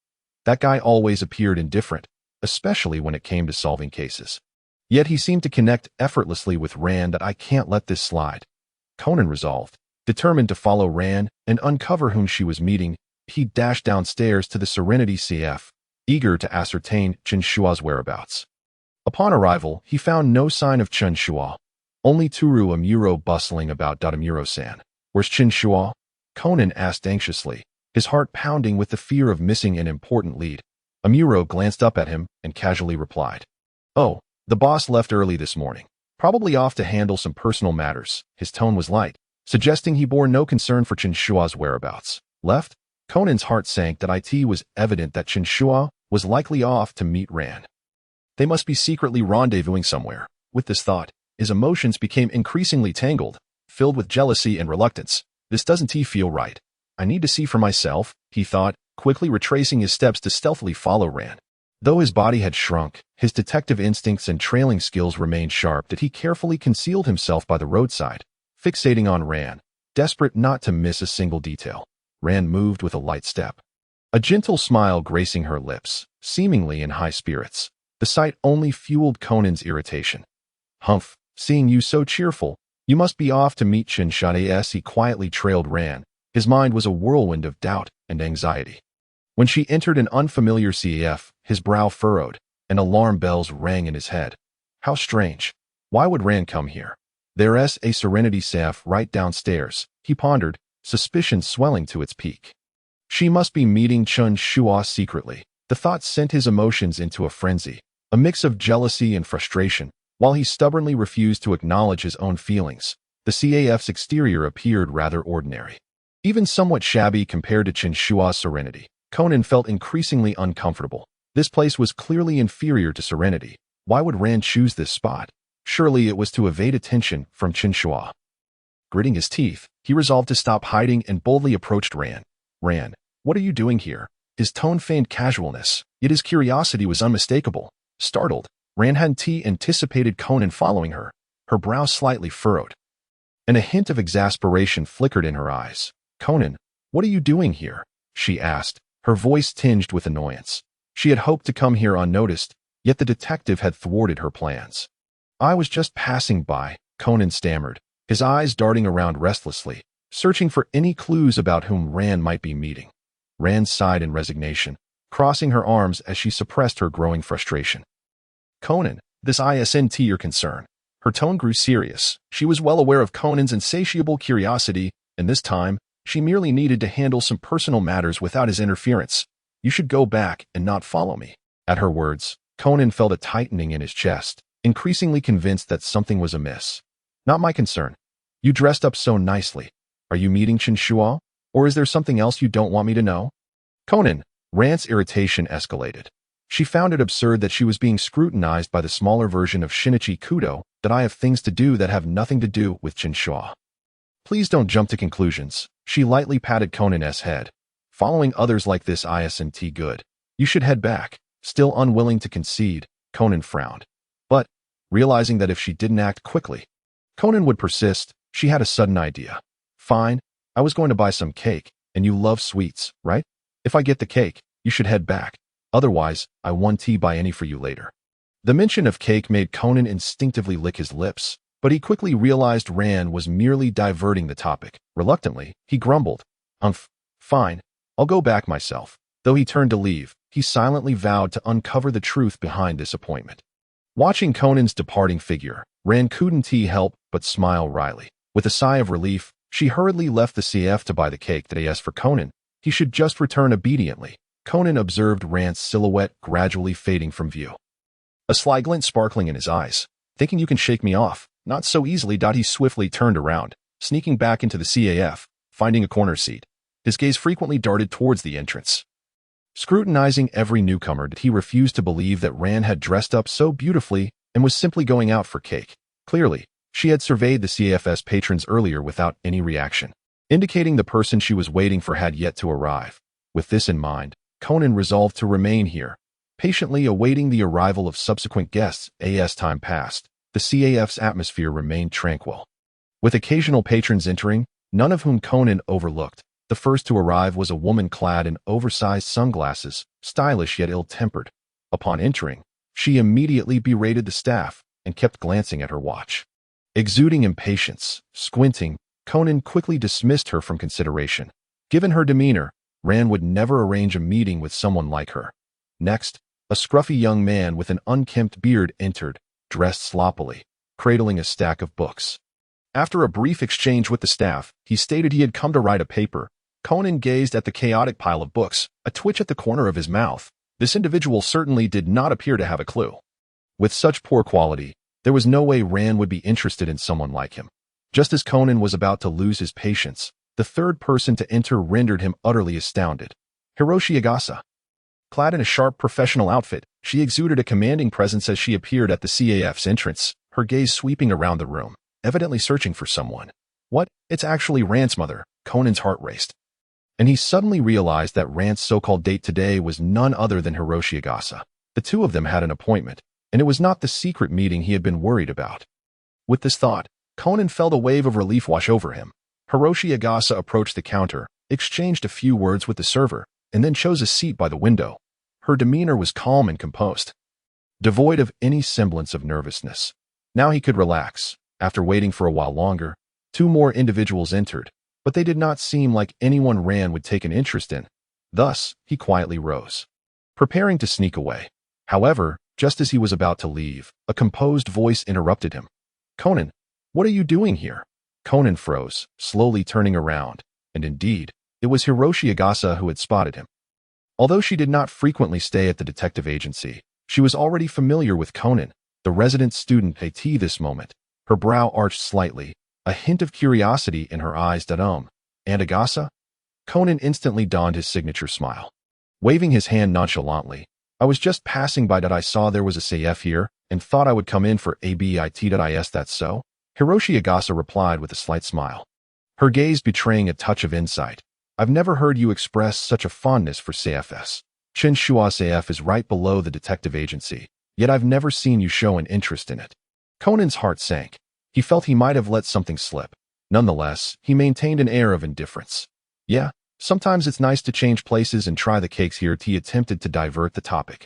That guy always appeared indifferent, especially when it came to solving cases. Yet he seemed to connect effortlessly with Ran. That I can't let this slide. Conan resolved. Determined to follow Ran and uncover whom she was meeting, he dashed downstairs to the Serenity CF, eager to ascertain Chen Shuo's whereabouts. Upon arrival, he found no sign of Chen Shuo. Only Toru Amuro bustling about. Amuro-san. Where's Chen Shuo? Conan asked anxiously, his heart pounding with the fear of missing an important lead. Amuro glanced up at him and casually replied, "Oh, the boss left early this morning. Probably off to handle some personal matters." His tone was light, suggesting he bore no concern for Chen Shuo's whereabouts. Left? Conan's heart sank. That it was evident that Chen Shuo was likely off to meet Ran. They must be secretly rendezvousing somewhere. With this thought, his emotions became increasingly tangled, filled with jealousy and reluctance. This doesn't feel right. I need to see for myself, he thought, quickly retracing his steps to stealthily follow Ran. Though his body had shrunk, his detective instincts and trailing skills remained sharp. That he carefully concealed himself by the roadside, fixating on Ran, desperate not to miss a single detail. Ran moved with a light step, a gentle smile gracing her lips, seemingly in high spirits. The sight only fueled Conan's irritation. Humph, seeing you so cheerful, you must be off to meet Chen Shuo. He quietly trailed Ran. His mind was a whirlwind of doubt and anxiety. When she entered an unfamiliar CF, his brow furrowed, and alarm bells rang in his head. How strange. Why would Ran come here? There's a Serenity CF right downstairs, he pondered, suspicion swelling to its peak. She must be meeting Chen Shuo secretly. The thought sent his emotions into a frenzy, a mix of jealousy and frustration. While he stubbornly refused to acknowledge his own feelings, the CAF's exterior appeared rather ordinary. Even somewhat shabby compared to Chen Shuo's Serenity. Conan felt increasingly uncomfortable. This place was clearly inferior to Serenity. Why would Ran choose this spot? Surely it was to evade attention from Chen Shuo. Gritting his teeth, he resolved to stop hiding and boldly approached Ran. "Ran, what are you doing here?" His tone feigned casualness, yet his curiosity was unmistakable. Startled, Ran hadn't anticipated Conan following her, her brow slightly furrowed, and a hint of exasperation flickered in her eyes. "Conan, what are you doing here?" she asked, her voice tinged with annoyance. She had hoped to come here unnoticed, yet the detective had thwarted her plans. "I was just passing by," Conan stammered, his eyes darting around restlessly, searching for any clues about whom Ran might be meeting. Ran sighed in resignation, crossing her arms as she suppressed her growing frustration. "Conan, this isn't your concern." Her tone grew serious. She was well aware of Conan's insatiable curiosity, and this time, she merely needed to handle some personal matters without his interference. "You should go back and not follow me." At her words, Conan felt a tightening in his chest, increasingly convinced that something was amiss. "Not my concern. You dressed up so nicely. Are you meeting Chen Shuo? Or is there something else you don't want me to know?" Conan, Ran's irritation escalated. She found it absurd that she was being scrutinized by the smaller version of Shinichi Kudo. "That I have things to do that have nothing to do with Chen Shuo." "Please don't jump to conclusions." She lightly patted Conan's head. "Following others like this isn't good. You should head back." Still unwilling to concede, Conan frowned. But, realizing that if she didn't act quickly, Conan would persist, she had a sudden idea. "Fine, I was going to buy some cake, and you love sweets, right? If I get the cake, you should head back. Otherwise, I won't buy any for you later." The mention of cake made Conan instinctively lick his lips, but he quickly realized Ran was merely diverting the topic. Reluctantly, he grumbled, Fine, I'll go back myself." Though he turned to leave, he silently vowed to uncover the truth behind this appointment. Watching Conan's departing figure, Ran couldn't help but smile wryly. With a sigh of relief, she hurriedly left the CF to buy the cake. That as for Conan, he should just return obediently. Conan observed Rand's silhouette gradually fading from view. A sly glint sparkling in his eyes. Thinking you can shake me off? Not so easily. He swiftly turned around, sneaking back into the CAF, finding a corner seat. His gaze frequently darted towards the entrance. Scrutinizing every newcomer, he refused to believe that Rand had dressed up so beautifully and was simply going out for cake. Clearly, she had surveyed the CAF's patrons earlier without any reaction, indicating the person she was waiting for had yet to arrive. With this in mind, Conan resolved to remain here, patiently awaiting the arrival of subsequent guests. As time passed, the CAF's atmosphere remained tranquil. With occasional patrons entering, none of whom Conan overlooked. The first to arrive was a woman clad in oversized sunglasses, stylish yet ill-tempered. Upon entering, she immediately berated the staff and kept glancing at her watch. Exuding impatience, squinting, Conan quickly dismissed her from consideration. Given her demeanor, Rand would never arrange a meeting with someone like her. Next, a scruffy young man with an unkempt beard entered, dressed sloppily, cradling a stack of books. After a brief exchange with the staff, he stated he had come to write a paper. Conan gazed at the chaotic pile of books, a twitch at the corner of his mouth. This individual certainly did not appear to have a clue. With such poor quality, there was no way Rand would be interested in someone like him. Just as Conan was about to lose his patience, the third person to enter rendered him utterly astounded. Hiroshi Agasa. Clad in a sharp professional outfit, she exuded a commanding presence as she appeared at the CAF's entrance, her gaze sweeping around the room, evidently searching for someone. What? It's actually Rand's mother. Conan's heart raced. And he suddenly realized that Rand's so-called date today was none other than Hiroshi Agasa. The two of them had an appointment, and it was not the secret meeting he had been worried about. With this thought, Conan felt a wave of relief wash over him. Hiroshi Agasa approached the counter, exchanged a few words with the server, and then chose a seat by the window. Her demeanor was calm and composed, devoid of any semblance of nervousness. Now he could relax. After waiting for a while longer, two more individuals entered, but they did not seem like anyone Rand would take an interest in. Thus, he quietly rose, preparing to sneak away. However, just as he was about to leave, a composed voice interrupted him. "Conan, what are you doing here?" Conan froze, slowly turning around, and indeed, it was Hiroshi Agasa who had spotted him. Although she did not frequently stay at the detective agency, she was already familiar with Conan, the resident student at this moment. Her brow arched slightly, a hint of curiosity in her eyes. And Agasa? Conan instantly donned his signature smile. Waving his hand nonchalantly, "I was just passing by. I saw there was a CF here, and thought I would come in for a bit. Is that so?" Hiroshi Agasa replied with a slight smile, her gaze betraying a touch of insight. "I've never heard you express such a fondness for CFS. Chen Shuo CF is right below the detective agency, yet I've never seen you show an interest in it." Conan's heart sank. He felt he might have let something slip. Nonetheless, he maintained an air of indifference. "Yeah, sometimes it's nice to change places and try the cakes here." He attempted to divert the topic,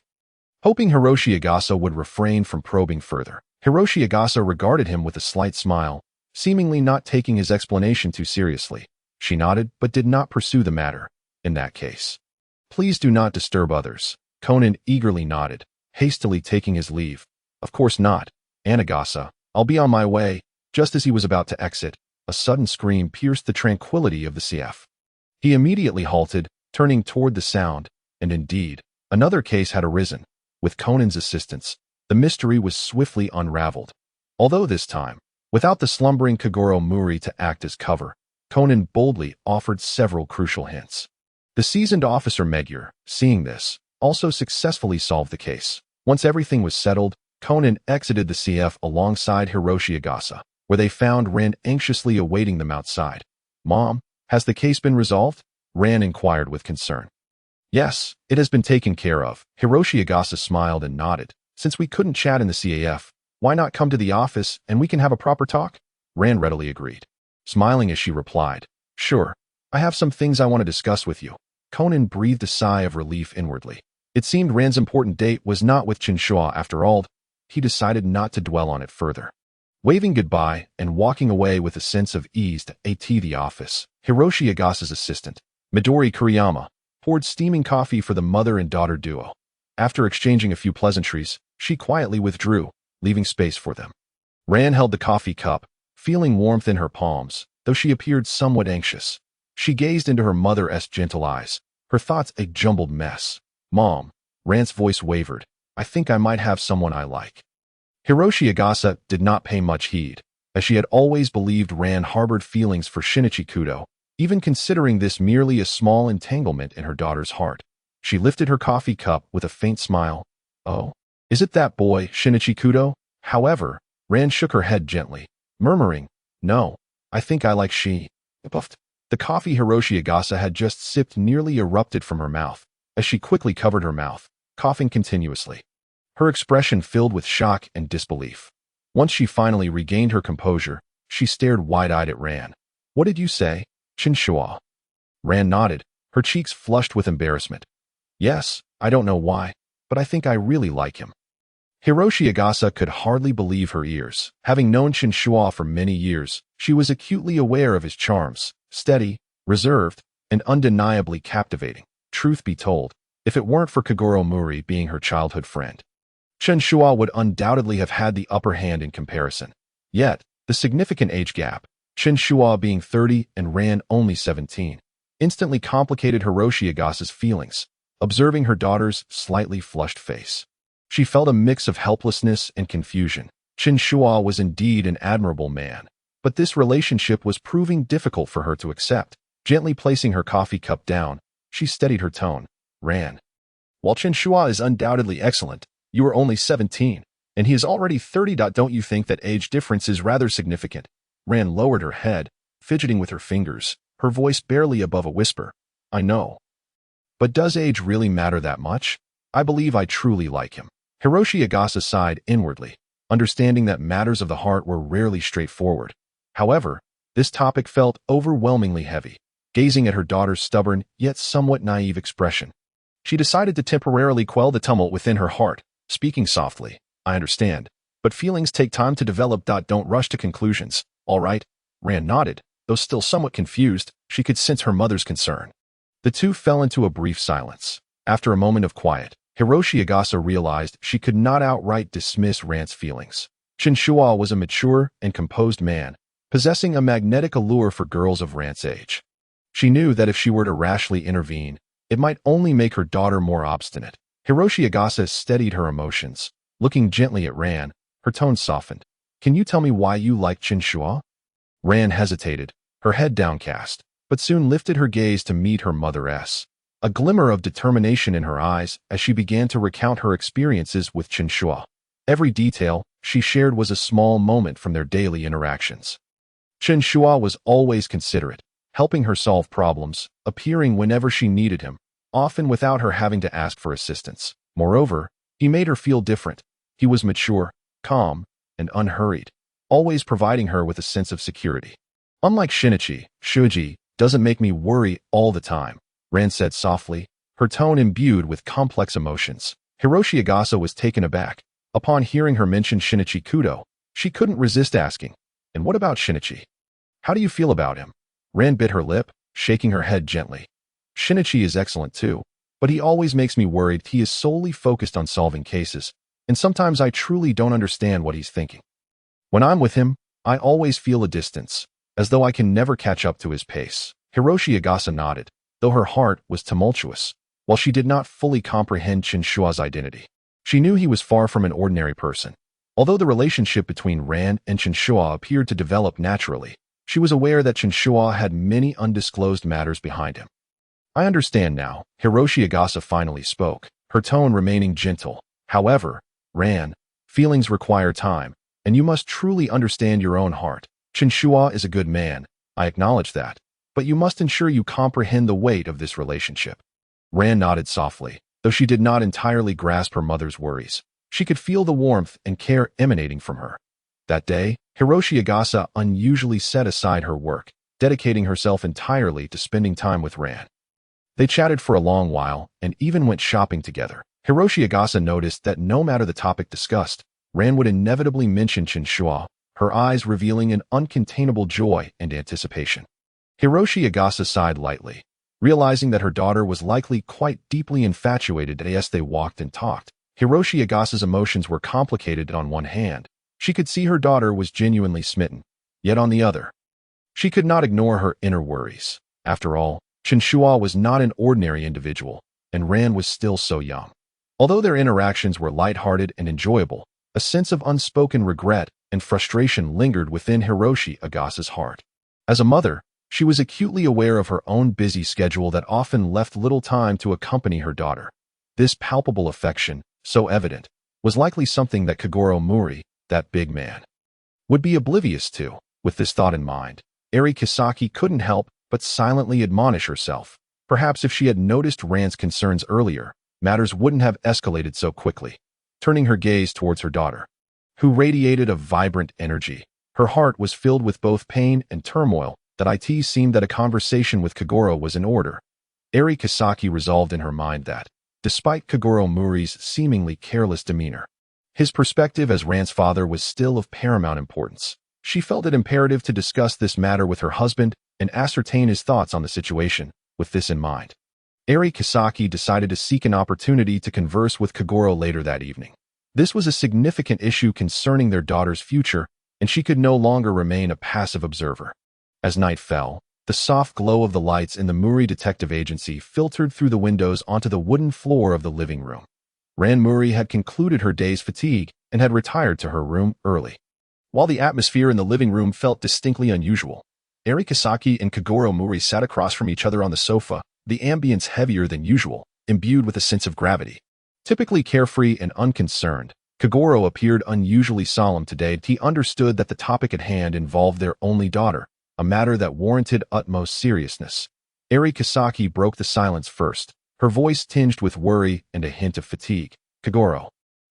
hoping Hiroshi Agasa would refrain from probing further. Hiroshi Agasa regarded him with a slight smile, seemingly not taking his explanation too seriously. She nodded, but did not pursue the matter. "In that case, please do not disturb others." Conan eagerly nodded, hastily taking his leave. "Of course not, Agasa. I'll be on my way." Just as he was about to exit, a sudden scream pierced the tranquility of the CF. He immediately halted, turning toward the sound, and indeed, another case had arisen. With Conan's assistance, the mystery was swiftly unraveled. Although this time, without the slumbering Kagoro Muri to act as cover, Conan boldly offered several crucial hints. The seasoned officer Magyar, seeing this, also successfully solved the case. Once everything was settled, Conan exited the CF alongside Hiroshi Agasa, where they found Rand anxiously awaiting them outside. "Mom, has the case been resolved?" Rand inquired with concern. "Yes, it has been taken care of." Hiroshi Agasa smiled and nodded. "Since we couldn't chat in the CAF, why not come to the office and we can have a proper talk?" Rand readily agreed, smiling as she replied, "Sure, I have some things I want to discuss with you." Conan breathed a sigh of relief inwardly. It seemed Rand's important date was not with Chen Shuo after all. He decided not to dwell on it further. Waving goodbye and walking away with a sense of ease to the office, Hiroshi Agasa's assistant, Midori Kuriyama, poured steaming coffee for the mother and daughter duo. After exchanging a few pleasantries, she quietly withdrew, leaving space for them. Rand held the coffee cup, feeling warmth in her palms, though she appeared somewhat anxious. She gazed into her mother's gentle eyes, her thoughts a jumbled mess. "Mom," Ran's voice wavered. "I think I might have someone I like." Hiroshi Agasa did not pay much heed, as she had always believed Ran harbored feelings for Shinichi Kudo, even considering this merely a small entanglement in her daughter's heart. She lifted her coffee cup with a faint smile. "Oh, is it that boy, Shinichi Kudo?" However, Ran shook her head gently, murmuring, "No, I think I like she." Puffed. The coffee Hiroshi Agasa had just sipped nearly erupted from her mouth, as she quickly covered her mouth, coughing continuously. Her expression filled with shock and disbelief. Once she finally regained her composure, she stared wide-eyed at Ran. "What did you say, Chen Shuo?" Ran nodded, her cheeks flushed with embarrassment. "Yes, I don't know why, but I think I really like him." Hiroshi Agasa could hardly believe her ears. Having known Chen Shuo for many years, she was acutely aware of his charms, steady, reserved, and undeniably captivating. Truth be told, if it weren't for Kaguro Muri being her childhood friend, Chen Shuo would undoubtedly have had the upper hand in comparison. Yet, the significant age gap, Chen Shuo being 30 and Ran only 17, instantly complicated Hiroshi Agasa's feelings, observing her daughter's slightly flushed face. She felt a mix of helplessness and confusion. Chen Shuo was indeed an admirable man, but this relationship was proving difficult for her to accept. Gently placing her coffee cup down, she steadied her tone. "Ran, while Chen Shuo is undoubtedly excellent, you are only 17, and he is already 30. Don't you think that age difference is rather significant?" Ran lowered her head, fidgeting with her fingers, her voice barely above a whisper. "I know. But does age really matter that much? I believe I truly like him." Hiroshi Agasa sighed inwardly, understanding that matters of the heart were rarely straightforward. However, this topic felt overwhelmingly heavy. Gazing at her daughter's stubborn, yet somewhat naive expression, she decided to temporarily quell the tumult within her heart, speaking softly. "I understand, but feelings take time to develop. Don't rush to conclusions, all right?" Ran nodded, though still somewhat confused. She could sense her mother's concern. The two fell into a brief silence. After a moment of quiet, Hiroshi Agasa realized she could not outright dismiss Ran's feelings. Chen Shuo was a mature and composed man, possessing a magnetic allure for girls of Ran's age. She knew that if she were to rashly intervene, it might only make her daughter more obstinate. Hiroshi Agasa steadied her emotions. Looking gently at Ran, her tone softened. "Can you tell me why you like Chen Shuo?" Ran hesitated, her head downcast, but soon lifted her gaze to meet her mother's. A glimmer of determination in her eyes as she began to recount her experiences with Chen Shuo. Every detail she shared was a small moment from their daily interactions. Chen Shuo was always considerate, helping her solve problems, appearing whenever she needed him, often without her having to ask for assistance. Moreover, he made her feel different. He was mature, calm, and unhurried, always providing her with a sense of security. "Unlike Shinichi, Shuji doesn't make me worry all the time," Ran said softly, her tone imbued with complex emotions. Hiroshi Agasa was taken aback. Upon hearing her mention Shinichi Kudo, she couldn't resist asking, "And what about Shinichi? How do you feel about him?" Ran bit her lip, shaking her head gently. "Shinichi is excellent too, but he always makes me worried. He is solely focused on solving cases, and sometimes I truly don't understand what he's thinking. When I'm with him, I always feel a distance, as though I can never catch up to his pace." Hiroshi Agasa nodded, though her heart was tumultuous. While she did not fully comprehend Chen Shuo's identity, she knew he was far from an ordinary person. Although the relationship between Ran and Chen Shuo appeared to develop naturally, she was aware that Chen Shuo had many undisclosed matters behind him. "I understand now," Hiroshi Agasa finally spoke, her tone remaining gentle. "However, Ran, feelings require time, and you must truly understand your own heart. Chen Shuo is a good man, I acknowledge that, but you must ensure you comprehend the weight of this relationship." Ran nodded softly, though she did not entirely grasp her mother's worries. She could feel the warmth and care emanating from her. That day, Hiroshi Agasa unusually set aside her work, dedicating herself entirely to spending time with Ran. They chatted for a long while and even went shopping together. Hiroshi Agasa noticed that no matter the topic discussed, Ran would inevitably mention Chen Shuo, her eyes revealing an uncontainable joy and anticipation. Hiroshi Agasa sighed lightly, realizing that her daughter was likely quite deeply infatuated as they walked and talked. Hiroshi Agasa's emotions were complicated. On one hand, she could see her daughter was genuinely smitten, yet on the other, she could not ignore her inner worries. After all, Chen Shuo was not an ordinary individual, and Ran was still so young. Although their interactions were lighthearted and enjoyable, a sense of unspoken regret and frustration lingered within Hiroshi Agasa's heart. As a mother, she was acutely aware of her own busy schedule that often left little time to accompany her daughter. This palpable affection, so evident, was likely something that Kagoro Muri, that big man, would be oblivious to. With this thought in mind, Eri Kisaki couldn't help but silently admonish herself. Perhaps if she had noticed Ran's concerns earlier, matters wouldn't have escalated so quickly. Turning her gaze towards her daughter, who radiated a vibrant energy, her heart was filled with both pain and turmoil. That it seemed that a conversation with Kagoro was in order. Eri Kisaki resolved in her mind that, despite Kagoro Muri's seemingly careless demeanor, his perspective as Ran's father was still of paramount importance. She felt it imperative to discuss this matter with her husband and ascertain his thoughts on the situation. With this in mind, Eri Kisaki decided to seek an opportunity to converse with Kagoro later that evening. This was a significant issue concerning their daughter's future, and she could no longer remain a passive observer. As night fell, the soft glow of the lights in the Muri Detective Agency filtered through the windows onto the wooden floor of the living room. Ran Muri had concluded her day's fatigue and had retired to her room early. While the atmosphere in the living room felt distinctly unusual, Eri Kisaki and Kagoro Muri sat across from each other on the sofa, the ambience heavier than usual, imbued with a sense of gravity. Typically carefree and unconcerned, Kagoro appeared unusually solemn today. He understood that the topic at hand involved their only daughter, a matter that warranted utmost seriousness. Eri Kisaki broke the silence first, her voice tinged with worry and a hint of fatigue. Kagoro,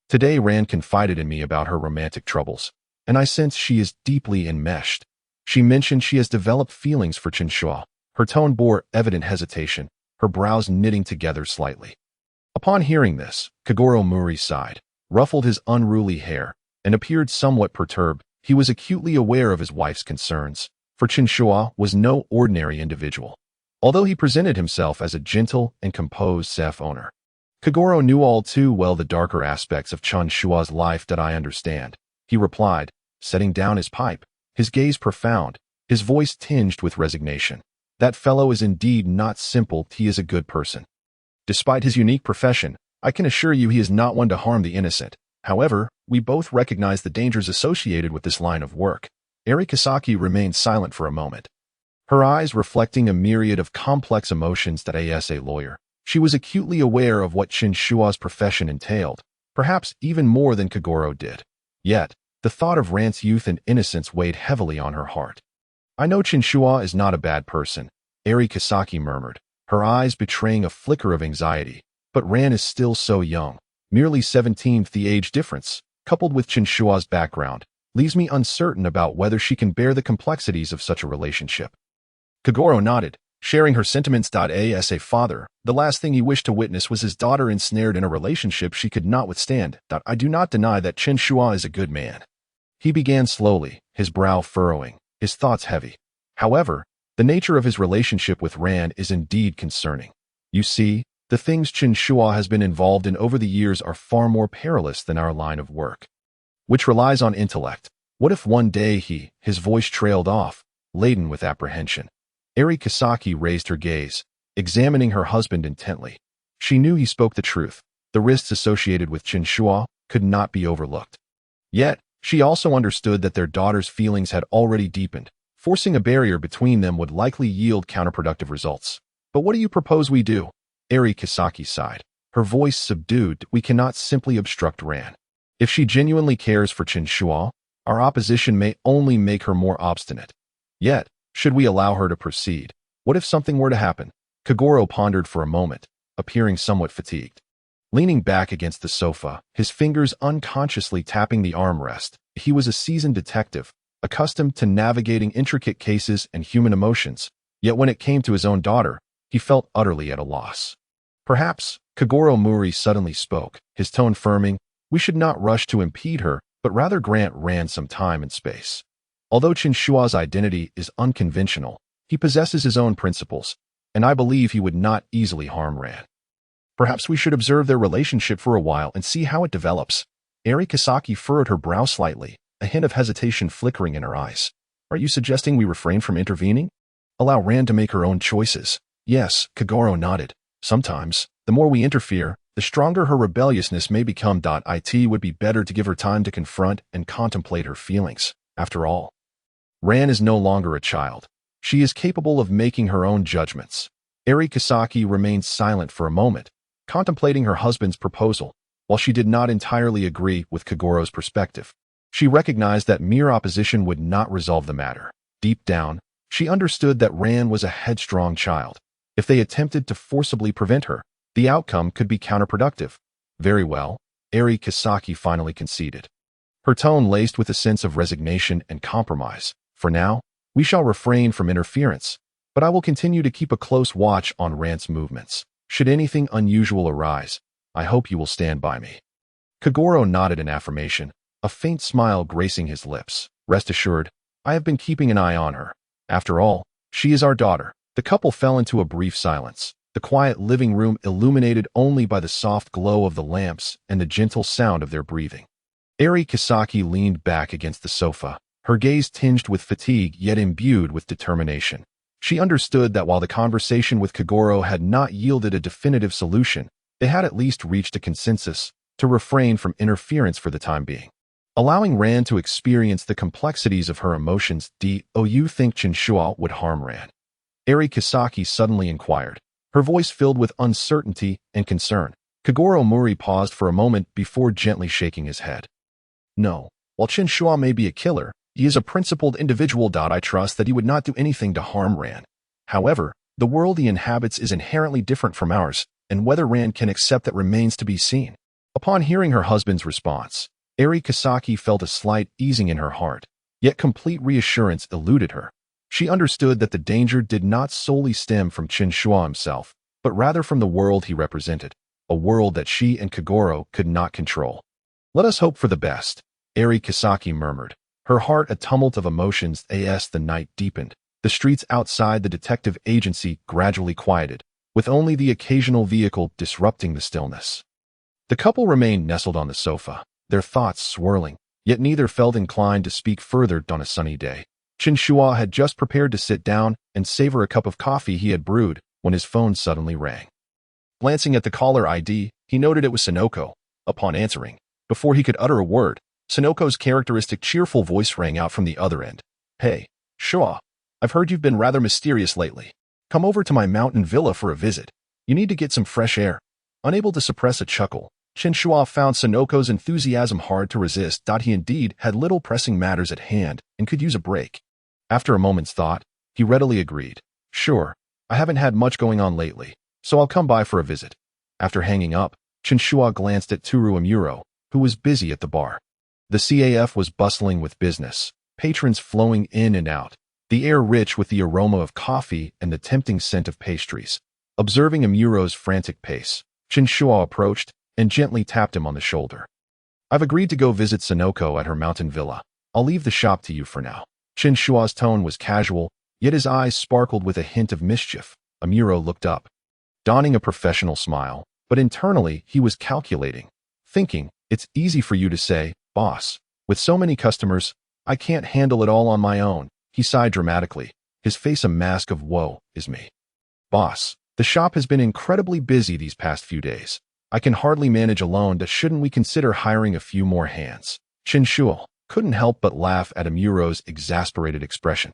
today Ran confided in me about her romantic troubles, and I sense she is deeply enmeshed. She mentioned she has developed feelings for Chen Shuo. Her tone bore evident hesitation, her brows knitting together slightly. Upon hearing this, Kagoro Muri sighed, ruffled his unruly hair, and appeared somewhat perturbed. He was acutely aware of his wife's concerns, for Chen Shuo was no ordinary individual. Although he presented himself as a gentle and composed self owner, Kagoro knew all too well the darker aspects of Chen Shuo's life. That I understand, he replied, setting down his pipe, his gaze profound, his voice tinged with resignation. That fellow is indeed not simple. He is a good person. Despite his unique profession, I can assure you he is not one to harm the innocent. However, we both recognize the dangers associated with this line of work. Eri Kisaki remained silent for a moment, her eyes reflecting a myriad of complex emotions. That as a lawyer, she was acutely aware of what Chen Shuo's profession entailed, perhaps even more than Kagoro did. Yet, the thought of Ran's youth and innocence weighed heavily on her heart. I know Chen Shuo is not a bad person, Eri Kisaki murmured, her eyes betraying a flicker of anxiety. But Ran is still so young, merely 17. The age difference, coupled with Chen Shuo's background, leaves me uncertain about whether she can bear the complexities of such a relationship. Kagoro nodded, sharing her sentiments. As a father, the last thing he wished to witness was his daughter ensnared in a relationship she could not withstand. I do not deny that Chen Shuo is a good man. He began slowly, his brow furrowing, his thoughts heavy. However, the nature of his relationship with Ran is indeed concerning. You see, the things Chen Shuo has been involved in over the years are far more perilous than our line of work, which relies on intellect. What if one day his voice trailed off, laden with apprehension? Eri Kisaki raised her gaze, examining her husband intently. She knew he spoke the truth. The risks associated with Chen Shuo could not be overlooked. Yet, she also understood that their daughter's feelings had already deepened. Forcing a barrier between them would likely yield counterproductive results. But what do you propose we do? Eri Kisaki sighed, her voice subdued. We cannot simply obstruct Ran. If she genuinely cares for Chen Shuo, our opposition may only make her more obstinate. Yet, should we allow her to proceed? What if something were to happen? Kagoro pondered for a moment, appearing somewhat fatigued. Leaning back against the sofa, his fingers unconsciously tapping the armrest, he was a seasoned detective, accustomed to navigating intricate cases and human emotions. Yet when it came to his own daughter, he felt utterly at a loss. Perhaps, Kagoro Muri suddenly spoke, his tone firming, we should not rush to impede her, but rather grant Ran some time and space. Although Chen Shuo's identity is unconventional, he possesses his own principles, and I believe he would not easily harm Ran. Perhaps we should observe their relationship for a while and see how it develops. Eri Kisaki furrowed her brow slightly, a hint of hesitation flickering in her eyes. Are you suggesting we refrain from intervening? Allow Ran to make her own choices? Yes, Kagoro nodded. Sometimes, the more we interfere, the stronger her rebelliousness may become. It would be better to give her time to confront and contemplate her feelings. After all, Ran is no longer a child. She is capable of making her own judgments. Eri Kisaki remained silent for a moment, contemplating her husband's proposal. While she did not entirely agree with Kagoro's perspective, she recognized that mere opposition would not resolve the matter. Deep down, she understood that Ran was a headstrong child. If they attempted to forcibly prevent her, the outcome could be counterproductive. Very well, Eri Kisaki finally conceded, her tone laced with a sense of resignation and compromise. For now, we shall refrain from interference, but I will continue to keep a close watch on Ran's movements. Should anything unusual arise, I hope you will stand by me. Kagoro nodded in affirmation, a faint smile gracing his lips. Rest assured, I have been keeping an eye on her. After all, she is our daughter. The couple fell into a brief silence, the quiet living room illuminated only by the soft glow of the lamps and the gentle sound of their breathing. Eri Kisaki leaned back against the sofa, her gaze tinged with fatigue yet imbued with determination. She understood that while the conversation with Kagoro had not yielded a definitive solution, they had at least reached a consensus to refrain from interference for the time being. Allowing Ran to experience the complexities of her emotions. Do you think Chen Shuo would harm Ran? Eri Kisaki suddenly inquired, her voice filled with uncertainty and concern. Kagoro Mori paused for a moment before gently shaking his head. No, while Chen Shuo may be a killer, he is a principled individual. I trust that he would not do anything to harm Ran. However, the world he inhabits is inherently different from ours, and whether Ran can accept that remains to be seen. Upon hearing her husband's response, Eri Kisaki felt a slight easing in her heart, yet complete reassurance eluded her. She understood that the danger did not solely stem from Chen Shuo himself, but rather from the world he represented, a world that she and Kagoro could not control. Let us hope for the best, Eri Kisaki murmured, her heart a tumult of emotions. As the night deepened, the streets outside the detective agency gradually quieted, with only the occasional vehicle disrupting the stillness. The couple remained nestled on the sofa, their thoughts swirling, yet neither felt inclined to speak further. On a sunny day, Chen Shuo had just prepared to sit down and savor a cup of coffee he had brewed when his phone suddenly rang. Glancing at the caller ID, he noted it was Sonoko. Upon answering, before he could utter a word, Sonoko's characteristic cheerful voice rang out from the other end. Hey, Shuo, I've heard you've been rather mysterious lately. Come over to my mountain villa for a visit. You need to get some fresh air. Unable to suppress a chuckle, Chen Shuo found Sonoko's enthusiasm hard to resist. He indeed had little pressing matters at hand and could use a break. After a moment's thought, he readily agreed. Sure, I haven't had much going on lately, so I'll come by for a visit. After hanging up, Chen Shuo glanced at Toru Amuro, who was busy at the bar. The CAF was bustling with business, patrons flowing in and out, the air rich with the aroma of coffee and the tempting scent of pastries. Observing Amuro's frantic pace, Chen Shuo approached and gently tapped him on the shoulder. I've agreed to go visit Sonoko at her mountain villa. I'll leave the shop to you for now. Chen Shuo's tone was casual, yet his eyes sparkled with a hint of mischief. Amuro looked up, donning a professional smile, but internally he was calculating, thinking, it's easy for you to say, boss. With so many customers, I can't handle it all on my own. He sighed dramatically, his face a mask of woe. Is me. Boss, the shop has been incredibly busy these past few days. I can hardly manage alone. Shouldn't we consider hiring a few more hands? Chen Shuo couldn't help but laugh at Amuro's exasperated expression.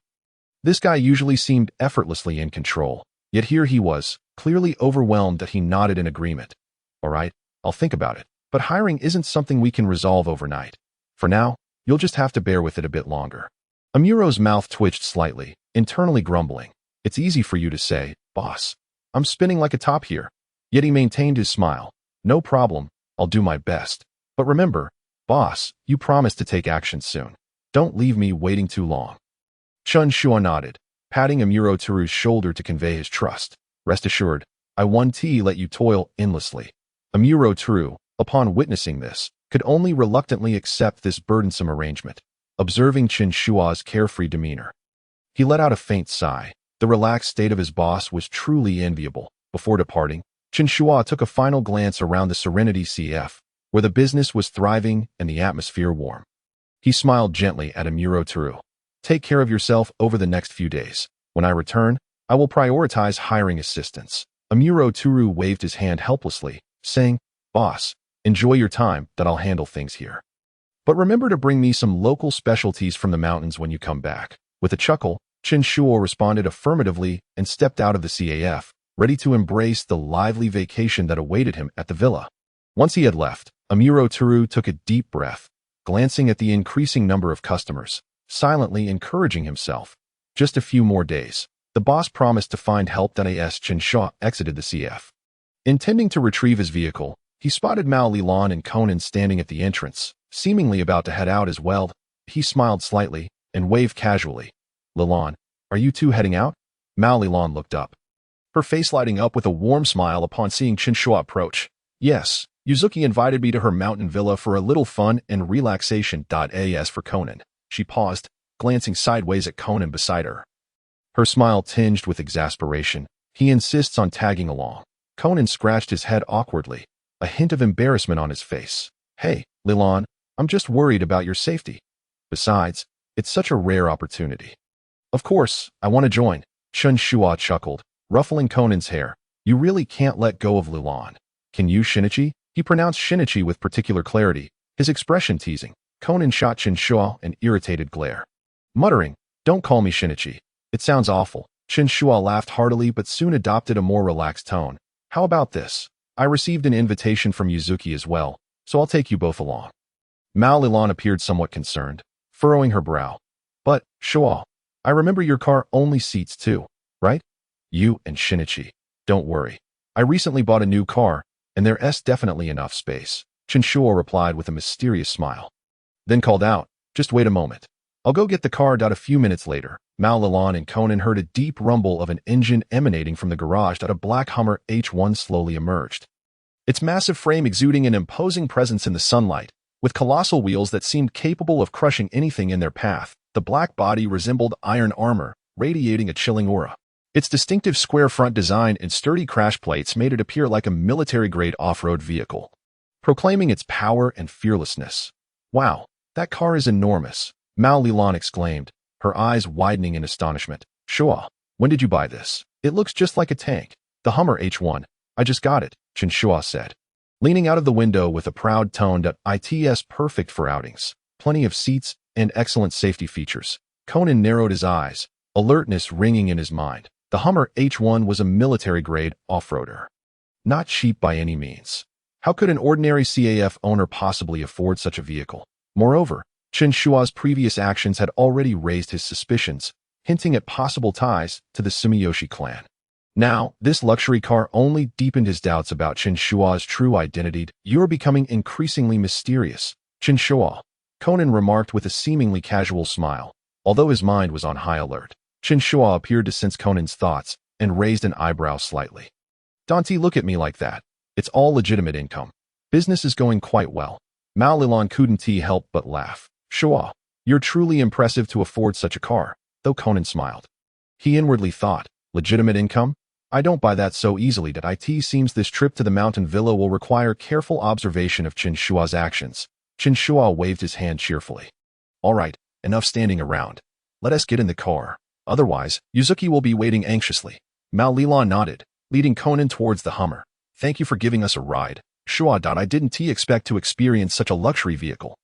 This guy usually seemed effortlessly in control, yet here he was, clearly overwhelmed. He nodded in agreement. All right, I'll think about it. But hiring isn't something we can resolve overnight. For now, you'll just have to bear with it a bit longer. Amuro's mouth twitched slightly, internally grumbling. It's easy for you to say, boss. I'm spinning like a top here. Yet he maintained his smile. No problem, I'll do my best. But remember, boss, you promised to take action soon. Don't leave me waiting too long. Chen Shuo nodded, patting Amuro Toru's shoulder to convey his trust. Rest assured, I won't let you toil endlessly. Amuro Toru, upon witnessing this, could only reluctantly accept this burdensome arrangement, observing Chen Shuo's carefree demeanor. He let out a faint sigh. The relaxed state of his boss was truly enviable. Before departing, Chen Shuo took a final glance around the Serenity CF, where the business was thriving and the atmosphere warm. He smiled gently at Amuro Toru. Take care of yourself over the next few days. When I return, I will prioritize hiring assistants. Amuro Turu waved his hand helplessly, saying, Boss, enjoy your time, that I'll handle things here. But remember to bring me some local specialties from the mountains when you come back. With a chuckle, Chen Shuo responded affirmatively and stepped out of the CAF, ready to embrace the lively vacation that awaited him at the villa. Once he had left, Amuro Turu took a deep breath, glancing at the increasing number of customers, silently encouraging himself. Just a few more days. The boss promised to find help. As Chen Shuo exited the CF. Intending to retrieve his vehicle, he spotted Mao Lilan and Conan standing at the entrance, seemingly about to head out as well. He smiled slightly and waved casually. Lilan, are you two heading out? Mao Lilan looked up, her face lighting up with a warm smile upon seeing Chen Shuo approach. Yes, Yuzuki invited me to her mountain villa for a little fun and relaxation. As for Conan, she paused, glancing sideways at Conan beside her. Her smile tinged with exasperation. He insists on tagging along. Conan scratched his head awkwardly, a hint of embarrassment on his face. Hey, Lilan, I'm just worried about your safety. Besides, it's such a rare opportunity. Of course, I want to join. Chen Shuo chuckled, ruffling Conan's hair. You really can't let go of Lilan. Can you, Shinichi? He pronounced Shinichi with particular clarity, his expression teasing. Conan shot Chen Shuo an irritated glare, muttering, Don't call me Shinichi. It sounds awful. Chen Shuo laughed heartily but soon adopted a more relaxed tone. How about this? I received an invitation from Yuzuki as well, so I'll take you both along. Mao Lilan appeared somewhat concerned, furrowing her brow. But, Shuo, I remember your car only seats two, right? You and Shinichi. Don't worry. I recently bought a new car, and there's definitely enough space. Chen Shuo replied with a mysterious smile. Then called out, Just wait a moment. I'll go get the car. A few minutes later, Mao Lilan and Conan heard a deep rumble of an engine emanating from the garage. A black Hummer H1 slowly emerged, its massive frame exuding an imposing presence in the sunlight. With colossal wheels that seemed capable of crushing anything in their path, the black body resembled iron armor, radiating a chilling aura. Its distinctive square front design and sturdy crash plates made it appear like a military-grade off-road vehicle, proclaiming its power and fearlessness. Wow, that car is enormous, Mao Lilan exclaimed, her eyes widening in astonishment. Shuo, when did you buy this? It looks just like a tank. The Hummer H1. I just got it, Chen Shuo said, leaning out of the window with a proud tone. It's perfect for outings. Plenty of seats and excellent safety features. Conan narrowed his eyes, alertness ringing in his mind. The Hummer H1 was a military-grade off-roader. Not cheap by any means. How could an ordinary CAF owner possibly afford such a vehicle? Moreover, Chen Shuo's previous actions had already raised his suspicions, hinting at possible ties to the Sumiyoshi clan. Now, this luxury car only deepened his doubts about Chen Shuo's true identity. You're becoming increasingly mysterious, Chen Shuo, Conan remarked with a seemingly casual smile, although his mind was on high alert. Chen Shuo appeared to sense Conan's thoughts and raised an eyebrow slightly. Don't look at me like that. It's all legitimate income. Business is going quite well. Mao Lilan couldn't help but laugh. Shuo, you're truly impressive to afford such a car, though Conan smiled. He inwardly thought, legitimate income? I don't buy that so easily. It seems this trip to the mountain villa will require careful observation of Chen Shuo's actions. Chen Shuo waved his hand cheerfully. All right, enough standing around. Let us get in the car. Otherwise, Yuzuki will be waiting anxiously. Mao Lilan nodded, leading Conan towards the Hummer. Thank you for giving us a ride. Shuo. I didn't expect to experience such a luxury vehicle.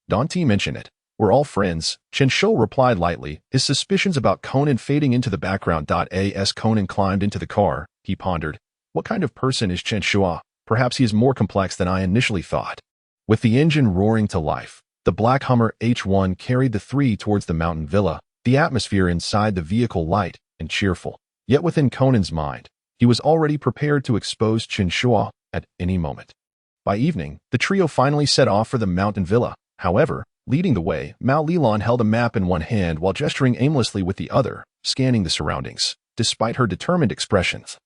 Don't mention it. We're all friends, Chen Shuo replied lightly, his suspicions about Conan fading into the background. As Conan climbed into the car, he pondered, what kind of person is Chen Shuo? Perhaps he is more complex than I initially thought. With the engine roaring to life, the black Hummer H1 carried the three towards the mountain villa, the atmosphere inside the vehicle light and cheerful. Yet within Conan's mind, he was already prepared to expose Chen Shuo at any moment. By evening, the trio finally set off for the mountain villa. However, leading the way, Mao Lilan held a map in one hand while gesturing aimlessly with the other, scanning the surroundings. Despite her determined expressions,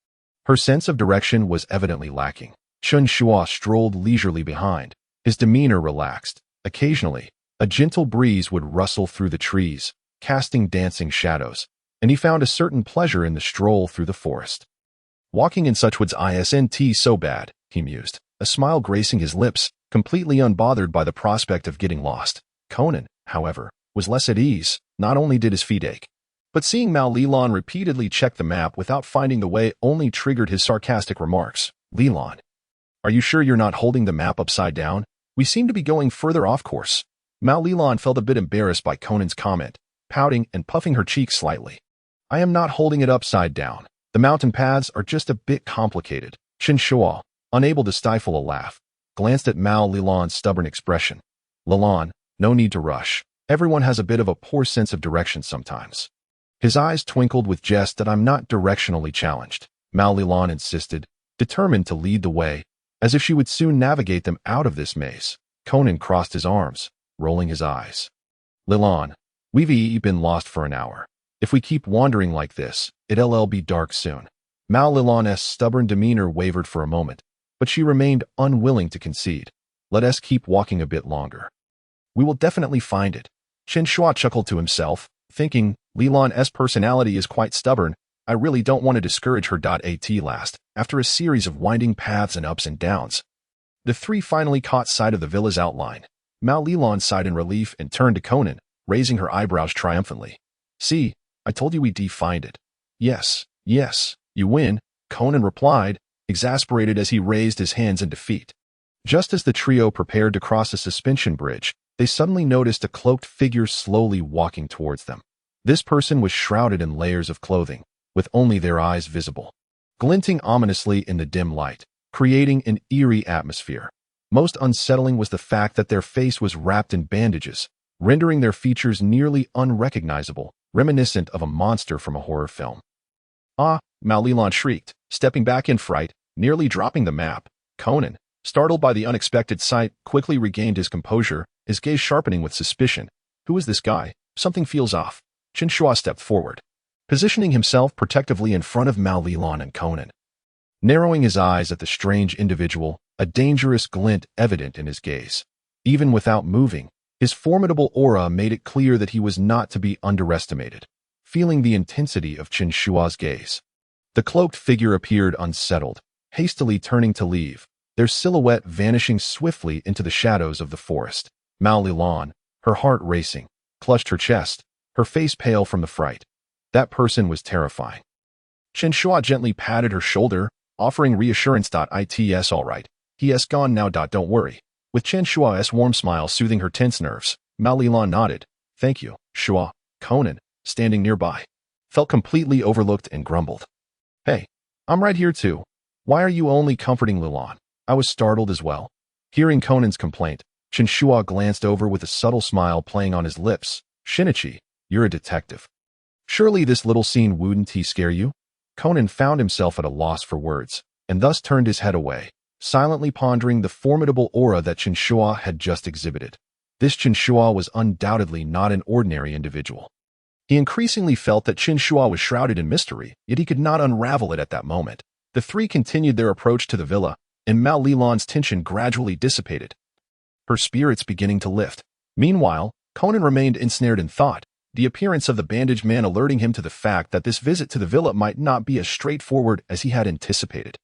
her sense of direction was evidently lacking. Chen Shuo strolled leisurely behind, his demeanor relaxed. Occasionally, a gentle breeze would rustle through the trees, casting dancing shadows, and he found a certain pleasure in the stroll through the forest. Walking in such woods isn't so bad, he mused, a smile gracing his lips, completely unbothered by the prospect of getting lost. Conan, however, was less at ease. Not only did his feet ache, But seeing Mao Lilan repeatedly check the map without finding the way only triggered his sarcastic remarks. Lilan, are you sure you're not holding the map upside down? We seem to be going further off course. Mao Lilan felt a bit embarrassed by Conan's comment, pouting and puffing her cheeks slightly. I am not holding it upside down. The mountain paths are just a bit complicated. Chen Shuo, unable to stifle a laugh, glanced at Mao Lilan's stubborn expression. Lilan, no need to rush. Everyone has a bit of a poor sense of direction sometimes. His eyes twinkled with jest that I'm not directionally challenged. Mao Lilan insisted, determined to lead the way, as if she would soon navigate them out of this maze. Conan crossed his arms, rolling his eyes. Lilan, we've been lost for an hour. If we keep wandering like this, it'll be dark soon. Mao Lilan's stubborn demeanor wavered for a moment, but she remained unwilling to concede. Let us keep walking a bit longer. We will definitely find it. Chen Shuo chuckled to himself, thinking, Lilan's personality is quite stubborn. I really don't want to discourage her. At last, after a series of winding paths and ups and downs, the three finally caught sight of the villa's outline. Mao Lilan sighed in relief and turned to Conan, raising her eyebrows triumphantly. See, I told you we'd find it. Yes, you win, Conan replied, exasperated as he raised his hands in defeat. Just as the trio prepared to cross a suspension bridge, they suddenly noticed a cloaked figure slowly walking towards them. This person was shrouded in layers of clothing, with only their eyes visible, glinting ominously in the dim light, creating an eerie atmosphere. Most unsettling was the fact that their face was wrapped in bandages, rendering their features nearly unrecognizable, reminiscent of a monster from a horror film. Ah, Mao Lilan shrieked, stepping back in fright, nearly dropping the map. Conan, startled by the unexpected sight, quickly regained his composure, his gaze sharpening with suspicion. Who is this guy? Something feels off. Chen Shuo stepped forward, positioning himself protectively in front of Mao Lilan and Conan. Narrowing his eyes at the strange individual, a dangerous glint evident in his gaze. Even without moving, his formidable aura made it clear that he was not to be underestimated. Feeling the intensity of Chen Shuo's gaze, the cloaked figure appeared unsettled, hastily turning to leave, their silhouette vanishing swiftly into the shadows of the forest. Mao Lilan, her heart racing, clutched her chest, her face pale from the fright. That person was terrifying. Chen Shuo gently patted her shoulder, offering reassurance. It's all right. He has gone now. Don't worry. With Chen Shuo's warm smile soothing her tense nerves, Mao Lilan nodded. Thank you, Shuo. Conan, standing nearby, felt completely overlooked and grumbled. Hey, I'm right here too. Why are you only comforting Lilan? I was startled as well. Hearing Conan's complaint, Chen Shuo glanced over with a subtle smile playing on his lips. Shinichi, you're a detective. Surely this little scene wouldn't scare you? Conan found himself at a loss for words, and thus turned his head away, silently pondering the formidable aura that Chen Shuo had just exhibited. This Chen Shuo was undoubtedly not an ordinary individual. He increasingly felt that Chen Shuo was shrouded in mystery, yet he could not unravel it at that moment. The three continued their approach to the villa, and Mao Lilan's tension gradually dissipated, her spirits beginning to lift. Meanwhile, Conan remained ensnared in thought, the appearance of the bandaged man alerting him to the fact that this visit to the villa might not be as straightforward as he had anticipated.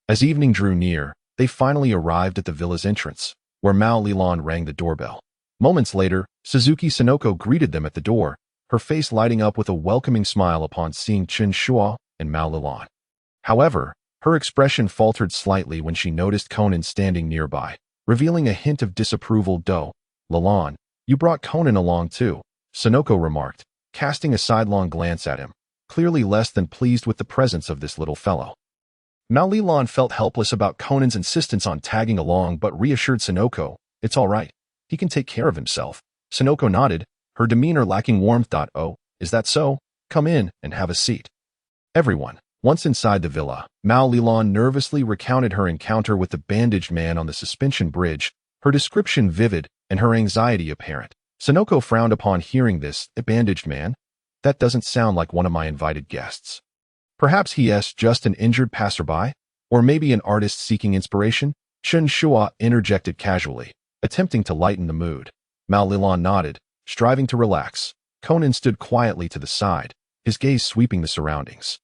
As evening drew near, they finally arrived at the villa's entrance, where Mao Lilan rang the doorbell. Moments later, Suzuki Sonoko greeted them at the door, her face lighting up with a welcoming smile upon seeing Chen Shuo and Mao Lilan. However, her expression faltered slightly when she noticed Conan standing nearby, revealing a hint of disapproval. Lilan, you brought Conan along too, Sonoko remarked, casting a sidelong glance at him, clearly less than pleased with the presence of this little fellow. Mao Lilan felt helpless about Conan's insistence on tagging along but reassured Sonoko, it's all right. He can take care of himself. Sonoko nodded, her demeanor lacking warmth. Oh, is that so? Come in and have a seat. Everyone. Once inside the villa, Mao Lilan nervously recounted her encounter with the bandaged man on the suspension bridge, her description vivid and her anxiety apparent. Sonoko frowned upon hearing this. A bandaged man? That doesn't sound like one of my invited guests. Perhaps he is just an injured passerby? Or maybe an artist seeking inspiration? Chen Shuo interjected casually, attempting to lighten the mood. Mao Lilan nodded, striving to relax. Conan stood quietly to the side, his gaze sweeping the surroundings,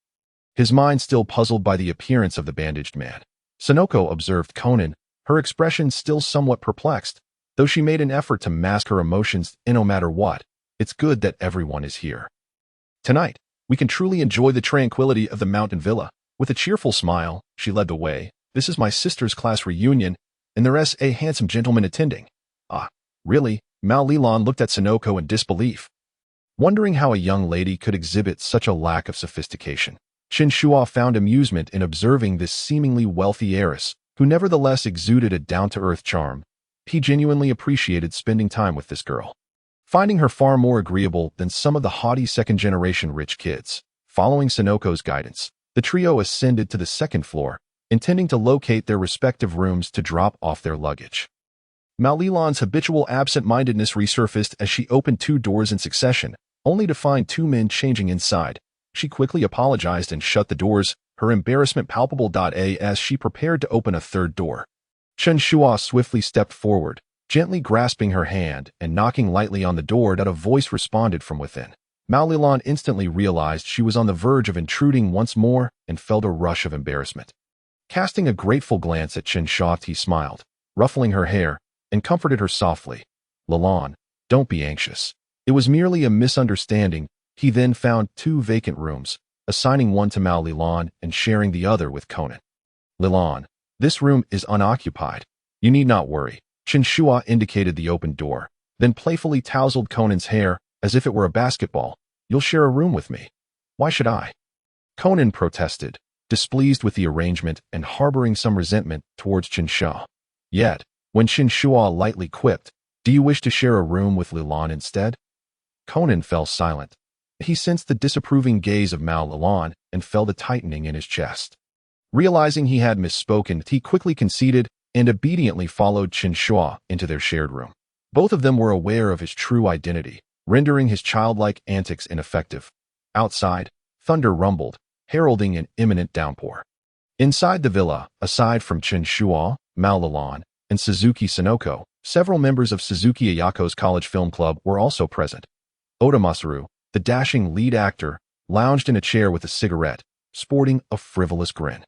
his mind still puzzled by the appearance of the bandaged man. Sonoko observed Conan, her expression still somewhat perplexed, though she made an effort to mask her emotions. No matter what, it's good that everyone is here. Tonight, we can truly enjoy the tranquility of the mountain villa. With a cheerful smile, she led the way. This is my sister's class reunion, and there's a handsome gentleman attending. Ah, really? Mao Lilan looked at Sonoko in disbelief, wondering how a young lady could exhibit such a lack of sophistication. Chen Shuo found amusement in observing this seemingly wealthy heiress, who nevertheless exuded a down-to-earth charm. He genuinely appreciated spending time with this girl, finding her far more agreeable than some of the haughty second-generation rich kids. Following Sonoko's guidance, the trio ascended to the second floor, intending to locate their respective rooms to drop off their luggage. Mao Lilan's habitual absent-mindedness resurfaced as she opened 2 doors in succession, only to find 2 men changing inside. She quickly apologized and shut the doors, her embarrassment palpable. As she prepared to open a 3rd door, Chen Shuo swiftly stepped forward, gently grasping her hand and knocking lightly on the door. A voice responded from within. Mao Lilan instantly realized she was on the verge of intruding once more and felt a rush of embarrassment. Casting a grateful glance at Chen Shuo, he smiled, ruffling her hair, and comforted her softly. Lilan, don't be anxious. It was merely a misunderstanding. He then found 2 vacant rooms, assigning one to Mao Lilan and sharing the other with Conan. Lilan, this room is unoccupied. You need not worry. Chen Shuo indicated the open door, then playfully tousled Conan's hair as if it were a basketball. You'll share a room with me. Why should I? Conan protested, displeased with the arrangement and harboring some resentment towards Chen Shuo. Yet, when Chen Shuo lightly quipped, do you wish to share a room with Lilan instead? Conan fell silent. He sensed the disapproving gaze of Mao Lilan and felt a tightening in his chest. Realizing he had misspoken, he quickly conceded and obediently followed Chen Shuo into their shared room. Both of them were aware of his true identity, rendering his childlike antics ineffective. Outside, thunder rumbled, heralding an imminent downpour. Inside the villa, aside from Chen Shuo, Mao Lilan, and Suzuki Sonoko, several members of Suzuki Ayako's college film club were also present. Oda Masaru, the dashing lead actor, lounged in a chair with a cigarette, sporting a frivolous grin.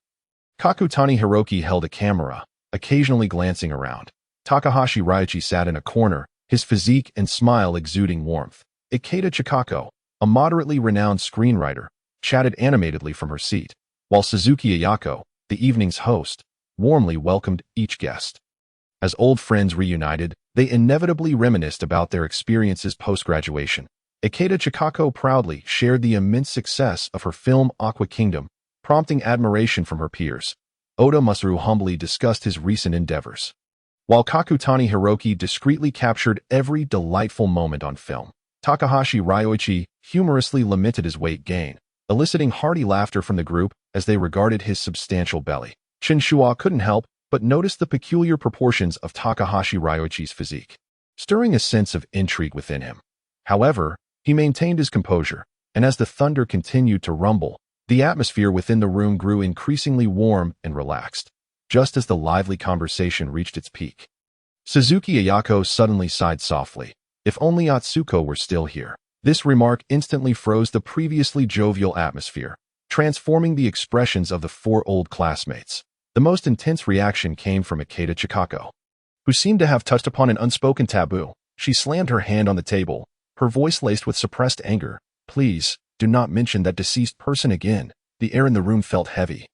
Kakutani Hiroki held a camera, occasionally glancing around. Takahashi Ryuichi sat in a corner, his physique and smile exuding warmth. Ikeda Chikako, a moderately renowned screenwriter, chatted animatedly from her seat, while Suzuki Ayako, the evening's host, warmly welcomed each guest. As old friends reunited, they inevitably reminisced about their experiences post-graduation. Ikeda Chikako proudly shared the immense success of her film Aqua Kingdom, prompting admiration from her peers. Oda Masaru humbly discussed his recent endeavors, while Kakutani Hiroki discreetly captured every delightful moment on film. Takahashi Ryuichi humorously lamented his weight gain, eliciting hearty laughter from the group as they regarded his substantial belly. Chen Shuo couldn't help but notice the peculiar proportions of Takahashi Ryuichi's physique, stirring a sense of intrigue within him. However, he maintained his composure, and as the thunder continued to rumble, the atmosphere within the room grew increasingly warm and relaxed, just as the lively conversation reached its peak. Suzuki Ayako suddenly sighed softly. If only Atsuko were still here. This remark instantly froze the previously jovial atmosphere, transforming the expressions of the 4 old classmates. The most intense reaction came from Ikeda Chikako, who seemed to have touched upon an unspoken taboo. She slammed her hand on the table, her voice laced with suppressed anger. Please, do not mention that deceased person again. The air in the room felt heavy,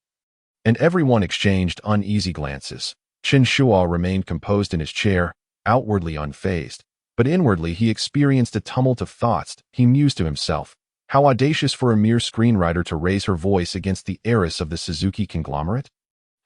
and everyone exchanged uneasy glances. Chen Shuo remained composed in his chair, outwardly unfazed, but inwardly he experienced a tumult of thoughts. He mused to himself, how audacious for a mere screenwriter to raise her voice against the heiress of the Suzuki conglomerate.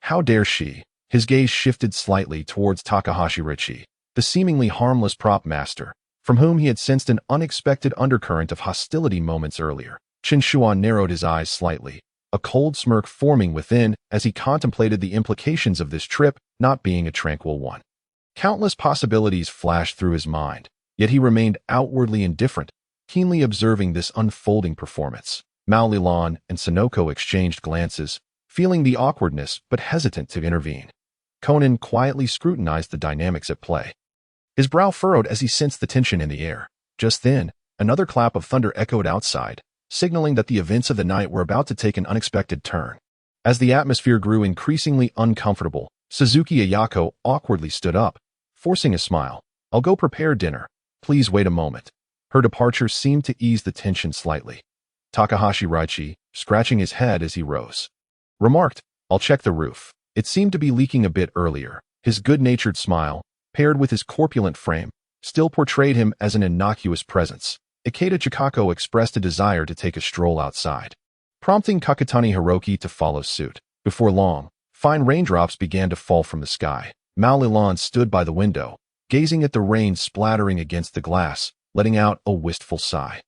How dare she? His gaze shifted slightly towards Takahashi Ryuichi, the seemingly harmless prop master, from whom he had sensed an unexpected undercurrent of hostility moments earlier. Chen Shuo narrowed his eyes slightly, a cold smirk forming within as he contemplated the implications of this trip not being a tranquil one. Countless possibilities flashed through his mind, yet he remained outwardly indifferent, keenly observing this unfolding performance. Mao Lilan and Sonoko exchanged glances, feeling the awkwardness but hesitant to intervene. Conan quietly scrutinized the dynamics at play. His brow furrowed as he sensed the tension in the air. Just then, another clap of thunder echoed outside, signaling that the events of the night were about to take an unexpected turn. As the atmosphere grew increasingly uncomfortable, Suzuki Ayako awkwardly stood up, forcing a smile. I'll go prepare dinner. Please wait a moment. Her departure seemed to ease the tension slightly. Takahashi Raichi, scratching his head as he rose, remarked, "I'll check the roof." It seemed to be leaking a bit earlier. His good-natured smile, paired with his corpulent frame, still portrayed him as an innocuous presence. Ikeda Chikako expressed a desire to take a stroll outside, prompting Kakutani Hiroki to follow suit. Before long, fine raindrops began to fall from the sky. Mao Lilan stood by the window, gazing at the rain splattering against the glass, letting out a wistful sigh.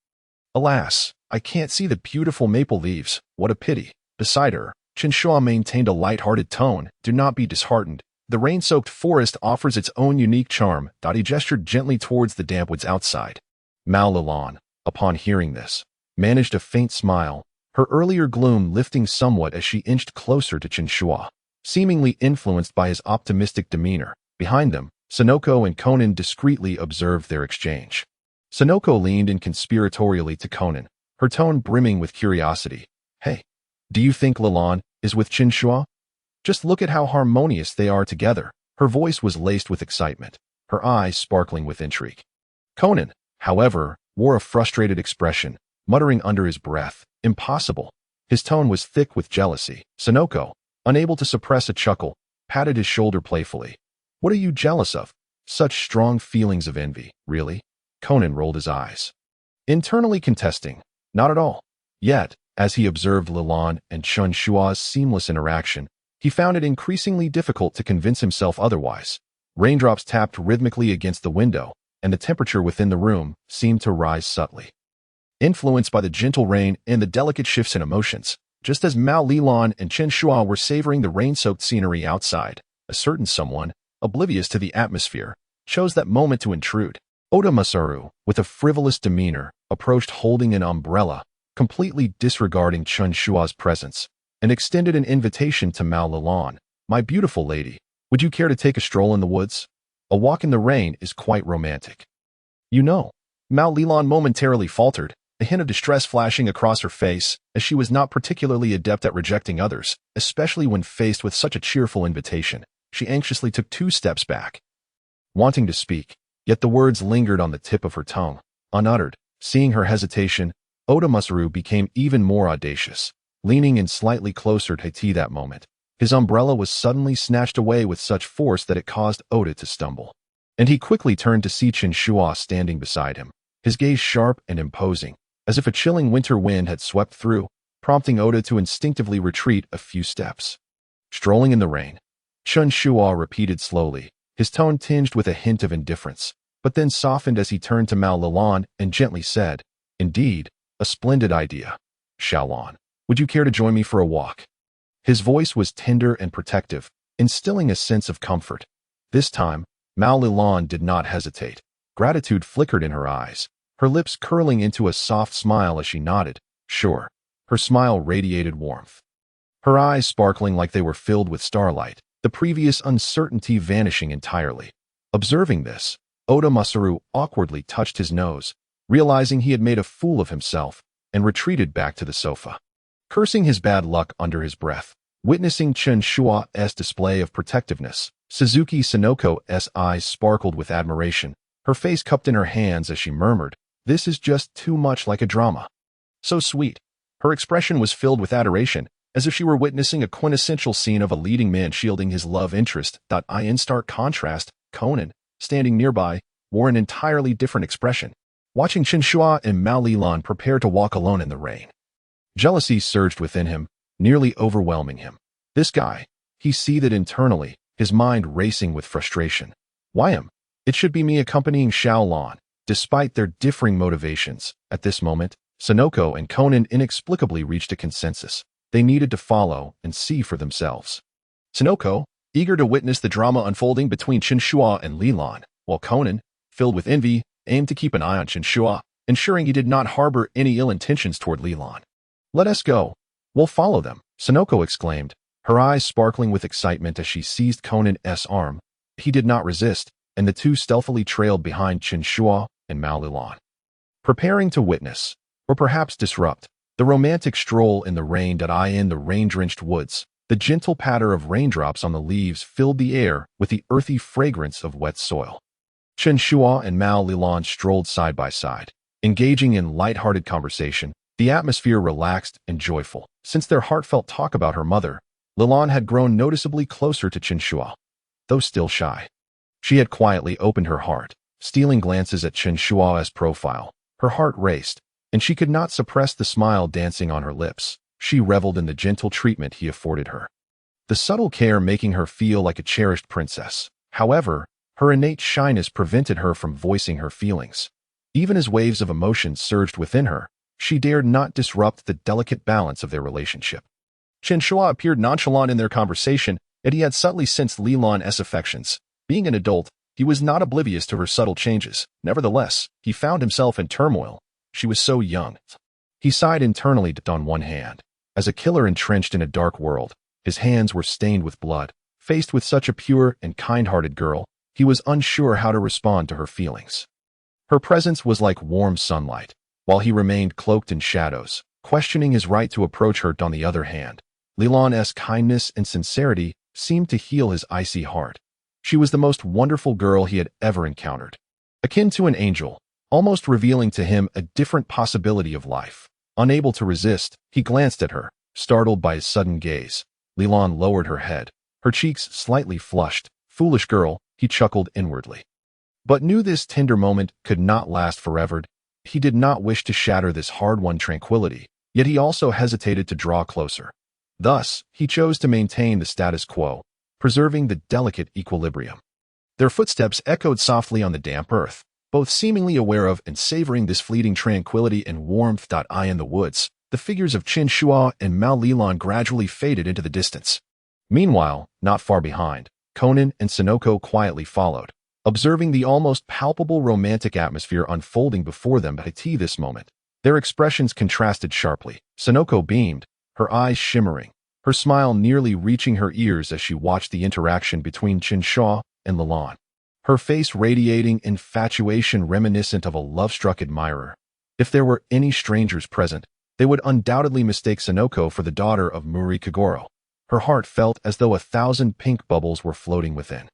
"Alas, I can't see the beautiful maple leaves. What a pity." Beside her, Chen Shuo maintained a light-hearted tone. "Do not be disheartened. The rain-soaked forest offers its own unique charm." He gestured gently towards the damp woods outside. Mao Lilan, upon hearing this, managed a faint smile, her earlier gloom lifting somewhat as she inched closer to Chen Shuo. Seemingly influenced by his optimistic demeanor, behind them, Sonoko and Conan discreetly observed their exchange. Sonoko leaned in conspiratorially to Conan, her tone brimming with curiosity. "Hey, do you think Lilan is with Chen Shuo? Just look at how harmonious they are together." Her voice was laced with excitement, her eyes sparkling with intrigue. Conan, however, wore a frustrated expression, muttering under his breath, "Impossible." His tone was thick with jealousy. Sonoko, unable to suppress a chuckle, patted his shoulder playfully. "What are you jealous of? Such strong feelings of envy, really?" Conan rolled his eyes, internally contesting, "Not at all." Yet, as he observed Lilan and Chen Shuo's seamless interaction, he found it increasingly difficult to convince himself otherwise. Raindrops tapped rhythmically against the window, and the temperature within the room seemed to rise subtly, influenced by the gentle rain and the delicate shifts in emotions. Just as Mao Lilan and Chen Shuo were savoring the rain-soaked scenery outside, a certain someone, oblivious to the atmosphere, chose that moment to intrude. Oda Masaru, with a frivolous demeanor, approached holding an umbrella, completely disregarding Chen Shuo's presence, and extended an invitation to Mao Lilan. "My beautiful lady, would you care to take a stroll in the woods? A walk in the rain is quite romantic." "You know," Mao Lilan momentarily faltered, a hint of distress flashing across her face, as she was not particularly adept at rejecting others, especially when faced with such a cheerful invitation. She anxiously took 2 steps back, wanting to speak, yet the words lingered on the tip of her tongue, unuttered. Seeing her hesitation, Oda Masaru became even more audacious, leaning in slightly closer to T that moment. His umbrella was suddenly snatched away with such force that it caused Oda to stumble, and he quickly turned to see Chen Shuo standing beside him, his gaze sharp and imposing, as if a chilling winter wind had swept through, prompting Oda to instinctively retreat a few steps. "Strolling in the rain," Chen Shuo repeated slowly, his tone tinged with a hint of indifference, but then softened as he turned to Mao Lilan and gently said, "Indeed, a splendid idea. Xiaolon, would you care to join me for a walk?" His voice was tender and protective, instilling a sense of comfort. This time, Mao Lilan did not hesitate. Gratitude flickered in her eyes, her lips curling into a soft smile as she nodded. "Sure." Her smile radiated warmth, her eyes sparkling like they were filled with starlight, the previous uncertainty vanishing entirely. Observing this, Oda Masaru awkwardly touched his nose, realizing he had made a fool of himself, and retreated back to the sofa, cursing his bad luck under his breath. Witnessing Chen Shuo's display of protectiveness, Suzuki Sonoko's eyes sparkled with admiration, her face cupped in her hands as she murmured, "This is just too much like a drama. So sweet." Her expression was filled with adoration, as if she were witnessing a quintessential scene of a leading man shielding his love interest. In stark contrast, Conan, standing nearby, wore an entirely different expression, watching Chen Shuo and Mao Lilan prepare to walk alone in the rain. Jealousy surged within him, nearly overwhelming him. This guy, he seethed internally, his mind racing with frustration. "Why it should be me accompanying Xiaolon." Despite their differing motivations, at this moment, Sonoko and Conan inexplicably reached a consensus. They needed to follow and see for themselves. Sonoko, eager to witness the drama unfolding between Chen Shuo and Lilan, while Conan, filled with envy, aimed to keep an eye on Chen Shuo, ensuring he did not harbor any ill intentions toward Lilan. "Let us go. We'll follow them," Sonoko exclaimed, her eyes sparkling with excitement as she seized Conan's arm. He did not resist, and the two stealthily trailed behind Chen Shuo and Mao Lilan, preparing to witness, or perhaps disrupt, the romantic stroll in the rain. In the rain-drenched woods, the gentle patter of raindrops on the leaves filled the air with the earthy fragrance of wet soil. Chen Shuo and Mao Lilan strolled side by side, engaging in light-hearted conversation, The atmosphere relaxed and joyful. Since their heartfelt talk about her mother, Lilan had grown noticeably closer to Chen Shuo. Though still shy, she had quietly opened her heart, stealing glances at Chen Shuo's profile. Her heart raced, and she could not suppress the smile dancing on her lips. She reveled in the gentle treatment he afforded her, the subtle care making her feel like a cherished princess. However, her innate shyness prevented her from voicing her feelings. Even as waves of emotion surged within her, she dared not disrupt the delicate balance of their relationship. Chen Shuo appeared nonchalant in their conversation, and he had subtly sensed Lilan's affections. Being an adult, he was not oblivious to her subtle changes. Nevertheless, he found himself in turmoil. She was so young. He sighed internally on one hand. As a killer entrenched in a dark world, his hands were stained with blood. Faced with such a pure and kind-hearted girl, he was unsure how to respond to her feelings. Her presence was like warm sunlight, while he remained cloaked in shadows, questioning his right to approach her. On the other hand, Lilan's kindness and sincerity seemed to heal his icy heart. She was the most wonderful girl he had ever encountered, akin to an angel, almost revealing to him a different possibility of life. Unable to resist, he glanced at her, startled by his sudden gaze. Lilan lowered her head, her cheeks slightly flushed. Foolish girl, he chuckled inwardly, but knew this tender moment could not last forever. He did not wish to shatter this hard-won tranquility, yet he also hesitated to draw closer. Thus, he chose to maintain the status quo, preserving the delicate equilibrium. Their footsteps echoed softly on the damp earth, both seemingly aware of and savoring this fleeting tranquility and warmth. In the woods, the figures of Chen Shuo and Mao Lilan gradually faded into the distance. Meanwhile, not far behind, Conan and Sonoko quietly followed, observing the almost palpable romantic atmosphere unfolding before them. At this moment, their expressions contrasted sharply. Sonoko beamed, her eyes shimmering, her smile nearly reaching her ears as she watched the interaction between Chen Shuo and Lilan, her face radiating infatuation reminiscent of a love-struck admirer. If there were any strangers present, they would undoubtedly mistake Sonoko for the daughter of Muri Kagoro. Her heart felt as though 1,000 pink bubbles were floating within.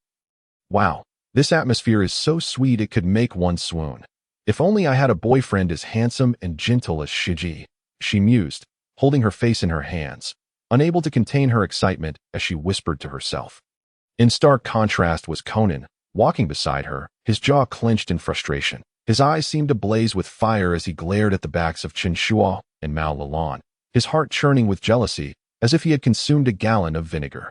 Wow, this atmosphere is so sweet it could make one swoon. If only I had a boyfriend as handsome and gentle as Shiji, she mused, holding her face in her hands, unable to contain her excitement as she whispered to herself. In stark contrast was Conan, walking beside her, his jaw clenched in frustration. His eyes seemed to blaze with fire as he glared at the backs of Chen Shuo and Mao Lilan, his heart churning with jealousy, as if he had consumed a gallon of vinegar.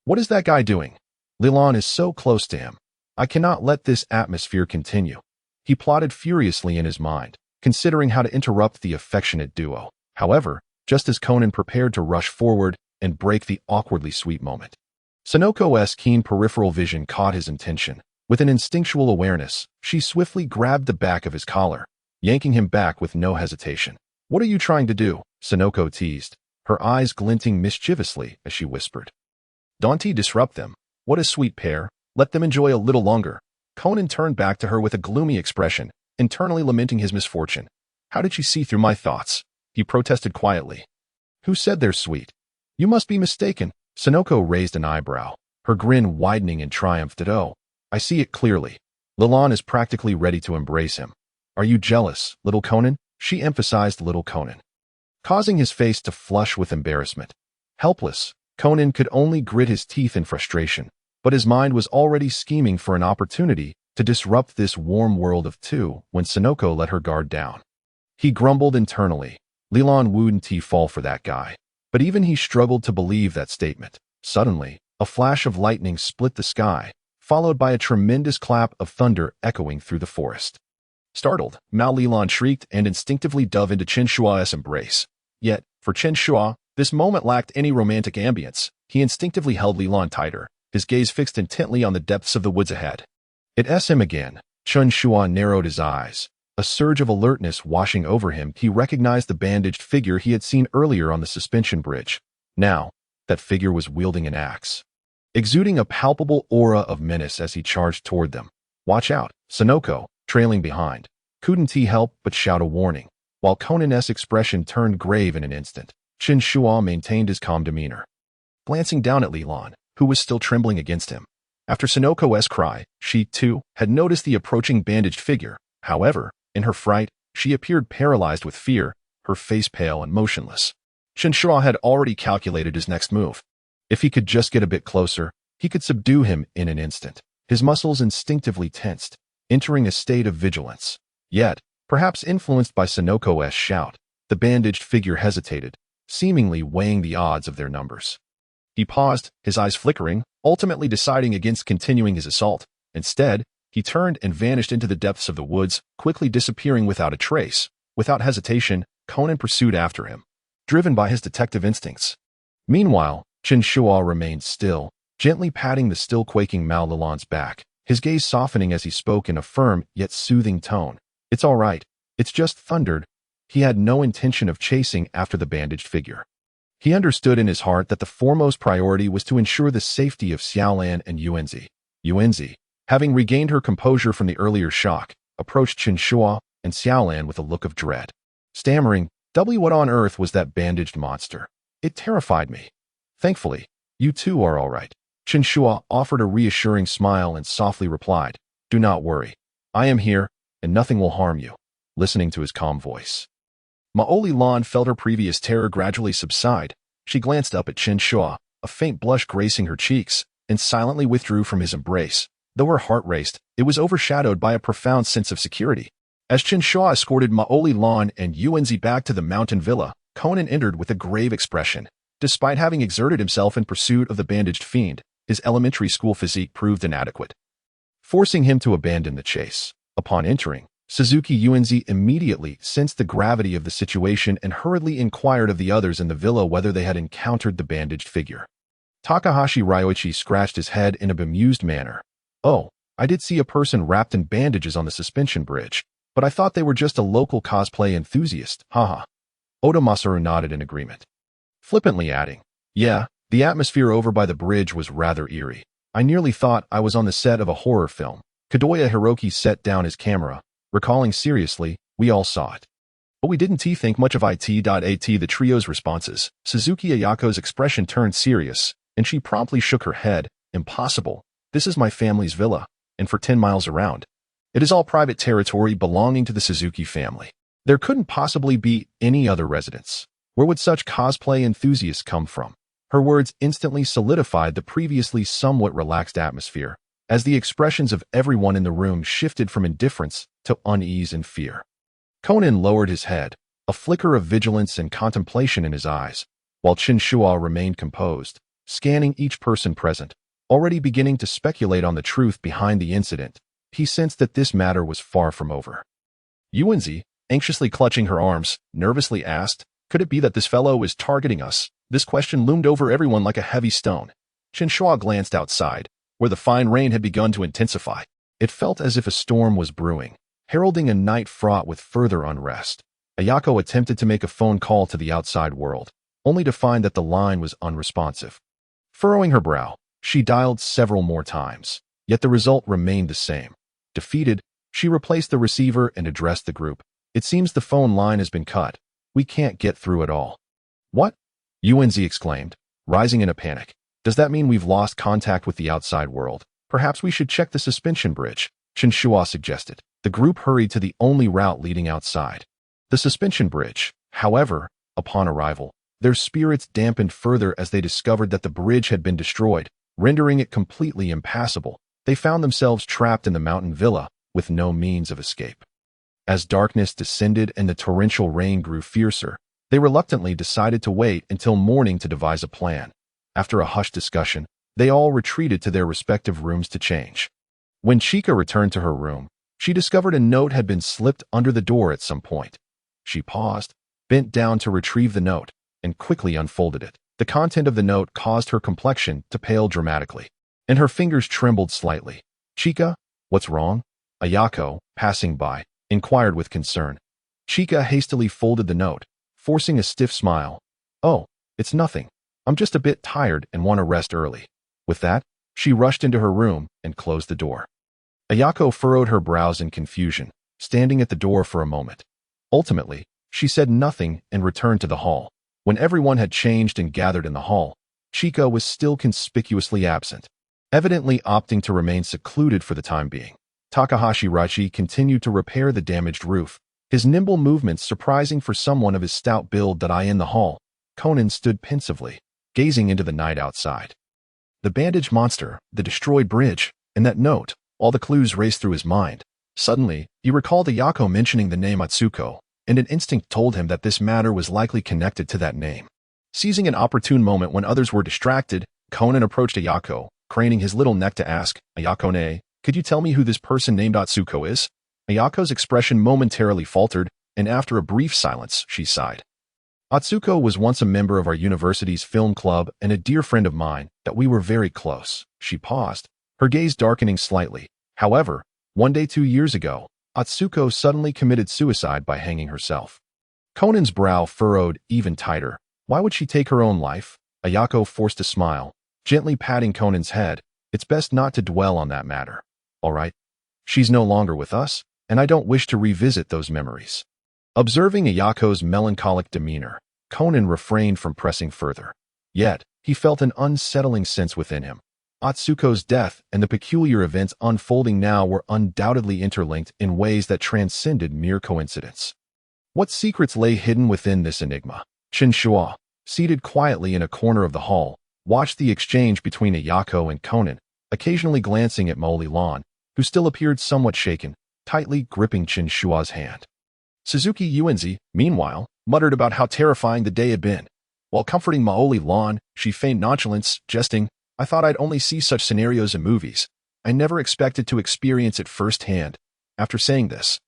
What is that guy doing? Lilan is so close to him. I cannot let this atmosphere continue. He plotted furiously in his mind, considering how to interrupt the affectionate duo. However, just as Conan prepared to rush forward and break the awkwardly sweet moment, Sonoko's keen peripheral vision caught his attention. With an instinctual awareness, she swiftly grabbed the back of his collar, yanking him back with no hesitation. What are you trying to do? Sonoko teased, her eyes glinting mischievously as she whispered. Don't disrupt them. What a sweet pair. Let them enjoy a little longer. Conan turned back to her with a gloomy expression, internally lamenting his misfortune. How did she see through my thoughts? He protested quietly. Who said they're sweet? You must be mistaken. Sonoko raised an eyebrow, her grin widening in triumph. Oh, I see it clearly. Lilan is practically ready to embrace him. Are you jealous, little Conan? She emphasized little Conan, causing his face to flush with embarrassment. Helpless, Conan could only grit his teeth in frustration, but his mind was already scheming for an opportunity to disrupt this warm world of two when Sonoko let her guard down. He grumbled internally. Lilan wouldn't fall for that guy. But even he struggled to believe that statement. Suddenly, a flash of lightning split the sky, followed by a tremendous clap of thunder echoing through the forest. Startled, Mao Lilan shrieked and instinctively dove into Chen Shuo's embrace. Yet, for Chen Shuo, this moment lacked any romantic ambience. He instinctively held Lilan tighter, his gaze fixed intently on the depths of the woods ahead. It's him again. Chen Shuo narrowed his eyes, a surge of alertness washing over him. He recognized the bandaged figure he had seen earlier on the suspension bridge. Now, that figure was wielding an axe, exuding a palpable aura of menace as he charged toward them. Watch out, Sonoko, trailing behind, couldn't help but shout a warning. While Conan's expression turned grave in an instant, Chen Shuo maintained his calm demeanor, glancing down at Lilan, who was still trembling against him. After Sonoko's cry, she, too, had noticed the approaching bandaged figure. However, in her fright, she appeared paralyzed with fear, her face pale and motionless. Chen Shuo had already calculated his next move. If he could just get a bit closer, he could subdue him in an instant. His muscles instinctively tensed, entering a state of vigilance. Yet, perhaps influenced by Sinoko's shout, the bandaged figure hesitated, seemingly weighing the odds of their numbers. He paused, his eyes flickering, ultimately deciding against continuing his assault. Instead, he turned and vanished into the depths of the woods, quickly disappearing without a trace. Without hesitation, Conan pursued after him, driven by his detective instincts. Meanwhile, Chen Shuo remained still, gently patting the still quaking Mao Lilan's back, his gaze softening as he spoke in a firm yet soothing tone. "It's all right. It's just thundered." He had no intention of chasing after the bandaged figure. He understood in his heart that the foremost priority was to ensure the safety of Xiaolan and Yuanzi. Yuanzi, having regained her composure from the earlier shock, approached Chen Shuo and Xiaolan with a look of dread. Stammering, "What on earth was that bandaged monster? It terrified me." "Thankfully, you two are all right." Chen Shuo offered a reassuring smile and softly replied, "Do not worry. I am here, and nothing will harm you," listening to his calm voice. Mao Lilan felt her previous terror gradually subside. She glanced up at Chen Shuo, a faint blush gracing her cheeks, and silently withdrew from his embrace. Though her heart raced, it was overshadowed by a profound sense of security. As Chen Shuo escorted Mao Lilan and Yuanzi back to the mountain villa, Conan entered with a grave expression. Despite having exerted himself in pursuit of the bandaged fiend, his elementary school physique proved inadequate, forcing him to abandon the chase. Upon entering, Suzuki Yuanzi immediately sensed the gravity of the situation and hurriedly inquired of the others in the villa whether they had encountered the bandaged figure. Takahashi Ryoichi scratched his head in a bemused manner. "Oh, I did see a person wrapped in bandages on the suspension bridge, but I thought they were just a local cosplay enthusiast, haha." Oda Masaru nodded in agreement, flippantly adding, "Yeah, the atmosphere over by the bridge was rather eerie. I nearly thought I was on the set of a horror film." Kadoya Hiroki set down his camera, recalling seriously, "We all saw it. But we didn't think much of it." The trio's responses. Suzuki Ayako's expression turned serious, and she promptly shook her head. "Impossible. This is my family's villa, and for 10 miles around, it is all private territory belonging to the Suzuki family. There couldn't possibly be any other residence. Where would such cosplay enthusiasts come from?" Her words instantly solidified the previously somewhat relaxed atmosphere, as the expressions of everyone in the room shifted from indifference to unease and fear. Conan lowered his head, a flicker of vigilance and contemplation in his eyes, while Chen Shuo remained composed, scanning each person present, already beginning to speculate on the truth behind the incident. He sensed that this matter was far from over. Yuanzi, anxiously clutching her arms, nervously asked, "Could it be that this fellow is targeting us?" This question loomed over everyone like a heavy stone. Chen Shuo glanced outside, where the fine rain had begun to intensify. It felt as if a storm was brewing, heralding a night fraught with further unrest. Ayako attempted to make a phone call to the outside world, only to find that the line was unresponsive. Furrowing her brow, she dialed several more times, yet the result remained the same. Defeated, she replaced the receiver and addressed the group. "It seems the phone line has been cut. We can't get through at all." "What?" Yuanzi exclaimed, rising in a panic. "Does that mean we've lost contact with the outside world? Perhaps we should check the suspension bridge," Chen Shuo suggested. The group hurried to the only route leading outside, the suspension bridge. However, upon arrival, their spirits dampened further as they discovered that the bridge had been destroyed, rendering it completely impassable. They found themselves trapped in the mountain villa, with no means of escape. As darkness descended and the torrential rain grew fiercer, they reluctantly decided to wait until morning to devise a plan. After a hushed discussion, they all retreated to their respective rooms to change. When Chika returned to her room, she discovered a note had been slipped under the door at some point. She paused, bent down to retrieve the note, and quickly unfolded it. The content of the note caused her complexion to pale dramatically, and her fingers trembled slightly. "Chika, what's wrong?" Ayako, passing by, inquired with concern. Chika hastily folded the note, forcing a stiff smile. "Oh, it's nothing. I'm just a bit tired and want to rest early." With that, she rushed into her room and closed the door. Ayako furrowed her brows in confusion, standing at the door for a moment. Ultimately, she said nothing and returned to the hall. When everyone had changed and gathered in the hall, Chika was still conspicuously absent, evidently opting to remain secluded for the time being. Takahashi Raichi continued to repair the damaged roof, his nimble movements surprising for someone of his stout build. In the hall, Conan stood pensively, gazing into the night outside. The bandaged monster, the destroyed bridge, and that note, all the clues raced through his mind. Suddenly, he recalled Ayako mentioning the name Atsuko, and an instinct told him that this matter was likely connected to that name. Seizing an opportune moment when others were distracted, Conan approached Ayako, craning his little neck to ask, "Ayako-ne, could you tell me who this person named Atsuko is?" Ayako's expression momentarily faltered, and after a brief silence, she sighed. "Atsuko was once a member of our university's film club and a dear friend of mine, that we were very close." She paused, her gaze darkening slightly. "However, one day 2 years ago, Atsuko suddenly committed suicide by hanging herself." Conan's brow furrowed even tighter. Why would she take her own life? Ayako forced a smile, gently patting Conan's head. "It's best not to dwell on that matter. All right? She's no longer with us, and I don't wish to revisit those memories." Observing Ayako's melancholic demeanor, Conan refrained from pressing further. Yet, he felt an unsettling sense within him. Atsuko's death and the peculiar events unfolding now were undoubtedly interlinked in ways that transcended mere coincidence. What secrets lay hidden within this enigma? Chen Shuo, seated quietly in a corner of the hall, watched the exchange between Ayako and Conan, occasionally glancing at Maoli Lan, who still appeared somewhat shaken, tightly gripping Chen Shuo's hand. Suzuki Yuenzi, meanwhile, muttered about how terrifying the day had been. While comforting Maoli Lan, she feigned nonchalance, jesting, "I thought I'd only see such scenarios in movies. I never expected to experience it firsthand." After saying this,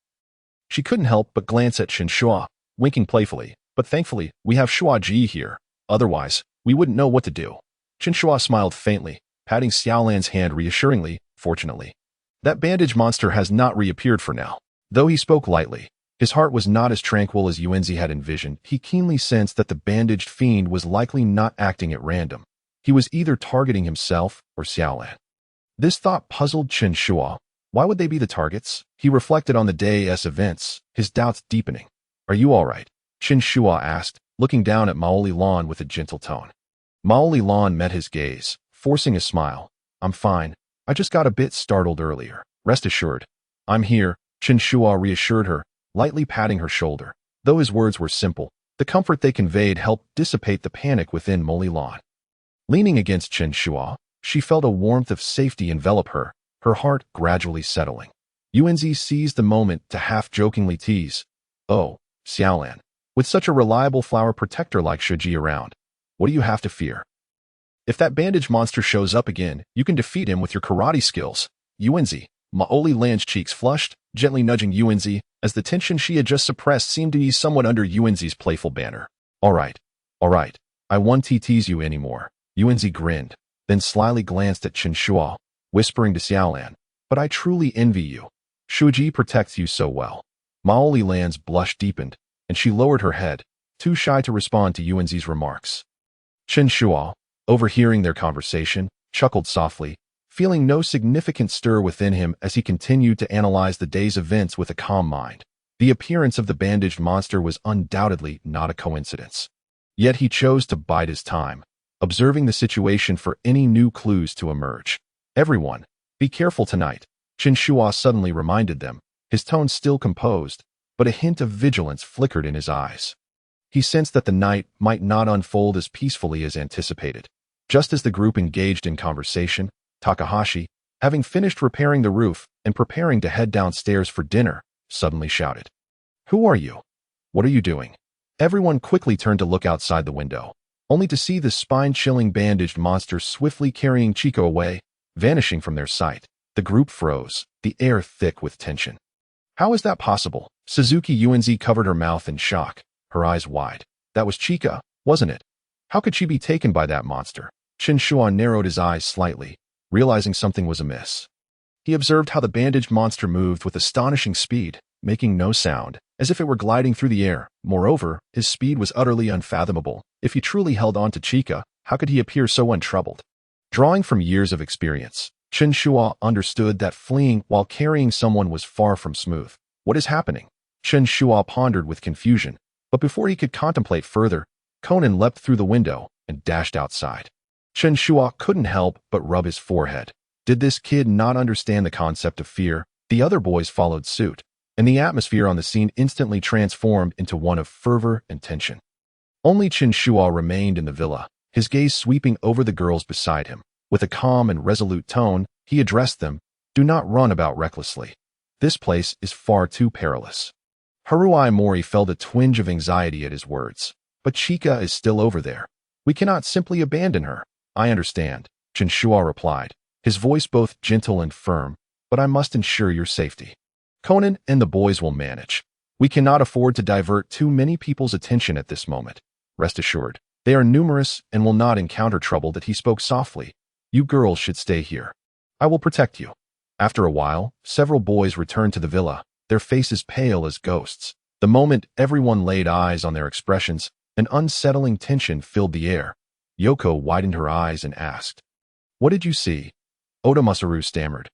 she couldn't help but glance at Chen Shuo, winking playfully. "But thankfully, we have Shuaji here. Otherwise, we wouldn't know what to do." Chen Shuo smiled faintly, patting Xiaolan's hand reassuringly. "Fortunately, that bandage monster has not reappeared for now." Though he spoke lightly, his heart was not as tranquil as Yuenzi had envisioned. He keenly sensed that the bandaged fiend was likely not acting at random. He was either targeting himself or Xiaolan. This thought puzzled Chen Shuo. Why would they be the targets? He reflected on the day's events, his doubts deepening. "Are you all right?" Chen Shuo asked, looking down at Maoli Lan with a gentle tone. Maoli Lan met his gaze, forcing a smile. "I'm fine. I just got a bit startled earlier. Rest assured, I'm here," Chen Shuo reassured her, lightly patting her shoulder. Though his words were simple, the comfort they conveyed helped dissipate the panic within Maoli Lan. Leaning against Chen Shuo, she felt a warmth of safety envelop her, her heart gradually settling. Yuenzi seized the moment to half-jokingly tease, "Oh, Xiaolan, with such a reliable flower protector like Shuji around, what do you have to fear? If that bandage monster shows up again, you can defeat him with your karate skills." Yuenzi, Maoli Lan's cheeks flushed, gently nudging Yuenzi, as the tension she had just suppressed seemed to ease somewhat under Yuenzi's playful banter. All right, I won't tease you anymore." Yuenzi grinned, then slyly glanced at Chen Shuo, whispering to Xiaolan, "But I truly envy you. Shuji protects you so well." Maoli Lan's blush deepened, and she lowered her head, too shy to respond to Yuenzi's remarks. Chen Shuo, overhearing their conversation, chuckled softly, feeling no significant stir within him as he continued to analyze the day's events with a calm mind. The appearance of the bandaged monster was undoubtedly not a coincidence. Yet he chose to bide his time, observing the situation for any new clues to emerge. "Everyone, be careful tonight," Chen Shuo suddenly reminded them, his tone still composed, but a hint of vigilance flickered in his eyes. He sensed that the night might not unfold as peacefully as anticipated. Just as the group engaged in conversation, Takahashi, having finished repairing the roof and preparing to head downstairs for dinner, suddenly shouted, "Who are you? What are you doing?" Everyone quickly turned to look outside the window, only to see the spine-chilling bandaged monster swiftly carrying Chico away, vanishing from their sight. The group froze, the air thick with tension. "How is that possible?" Suzuki Yuenzi covered her mouth in shock, her eyes wide. "That was Chica, wasn't it? How could she be taken by that monster?" Chen Shuo narrowed his eyes slightly, realizing something was amiss. He observed how the bandaged monster moved with astonishing speed, making no sound, as if it were gliding through the air. Moreover, his speed was utterly unfathomable. If he truly held on to Chica, how could he appear so untroubled? Drawing from years of experience, Chen Shuo understood that fleeing while carrying someone was far from smooth. "What is happening?" Chen Shuo pondered with confusion, but before he could contemplate further, Conan leapt through the window and dashed outside. Chen Shuo couldn't help but rub his forehead. Did this kid not understand the concept of fear? The other boys followed suit, and the atmosphere on the scene instantly transformed into one of fervor and tension. Only Chen Shuo remained in the villa, his gaze sweeping over the girls beside him. With a calm and resolute tone, he addressed them, "Do not run about recklessly. This place is far too perilous." Haruai Mori felt a twinge of anxiety at his words. "But Chika is still over there. We cannot simply abandon her." "I understand," Chen Shuo replied, his voice both gentle and firm, "but I must ensure your safety. Conan and the boys will manage. We cannot afford to divert too many people's attention at this moment. Rest assured, they are numerous and will not encounter trouble." That he spoke softly. "You girls should stay here. I will protect you." After a while, several boys returned to the villa, their faces pale as ghosts. The moment everyone laid eyes on their expressions, an unsettling tension filled the air. Yoko widened her eyes and asked, "What did you see?" Otomasaru stammered,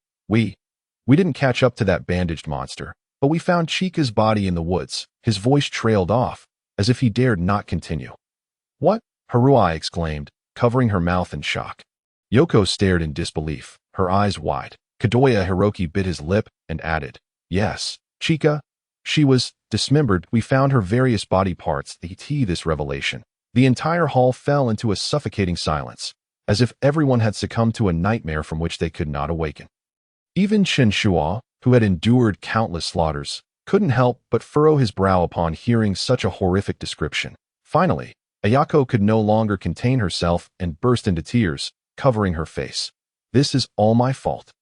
We didn't catch up to that bandaged monster, but we found Chika's body in the woods." His voice trailed off, as if he dared not continue. "What?" Haruai exclaimed, covering her mouth in shock. Yoko stared in disbelief, her eyes wide. Kadoya Hiroki bit his lip and added, "Yes, Chika. She was dismembered. We found her various body parts." This revelation. The entire hall fell into a suffocating silence, as if everyone had succumbed to a nightmare from which they could not awaken. Even Chen Shuo, who had endured countless slaughters, couldn't help but furrow his brow upon hearing such a horrific description. Finally, Ayako could no longer contain herself and burst into tears, covering her face. "This is all my fault.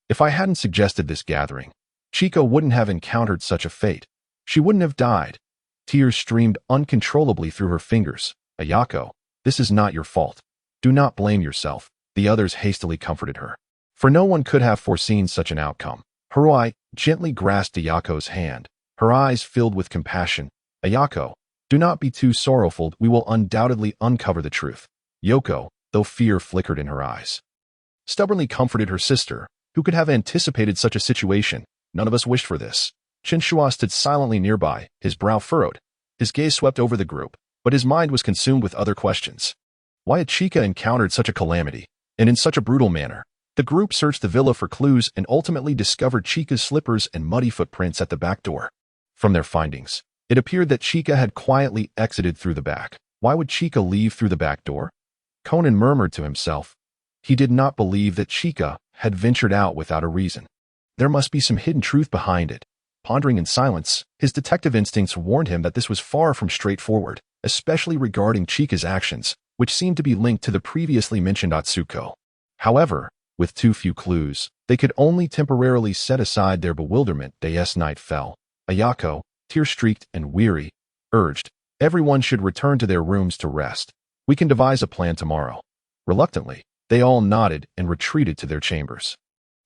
If I hadn't suggested this gathering, Chika wouldn't have encountered such a fate. She wouldn't have died." Tears streamed uncontrollably through her fingers. "Ayako, this is not your fault. Do not blame yourself," the others hastily comforted her. For no one could have foreseen such an outcome. Haruai gently grasped Ayako's hand, her eyes filled with compassion. "Ayako, do not be too sorrowful. We will undoubtedly uncover the truth." Yoko, though fear flickered in her eyes, stubbornly comforted her sister. Who could have anticipated such a situation? None of us wished for this. Chen Shuo stood silently nearby, his brow furrowed. His gaze swept over the group, but his mind was consumed with other questions. Why had Chika encountered such a calamity, and in such a brutal manner? The group searched the villa for clues and ultimately discovered Chika's slippers and muddy footprints at the back door. From their findings, it appeared that Chika had quietly exited through the back. Why would Chika leave through the back door? Conan murmured to himself. He did not believe that Chika had ventured out without a reason. There must be some hidden truth behind it. Pondering in silence, his detective instincts warned him that this was far from straightforward, especially regarding Chika's actions, which seemed to be linked to the previously mentioned Atsuko. However, with too few clues, they could only temporarily set aside their bewilderment. As night fell, Ayako, tear-streaked and weary, urged, "Everyone should return to their rooms to rest. We can devise a plan tomorrow." Reluctantly, they all nodded and retreated to their chambers.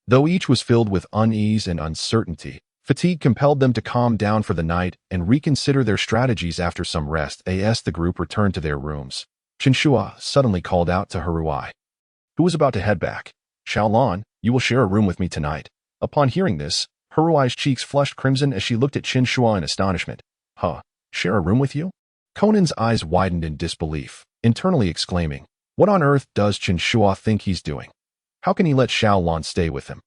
Though each was filled with unease and uncertainty, fatigue compelled them to calm down for the night and reconsider their strategies. After some rest, the group returned to their rooms. Chen Shuo suddenly called out to Haruai, who was about to head back, "Xiaolan, you will share a room with me tonight." Upon hearing this, Haruai's cheeks flushed crimson as she looked at Chen Shuo in astonishment. "Huh, share a room with you?" Conan's eyes widened in disbelief, internally exclaiming, "What on earth does Chen Shuo think he's doing? How can he let Xiaolan stay with him?"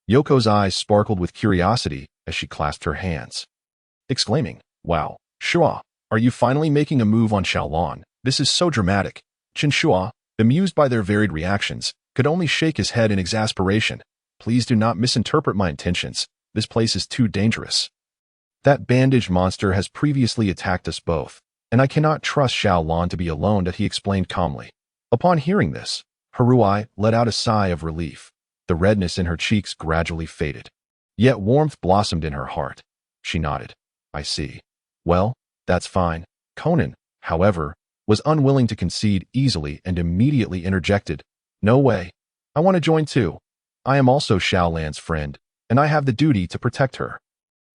Yoko's eyes sparkled with curiosity as she clasped her hands, exclaiming, "Wow, Shuo, are you finally making a move on Xiaolan? This is so dramatic." Chen Shuo, bemused by their varied reactions, could only shake his head in exasperation. "Please do not misinterpret my intentions. This place is too dangerous. That bandaged monster has previously attacked us both, and I cannot trust Xiaolan to be alone," that he explained calmly. Upon hearing this, Haruai let out a sigh of relief. The redness in her cheeks gradually faded. Yet warmth blossomed in her heart. She nodded. "I see. Well, that's fine." Conan, however, was unwilling to concede easily and immediately interjected, "No way. I want to join too. I am also Xiaolan's friend, and I have the duty to protect her."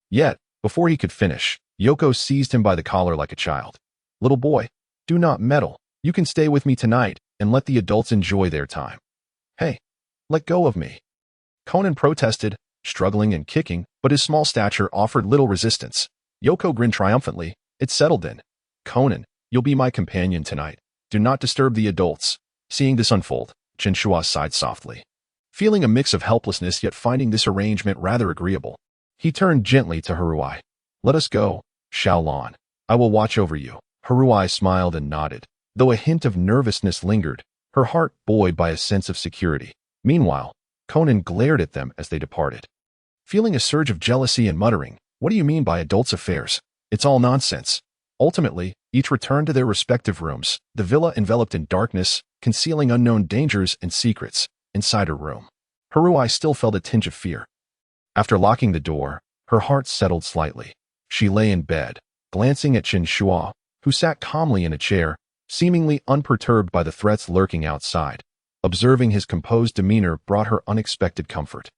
Yet, before he could finish, Yoko seized him by the collar like a child. "Little boy, do not meddle. You can stay with me tonight and let the adults enjoy their time." "Hey, let go of me." Conan protested, struggling and kicking, but his small stature offered little resistance. Yoko grinned triumphantly. "It's settled then. Conan, you'll be my companion tonight. Do not disturb the adults." Seeing this unfold, Chen Shuo sighed softly. Feeling a mix of helplessness yet finding this arrangement rather agreeable, He turned gently to Haruai. Let us go, Xiaolan. I will watch over you. Haruai smiled and nodded. Though a hint of nervousness lingered, her heart buoyed by a sense of security. Meanwhile, Conan glared at them as they departed, feeling a surge of jealousy and muttering, "What do you mean by adults' affairs? It's all nonsense." Ultimately, each returned to their respective rooms, the villa enveloped in darkness, concealing unknown dangers and secrets. Inside her room, Haruai still felt a tinge of fear. After locking the door, her heart settled slightly. She lay in bed, glancing at Chen Shuo, who sat calmly in a chair, seemingly unperturbed by the threats lurking outside. Observing his composed demeanor brought her unexpected comfort.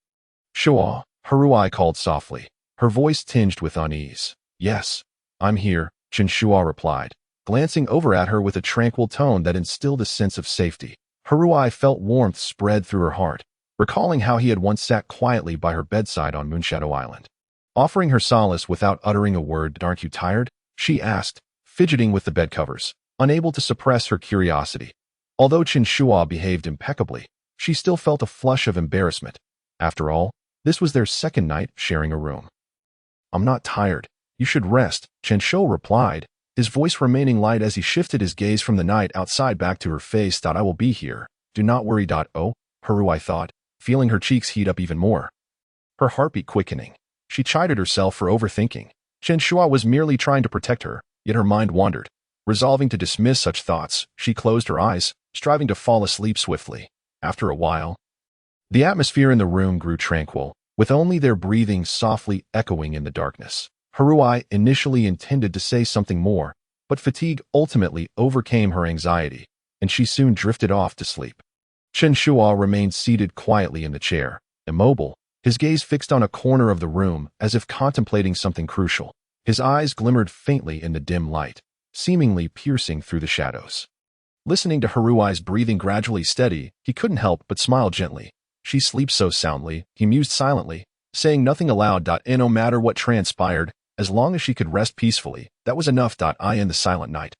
"Shuo," Haruai called softly, her voice tinged with unease. "Yes, I'm here," Chen Shuo replied, glancing over at her with a tranquil tone that instilled a sense of safety. Haruai felt warmth spread through her heart, recalling how he had once sat quietly by her bedside on Moonshadow Island. Offering her solace without uttering a word, "Aren't you tired?" she asked, fidgeting with the bed covers, unable to suppress her curiosity. Although Chen Shuo behaved impeccably, she still felt a flush of embarrassment. After all, this was their second night sharing a room. "I'm not tired. You should rest," Chen Shuo replied, his voice remaining light as he shifted his gaze from the night outside back to her face. "I will be here. Do not worry." Oh, Haruai thought, feeling her cheeks heat up even more. Her heartbeat quickening. She chided herself for overthinking. Chen Shuo was merely trying to protect her, yet her mind wandered. Resolving to dismiss such thoughts, she closed her eyes, striving to fall asleep swiftly. After a while, the atmosphere in the room grew tranquil, with only their breathing softly echoing in the darkness. Haruai initially intended to say something more, but fatigue ultimately overcame her anxiety, and she soon drifted off to sleep. Chen Shuo remained seated quietly in the chair, immobile, his gaze fixed on a corner of the room as if contemplating something crucial. His eyes glimmered faintly in the dim light, seemingly piercing through the shadows. Listening to Haruai's breathing gradually steady, he couldn't help but smile gently. She sleeps so soundly, he mused silently, saying nothing aloud. And no matter what transpired, as long as she could rest peacefully, that was enough. In the silent night,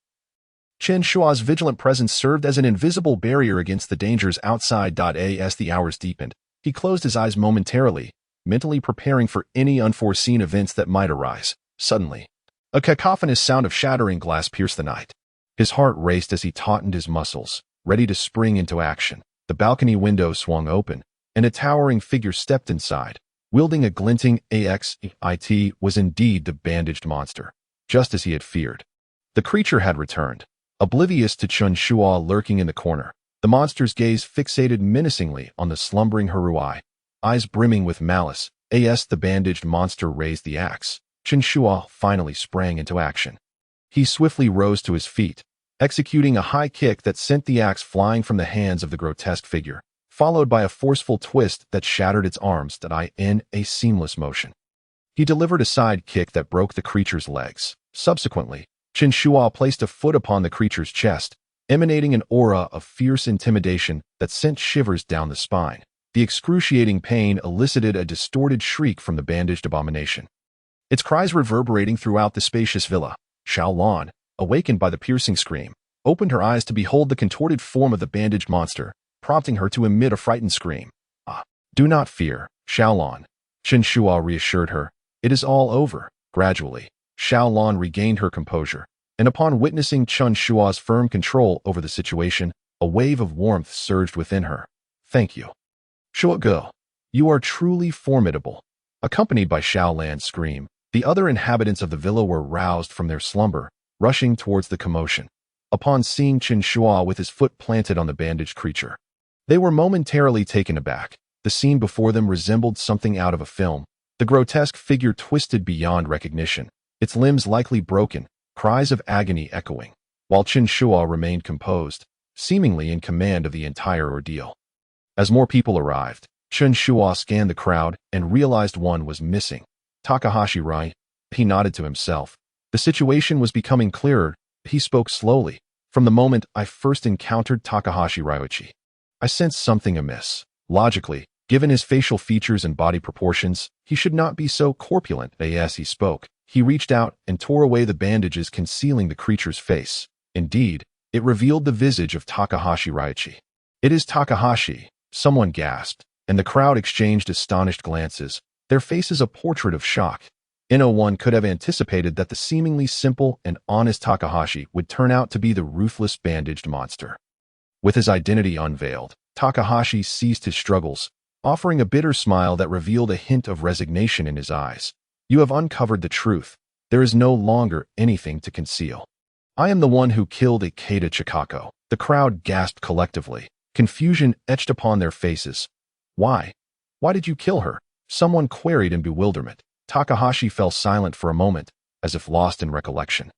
Chen Shuo's vigilant presence served as an invisible barrier against the dangers outside. As the hours deepened, he closed his eyes momentarily, mentally preparing for any unforeseen events that might arise. Suddenly, a cacophonous sound of shattering glass pierced the night. His heart raced as he tautened his muscles, ready to spring into action. The balcony window swung open, and a towering figure stepped inside. Wielding a glinting axe, was indeed the bandaged monster, just as he had feared. The creature had returned, oblivious to Chen Shuo lurking in the corner. The monster's gaze fixated menacingly on the slumbering Haruai, eyes brimming with malice. As the bandaged monster raised the axe, Chen Shuo finally sprang into action. He swiftly rose to his feet, executing a high kick that sent the axe flying from the hands of the grotesque figure, followed by a forceful twist that shattered its arms in a seamless motion. He delivered a side kick that broke the creature's legs. Subsequently, Chen Shuo placed a foot upon the creature's chest, emanating an aura of fierce intimidation that sent shivers down the spine. The excruciating pain elicited a distorted shriek from the bandaged abomination, its cries reverberating throughout the spacious villa. Xiaolan, awakened by the piercing scream, opened her eyes to behold the contorted form of the bandaged monster, prompting her to emit a frightened scream. "Ah, do not fear, Xiaolan," Chen Shuo reassured her. "It is all over." Gradually, Xiaolan regained her composure, and upon witnessing Chen Shuo's firm control over the situation, a wave of warmth surged within her. "Thank you, Shuo. You are truly formidable." Accompanied by Xiaolan's scream, the other inhabitants of the villa were roused from their slumber, rushing towards the commotion. Upon seeing Chen Shuo with his foot planted on the bandaged creature, they were momentarily taken aback. The scene before them resembled something out of a film. The grotesque figure twisted beyond recognition, its limbs likely broken, cries of agony echoing, while Chen Shuo remained composed, seemingly in command of the entire ordeal. As more people arrived, Chen Shuo scanned the crowd and realized one was missing. Takahashi, right? He nodded to himself. The situation was becoming clearer. He spoke slowly. "From the moment I first encountered Takahashi Ryuichi, I sensed something amiss. Logically, given his facial features and body proportions, he should not be so corpulent." As he spoke, he reached out and tore away the bandages concealing the creature's face. Indeed, it revealed the visage of Takahashi Ryuichi. "It is Takahashi," someone gasped, and the crowd exchanged astonished glances. their faces a portrait of shock. No one could have anticipated that the seemingly simple and honest Takahashi would turn out to be the ruthless bandaged monster. With his identity unveiled, Takahashi ceased his struggles, offering a bitter smile that revealed a hint of resignation in his eyes. You have uncovered the truth. There is no longer anything to conceal. I am the one who killed Ikeda Chikako. The crowd gasped collectively, confusion etched upon their faces. Why? Why did you kill her? Someone queried in bewilderment. Takahashi fell silent for a moment, as if lost in recollection.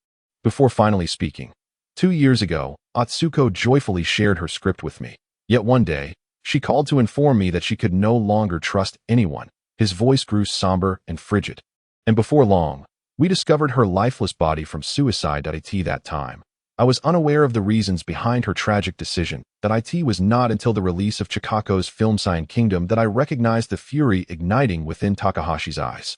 Before finally speaking, 2 years ago, Atsuko joyfully shared her script with me. Yet one day, she called to inform me that she could no longer trust anyone. His voice grew somber and frigid. And before long, we discovered her lifeless body from suicide at that time. I was unaware of the reasons behind her tragic decision. That was not until the release of Chikako's film Cyan Kingdom that I recognized the fury igniting within Takahashi's eyes.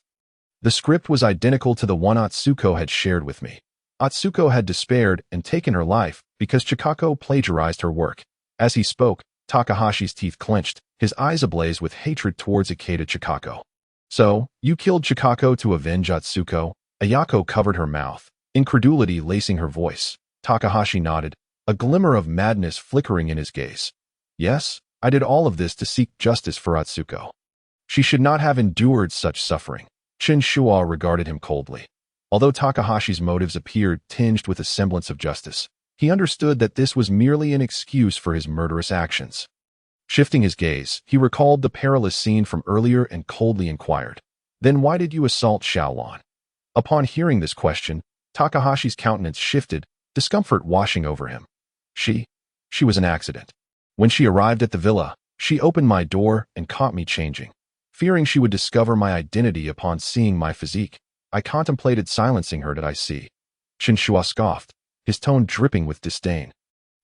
The script was identical to the one Atsuko had shared with me. Atsuko had despaired and taken her life because Chikako plagiarized her work. As he spoke, Takahashi's teeth clenched, his eyes ablaze with hatred towards Ikeda Chikako. So, you killed Chikako to avenge Atsuko? Ayako covered her mouth, incredulity lacing her voice. Takahashi nodded, a glimmer of madness flickering in his gaze. Yes, I did all of this to seek justice for Atsuko. She should not have endured such suffering. Chen Shuo regarded him coldly. Although Takahashi's motives appeared tinged with a semblance of justice, he understood that this was merely an excuse for his murderous actions. Shifting his gaze, he recalled the perilous scene from earlier and coldly inquired, "Then why did you assault Xiaolon?" Upon hearing this question, Takahashi's countenance shifted, discomfort washing over him. She was an accident. When she arrived at the villa, she opened my door and caught me changing. Fearing she would discover my identity upon seeing my physique, I contemplated silencing her. Did I see? Chen Shuo scoffed, his tone dripping with disdain.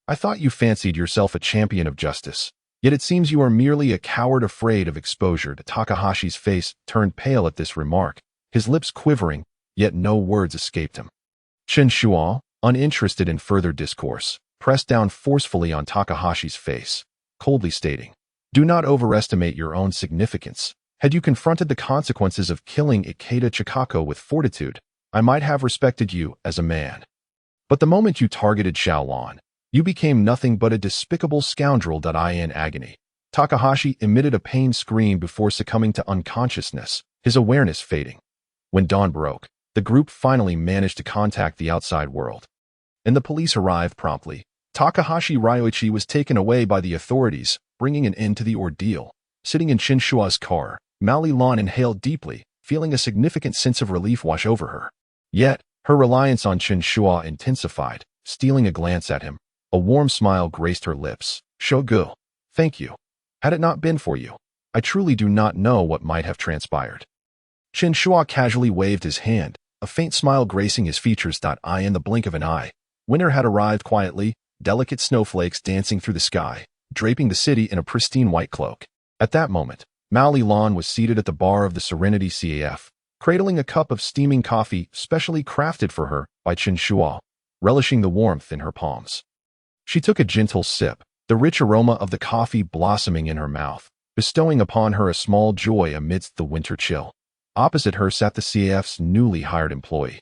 I thought you fancied yourself a champion of justice, yet it seems you are merely a coward afraid of exposure. Takahashi's face turned pale at this remark, his lips quivering, yet no words escaped him. Chen Shuo, uninterested in further discourse, pressed down forcefully on Takahashi's face, coldly stating, "Do not overestimate your own significance. Had you confronted the consequences of killing Ikeda Chikako with fortitude, I might have respected you as a man. But the moment you targeted Xiaolon, you became nothing but a despicable scoundrel." In agony, Takahashi emitted a pained scream before succumbing to unconsciousness, his awareness fading. When dawn broke, the group finally managed to contact the outside world. And the police arrived promptly. Takahashi Ryoichi was taken away by the authorities, bringing an end to the ordeal. Sitting in Chen Shuo's car, Mao Lan inhaled deeply, feeling a significant sense of relief wash over her. Yet, her reliance on Chen Shuo intensified. Stealing a glance at him, a warm smile graced her lips. "Shogu, thank you. Had it not been for you, I truly do not know what might have transpired." Chen Shuo casually waved his hand, a faint smile gracing his features. In the blink of an eye, winter had arrived quietly, delicate snowflakes dancing through the sky, draping the city in a pristine white cloak. At that moment, Mao Lan was seated at the bar of the Serenity CAF, cradling a cup of steaming coffee specially crafted for her by Chen Shuo, relishing the warmth in her palms. She took a gentle sip, the rich aroma of the coffee blossoming in her mouth, bestowing upon her a small joy amidst the winter chill. Opposite her sat the CAF's newly hired employee,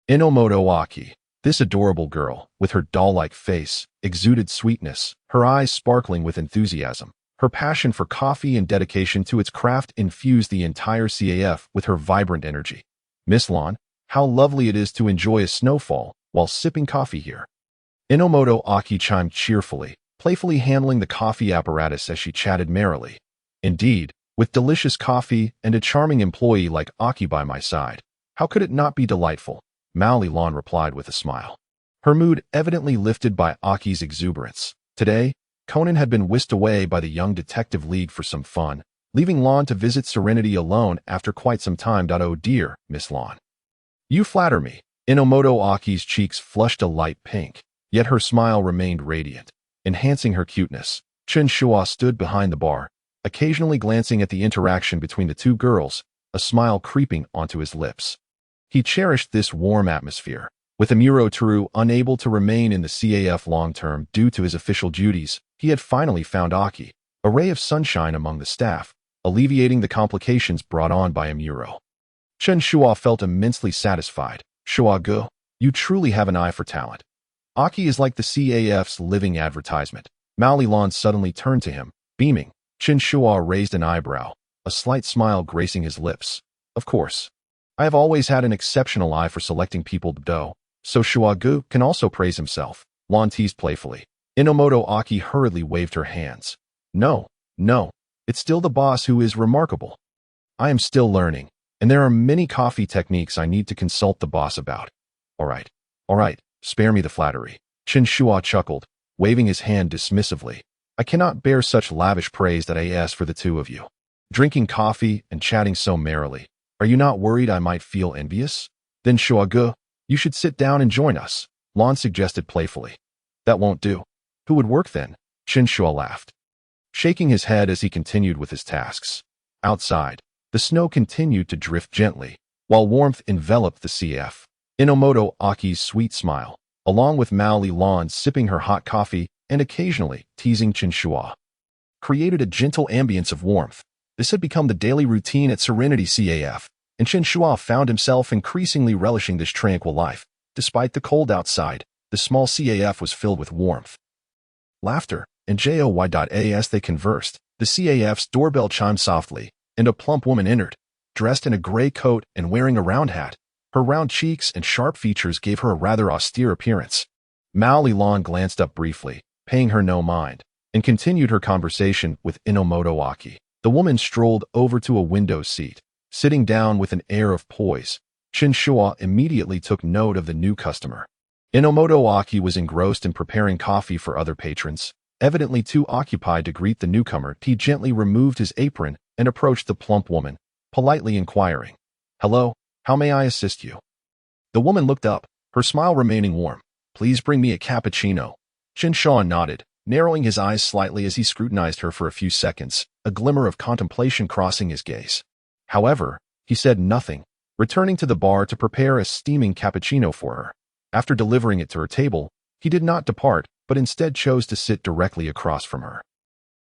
Inomoto Aki. This adorable girl, with her doll-like face, exuded sweetness, her eyes sparkling with enthusiasm. Her passion for coffee and dedication to its craft infused the entire CAF with her vibrant energy. "Miss Lan, how lovely it is to enjoy a snowfall while sipping coffee here." Inomoto Aki chimed cheerfully, playfully handling the coffee apparatus as she chatted merrily. "Indeed, with delicious coffee and a charming employee like Aki by my side, how could it not be delightful?" Mao Lan replied with a smile. Her mood evidently lifted by Aki's exuberance. Today, Conan had been whisked away by the young detective league for some fun, leaving Lan to visit Serenity alone after quite some time. "Oh dear, Miss Lan. You flatter me." Inomoto Aki's cheeks flushed a light pink, yet her smile remained radiant, enhancing her cuteness. Chen Shuo stood behind the bar, occasionally glancing at the interaction between the two girls, a smile creeping onto his lips. He cherished this warm atmosphere. With Amuro Toru unable to remain in the CAF long-term due to his official duties, he had finally found Aki, a ray of sunshine among the staff, alleviating the complications brought on by a mural. Chen Shuo felt immensely satisfied. Shuo, you truly have an eye for talent. Aki is like the CAF's living advertisement. Mao Lilan suddenly turned to him, beaming. Chen Shuo raised an eyebrow, a slight smile gracing his lips. Of course. I have always had an exceptional eye for selecting people to so Shuo can also praise himself. Lan teased playfully. Inomoto Aki hurriedly waved her hands. No, it's still the boss who is remarkable. I am still learning, and there are many coffee techniques I need to consult the boss about. All right, spare me the flattery. Chen Shuo chuckled, waving his hand dismissively. I cannot bear such lavish praise that I ask for the two of you. Drinking coffee and chatting so merrily. Are you not worried I might feel envious? Then Shuo, you should sit down and join us, Lan suggested playfully. That won't do. Who would work then? Chen Shuo laughed, shaking his head as he continued with his tasks. Outside, the snow continued to drift gently, while warmth enveloped the CF. Inomoto Aki's sweet smile, along with Mao Lilan sipping her hot coffee and occasionally teasing Chen Shuo, created a gentle ambience of warmth. This had become the daily routine at Serenity CAF, and Chen Shuo found himself increasingly relishing this tranquil life. Despite the cold outside, the small CAF was filled with warmth, laughter, and joy. As they conversed, the CAF's doorbell chimed softly, and a plump woman entered, dressed in a gray coat and wearing a round hat. Her round cheeks and sharp features gave her a rather austere appearance. Mao Lilan glanced up briefly, paying her no mind, and continued her conversation with Inomoto Aki. The woman strolled over to a window seat, sitting down with an air of poise. Chen Shuo immediately took note of the new customer. Inomoto Aki was engrossed in preparing coffee for other patrons. Evidently too occupied to greet the newcomer, he gently removed his apron and approached the plump woman, politely inquiring, "Hello, how may I assist you?" The woman looked up, her smile remaining warm. "Please bring me a cappuccino." Chen Shuo nodded, narrowing his eyes slightly as he scrutinized her for a few seconds, a glimmer of contemplation crossing his gaze. However, he said nothing, returning to the bar to prepare a steaming cappuccino for her. After delivering it to her table, he did not depart, but instead chose to sit directly across from her.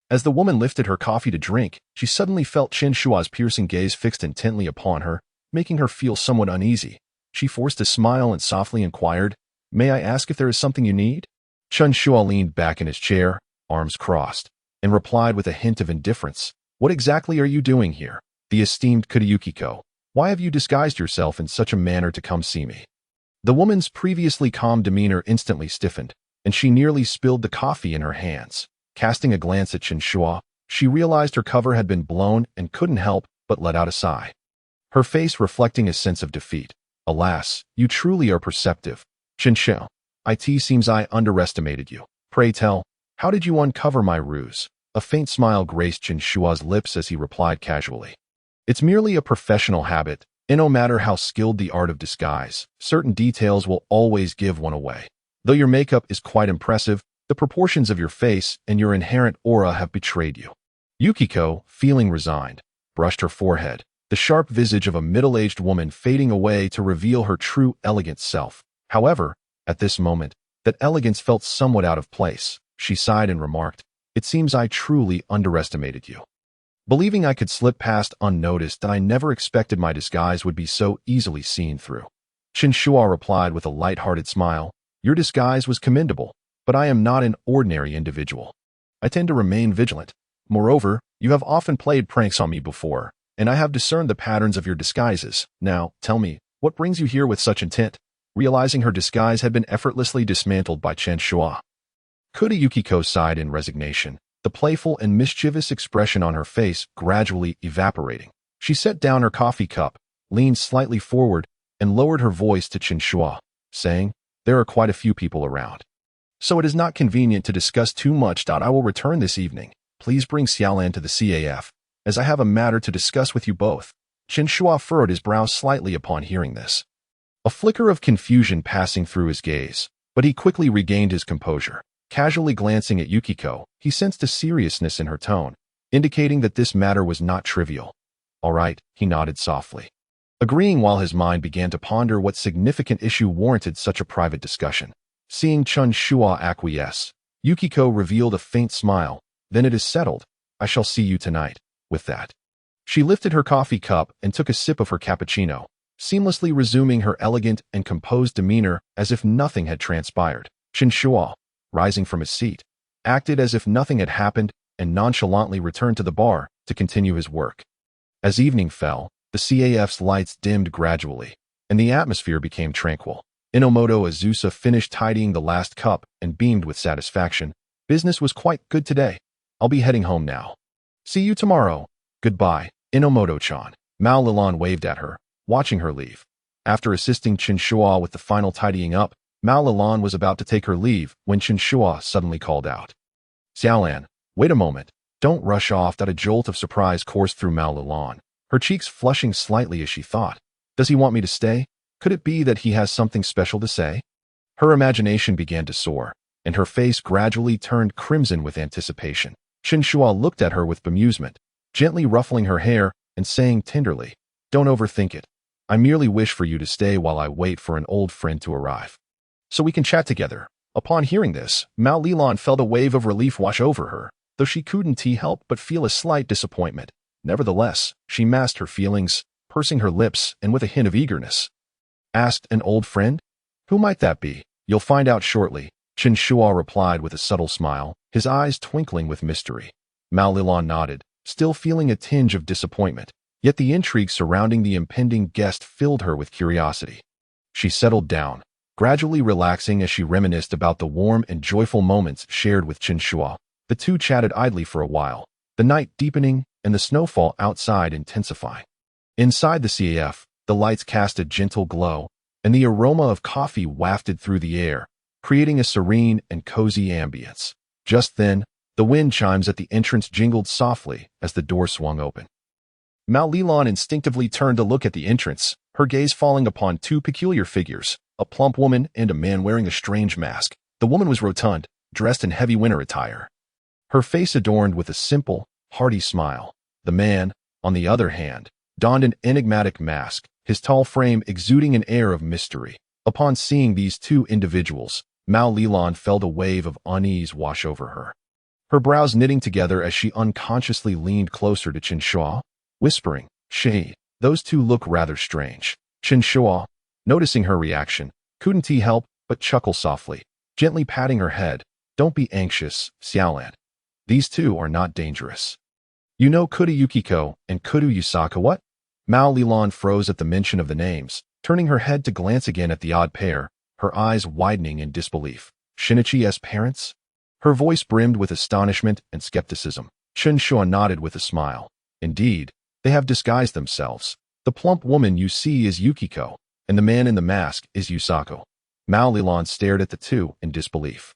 As the woman lifted her coffee to drink, she suddenly felt Chen Shuo's piercing gaze fixed intently upon her, making her feel somewhat uneasy. She forced a smile and softly inquired, "May I ask if there is something you need?" Chen Shuo leaned back in his chair, arms crossed, and replied with a hint of indifference, "What exactly are you doing here? The esteemed Yukiko, why have you disguised yourself in such a manner to come see me?" The woman's previously calm demeanor instantly stiffened, and she nearly spilled the coffee in her hands. Casting a glance at Chen Shuo, she realized her cover had been blown and couldn't help but let out a sigh, her face reflecting a sense of defeat. "Alas, you truly are perceptive. Chen Shuo, it seems I underestimated you. Pray tell, how did you uncover my ruse?" A faint smile graced Chen Shuo's lips as he replied casually, "It's merely a professional habit, and no matter how skilled the art of disguise, certain details will always give one away. Though your makeup is quite impressive, the proportions of your face and your inherent aura have betrayed you." Yukiko, feeling resigned, brushed her forehead, the sharp visage of a middle-aged woman fading away to reveal her true elegant self. However, at this moment, that elegance felt somewhat out of place. She sighed and remarked, "It seems I truly underestimated you. Believing I could slip past unnoticed, I never expected my disguise would be so easily seen through." Chen Shuo replied with a light-hearted smile, "Your disguise was commendable, but I am not an ordinary individual. I tend to remain vigilant. Moreover, you have often played pranks on me before, and I have discerned the patterns of your disguises. Now, tell me, what brings you here with such intent?" Realizing her disguise had been effortlessly dismantled by Chen Shuo, Yukiko sighed in resignation, the playful and mischievous expression on her face gradually evaporating. She set down her coffee cup, leaned slightly forward, and lowered her voice to Chen Shuo, saying, "There are quite a few people around, so it is not convenient to discuss too much. I will return this evening. Please bring Xiaolan to the CAF, as I have a matter to discuss with you both." Chen Shuo furrowed his brow slightly upon hearing this, a flicker of confusion passing through his gaze, but he quickly regained his composure. Casually glancing at Yukiko, he sensed a seriousness in her tone, indicating that this matter was not trivial. "All right," he nodded softly, agreeing while his mind began to ponder what significant issue warranted such a private discussion. Seeing Chen Shuo acquiesce, Yukiko revealed a faint smile. "Then it is settled. I shall see you tonight." With that, She lifted her coffee cup and took a sip of her cappuccino, seamlessly resuming her elegant and composed demeanor as if nothing had transpired. Chen Shuo, rising from his seat, acted as if nothing had happened and nonchalantly returned to the bar to continue his work. As evening fell, the CAF's lights dimmed gradually, and the atmosphere became tranquil. Inomoto Azusa finished tidying the last cup and beamed with satisfaction. Business was quite good today. I'll be heading home now. See you tomorrow. Goodbye, Inomoto-chan. Mao Lilan waved at her, watching her leave. After assisting Chen Shuo with the final tidying up, Mao Lilan was about to take her leave when Chen Shuo suddenly called out. Xiaolan, wait a moment. Don't rush off. That a jolt of surprise coursed through Mao Lilan, her cheeks flushing slightly as she thought. Does he want me to stay? Could it be that he has something special to say? Her imagination began to soar, and her face gradually turned crimson with anticipation. Chen Shuo looked at her with bemusement, gently ruffling her hair and saying tenderly, Don't overthink it. I merely wish for you to stay while I wait for an old friend to arrive, so we can chat together. Upon hearing this, Mao Lilan felt a wave of relief wash over her, though she couldn't help but feel a slight disappointment. Nevertheless, she masked her feelings, pursing her lips and with a hint of eagerness. Asked an old friend? Who might that be? You'll find out shortly, Chen Shuo replied with a subtle smile, his eyes twinkling with mystery. Mao Lilan nodded, still feeling a tinge of disappointment, yet the intrigue surrounding the impending guest filled her with curiosity. She settled down, gradually relaxing as she reminisced about the warm and joyful moments shared with Chen Shuo. The two chatted idly for a while, the night deepening and the snowfall outside intensifying. Inside the CAF, the lights cast a gentle glow, and the aroma of coffee wafted through the air, creating a serene and cozy ambience. Just then, the wind chimes at the entrance jingled softly as the door swung open. Mao Lilan instinctively turned to look at the entrance, her gaze falling upon two peculiar figures, a plump woman and a man wearing a strange mask. The woman was rotund, dressed in heavy winter attire, her face adorned with a simple, hearty smile. The man, on the other hand, donned an enigmatic mask, his tall frame exuding an air of mystery. Upon seeing these two individuals, Mao Lilan felt a wave of unease wash over her, her brows knitting together as she unconsciously leaned closer to Chen Shuo, whispering, She, those two look rather strange. Chen Shuo, noticing her reaction, couldn't help but chuckle softly, gently patting her head. Don't be anxious, Xiaolan. These two are not dangerous. You know Kuda Yukiko and Kuda Yusaka what? Mao Lilan froze at the mention of the names, turning her head to glance again at the odd pair, her eyes widening in disbelief. Shinichi's parents? Her voice brimmed with astonishment and skepticism. Chen Shuo nodded with a smile. Indeed, they have disguised themselves. The plump woman you see is Yukiko, and the man in the mask is Yusako. Mao Lilan stared at the two in disbelief,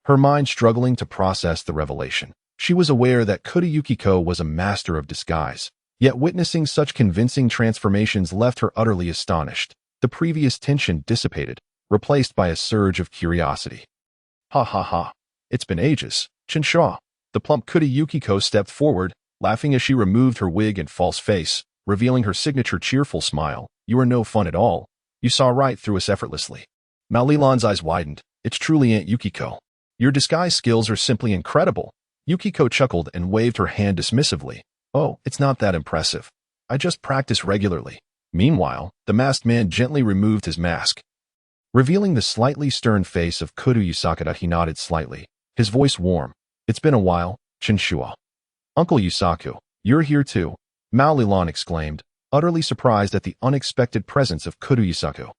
her mind struggling to process the revelation. She was aware that Kuda Yukiko was a master of disguise, yet witnessing such convincing transformations left her utterly astonished. The previous tension dissipated, replaced by a surge of curiosity. Ha ha ha. It's been ages, Chen Shuo. The plump Kuda Yukiko stepped forward, laughing as she removed her wig and false face, revealing her signature cheerful smile. You are no fun at all. You saw right through us effortlessly. Mao Lilan's eyes widened. It's truly Aunt Yukiko. Your disguise skills are simply incredible. Yukiko chuckled and waved her hand dismissively. Oh, it's not that impressive. I just practice regularly. Meanwhile, the masked man gently removed his mask, revealing the slightly stern face of Kuda Yusaka. He nodded slightly, his voice warm. It's been a while, Chen Shuo. Uncle Yusaku, you're here too, Mao Lilan exclaimed, utterly surprised at the unexpected presence of Kuda Yusaku.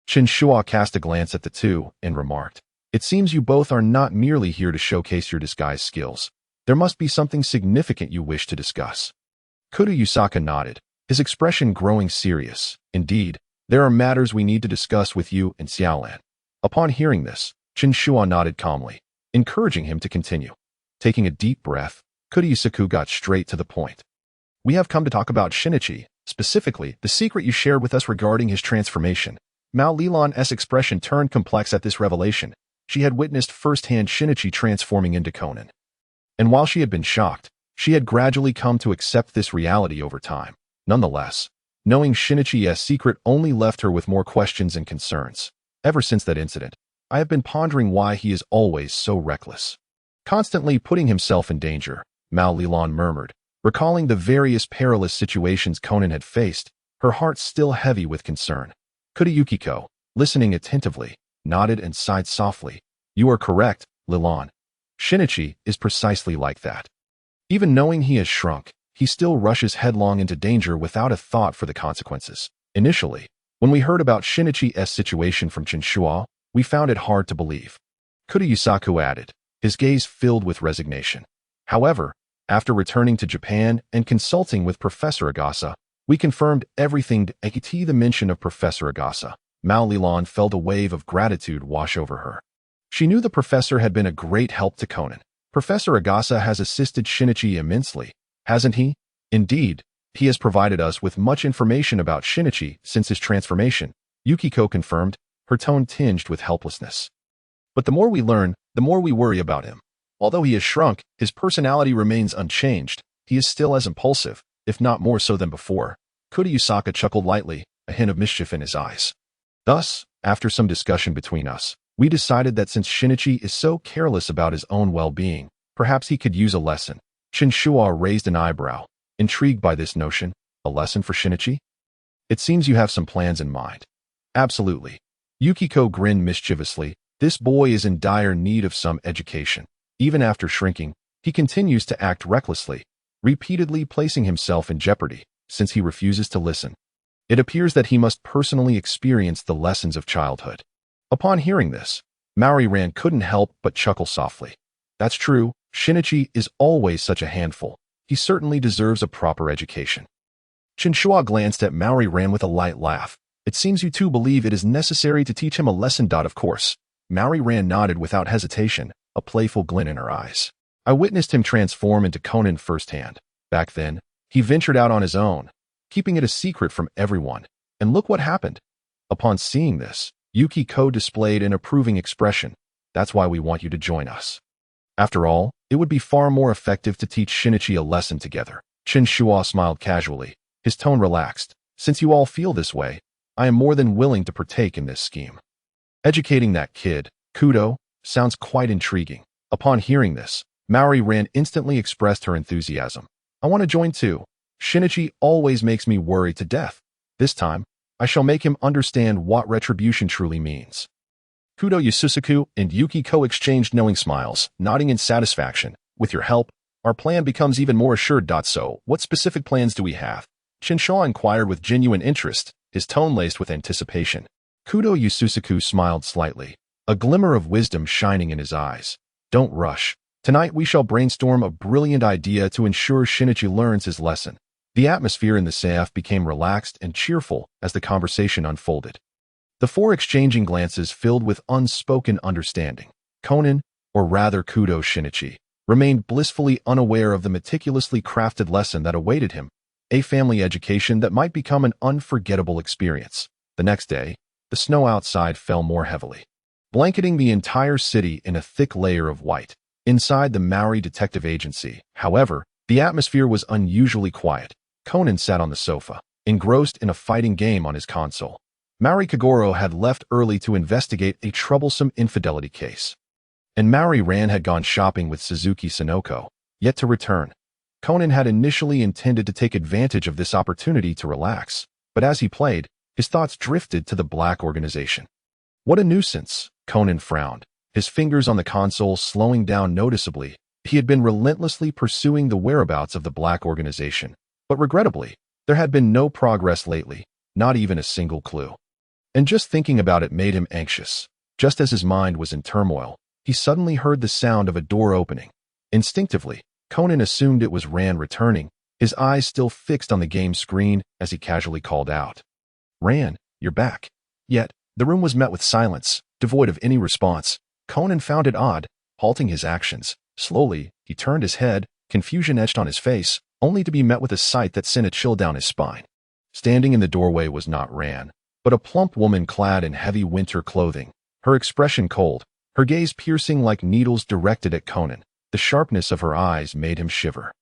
Chen Shuo cast a glance at the two and remarked, It seems you both are not merely here to showcase your disguise skills. There must be something significant you wish to discuss. Kuda Yusaka nodded, his expression growing serious. Indeed, there are matters we need to discuss with you and Xiaolan. Upon hearing this, Chen Shuo nodded calmly, encouraging him to continue. Taking a deep breath, Kuda Yusaku got straight to the point. We have come to talk about Shinichi, specifically the secret you shared with us regarding his transformation. Mao Lilan's expression turned complex at this revelation. She had witnessed firsthand Shinichi transforming into Conan. And while she had been shocked, she had gradually come to accept this reality over time. Nonetheless, knowing Shinichi's secret only left her with more questions and concerns. Ever since that incident, I have been pondering why he is always so reckless, constantly putting himself in danger, Mao Lilan murmured, Recalling the various perilous situations Conan had faced, her heart still heavy with concern. Yukiko, listening attentively, nodded and sighed softly. You are correct, Lilan. Shinichi is precisely like that. Even knowing he has shrunk, he still rushes headlong into danger without a thought for the consequences. Initially, when we heard about Shinichi's situation from Chen Shuo, we found it hard to believe. Yusaku added, his gaze filled with resignation. However, after returning to Japan and consulting with Professor Agasa, we confirmed everything. The mention of Professor Agasa, Mao Lilan felt a wave of gratitude wash over her. She knew the professor had been a great help to Conan. Professor Agasa has assisted Shinichi immensely, hasn't he? Indeed, he has provided us with much information about Shinichi since his transformation, Yukiko confirmed, her tone tinged with helplessness. But the more we learn, the more we worry about him. Although he has shrunk, his personality remains unchanged. He is still as impulsive, if not more so than before. Yusaka chuckled lightly, a hint of mischief in his eyes. Thus, after some discussion between us, we decided that since Shinichi is so careless about his own well-being, perhaps he could use a lesson. Chen Shuo raised an eyebrow, intrigued by this notion. A lesson for Shinichi? It seems you have some plans in mind. Absolutely. Yukiko grinned mischievously. This boy is in dire need of some education. Even after shrinking, he continues to act recklessly, repeatedly placing himself in jeopardy, since he refuses to listen. It appears that he must personally experience the lessons of childhood. Upon hearing this, Maori-ran couldn't help but chuckle softly. That's true, Shinichi is always such a handful. He certainly deserves a proper education. Chen Shuo glanced at Maori-ran with a light laugh. It seems you two believe it is necessary to teach him a lesson. Of course. Maori-ran nodded without hesitation, a playful glint in her eyes. I witnessed him transform into Conan firsthand. Back then, he ventured out on his own, keeping it a secret from everyone. And look what happened. Upon seeing this, Yukiko displayed an approving expression. That's why we want you to join us. After all, it would be far more effective to teach Shinichi a lesson together. Chen Shuo smiled casually, his tone relaxed. Since you all feel this way, I am more than willing to partake in this scheme. Educating that kid, Kudo, sounds quite intriguing. Upon hearing this, Maori-ran instantly expressed her enthusiasm. I want to join too. Shinichi always makes me worry to death. This time, I shall make him understand what retribution truly means. Kudo Yususaku and Yukiko exchanged knowing smiles, nodding in satisfaction. With your help, our plan becomes even more assured. So, what specific plans do we have? Chen Shuo inquired with genuine interest, his tone laced with anticipation. Kudo Yususaku smiled slightly, a glimmer of wisdom shining in his eyes. Don't rush. Tonight we shall brainstorm a brilliant idea to ensure Shinichi learns his lesson. The atmosphere in the SAF became relaxed and cheerful as the conversation unfolded. The four exchanging glances filled with unspoken understanding. Conan, or rather Kudo Shinichi, remained blissfully unaware of the meticulously crafted lesson that awaited him, a family education that might become an unforgettable experience. The next day, the snow outside fell more heavily, blanketing the entire city in a thick layer of white. Inside the Maori Detective Agency, however, the atmosphere was unusually quiet. Conan sat on the sofa, engrossed in a fighting game on his console. Mari Kagoro had left early to investigate a troublesome infidelity case, and Maori-ran had gone shopping with Suzuki Sonoko, yet to return. Conan had initially intended to take advantage of this opportunity to relax, but as he played, his thoughts drifted to the Black Organization. What a nuisance, Conan frowned, his fingers on the console slowing down noticeably. He had been relentlessly pursuing the whereabouts of the Black Organization, but regrettably, there had been no progress lately, not even a single clue. And just thinking about it made him anxious. Just as his mind was in turmoil, he suddenly heard the sound of a door opening. Instinctively, Conan assumed it was Ran returning, his eyes still fixed on the game screen as he casually called out. Ran, you're back. Yet, the room was met with silence, devoid of any response. Conan found it odd, halting his actions. Slowly, he turned his head, confusion etched on his face, only to be met with a sight that sent a chill down his spine. Standing in the doorway was not Ran, but a plump woman clad in heavy winter clothing, her expression cold, her gaze piercing like needles directed at Conan. The sharpness of her eyes made him shiver,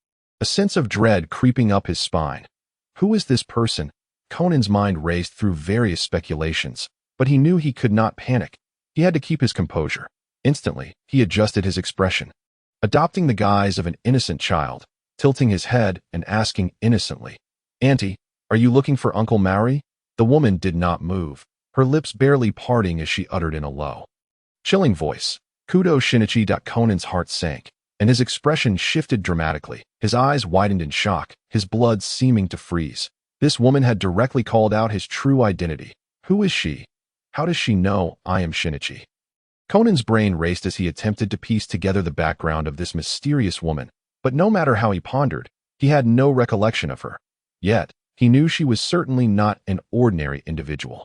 a sense of dread creeping up his spine. Who is this person? Conan's mind raced through various speculations, but he knew he could not panic. He had to keep his composure. Instantly, he adjusted his expression. Adopting the guise of an innocent child, tilting his head and asking innocently, "Auntie, are you looking for Uncle Maori?" The woman did not move, her lips barely parting as she uttered in a low, chilling voice, "Kudo Shinichi." Conan's heart sank, and his expression shifted dramatically. His eyes widened in shock, his blood seeming to freeze. This woman had directly called out his true identity. Who is she? How does she know I am Shinichi? Conan's brain raced as he attempted to piece together the background of this mysterious woman, but no matter how he pondered, he had no recollection of her. Yet, he knew she was certainly not an ordinary individual.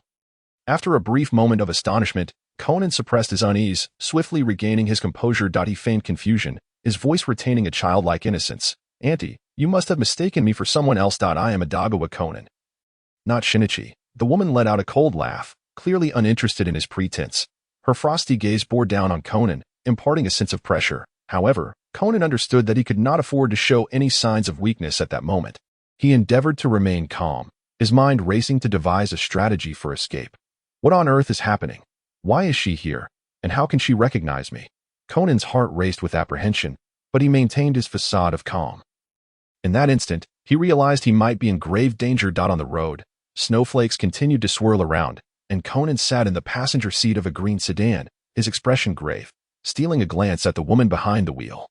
After a brief moment of astonishment, Conan suppressed his unease, swiftly regaining his composure. He feigned confusion, his voice retaining a childlike innocence. "Auntie, you must have mistaken me for someone else. I am Adagawa Conan, not Shinichi." The woman let out a cold laugh, clearly uninterested in his pretense. Her frosty gaze bore down on Conan, imparting a sense of pressure. However, Conan understood that he could not afford to show any signs of weakness at that moment. He endeavored to remain calm, his mind racing to devise a strategy for escape. What on earth is happening? Why is she here? And how can she recognize me? Conan's heart raced with apprehension, but he maintained his facade of calm. In that instant, he realized he might be in grave danger. On the road, snowflakes continued to swirl around, and Conan sat in the passenger seat of a green sedan, his expression grave, stealing a glance at the woman behind the wheel.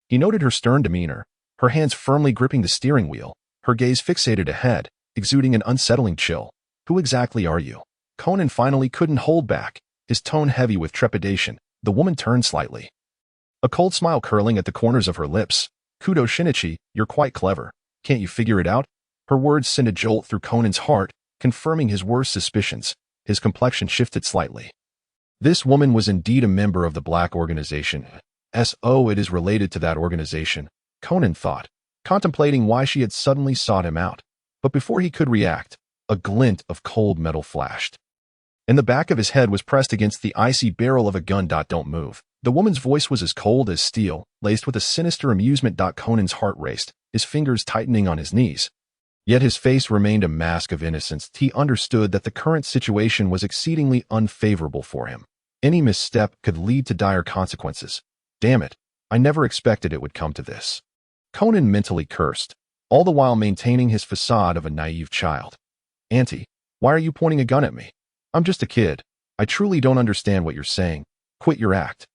He noted her stern demeanor, her hands firmly gripping the steering wheel, her gaze fixated ahead, exuding an unsettling chill. "Who exactly are you?" Conan finally couldn't hold back, his tone heavy with trepidation. The woman turned slightly, a cold smile curling at the corners of her lips. "Kudo Shinichi, you're quite clever. Can't you figure it out?" Her words sent a jolt through Conan's heart, confirming his worst suspicions. His complexion shifted slightly. This woman was indeed a member of the Black Organization. So it is related to that organization, Conan thought, contemplating why she had suddenly sought him out. But before he could react, a glint of cold metal flashed, and the back of his head was pressed against the icy barrel of a gun. "Don't move." The woman's voice was as cold as steel, laced with a sinister amusement. Conan's heart raced, his fingers tightening on his knees. Yet his face remained a mask of innocence. He understood that the current situation was exceedingly unfavorable for him. Any misstep could lead to dire consequences. Damn it, I never expected it would come to this. Conan mentally cursed, all the while maintaining his facade of a naive child. "Auntie, why are you pointing a gun at me? I'm just a kid. I truly don't understand what you're saying. Quit your act."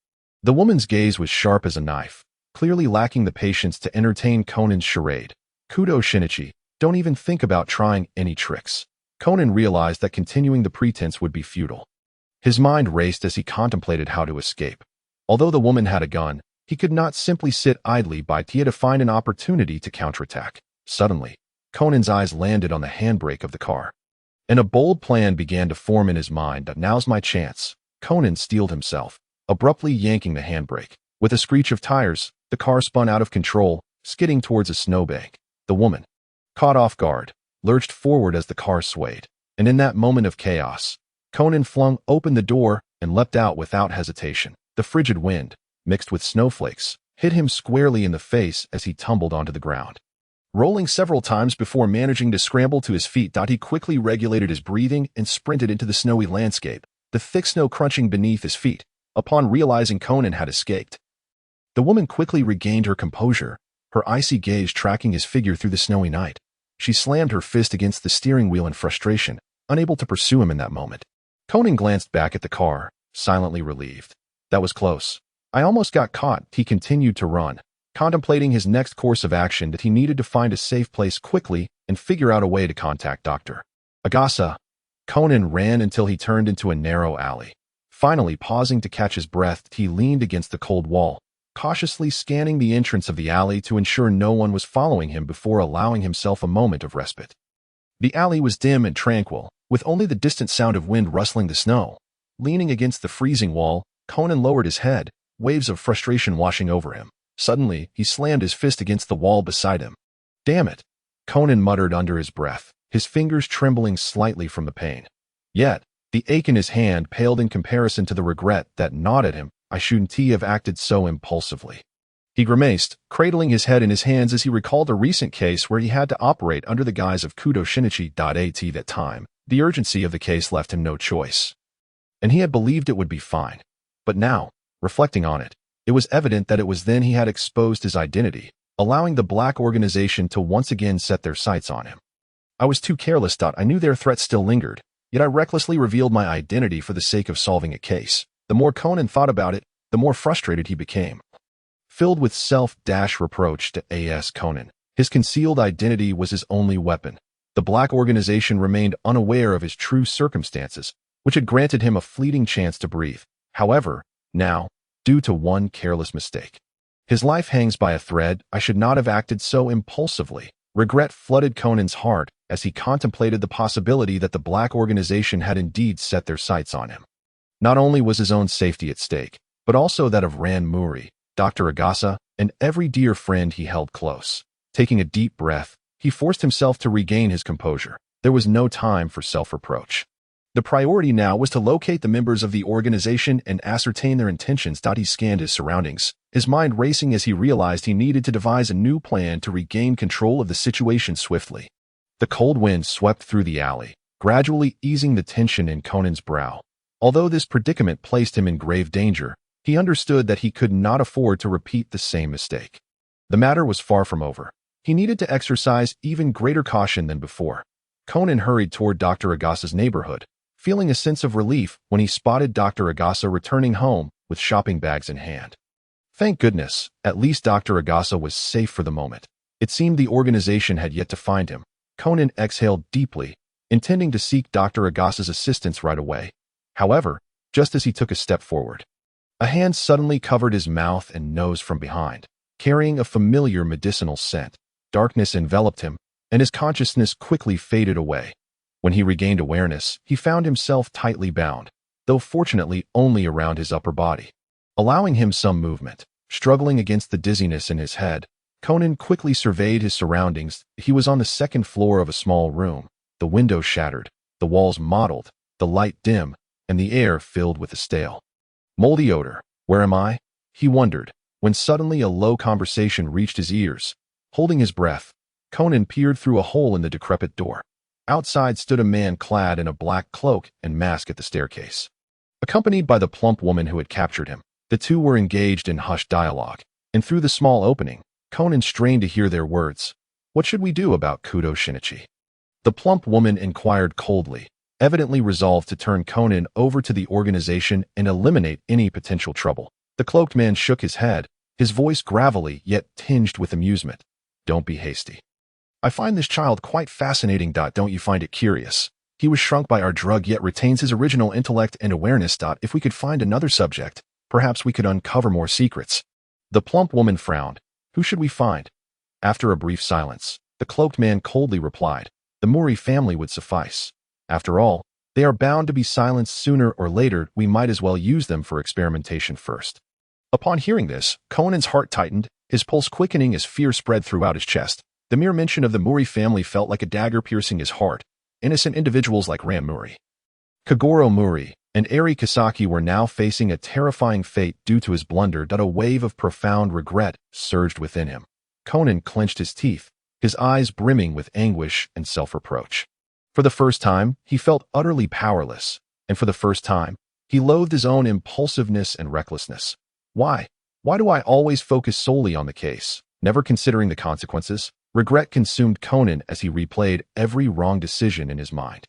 The woman's gaze was sharp as a knife, clearly lacking the patience to entertain Conan's charade. "Kudo Shinichi, don't even think about trying any tricks." Conan realized that continuing the pretense would be futile. His mind raced as he contemplated how to escape. Although the woman had a gun, he could not simply sit idly by. He had to find an opportunity to counterattack. Suddenly, Conan's eyes landed on the handbrake of the car, and a bold plan began to form in his mind. "Now's my chance." Conan steeled himself, abruptly yanking the handbrake. With a screech of tires, the car spun out of control, skidding towards a snowbank. The woman, caught off guard, lurched forward as the car swayed, and in that moment of chaos, Conan flung open the door and leapt out without hesitation. The frigid wind, mixed with snowflakes, hit him squarely in the face as he tumbled onto the ground, rolling several times before managing to scramble to his feet. He quickly regulated his breathing and sprinted into the snowy landscape, the thick snow crunching beneath his feet. Upon realizing Conan had escaped, the woman quickly regained her composure, her icy gaze tracking his figure through the snowy night. She slammed her fist against the steering wheel in frustration, unable to pursue him in that moment. Conan glanced back at the car, silently relieved. "That was close. I almost got caught." He continued to run, contemplating his next course of action. That he needed to find a safe place quickly and figure out a way to contact Dr. Agasa. Conan ran until he turned into a narrow alley. Finally pausing to catch his breath, he leaned against the cold wall, cautiously scanning the entrance of the alley to ensure no one was following him before allowing himself a moment of respite. The alley was dim and tranquil, with only the distant sound of wind rustling the snow. Leaning against the freezing wall, Conan lowered his head, waves of frustration washing over him. Suddenly, he slammed his fist against the wall beside him. "Damn it," Conan muttered under his breath, his fingers trembling slightly from the pain. Yet, the ache in his hand paled in comparison to the regret that gnawed at him. "I shouldn't have acted so impulsively." He grimaced, cradling his head in his hands as he recalled a recent case where he had to operate under the guise of Kudo Shinichi. At that time, the urgency of the case left him no choice, and he had believed it would be fine. But now, reflecting on it, it was evident that it was then he had exposed his identity. allowing the black organization to once again set their sights on him. I was too careless. I knew their threat still lingered, yet I recklessly revealed my identity for the sake of solving a case. The more Conan thought about it, the more frustrated he became. Filled with self-reproach to A.S. Conan, his concealed identity was his only weapon. The black organization remained unaware of his true circumstances, which had granted him a fleeting chance to breathe. However, now, due to one careless mistake, his life hangs by a thread. I should not have acted so impulsively. Regret flooded Conan's heart as he contemplated the possibility that the black organization had indeed set their sights on him. Not only was his own safety at stake, but also that of Ran Muri, Dr. Agasa, and every dear friend he held close. Taking a deep breath, he forced himself to regain his composure. There was no time for self-reproach. The priority now was to locate the members of the organization and ascertain their intentions. He scanned his surroundings, his mind racing as he realized he needed to devise a new plan to regain control of the situation swiftly. The cold wind swept through the alley, gradually easing the tension in Conan's brow. Although this predicament placed him in grave danger, he understood that he could not afford to repeat the same mistake. The matter was far from over. He needed to exercise even greater caution than before. Conan hurried toward Dr. Agasa's neighborhood, feeling a sense of relief when he spotted Dr. Agasa returning home with shopping bags in hand. Thank goodness, at least Dr. Agasa was safe for the moment. It seemed the organization had yet to find him. Conan exhaled deeply, intending to seek Dr. Agasa's assistance right away. However, just as he took a step forward, a hand suddenly covered his mouth and nose from behind, carrying a familiar medicinal scent. Darkness enveloped him, and his consciousness quickly faded away. When he regained awareness, he found himself tightly bound, though fortunately only around his upper body, allowing him some movement. Struggling against the dizziness in his head, Conan quickly surveyed his surroundings. He was on the second floor of a small room, the windows shattered, the walls mottled, the light dim, and the air filled with a stale, moldy odor. Where am I? He wondered, when suddenly a low conversation reached his ears. Holding his breath, Conan peered through a hole in the decrepit door. Outside stood a man clad in a black cloak and mask at the staircase, accompanied by the plump woman who had captured him. The two were engaged in hushed dialogue, and through the small opening, Conan strained to hear their words. What should we do about Kudo Shinichi? The plump woman inquired coldly, evidently resolved to turn Conan over to the organization and eliminate any potential trouble. The cloaked man shook his head, his voice gravelly yet tinged with amusement. Don't be hasty. I find this child quite fascinating. Don't you find it curious? He was shrunk by our drug yet retains his original intellect and awareness. If we could find another subject, perhaps we could uncover more secrets. The plump woman frowned. Who should we find? After a brief silence, the cloaked man coldly replied, the Muri family would suffice. After all, they are bound to be silenced sooner or later. We might as well use them for experimentation first. Upon hearing this, Conan's heart tightened, his pulse quickening as fear spread throughout his chest. The mere mention of the Muri family felt like a dagger piercing his heart. Innocent individuals like Ran Muri, Kagoro Muri, and Eri Kisaki were now facing a terrifying fate due to his blunder. A wave of profound regret surged within him. Conan clenched his teeth, his eyes brimming with anguish and self-reproach. For the first time, he felt utterly powerless, and for the first time, he loathed his own impulsiveness and recklessness. Why? Why do I always focus solely on the case, never considering the consequences? Regret consumed Conan as he replayed every wrong decision in his mind.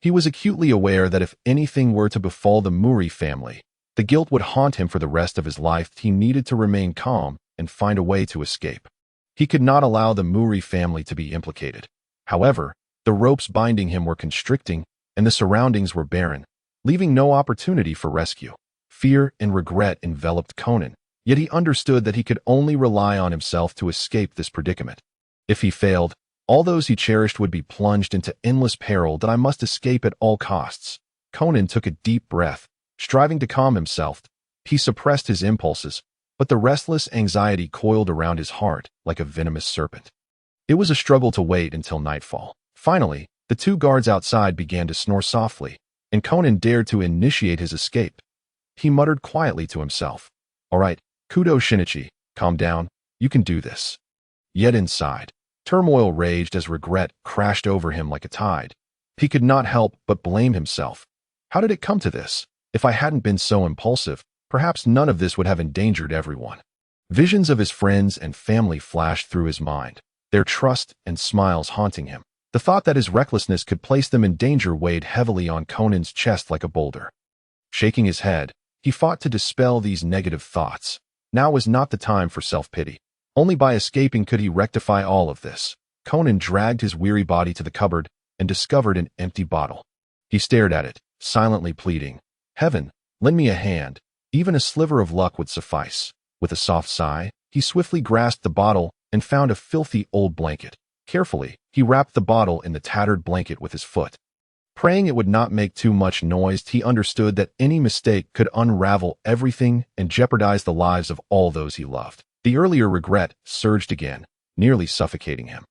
He was acutely aware that if anything were to befall the Muri family, the guilt would haunt him for the rest of his life. He needed to remain calm and find a way to escape. He could not allow the Muri family to be implicated. However, the ropes binding him were constricting, and the surroundings were barren, leaving no opportunity for rescue. Fear and regret enveloped Conan, yet he understood that he could only rely on himself to escape this predicament. If he failed, all those he cherished would be plunged into endless peril. That I must escape at all costs. Conan took a deep breath, striving to calm himself. He suppressed his impulses, but the restless anxiety coiled around his heart like a venomous serpent. It was a struggle to wait until nightfall. Finally, the two guards outside began to snore softly, and Conan dared to initiate his escape. He muttered quietly to himself, All right, Kudo Shinichi, calm down, you can do this. Yet inside, turmoil raged as regret crashed over him like a tide. He could not help but blame himself. How did it come to this? If I hadn't been so impulsive, perhaps none of this would have endangered everyone. Visions of his friends and family flashed through his mind, their trust and smiles haunting him. The thought that his recklessness could place them in danger weighed heavily on Conan's chest like a boulder. Shaking his head, he fought to dispel these negative thoughts. Now was not the time for self-pity. Only by escaping could he rectify all of this. Conan dragged his weary body to the cupboard and discovered an empty bottle. He stared at it, silently pleading, "Heaven, lend me a hand. Even a sliver of luck would suffice." With a soft sigh, he swiftly grasped the bottle and found a filthy old blanket. Carefully, he wrapped the bottle in the tattered blanket with his foot. Praying it would not make too much noise, he understood that any mistake could unravel everything and jeopardize the lives of all those he loved. The earlier regret surged again, nearly suffocating him.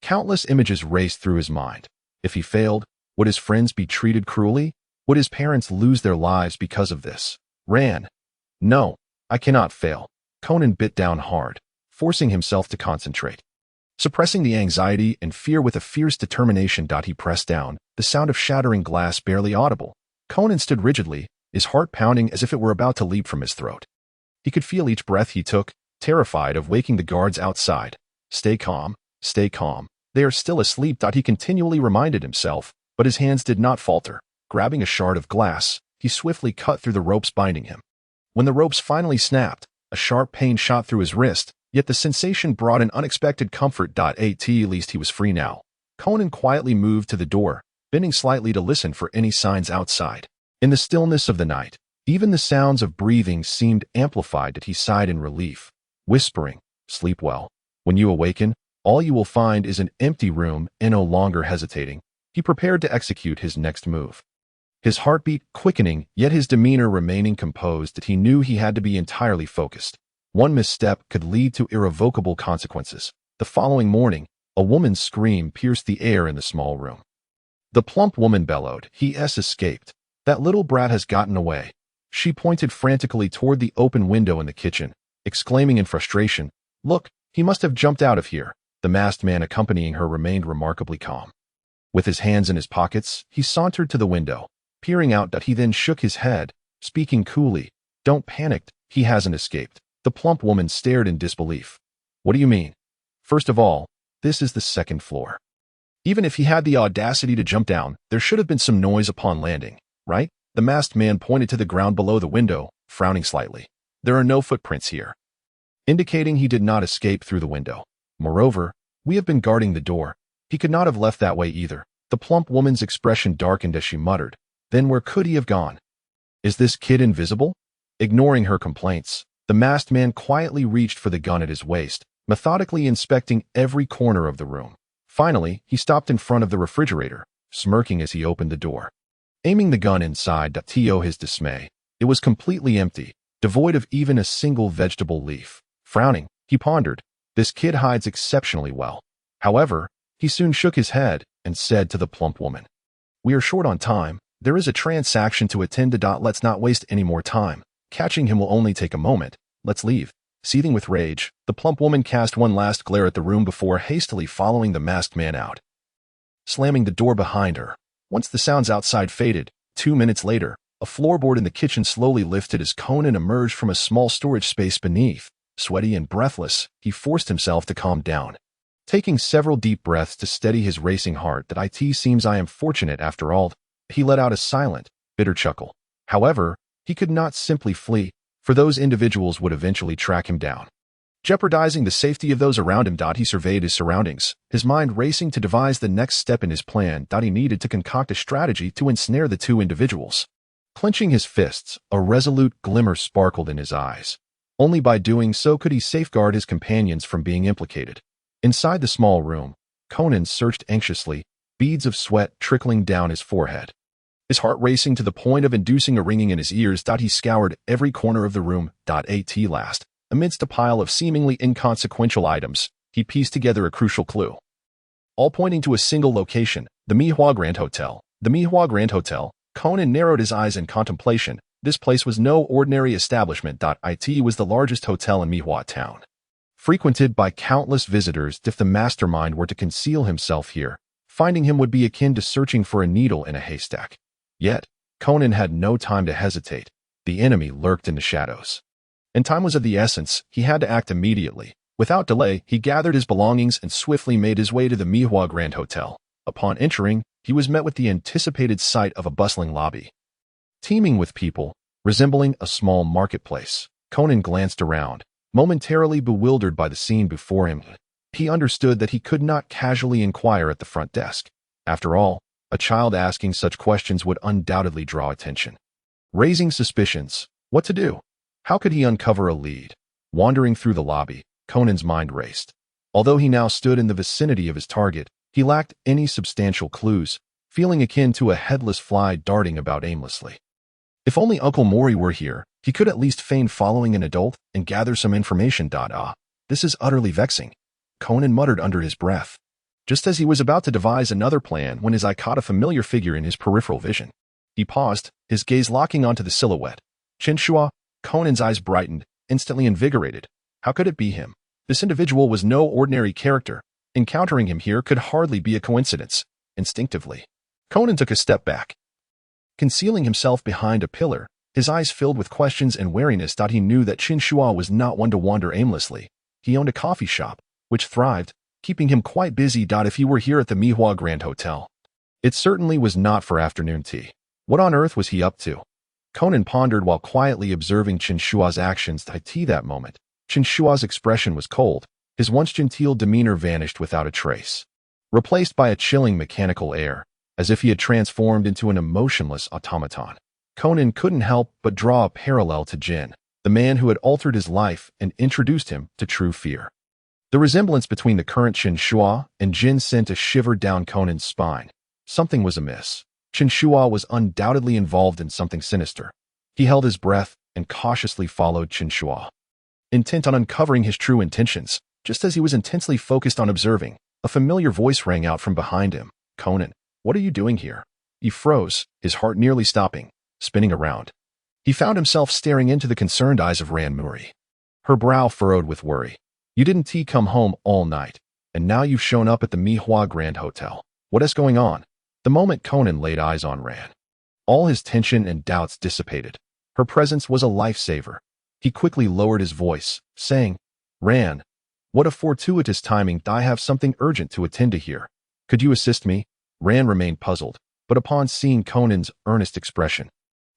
Countless images raced through his mind. If he failed, would his friends be treated cruelly? Would his parents lose their lives because of this? No, I cannot fail. Conan bit down hard, forcing himself to concentrate. Suppressing the anxiety and fear with a fierce determination, he pressed down, the sound of shattering glass barely audible. Conan stood rigidly, his heart pounding as if it were about to leap from his throat. He could feel each breath he took, terrified of waking the guards outside. Stay calm, stay calm. They are still asleep, he continually reminded himself, but his hands did not falter. Grabbing a shard of glass, he swiftly cut through the ropes binding him. When the ropes finally snapped, a sharp pain shot through his wrist, yet the sensation brought an unexpected comfort. At least he was free now. Conan quietly moved to the door, bending slightly to listen for any signs outside. In the stillness of the night, even the sounds of breathing seemed amplified. He sighed in relief, whispering, "Sleep well. When you awaken, all you will find is an empty room." And no longer hesitating, he prepared to execute his next move. His heartbeat quickening, yet his demeanor remaining composed, that he knew he had to be entirely focused. One misstep could lead to irrevocable consequences. The following morning, a woman's scream pierced the air in the small room. The plump woman bellowed, "He has escaped. That little brat has gotten away." She pointed frantically toward the open window in the kitchen, exclaiming in frustration, "Look, he must have jumped out of here." The masked man accompanying her remained remarkably calm. With his hands in his pockets, he sauntered to the window, peering out. He then shook his head, speaking coolly, "Don't panic, he hasn't escaped." The plump woman stared in disbelief. "What do you mean?" "First of all, this is the second floor. Even if he had the audacity to jump down, there should have been some noise upon landing, right?" The masked man pointed to the ground below the window, frowning slightly. "There are no footprints here," indicating he did not escape through the window. "Moreover, we have been guarding the door. He could not have left that way either." The plump woman's expression darkened as she muttered, "Then where could he have gone? Is this kid invisible?" Ignoring her complaints, the masked man quietly reached for the gun at his waist, methodically inspecting every corner of the room. Finally, he stopped in front of the refrigerator, smirking as he opened the door. Aiming the gun inside, to his dismay, it was completely empty, devoid of even a single vegetable leaf. Frowning, he pondered, "This kid hides exceptionally well." However, he soon shook his head and said to the plump woman, "We are short on time. There is a transaction to attend to. Let's not waste any more time. Catching him will only take a moment. Let's leave." Seething with rage, the plump woman cast one last glare at the room before hastily following the masked man out, slamming the door behind her. Once the sounds outside faded, 2 minutes later, a floorboard in the kitchen slowly lifted as Conan emerged from a small storage space beneath. Sweaty and breathless, he forced himself to calm down. Taking several deep breaths to steady his racing heart, seems I am fortunate after all. He let out a silent, bitter chuckle. However, he could not simply flee, for those individuals would eventually track him down, jeopardizing the safety of those around him. He surveyed his surroundings, his mind racing to devise the next step in his plan. He needed to concoct a strategy to ensnare the two individuals. Clenching his fists, a resolute glimmer sparkled in his eyes. Only by doing so could he safeguard his companions from being implicated. Inside the small room, Conan searched anxiously, beads of sweat trickling down his forehead. His heart racing to the point of inducing a ringing in his ears. He scoured every corner of the room. At last, amidst a pile of seemingly inconsequential items, he pieced together a crucial clue, all pointing to a single location, the Mihua Grand Hotel. The Mihua Grand Hotel. Conan narrowed his eyes in contemplation. This place was no ordinary establishment. It was the largest hotel in Mihua town, frequented by countless visitors. If the mastermind were to conceal himself here, finding him would be akin to searching for a needle in a haystack. Yet, Conan had no time to hesitate. The enemy lurked in the shadows. and time was of the essence. He had to act immediately. Without delay, he gathered his belongings and swiftly made his way to the Mihua Grand Hotel. Upon entering, he was met with the anticipated sight of a bustling lobby, teeming with people, resembling a small marketplace. Conan glanced around, momentarily bewildered by the scene before him. He understood that he could not casually inquire at the front desk. After all, a child asking such questions would undoubtedly draw attention, raising suspicions. What to do? How could he uncover a lead? Wandering through the lobby, Conan's mind raced. Although he now stood in the vicinity of his target, he lacked any substantial clues, feeling akin to a headless fly darting about aimlessly. If only Uncle Mori were here, he could at least feign following an adult and gather some information. This is utterly vexing, Conan muttered under his breath, just as he was about to devise another plan when his eye caught a familiar figure in his peripheral vision. He paused, his gaze locking onto the silhouette. Chen Shuo. Conan's eyes brightened, instantly invigorated. How could it be him? This individual was no ordinary character. Encountering him here could hardly be a coincidence. Instinctively, Conan took a step back, concealing himself behind a pillar, his eyes filled with questions and wariness. He knew that Chen Shuo was not one to wander aimlessly. He owned a coffee shop, which thrived, keeping him quite busy. If he were here at the Mihua Grand Hotel, it certainly was not for afternoon tea. What on earth was he up to? Conan pondered while quietly observing Chen Shuo's actions. That moment, Chen Shuo's expression was cold. His once genteel demeanor vanished without a trace, replaced by a chilling mechanical air, as if he had transformed into an emotionless automaton. Conan couldn't help but draw a parallel to Jin, the man who had altered his life and introduced him to true fear. The resemblance between the current Chen Shuo and Jin sent a shiver down Conan's spine. Something was amiss. Chen Shuo was undoubtedly involved in something sinister. He held his breath and cautiously followed Chen Shuo, intent on uncovering his true intentions. Just as he was intensely focused on observing, a familiar voice rang out from behind him. Conan, what are you doing here? He froze, his heart nearly stopping, spinning around. He found himself staring into the concerned eyes of Ran Muri, her brow furrowed with worry. You didn't come home all night, and now you've shown up at the Mihua Grand Hotel. What is going on? The moment Conan laid eyes on Ran, all his tension and doubts dissipated. Her presence was a lifesaver. He quickly lowered his voice, saying, Ran, what a fortuitous timing. I have something urgent to attend to here. Could you assist me? Ran remained puzzled, but upon seeing Conan's earnest expression,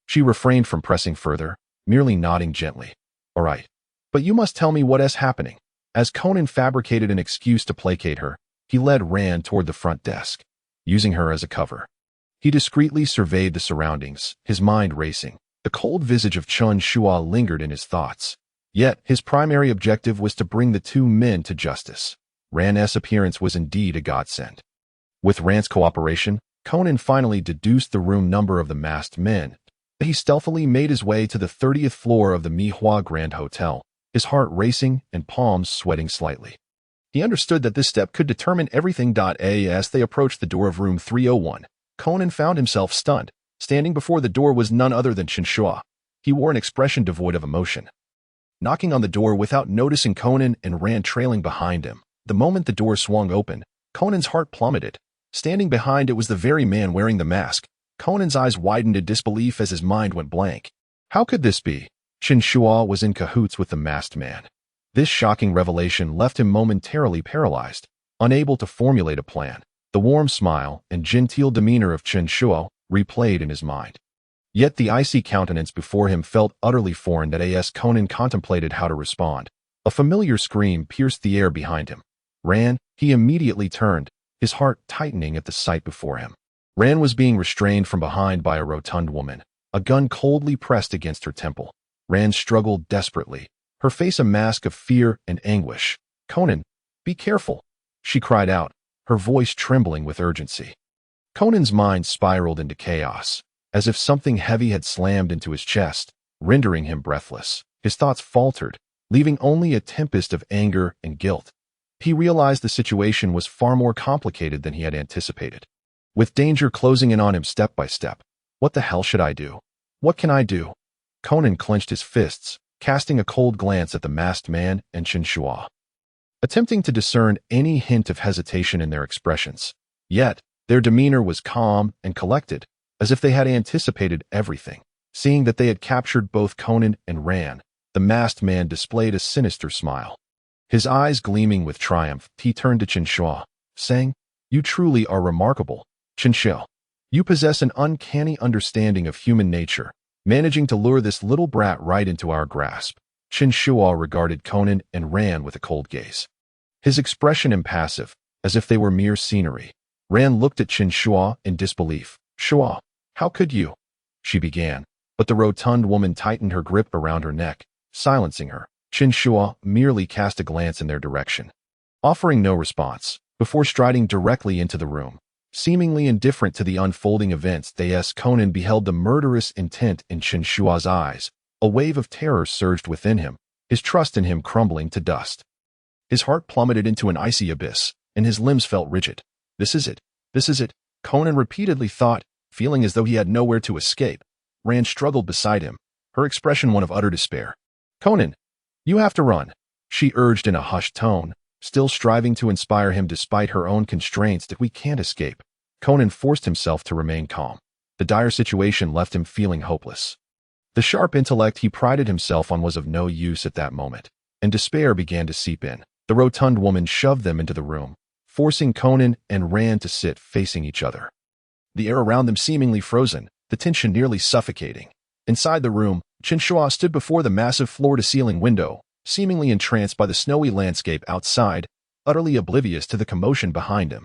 she refrained from pressing further, merely nodding gently. All right, but you must tell me what is happening. As Conan fabricated an excuse to placate her, he led Ran toward the front desk, using her as a cover. He discreetly surveyed the surroundings, his mind racing. The cold visage of Chen Shuo lingered in his thoughts. Yet, his primary objective was to bring the two men to justice. Ran's appearance was indeed a godsend. With Ran's cooperation, Conan finally deduced the room number of the masked men. He stealthily made his way to the 30th floor of the Mihua Grand Hotel, his heart racing and palms sweating slightly. He understood that this step could determine everything. As they approached the door of room 301, Conan found himself stunned. Standing before the door was none other than Chen Shuo. He wore an expression devoid of emotion, knocking on the door without noticing Conan and Ran trailing behind him. The moment the door swung open, Conan's heart plummeted. Standing behind it was the very man wearing the mask. Conan's eyes widened in disbelief as his mind went blank. How could this be? Chen Shuo was in cahoots with the masked man. This shocking revelation left him momentarily paralyzed, unable to formulate a plan. The warm smile and genteel demeanor of Chen Shuo replayed in his mind. Yet the icy countenance before him felt utterly foreign. As Conan contemplated how to respond, a familiar scream pierced the air behind him. Ran, he immediately turned, his heart tightening at the sight before him. Ran was being restrained from behind by a rotund woman, a gun coldly pressed against her temple. Ran struggled desperately, her face a mask of fear and anguish. Conan, be careful, she cried out, her voice trembling with urgency. Conan's mind spiraled into chaos, as if something heavy had slammed into his chest, rendering him breathless. His thoughts faltered, leaving only a tempest of anger and guilt. He realized the situation was far more complicated than he had anticipated, with danger closing in on him step by step. What the hell should I do? What can I do? Conan clenched his fists, casting a cold glance at the masked man and Chen Shuo, attempting to discern any hint of hesitation in their expressions. Yet, their demeanor was calm and collected, as if they had anticipated everything. Seeing that they had captured both Conan and Ran, The masked man displayed a sinister smile. His eyes gleaming with triumph, he turned to Chen Shuo, saying, "You truly are remarkable, Chen Shuo. You possess an uncanny understanding of human nature, managing to lure this little brat right into our grasp." Chen Shuo regarded Conan and Ran with a cold gaze. His expression impassive, as if they were mere scenery. Ran looked at Chen Shuo in disbelief. "Shuo, how could you?" she began, but the rotund woman tightened her grip around her neck, silencing her. Chen Shuo merely cast a glance in their direction, offering no response, before striding directly into the room. Seemingly indifferent to the unfolding events, Conan beheld the murderous intent in Chen Shuo's eyes. A wave of terror surged within him, his trust in him crumbling to dust. His heart plummeted into an icy abyss, and his limbs felt rigid. This is it. This is it, Conan repeatedly thought, feeling as though he had nowhere to escape. Ran struggled beside him, her expression one of utter despair. "Conan, you have to run," she urged in a hushed tone, still striving to inspire him despite her own constraints. "That we can't escape." Conan forced himself to remain calm. The dire situation left him feeling hopeless. The sharp intellect he prided himself on was of no use at that moment, and despair began to seep in. The rotund woman shoved them into the room, forcing Conan and Ran to sit facing each other. The air around them seemingly frozen, the tension nearly suffocating. Inside the room, Chen Shuo stood before the massive floor-to-ceiling window, seemingly entranced by the snowy landscape outside, utterly oblivious to the commotion behind him.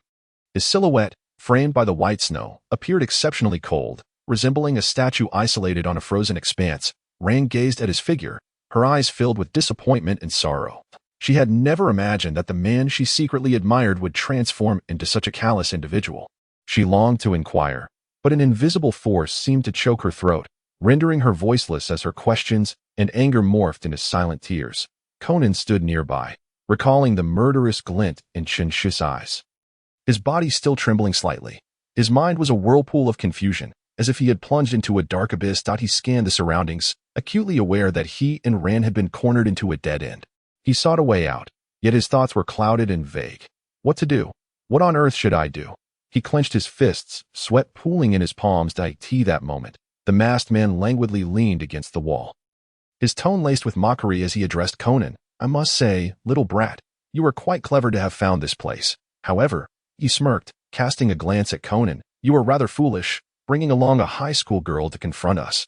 His silhouette, framed by the white snow, appeared exceptionally cold, resembling a statue isolated on a frozen expanse. Ran gazed at his figure, her eyes filled with disappointment and sorrow. She had never imagined that the man she secretly admired would transform into such a callous individual. She longed to inquire, but an invisible force seemed to choke her throat, rendering her voiceless as her questions and anger morphed into silent tears. Conan stood nearby, recalling the murderous glint in Chen Shuo's eyes. His body still trembling slightly. His mind was a whirlpool of confusion, as if he had plunged into a dark abyss. He scanned the surroundings, acutely aware that he and Ran had been cornered into a dead end. He sought a way out, yet his thoughts were clouded and vague. What to do? What on earth should I do? He clenched his fists, sweat pooling in his palms. That moment, the masked man languidly leaned against the wall. His tone laced with mockery as he addressed Conan. "I must say, little brat, you are quite clever to have found this place. However," he smirked, casting a glance at Conan, "you are rather foolish, bringing along a high school girl to confront us.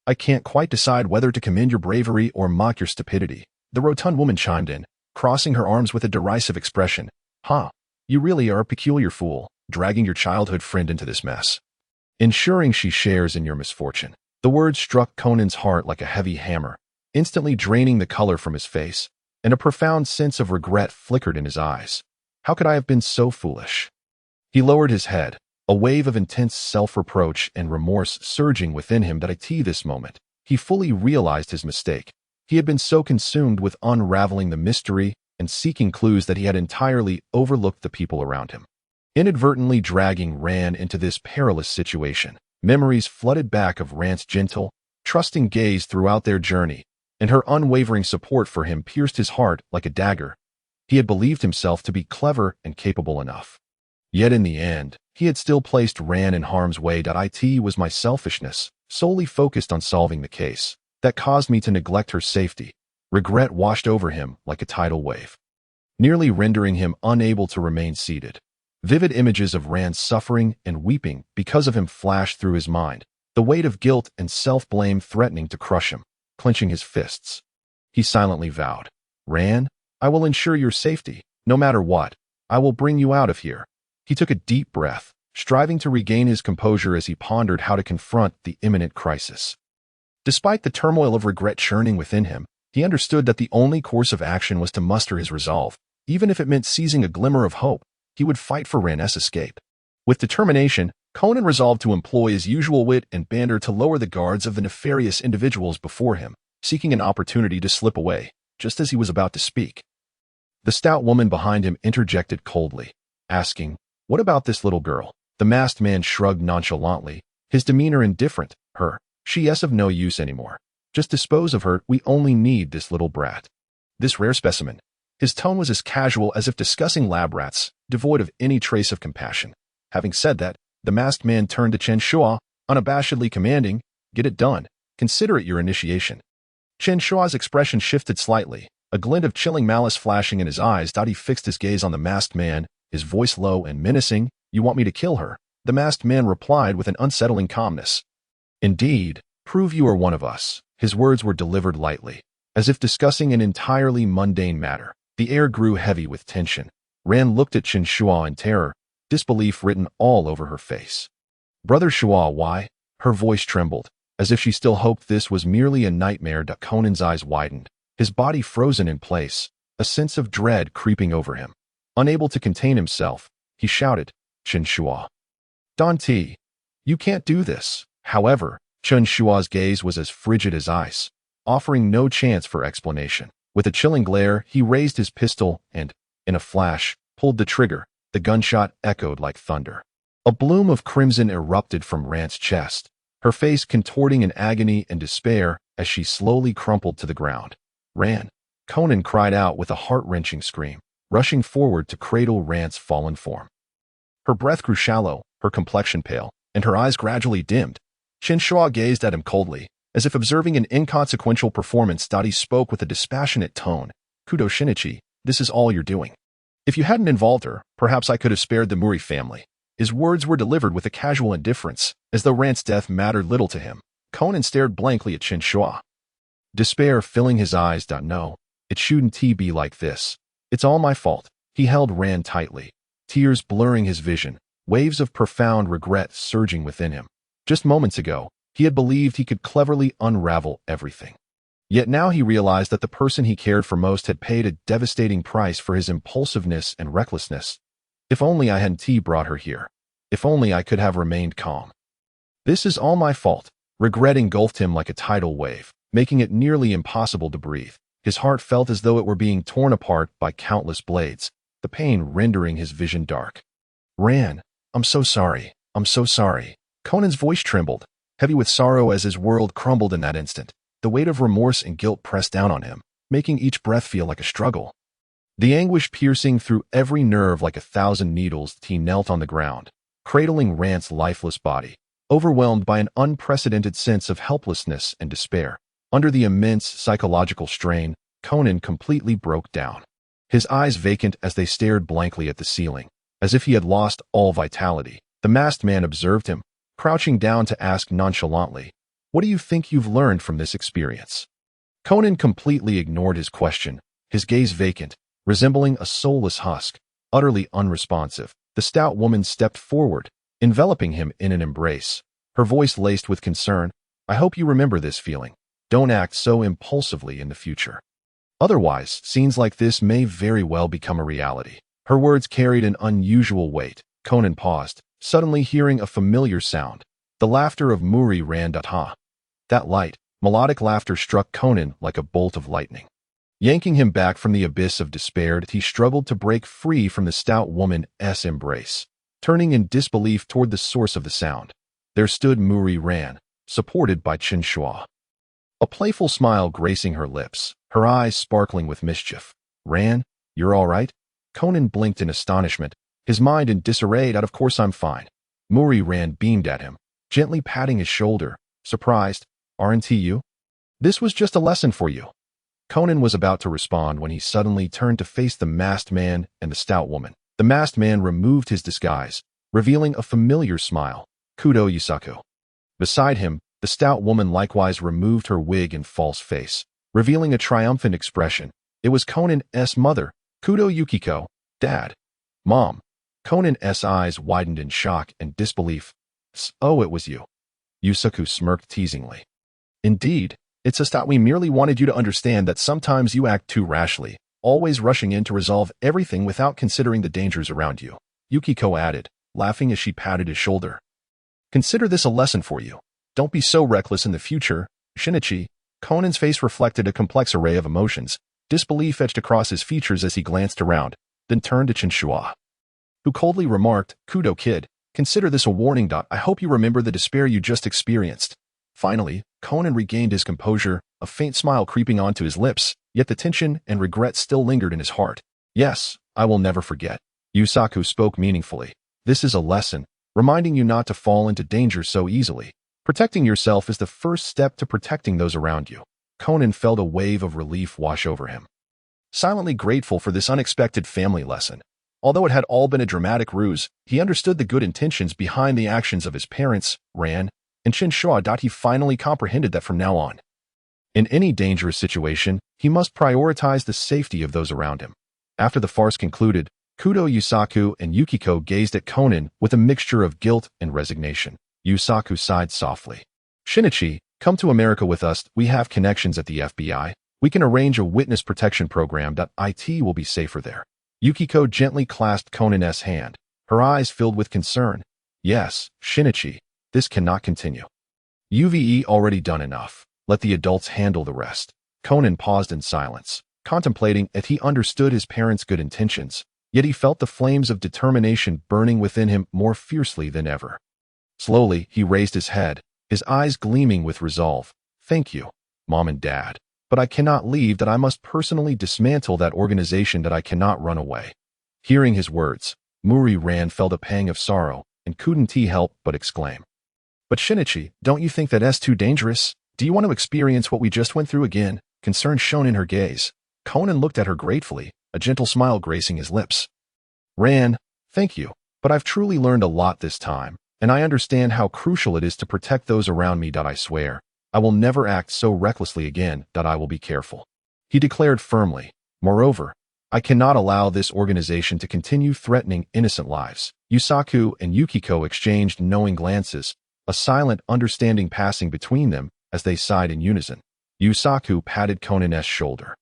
I can't quite decide whether to commend your bravery or mock your stupidity." The rotund woman chimed in, crossing her arms with a derisive expression. "Huh, you really are a peculiar fool, dragging your childhood friend into this mess. Ensuring she shares in your misfortune." The words struck Conan's heart like a heavy hammer, instantly draining the color from his face, and a profound sense of regret flickered in his eyes. How could I have been so foolish? He lowered his head, a wave of intense self-reproach and remorse surging within him. This moment, he fully realized his mistake. He had been so consumed with unraveling the mystery and seeking clues that he had entirely overlooked the people around him. Inadvertently dragging Ran into this perilous situation, memories flooded back of Ran's gentle, trusting gaze throughout their journey, and her unwavering support for him pierced his heart like a dagger. He had believed himself to be clever and capable enough. Yet in the end, he had still placed Ran in harm's way. It was my selfishness, solely focused on solving the case, that caused me to neglect her safety. Regret washed over him like a tidal wave, nearly rendering him unable to remain seated. Vivid images of Ran's suffering and weeping because of him flashed through his mind, the weight of guilt and self-blame threatening to crush him. Clenching his fists, he silently vowed, "Ran, I will ensure your safety. No matter what, I will bring you out of here." He took a deep breath, striving to regain his composure as he pondered how to confront the imminent crisis. Despite the turmoil of regret churning within him, he understood that the only course of action was to muster his resolve. Even if it meant seizing a glimmer of hope, he would fight for Ran's escape. With determination, Conan resolved to employ his usual wit and banter to lower the guards of the nefarious individuals before him, seeking an opportunity to slip away, just as he was about to speak. The stout woman behind him interjected coldly, asking, "What about this little girl?" The masked man shrugged nonchalantly, his demeanor indifferent. She is of no use anymore. Just dispose of her. We only need this little brat. This rare specimen." His tone was as casual as if discussing lab rats, devoid of any trace of compassion. Having said that, the masked man turned to Chen Shuo, unabashedly commanding, "Get it done. Consider it your initiation." Chen Shuo's expression shifted slightly, a glint of chilling malice flashing in his eyes. He fixed his gaze on the masked man, his voice low and menacing. You want me to kill her? The masked man replied with an unsettling calmness. Indeed, prove you are one of us. His words were delivered lightly, as if discussing an entirely mundane matter. The air grew heavy with tension. Ran looked at Chen Shuo in terror, disbelief written all over her face. Brother Shuo, why? Her voice trembled, as if she still hoped this was merely a nightmare. Conan's eyes widened, his body frozen in place, a sense of dread creeping over him. Unable to contain himself, he shouted, Chen Shuo. Don T, you can't do this. However, Chen Shuo's gaze was as frigid as ice, offering no chance for explanation. With a chilling glare, he raised his pistol and, in a flash, pulled the trigger. The gunshot echoed like thunder. A bloom of crimson erupted from Rand's chest, her face contorting in agony and despair as she slowly crumpled to the ground. Rand, Conan cried out with a heart-wrenching scream, rushing forward to cradle Rand's fallen form. Her breath grew shallow, her complexion pale, and her eyes gradually dimmed. Chen Shuo gazed at him coldly, as if observing an inconsequential performance. He spoke with a dispassionate tone. Kudo Shinichi, this is all you're doing. If you hadn't involved her, perhaps I could have spared the Muri family. His words were delivered with a casual indifference, as though Rand's death mattered little to him. Conan stared blankly at Chen Shuo, despair filling his eyes. No, it shouldn't be like this. It's all my fault. He held Rand tightly, tears blurring his vision, waves of profound regret surging within him. Just moments ago, he had believed he could cleverly unravel everything. Yet now he realized that the person he cared for most had paid a devastating price for his impulsiveness and recklessness. If only I hadn't brought her here. If only I could have remained calm. This is all my fault. Regret engulfed him like a tidal wave, making it nearly impossible to breathe. His heart felt as though it were being torn apart by countless blades, the pain rendering his vision dark. Ran, I'm so sorry. I'm so sorry. Conan's voice trembled, heavy with sorrow as his world crumbled in that instant. The weight of remorse and guilt pressed down on him, making each breath feel like a struggle. The anguish piercing through every nerve like 1,000 needles. He knelt on the ground, cradling Rand's lifeless body, overwhelmed by an unprecedented sense of helplessness and despair. Under the immense psychological strain, Conan completely broke down, his eyes vacant as they stared blankly at the ceiling, as if he had lost all vitality. The masked man observed him, crouching down to ask nonchalantly, what do you think you've learned from this experience? Conan completely ignored his question, his gaze vacant, resembling a soulless husk, utterly unresponsive. The stout woman stepped forward, enveloping him in an embrace, her voice laced with concern. I hope you remember this feeling. Don't act so impulsively in the future. Otherwise, scenes like this may very well become a reality. Her words carried an unusual weight. Conan paused, suddenly hearing a familiar sound, the laughter of Muri Rand. That light, melodic laughter struck Conan like a bolt of lightning. Yanking him back from the abyss of despair, he struggled to break free from the stout woman's embrace, turning in disbelief toward the source of the sound. There stood Muri Ran, supported by Chen Shuo, a playful smile gracing her lips, her eyes sparkling with mischief. Ran, you're all right? Conan blinked in astonishment, his mind in disarray. Of course I'm fine. Muri Ran beamed at him, gently patting his shoulder, surprised. Aren't you? This was just a lesson for you. Conan was about to respond when he suddenly turned to face the masked man and the stout woman. The masked man removed his disguise, revealing a familiar smile. Kudo Yusaku. Beside him, the stout woman likewise removed her wig and false face, revealing a triumphant expression. It was Conan's mother, Kudo Yukiko. Dad. Mom. Conan's eyes widened in shock and disbelief. Oh, it was you. Yusaku smirked teasingly. Indeed, it's just that we merely wanted you to understand that sometimes you act too rashly, always rushing in to resolve everything without considering the dangers around you. Yukiko added, laughing as she patted his shoulder. Consider this a lesson for you. Don't be so reckless in the future, Shinichi. Conan's face reflected a complex array of emotions. Disbelief etched across his features as he glanced around, then turned to Chen Shuo, who coldly remarked, Kudo kid, consider this a warning. I hope you remember the despair you just experienced. Finally, Conan regained his composure, a faint smile creeping onto his lips, yet the tension and regret still lingered in his heart. Yes, I will never forget. Yusaku spoke meaningfully. This is a lesson, reminding you not to fall into danger so easily. Protecting yourself is the first step to protecting those around you. Conan felt a wave of relief wash over him. Silently grateful for this unexpected family lesson. Although it had all been a dramatic ruse, he understood the good intentions behind the actions of his parents, Ran, and Chen Shuo. He finally comprehended that from now on, in any dangerous situation, he must prioritize the safety of those around him. After the farce concluded, Kudo, Yusaku, and Yukiko gazed at Conan with a mixture of guilt and resignation. Yusaku sighed softly. Shinichi, come to America with us. We have connections at the FBI. We can arrange a witness protection program. It will be safer there. Yukiko gently clasped Conan's hand, her eyes filled with concern. Yes, Shinichi, this cannot continue. You've already done enough. Let the adults handle the rest. Conan paused in silence, contemplating if he understood his parents' good intentions, yet he felt the flames of determination burning within him more fiercely than ever. Slowly, he raised his head, his eyes gleaming with resolve. Thank you, Mom and Dad. But I cannot leave. That I must personally dismantle that organization. That I cannot run away. Hearing his words, Muri Ran felt a pang of sorrow and couldn't help but exclaim. But Shinichi, don't you think that's too dangerous? Do you want to experience what we just went through again? Concern shone in her gaze. Conan looked at her gratefully, a gentle smile gracing his lips. Ran, thank you, but I've truly learned a lot this time, and I understand how crucial it is to protect those around me. I swear, I will never act so recklessly again. I will be careful, he declared firmly. Moreover, I cannot allow this organization to continue threatening innocent lives. Yusaku and Yukiko exchanged knowing glances, a silent understanding passing between them as they sighed in unison. Yusaku patted Conan's shoulder.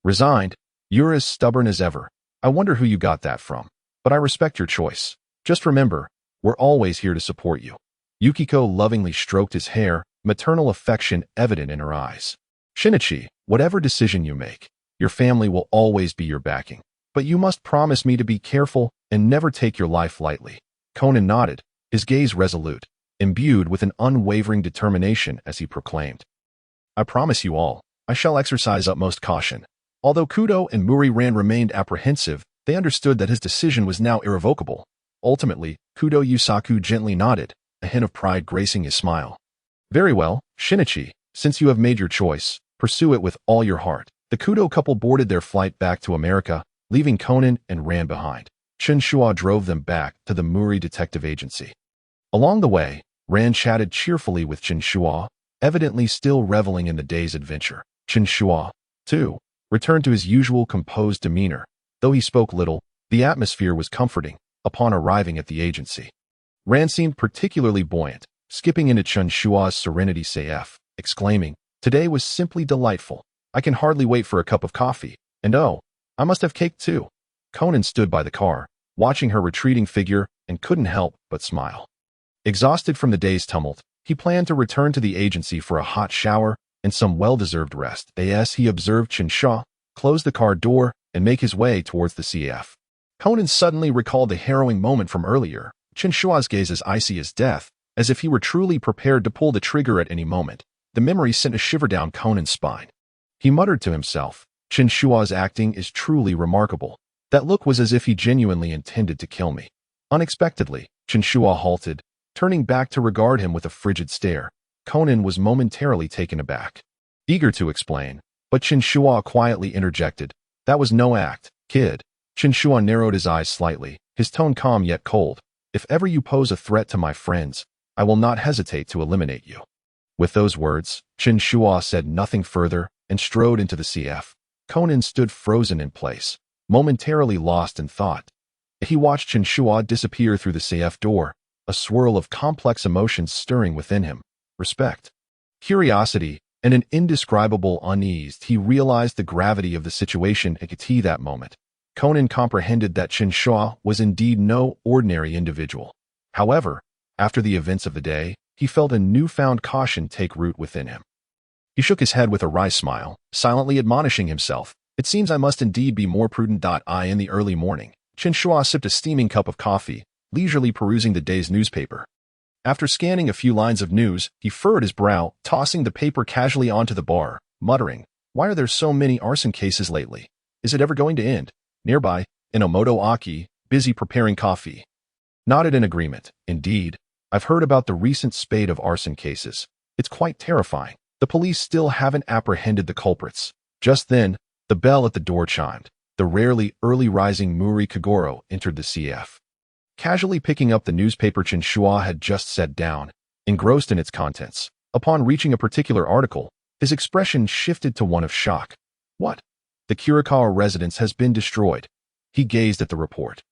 Resigned, you're as stubborn as ever. I wonder who you got that from. But I respect your choice. Just remember, we're always here to support you. Yukiko lovingly stroked his hair, maternal affection evident in her eyes. Shinichi, whatever decision you make, your family will always be your backing. But you must promise me to be careful and never take your life lightly. Conan nodded, his gaze resolute, imbued with an unwavering determination as he proclaimed. I promise you all, I shall exercise utmost caution. Although Kudo and Muri Ran remained apprehensive, they understood that his decision was now irrevocable. Ultimately, Kudo Yusaku gently nodded, a hint of pride gracing his smile. Very well, Shinichi, since you have made your choice, pursue it with all your heart. The Kudo couple boarded their flight back to America, leaving Conan and Ran behind. Chen Shuo drove them back to the Muri Detective Agency. Along the way, Ran chatted cheerfully with Chen Shuo, evidently still reveling in the day's adventure. Chen Shuo, too, returned to his usual composed demeanor. Though he spoke little, the atmosphere was comforting. Upon arriving at the agency, Ran seemed particularly buoyant, skipping into Chen Shuo's serenity safe, exclaiming, today was simply delightful. I can hardly wait for a cup of coffee. And oh, I must have cake too. Conan stood by the car, watching her retreating figure, and couldn't help but smile. Exhausted from the day's tumult, he planned to return to the agency for a hot shower and some well-deserved rest. As he observed Chen Shuo close the car door and make his way towards the CF. Conan suddenly recalled the harrowing moment from earlier. Chen Shuo's gaze as icy as death, as if he were truly prepared to pull the trigger at any moment. The memory sent a shiver down Conan's spine. He muttered to himself, Chen Shuo's acting is truly remarkable. That look was as if he genuinely intended to kill me. Unexpectedly, Chen Shuo halted, turning back to regard him with a frigid stare. Conan was momentarily taken aback, eager to explain, but Chen Shuo quietly interjected, that was no act, kid. Chen Shuo narrowed his eyes slightly, his tone calm yet cold. If ever you pose a threat to my friends, I will not hesitate to eliminate you. With those words, Chen Shuo said nothing further and strode into the CF. Conan stood frozen in place, momentarily lost in thought. He watched Chen Shuo disappear through the CF door, a swirl of complex emotions stirring within him. Respect, curiosity, and an indescribable unease. He realized the gravity of the situation at that moment. Conan comprehended that Chen Shuo was indeed no ordinary individual. However, after the events of the day, he felt a newfound caution take root within him. He shook his head with a wry smile, silently admonishing himself, it seems I must indeed be more prudent. In the early morning, Chen Shuo sipped a steaming cup of coffee, leisurely perusing the day's newspaper. After scanning a few lines of news, he furrowed his brow, tossing the paper casually onto the bar, muttering, why are there so many arson cases lately? Is it ever going to end? Nearby, Inomoto Aki, busy preparing coffee, nodded in agreement. Indeed, I've heard about the recent spate of arson cases. It's quite terrifying. The police still haven't apprehended the culprits. Just then, the bell at the door chimed. The rarely early-rising Muri Kagoro entered the CF. Casually picking up the newspaper Chen Shuo had just set down, engrossed in its contents. Upon reaching a particular article, his expression shifted to one of shock. What? The Kurikawa residence has been destroyed. He gazed at the report,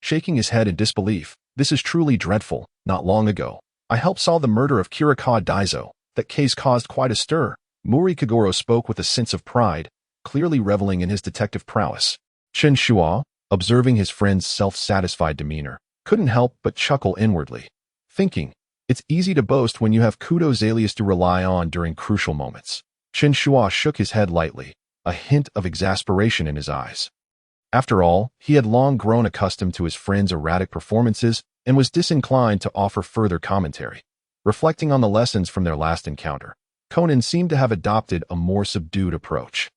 shaking his head in disbelief. This is truly dreadful. Not long ago, I helped solve the murder of Kurikawa Daizo. That case caused quite a stir. Muri Kagoro spoke with a sense of pride, clearly reveling in his detective prowess. Chen Shuo, observing his friend's self-satisfied demeanor, couldn't help but chuckle inwardly, thinking, it's easy to boast when you have kudos alias to rely on during crucial moments. Chen Shuo shook his head lightly, a hint of exasperation in his eyes. After all, he had long grown accustomed to his friend's erratic performances and was disinclined to offer further commentary. Reflecting on the lessons from their last encounter, Conan seemed to have adopted a more subdued approach.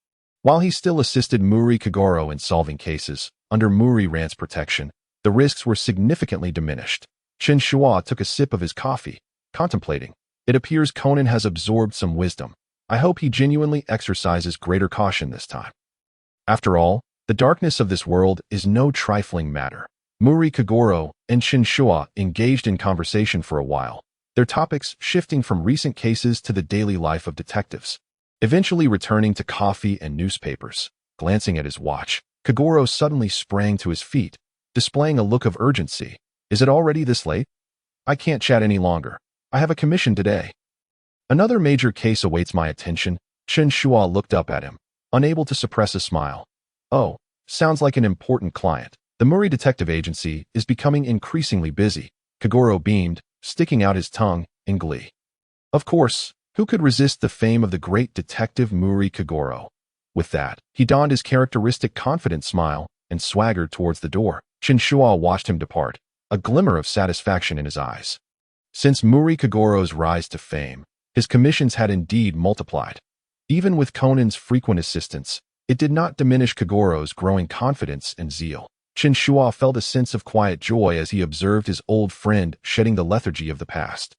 While he still assisted Muri Kagoro in solving cases, under Muri Rant's protection, the risks were significantly diminished. Chen Shuo took a sip of his coffee, contemplating. It appears Conan has absorbed some wisdom. I hope he genuinely exercises greater caution this time. After all, the darkness of this world is no trifling matter. Muri Kagoro and Chen Shuo engaged in conversation for a while, their topics shifting from recent cases to the daily life of detectives. Eventually returning to coffee and newspapers, glancing at his watch, Kagoro suddenly sprang to his feet, displaying a look of urgency. Is it already this late? I can't chat any longer. I have a commission today. Another major case awaits my attention. Chen Shuo looked up at him, unable to suppress a smile. Oh, sounds like an important client. The Muri Detective Agency is becoming increasingly busy. Kagoro beamed, sticking out his tongue in glee. Of course, who could resist the fame of the great detective Muri Kagoro? With that, he donned his characteristic confident smile and swaggered towards the door. Chen Shuo watched him depart, a glimmer of satisfaction in his eyes. Since Muri Kagoro's rise to fame, his commissions had indeed multiplied. Even with Conan's frequent assistance, it did not diminish Kagoro's growing confidence and zeal. Chen Shuo felt a sense of quiet joy as he observed his old friend shedding the lethargy of the past.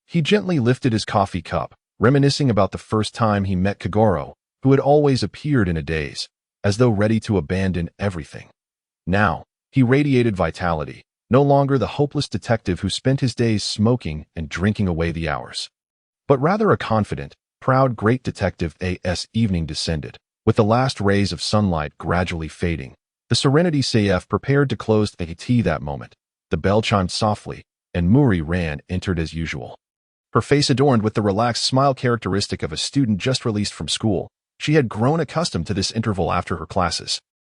He gently lifted his coffee cup, reminiscing about the first time he met Kagoro, who had always appeared in a daze, as though ready to abandon everything. Now, he radiated vitality, no longer the hopeless detective who spent his days smoking and drinking away the hours, but rather a confident, proud great detective. As evening descended, with the last rays of sunlight gradually fading, the Serenity CF prepared to close the tea that moment. The bell chimed softly, and Muri Ran entered as usual. Her face adorned with the relaxed smile characteristic of a student just released from school. She had grown accustomed to this interval after her classes.